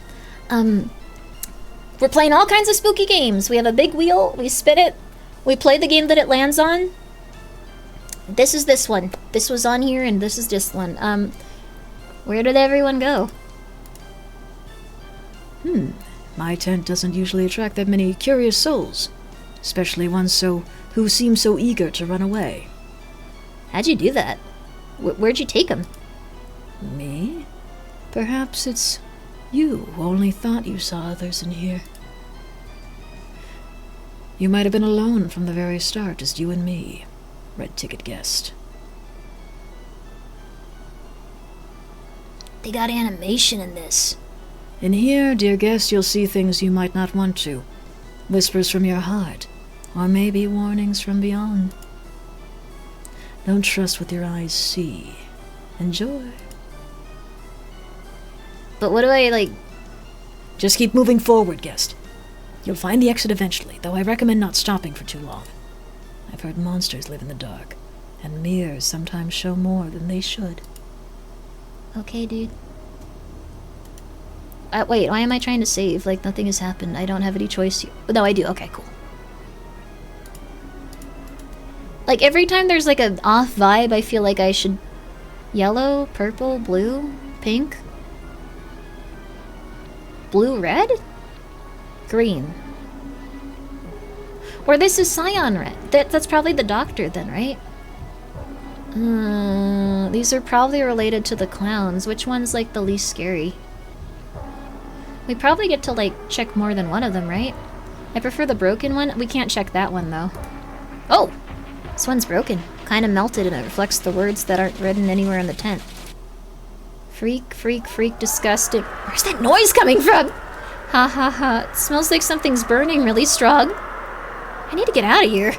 we're playing all kinds of spooky games. We have a big wheel, we spin it, we play the game that it lands on. This is this one. This was on here, and this is this one. Where did everyone go? My tent doesn't usually attract that many curious souls, especially ones who seem so eager to run away. How'd you do that? Where'd you take them? Me? Perhaps it's you who only thought you saw others in here. You might have been alone from the very start, just you and me, red ticket guest. They got animation in this. In here, dear guest, you'll see things you might not want to. Whispers from your heart, or maybe warnings from beyond. Don't trust what your eyes see. Enjoy. But what do I, like... Just keep moving forward, guest. You'll find the exit eventually, though I recommend not stopping for too long. I've heard monsters live in the dark, and mirrors sometimes show more than they should. Okay, dude. Wait, why am I trying to save? Like, nothing has happened. I don't have any choice here. No, I do. Okay, cool. Like, every time there's, like, an off vibe, I feel like I should... Yellow, purple, blue, pink? Blue, red? Green. Or this is cyan red. That's probably the doctor then, right? These are probably related to the clowns. Which one's, like, the least scary? We probably get to, like, check more than one of them, right? I prefer the broken one. We can't check that one, though. Oh! This one's broken. Kind of melted, and it reflects the words that aren't written anywhere in the tent. Freak, freak, freak, disgusted. Where's that noise coming from? Ha ha ha. It smells like something's burning really strong. I need to get out of here.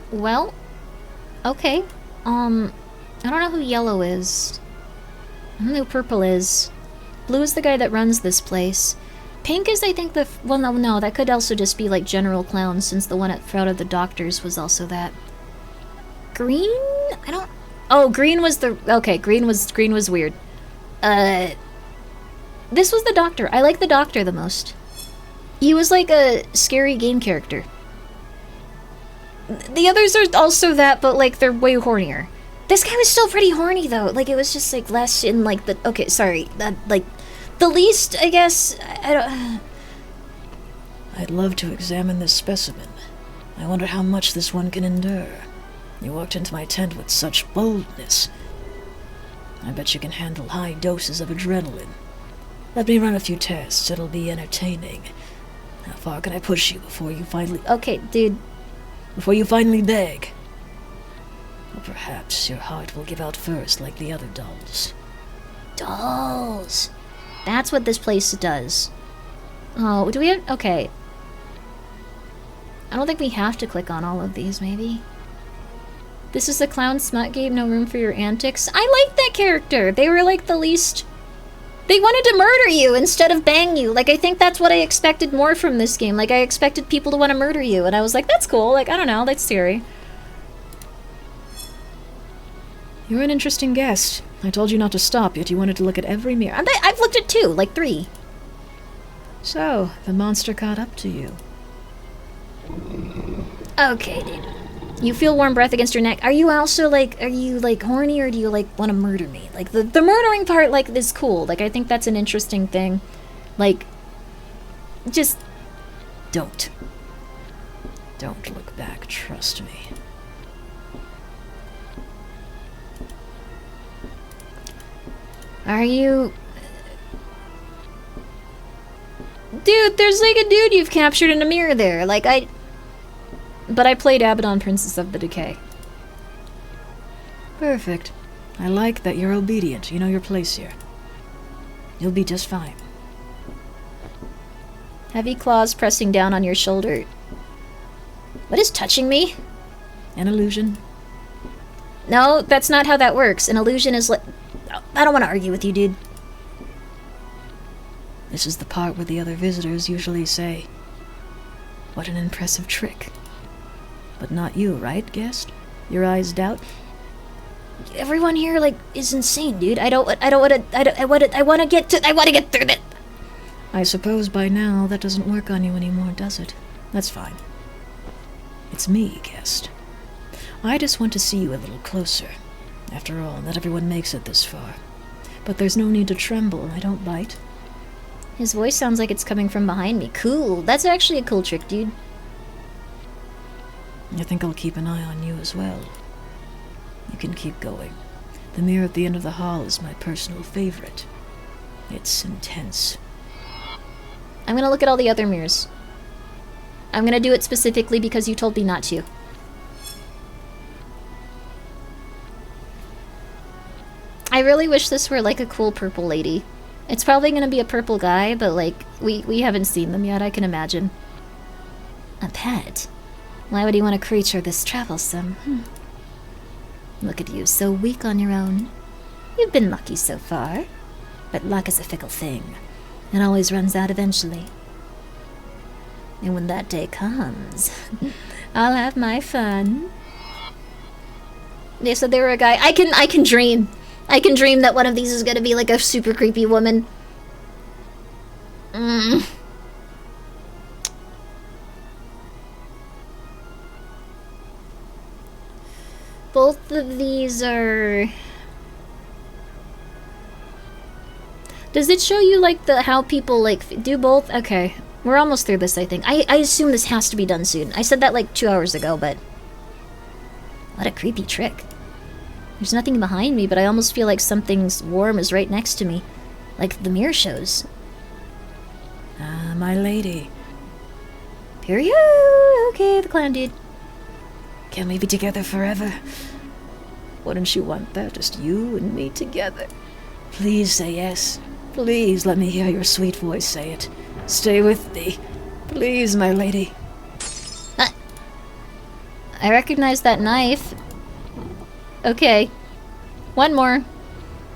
Well, okay. I don't know who yellow is. I don't know who purple is. Blue is the guy that runs this place. Pink is, I think, the... well, no, that could also just be, like, general clowns, since the one at front of the doctors was also that. Green? I don't... Oh, green was the... Okay, green was weird. This was the doctor. I like the doctor the most. He was, like, a scary game character. The others are also that, but, like, they're way hornier. This guy was still pretty horny, though. Like, it was just, like, less in, like, the... Okay, sorry. Like, the least, I guess... I don't... I'd love to examine this specimen. I wonder how much this one can endure. You walked into my tent with such boldness. I bet you can handle high doses of adrenaline. Let me run a few tests. It'll be entertaining. How far can I push you before you finally... Okay, dude... Before you finally beg. Or perhaps your heart will give out first, like the other dolls. Dolls! That's what this place does. Oh, do we have... Okay. I don't think we have to click on all of these, maybe. This is the clown smut game, no room for your antics. I like that character! They were, like, the least... They wanted to murder you instead of bang you. Like, I think that's what I expected more from this game. Like, I expected people to want to murder you, and I was like, that's cool. Like, I don't know, that's scary. You're an interesting guest. I told you not to stop, yet you wanted to look at every mirror. I've looked at 2, like 3. So, the monster caught up to you. Okay, dude. You feel warm breath against your neck. Are you also, like, horny, or do you, like, want to murder me? Like, the murdering part, like, is cool. Like, I think that's an interesting thing. Like, just... Don't look back, trust me. Are you... Dude, there's like a dude you've captured in a mirror there. Like, But I played Abaddon, Princess of the Decay. Perfect. I like that you're obedient. You know your place here. You'll be just fine. Heavy claws pressing down on your shoulder. What is touching me? An illusion. No, that's not how that works. An illusion is like... I don't want to argue with you, dude. This is the part where the other visitors usually say, "What an impressive trick." But not you, right, guest? Your eyes doubt? Everyone here, like, is insane, dude. I want to get through that. I suppose by now that doesn't work on you anymore, does it? That's fine. It's me, guest. I just want to see you a little closer. After all, not everyone makes it this far. But there's no need to tremble. I don't bite. His voice sounds like it's coming from behind me. Cool. That's actually a cool trick, dude. I think I'll keep an eye on you as well. You can keep going. The mirror at the end of the hall is my personal favorite. It's intense. I'm gonna look at all the other mirrors. I'm gonna do it specifically because you told me not to. I really wish this were like a cool purple lady. It's probably gonna be a purple guy, but like, we haven't seen them yet, I can imagine. A pet? Why would he want a creature this troublesome? Look at you, so weak on your own. You've been lucky so far. But luck is a fickle thing. It always runs out eventually. And when that day comes, I'll have my fun. They said they were a guy. I can dream. I can dream that one of these is gonna be like a super creepy woman. Both of these are... Does it show you like how people like do both? Okay. We're almost through this, I think. I assume this has to be done soon. I said that like 2 hours ago, but... What a creepy trick. There's nothing behind me, but I almost feel like something's warm is right next to me. Like the mirror shows. Ah, my lady. Period. Okay, the clown dude. Can we be together forever? Wouldn't you want that? Just you and me together. Please say yes. Please let me hear your sweet voice say it. Stay with me. Please, my lady. I recognize that knife. Okay. One more.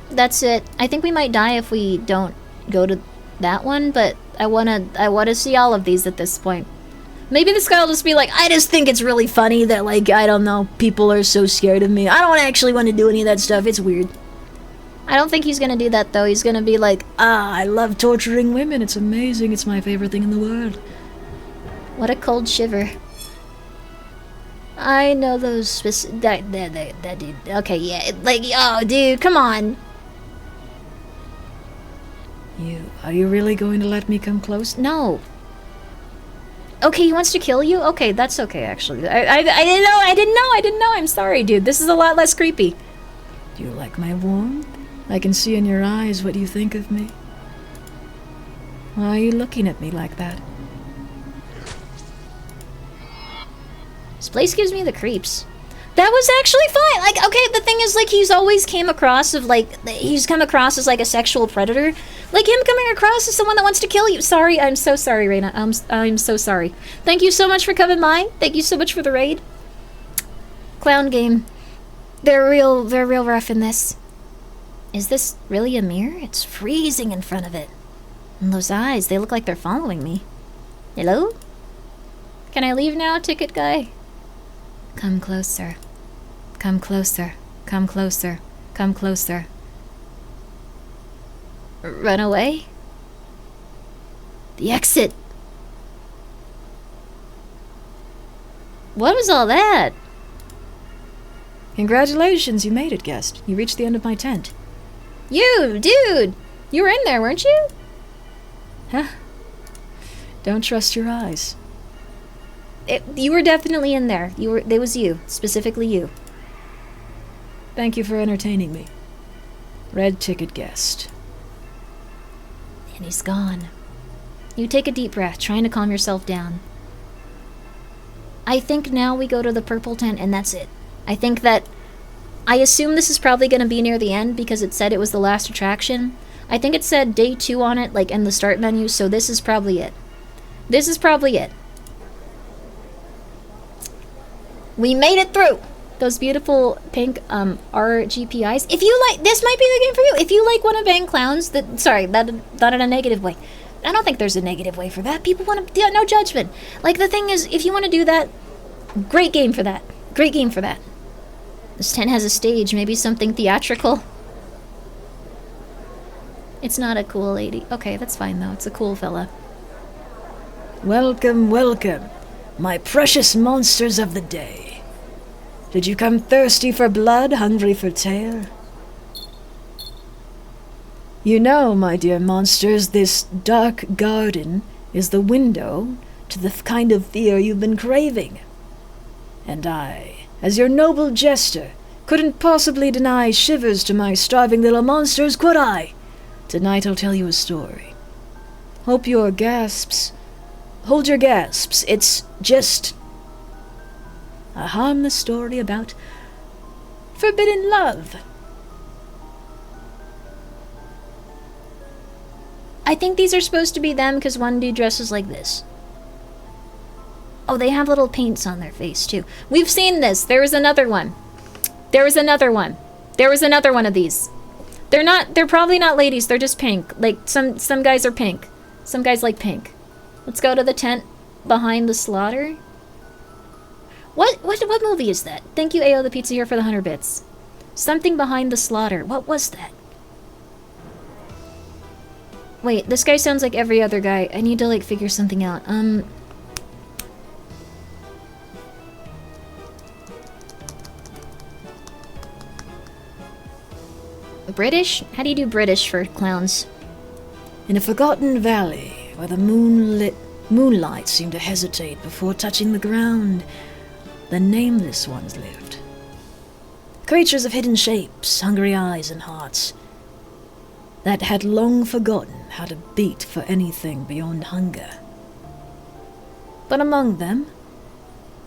That's it. I think we might die if we don't go to that one, but I wanna see all of these at this point. Maybe this guy will just be like, I just think it's really funny that, like, I don't know, people are so scared of me. I don't actually want to do any of that stuff. It's weird. I don't think he's gonna do that, though. He's gonna be like, I love torturing women. It's amazing. It's my favorite thing in the world. What a cold shiver. I know those that dude. Okay, yeah. Like, oh, dude, come on. Are you really going to let me come close? No. Okay, he wants to kill you? Okay, that's okay, actually. I didn't know. I'm sorry, dude. This is a lot less creepy. Do you like my warmth? I can see in your eyes what you think of me. Why are you looking at me like that? This place gives me the creeps. That was actually fine. Like, okay, the thing is, like, he's always came across of, like, he's come across as, like, a sexual predator. Like, him coming across as someone that wants to kill you. Sorry, I'm so sorry, Reina. I'm so sorry. Thank you so much for coming by. Thank you so much for the raid. Clown game. They're real rough in this. Is this really a mirror? It's freezing in front of it. And those eyes, they look like they're following me. Hello? Can I leave now, ticket guy? Come closer. Come closer. Come closer. Come closer. Run away? The exit! What was all that? Congratulations, you made it, guest. You reached the end of my tent. You, dude! You were in there, weren't you? Huh? Don't trust your eyes. You were definitely in there. It was you. Specifically you. Thank you for entertaining me. Red ticket guest. And he's gone. You take a deep breath, trying to calm yourself down. I think now we go to the purple tent and that's it. I assume this is probably going to be near the end because it said it was the last attraction. I think it said day 2 on it, like in the start menu, so this is probably it. This is probably it. We made it through! Those beautiful pink RGPIs. If you like, this might be the game for you. If you like want to bang clowns, not in a negative way. I don't think there's a negative way for that. People want to, no judgment. Like, the thing is, if you want to do that, great game for that. Great game for that. This tent has a stage, maybe something theatrical. It's not a cool lady. Okay, that's fine though. It's a cool fella. Welcome, welcome, my precious monsters of the day. Did you come thirsty for blood, hungry for tale? You know, my dear monsters, this dark garden is the window to the kind of fear you've been craving. And I, as your noble jester, couldn't possibly deny shivers to my starving little monsters, could I? Tonight I'll tell you a story. Hold your gasps. It's just a harmless story about forbidden love. I think these are supposed to be them because one dude dresses like this. Oh, they have little paints on their face too. We've seen this. There was another one. There was another one. There was another one of these. They're probably not ladies. They're just pink. Like some guys are pink. Some guys like pink. Let's go to the tent behind the slaughter. What movie is that? Thank you, AO the Pizza here for the 100 bits. Something behind the slaughter. What was that? Wait, this guy sounds like every other guy. I need to like figure something out. British? How do you do British for clowns? In a forgotten valley where the moonlight seemed to hesitate before touching the ground, the nameless ones lived. Creatures of hidden shapes, hungry eyes and hearts, that had long forgotten how to beat for anything beyond hunger. But among them,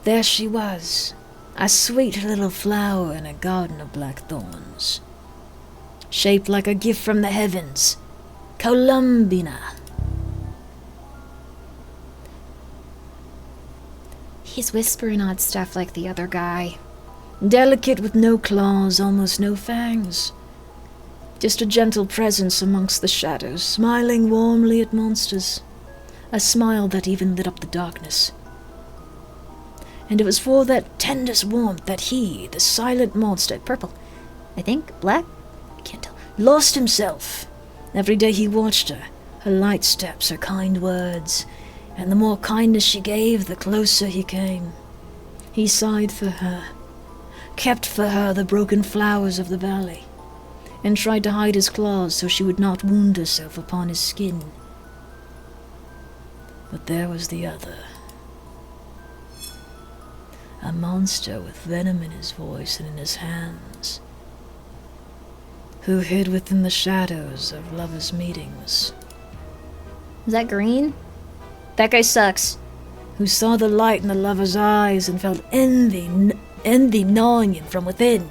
there she was, a sweet little flower in a garden of black thorns, shaped like a gift from the heavens, Columbina. He's whispering odd stuff like the other guy. Delicate with no claws, almost no fangs. Just a gentle presence amongst the shadows, smiling warmly at monsters. A smile that even lit up the darkness. And it was for that tenderest warmth that he, the silent monster, Purple. I think. Black? I can't tell. Lost himself. Every day he watched her, her light steps, her kind words, and the more kindness she gave, the closer he came. He sighed for her, kept for her the broken flowers of the valley, and tried to hide his claws so she would not wound herself upon his skin. But there was the other. A monster with venom in his voice and in his hands, who hid within the shadows of lovers' meetings. Is that green? That guy sucks. Who saw the light in the lover's eyes and felt envy gnawing him from within.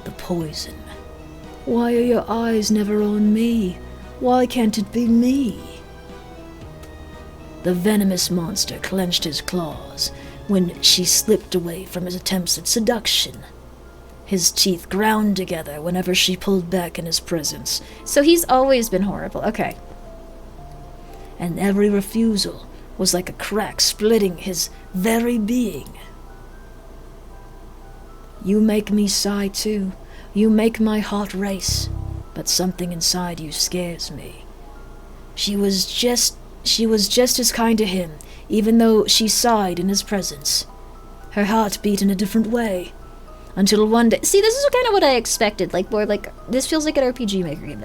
The poison. Why are your eyes never on me? Why can't it be me? The venomous monster clenched his claws when she slipped away from his attempts at seduction. His teeth ground together whenever she pulled back in his presence. So he's always been horrible. Okay. And every refusal was like a crack splitting his very being. You make me sigh too. You make my heart race. But something inside you scares me. She was just as kind to him, even though she sighed in his presence. Her heart beat in a different way. Until one day... See, this is kind of what I expected. Like, more like... This feels like an RPG Maker game.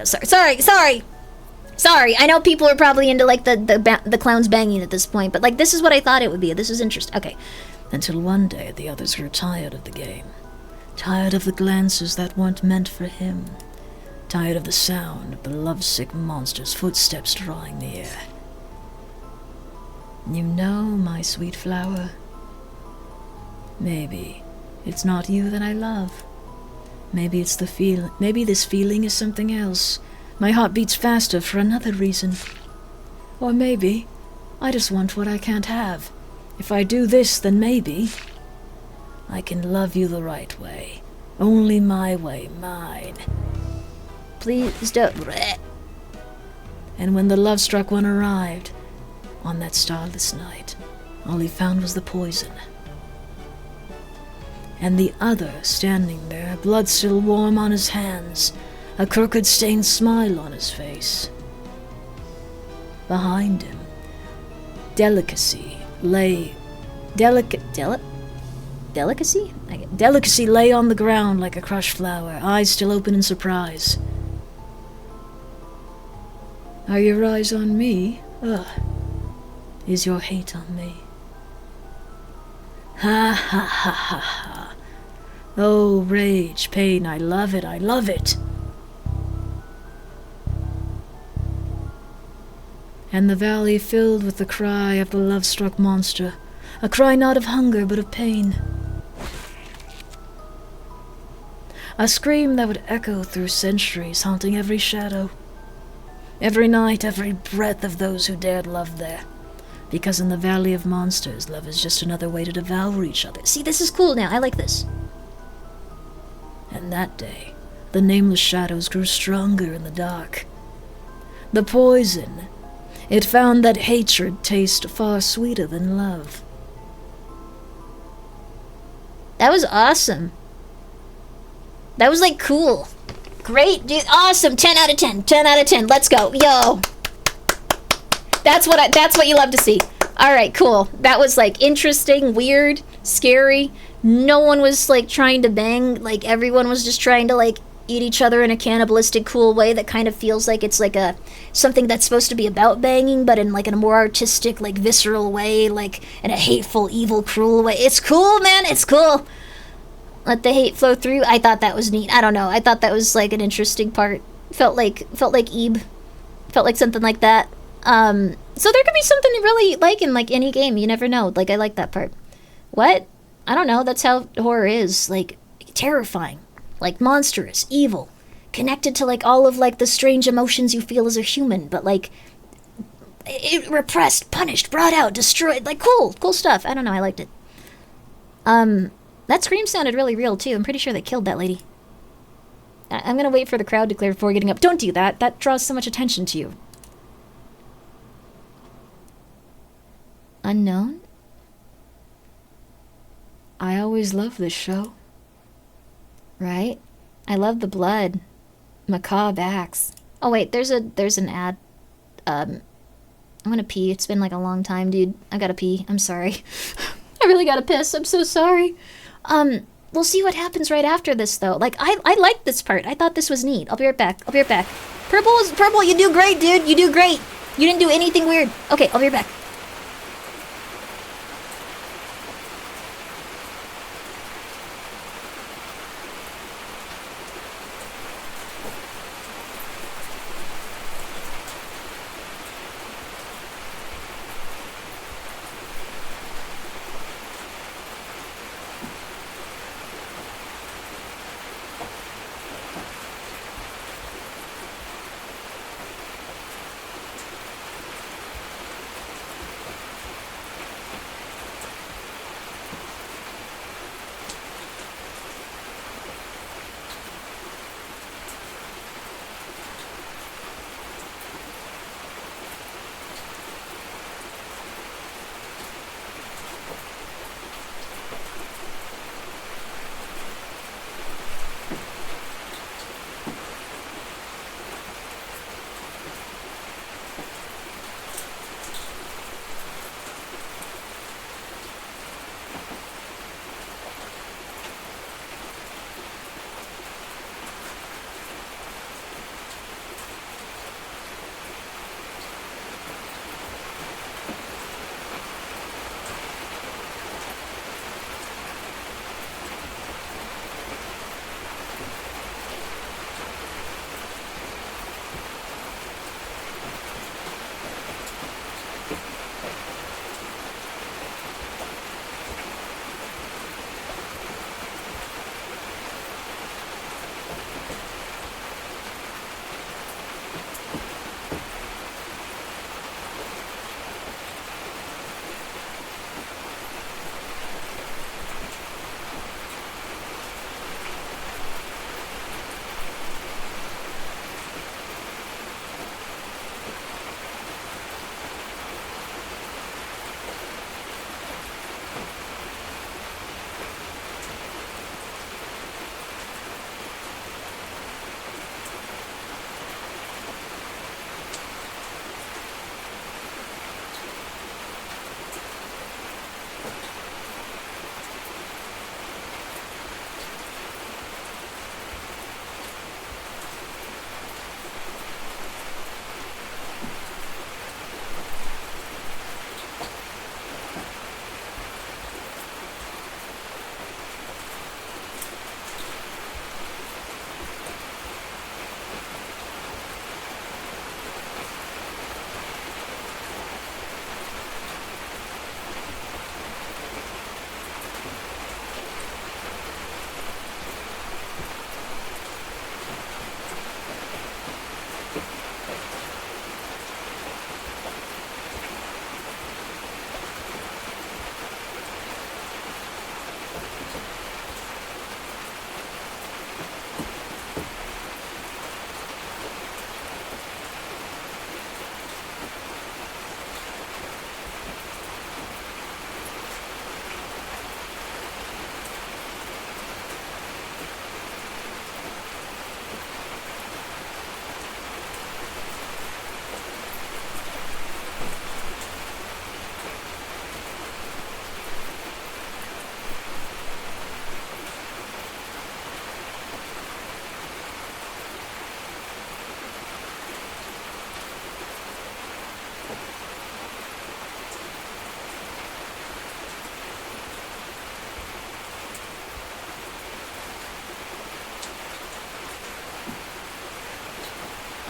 Sorry, I know people are probably into, like, the clowns banging at this point, but, like, this is what I thought it would be. This is interesting. Okay. Until one day the others grew tired of the game. Tired of the glances that weren't meant for him. Tired of the sound of the lovesick monster's footsteps drawing near. You know, my sweet flower, maybe it's not you that I love. Maybe it's maybe this feeling is something else. My heart beats faster for another reason. Or maybe I just want what I can't have. If I do this, then maybe I can love you the right way. Only my way, mine. Please don't. And when the love-struck one arrived, on that starless night, all he found was the poison. And the other standing there, blood still warm on his hands, a crooked stained smile on his face. Behind him, Delicacy lay on the ground like a crushed flower, eyes still open in surprise. Are your eyes on me? Ugh. Is your hate on me? Ha ha ha ha ha. Oh, rage, pain, I love it, I love it. And the valley filled with the cry of the love-struck monster, a cry not of hunger but of pain. A scream that would echo through centuries, haunting every shadow, every night, every breath of those who dared love there. Because in the Valley of Monsters, love is just another way to devour each other. See, this is cool now. I like this. And that day, the nameless shadows grew stronger in the dark. The poison, it found that hatred tastes far sweeter than love. That was awesome. That was, like, cool. Great, dude. Awesome. 10 out of 10. 10 out of 10. Let's go. Yo. That's what you love to see. All right, cool. That was, like, interesting, weird, scary. No one was, like, trying to bang. Like, everyone was just trying to, like, eat each other in a cannibalistic, cool way that kind of feels like it's, like, something that's supposed to be about banging, but in, like, in a more artistic, like, visceral way, like, in a hateful, evil, cruel way. It's cool, man. It's cool. Let the hate flow through. I thought that was neat. I don't know. I thought that was, like, an interesting part. Felt like Ebe. Felt like something like that. So there could be something you really like in, like, any game. You never know. Like, I like that part. What? I don't know. That's how horror is. Like, terrifying. Like, monstrous. Evil. Connected to, like, all of, like, the strange emotions you feel as a human. But, like, repressed, punished, brought out, destroyed. Like, cool. Cool stuff. I don't know. I liked it. That scream sounded really real, too. I'm pretty sure they killed that lady. I'm gonna wait for the crowd to clear before getting up. Don't do that. That draws so much attention to you. Unknown? I always loved this show. Right? I love the blood. Macabre acts. Oh wait, there's an ad. I'm gonna pee. It's been like a long time, dude. I gotta pee. I'm sorry. I really gotta piss. I'm so sorry. We'll see what happens right after this, though. Like, I liked this part. I thought this was neat. I'll be right back. Purple, you do great, dude. You do great. You didn't do anything weird. Okay, I'll be right back.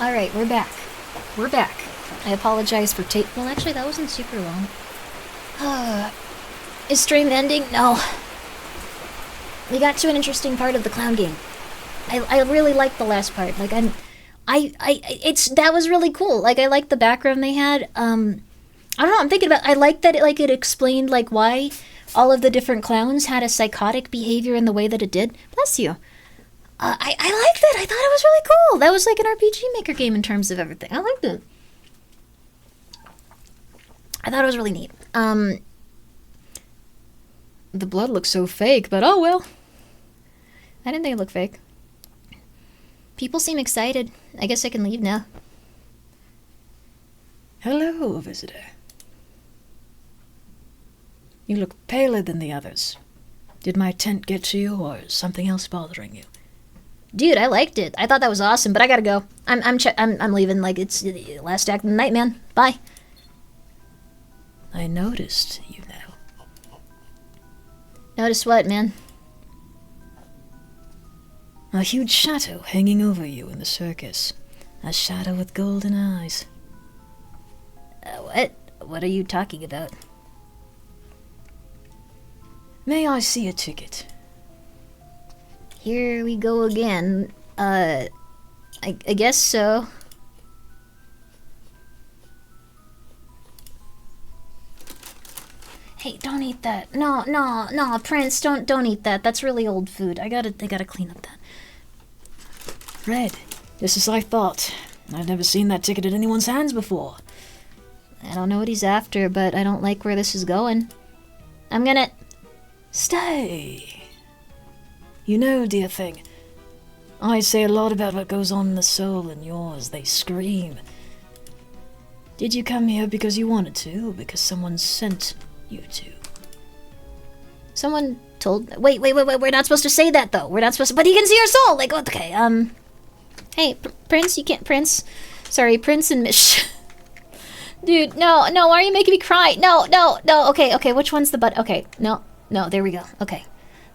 Alright, we're back. We're back. I apologize for well, actually, that wasn't super long. Is stream ending? No. We got to an interesting part of the clown game. I really liked the last part. Like, that was really cool. Like, I liked the background they had. I don't know, I'm thinking about, I like that it explained, like, why all of the different clowns had a psychotic behavior in the way that it did. Bless you. I liked it. I thought it was really cool. That was like an RPG Maker game in terms of everything. I liked it. I thought it was really neat. The blood looks so fake, but oh well. I didn't think it looked fake. People seem excited. I guess I can leave now. Hello, visitor. You look paler than the others. Did my tent get to you, or is something else bothering you? Dude, I liked it. I thought that was awesome, but I gotta go. I'm leaving. Like, it's the last act of the night, man. Bye. I noticed, you know. Notice what, man? A huge shadow hanging over you in the circus. A shadow with golden eyes. What? What are you talking about? May I see a ticket? Here we go again. I guess so. Hey, don't eat that. No, Prince, don't eat that. That's really old food. I gotta clean up that. Red, just as I thought. I've never seen that ticket in anyone's hands before. I don't know what he's after, but I don't like where this is going. I'm gonna... Stay. You know, dear thing, I say a lot about what goes on in the soul, and yours, they scream. Did you come here because you wanted to, or because someone sent you to? Someone told... Wait, we're not supposed to say that, though. We're not supposed to... But he can see our soul! Like, okay, Hey, Prince, you can't... Prince? Sorry, Prince and Mish. Dude, no, why are you making me cry? No, okay, which one's the butt? Okay, no, there we go, okay.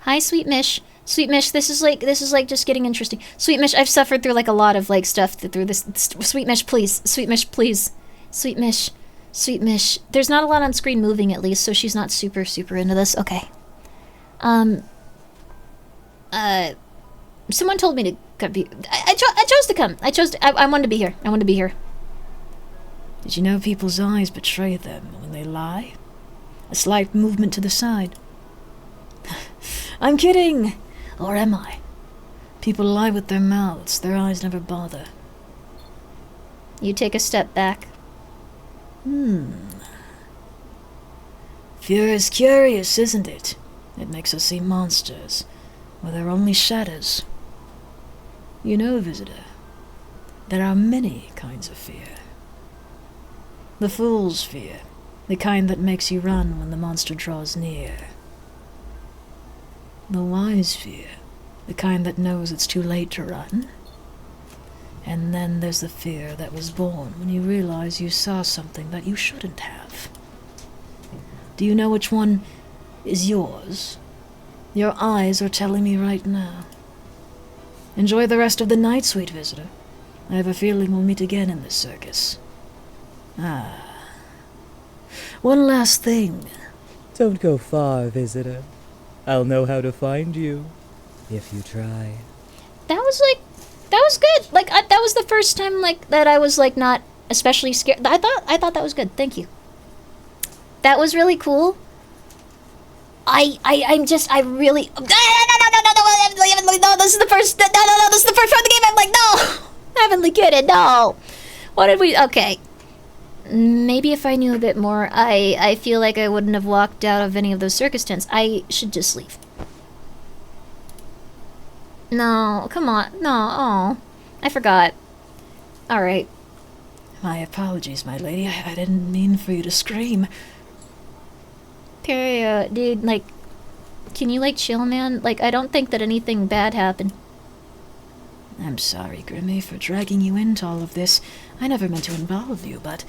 Hi, Sweet Mish. Sweet Mish, this is like just getting interesting. Sweet Mish, I've suffered through like a lot of like stuff through this. Sweet Mish, please. Sweet Mish, please. Sweet Mish. Sweet Mish. There's not a lot on screen moving at least, so she's not super into this. Okay. Someone told me to come. I chose to come. I wanted to be here. I wanted to be here. Did you know people's eyes betray them when they lie? A slight movement to the side. I'm kidding! Or am I? People lie with their mouths, their eyes never bother. You take a step back. Fear is curious, isn't it? It makes us see monsters, where there are only shadows. You know, visitor, there are many kinds of fear. The fool's fear, the kind that makes you run when the monster draws near. The wise fear, the kind that knows it's too late to run. And then there's the fear that was born when you realize you saw something that you shouldn't have. Do you know which one is yours? Your eyes are telling me right now. Enjoy the rest of the night, sweet visitor. I have a feeling we'll meet again in this circus. One last thing. Don't go far, visitor. I'll know how to find you, if you try. That was good. Like, that was the first time, like, that I was, like, not especially scared. I thought that was good. Thank you. That was really cool. I really... No, this is the first... No, this is the first part of the game. I'm like, no! Heavenly Kitten, no! What did we... Okay. Maybe if I knew a bit more, I feel like I wouldn't have walked out of any of those circus tents. I should just leave. No, come on. No, oh. I forgot. Alright. My apologies, my lady. I didn't mean for you to scream. Period. Dude, like, can you, like, chill, man? Like, I don't think that anything bad happened. I'm sorry, Grimmi, for dragging you into all of this. I never meant to involve you, but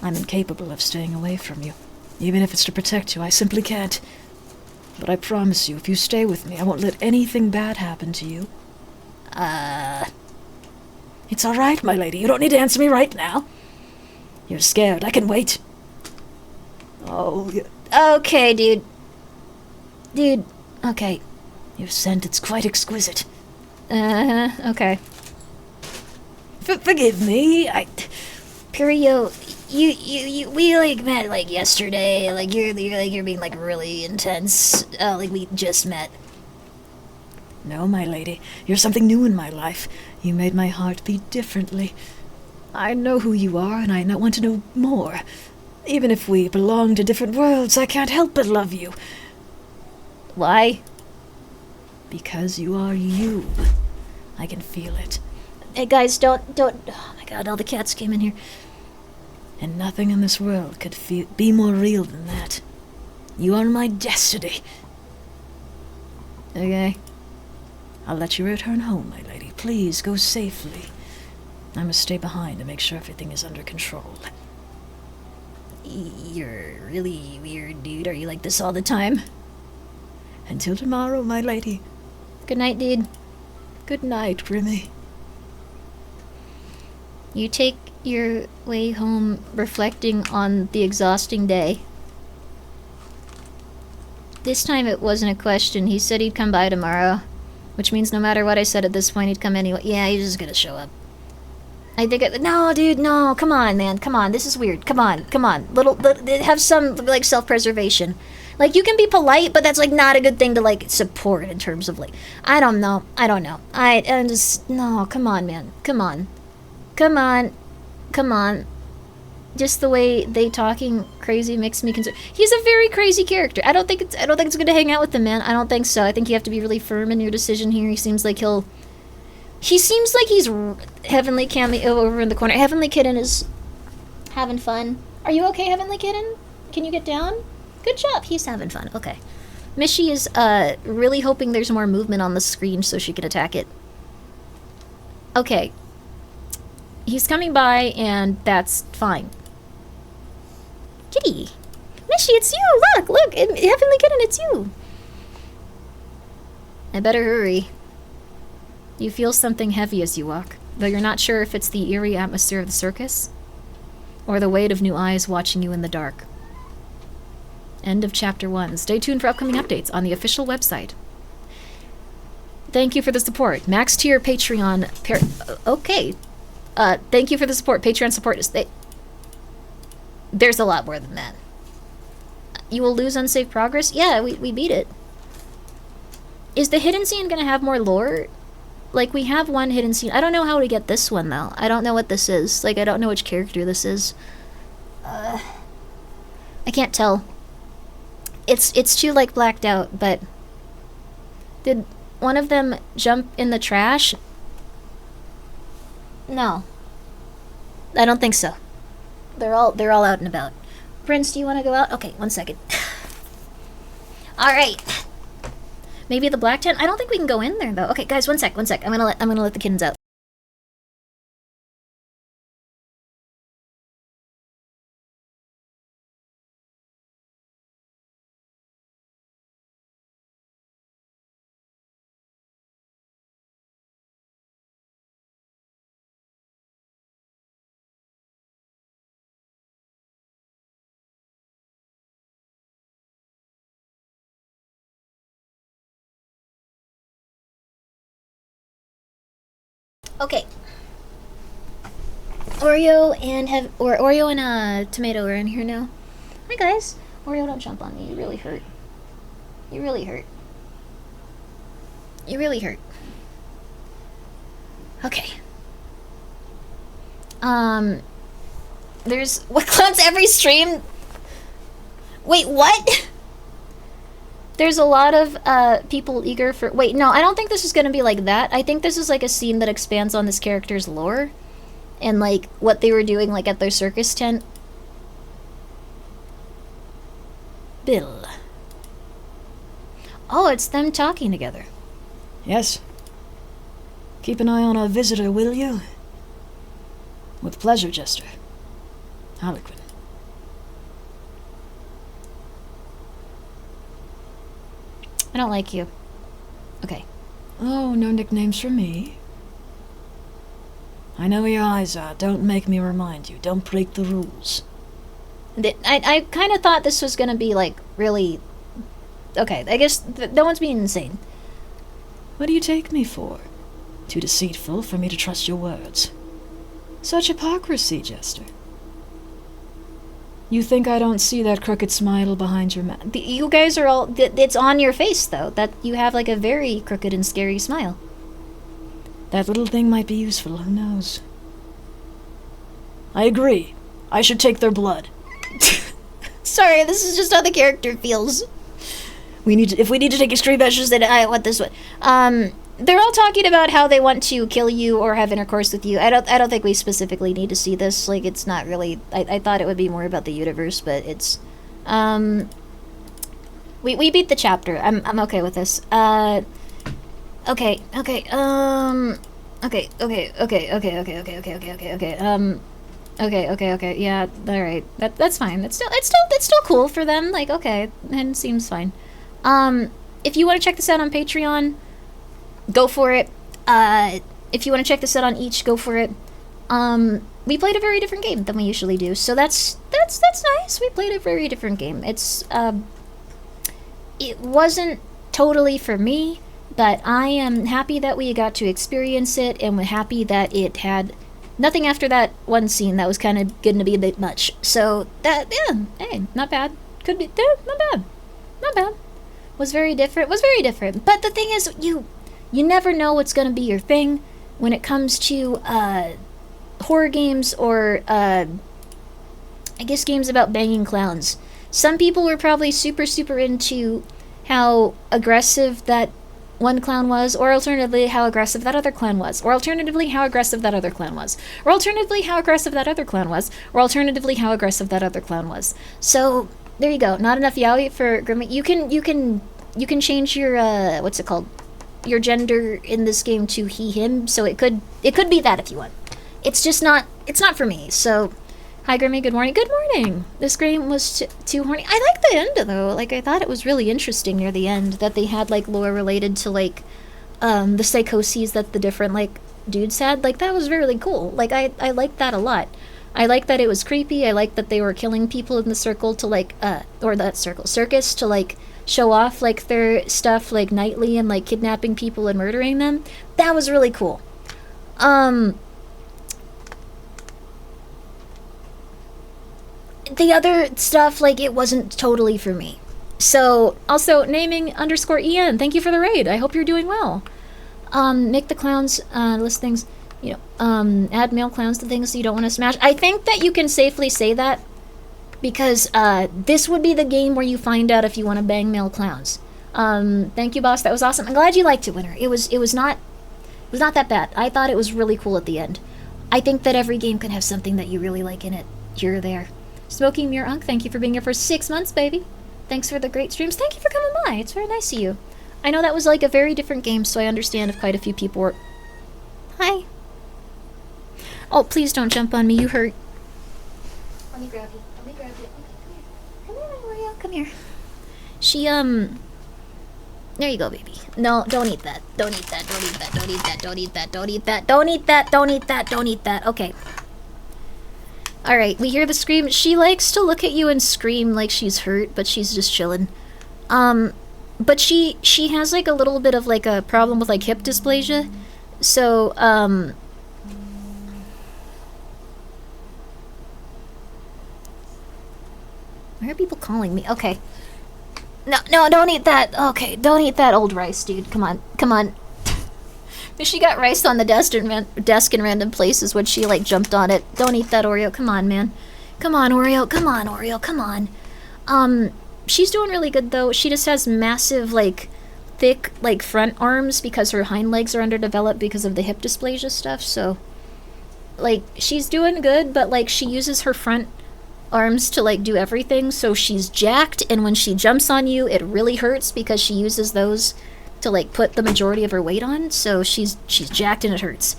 I'm incapable of staying away from you. Even if it's to protect you, I simply can't. But I promise you, if you stay with me, I won't let anything bad happen to you. It's all right, my lady. You don't need to answer me right now. You're scared. I can wait. Oh, Okay, dude. Dude, okay. your scent, it's quite exquisite. Okay. Forgive me. Perio, we like met like yesterday. Like you're being like really intense. Like we just met. No, my lady. You're something new in my life. You made my heart beat differently. I know who you are, and I want to know more. Even if we belong to different worlds, I can't help but love you. Why? Because you are you. I can feel it. Hey guys, don't. Oh my god, all the cats came in here. And nothing in this world could be more real than that. You are my destiny. Okay. I'll let you return home, my lady. Please, go safely. I must stay behind to make sure everything is under control. You're really weird, dude. Are you like this all the time? Until tomorrow, my lady. Good night, dude. Good night, Grimmi. You take your way home reflecting on the exhausting day. This time it wasn't a question. He said he'd come by tomorrow. Which means no matter what I said at this point, he'd come anyway. Yeah, he's just gonna show up. I think no, dude, no. Come on, man. Come on. This is weird. Come on. Little have some, like, self-preservation. Like, you can be polite, but that's, like, not a good thing to, like, support in terms of, like... I don't know. I'm just... No, come on, man. Come on. Just the way they talking crazy makes me concerned. He's a very crazy character. I don't think it's good to hang out with him, man. I don't think so. I think you have to be really firm in your decision here. He seems like he's Heavenly cameo over in the corner. Heavenly Kitten is having fun. Are you okay, Heavenly Kitten? Can you get down? Good job. He's having fun. Okay. Mishy is really hoping there's more movement on the screen so she can attack it. Okay. He's coming by, and that's fine. Kitty! Mishy, it's you! Look! Heavenly Kitten, it's you! I better hurry. You feel something heavy as you walk, though you're not sure if it's the eerie atmosphere of the circus, or the weight of new eyes watching you in the dark. End of Chapter 1. Stay tuned for upcoming updates on the official website. Thank you for the support. Max tier Patreon... okay. Thank you for the support. Patreon support is... There's a lot more than that. You will lose unsaved progress? Yeah, we beat it. Is the hidden scene gonna have more lore? Like, we have one hidden scene. I don't know how to get this one, though. I don't know what this is. Like, I don't know which character this is. I can't tell. It's too, like, blacked out, but... Did one of them jump in the trash? No. I don't think so. They're all out and about. Prince, do you want to go out? Okay, 1 second. Alright. Maybe the black tent? I don't think we can go in there, though. Okay, guys, 1 sec. I'm gonna let the kittens out. Okay. Oreo and Tomato are in here now. Hi guys. Oreo, don't jump on me. You really hurt. You really hurt. Okay. There's what clowns every stream. Wait, what? There's a lot of people eager for... Wait, no, I don't think this is going to be like that. I think this is like a scene that expands on this character's lore. And like what they were doing like at their circus tent. Bill. Oh, it's them talking together. Yes. Keep an eye on our visitor, will you? With pleasure, Jester. Harlequin. I don't like you. Okay. Oh, no nicknames for me. I know your eyes are. Don't make me remind you. Don't break the rules. I kind of thought this was gonna be, like, really... Okay, I guess no one's being insane. What do you take me for? Too deceitful for me to trust your words. Such hypocrisy, Jester. You think I don't see that crooked smile behind your mouth? You guys are all... It's on your face, though, that you have, like, a very crooked and scary smile. That little thing might be useful, who knows? I agree. I should take their blood. Sorry, this is just how the character feels. If we need to take extreme measures, then I want this one. They're all talking about how they want to kill you or have intercourse with you. I don't think we specifically need to see this. Like, it's not really... I thought it would be more about the universe, but it's... We beat the chapter. I'm okay with this. Okay. Okay, yeah, alright. That's fine. That's still cool for them. Like, okay, and seems fine. If you want to check this out on Patreon, go for it. If you want to check this out on each, go for it. We played a very different game than we usually do, so that's nice. We played a very different game. It wasn't totally for me, but I am happy that we got to experience it, and we're happy that it had nothing after that one scene that was kind of going to be a bit much. So that, yeah, hey, not bad. Could be, yeah, not bad. Was very different. But the thing is, you never know what's going to be your thing when it comes to horror games or I guess games about banging clowns. Some people were probably super into how aggressive that one clown was, or alternatively how aggressive that other clown was, or alternatively how aggressive that other clown was, or alternatively how aggressive that other clown was, or alternatively how aggressive that other clown was. So there you go. Not enough yaoi for Grimmi. You can change your what's it called? Your gender in this game to he him. So it could be that if you want. It's just not. It's not for me. So. Hi, Grimmi. Good morning. Good morning. This game was too horny. I like the end, though. Like, I thought it was really interesting near the end that they had, like, lore related to, like, the psychoses that the different, like, dudes had. Like, that was really cool. Like, I liked that a lot. I liked that it was creepy. I liked that they were killing people in the circle to, like, circus to, like, show off, like, their stuff, like, nightly and, like, kidnapping people and murdering them. That was really cool. The other stuff, like, it wasn't totally for me. So, also, naming _EN, thank you for the raid. I hope you're doing well. Make the clowns, list things, you know, add male clowns to things you don't want to smash. I think that you can safely say that, because, this would be the game where you find out if you want to bang male clowns. Thank you, boss, that was awesome. I'm glad you liked it, Winter. It was not that bad. I thought it was really cool at the end. I think that every game can have something that you really like in it. You're there. Smoking Mirror Unk, thank you for being here for 6 months, baby. Thanks for the great streams. Thank you for coming by. It's very nice of you. I know that was like a very different game, so I understand if quite a few people were... Hi. Oh, please don't jump on me. You hurt. Let me grab you. Okay, come here, Mario. Come here. She, There you go, baby. No, don't eat that. Don't eat that. Don't eat that. Don't eat that. Don't eat that. Don't eat that. Don't eat that. Don't eat that. Don't eat that. Okay. Alright, we hear the scream. She likes to look at you and scream like she's hurt, but she's just chilling. But she has, like, a little bit of, like, a problem with, like, hip dysplasia. So, why are people calling me? Okay. No, don't eat that. Okay, don't eat that old rice, dude. Come on. She got rice on the desk in random places when she, like, jumped on it. Don't eat that, Oreo. Come on, man. Come on, Oreo. Come on. She's doing really good, though. She just has massive, like, thick, like, front arms because her hind legs are underdeveloped because of the hip dysplasia stuff, so... Like, she's doing good, but, like, she uses her front arms to, like, do everything, so she's jacked, and when she jumps on you, it really hurts because she uses those to, like, put the majority of her weight on, so she's jacked and it hurts.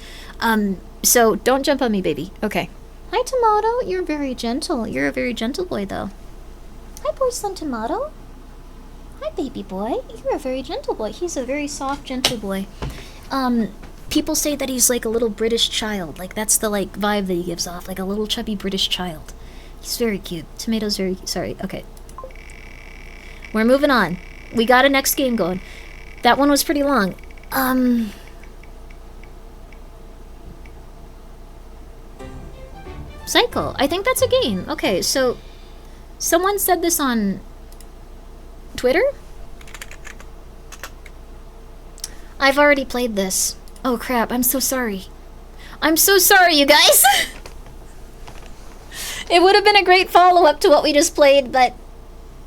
So don't jump on me, baby. Okay. Hi, Tomato. You're very gentle. You're a very gentle boy, though. Hi, Porcelain Tomato. Hi, baby boy. You're a very gentle boy. He's a very soft, gentle boy. people say that he's like a little British child. Like, that's the, like, vibe that he gives off. Like a little chubby British child. He's very cute. Tomato's very... Sorry, okay. We're moving on. We got a next game going. That one was pretty long. Cycle. I think that's a game. Okay, so... Someone said this on... Twitter? I've already played this. Oh crap, I'm so sorry. I'm so sorry, you guys! It would have been a great follow-up to what we just played, but...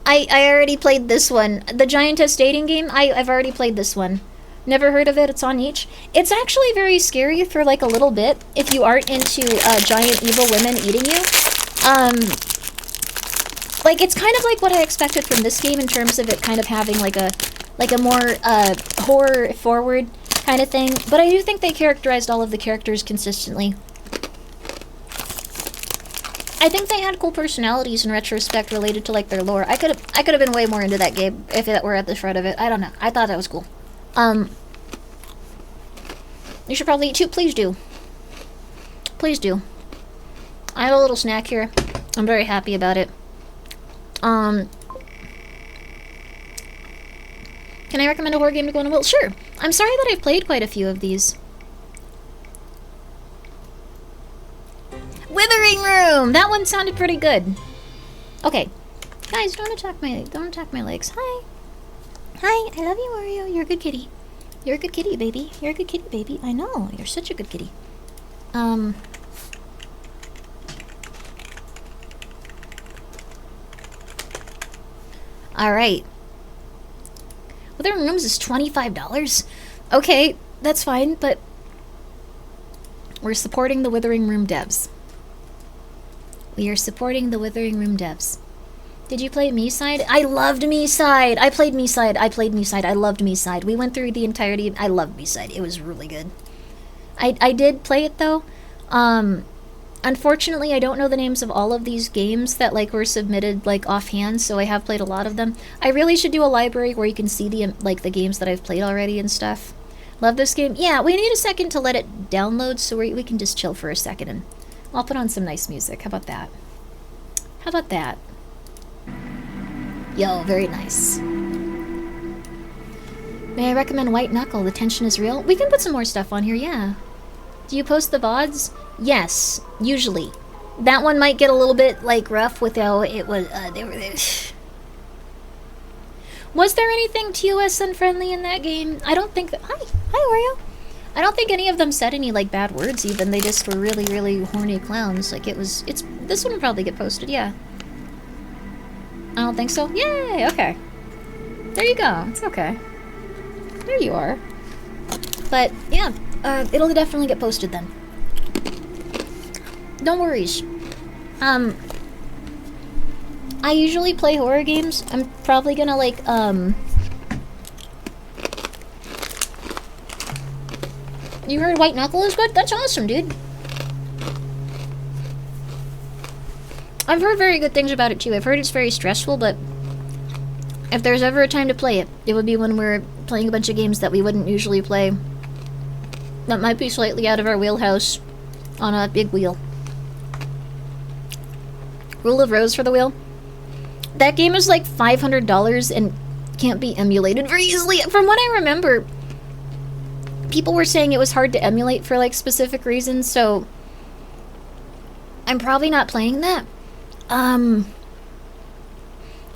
I already played this one. The Giantess dating game, I've already played this one. Never heard of it, it's on each. It's actually very scary for like a little bit, if you aren't into giant evil women eating you. Like, it's kind of like what I expected from this game in terms of it kind of having like a more horror-forward kind of thing. But I do think they characterized all of the characters consistently. I think they had cool personalities in retrospect related to like their lore. I could have been way more into that game if it were at the front of it. I don't know. I thought that was cool. You should probably eat too. Please do. Please do. I have a little snack here. I'm very happy about it. Can I recommend a horror game to go on a will? Sure. I'm sorry that I've played quite a few of these. Withering Room! That one sounded pretty good. Okay. Guys, don't attack my legs. Hi. Hi, I love you, Mario. You're a good kitty. You're a good kitty, baby. You're a good kitty, baby. I know. You're such a good kitty. Alright. Withering Rooms is $25? Okay, that's fine, but... We're supporting the Withering Room devs. We are supporting the Withering Room devs. Did you play Me-Side? I loved Me-Side! I played Me-Side. I loved Me-Side. We went through the entirety of... I loved Me-Side. It was really good. I did play it, though. Unfortunately, I don't know the names of all of these games that, like, were submitted, like, offhand, so I have played a lot of them. I really should do a library where you can see the, like, the games that I've played already and stuff. Love this game. Yeah, we need a second to let it download so we can just chill for a second, and I'll put on some nice music. How about that? How about that? Yo, very nice. May I recommend White Knuckle? The tension is real. We can put some more stuff on here, yeah. Do you post the VODs? Yes, usually. That one might get a little bit, like, rough with how it was, Was there anything TOS unfriendly in that game? I don't think that... Hi, Oreo. I don't think any of them said any, like, bad words even. They just were really, really horny clowns. Like, this one will probably get posted, yeah. I don't think so? Yay, okay. There you go. It's okay. There you are. But, yeah. It'll definitely get posted then. No worries. I usually play horror games. I'm probably gonna, like, You heard White Knuckle is good? That's awesome, dude. I've heard very good things about it, too. I've heard it's very stressful, but if there's ever a time to play it, it would be when we're playing a bunch of games that we wouldn't usually play. That might be slightly out of our wheelhouse on a big wheel. Rule of Rose for the wheel. That game is like $500 and can't be emulated very easily. From what I remember, people were saying it was hard to emulate for like specific reasons, so I'm probably not playing that. I'm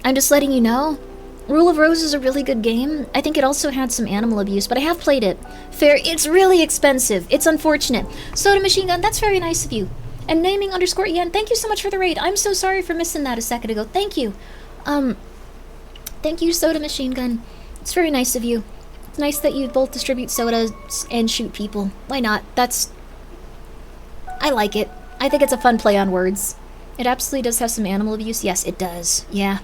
just letting you know. Rule of Rose is a really good game. I think it also had some animal abuse, but I have played it. Fair, it's really expensive. It's unfortunate. Soda Machine Gun, that's very nice of you. And naming underscore Ian, thank you so much for the raid. I'm so sorry for missing that a second ago. Thank you. Thank you, Soda Machine Gun. It's very nice of you. It's nice that you both distribute sodas and shoot people. Why not? I like it. I think it's a fun play on words. It absolutely does have some animal abuse. Yes, it does. Yeah.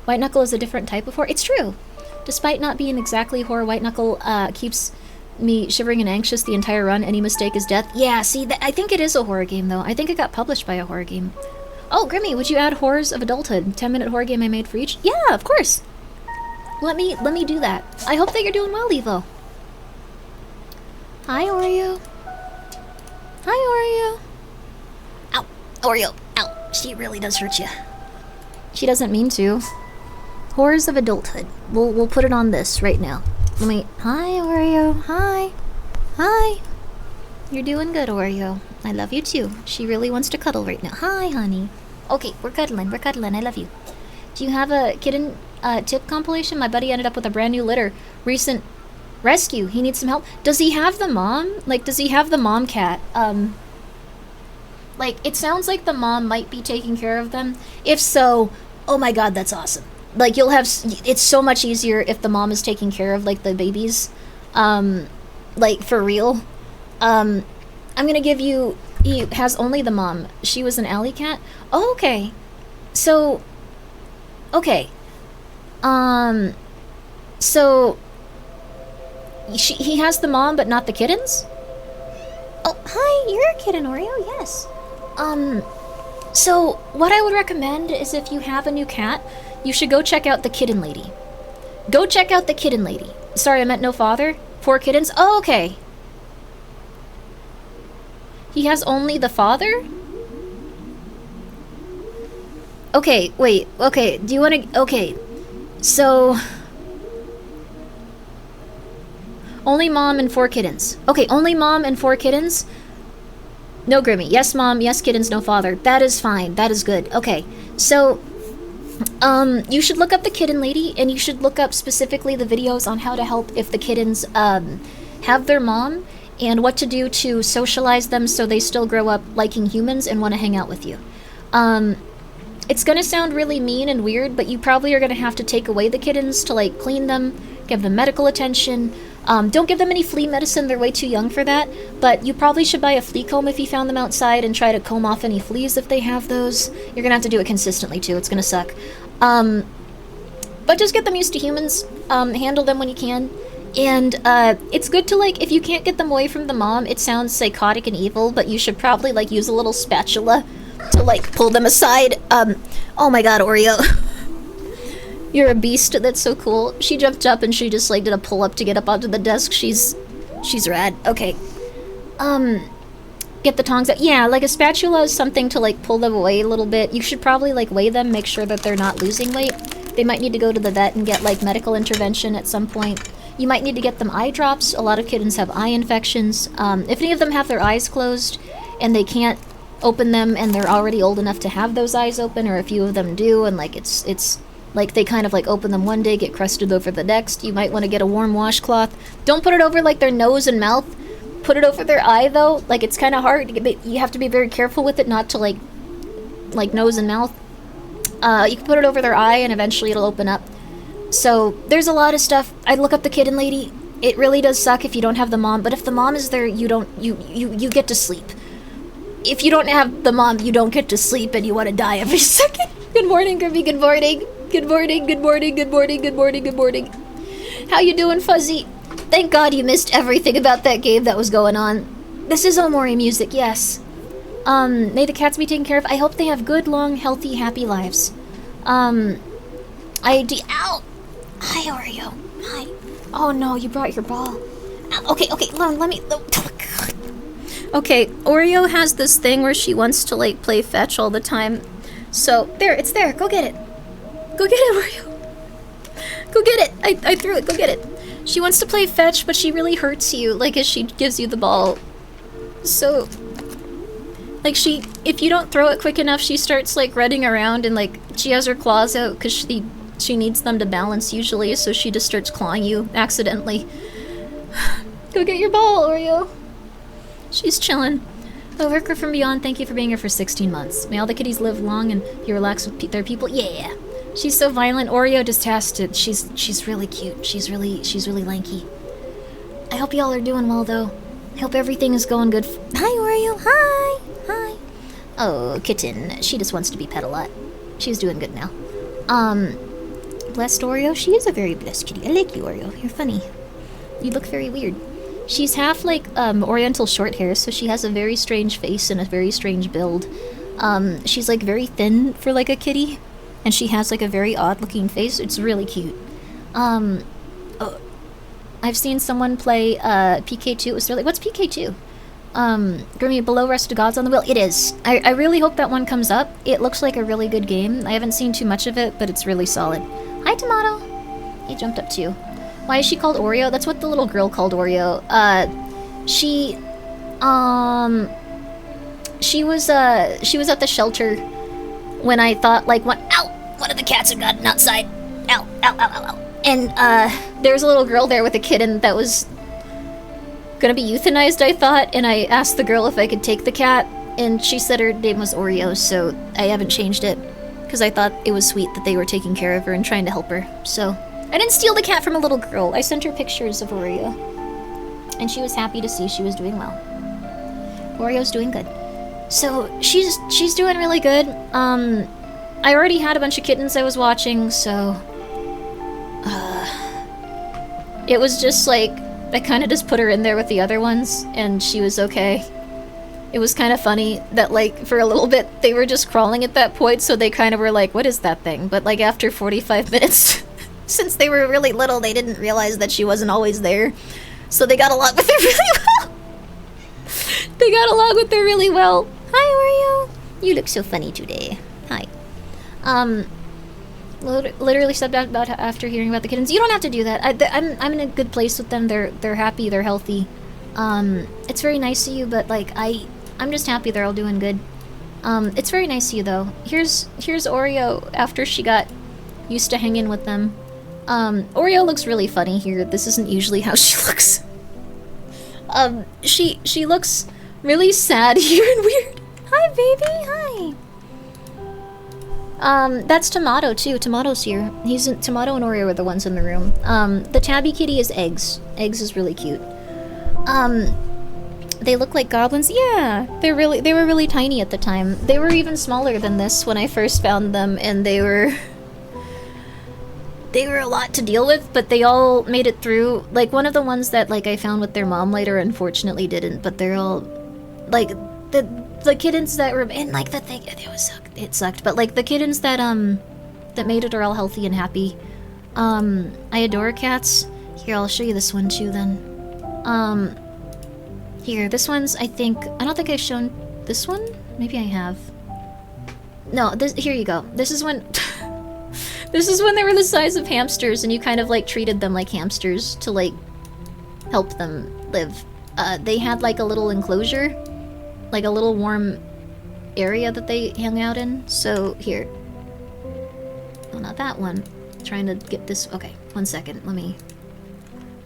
White Knuckle is a different type of horror. It's true. Despite not being exactly horror, White Knuckle keeps me shivering and anxious the entire run. Any mistake is death. Yeah, see, I think it is a horror game, though. I think it got published by a horror game. Oh, Grimmi, would you add Horrors of Adulthood? 10-minute horror game I made for each? Yeah, of course. Let me do that. I hope that you're doing well, Evo. Hi, Oreo. Hi, Oreo. Ow, Oreo, ow. She really does hurt you. She doesn't mean to. Horrors of adulthood. We'll put it on this right now. Let me. Hi, Oreo. Hi. Hi. You're doing good, Oreo. I love you too. She really wants to cuddle right now. Hi, honey. Okay, we're cuddling. We're cuddling. I love you. Do you have a kitten tip compilation? My buddy ended up with a brand new litter. Recent rescue. He needs some help. Does he have the mom? Like, does he have the mom cat? Like, it sounds like the mom might be taking care of them. If so, oh my god, that's awesome. Like, you'll have... It's so much easier if the mom is taking care of, like, the babies. Like, for real. I'm gonna give you... He has only the mom. She was an alley cat. Oh, okay. So... Okay. So... He has the mom, but not the kittens? Oh, hi, you're a kitten, Oreo, yes. So, what I would recommend is if you have a new cat, you should go check out the kitten lady. Go check out the kitten lady. Sorry, I meant no father. 4 kittens? Oh, okay. He has only the father? Okay, wait, okay, do you want to... Okay, so... Only mom and 4 kittens. Okay, only mom and 4 kittens? No Grimmi. Yes mom, yes kittens, no father. That is fine, that is good. Okay, so... you should look up the kitten lady, and you should look up specifically the videos on how to help if the kittens, have their mom, and what to do to socialize them so they still grow up liking humans and want to hang out with you. It's gonna sound really mean and weird, but you probably are gonna have to take away the kittens to, like, clean them, give them medical attention. Don't give them any flea medicine, they're way too young for that, but you probably should buy a flea comb if you found them outside and try to comb off any fleas if they have those. You're gonna have to do it consistently, too. It's gonna suck. But just get them used to humans. Handle them when you can. And, it's good to, like, if you can't get them away from the mom, it sounds psychotic and evil, but you should probably, like, use a little spatula to, like, pull them aside. Oh my god, Oreo. You're a beast. That's so cool. She jumped up and she just, like, did a pull-up to get up onto the desk. She's rad. Okay. Get the tongs out. Yeah, like, a spatula is something to, like, pull them away a little bit. You should probably, like, weigh them, make sure that they're not losing weight. They might need to go to the vet and get, like, medical intervention at some point. You might need to get them eye drops. A lot of kittens have eye infections. If any of them have their eyes closed and they can't open them and they're already old enough to have those eyes open, or a few of them do, and, like, it's like they kind of, like, open them one day, get crusted over the next, you might want to get a warm washcloth. Don't put it over, like, their nose and mouth. Put it over their eye, though. Like, it's kind of hard. You have to be very careful with it, not to, like nose and mouth. You can put it over their eye, and eventually it'll open up. So, there's a lot of stuff. I'd look up the kitten lady. It really does suck if you don't have the mom, but if the mom is there, you get to sleep. If you don't have the mom, you don't get to sleep, and you want to die every second. Good morning, Grimmi. Good morning. Good morning, good morning, good morning, good morning, good morning. How you doing, Fuzzy? Thank God you missed everything about that game that was going on. This is Omori music, yes. May the cats be taken care of. I hope they have good, long, healthy, happy lives. Ow! Hi, Oreo. Hi. Oh no, you brought your ball. Ow, okay, let me... Okay, Oreo has this thing where she wants to, like, play fetch all the time. So, there, it's there. Go get it. Go get it, Oreo. Go get it. I threw it. Go get it. She wants to play fetch, but she really hurts you, like, as she gives you the ball. So, like, if you don't throw it quick enough, she starts, like, running around and, like, she has her claws out because she needs them to balance usually, so she just starts clawing you accidentally. Go get your ball, Oreo. She's chilling. A worker from beyond, thank you for being here for 16 months. May all the kitties live long and you relax with their people. Yeah. She's so violent. Oreo just has to. She's really cute. She's really lanky. I hope y'all are doing well, though. I hope everything is going good. Hi, Oreo. Hi. Oh, kitten. She just wants to be pet a lot. She's doing good now. Blessed Oreo. She is a very blessed kitty. I like you, Oreo. You're funny. You look very weird. She's half, like, oriental short hair, so she has a very strange face and a very strange build. She's, like, very thin for, like, a kitty, and she has, like, a very odd-looking face. It's really cute. I I've seen someone play PK2. It was really, what's PK2? Grimmi, Below Rest of Gods on the Wheel. It is. I really hope that one comes up. It looks like a really good game. I haven't seen too much of it, but it's really solid. Hi, Tomato. He jumped up too. Why is she called Oreo? That's what the little girl called Oreo. She was at the shelter when I thought, like, one of the cats had gotten outside. Ow, ow, ow, ow, ow. And, there was a little girl there with a kitten that was gonna be euthanized, I thought, and I asked the girl if I could take the cat, and she said her name was Oreo, so I haven't changed it, because I thought it was sweet that they were taking care of her and trying to help her. So, I didn't steal the cat from a little girl. I sent her pictures of Oreo, and she was happy to see she was doing well. Oreo's doing good. So, she's doing really good. I already had a bunch of kittens I was watching, so... it was just like, I kind of just put her in there with the other ones, and she was okay. It was kind of funny that, like, for a little bit, they were just crawling at that point, so they kind of were like, what is that thing? But, like, after 45 minutes, since they were really little, they didn't realize that she wasn't always there. So they got along with her really well. They got along with her really well. Hi, Oreo. You look so funny today. Hi. Literally stepped out about after hearing about the kittens. You don't have to do that. I'm in a good place with them. They're happy. They're healthy. It's very nice of you, but like I'm just happy they're all doing good. It's very nice of you though. Here's Oreo after she got used to hanging with them. Oreo looks really funny here. This isn't usually how she looks. She looks really sad here and weird. Hi, baby. Hi. That's Tomato too. Tomato's here. Tomato and Oreo are the ones in the room. The tabby kitty is Eggs. Eggs is really cute. They look like goblins. Yeah, they were really tiny at the time. They were even smaller than this when I first found them, and they were a lot to deal with, but they all made it through. Like, one of the ones that, like, I found with their mom later unfortunately didn't, but they're all, like, the kittens that were, and, like, the thing, it sucked, but, like, the kittens that made it are all healthy and happy. I adore cats. Here, I'll show you this one too then. Here, this one's, I don't think I've shown this one? Maybe I have. No, here you go. This is when... this is when they were the size of hamsters, and you kind of, like, treated them like hamsters to, like, help them live. They had, like, a little enclosure, like a little warm area that they hung out in. So, here. Oh, not that one. Trying to get this... Okay, 1 second. Let me...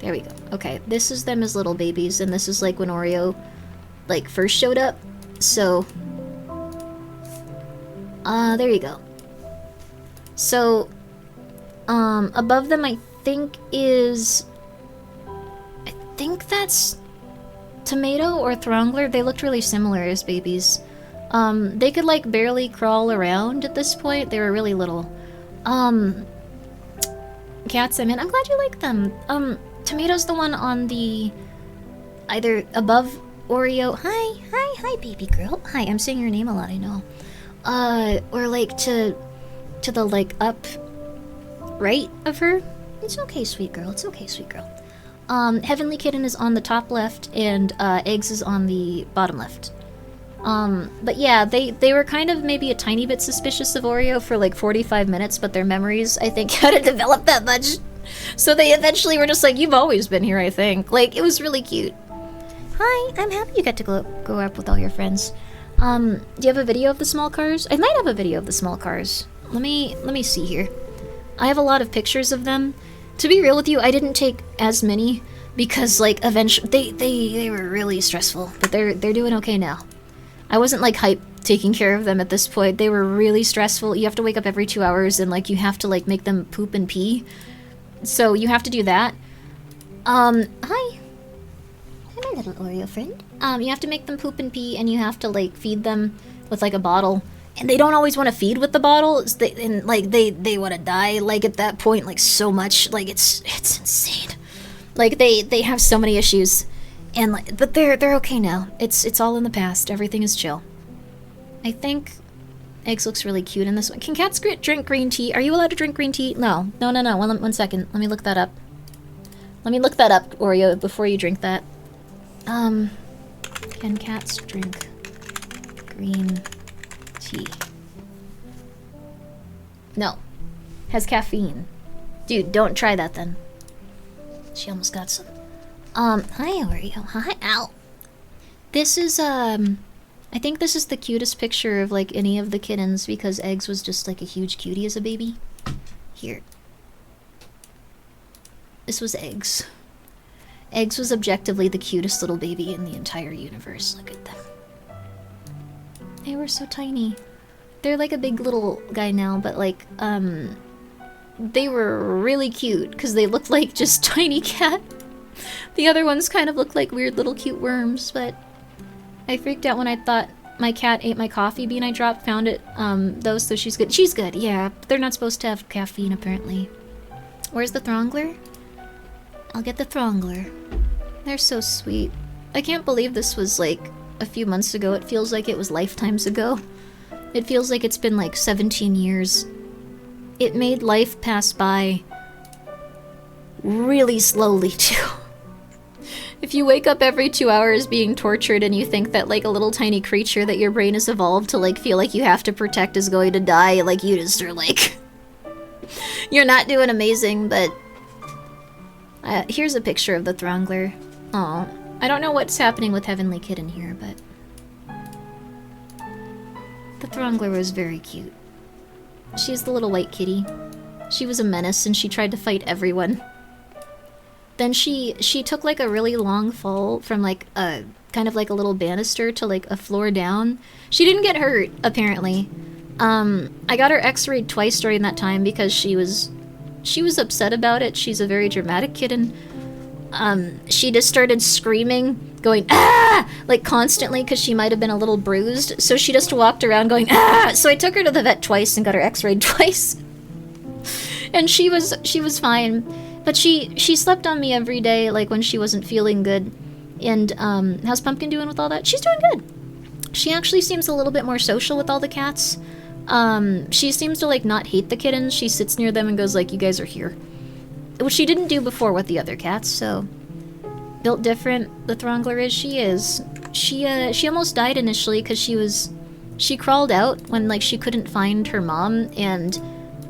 There we go. Okay, this is them as little babies, and this is, like, when Oreo, like, first showed up. So... there you go. So, above them, I think that's Tomato or Throngler. They looked really similar as babies. They could, like, barely crawl around at this point. They were really little. Cats, I'm glad you like them. Tomato's the one on the... either above Oreo. Hi, baby girl. Hi, I'm saying your name a lot, I know. Or, like, to the, like, up right of her. It's okay, sweet girl. It's okay, sweet girl. Heavenly Kitten is on the top left, and, Eggs is on the bottom left. But yeah, they were kind of maybe a tiny bit suspicious of Oreo for, like, 45 minutes, but their memories, I think, hadn't developed that much. So they eventually were just like, you've always been here, I think. Like, it was really cute. Hi, I'm happy you got to go up with all your friends. Do you have a video of the small cars? I might have a video of the small cars. Let me see here. I have a lot of pictures of them. To be real with you, I didn't take as many because, like, eventually they were really stressful, but they're doing okay now. I wasn't, like, hype taking care of them at this point. They were really stressful. You have to wake up every 2 hours, and, like, you have to, like, make them poop and pee. So you have to do that. Hi. Hi, my little Oreo friend. You have to make them poop and pee, and you have to, like, feed them with, like, a bottle. And they don't always want to feed with the bottle, they want to die, like, at that point, like, so much. Like, it's insane. Like, they have so many issues. And, like, but they're okay now. It's all in the past. Everything is chill. I think Eggs looks really cute in this one. Can cats drink green tea? Are you allowed to drink green tea? No. One second. Let me look that up. Let me look that up, Oreo, before you drink that. Can cats drink green tea? No. Has caffeine. Dude, don't try that then. She almost got some. Hi, Oreo. Hi, ow. This is, I think this is the cutest picture of, like, any of the kittens because Eggs was just, like, a huge cutie as a baby. Here. This was Eggs. Eggs was objectively the cutest little baby in the entire universe. Look at them. They were so tiny. They're like a big little guy now, but like, they were really cute because they looked like just tiny cat. The other ones kind of looked like weird little cute worms, but I freaked out when I thought my cat ate my coffee bean I dropped, found it, though, so she's good. She's good, yeah. They're not supposed to have caffeine, apparently. Where's the Throngler? I'll get the Throngler. They're so sweet. I can't believe this was, like, a few months ago. It feels like it was lifetimes ago. It feels like it's been, like, 17 years. It made life pass by really slowly, too. If you wake up every 2 hours being tortured and you think that, like, a little tiny creature that your brain has evolved to, like, feel like you have to protect is going to die, like, you just are, like... You're not doing amazing, but... here's a picture of the Throngler. Aw. I don't know what's happening with Heavenly Kitten here, but... The Throngler was very cute. She's the little white kitty. She was a menace and she tried to fight everyone. Then she took like a really long fall from like a kind of like a little banister to like a floor down. She didn't get hurt, apparently. I got her x-rayed twice during that time because she was upset about it. She's a very dramatic kitten. She just started screaming, going, ah! Like constantly because she might have been a little bruised. So she just walked around going, ah! So I took her to the vet twice and got her x-rayed twice. And she was fine. But she slept on me every day, like when she wasn't feeling good. And how's Pumpkin doing with all that? She's doing good. She actually seems a little bit more social with all the cats. She seems to like not hate the kittens. She sits near them and goes like, you guys are here. Which she didn't do before with the other cats, so... Built different, the Throngler is, she is. She almost died initially because she crawled out when like she couldn't find her mom and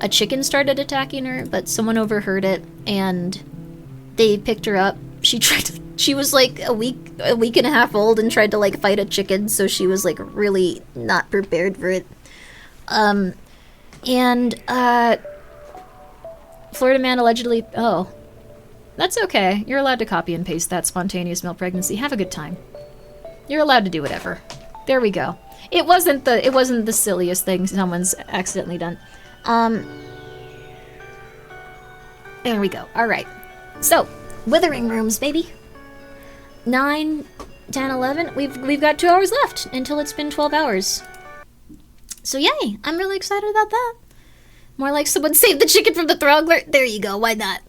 a chicken started attacking her, but someone overheard it and they picked her up. She was like a week and a half old and tried to like fight a chicken, so she was like really not prepared for it. Florida man allegedly... Oh. That's okay. You're allowed to copy and paste that spontaneous male pregnancy. Have a good time. You're allowed to do whatever. There we go. It wasn't the silliest thing someone's accidentally done. There we go. Alright. So, Withering rooms, baby. 9, 10, 11. We've got 2 hours left until it's been 12 hours. So yay! I'm really excited about that. More like someone saved the chicken from the Throngler. There you go. Why not?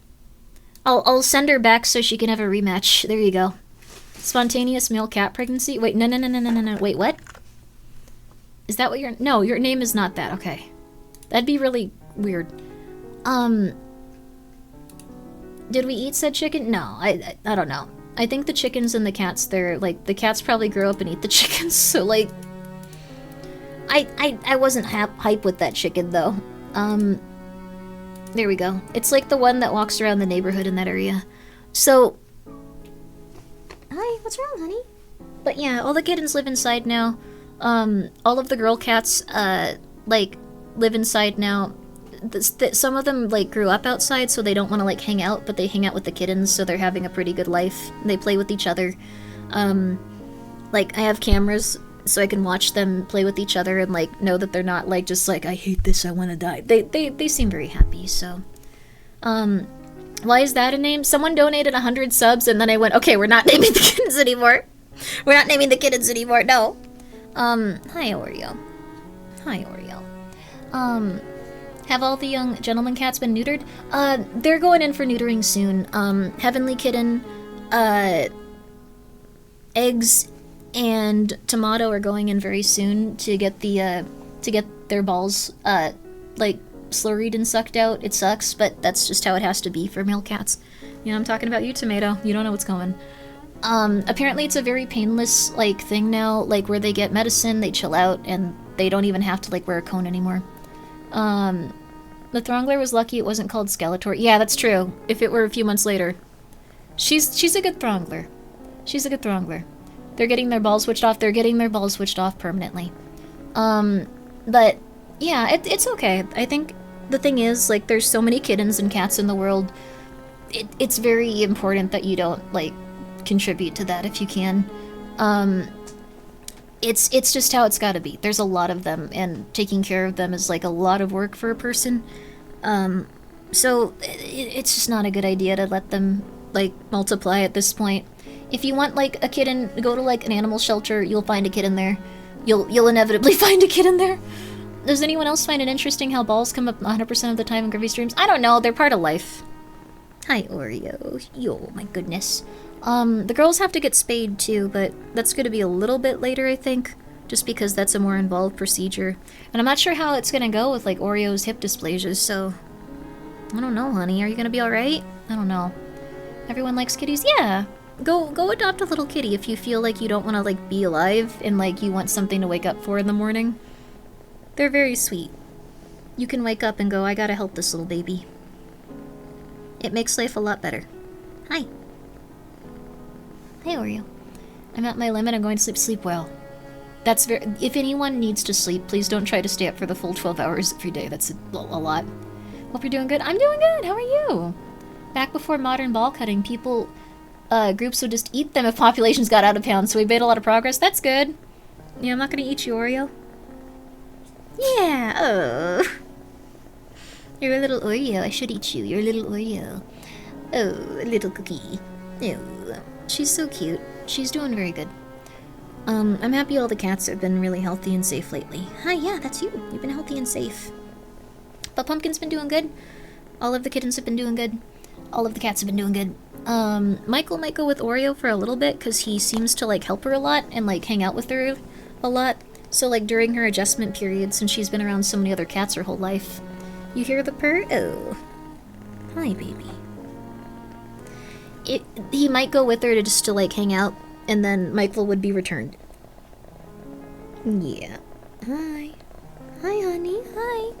I'll send her back so she can have a rematch. There you go. Spontaneous male cat pregnancy? Wait, no. Wait, what? Is that what your... No, your name is not that. Okay. That'd be really weird. Did we eat said chicken? No, I don't know. I think the chickens and the cats, they're, like, the cats probably grow up and eat the chickens, so, like... I wasn't hype with that chicken, though. There we go. It's like the one that walks around the neighborhood in that area. So... Hi, what's wrong, honey? But yeah, all the kittens live inside now. All of the girl cats, like, live inside now. Some of them, like, grew up outside, so they don't want to, like, hang out, but they hang out with the kittens, so they're having a pretty good life. They play with each other. Like, I have cameras, so I can watch them play with each other and, like, know that they're not, like, just like, I hate this, I want to die. They seem very happy, so... Why is that a name? Someone donated 100 subs, and then I went, okay, we're not naming the kittens anymore. We're not naming the kittens anymore, no. Hi, Oreo. Hi, Oreo. Have all the young gentleman cats been neutered? They're going in for neutering soon. Heavenly Kitten, Eggs, and Tomato are going in very soon to get the, to get their balls, like, slurried and sucked out. It sucks, but that's just how it has to be for male cats. You know, I'm talking about you, Tomato. You don't know what's coming. Apparently it's a very painless, like, thing now, like, where they get medicine, they chill out, and they don't even have to, like, wear a cone anymore. The Throngler was lucky it wasn't called Skeletor. Yeah, that's true. If it were a few months later. She's a good Throngler. She's a good Throngler. They're getting their balls switched off. They're getting their balls switched off permanently. But, yeah, it's okay. I think the thing is, like, there's so many kittens and cats in the world. It's very important that you don't, like, contribute to that if you can. It's just how it's gotta be. There's a lot of them, and taking care of them is, like, a lot of work for a person. So it's just not a good idea to let them, like, multiply at this point. If you want, like, a kitten, go to, like, an animal shelter, you'll find a kitten there. You'll inevitably find a kitten there. Does anyone else find it interesting how balls come up 100% of the time in Grimmi streams? I don't know, they're part of life. Hi, Oreo. Yo, my goodness. The girls have to get spayed too, but that's gonna be a little bit later, I think. Just because that's a more involved procedure. And I'm not sure how it's gonna go with, like, Oreo's hip dysplasias, so... I don't know, honey. Are you gonna be alright? I don't know. Everyone likes kitties? Yeah! Go adopt a little kitty if you feel like you don't want to, like, be alive and, like, you want something to wake up for in the morning. They're very sweet. You can wake up and go, I gotta help this little baby. It makes life a lot better. Hi. Hey, Oreo. I'm at my limit. I'm going to sleep. Sleep well. That's very... If anyone needs to sleep, please don't try to stay up for the full 12 hours every day. That's a lot. Hope you're doing good. I'm doing good. How are you? Back before modern ball cutting, people... groups would just eat them if populations got out of hand, so we made a lot of progress. That's good. Yeah, I'm not gonna eat you, Oreo. Yeah, oh. You're a little Oreo. I should eat you. You're a little Oreo. Oh, a little cookie. Oh, she's so cute. She's doing very good. I'm happy all the cats have been really healthy and safe lately. Hi, yeah, that's you. You've been healthy and safe. But Pumpkin's been doing good. All of the kittens have been doing good. All of the cats have been doing good. Michael might go with Oreo for a little bit, because he seems to, like, help her a lot and, like, hang out with her a lot. So, like, during her adjustment period, since she's been around so many other cats her whole life. You hear the purr? Oh. Hi, baby. He might go with her to like, hang out, and then Michael would be returned. Yeah. Hi. Hi, honey. Hi.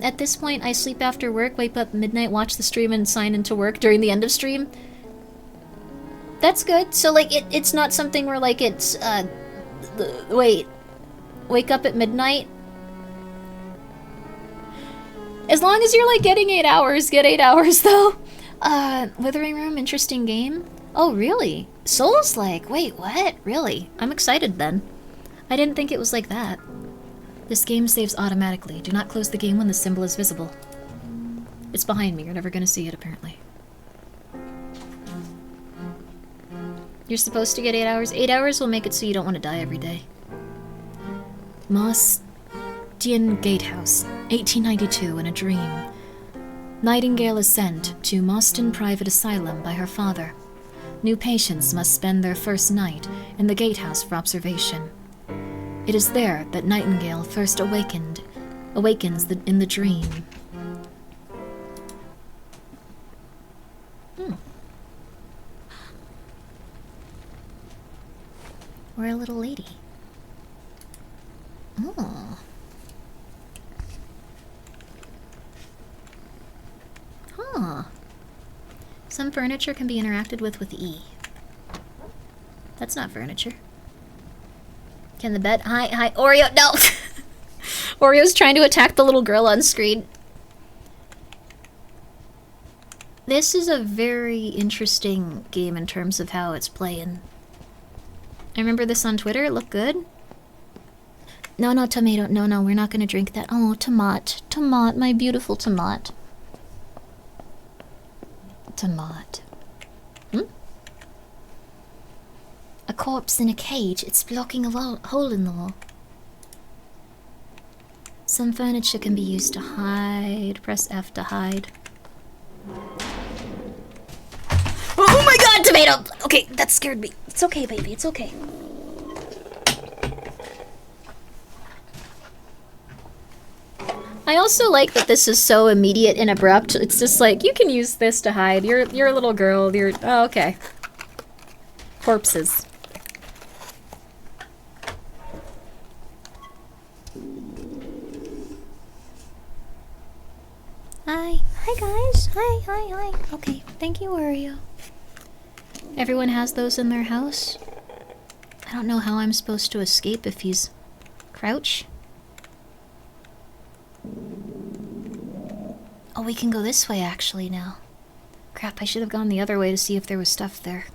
At this point, I sleep after work, wake up midnight, watch the stream, and sign into work during the end of stream. That's good. So, like, it's not something where, like, it's, wait. Wake up at midnight? As long as you're, like, getting 8 hours, get 8 hours, though. Withering Room, interesting game. Oh, really? Souls-like? Wait, what? Really? I'm excited, then. I didn't think it was like that. This game saves automatically. Do not close the game when the symbol is visible. It's behind me. You're never gonna see it, apparently. You're supposed to get 8 hours. 8 hours will make it so you don't want to die every day. Mostian Gatehouse, 1892, in a dream. Nightingale is sent to Moston Private Asylum by her father. New patients must spend their first night in the gatehouse for observation. It is there that Nightingale first awakens in the dream. We're a little lady. Oh. Huh. Some furniture can be interacted with E. That's not furniture. Can the bed... Hi, Oreo, no! Oreo's trying to attack the little girl on screen. This is a very interesting game in terms of how it's playing. I remember this on Twitter, it looked good. No, tomato, no, we're not gonna drink that. Oh, tomat, my beautiful tomat. Tomat. A corpse in a cage. It's blocking a hole in the wall. Some furniture can be used to hide. Press F to hide. Oh my god, tomato! Okay, that scared me. It's okay, baby, it's okay. I also like that this is so immediate and abrupt. It's just like, you can use this to hide. You're a little girl. Oh, okay. Corpses. Hi. Hi, guys. Hi. Okay, thank you, Oreo. Everyone has those in their house. I don't know how I'm supposed to escape if he's... Crouch? Oh, we can go this way, actually, now. Crap, I should have gone the other way to see if there was stuff there.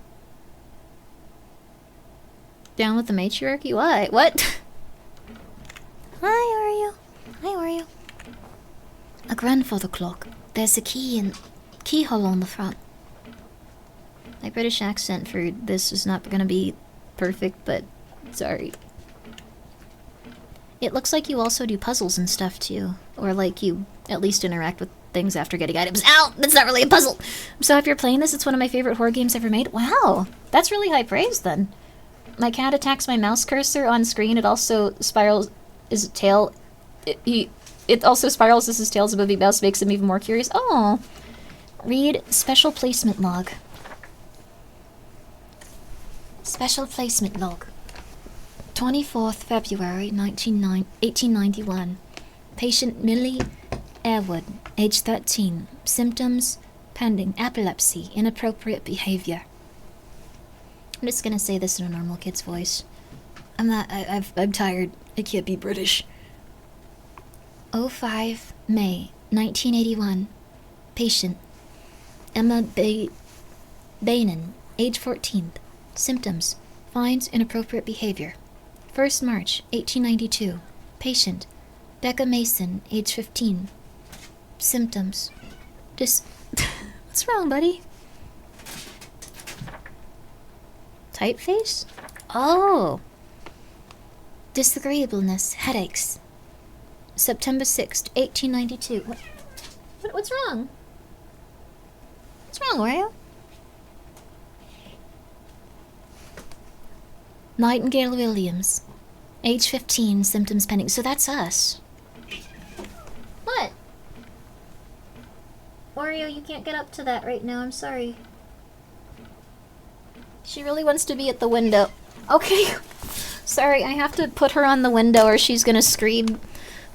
Down with the matriarchy? What? What? Hi, Oreo. A grandfather clock. There's a keyhole on the front. My British accent for this is not gonna be perfect, but sorry. It looks like you also do puzzles and stuff too. Or like you at least interact with things after getting items. Ow! That's not really a puzzle! So if you're playing this, it's one of my favorite horror games ever made. Wow! That's really high praise then. My cat attacks my mouse cursor on screen. It also spirals his tail. It also spirals as his tail as a moving mouse, makes him even more curious. Oh! Read special placement log. Special placement log. 24th February 1891. Patient Millie Airwood, age 13. Symptoms: pending epilepsy, inappropriate behavior. I'm just gonna say this in a normal kid's voice. I'm tired. I can't be British. 05 May 1981. Patient Emma Bainan, age 14. Symptoms: finds inappropriate behavior. 1st March 1892. Patient Becca Mason, age 15. Symptoms: What's wrong, buddy? Typeface? Oh! disagreeableness, headaches. September 6th, 1892. What's wrong? What's wrong, Oreo? Nightingale Williams, age 15, symptoms pending. So that's us. What? Oreo, you can't get up to that right now. I'm sorry. She really wants to be at the window. Okay. Sorry, I have to put her on the window or she's gonna scream.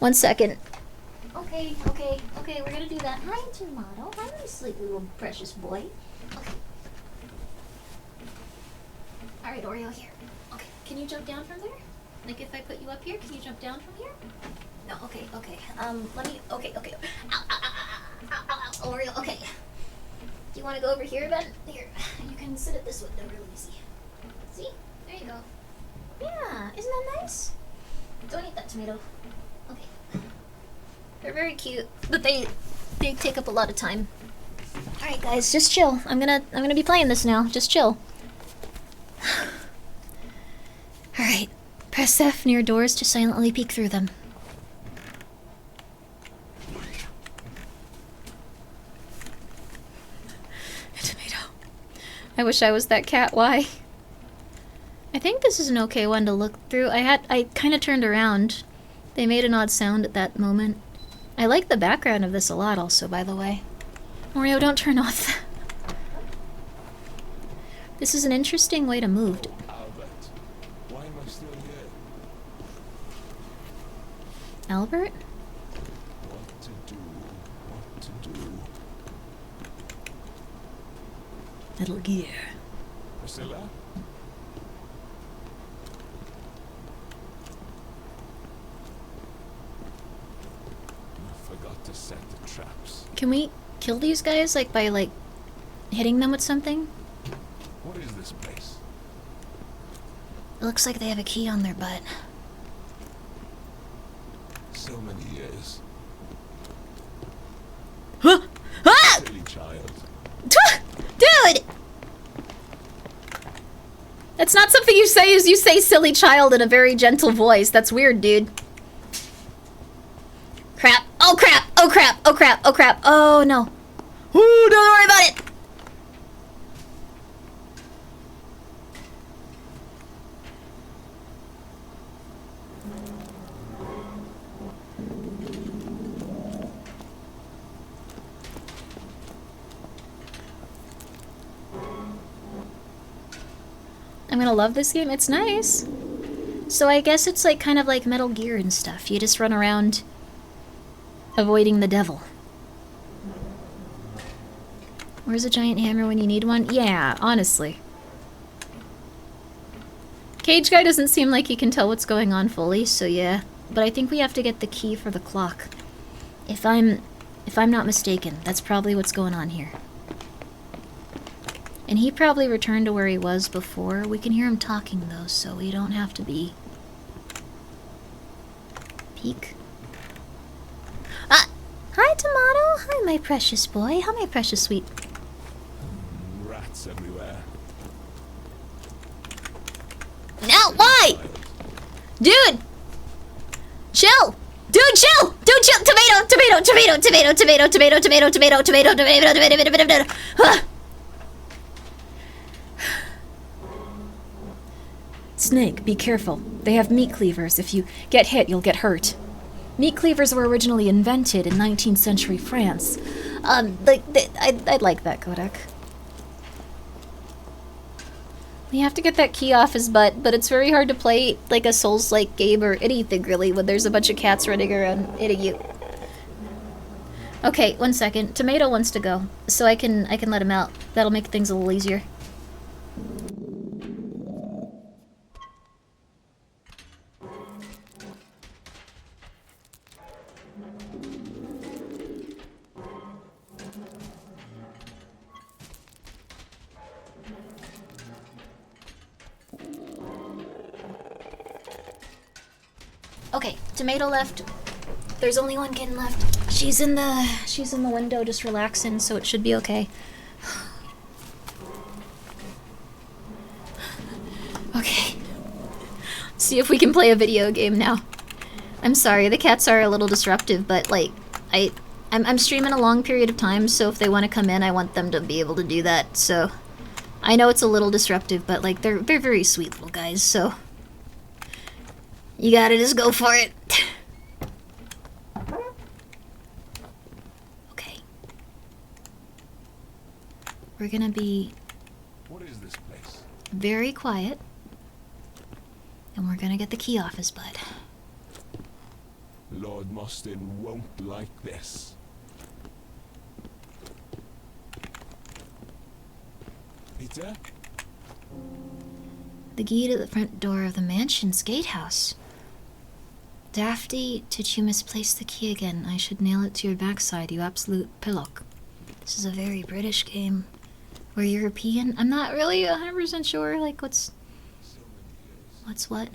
1 second. Okay, we're gonna do that. Hi, Tomato. Hi, my sweet little precious boy. Okay. Alright, Oreo, here. Okay, can you jump down from there? Like if I put you up here, can you jump down from here? No, okay. Let me, okay. Ow, Oreo, okay. Do you want to go over here, Ben? Here, you can sit at this window really easy. See? There you go. Yeah, isn't that nice? Don't eat that tomato. Okay. They're very cute, but they take up a lot of time. Alright guys, just chill. I'm gonna be playing this now. Just chill. Alright. Press F near doors to silently peek through them. A tomato. I wish I was that cat. Why? I think this is an okay one to look through. I kind of turned around. They made an odd sound at that moment. I like the background of this a lot also, by the way. Oreo, don't turn off. This is an interesting way to move. Albert, why am I still here? Albert? What to do? Metal Gear. Priscilla? I forgot to set the traps. Can we kill these guys, like, by, like, hitting them with something? What is this place? It looks like they have a key on their butt. So many years. Huh? Ah! Silly child. Dude! That's not something you say as you say silly child in a very gentle voice. That's weird, dude. Crap. Oh crap. Oh crap. Oh crap. Oh crap. Oh no. Ooh, don't worry about it. I'm gonna love this game. It's nice. So I guess it's like kind of like Metal Gear and stuff. You just run around avoiding the devil. Where's a giant hammer when you need one? Yeah, honestly. Cage guy doesn't seem like he can tell what's going on fully, so yeah. But I think we have to get the key for the clock. If I'm not mistaken, that's probably what's going on here. And he probably returned to where he was before. We can hear him talking though, so we don't have to be... Peek. Hi, Tomato. Hi, my precious boy. How my precious sweet... Rats everywhere. Now, why? Dude! Chill! Dude, chill! Dude, chill! Tomato! Tomato! Tomato! Tomato! Tomato! Tomato! Tomato! Tomato! Tomato! Tomato! Tomato! Snake, be careful. They have meat cleavers. If you get hit, you'll get hurt. Meat cleavers were originally invented in 19th century France. I'd like that, Kodak. We have to get that key off his butt, but it's very hard to play like a Souls-like game or anything really when there's a bunch of cats running around hitting you. Okay, 1 second. Tomato wants to go, so I can let him out. That'll make things a little easier. Okay, Tomato left. There's only one kitten left. She's in the window just relaxing, so it should be okay. Okay. See if we can play a video game now. I'm sorry, the cats are a little disruptive, but like I'm streaming a long period of time, so if they want to come in, I want them to be able to do that. So I know it's a little disruptive, but like they're very sweet little guys, so you gotta just go for it. Okay. We're gonna be What is this place? very quiet. And we're gonna get the key off his butt. Lord Mostyn won't like this. Peter? The key to the front door of the mansion's gatehouse. Dafty, did you misplace the key again? I should nail it to your backside, you absolute pillock. This is a very British game. We're European. I'm not really 100% sure, like, what's what?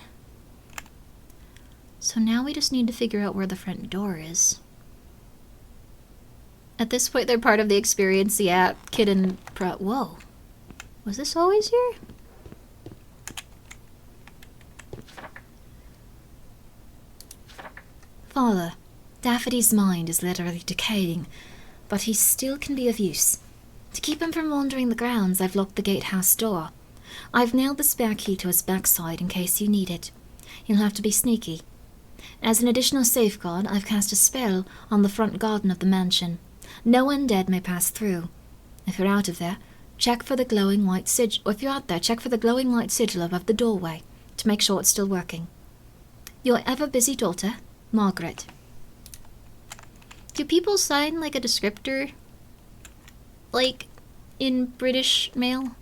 So now we just need to figure out where the front door is. At this point, they're part of the experience, yeah, kid and whoa. Was this always here? Father, Daffy's mind is literally decaying, but he still can be of use. To keep him from wandering the grounds, I've locked the gatehouse door. I've nailed the spare key to his backside in case you need it. You'll have to be sneaky. As an additional safeguard, I've cast a spell on the front garden of the mansion. No undead may pass through. If you're out of there, check for the glowing white sigil. If you're out there, check for the glowing white sigil above the doorway to make sure it's still working. Your ever busy daughter, Margaret. Do people sign like a descriptor? Like in British mail?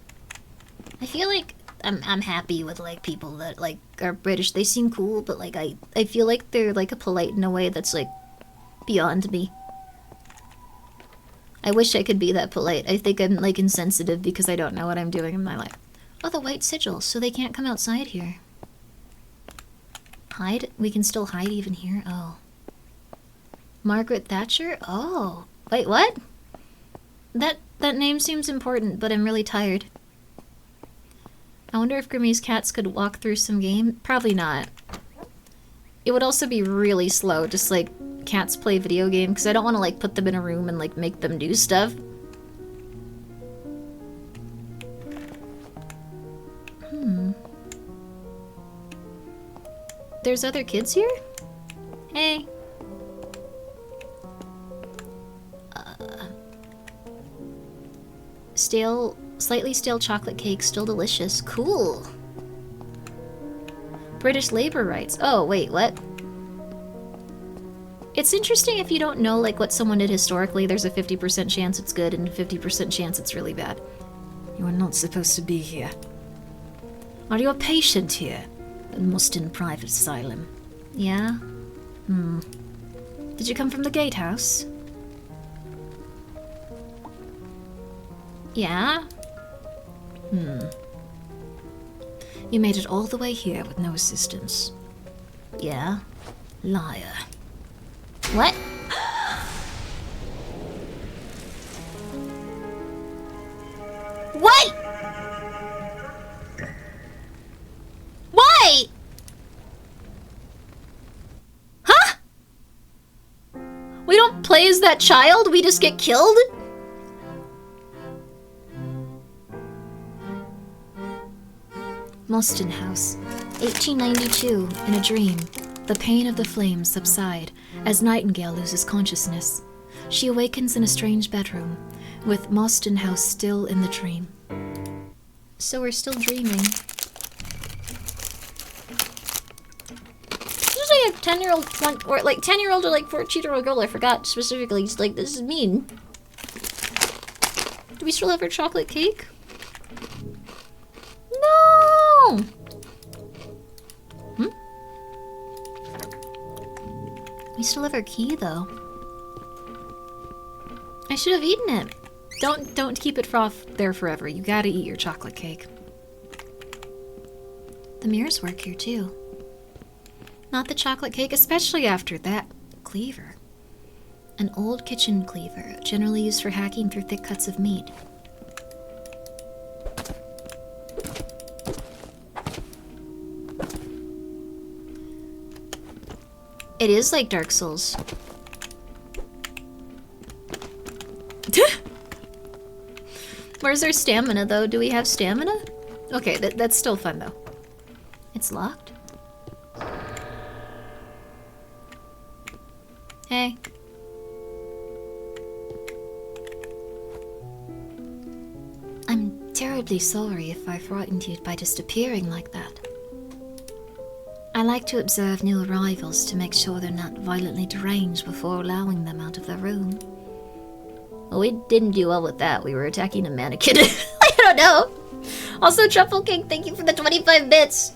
I feel like I'm happy with like people that like are British. They seem cool, but like I feel like they're like polite in a way that's like beyond me. I wish I could be that polite. I think I'm like insensitive because I don't know what I'm doing in my life. Oh, the white sigils, so they can't come outside here. Hide? We can still hide even here? Oh. Margaret Thatcher? Oh. Wait, what? That name seems important, but I'm really tired. I wonder if Grimmi's cats could walk through some game? Probably not. It would also be really slow, just like cats play video game, because I don't want to like put them in a room and like make them do stuff. There's other kids here? Hey. Slightly stale chocolate cake, still delicious. Cool. British labor rights. Oh, wait, what? It's interesting if you don't know, like, what someone did historically, there's a 50% chance it's good and a 50% chance it's really bad. You are not supposed to be here. Are you a patient here? At Mustin Private Asylum. Yeah? Did you come from the gatehouse? Yeah? You made it all the way here with no assistance. Yeah? Liar. What? What? Why? Huh? We don't play as that child? We just get killed? Mostyn House, 1892, in a dream. The pain of the flames subside as Nightingale loses consciousness. She awakens in a strange bedroom, with Mostyn House still in the dream. So we're still dreaming. This is like a 10-year-old, or like 10-year-old or like 14-year-old girl, I forgot specifically. It's like, this is mean. Do we still have our chocolate cake? No! We still have our key, though. I should have eaten it. Don't keep it there forever. You gotta eat your chocolate cake. The mirrors work here, too. Not the chocolate cake, especially after that Cleaver. An old kitchen cleaver, generally used for hacking through thick cuts of meat. It is like Dark Souls. Where's our stamina, though? Do we have stamina? Okay, that's still fun, though. It's locked? Hey. I'm terribly sorry if I frightened you by just appearing like that. I like to observe new arrivals to make sure they're not violently deranged before allowing them out of their room. Well, we didn't do well with that. We were attacking a mannequin. I don't know. Also, Truffle King, thank you for the 25 bits.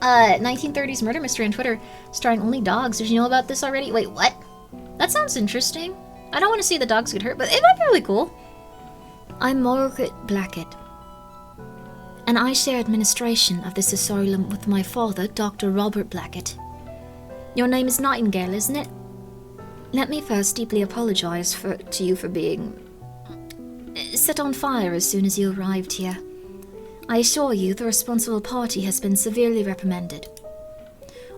1930s murder mystery on Twitter, starring only dogs. Did you know about this already? Wait, what? That sounds interesting. I don't want to see the dogs get hurt, but it might be really cool. I'm Margaret Blackett, and I share administration of this asylum with my father, Dr. Robert Blackett. Your name is Nightingale, isn't it? Let me first deeply apologize to you for being set on fire as soon as you arrived here. I assure you the responsible party has been severely reprimanded.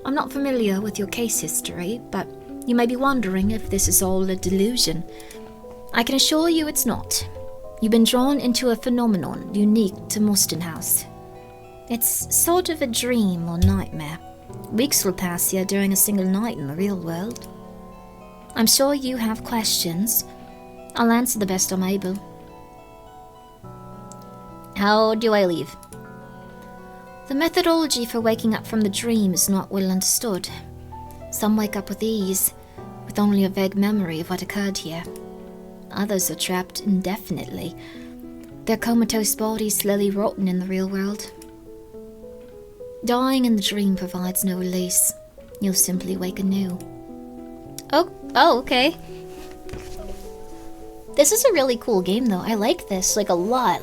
I'm not familiar with your case history, but you may be wondering if this is all a delusion. I can assure you it's not. You've been drawn into a phenomenon unique to Mostyn House. It's sort of a dream or nightmare. Weeks will pass here during a single night in the real world. I'm sure you have questions. I'll answer the best I'm able. How do I leave? The methodology for waking up from the dream is not well understood. Some wake up with ease, with only a vague memory of what occurred here. Others are trapped indefinitely, their comatose bodies slowly rotten in the real world. Dying in the dream provides no release. You'll simply wake anew. Oh, okay. This is a really cool game, though. I like this, like a lot,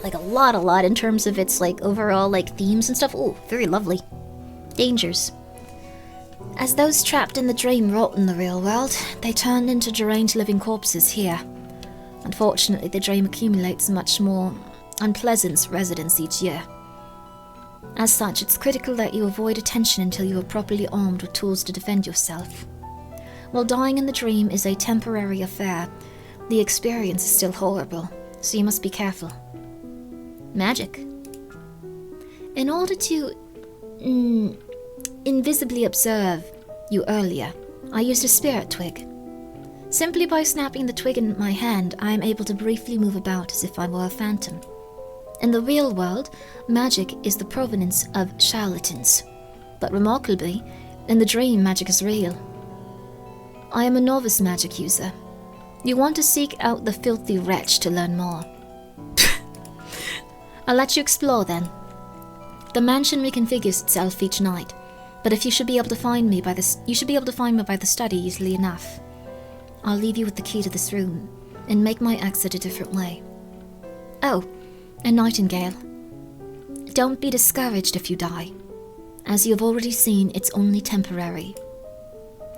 in terms of its, like, overall, like, themes and stuff. Ooh, very lovely. Dangers. As those trapped in the dream rot in the real world, they turn into deranged living corpses here. Unfortunately, the dream accumulates much more unpleasant residents each year. As such, it's critical that you avoid attention until you are properly armed with tools to defend yourself. While dying in the dream is a temporary affair, the experience is still horrible, so you must be careful. Magic. In order to invisibly observe you earlier, I used a spirit twig. Simply by snapping the twig in my hand, I am able to briefly move about as if I were a phantom. In the real world, magic is the provenance of charlatans. But remarkably, in the dream, magic is real. I am a novice magic user. You want to seek out the filthy wretch to learn more. I'll let you explore then. The mansion reconfigures itself each night, but if you should be able to find me by the study easily enough. I'll leave you with the key to this room and make my exit a different way. Oh, and Nightingale, don't be discouraged if you die. As you have already seen, it's only temporary.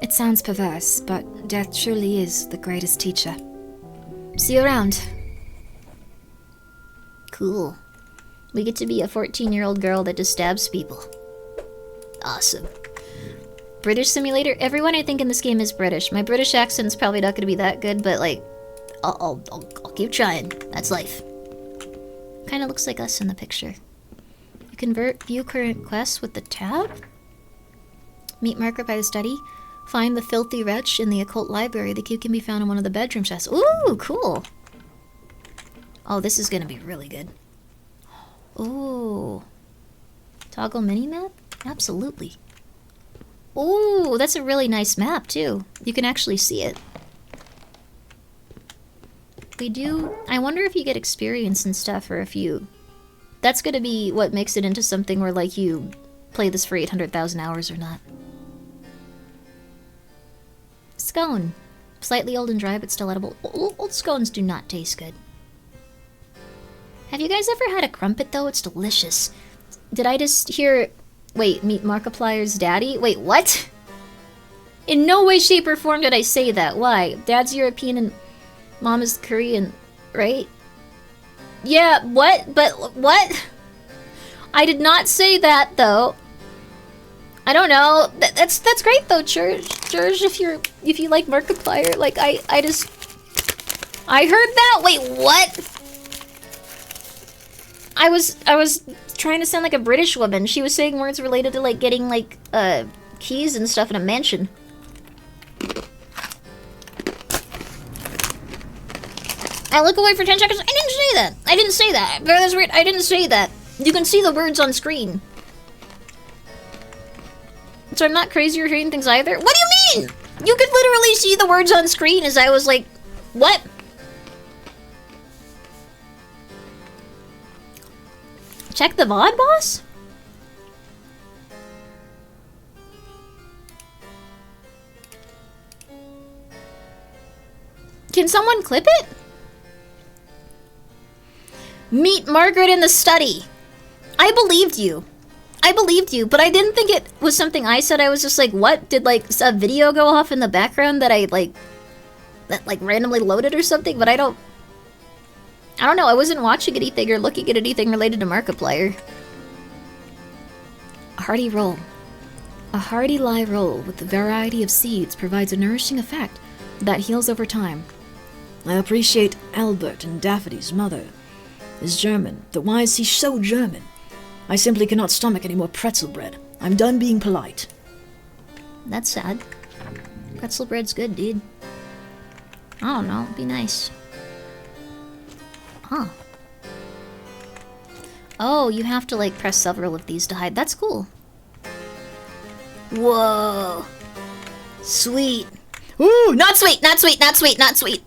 It sounds perverse, but death truly is the greatest teacher. See you around. Cool. We get to be a 14-year-old girl that just stabs people. Awesome. British simulator? Everyone I think in this game is British. My British accent's probably not going to be that good, but like, I'll keep trying. That's life. Kind of looks like us in the picture. You convert view current quests with the tab. Meet marker by the study. Find the filthy wretch in the occult library. The key can be found in one of the bedroom chests. Ooh, cool. Oh, this is gonna be really good. Ooh. Toggle mini-map? Absolutely. Ooh, that's a really nice map, too. You can actually see it. I wonder if you get experience and stuff, or if you... That's gonna be what makes it into something where, like, you play this for 800,000 hours or not. Scone. Slightly old and dry, but still edible. Old scones do not taste good. Have you guys ever had a crumpet, though? It's delicious. Did I just hear... Wait, meet Markiplier's daddy? Wait, what? In no way, shape, or form did I say that. Why? Dad's European and Mom is Korean, right? Yeah, what? But what? I did not say that, though. I don't know. That's great, though, Church. If you like Markiplier, like, I heard that? Wait, what? I was trying to sound like a British woman. She was saying words related to, like, getting, like, keys and stuff in a mansion. I look away for 10 seconds. I didn't say that. I didn't say that. That's weird. I didn't say that. You can see the words on screen. So I'm not crazy or hearing things either? What do you mean? You could literally see the words on screen as I was like, what? Check the VOD, boss? Can someone clip it? Meet Margaret in the study. I believed you. But I didn't think it was something I said. I was just like, what? Did, like, a video go off in the background that I, like, randomly loaded or something? But I don't know. I wasn't watching anything or looking at anything related to Markiplier. A hearty roll. A hearty live roll with a variety of seeds provides a nourishing effect that heals over time. I appreciate Albert and Daffy's mother. Is German, but why is he so German? I simply cannot stomach any more pretzel bread. I'm done being polite. That's sad. Pretzel bread's good, dude. I don't know, be nice. Huh. Oh, you have to, like, press several of these to hide. That's cool. Whoa. Sweet. Ooh, not sweet, not sweet, not sweet, not sweet.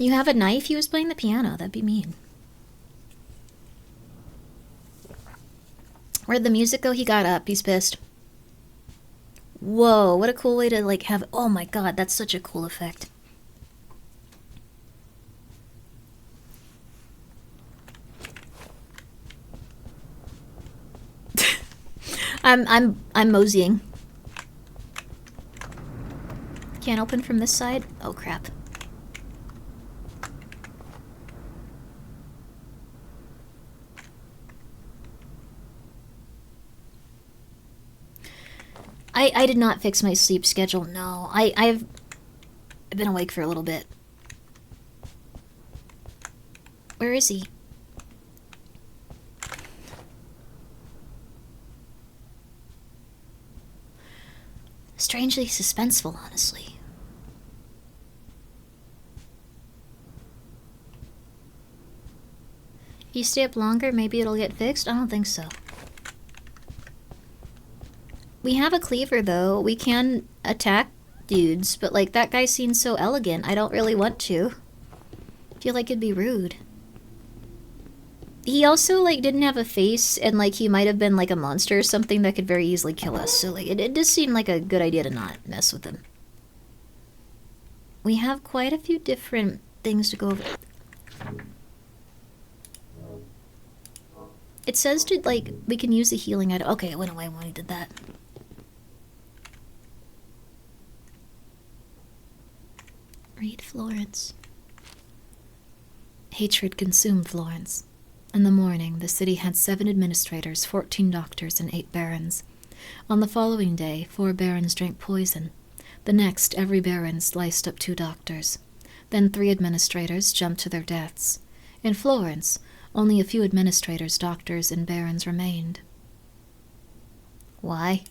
You have a knife? He was playing the piano. That'd be mean. Where'd the music go? He got up. He's pissed. Whoa, what a cool way to, like, have... Oh my god, that's such a cool effect. I'm moseying. Can't open from this side? Oh crap. I did not fix my sleep schedule, no. I've been awake for a little bit. Where is he? strangely suspenseful, honestly. If you stay up longer, maybe it'll get fixed? I don't think so. We have a cleaver, though. We can attack dudes, but, like, that guy seems so elegant. I don't really want to. I feel like it'd be rude. He also, like, didn't have a face, and, like, he might have been, like, a monster or something that could very easily kill us. So, like, it does seem like a good idea to not mess with him. We have quite a few different things to go over. It says to, like, we can use the healing item. Okay, it went away when we did that. Read Florence. Hatred consumed Florence. In the morning, the city had 7 administrators, 14 doctors, and 8 barons. On the following day, 4 barons drank poison. The next, every baron sliced up 2 doctors. Then 3 administrators jumped to their deaths. In Florence, only a few administrators, doctors, and barons remained. Why?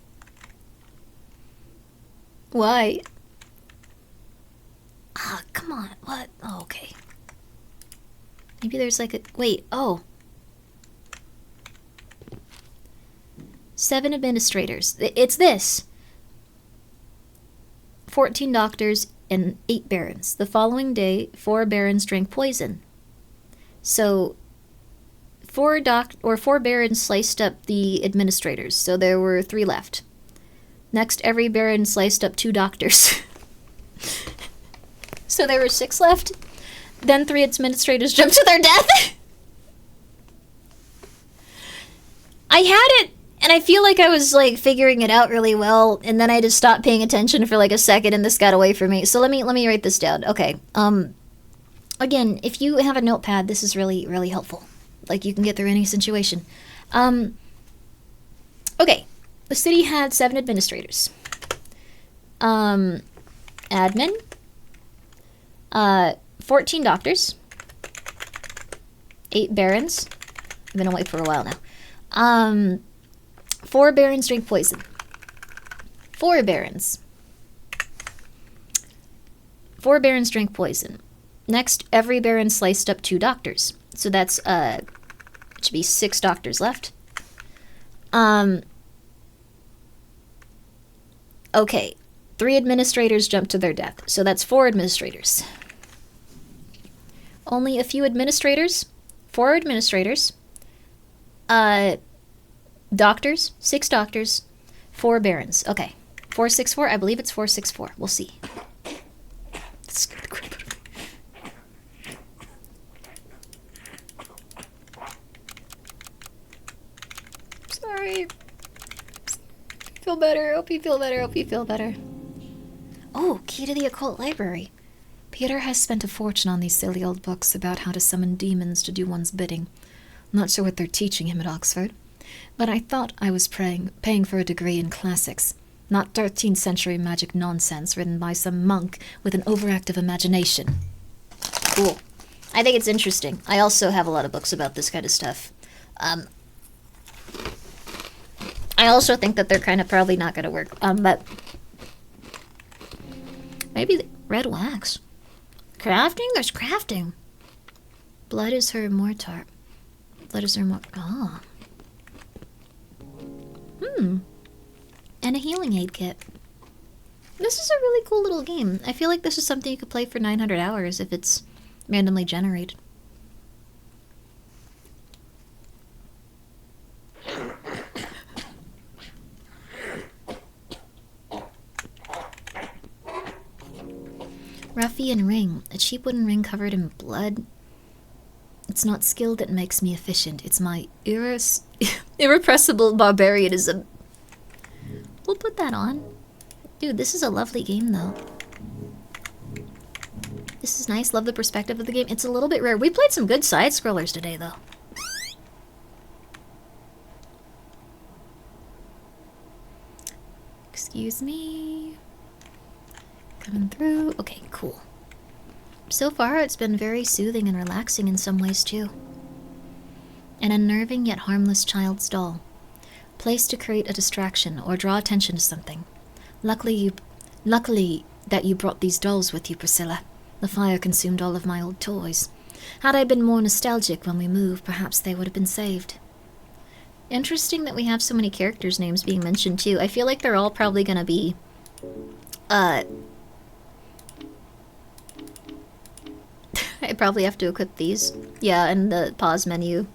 Why? Ah, come on. What? Oh, okay. Maybe there's like a... Wait, oh. 7 administrators. It's this. 14 doctors and 8 barons. The following day, 4 barons drank poison. So, 4 barons sliced up the administrators. So there were 3 left. Next, every baron sliced up 2 doctors. So there were 6 left. Then 3 administrators jumped to their death. I had it, and I feel like I was, like, figuring it out really well, and then I just stopped paying attention for, like, a second, and this got away from me. So let me write this down. Okay. Again, if you have a notepad, this is really, really helpful. Like, you can get through any situation. Okay. The city had 7 administrators. Admin. 14 doctors. 8 barons. I've been away for a while now. 4 barons drink poison. 4 barons. 4 barons drink poison. Next, every baron sliced up 2 doctors. So that's, it should be 6 doctors left. Okay. 3 administrators jumped to their death. So that's 4 administrators. Only a few administrators. 4 administrators. Doctors. 6 doctors. 4 barons. Okay. 464. I believe it's 464. We'll see. That scared the crap out of me. Sorry. Feel better. Hope you feel better. Hope you feel better. Oh, key to the occult library. Peter has spent a fortune on these silly old books about how to summon demons to do one's bidding. I'm not sure what they're teaching him at Oxford, but I thought I was paying for a degree in classics, not 13th century magic nonsense written by some monk with an overactive imagination. Cool. I think it's interesting. I also have a lot of books about this kind of stuff. I also think that they're kind of probably not going to work, but... Maybe red wax. Crafting? There's crafting. Blood is her mortar. Blood is her mortar. Ah. And a healing aid kit. This is a really cool little game. I feel like this is something you could play for 900 hours if it's randomly generated. Ruffian ring. A cheap wooden ring covered in blood. It's not skill that makes me efficient. It's my irrepressible barbarianism. We'll put that on. Dude, this is a lovely game, though. This is nice. Love the perspective of the game. It's a little bit rare. We played some good side-scrollers today, though. Excuse me. Coming through. Okay, cool. So far, it's been very soothing and relaxing in some ways, too. An unnerving yet harmless child's doll. Placed to create a distraction or draw attention to something. Luckily that you brought these dolls with you, Priscilla. The fire consumed all of my old toys. Had I been more nostalgic when we moved, perhaps they would have been saved. Interesting that we have so many characters' names being mentioned, too. I feel like they're all probably gonna be... I probably have to equip these. Yeah, and the pause menu.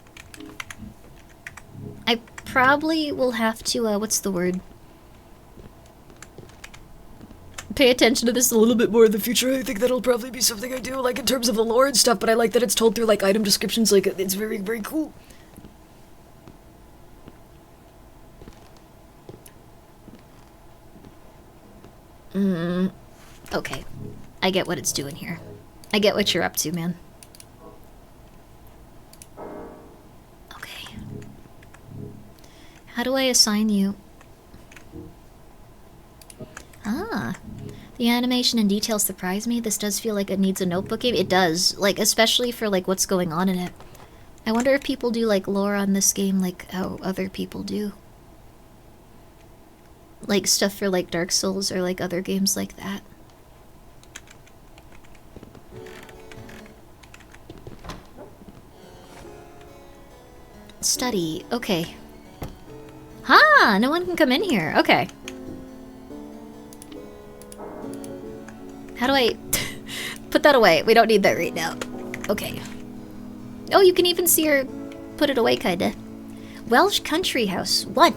I probably will have to, what's the word? Pay attention to this a little bit more in the future. I think that'll probably be something I do, like in terms of the lore and stuff, but I like that it's told through like item descriptions, like it's very, very cool. Okay. I get what it's doing here. I get what you're up to, man. Okay. How do I assign you? Ah. The animation and details surprise me. This does feel like it needs a notebook game. It does. Like, especially for, like, what's going on in it. I wonder if people do, like, lore on this game like how other people do. Like, stuff for, like, Dark Souls or, like, other games like that. Study. Okay. Ha! No one can come in here. Okay. How do I... put that away? We don't need that right now. Okay. Oh, you can even see her put it away, kinda. Welsh Country House. 1.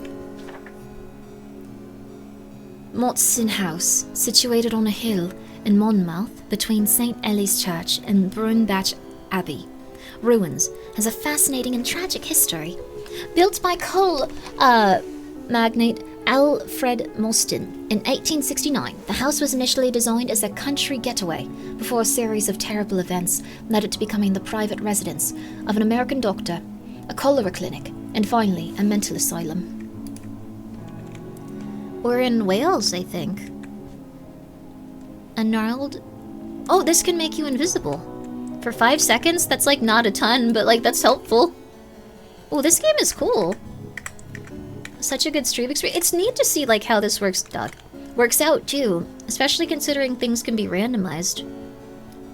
Motson House, situated on a hill in Monmouth between St. Ellie's Church and Brunbach Abbey. Ruins, has a fascinating and tragic history. Built by coal magnate Alfred Mostyn in 1869, the house was initially designed as a country getaway before a series of terrible events led it to becoming the private residence of an American doctor, a cholera clinic, and finally a mental asylum. We're in Wales, I think. A gnarled... Oh, this can make you invisible. For 5 seconds? That's like not a ton, but like that's helpful. Oh, this game is cool. Such a good stream experience. It's neat to see like how this works out too, especially considering things can be randomized.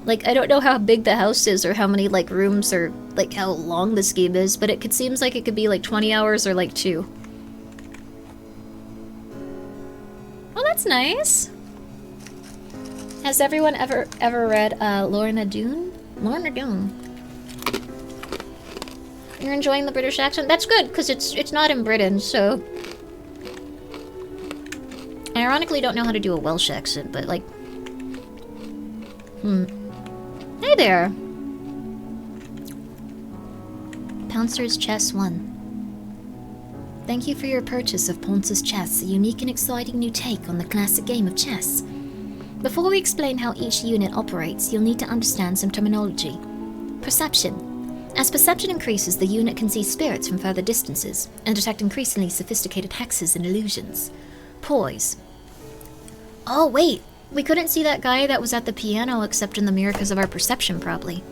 Like, I don't know how big the house is or how many like rooms or like how long this game is, but it seems like it could be like 20 hours or like 2. Well, that's nice. Has everyone ever read Lorna Doone? Lorna Doone. You're enjoying the British accent? That's good, because it's not in Britain, so... I ironically don't know how to do a Welsh accent, but like... Hey there! Pouncer's Chess 1. Thank you for your purchase of Pouncer's Chess, a unique and exciting new take on the classic game of chess. Before we explain how each unit operates, you'll need to understand some terminology. Perception. As perception increases, the unit can see spirits from further distances, and detect increasingly sophisticated hexes and illusions. Poise. Oh wait, we couldn't see that guy that was at the piano except in the mirror because of our perception, probably.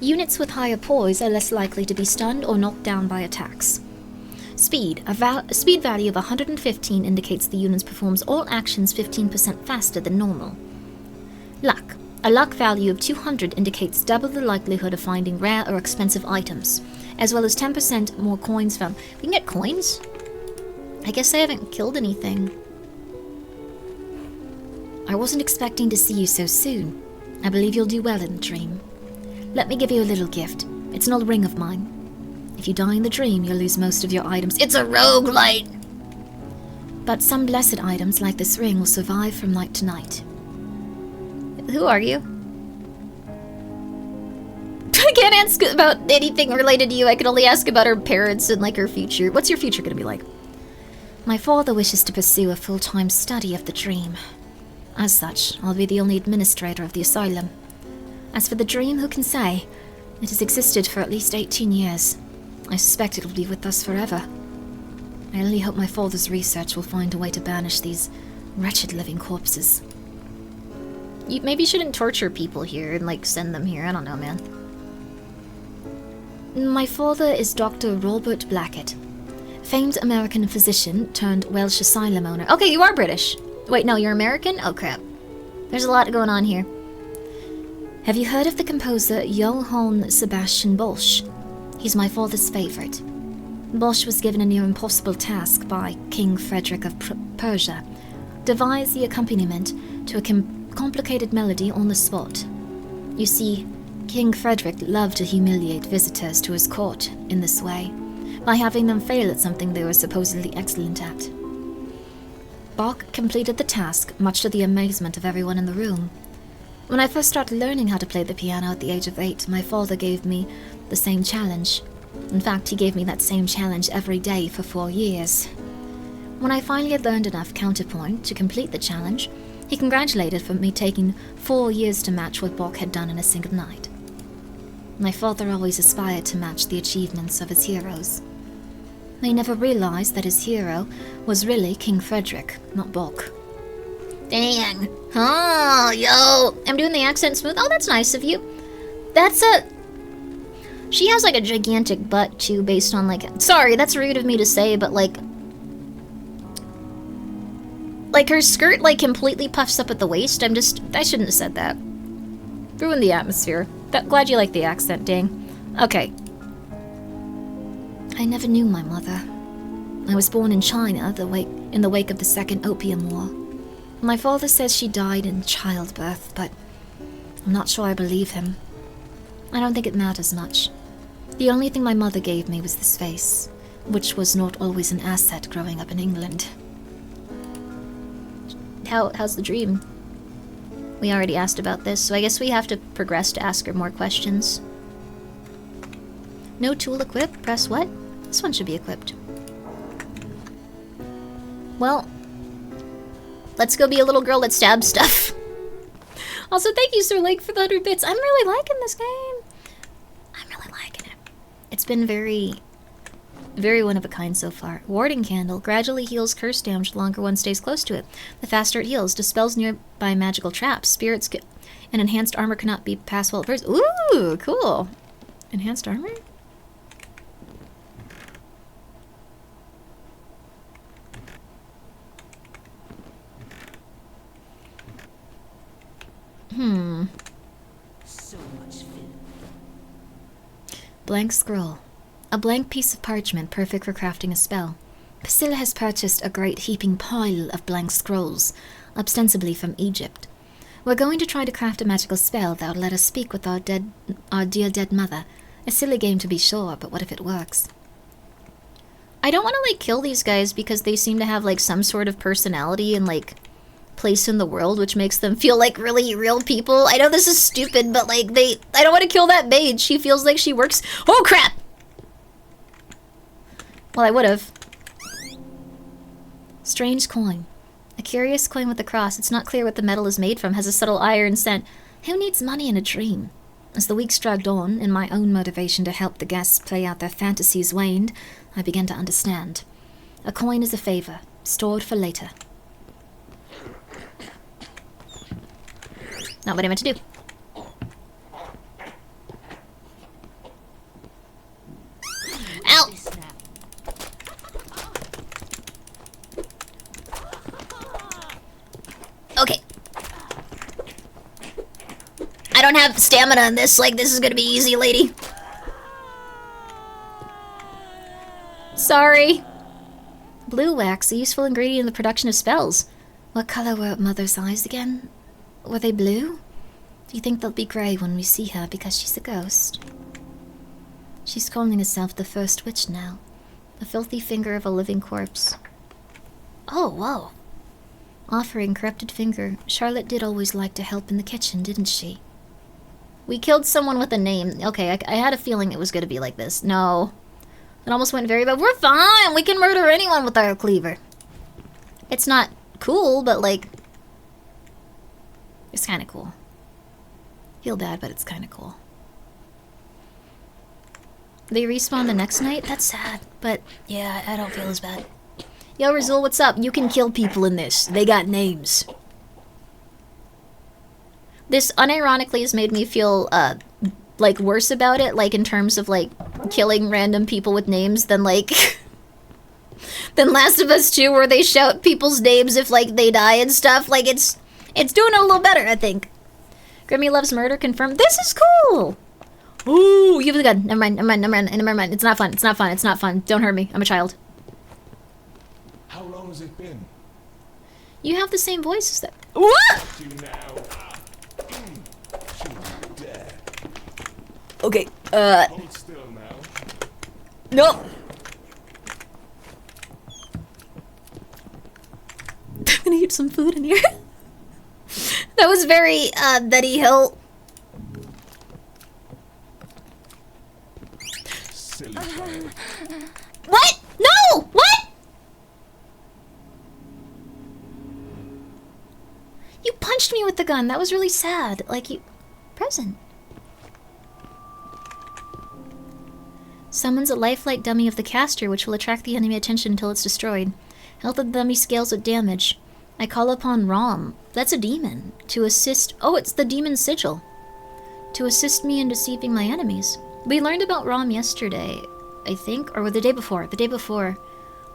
Units with higher poise are less likely to be stunned or knocked down by attacks. Speed. A speed value of 115 indicates the unit performs all actions 15% faster than normal. Luck. A luck value of 200 indicates double the likelihood of finding rare or expensive items, as well as 10% more coins found. We can get coins? I guess I haven't killed anything. I wasn't expecting to see you so soon. I believe you'll do well in the dream. Let me give you a little gift. It's an old ring of mine. If you die in the dream, you'll lose most of your items. It's a roguelite! But some blessed items, like this ring, will survive from night to night. Who are you? I can't ask about anything related to you. I can only ask about her parents and, like, her future. What's your future gonna be like? My father wishes to pursue a full-time study of the dream. As such, I'll be the only administrator of the asylum. As for the dream, who can say? It has existed for at least 18 years. I suspect it will be with us forever. I only hope my father's research will find a way to banish these wretched living corpses. You maybe shouldn't torture people here and, like, send them here. I don't know, man. My father is Dr. Robert Blackett, famed American physician turned Welsh asylum owner. Okay, you are British. Wait, no, you're American? Oh, crap. There's a lot going on here. Have you heard of the composer Johann Sebastian Bach? He's my father's favorite. Bach was given a near impossible task by King Frederick of Persia. Devise the accompaniment to a complicated melody on the spot. You see, King Frederick loved to humiliate visitors to his court in this way, by having them fail at something they were supposedly excellent at. Bach completed the task, much to the amazement of everyone in the room. When I first started learning how to play the piano at the age of 8, my father gave me the same challenge. In fact, he gave me that same challenge every day for 4 years. When I finally had learned enough counterpoint to complete the challenge, he congratulated for me taking 4 years to match what Bach had done in a single night. My father always aspired to match the achievements of his heroes. He never realized that his hero was really King Frederick, not Bach. Dang. Oh, yo. I'm doing the accent smooth. Oh, that's nice of you. That's a... She has, like, a gigantic butt, too, based on, like... Sorry, that's rude of me to say, but, like... Like, her skirt, like, completely puffs up at the waist. I shouldn't have said that. Ruined the atmosphere. Glad you like the accent, dang. Okay. I never knew my mother. I was born in China in the wake of the Second Opium War. My father says she died in childbirth, but I'm not sure I believe him. I don't think it matters much. The only thing my mother gave me was this face, which was not always an asset growing up in England. How's the dream? We already asked about this, so I guess we have to progress to ask her more questions. No tool equipped? Press what? This one should be equipped. Well, let's go be a little girl that stabs stuff. Also, thank you, Sir Lake, for the 100 bits. I'm really liking this game. I'm really liking it. It's been very, very one of a kind so far. Warding Candle gradually heals curse damage the longer one stays close to it. The faster it heals, dispels nearby magical traps. Spirits and enhanced armor cannot be passed while it burns. Ooh, cool. Enhanced armor? So much film. Blank scroll. A blank piece of parchment perfect for crafting a spell. Priscilla has purchased a great heaping pile of blank scrolls, ostensibly from Egypt. We're going to try to craft a magical spell that will let us speak with our dear dead mother. A silly game to be sure, but what if it works? I don't want to, like, kill these guys because they seem to have, like, some sort of personality and, like, place in the world, which makes them feel like really real people. I know this is stupid, but, like, I don't want to kill that maid. She feels like she works... Oh, crap! Well, I would've. Strange coin. A curious coin with a cross. It's not clear what the metal is made from. Has a subtle iron scent. Who needs money in a dream? As the weeks dragged on, and my own motivation to help the guests play out their fantasies waned, I began to understand. A coin is a favor, stored for later. Not what I meant to do. Ow! Okay. I don't have stamina in this, like, this is gonna be easy, lady. Sorry. Blue wax, a useful ingredient in the production of spells. What color were Mother's eyes again? Were they blue? Do you think they'll be grey when we see her because she's a ghost? She's calling herself the first witch now. The filthy finger of a living corpse. Oh, whoa. Offering corrupted finger. Charlotte did always like to help in the kitchen, didn't she? We killed someone with a name. Okay, I had a feeling it was gonna be like this. No. It almost went very bad. We're fine! We can murder anyone with our cleaver. It's not cool, but, like... It's kinda cool. Feel bad, but it's kinda cool. They respawn the next night? That's sad, but yeah, I don't feel as bad. Yo, Rizul, what's up? You can kill people in this. They got names. This unironically has made me feel, like, worse about it, like, in terms of, like, killing random people with names than, like... than Last of Us 2, where they shout people's names if, like, they die and stuff. Like, it's doing it a little better, I think. Grimmi loves murder, confirmed. This is cool! Ooh, you have the gun. Never mind. It's not fun. It's not fun. It's not fun. Don't hurt me. I'm a child. How long has it been? You have the same voice as that. What? Do you now? Shoot you dead. Okay, Hold still now. no! I'm gonna eat some food in here. That was very, Betty Hill. Silly child. What? No! What? You punched me with the gun. That was really sad. Like, you... Present. Summons a lifelike dummy of the caster, which will attract the enemy attention until it's destroyed. Health of the dummy scales with damage. I call upon Rom. That's a demon. To assist... Oh, it's the demon sigil. To assist me in deceiving my enemies. We learned about Rom yesterday, I think. Or the day before. The day before.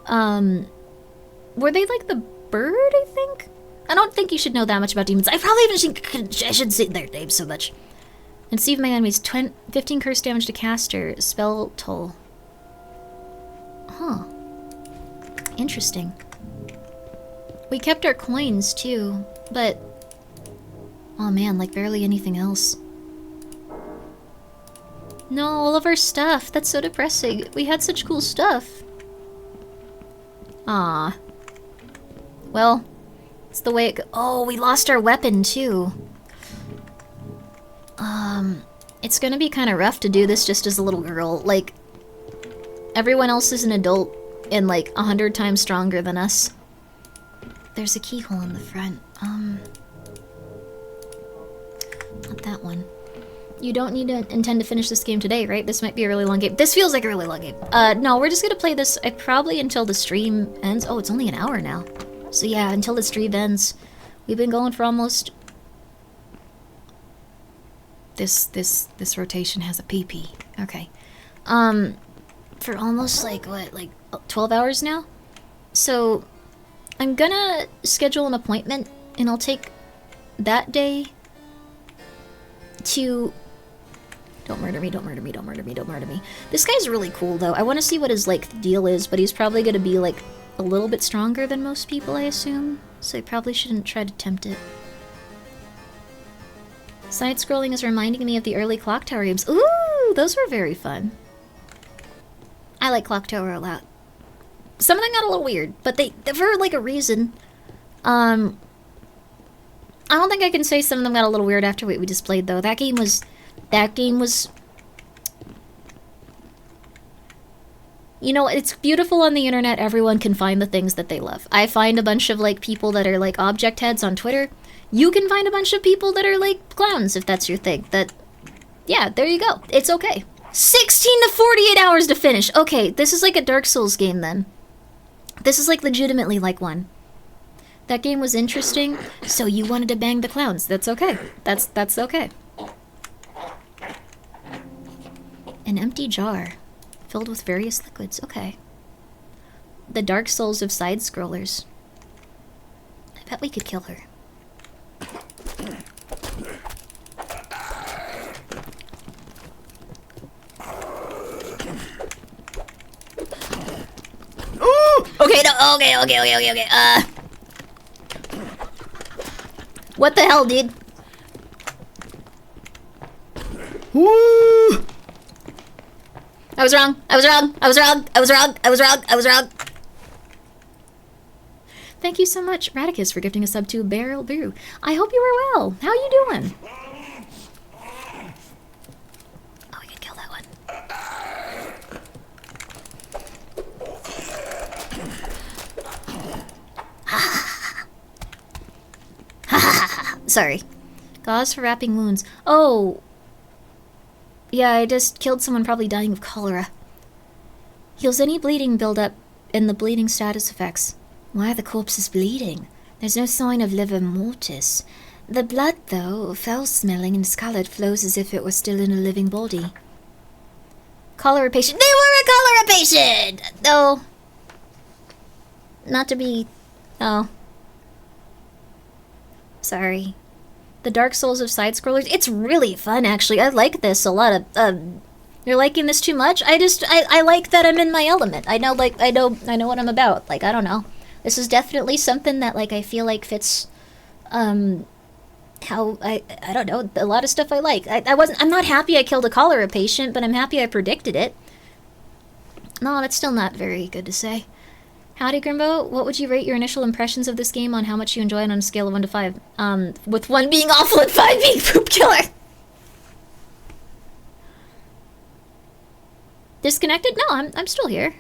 Were they like the bird, I think? I don't think you should know that much about demons. I probably even should say their names so much. And deceive my enemies. 15 curse damage to caster. Spell toll. Huh. Interesting. We kept our coins, too. But... oh man, like barely anything else. No, all of our stuff. That's so depressing. We had such cool stuff. Ah. Well, it's the way it go- oh, we lost our weapon, too. It's gonna be kind of rough to do this just as a little girl. Like, everyone else is an adult and like 100 times stronger than us. There's a keyhole in the front. Not that one. You don't need to intend to finish this game today, right? This might be a really long game. This feels like a really long game. No, we're just gonna play this probably until the stream ends. Oh, it's only an hour now. So yeah, until the stream ends. We've been going for almost... This rotation has a PP. Okay. For almost like, what, like 12 hours now? So, I'm gonna schedule an appointment, and I'll take that day to... Don't murder me, don't murder me, don't murder me, don't murder me. This guy's really cool, though. I want to see what his, like, deal is, but he's probably gonna be, like, a little bit stronger than most people, I assume. So I probably shouldn't try to tempt it. Side-scrolling is reminding me of the early Clock Tower games. Ooh, those were very fun. I like Clock Tower a lot. Some of them got a little weird, but they for, like, a reason. I don't think I can say some of them got a little weird after what we just played, though. That game was... You know, it's beautiful on the internet. Everyone can find the things that they love. I find a bunch of, like, people that are, like, object heads on Twitter. You can find a bunch of people that are, like, clowns, if that's your thing. Yeah, there you go. It's okay. 16 to 48 hours to finish. Okay, this is like a Dark Souls game, then. This is, like, legitimately like one. That game was interesting, so you wanted to bang the clowns. That's okay. That's okay. An empty jar. Filled with various liquids. Okay. The Dark Souls of side-scrollers. I bet we could kill her. Ooh! Okay, no, okay. What the hell, dude? Woo! I was wrong. Thank you so much, Radicus, for gifting a sub to Barrel Brew. I hope you were well. How you doing? Oh, we could kill that one. Sorry. Gauze for wrapping wounds. Oh. Yeah, I just killed someone probably dying of cholera. Heals any bleeding buildup and the bleeding status effects. Why the corpse is bleeding? There's no sign of liver mortis. The blood, though, foul-smelling and scarlet, flows as if it were still in a living body. Cholera patient. They were a cholera patient! Though. not to be... Oh. Sorry. The Dark Souls of side-scrollers. It's really fun, actually. I like this a lot of... You're liking this too much? I like that I'm in my element. I know what I'm about. Like, I don't know. This is definitely something that, like, I feel like fits, how, I don't know, a lot of stuff I like. I'm not happy I killed a cholera patient, but I'm happy I predicted it. No, that's still not very good to say. Howdy, Grimbo. What would you rate your initial impressions of this game on how much you enjoy it on a scale of 1 to 5? With 1 being awful and 5 being poop killer. Disconnected? No, I'm still here.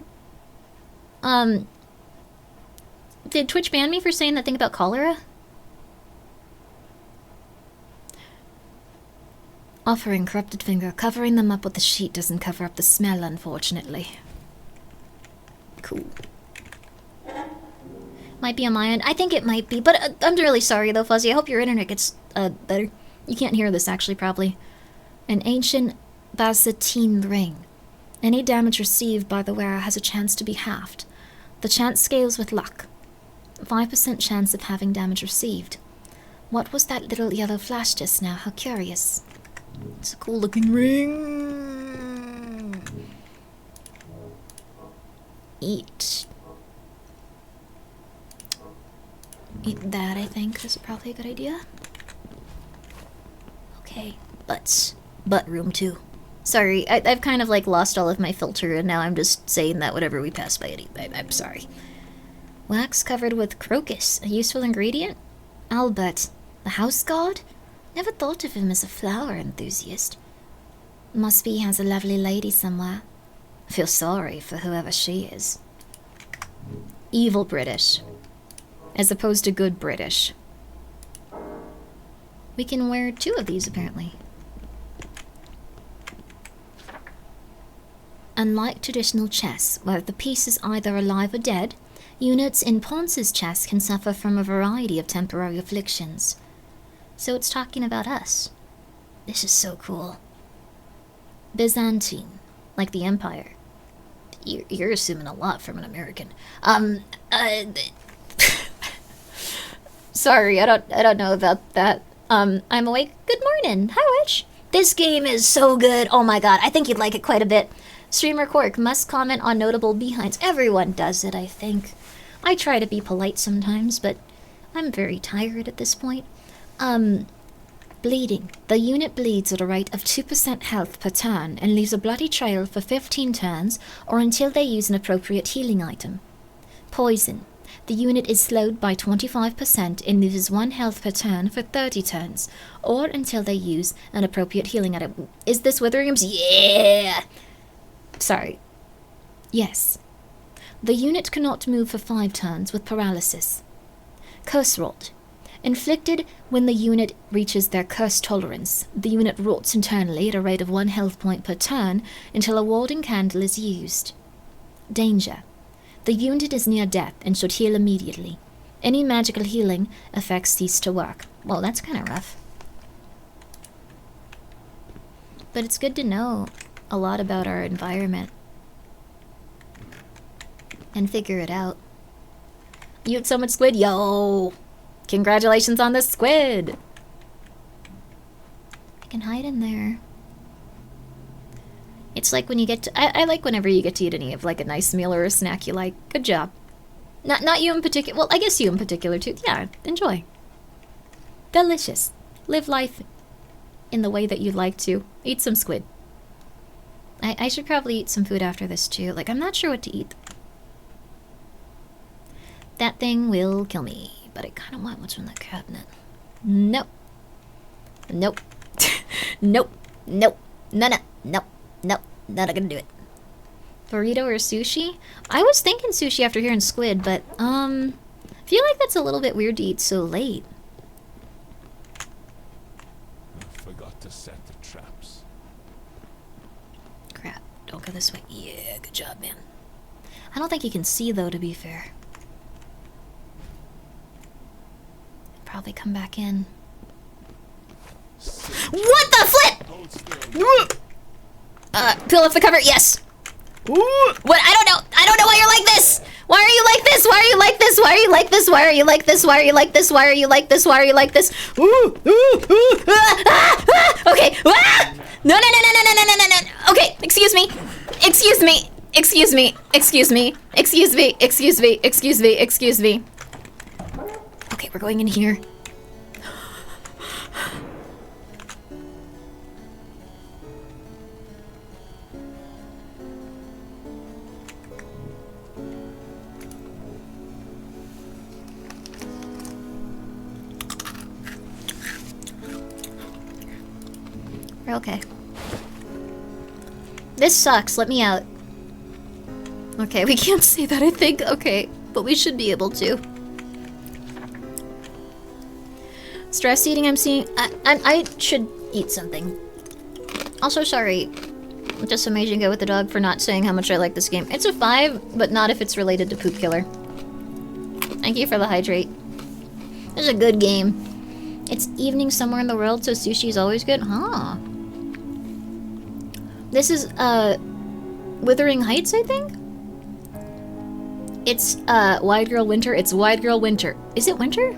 Did Twitch ban me for saying that thing about cholera? Offering corrupted finger. Covering them up with a sheet doesn't cover up the smell, unfortunately. Cool. Might be on my end. I think it might be, but I'm really sorry though, Fuzzy. I hope your internet gets better. You can't hear this actually, probably. An ancient Byzantine ring. Any damage received by the wearer has a chance to be halved. The chance scales with luck. 5% chance of having damage received. What was that little yellow flash just now? How curious. It's a cool looking ring. Eat that, I think, is probably a good idea. Okay, butts. Butt room 2. Sorry, I've kind of like lost all of my filter and now I'm just saying that whatever we pass by it. I'm sorry. Wax covered with crocus, a useful ingredient? Albert, the house god? Never thought of him as a flower enthusiast. Must be he has a lovely lady somewhere. Feel sorry for whoever she is. Evil British. As opposed to good British. We can wear 2 of these, apparently. Unlike traditional chess, where the piece is either alive or dead, units in Ponce's chess can suffer from a variety of temporary afflictions. So it's talking about us. This is so cool. Byzantine, like the Empire. You're assuming a lot from an American. Sorry, I don't know about that. I'm awake. Good morning. Hi, Witch. This game is so good. Oh my god, I think you'd like it quite a bit. Streamer Quark must comment on notable behinds. Everyone does it, I think. I try to be polite sometimes, but I'm very tired at this point. Bleeding. The unit bleeds at a rate of 2% health per turn and leaves a bloody trail for 15 turns or until they use an appropriate healing item. Poison. The unit is slowed by 25% and loses 1 health per turn for 30 turns, or until they use an appropriate healing item. Is this Withering? Yeah! Sorry. Yes. The unit cannot move for 5 turns with paralysis. Curse Rot. Inflicted when the unit reaches their curse tolerance. The unit rots internally at a rate of 1 health point per turn until a warding candle is used. Danger. The unit is near death and should heal immediately. Any magical healing effects cease to work. Well, that's kind of rough. But it's good to know a lot about our environment. And figure it out. You had so much squid? Yo! Congratulations on the squid! I can hide in there. It's like when you get to... I like whenever you get to eat any of like a nice meal or a snack you like. Good job. Not you in particular. Well, I guess you in particular too. Yeah, enjoy. Delicious. Live life in the way that you'd like to. Eat some squid. I should probably eat some food after this too. Like, I'm not sure what to eat. That thing will kill me. But I kind of want what's in the cabinet. Nope. Nope. Nope. Nope. No. Nope. Nope. Not gonna do it. Burrito or sushi? I was thinking sushi after hearing squid, but, I feel like that's a little bit weird to eat so late. I forgot to set the traps. Crap. Don't go this way. Yeah, good job, man. I don't think you can see, though, to be fair. Probably come back in. What the flip? Hold still. Peel off the cover. Yes. What? I don't know why you're like this. Why are you like this? Why are you like this? Why are you like this? Why are you like this? Why are you like this? Why are you like this? Why are you like this? Ooh, ooh, ooh, okay. No, no, no, no, no, no, no, no, no, no. Okay, excuse me. Excuse me. Excuse me. Excuse me. Excuse me. Excuse me. Excuse me. Excuse me. Okay, we're going in here. We're okay. This sucks. Let me out. Okay, we can't say that, I think. Okay, but we should be able to. Stress eating, I'm seeing. I should eat something. Also, sorry. Just amazing go with the dog for not saying how much I like this game. It's a 5, but not if it's related to Poop Killer. Thank you for the hydrate. This is a good game. It's evening somewhere in the world, so sushi is always good? Huh. This is, Withering Heights, I think? It's, Wide Girl Winter. It's Wide Girl Winter. Is it winter?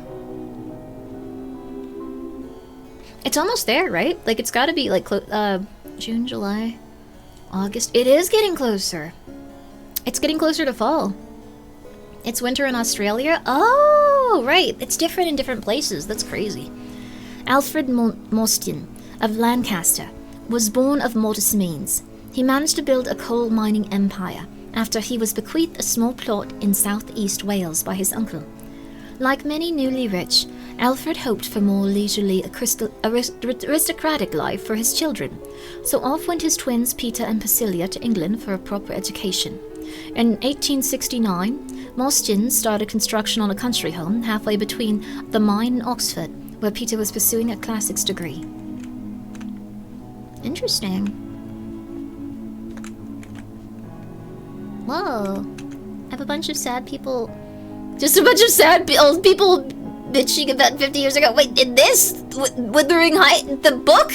It's almost there, right? Like, it's gotta be, like, June, July, August. It is getting closer. It's getting closer to fall. It's winter in Australia? Oh, right. It's different in different places. That's crazy. Alfred Mostyn of Lancaster was born of modest means. He managed to build a coal mining empire after he was bequeathed a small plot in southeast Wales by his uncle. Like many newly rich, Alfred hoped for more leisurely aristocratic life for his children, so off went his twins Peter and Priscilla to England for a proper education. In 1869, Mostyn started construction on a country home halfway between the mine and Oxford, where Peter was pursuing a classics degree. Interesting. Whoa. I have a bunch of sad people. Just a bunch of sad old people bitching about 50 years ago. Wait, in this? Withering Height? The book?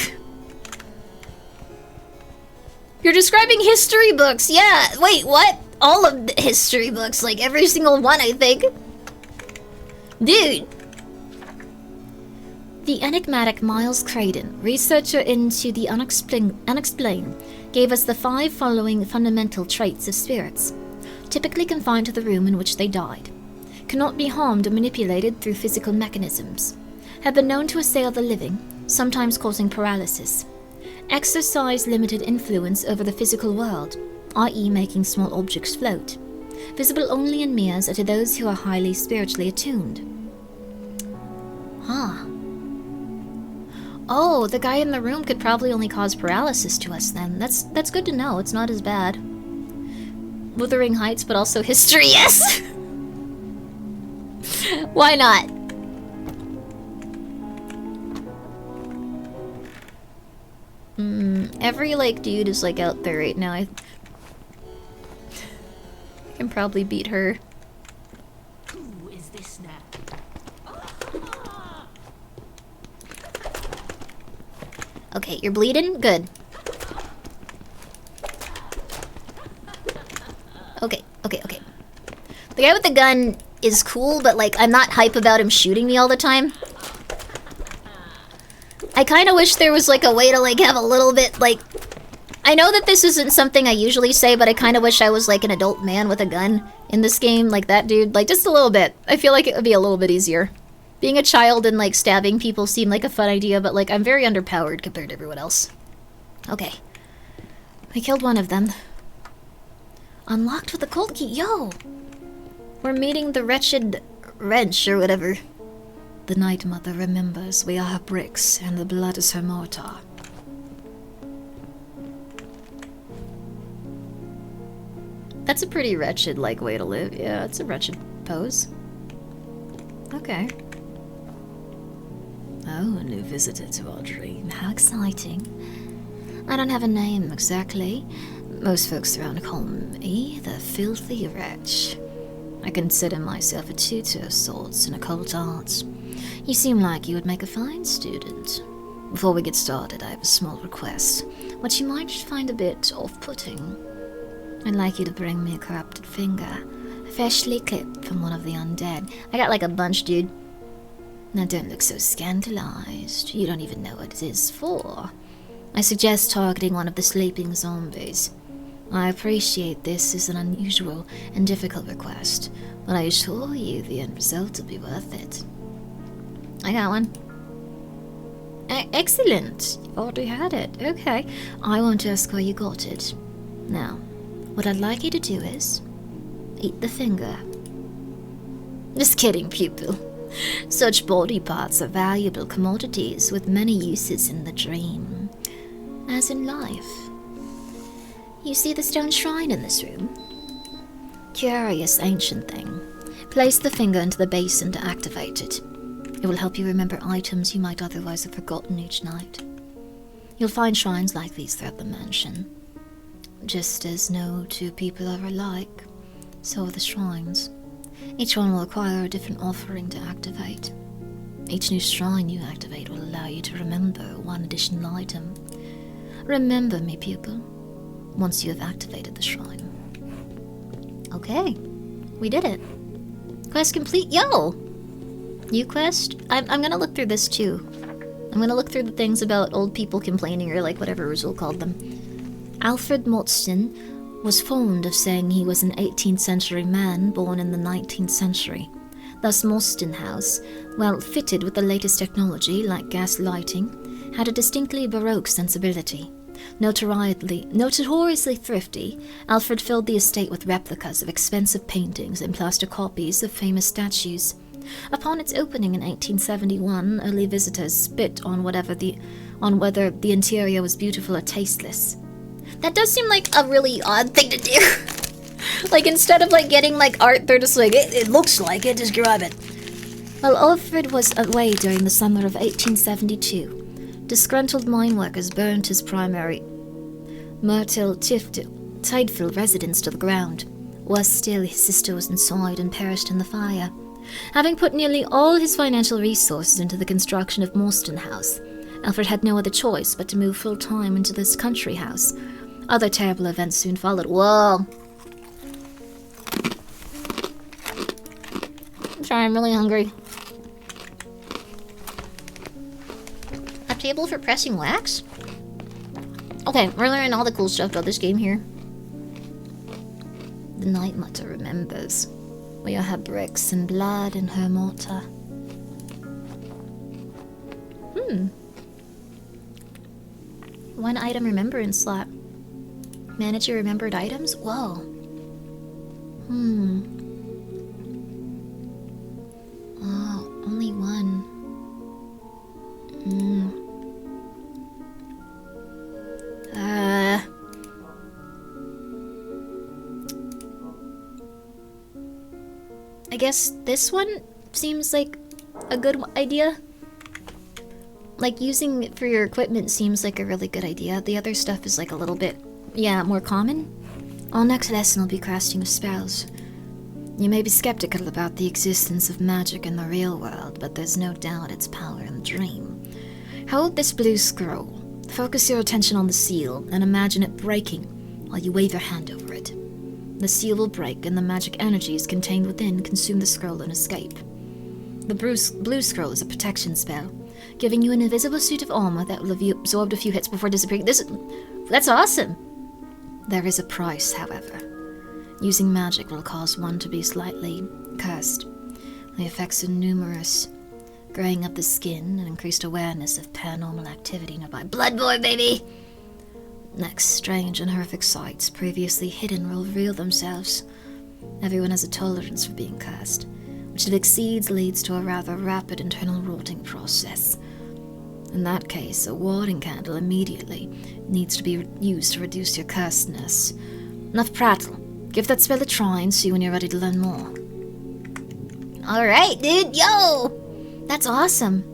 You're describing history books. Yeah. Wait, what? All of the history books. Like every single one, I think. Dude. The enigmatic Miles Craden, researcher into the unexplained, gave us the 5 following fundamental traits of spirits, typically confined to the room in which they died, cannot be harmed or manipulated through physical mechanisms, have been known to assail the living, sometimes causing paralysis, exercise limited influence over the physical world, i.e. making small objects float, visible only in mirrors or to those who are highly spiritually attuned. Huh. Oh, the guy in the room could probably only cause paralysis to us then. That's good to know. It's not as bad. Withering Heights, but also history, yes! Why not? Every, like, dude is, like, out there right now. I can probably beat her. Who is this now? Okay, you're bleeding? Good. Okay. The guy with the gun is cool, but, like, I'm not hype about him shooting me all the time. I kind of wish there was, like, a way to, like, have a little bit, like... I know that this isn't something I usually say, but I kind of wish I was, like, an adult man with a gun in this game, like that dude. Like, just a little bit. I feel like it would be a little bit easier. Being a child and, like, stabbing people seemed like a fun idea, but, like, I'm very underpowered compared to everyone else. Okay. We killed one of them. Unlocked with the cold key. Yo! We're meeting the wretched wrench or whatever. The Night Mother remembers we are her bricks, and the blood is her mortar. That's a pretty wretched, like, way to live. Yeah, it's a wretched pose. Okay. Oh, a new visitor to our dream. How exciting. I don't have a name exactly. Most folks around call me the Filthy Wretch. I consider myself a tutor of sorts in occult arts. You seem like you would make a fine student. Before we get started, I have a small request, which you might find a bit off-putting. I'd like you to bring me a corrupted finger Freshly clipped from one of the undead. I got like a bunch, dude. Now don't look so scandalized. You don't even know what it is for. I suggest targeting one of the sleeping zombies. I appreciate this is an unusual and difficult request, but I assure you the end result will be worth it. I got one. Excellent. You've already had it. Okay. I won't ask where you got it. Now, what I'd like you to do is eat the finger. Just kidding, pupil. Such body parts are valuable commodities with many uses in the dream, as in life. You see the stone shrine in this room? Curious ancient thing. Place the finger into the basin to activate it. It will help you remember items you might otherwise have forgotten each night. You'll find shrines like these throughout the mansion. Just as no two people are alike, so are the shrines. Each one will require a different offering to activate. Each new shrine you activate will allow you to remember one additional item. Remember me, pupil, once you have activated the shrine. Okay, we did it. Quest complete. Yo! New quest? I'm gonna look through this too. I'm gonna look through the things about old people complaining, or like whatever Rizal called them. Alfred Mostyn was fond of saying he was an 18th century man born in the 19th century. Thus Mostyn House, well fitted with the latest technology like gas lighting, had a distinctly Baroque sensibility. Notoriously thrifty, Alfred filled the estate with replicas of expensive paintings and plaster copies of famous statues. Upon its opening in 1871, early visitors spit on whether the interior was beautiful or tasteless. That does seem like a really odd thing to do. Like, instead of like getting like art, they're just like, it looks like it, describe it. While Alfred was away during the summer of 1872, disgruntled mine workers burned his primary Myrtle Tideville residence to the ground. Worse still, his sister was inside and perished in the fire. Having put nearly all his financial resources into the construction of Mostyn House, Alfred had no other choice but to move full-time into this country house. Other terrible events soon followed. Whoa! I'm sorry, I'm really hungry. A table for pressing wax? Okay, we're learning all the cool stuff about this game here. The Night Mother remembers. We all have bricks and blood in her mortar. One item remembrance slot. Manage your remembered items? Whoa. Oh, only one. I guess this one seems like a good idea. Like, using it for your equipment seems like a really good idea. The other stuff is like a little bit, more common. Our next lesson will be casting of spells. You may be skeptical about the existence of magic in the real world, but there's no doubt its power in the dream. Hold this blue scroll. Focus your attention on the seal and imagine it breaking while you wave your hand over it. The seal will break and the magic energies contained within consume the scroll and escape. The blue scroll is a protection spell, giving you an invisible suit of armor that will have absorbed a few hits before disappearing. That's awesome! There is a price, however. Using magic will cause one to be slightly cursed. The effects are numerous. Graying of the skin and increased awareness of paranormal activity nearby. Blood boy, baby! Next, strange and horrific sights previously hidden will reveal themselves. Everyone has a tolerance for being cursed, which if exceeds leads to a rather rapid internal rotting process. In that case, a warding candle immediately needs to be used to reduce your cursedness. Enough prattle. Give that spell a try and see when you're ready to learn more. Alright, dude, yo! That's awesome.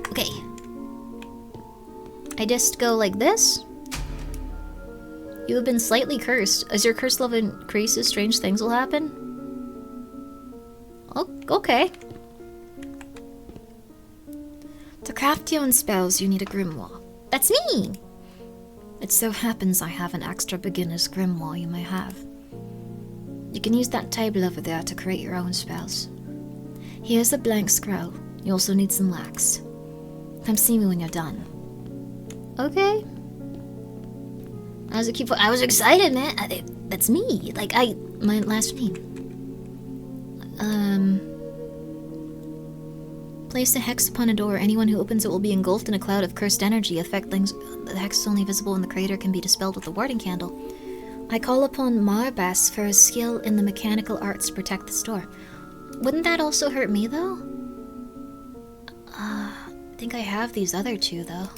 Okay. I just go like this. You have been slightly cursed. As your curse level increases, strange things will happen. Oh, okay. To craft your own spells, you need a grimoire. That's me! It so happens I have an extra beginner's grimoire you may have. You can use that table over there to create your own spells. Here's a blank scroll. You also need some wax. Come see me when you're done. Okay. I was excited, man. That's me. Like, my last name. Place a hex upon a door. Anyone who opens it will be engulfed in a cloud of cursed energy. The hex is only visible in the crater, can be dispelled with a warding candle. I call upon Marbas for his skill in the mechanical arts to protect the store. Wouldn't that also hurt me, though? I think I have these other two, though.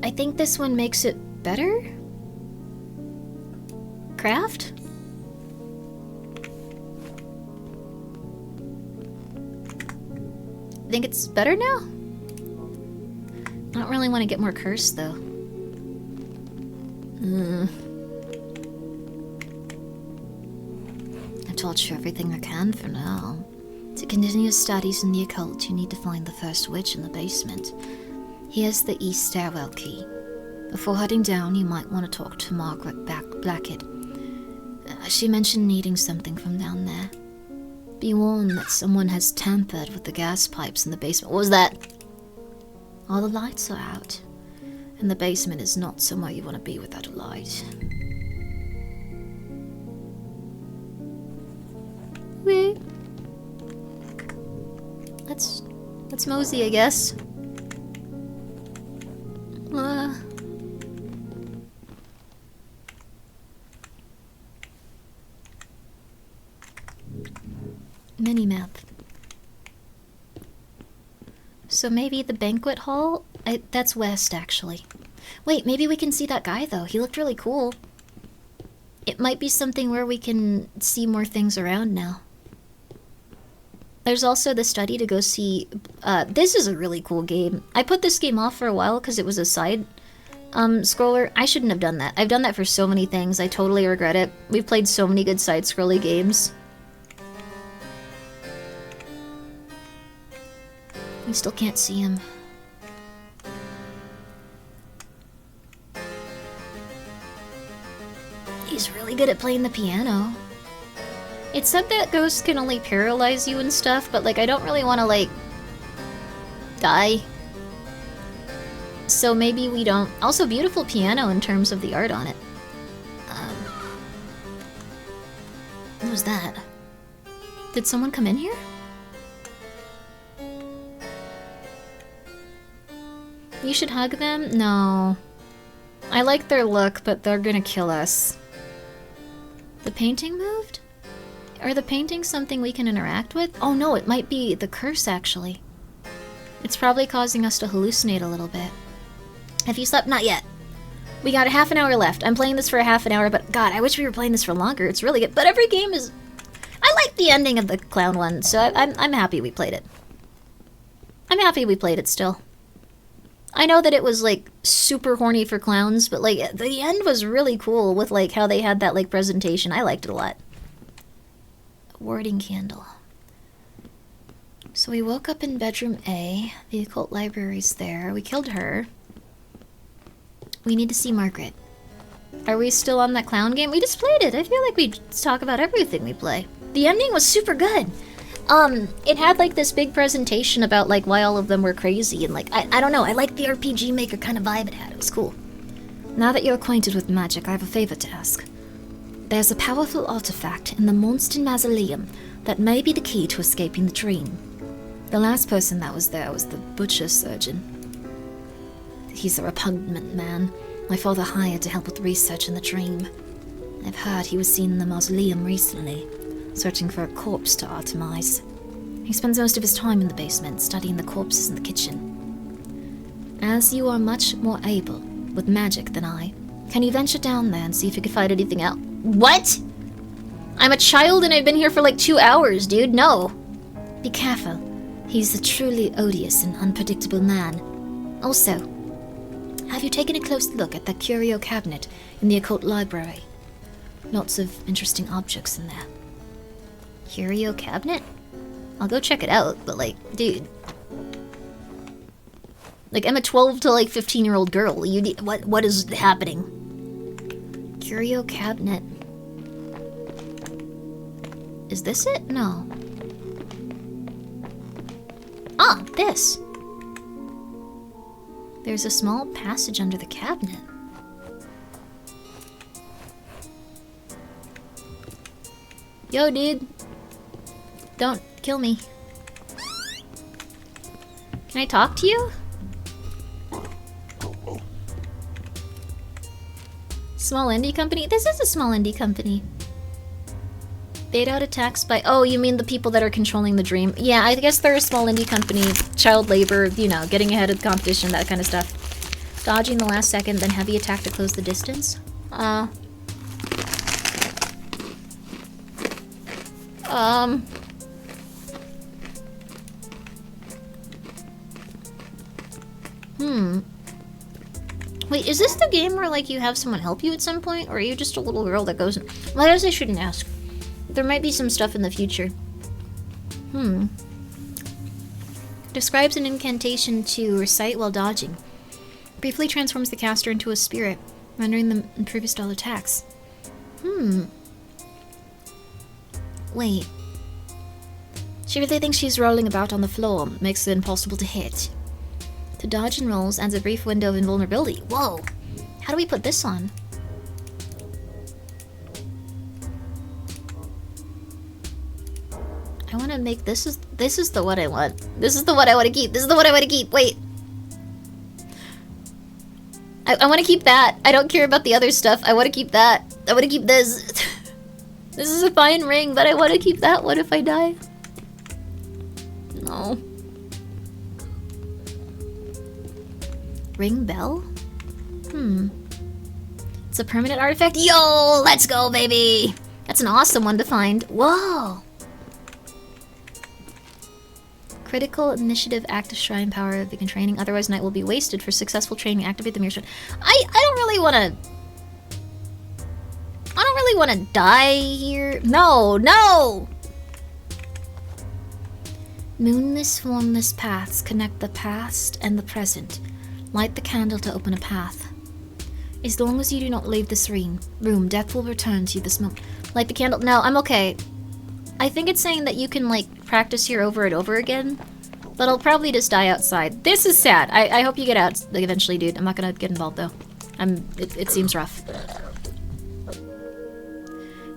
I think this one makes it better? Craft? Think it's better now? I don't really want to get more cursed, though. I've told you everything I can for now. To continue studies in the occult, you need to find the first witch in the basement. Here's the east stairwell key. Before heading down, you might want to talk to Margaret Blackett. She mentioned needing something from down there. Be warned that someone has tampered with the gas pipes in the basement. What was that? All the lights are out, and the basement is not somewhere you want to be without a light. Okay. Let's mosey, I guess. Mini-map. So maybe the banquet hall? That's west, actually. Wait, maybe we can see that guy, though. He looked really cool. It might be something where we can see more things around now. There's also the study to go see... this is a really cool game. I put this game off for a while because it was a side scroller. I shouldn't have done that. I've done that for so many things. I totally regret it. We've played so many good side-scrolly games. We still can't see him. He's really good at playing the piano. It said that ghosts can only paralyze you and stuff, but like I don't really want to like die. So maybe we don't. Also beautiful piano in terms of the art on it. What was that? Did someone come in here? You should hug them? No. I like their look, but they're gonna kill us. The painting moved? Are the paintings something we can interact with? Oh no, it might be the curse, actually. It's probably causing us to hallucinate a little bit. Have you slept? Not yet. We got a half an hour left. I'm playing this for a half an hour, but God, I wish we were playing this for longer. It's really good. But every game is... I like the ending of the clown one, so I'm happy we played it. I'm happy we played it still. I know that it was, like, super horny for clowns, but, like, the end was really cool with, like, how they had that, like, presentation. I liked it a lot. Warding candle. So we woke up in bedroom A. The occult library's there. We killed her. We need to see Margaret. Are we still on that clown game? We just played it. I feel like we just talk about everything we play. The ending was super good. It had like this big presentation about like why all of them were crazy and like, I don't know, I like the RPG Maker kind of vibe it had. It was cool. Now that you're acquainted with magic, I have a favor to ask. There's a powerful artifact in the Monston Mausoleum that may be the key to escaping the dream. The last person that was there was the butcher surgeon. He's a repugnant man my father hired to help with research in the dream. I've heard he was seen in the mausoleum recently, searching for a corpse to Artemise. He spends most of his time in the basement, studying the corpses in the kitchen. As you are much more able with magic than I, can you venture down there and see if you can find anything out? What? I'm a child and I've been here for like 2 hours, dude. No. Be careful. He's a truly odious and unpredictable man. Also, have you taken a close look at that curio cabinet in the occult library? Lots of interesting objects in there. Curio cabinet? I'll go check it out, but like, dude. Like, I'm a 12 to like 15-year-old girl. You need, what is happening? Curio cabinet. Is this it? No. Ah, this. There's a small passage under the cabinet. Yo, dude. Don't kill me. Can I talk to you? Small indie company? This is a small indie company. Bait out attacks by... Oh, you mean the people that are controlling the dream? Yeah, I guess they're a small indie company. Child labor, you know, getting ahead of the competition, that kind of stuff. Dodging the last second, then heavy attack to close the distance. Wait, is this the game where, like, you have someone help you at some point? Or are you just a little girl that goes... Well, I guess I shouldn't ask. There might be some stuff in the future. Describes an incantation to recite while dodging. Briefly transforms the caster into a spirit, rendering them impervious to all attacks. Wait. She really thinks she's rolling about on the floor, makes it impossible to hit. To dodge and rolls adds a brief window of invulnerability. Whoa! How do we put this on? I want to make this is the what I want. This is the what I want to keep. This is the what I want to keep. Wait. I want to keep that. I don't care about the other stuff. I want to keep that. I want to keep this. This is a fine ring, but I want to keep that one if I die. No. Ring bell? It's a permanent artifact. Yo, let's go, baby! That's an awesome one to find. Whoa! Critical initiative, active shrine power, begin training. Otherwise, night will be wasted. For successful training, activate the mirror shrine. I don't really want to... I don't really want to die here. No, no! Moonless, formless paths connect the past and the present. Light the candle to open a path. As long as you do not leave this room, death will return to you this moment. Light the candle. No, I'm okay. I think it's saying that you can, like, practice here over and over again. But I'll probably just die outside. This is sad. I hope you get out like, eventually, dude. I'm not gonna get involved, though. It seems rough.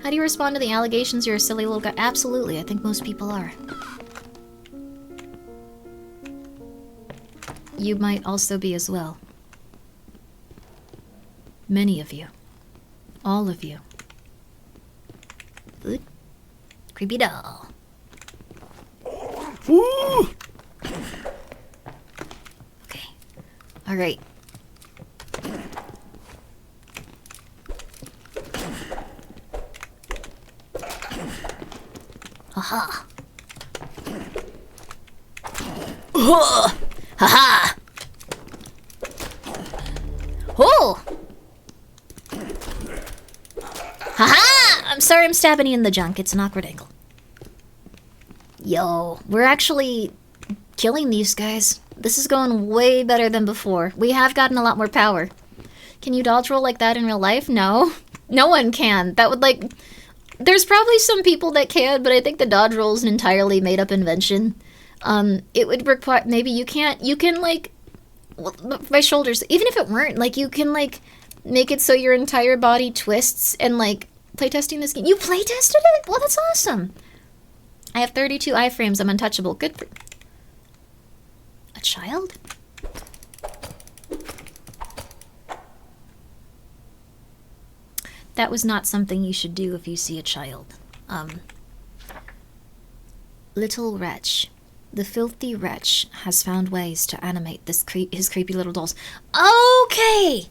How do you respond to the allegations you're a silly little guy? Absolutely. I think most people are. You might also be as well. Many of you. All of you. Good. Creepy doll. Ooh! Okay. Alright. Haha. Oh! Haha! Oh! Haha! I'm sorry I'm stabbing you in the junk. It's an awkward angle. Yo, we're actually killing these guys. This is going way better than before. We have gotten a lot more power. Can you dodge roll like that in real life? No. No one can. That would, like... There's probably some people that can, but I think the dodge roll is an entirely made-up invention. It would require... Maybe you can't... You can, like... My shoulders... Even if it weren't, like, you can, like... Make it so your entire body twists and, like... Playtesting this game. You playtested it? Well, that's awesome. I have 32 iframes. I'm untouchable. Good for... A child? That was not something you should do if you see a child. Little wretch. The filthy wretch has found ways to animate his creepy little dolls. Okay!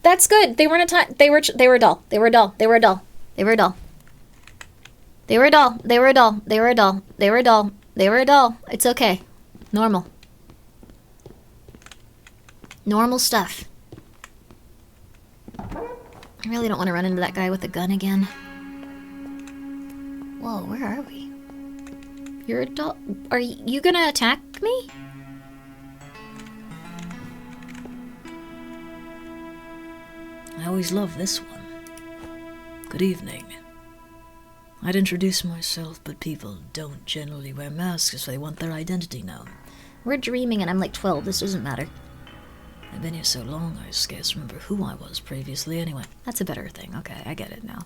That's good. They weren't a they were a doll. They were a doll. They were a doll. They were a doll. They were a doll. They were a doll. They were a doll. They were a doll. They were a doll. It's okay. Normal. Normal stuff. I really don't want to run into that guy with a gun again. Whoa, where are we? You're a dog. Are you gonna attack me? I always love this one. Good evening. I'd introduce myself, but people don't generally wear masks if they want their identity known. We're dreaming and I'm like 12. This doesn't matter. I've been here so long, I scarce remember who I was previously anyway. That's a better thing. Okay, I get it now.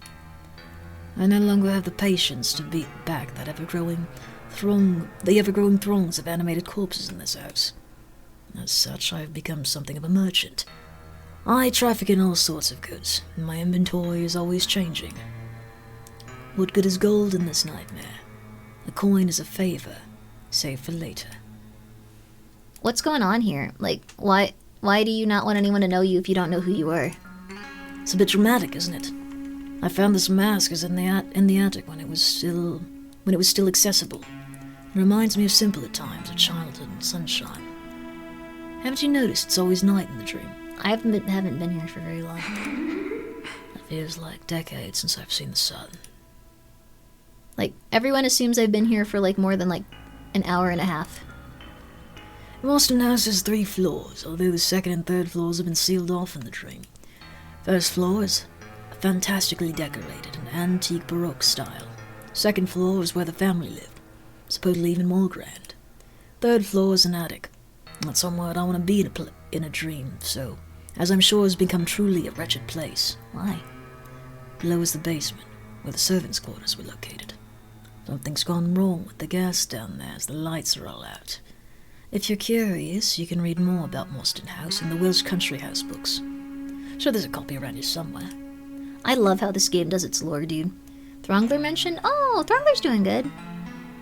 I no longer have the patience to beat back that ever-growing throngs of animated corpses in this house. As such, I've become something of a merchant. I traffic in all sorts of goods, and my inventory is always changing. What good is gold in this nightmare? A coin is a favor, save for later. What's going on here? Like, why do you not want anyone to know you if you don't know who you are? It's a bit dramatic, isn't it? I found this mask in the attic when it was still accessible. It reminds me of simpler times of childhood and sunshine. Haven't you noticed it's always night in the dream? I haven't been here for very long. It feels like decades since I've seen the sun. Like, everyone assumes I've been here for like more than like an hour and a half. Boston House has 3 floors, although the second and third floors have been sealed off in the dream. First floor is fantastically decorated in antique Baroque style. Second floor is where the family lived, supposedly even more grand. Third floor is an attic. Not somewhere I want to be in a dream, so, as I'm sure has become truly a wretched place. Why? Below is the basement, where the servants' quarters were located. Something's gone wrong with the gas down there as the lights are all out. If you're curious, you can read more about Morstan House in the Welsh Country House books. Sure there's a copy around here somewhere. I love how this game does its lore, dude. Throngler mentioned? Oh, Throngler's doing good.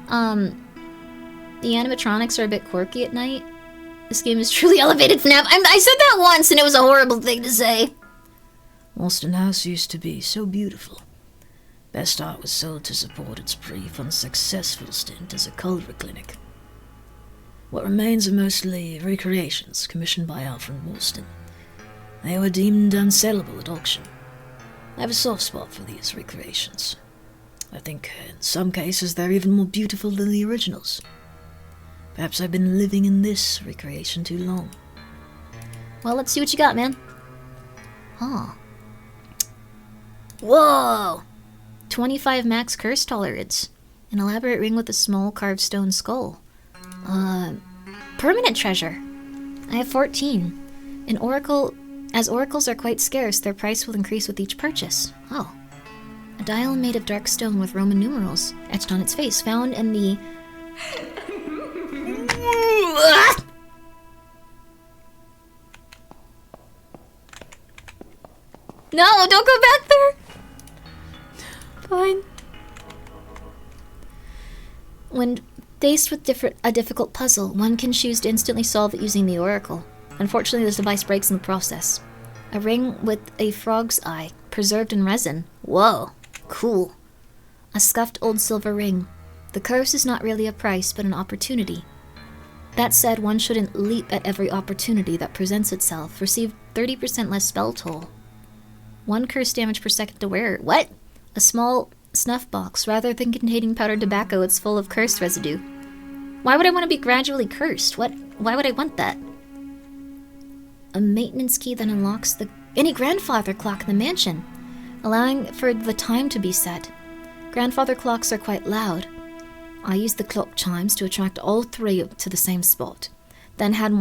The animatronics are a bit quirky at night. This game is truly elevated FNAF. I said that once and it was a horrible thing to say. Morstan House used to be so beautiful. Best Art was sold to support its brief, unsuccessful stint as a cholera clinic. What remains are mostly recreations commissioned by Alfred Morstan. They were deemed unsellable at auction. I have a soft spot for these recreations. I think in some cases they're even more beautiful than the originals. Perhaps I've been living in this recreation too long. Well, let's see what you got, man. Huh. Whoa! 25 max curse tolerance. An elaborate ring with a small carved stone skull. Permanent treasure. I have 14. As oracles are quite scarce, their price will increase with each purchase. Oh. A dial made of dark stone with Roman numerals etched on its face, found in the... No, don't go back there! Fine. When faced with a difficult puzzle, one can choose to instantly solve it using the oracle. Unfortunately, this device breaks in the process. A ring with a frog's eye, preserved in resin. Whoa, cool. A scuffed old silver ring. The curse is not really a price, but an opportunity. That said, one shouldn't leap at every opportunity that presents itself. Receive 30% less spell toll. 1 curse damage per second to wear. What? A small snuff box. Rather than containing powdered tobacco, it's full of cursed residue. Why would I want to be gradually cursed? Why would I want that? A maintenance key that unlocks any grandfather clock in the mansion, allowing for the time to be set. Grandfather clocks are quite loud. I used the clock chimes to attract all 3 to the same spot, then had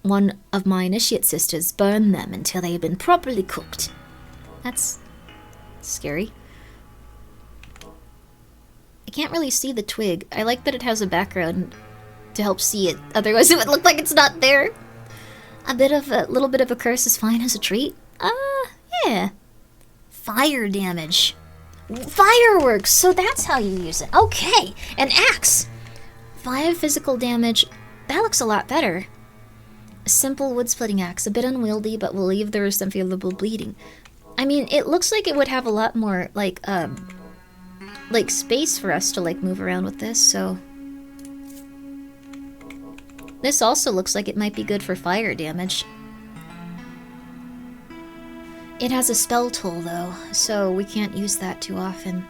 one of my initiate sisters burn them until they had been properly cooked. That's scary. I can't really see the twig. I like that it has a background to help see it, otherwise it would look like it's not there. A little bit of a curse is fine as a treat. Yeah. Fire damage. Fireworks, so that's how you use it. Okay, an axe. 5 physical damage. That looks a lot better. A simple wood-splitting axe, a bit unwieldy, but will leave there some feelable bleeding. I mean, it looks like it would have a lot more, like space for us to, move around with this, so... This also looks like it might be good for fire damage. It has a spell toll, though, so we can't use that too often.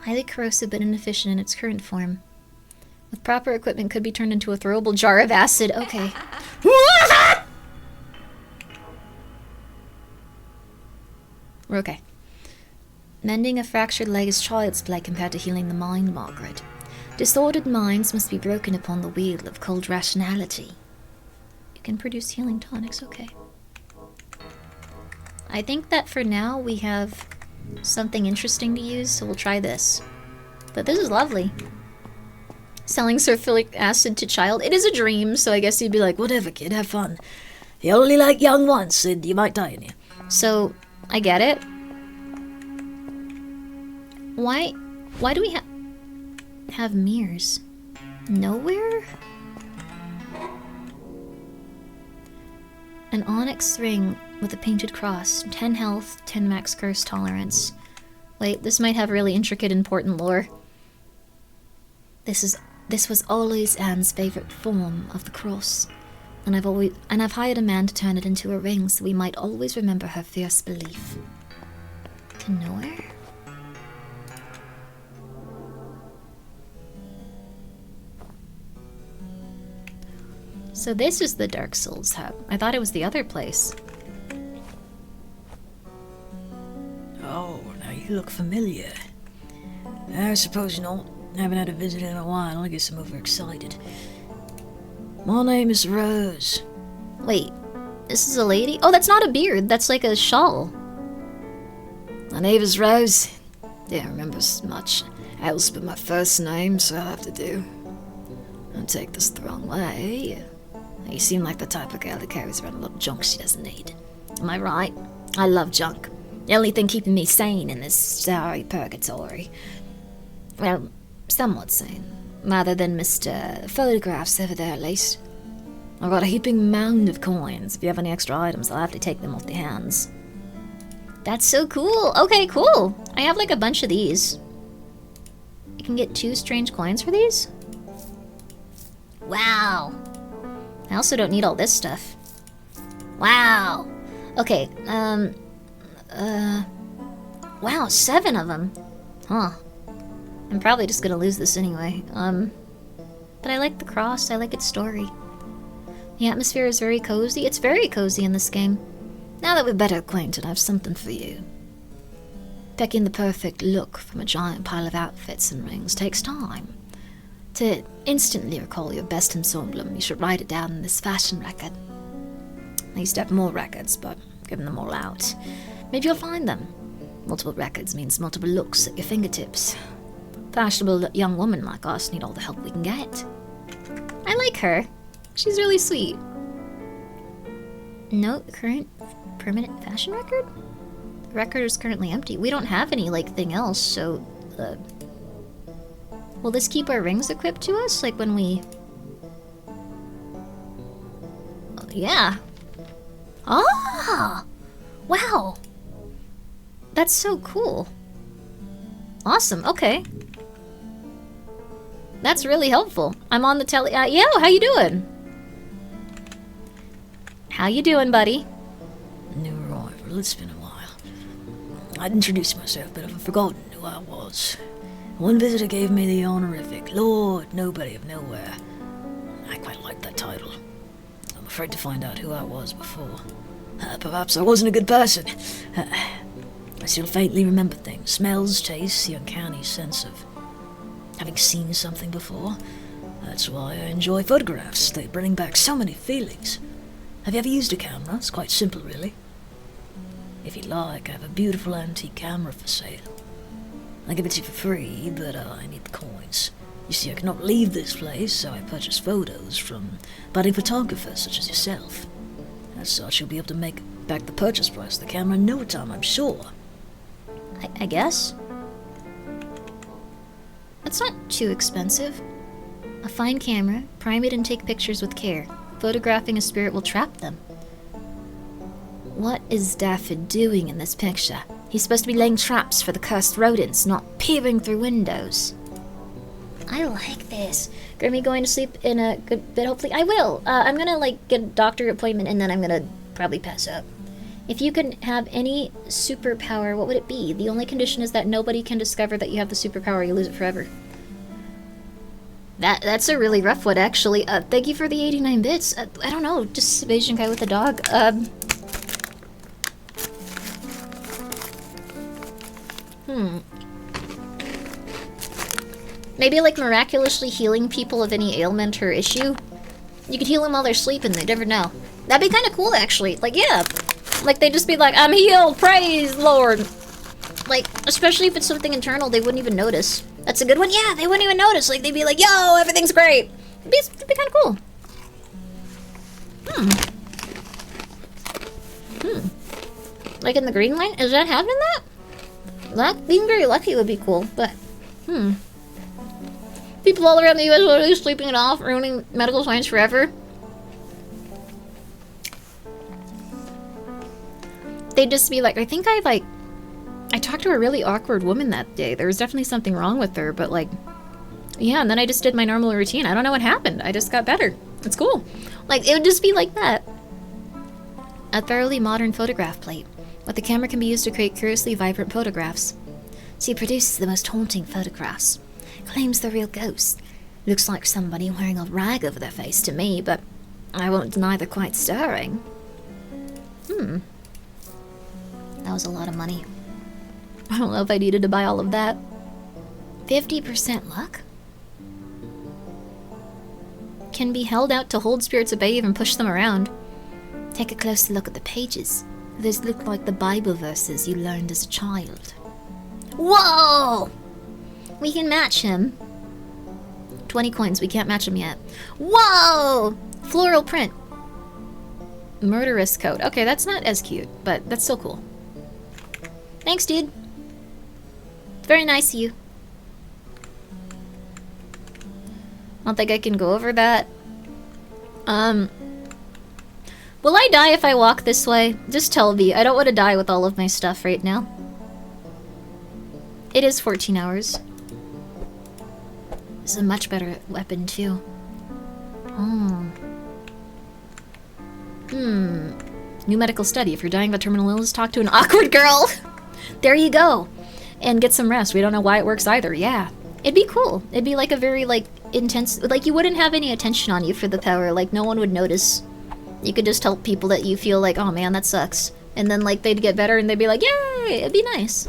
Highly corrosive but inefficient in its current form. With proper equipment, could be turned into a throwable jar of acid. Okay. We're okay. Mending a fractured leg is child's play compared to healing the mind, Margaret. Disordered minds must be broken upon the wheel of cold rationality. You can produce healing tonics, okay. I think that for now we have something interesting to use, so we'll try this. But this is lovely. Selling sulfuric acid to child. It is a dream, so I guess you'd be like, Whatever, kid, have fun. You only like young once, and you might die in here. so I get it. Why do we have mirrors? Nowhere? An onyx ring with a painted cross. 10 health, 10 max curse tolerance. Wait, this might have really intricate, important lore. This was always Anne's favorite form of the cross, and I've hired a man to turn it into a ring so we might always remember her fierce belief. To nowhere? So this is the Dark Souls hub. I thought it was the other place. Oh, now you look familiar. I suppose not. Haven't had a visit in a while. I guess I'm overexcited. My name is Rose. Wait, this is a lady? Oh, that's not a beard. That's like a shawl. My name is Rose. Don't remember much else but my first name, so I'll have to do. Don't take this the wrong way. You seem like the type of girl that carries around a lot of junk she doesn't need. Am I right? I love junk. The only thing keeping me sane in this sorry purgatory. Well, somewhat sane. Rather than Mr. Photographs over there, at least. I've got a heaping mound of coins. If you have any extra items, I'll have to take them off the hands. That's so cool. Okay, cool. I have like a bunch of these. You can get 2 strange coins for these? Wow. I also don't need all this stuff. Wow. Okay, wow, 7 of them. Huh. I'm probably just gonna lose this anyway. But I like the cross, I like its story. The atmosphere is very cozy. It's very cozy in this game. Now that we're better acquainted, I have something for you. Picking the perfect look from a giant pile of outfits and rings takes time. To instantly recall your best ensemble, you should write it down in this fashion record. I used to have more records, but I've given them all out. Maybe you'll find them. Multiple records means multiple looks at your fingertips. Fashionable young women like us need all the help we can get. I like her. She's really sweet. Note current permanent fashion record? The record is currently empty. We don't have any like thing else, so will this keep our rings equipped to us? Like when we... yeah. Ah! Wow! That's so cool. Awesome, okay. That's really helpful. I'm on the telly... yeah, how you doing? How you doing, buddy? New arrival. It's been a while. I'd introduced myself, but I've forgotten who I was. One visitor gave me the honorific Lord Nobody of Nowhere. I quite liked that title. I'm afraid to find out who I was before. Perhaps I wasn't a good person. I still faintly remember things. Smells, tastes, the uncanny sense of having seen something before. That's why I enjoy photographs. They bring back so many feelings. Have you ever used a camera? It's quite simple, really. If you like, I have a beautiful antique camera for sale. I'll give it to you for free, but I need the coins. You see, I cannot leave this place, so I purchase photos from budding photographers such as yourself. As such, you'll be able to make back the purchase price of the camera in no time, I'm sure. I guess. It's not too expensive. A fine camera, prime it and take pictures with care. Photographing a spirit will trap them. What is Stafford doing in this picture? He's supposed to be laying traps for the cursed rodents, not peering through windows. I like this. Grimmi going to sleep in a good bed, hopefully. I will. I'm gonna, get a doctor appointment and then I'm gonna probably pass up. If you could have any superpower, what would it be? The only condition is that nobody can discover that you have the superpower. You lose it forever. That's a really rough one, actually. Thank you for the 89 bits. I don't know, just Asian guy with a dog. Maybe like miraculously healing people of any ailment or issue. You could heal them while they're sleeping, they never know. That'd be kind of cool, actually. Like, yeah. Like, they'd just be like, I'm healed, praise Lord. Like, especially if it's something internal, they wouldn't even notice. That's a good one? Yeah, they wouldn't even notice. Like, they'd be like, yo, everything's great. It'd be kind of cool. Like in the green line? Is that having that? Being very lucky would be cool, but, people all around the US are literally sleeping it off, ruining medical science forever. They'd just be like, I think I talked to a really awkward woman that day. There was definitely something wrong with her, but like, yeah, and then I just did my normal routine. I don't know what happened. I just got better. It's cool. Like, it would just be like that. A thoroughly modern photograph plate. What the camera can be used to create curiously vibrant photographs. She produces the most haunting photographs. Claims the real ghost. Looks like somebody wearing a rag over their face to me, but I won't deny they're quite stirring. That was a lot of money. I don't know if I needed to buy all of that. 50% luck? Can be held out to hold spirits at bay, even push them around. Take a closer look at the pages. Those look like the Bible verses you learned as a child. Whoa! We can match him. 20 coins, we can't match him yet. Whoa! Floral print. Murderous coat. Okay, that's not as cute, but that's still cool. Thanks, dude. Very nice of you. I don't think I can go over that. Will I die if I walk this way? Just tell me. I don't want to die with all of my stuff right now. It is 14 hours. This is a much better weapon, too. New medical study. If you're dying of a terminal illness, talk to an awkward girl. There you go. And get some rest. We don't know why it works either. Yeah. It'd be cool. It'd be like a very, like, intense... Like, you wouldn't have any attention on you for the power. Like, no one would notice. You could just help people that you feel like, oh man, that sucks. And then, like, they'd get better and they'd be like, yay! It'd be nice.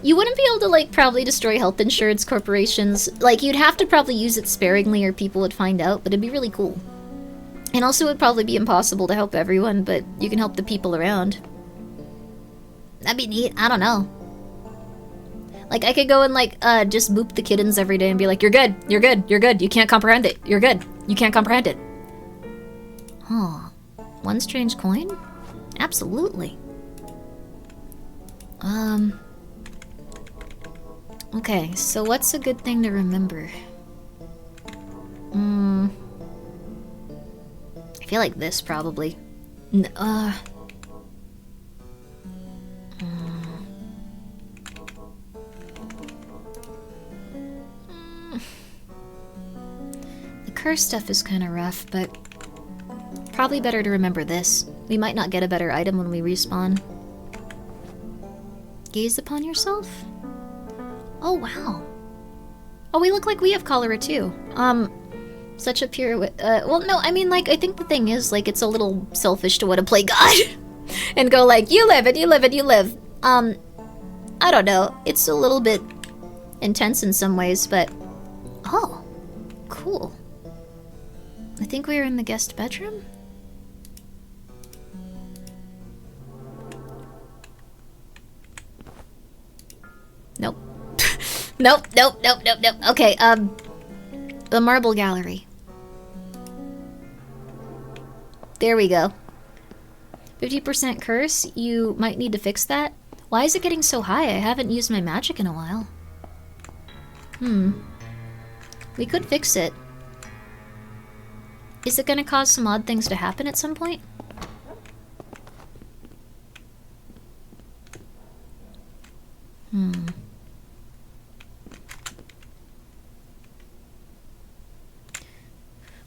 You wouldn't be able to, like, probably destroy health insurance corporations. Like, you'd have to probably use it sparingly or people would find out, but it'd be really cool. And also, it would probably be impossible to help everyone, but you can help the people around. That'd be neat. I don't know. Like, I could go and, like, just boop the kittens every day and be like, you're good, you're good, you're good, you can't comprehend it, you're good, you can't comprehend it. Huh. One strange coin? Absolutely. Okay, so what's a good thing to remember? I feel like this, probably. The curse stuff is kind of rough, but probably better to remember this. We might not get a better item when we respawn. Gaze upon yourself? Oh, wow. Oh, we look like we have cholera, too. Such a pure... well, no, I mean, like, I think the thing is, like, it's a little selfish to want to play God. And go like, you live and you live and you live. I don't know. It's a little bit intense in some ways, but... Oh, cool. I think we were in the guest bedroom? Nope. Nope. Okay, the marble gallery. There we go. 50% curse? You might need to fix that. Why is it getting so high? I haven't used my magic in a while. We could fix it. Is it gonna cause some odd things to happen at some point?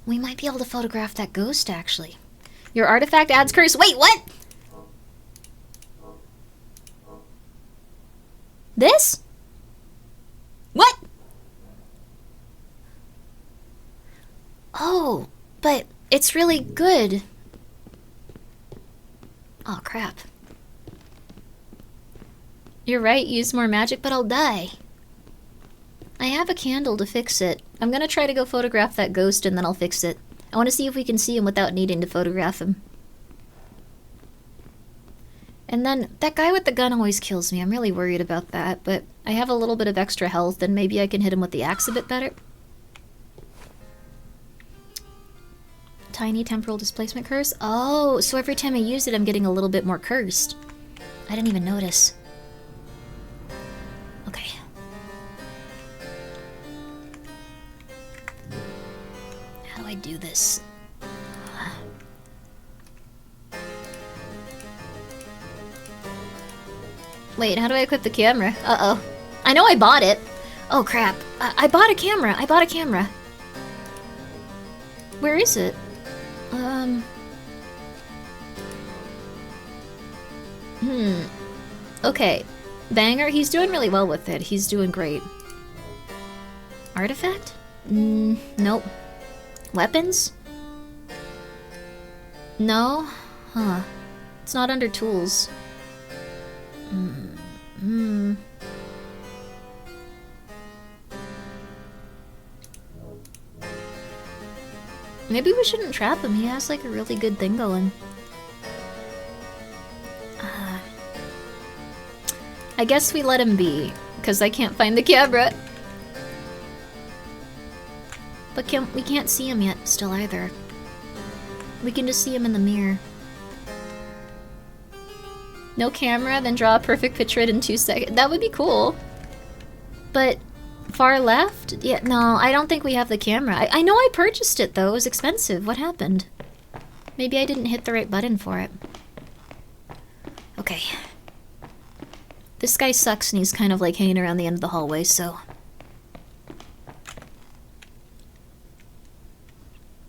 We might be able to photograph that ghost, actually. Your artifact adds curse. Wait, what? Oh, but it's really good. Oh, crap. You're right, use more magic, but I'll die. I have a candle to fix it. I'm gonna try to go photograph that ghost and then I'll fix it. I want to see if we can see him without needing to photograph him. And then, that guy with the gun always kills me. I'm really worried about that, but I have a little bit of extra health and maybe I can hit him with the axe a bit better. Tiny temporal displacement curse? Oh, so every time I use it I'm getting a little bit more cursed. I didn't even notice. Okay. How do I do this? Wait, how do I equip the camera? Uh-oh. I know I bought it. Oh, crap. I bought a camera. I bought a camera. Where is it? Okay. Banger, he's doing really well with it. He's doing great. Artifact? Nope. Weapons? No? Huh. It's not under tools. Maybe we shouldn't trap him. He has like a really good thing going. I guess we let him be, because I can't find the camera. But we can't see him yet still either. We can just see him in the mirror. No camera, then draw a perfect portrait in 2 seconds. That would be cool. But far left? Yeah, no, I don't think we have the camera. I know I purchased it though. It was expensive. What happened? Maybe I didn't hit the right button for it. Okay. This guy sucks and he's kind of like hanging around the end of the hallway, so...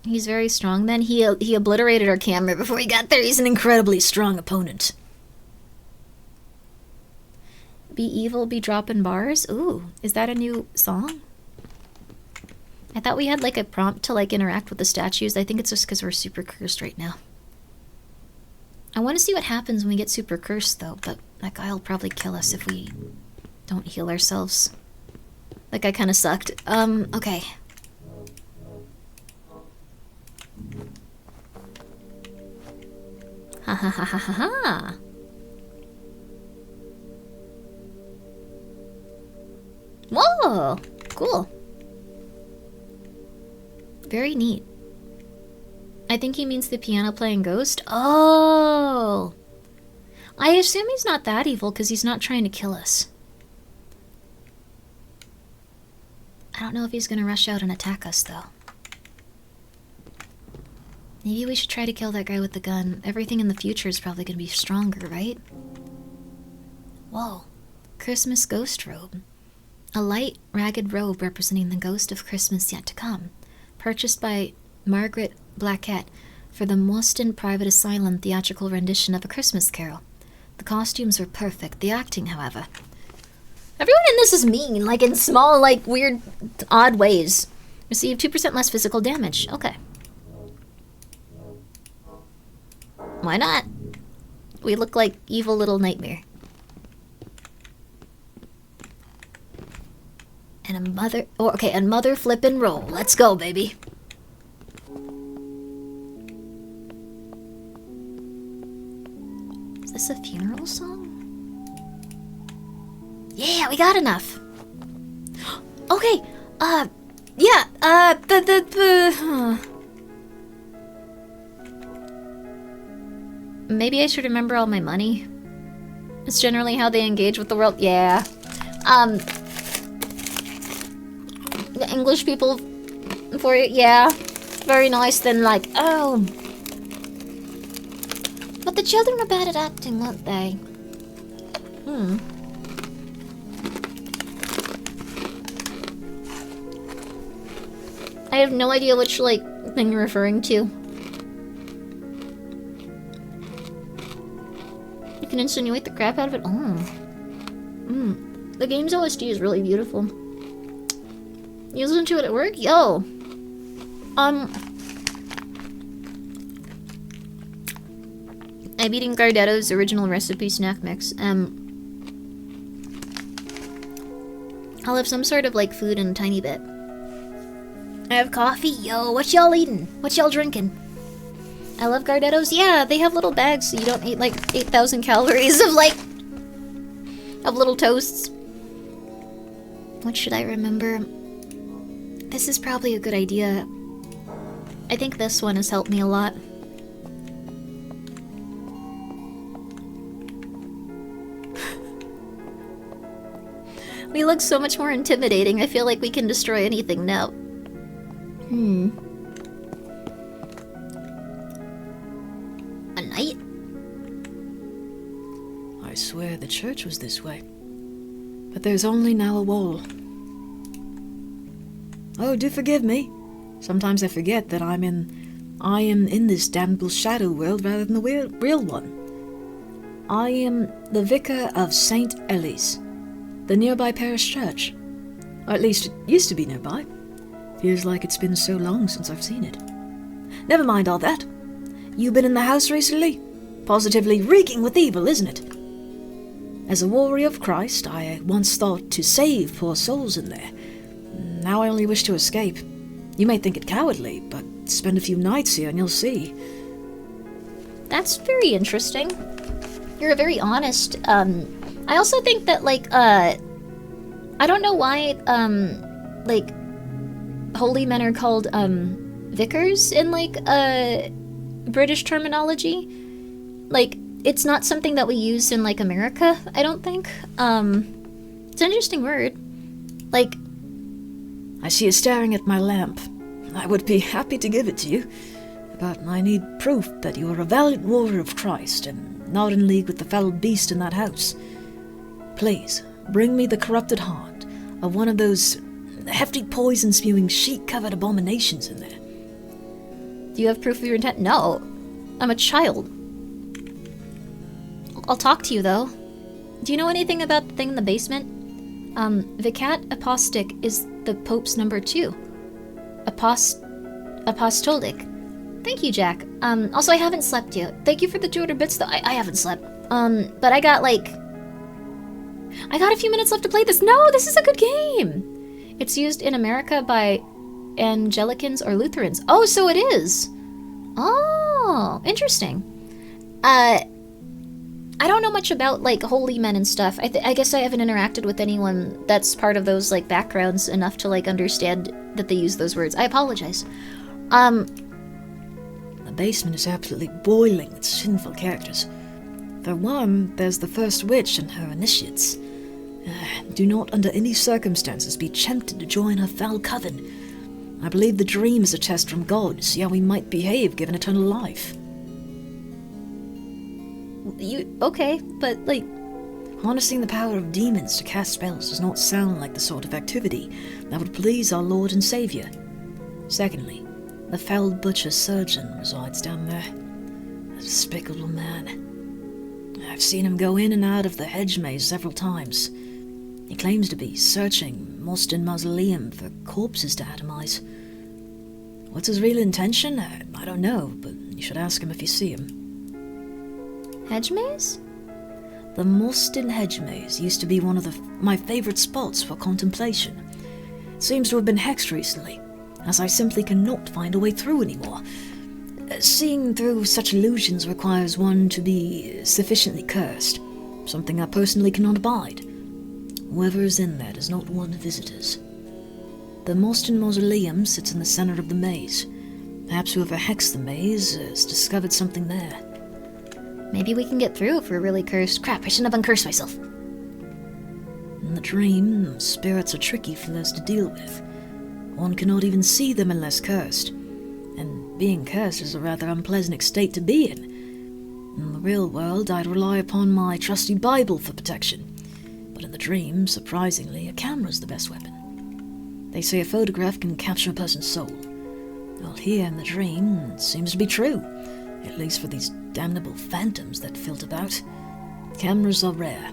He's very strong then. He obliterated our camera before he got there. He's an incredibly strong opponent. Be evil, be dropping bars? Ooh, is that a new song? I thought we had like a prompt to like interact with the statues. I think it's just because we're super cursed right now. I want to see what happens when we get super cursed though, but that guy'll probably kill us if we don't heal ourselves. That guy kind of sucked. Okay. Ha ha ha ha ha ha. Whoa! Cool. Very neat. I think he means the piano playing ghost. Oh! I assume he's not that evil because he's not trying to kill us. I don't know if he's gonna rush out and attack us though. Maybe we should try to kill that guy with the gun. Everything in the future is probably gonna be stronger, right? Whoa. Christmas ghost robe. A light, ragged robe representing the ghost of Christmas yet to come. Purchased by Margaret Blackett for the Mostyn Private Asylum theatrical rendition of A Christmas Carol. The costumes were perfect. The acting, however... Everyone in this is mean, like in small, like, weird, odd ways. Receive 2% less physical damage. Okay. Why not? We look like evil little nightmare. And a mother... Oh, okay, and mother flip and roll. Let's go, baby. Is this a funeral song? Yeah, we got enough. Okay, yeah, Maybe I should remember all my money. It's generally how they engage with the world. Yeah. The English people for it, yeah. Very nice, then like, oh. But the children are bad at acting, aren't they? I have no idea which, like, thing you're referring to. You can insinuate the crap out of it. Oh. The game's OST is really beautiful. You listen to it at work? Yo. I'm eating Gardetto's original recipe snack mix. I'll have some sort of like food in a tiny bit. I have coffee. Yo, what y'all eating? What y'all drinking? I love Gardetto's. Yeah, they have little bags so you don't eat like 8,000 calories of little toasts. What should I remember? This is probably a good idea. I think this one has helped me a lot. We look so much more intimidating. I feel like we can destroy anything now. A knight? I swear the church was this way. But there's only now a wall. Oh, do forgive me. Sometimes I forget that I am in this damnable shadow world rather than the real one. I am the vicar of St. Ellie's, the nearby parish church. Or at least it used to be nearby. Feels like it's been so long since I've seen it. Never mind all that. You been in the house recently? Positively reeking with evil, isn't it? As a warrior of Christ, I once thought to save poor souls in there. Now I only wish to escape. You may think it cowardly, but spend a few nights here and you'll see. That's very interesting. You're very honest. I also think that, I don't know why, holy men are called, vicars in, British terminology. It's not something that we use in, America, I don't think. It's an interesting word. I see you staring at my lamp. I would be happy to give it to you, but I need proof that you are a valiant warrior of Christ and not in league with the foul beast in that house. Please, bring me the corrupted heart of one of those hefty poison-spewing, sheet-covered abominations in there. Do you have proof of your intent? No. I'm a child. I'll talk to you, though. Do you know anything about the thing in the basement? Vicat Apostic is the Pope's number 2. Apostolic. Thank you, Jack. Also, I haven't slept yet. Thank you for the 200 bits, though. I haven't slept. But I got a few minutes left to play this. No, this is a good game! It's used in America by Anglicans or Lutherans. Oh, so it is! Oh, interesting. I don't know much about, holy men and stuff. I guess I haven't interacted with anyone that's part of those, backgrounds enough to, understand that they use those words. I apologize. The basement is absolutely boiling with sinful characters. For one, there's the first witch and her initiates. Do not under any circumstances be tempted to join her foul coven. I believe the dream is a test from God to see how we might behave given eternal life. Okay, but, harnessing the power of demons to cast spells does not sound like the sort of activity that would please our Lord and Saviour. Secondly, the foul butcher surgeon resides down there. A despicable man. I've seen him go in and out of the hedge maze several times. He claims to be searching Moston Mausoleum for corpses to atomize. What's his real intention? I don't know, but you should ask him if you see him. hedge maze? The Moston hedge maze used to be one of my favourite spots for contemplation. It seems to have been hexed recently, as I simply cannot find a way through anymore. Seeing through such illusions requires one to be sufficiently cursed, something I personally cannot abide. Whoever is in there does not want visitors. The Moston Mausoleum sits in the centre of the maze. Perhaps whoever hexed the maze has discovered something there. Maybe we can get through if we're really cursed. Crap, I shouldn't have uncursed myself. In the dream, spirits are tricky for us to deal with. One cannot even see them unless cursed. And being cursed is a rather unpleasant state to be in. In the real world, I'd rely upon my trusty Bible for protection. But in the dream, surprisingly, a camera's the best weapon. They say a photograph can capture a person's soul. Well, here in the dream, it seems to be true. At least for these damnable phantoms that filter about. Cameras are rare.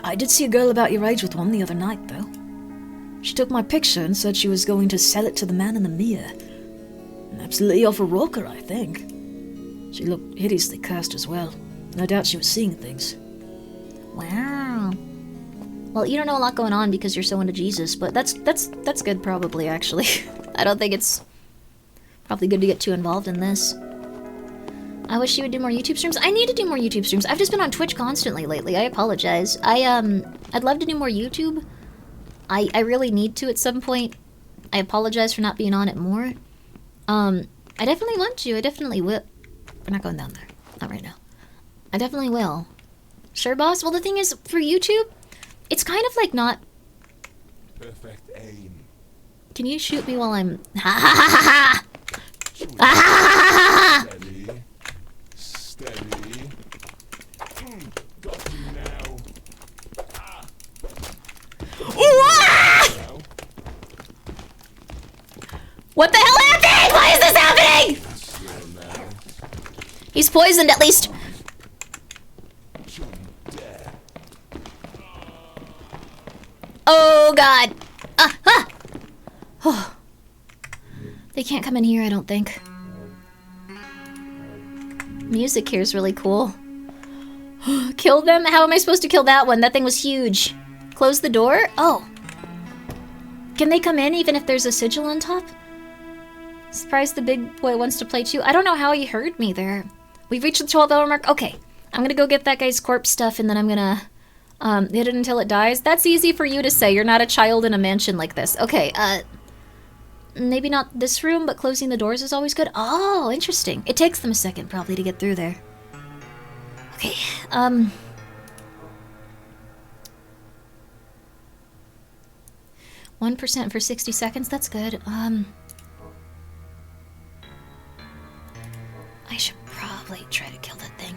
I did see a girl about your age with one the other night, though. She took my picture and said she was going to sell it to the man in the mirror. Absolutely off a rocker, I think. She looked hideously cursed as well. No doubt she was seeing things. Wow. Well, you don't know a lot going on because you're so into Jesus, but that's good probably, actually. I don't think it's probably good to get too involved in this. I wish you would do more YouTube streams. I need to do more YouTube streams. I've just been on Twitch constantly lately. I apologize. I'd love to do more YouTube. I really need to at some point. I apologize for not being on it more. I definitely want to. I definitely will. We're not going down there. Not right now. I definitely will. Sure, boss? Well, the thing is, for YouTube, it's kind of like not... Perfect aim. Can you shoot me while I'm... Ha ha ha ha ha! Steady. Steady. Got you now. What the hell happened? Why is this happening? He's poisoned, at least. Oh, God. Oh. They can't come in here, I don't think. Music here is really cool. Kill them? How am I supposed to kill that one? That thing was huge. Close the door? Oh. Can they come in even if there's a sigil on top? Surprised the big boy wants to play too. I don't know how he heard me there. We've reached the 12-hour mark. Okay. I'm gonna go get that guy's corpse stuff and then I'm gonna hit it until it dies. That's easy for you to say. You're not a child in a mansion like this. Okay, maybe not this room, but closing the doors is always good. Oh, interesting. It takes them a second probably to get through there. Okay, 1% for 60 seconds, that's good. I should probably try to kill that thing.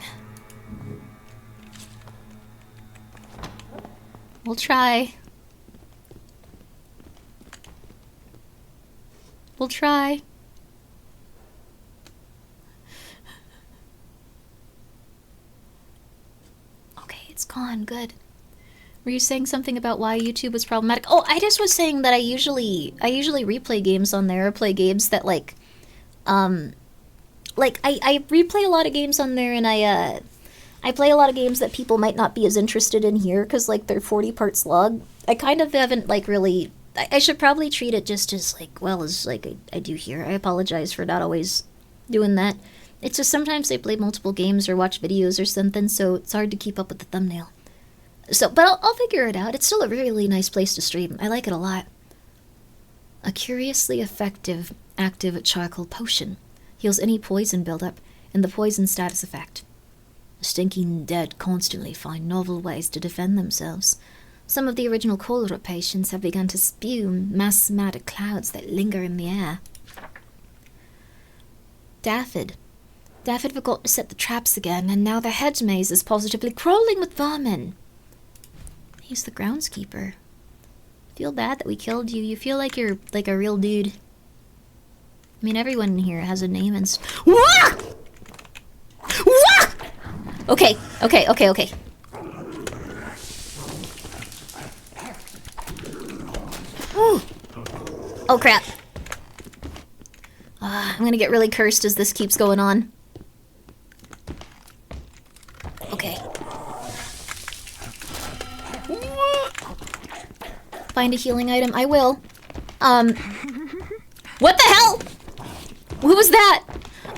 We'll try. We'll try. Okay, it's gone. Good. Were you saying something about why YouTube was problematic? Oh, I just was saying that I usually replay games on there, or play games that I replay a lot of games on there, and I play a lot of games that people might not be as interested in here, because, like, they're 40 parts long. I kind of haven't, like, really... I should probably treat it just as, like, well as, like, I do here. I apologize for not always doing that. It's just sometimes I play multiple games or watch videos or something, so it's hard to keep up with the thumbnail. So, but I'll figure it out. It's still a really nice place to stream. I like it a lot. A curiously effective, active charcoal potion. Heals any poison buildup, and the poison status effect. The stinking dead constantly find novel ways to defend themselves. Some of the original cholera patients have begun to spew miasmatic clouds that linger in the air. Daffod forgot to set the traps again, and now the hedge maze is positively crawling with vermin. He's the groundskeeper. Feel bad that we killed you. You feel like you're like a real dude. I mean, everyone in here has a name and... Wah! Wah! Okay. Ooh. Oh, crap. I'm gonna get really cursed as this keeps going on. Okay. Find a healing item. I will. What the hell? Who was that?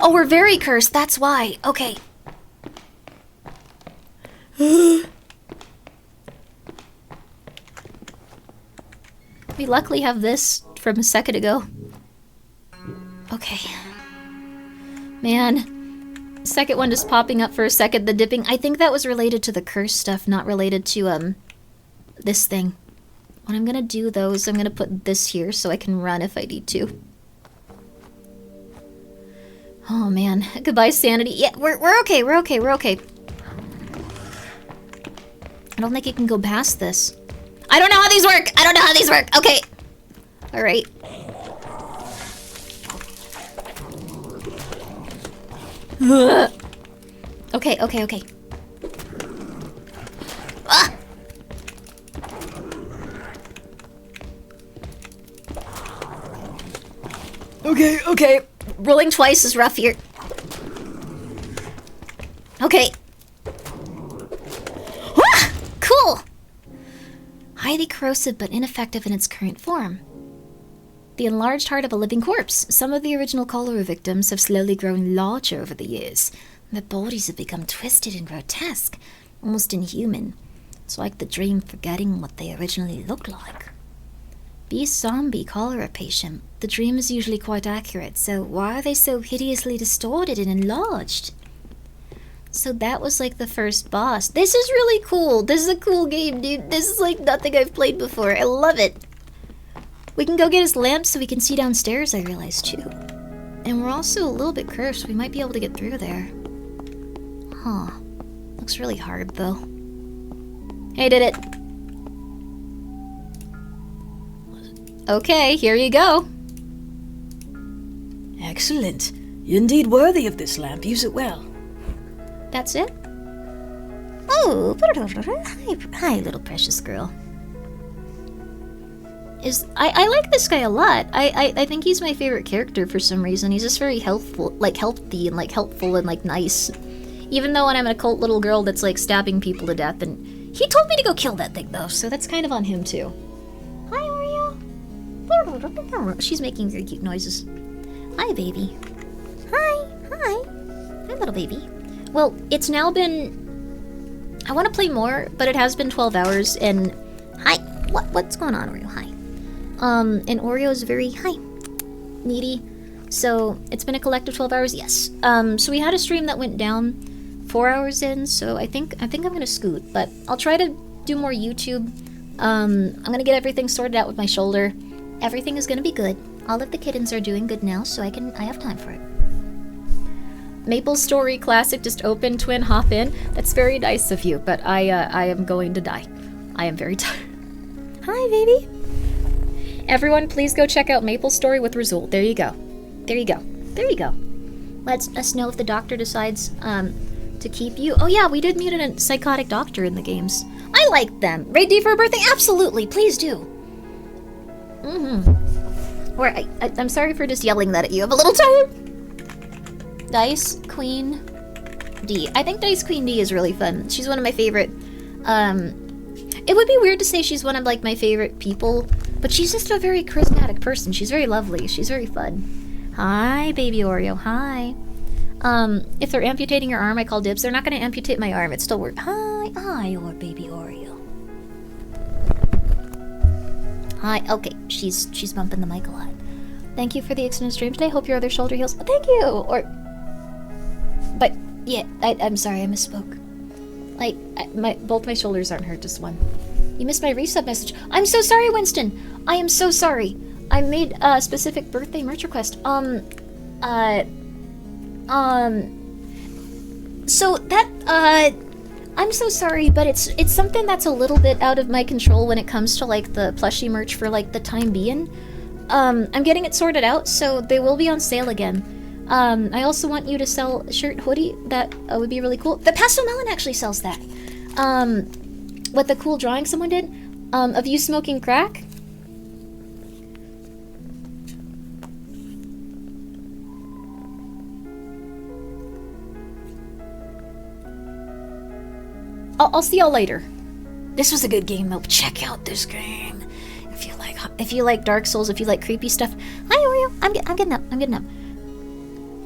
Oh, we're very cursed. That's why. Okay. We luckily have this from a second ago. Okay. Man. Second one just popping up for a second. The dipping. I think that was related to the curse stuff, not related to, this thing. What I'm gonna do, though, is I'm gonna put this here so I can run if I need to. Oh, man. Goodbye, sanity. Yeah, we're okay. We're okay. I don't think it can go past this. I don't know how these work. Okay. All right. Okay. Ah! Okay. Rolling twice is rough here. Okay. Ah, cool! Highly corrosive but ineffective in its current form. The enlarged heart of a living corpse. Some of the original cholera victims have slowly grown larger over the years. Their bodies have become twisted and grotesque, almost inhuman. It's like the dream forgetting what they originally looked like. Be a zombie cholera patient. The dream is usually quite accurate, so why are they so hideously distorted and enlarged? So that was like the first boss. This is really cool. This is a cool game, dude. This is like nothing I've played before. I love it. We can go get his lamp so we can see downstairs, I realized too. And we're also a little bit cursed. We might be able to get through there. Huh. Looks really hard though. Hey, did it. Okay, here you go. Excellent. You're indeed worthy of this lamp. Use it well. That's it? Oh, hi, little precious girl. I like this guy a lot. I think he's my favorite character for some reason. He's just very healthful, like healthy and like helpful and like nice. Even though when I'm a cult little girl that's like stabbing people to death, and he told me to go kill that thing though, so that's kind of on him too. Hi, Oreo. She's making very cute noises. Hi, baby. Hi. Hi, little baby. Well, it's now been... I want to play more, but it has been 12 hours, and... Hi! What's going on, Oreo? Hi. And Oreo is very... Hi. Needy. So, it's been a collective 12 hours? Yes. So we had a stream that went down 4 hours in, so I think I'm gonna scoot, but I'll try to do more YouTube. I'm gonna get everything sorted out with my shoulder. Everything is gonna be good. All of the kittens are doing good now, so I have time for it. Maple Story Classic just opened. Twin, hop in. That's very nice of you, but I am going to die. I am very tired. Hi, baby. Everyone, please go check out Maple Story with Razul. There you go. There you go. There you go. Let us know if the doctor decides to keep you. Oh yeah, we did meet a psychotic doctor in the games. I like them. Raid D for a birthday? Absolutely. Please do. Or I'm sorry for just yelling that at you. I'm a little tired. Dice Queen D. I think Dice Queen D is really fun. She's one of my favorite. It would be weird to say she's one of like my favorite people, but she's just a very charismatic person. She's very lovely. She's very fun. Hi, baby Oreo. Hi. If they're amputating your arm, I call dibs. They're not going to amputate my arm. It still works. Hi, or baby Oreo. Hi. Okay, she's bumping the mic a lot. Thank you for the extended stream today. Hope your other shoulder heals. Thank you. But yeah, I'm sorry, I misspoke. Like, both my shoulders aren't hurt, just one. You missed my resub message. I'm so sorry, Winston. I am so sorry. I made a specific birthday merch request. So that, I'm so sorry, but it's something that's a little bit out of my control when it comes to, like, the plushie merch for, like, the time being. I'm getting it sorted out, so they will be on sale again. I also want you to sell a shirt, hoodie. That would be really cool. The Pastel Melon actually sells that. What the cool drawing someone did, of you smoking crack. I'll see y'all later. This was a good game though. Check out this game. If you like Dark Souls, if you like creepy stuff. Hi Oreo. I'm getting up.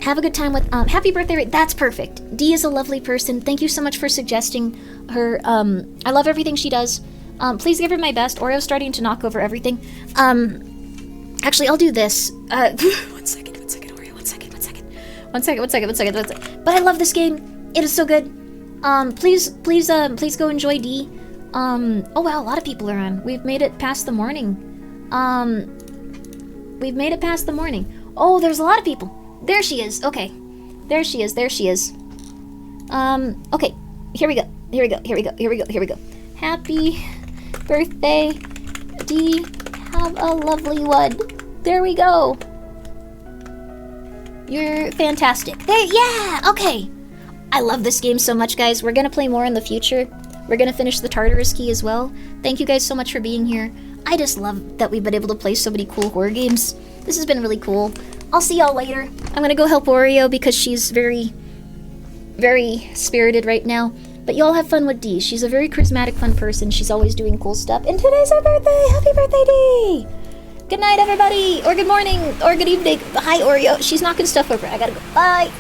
Have a good time with happy birthday, Ray. That's perfect. Dee is a lovely person. Thank you so much for suggesting her. I love everything she does. Please give her my best. Oreo's starting to knock over everything. Actually, I'll do this. One second, Oreo. One second. But I love this game. It is so good. Please go enjoy Dee. Oh wow, a lot of people are on. We've made it past the morning. Oh, there's a lot of people. There she is. Okay. There she is. Okay. Here we go. Happy birthday, Dee. Have a lovely one. There we go. You're fantastic. There, yeah, okay. I love this game so much, guys. We're gonna play more in the future. We're gonna finish the Tartarus Key as well. Thank you guys so much for being here. I just love that we've been able to play so many cool horror games. This has been really cool. I'll see y'all later. I'm gonna go help Oreo because she's very very spirited right now. But y'all have fun with Dee. She's a very charismatic, fun person. She's always doing cool stuff. And today's her birthday! Happy birthday, Dee! Good night, everybody! Or good morning, or good evening. Hi, Oreo. She's knocking stuff over. I gotta go. Bye!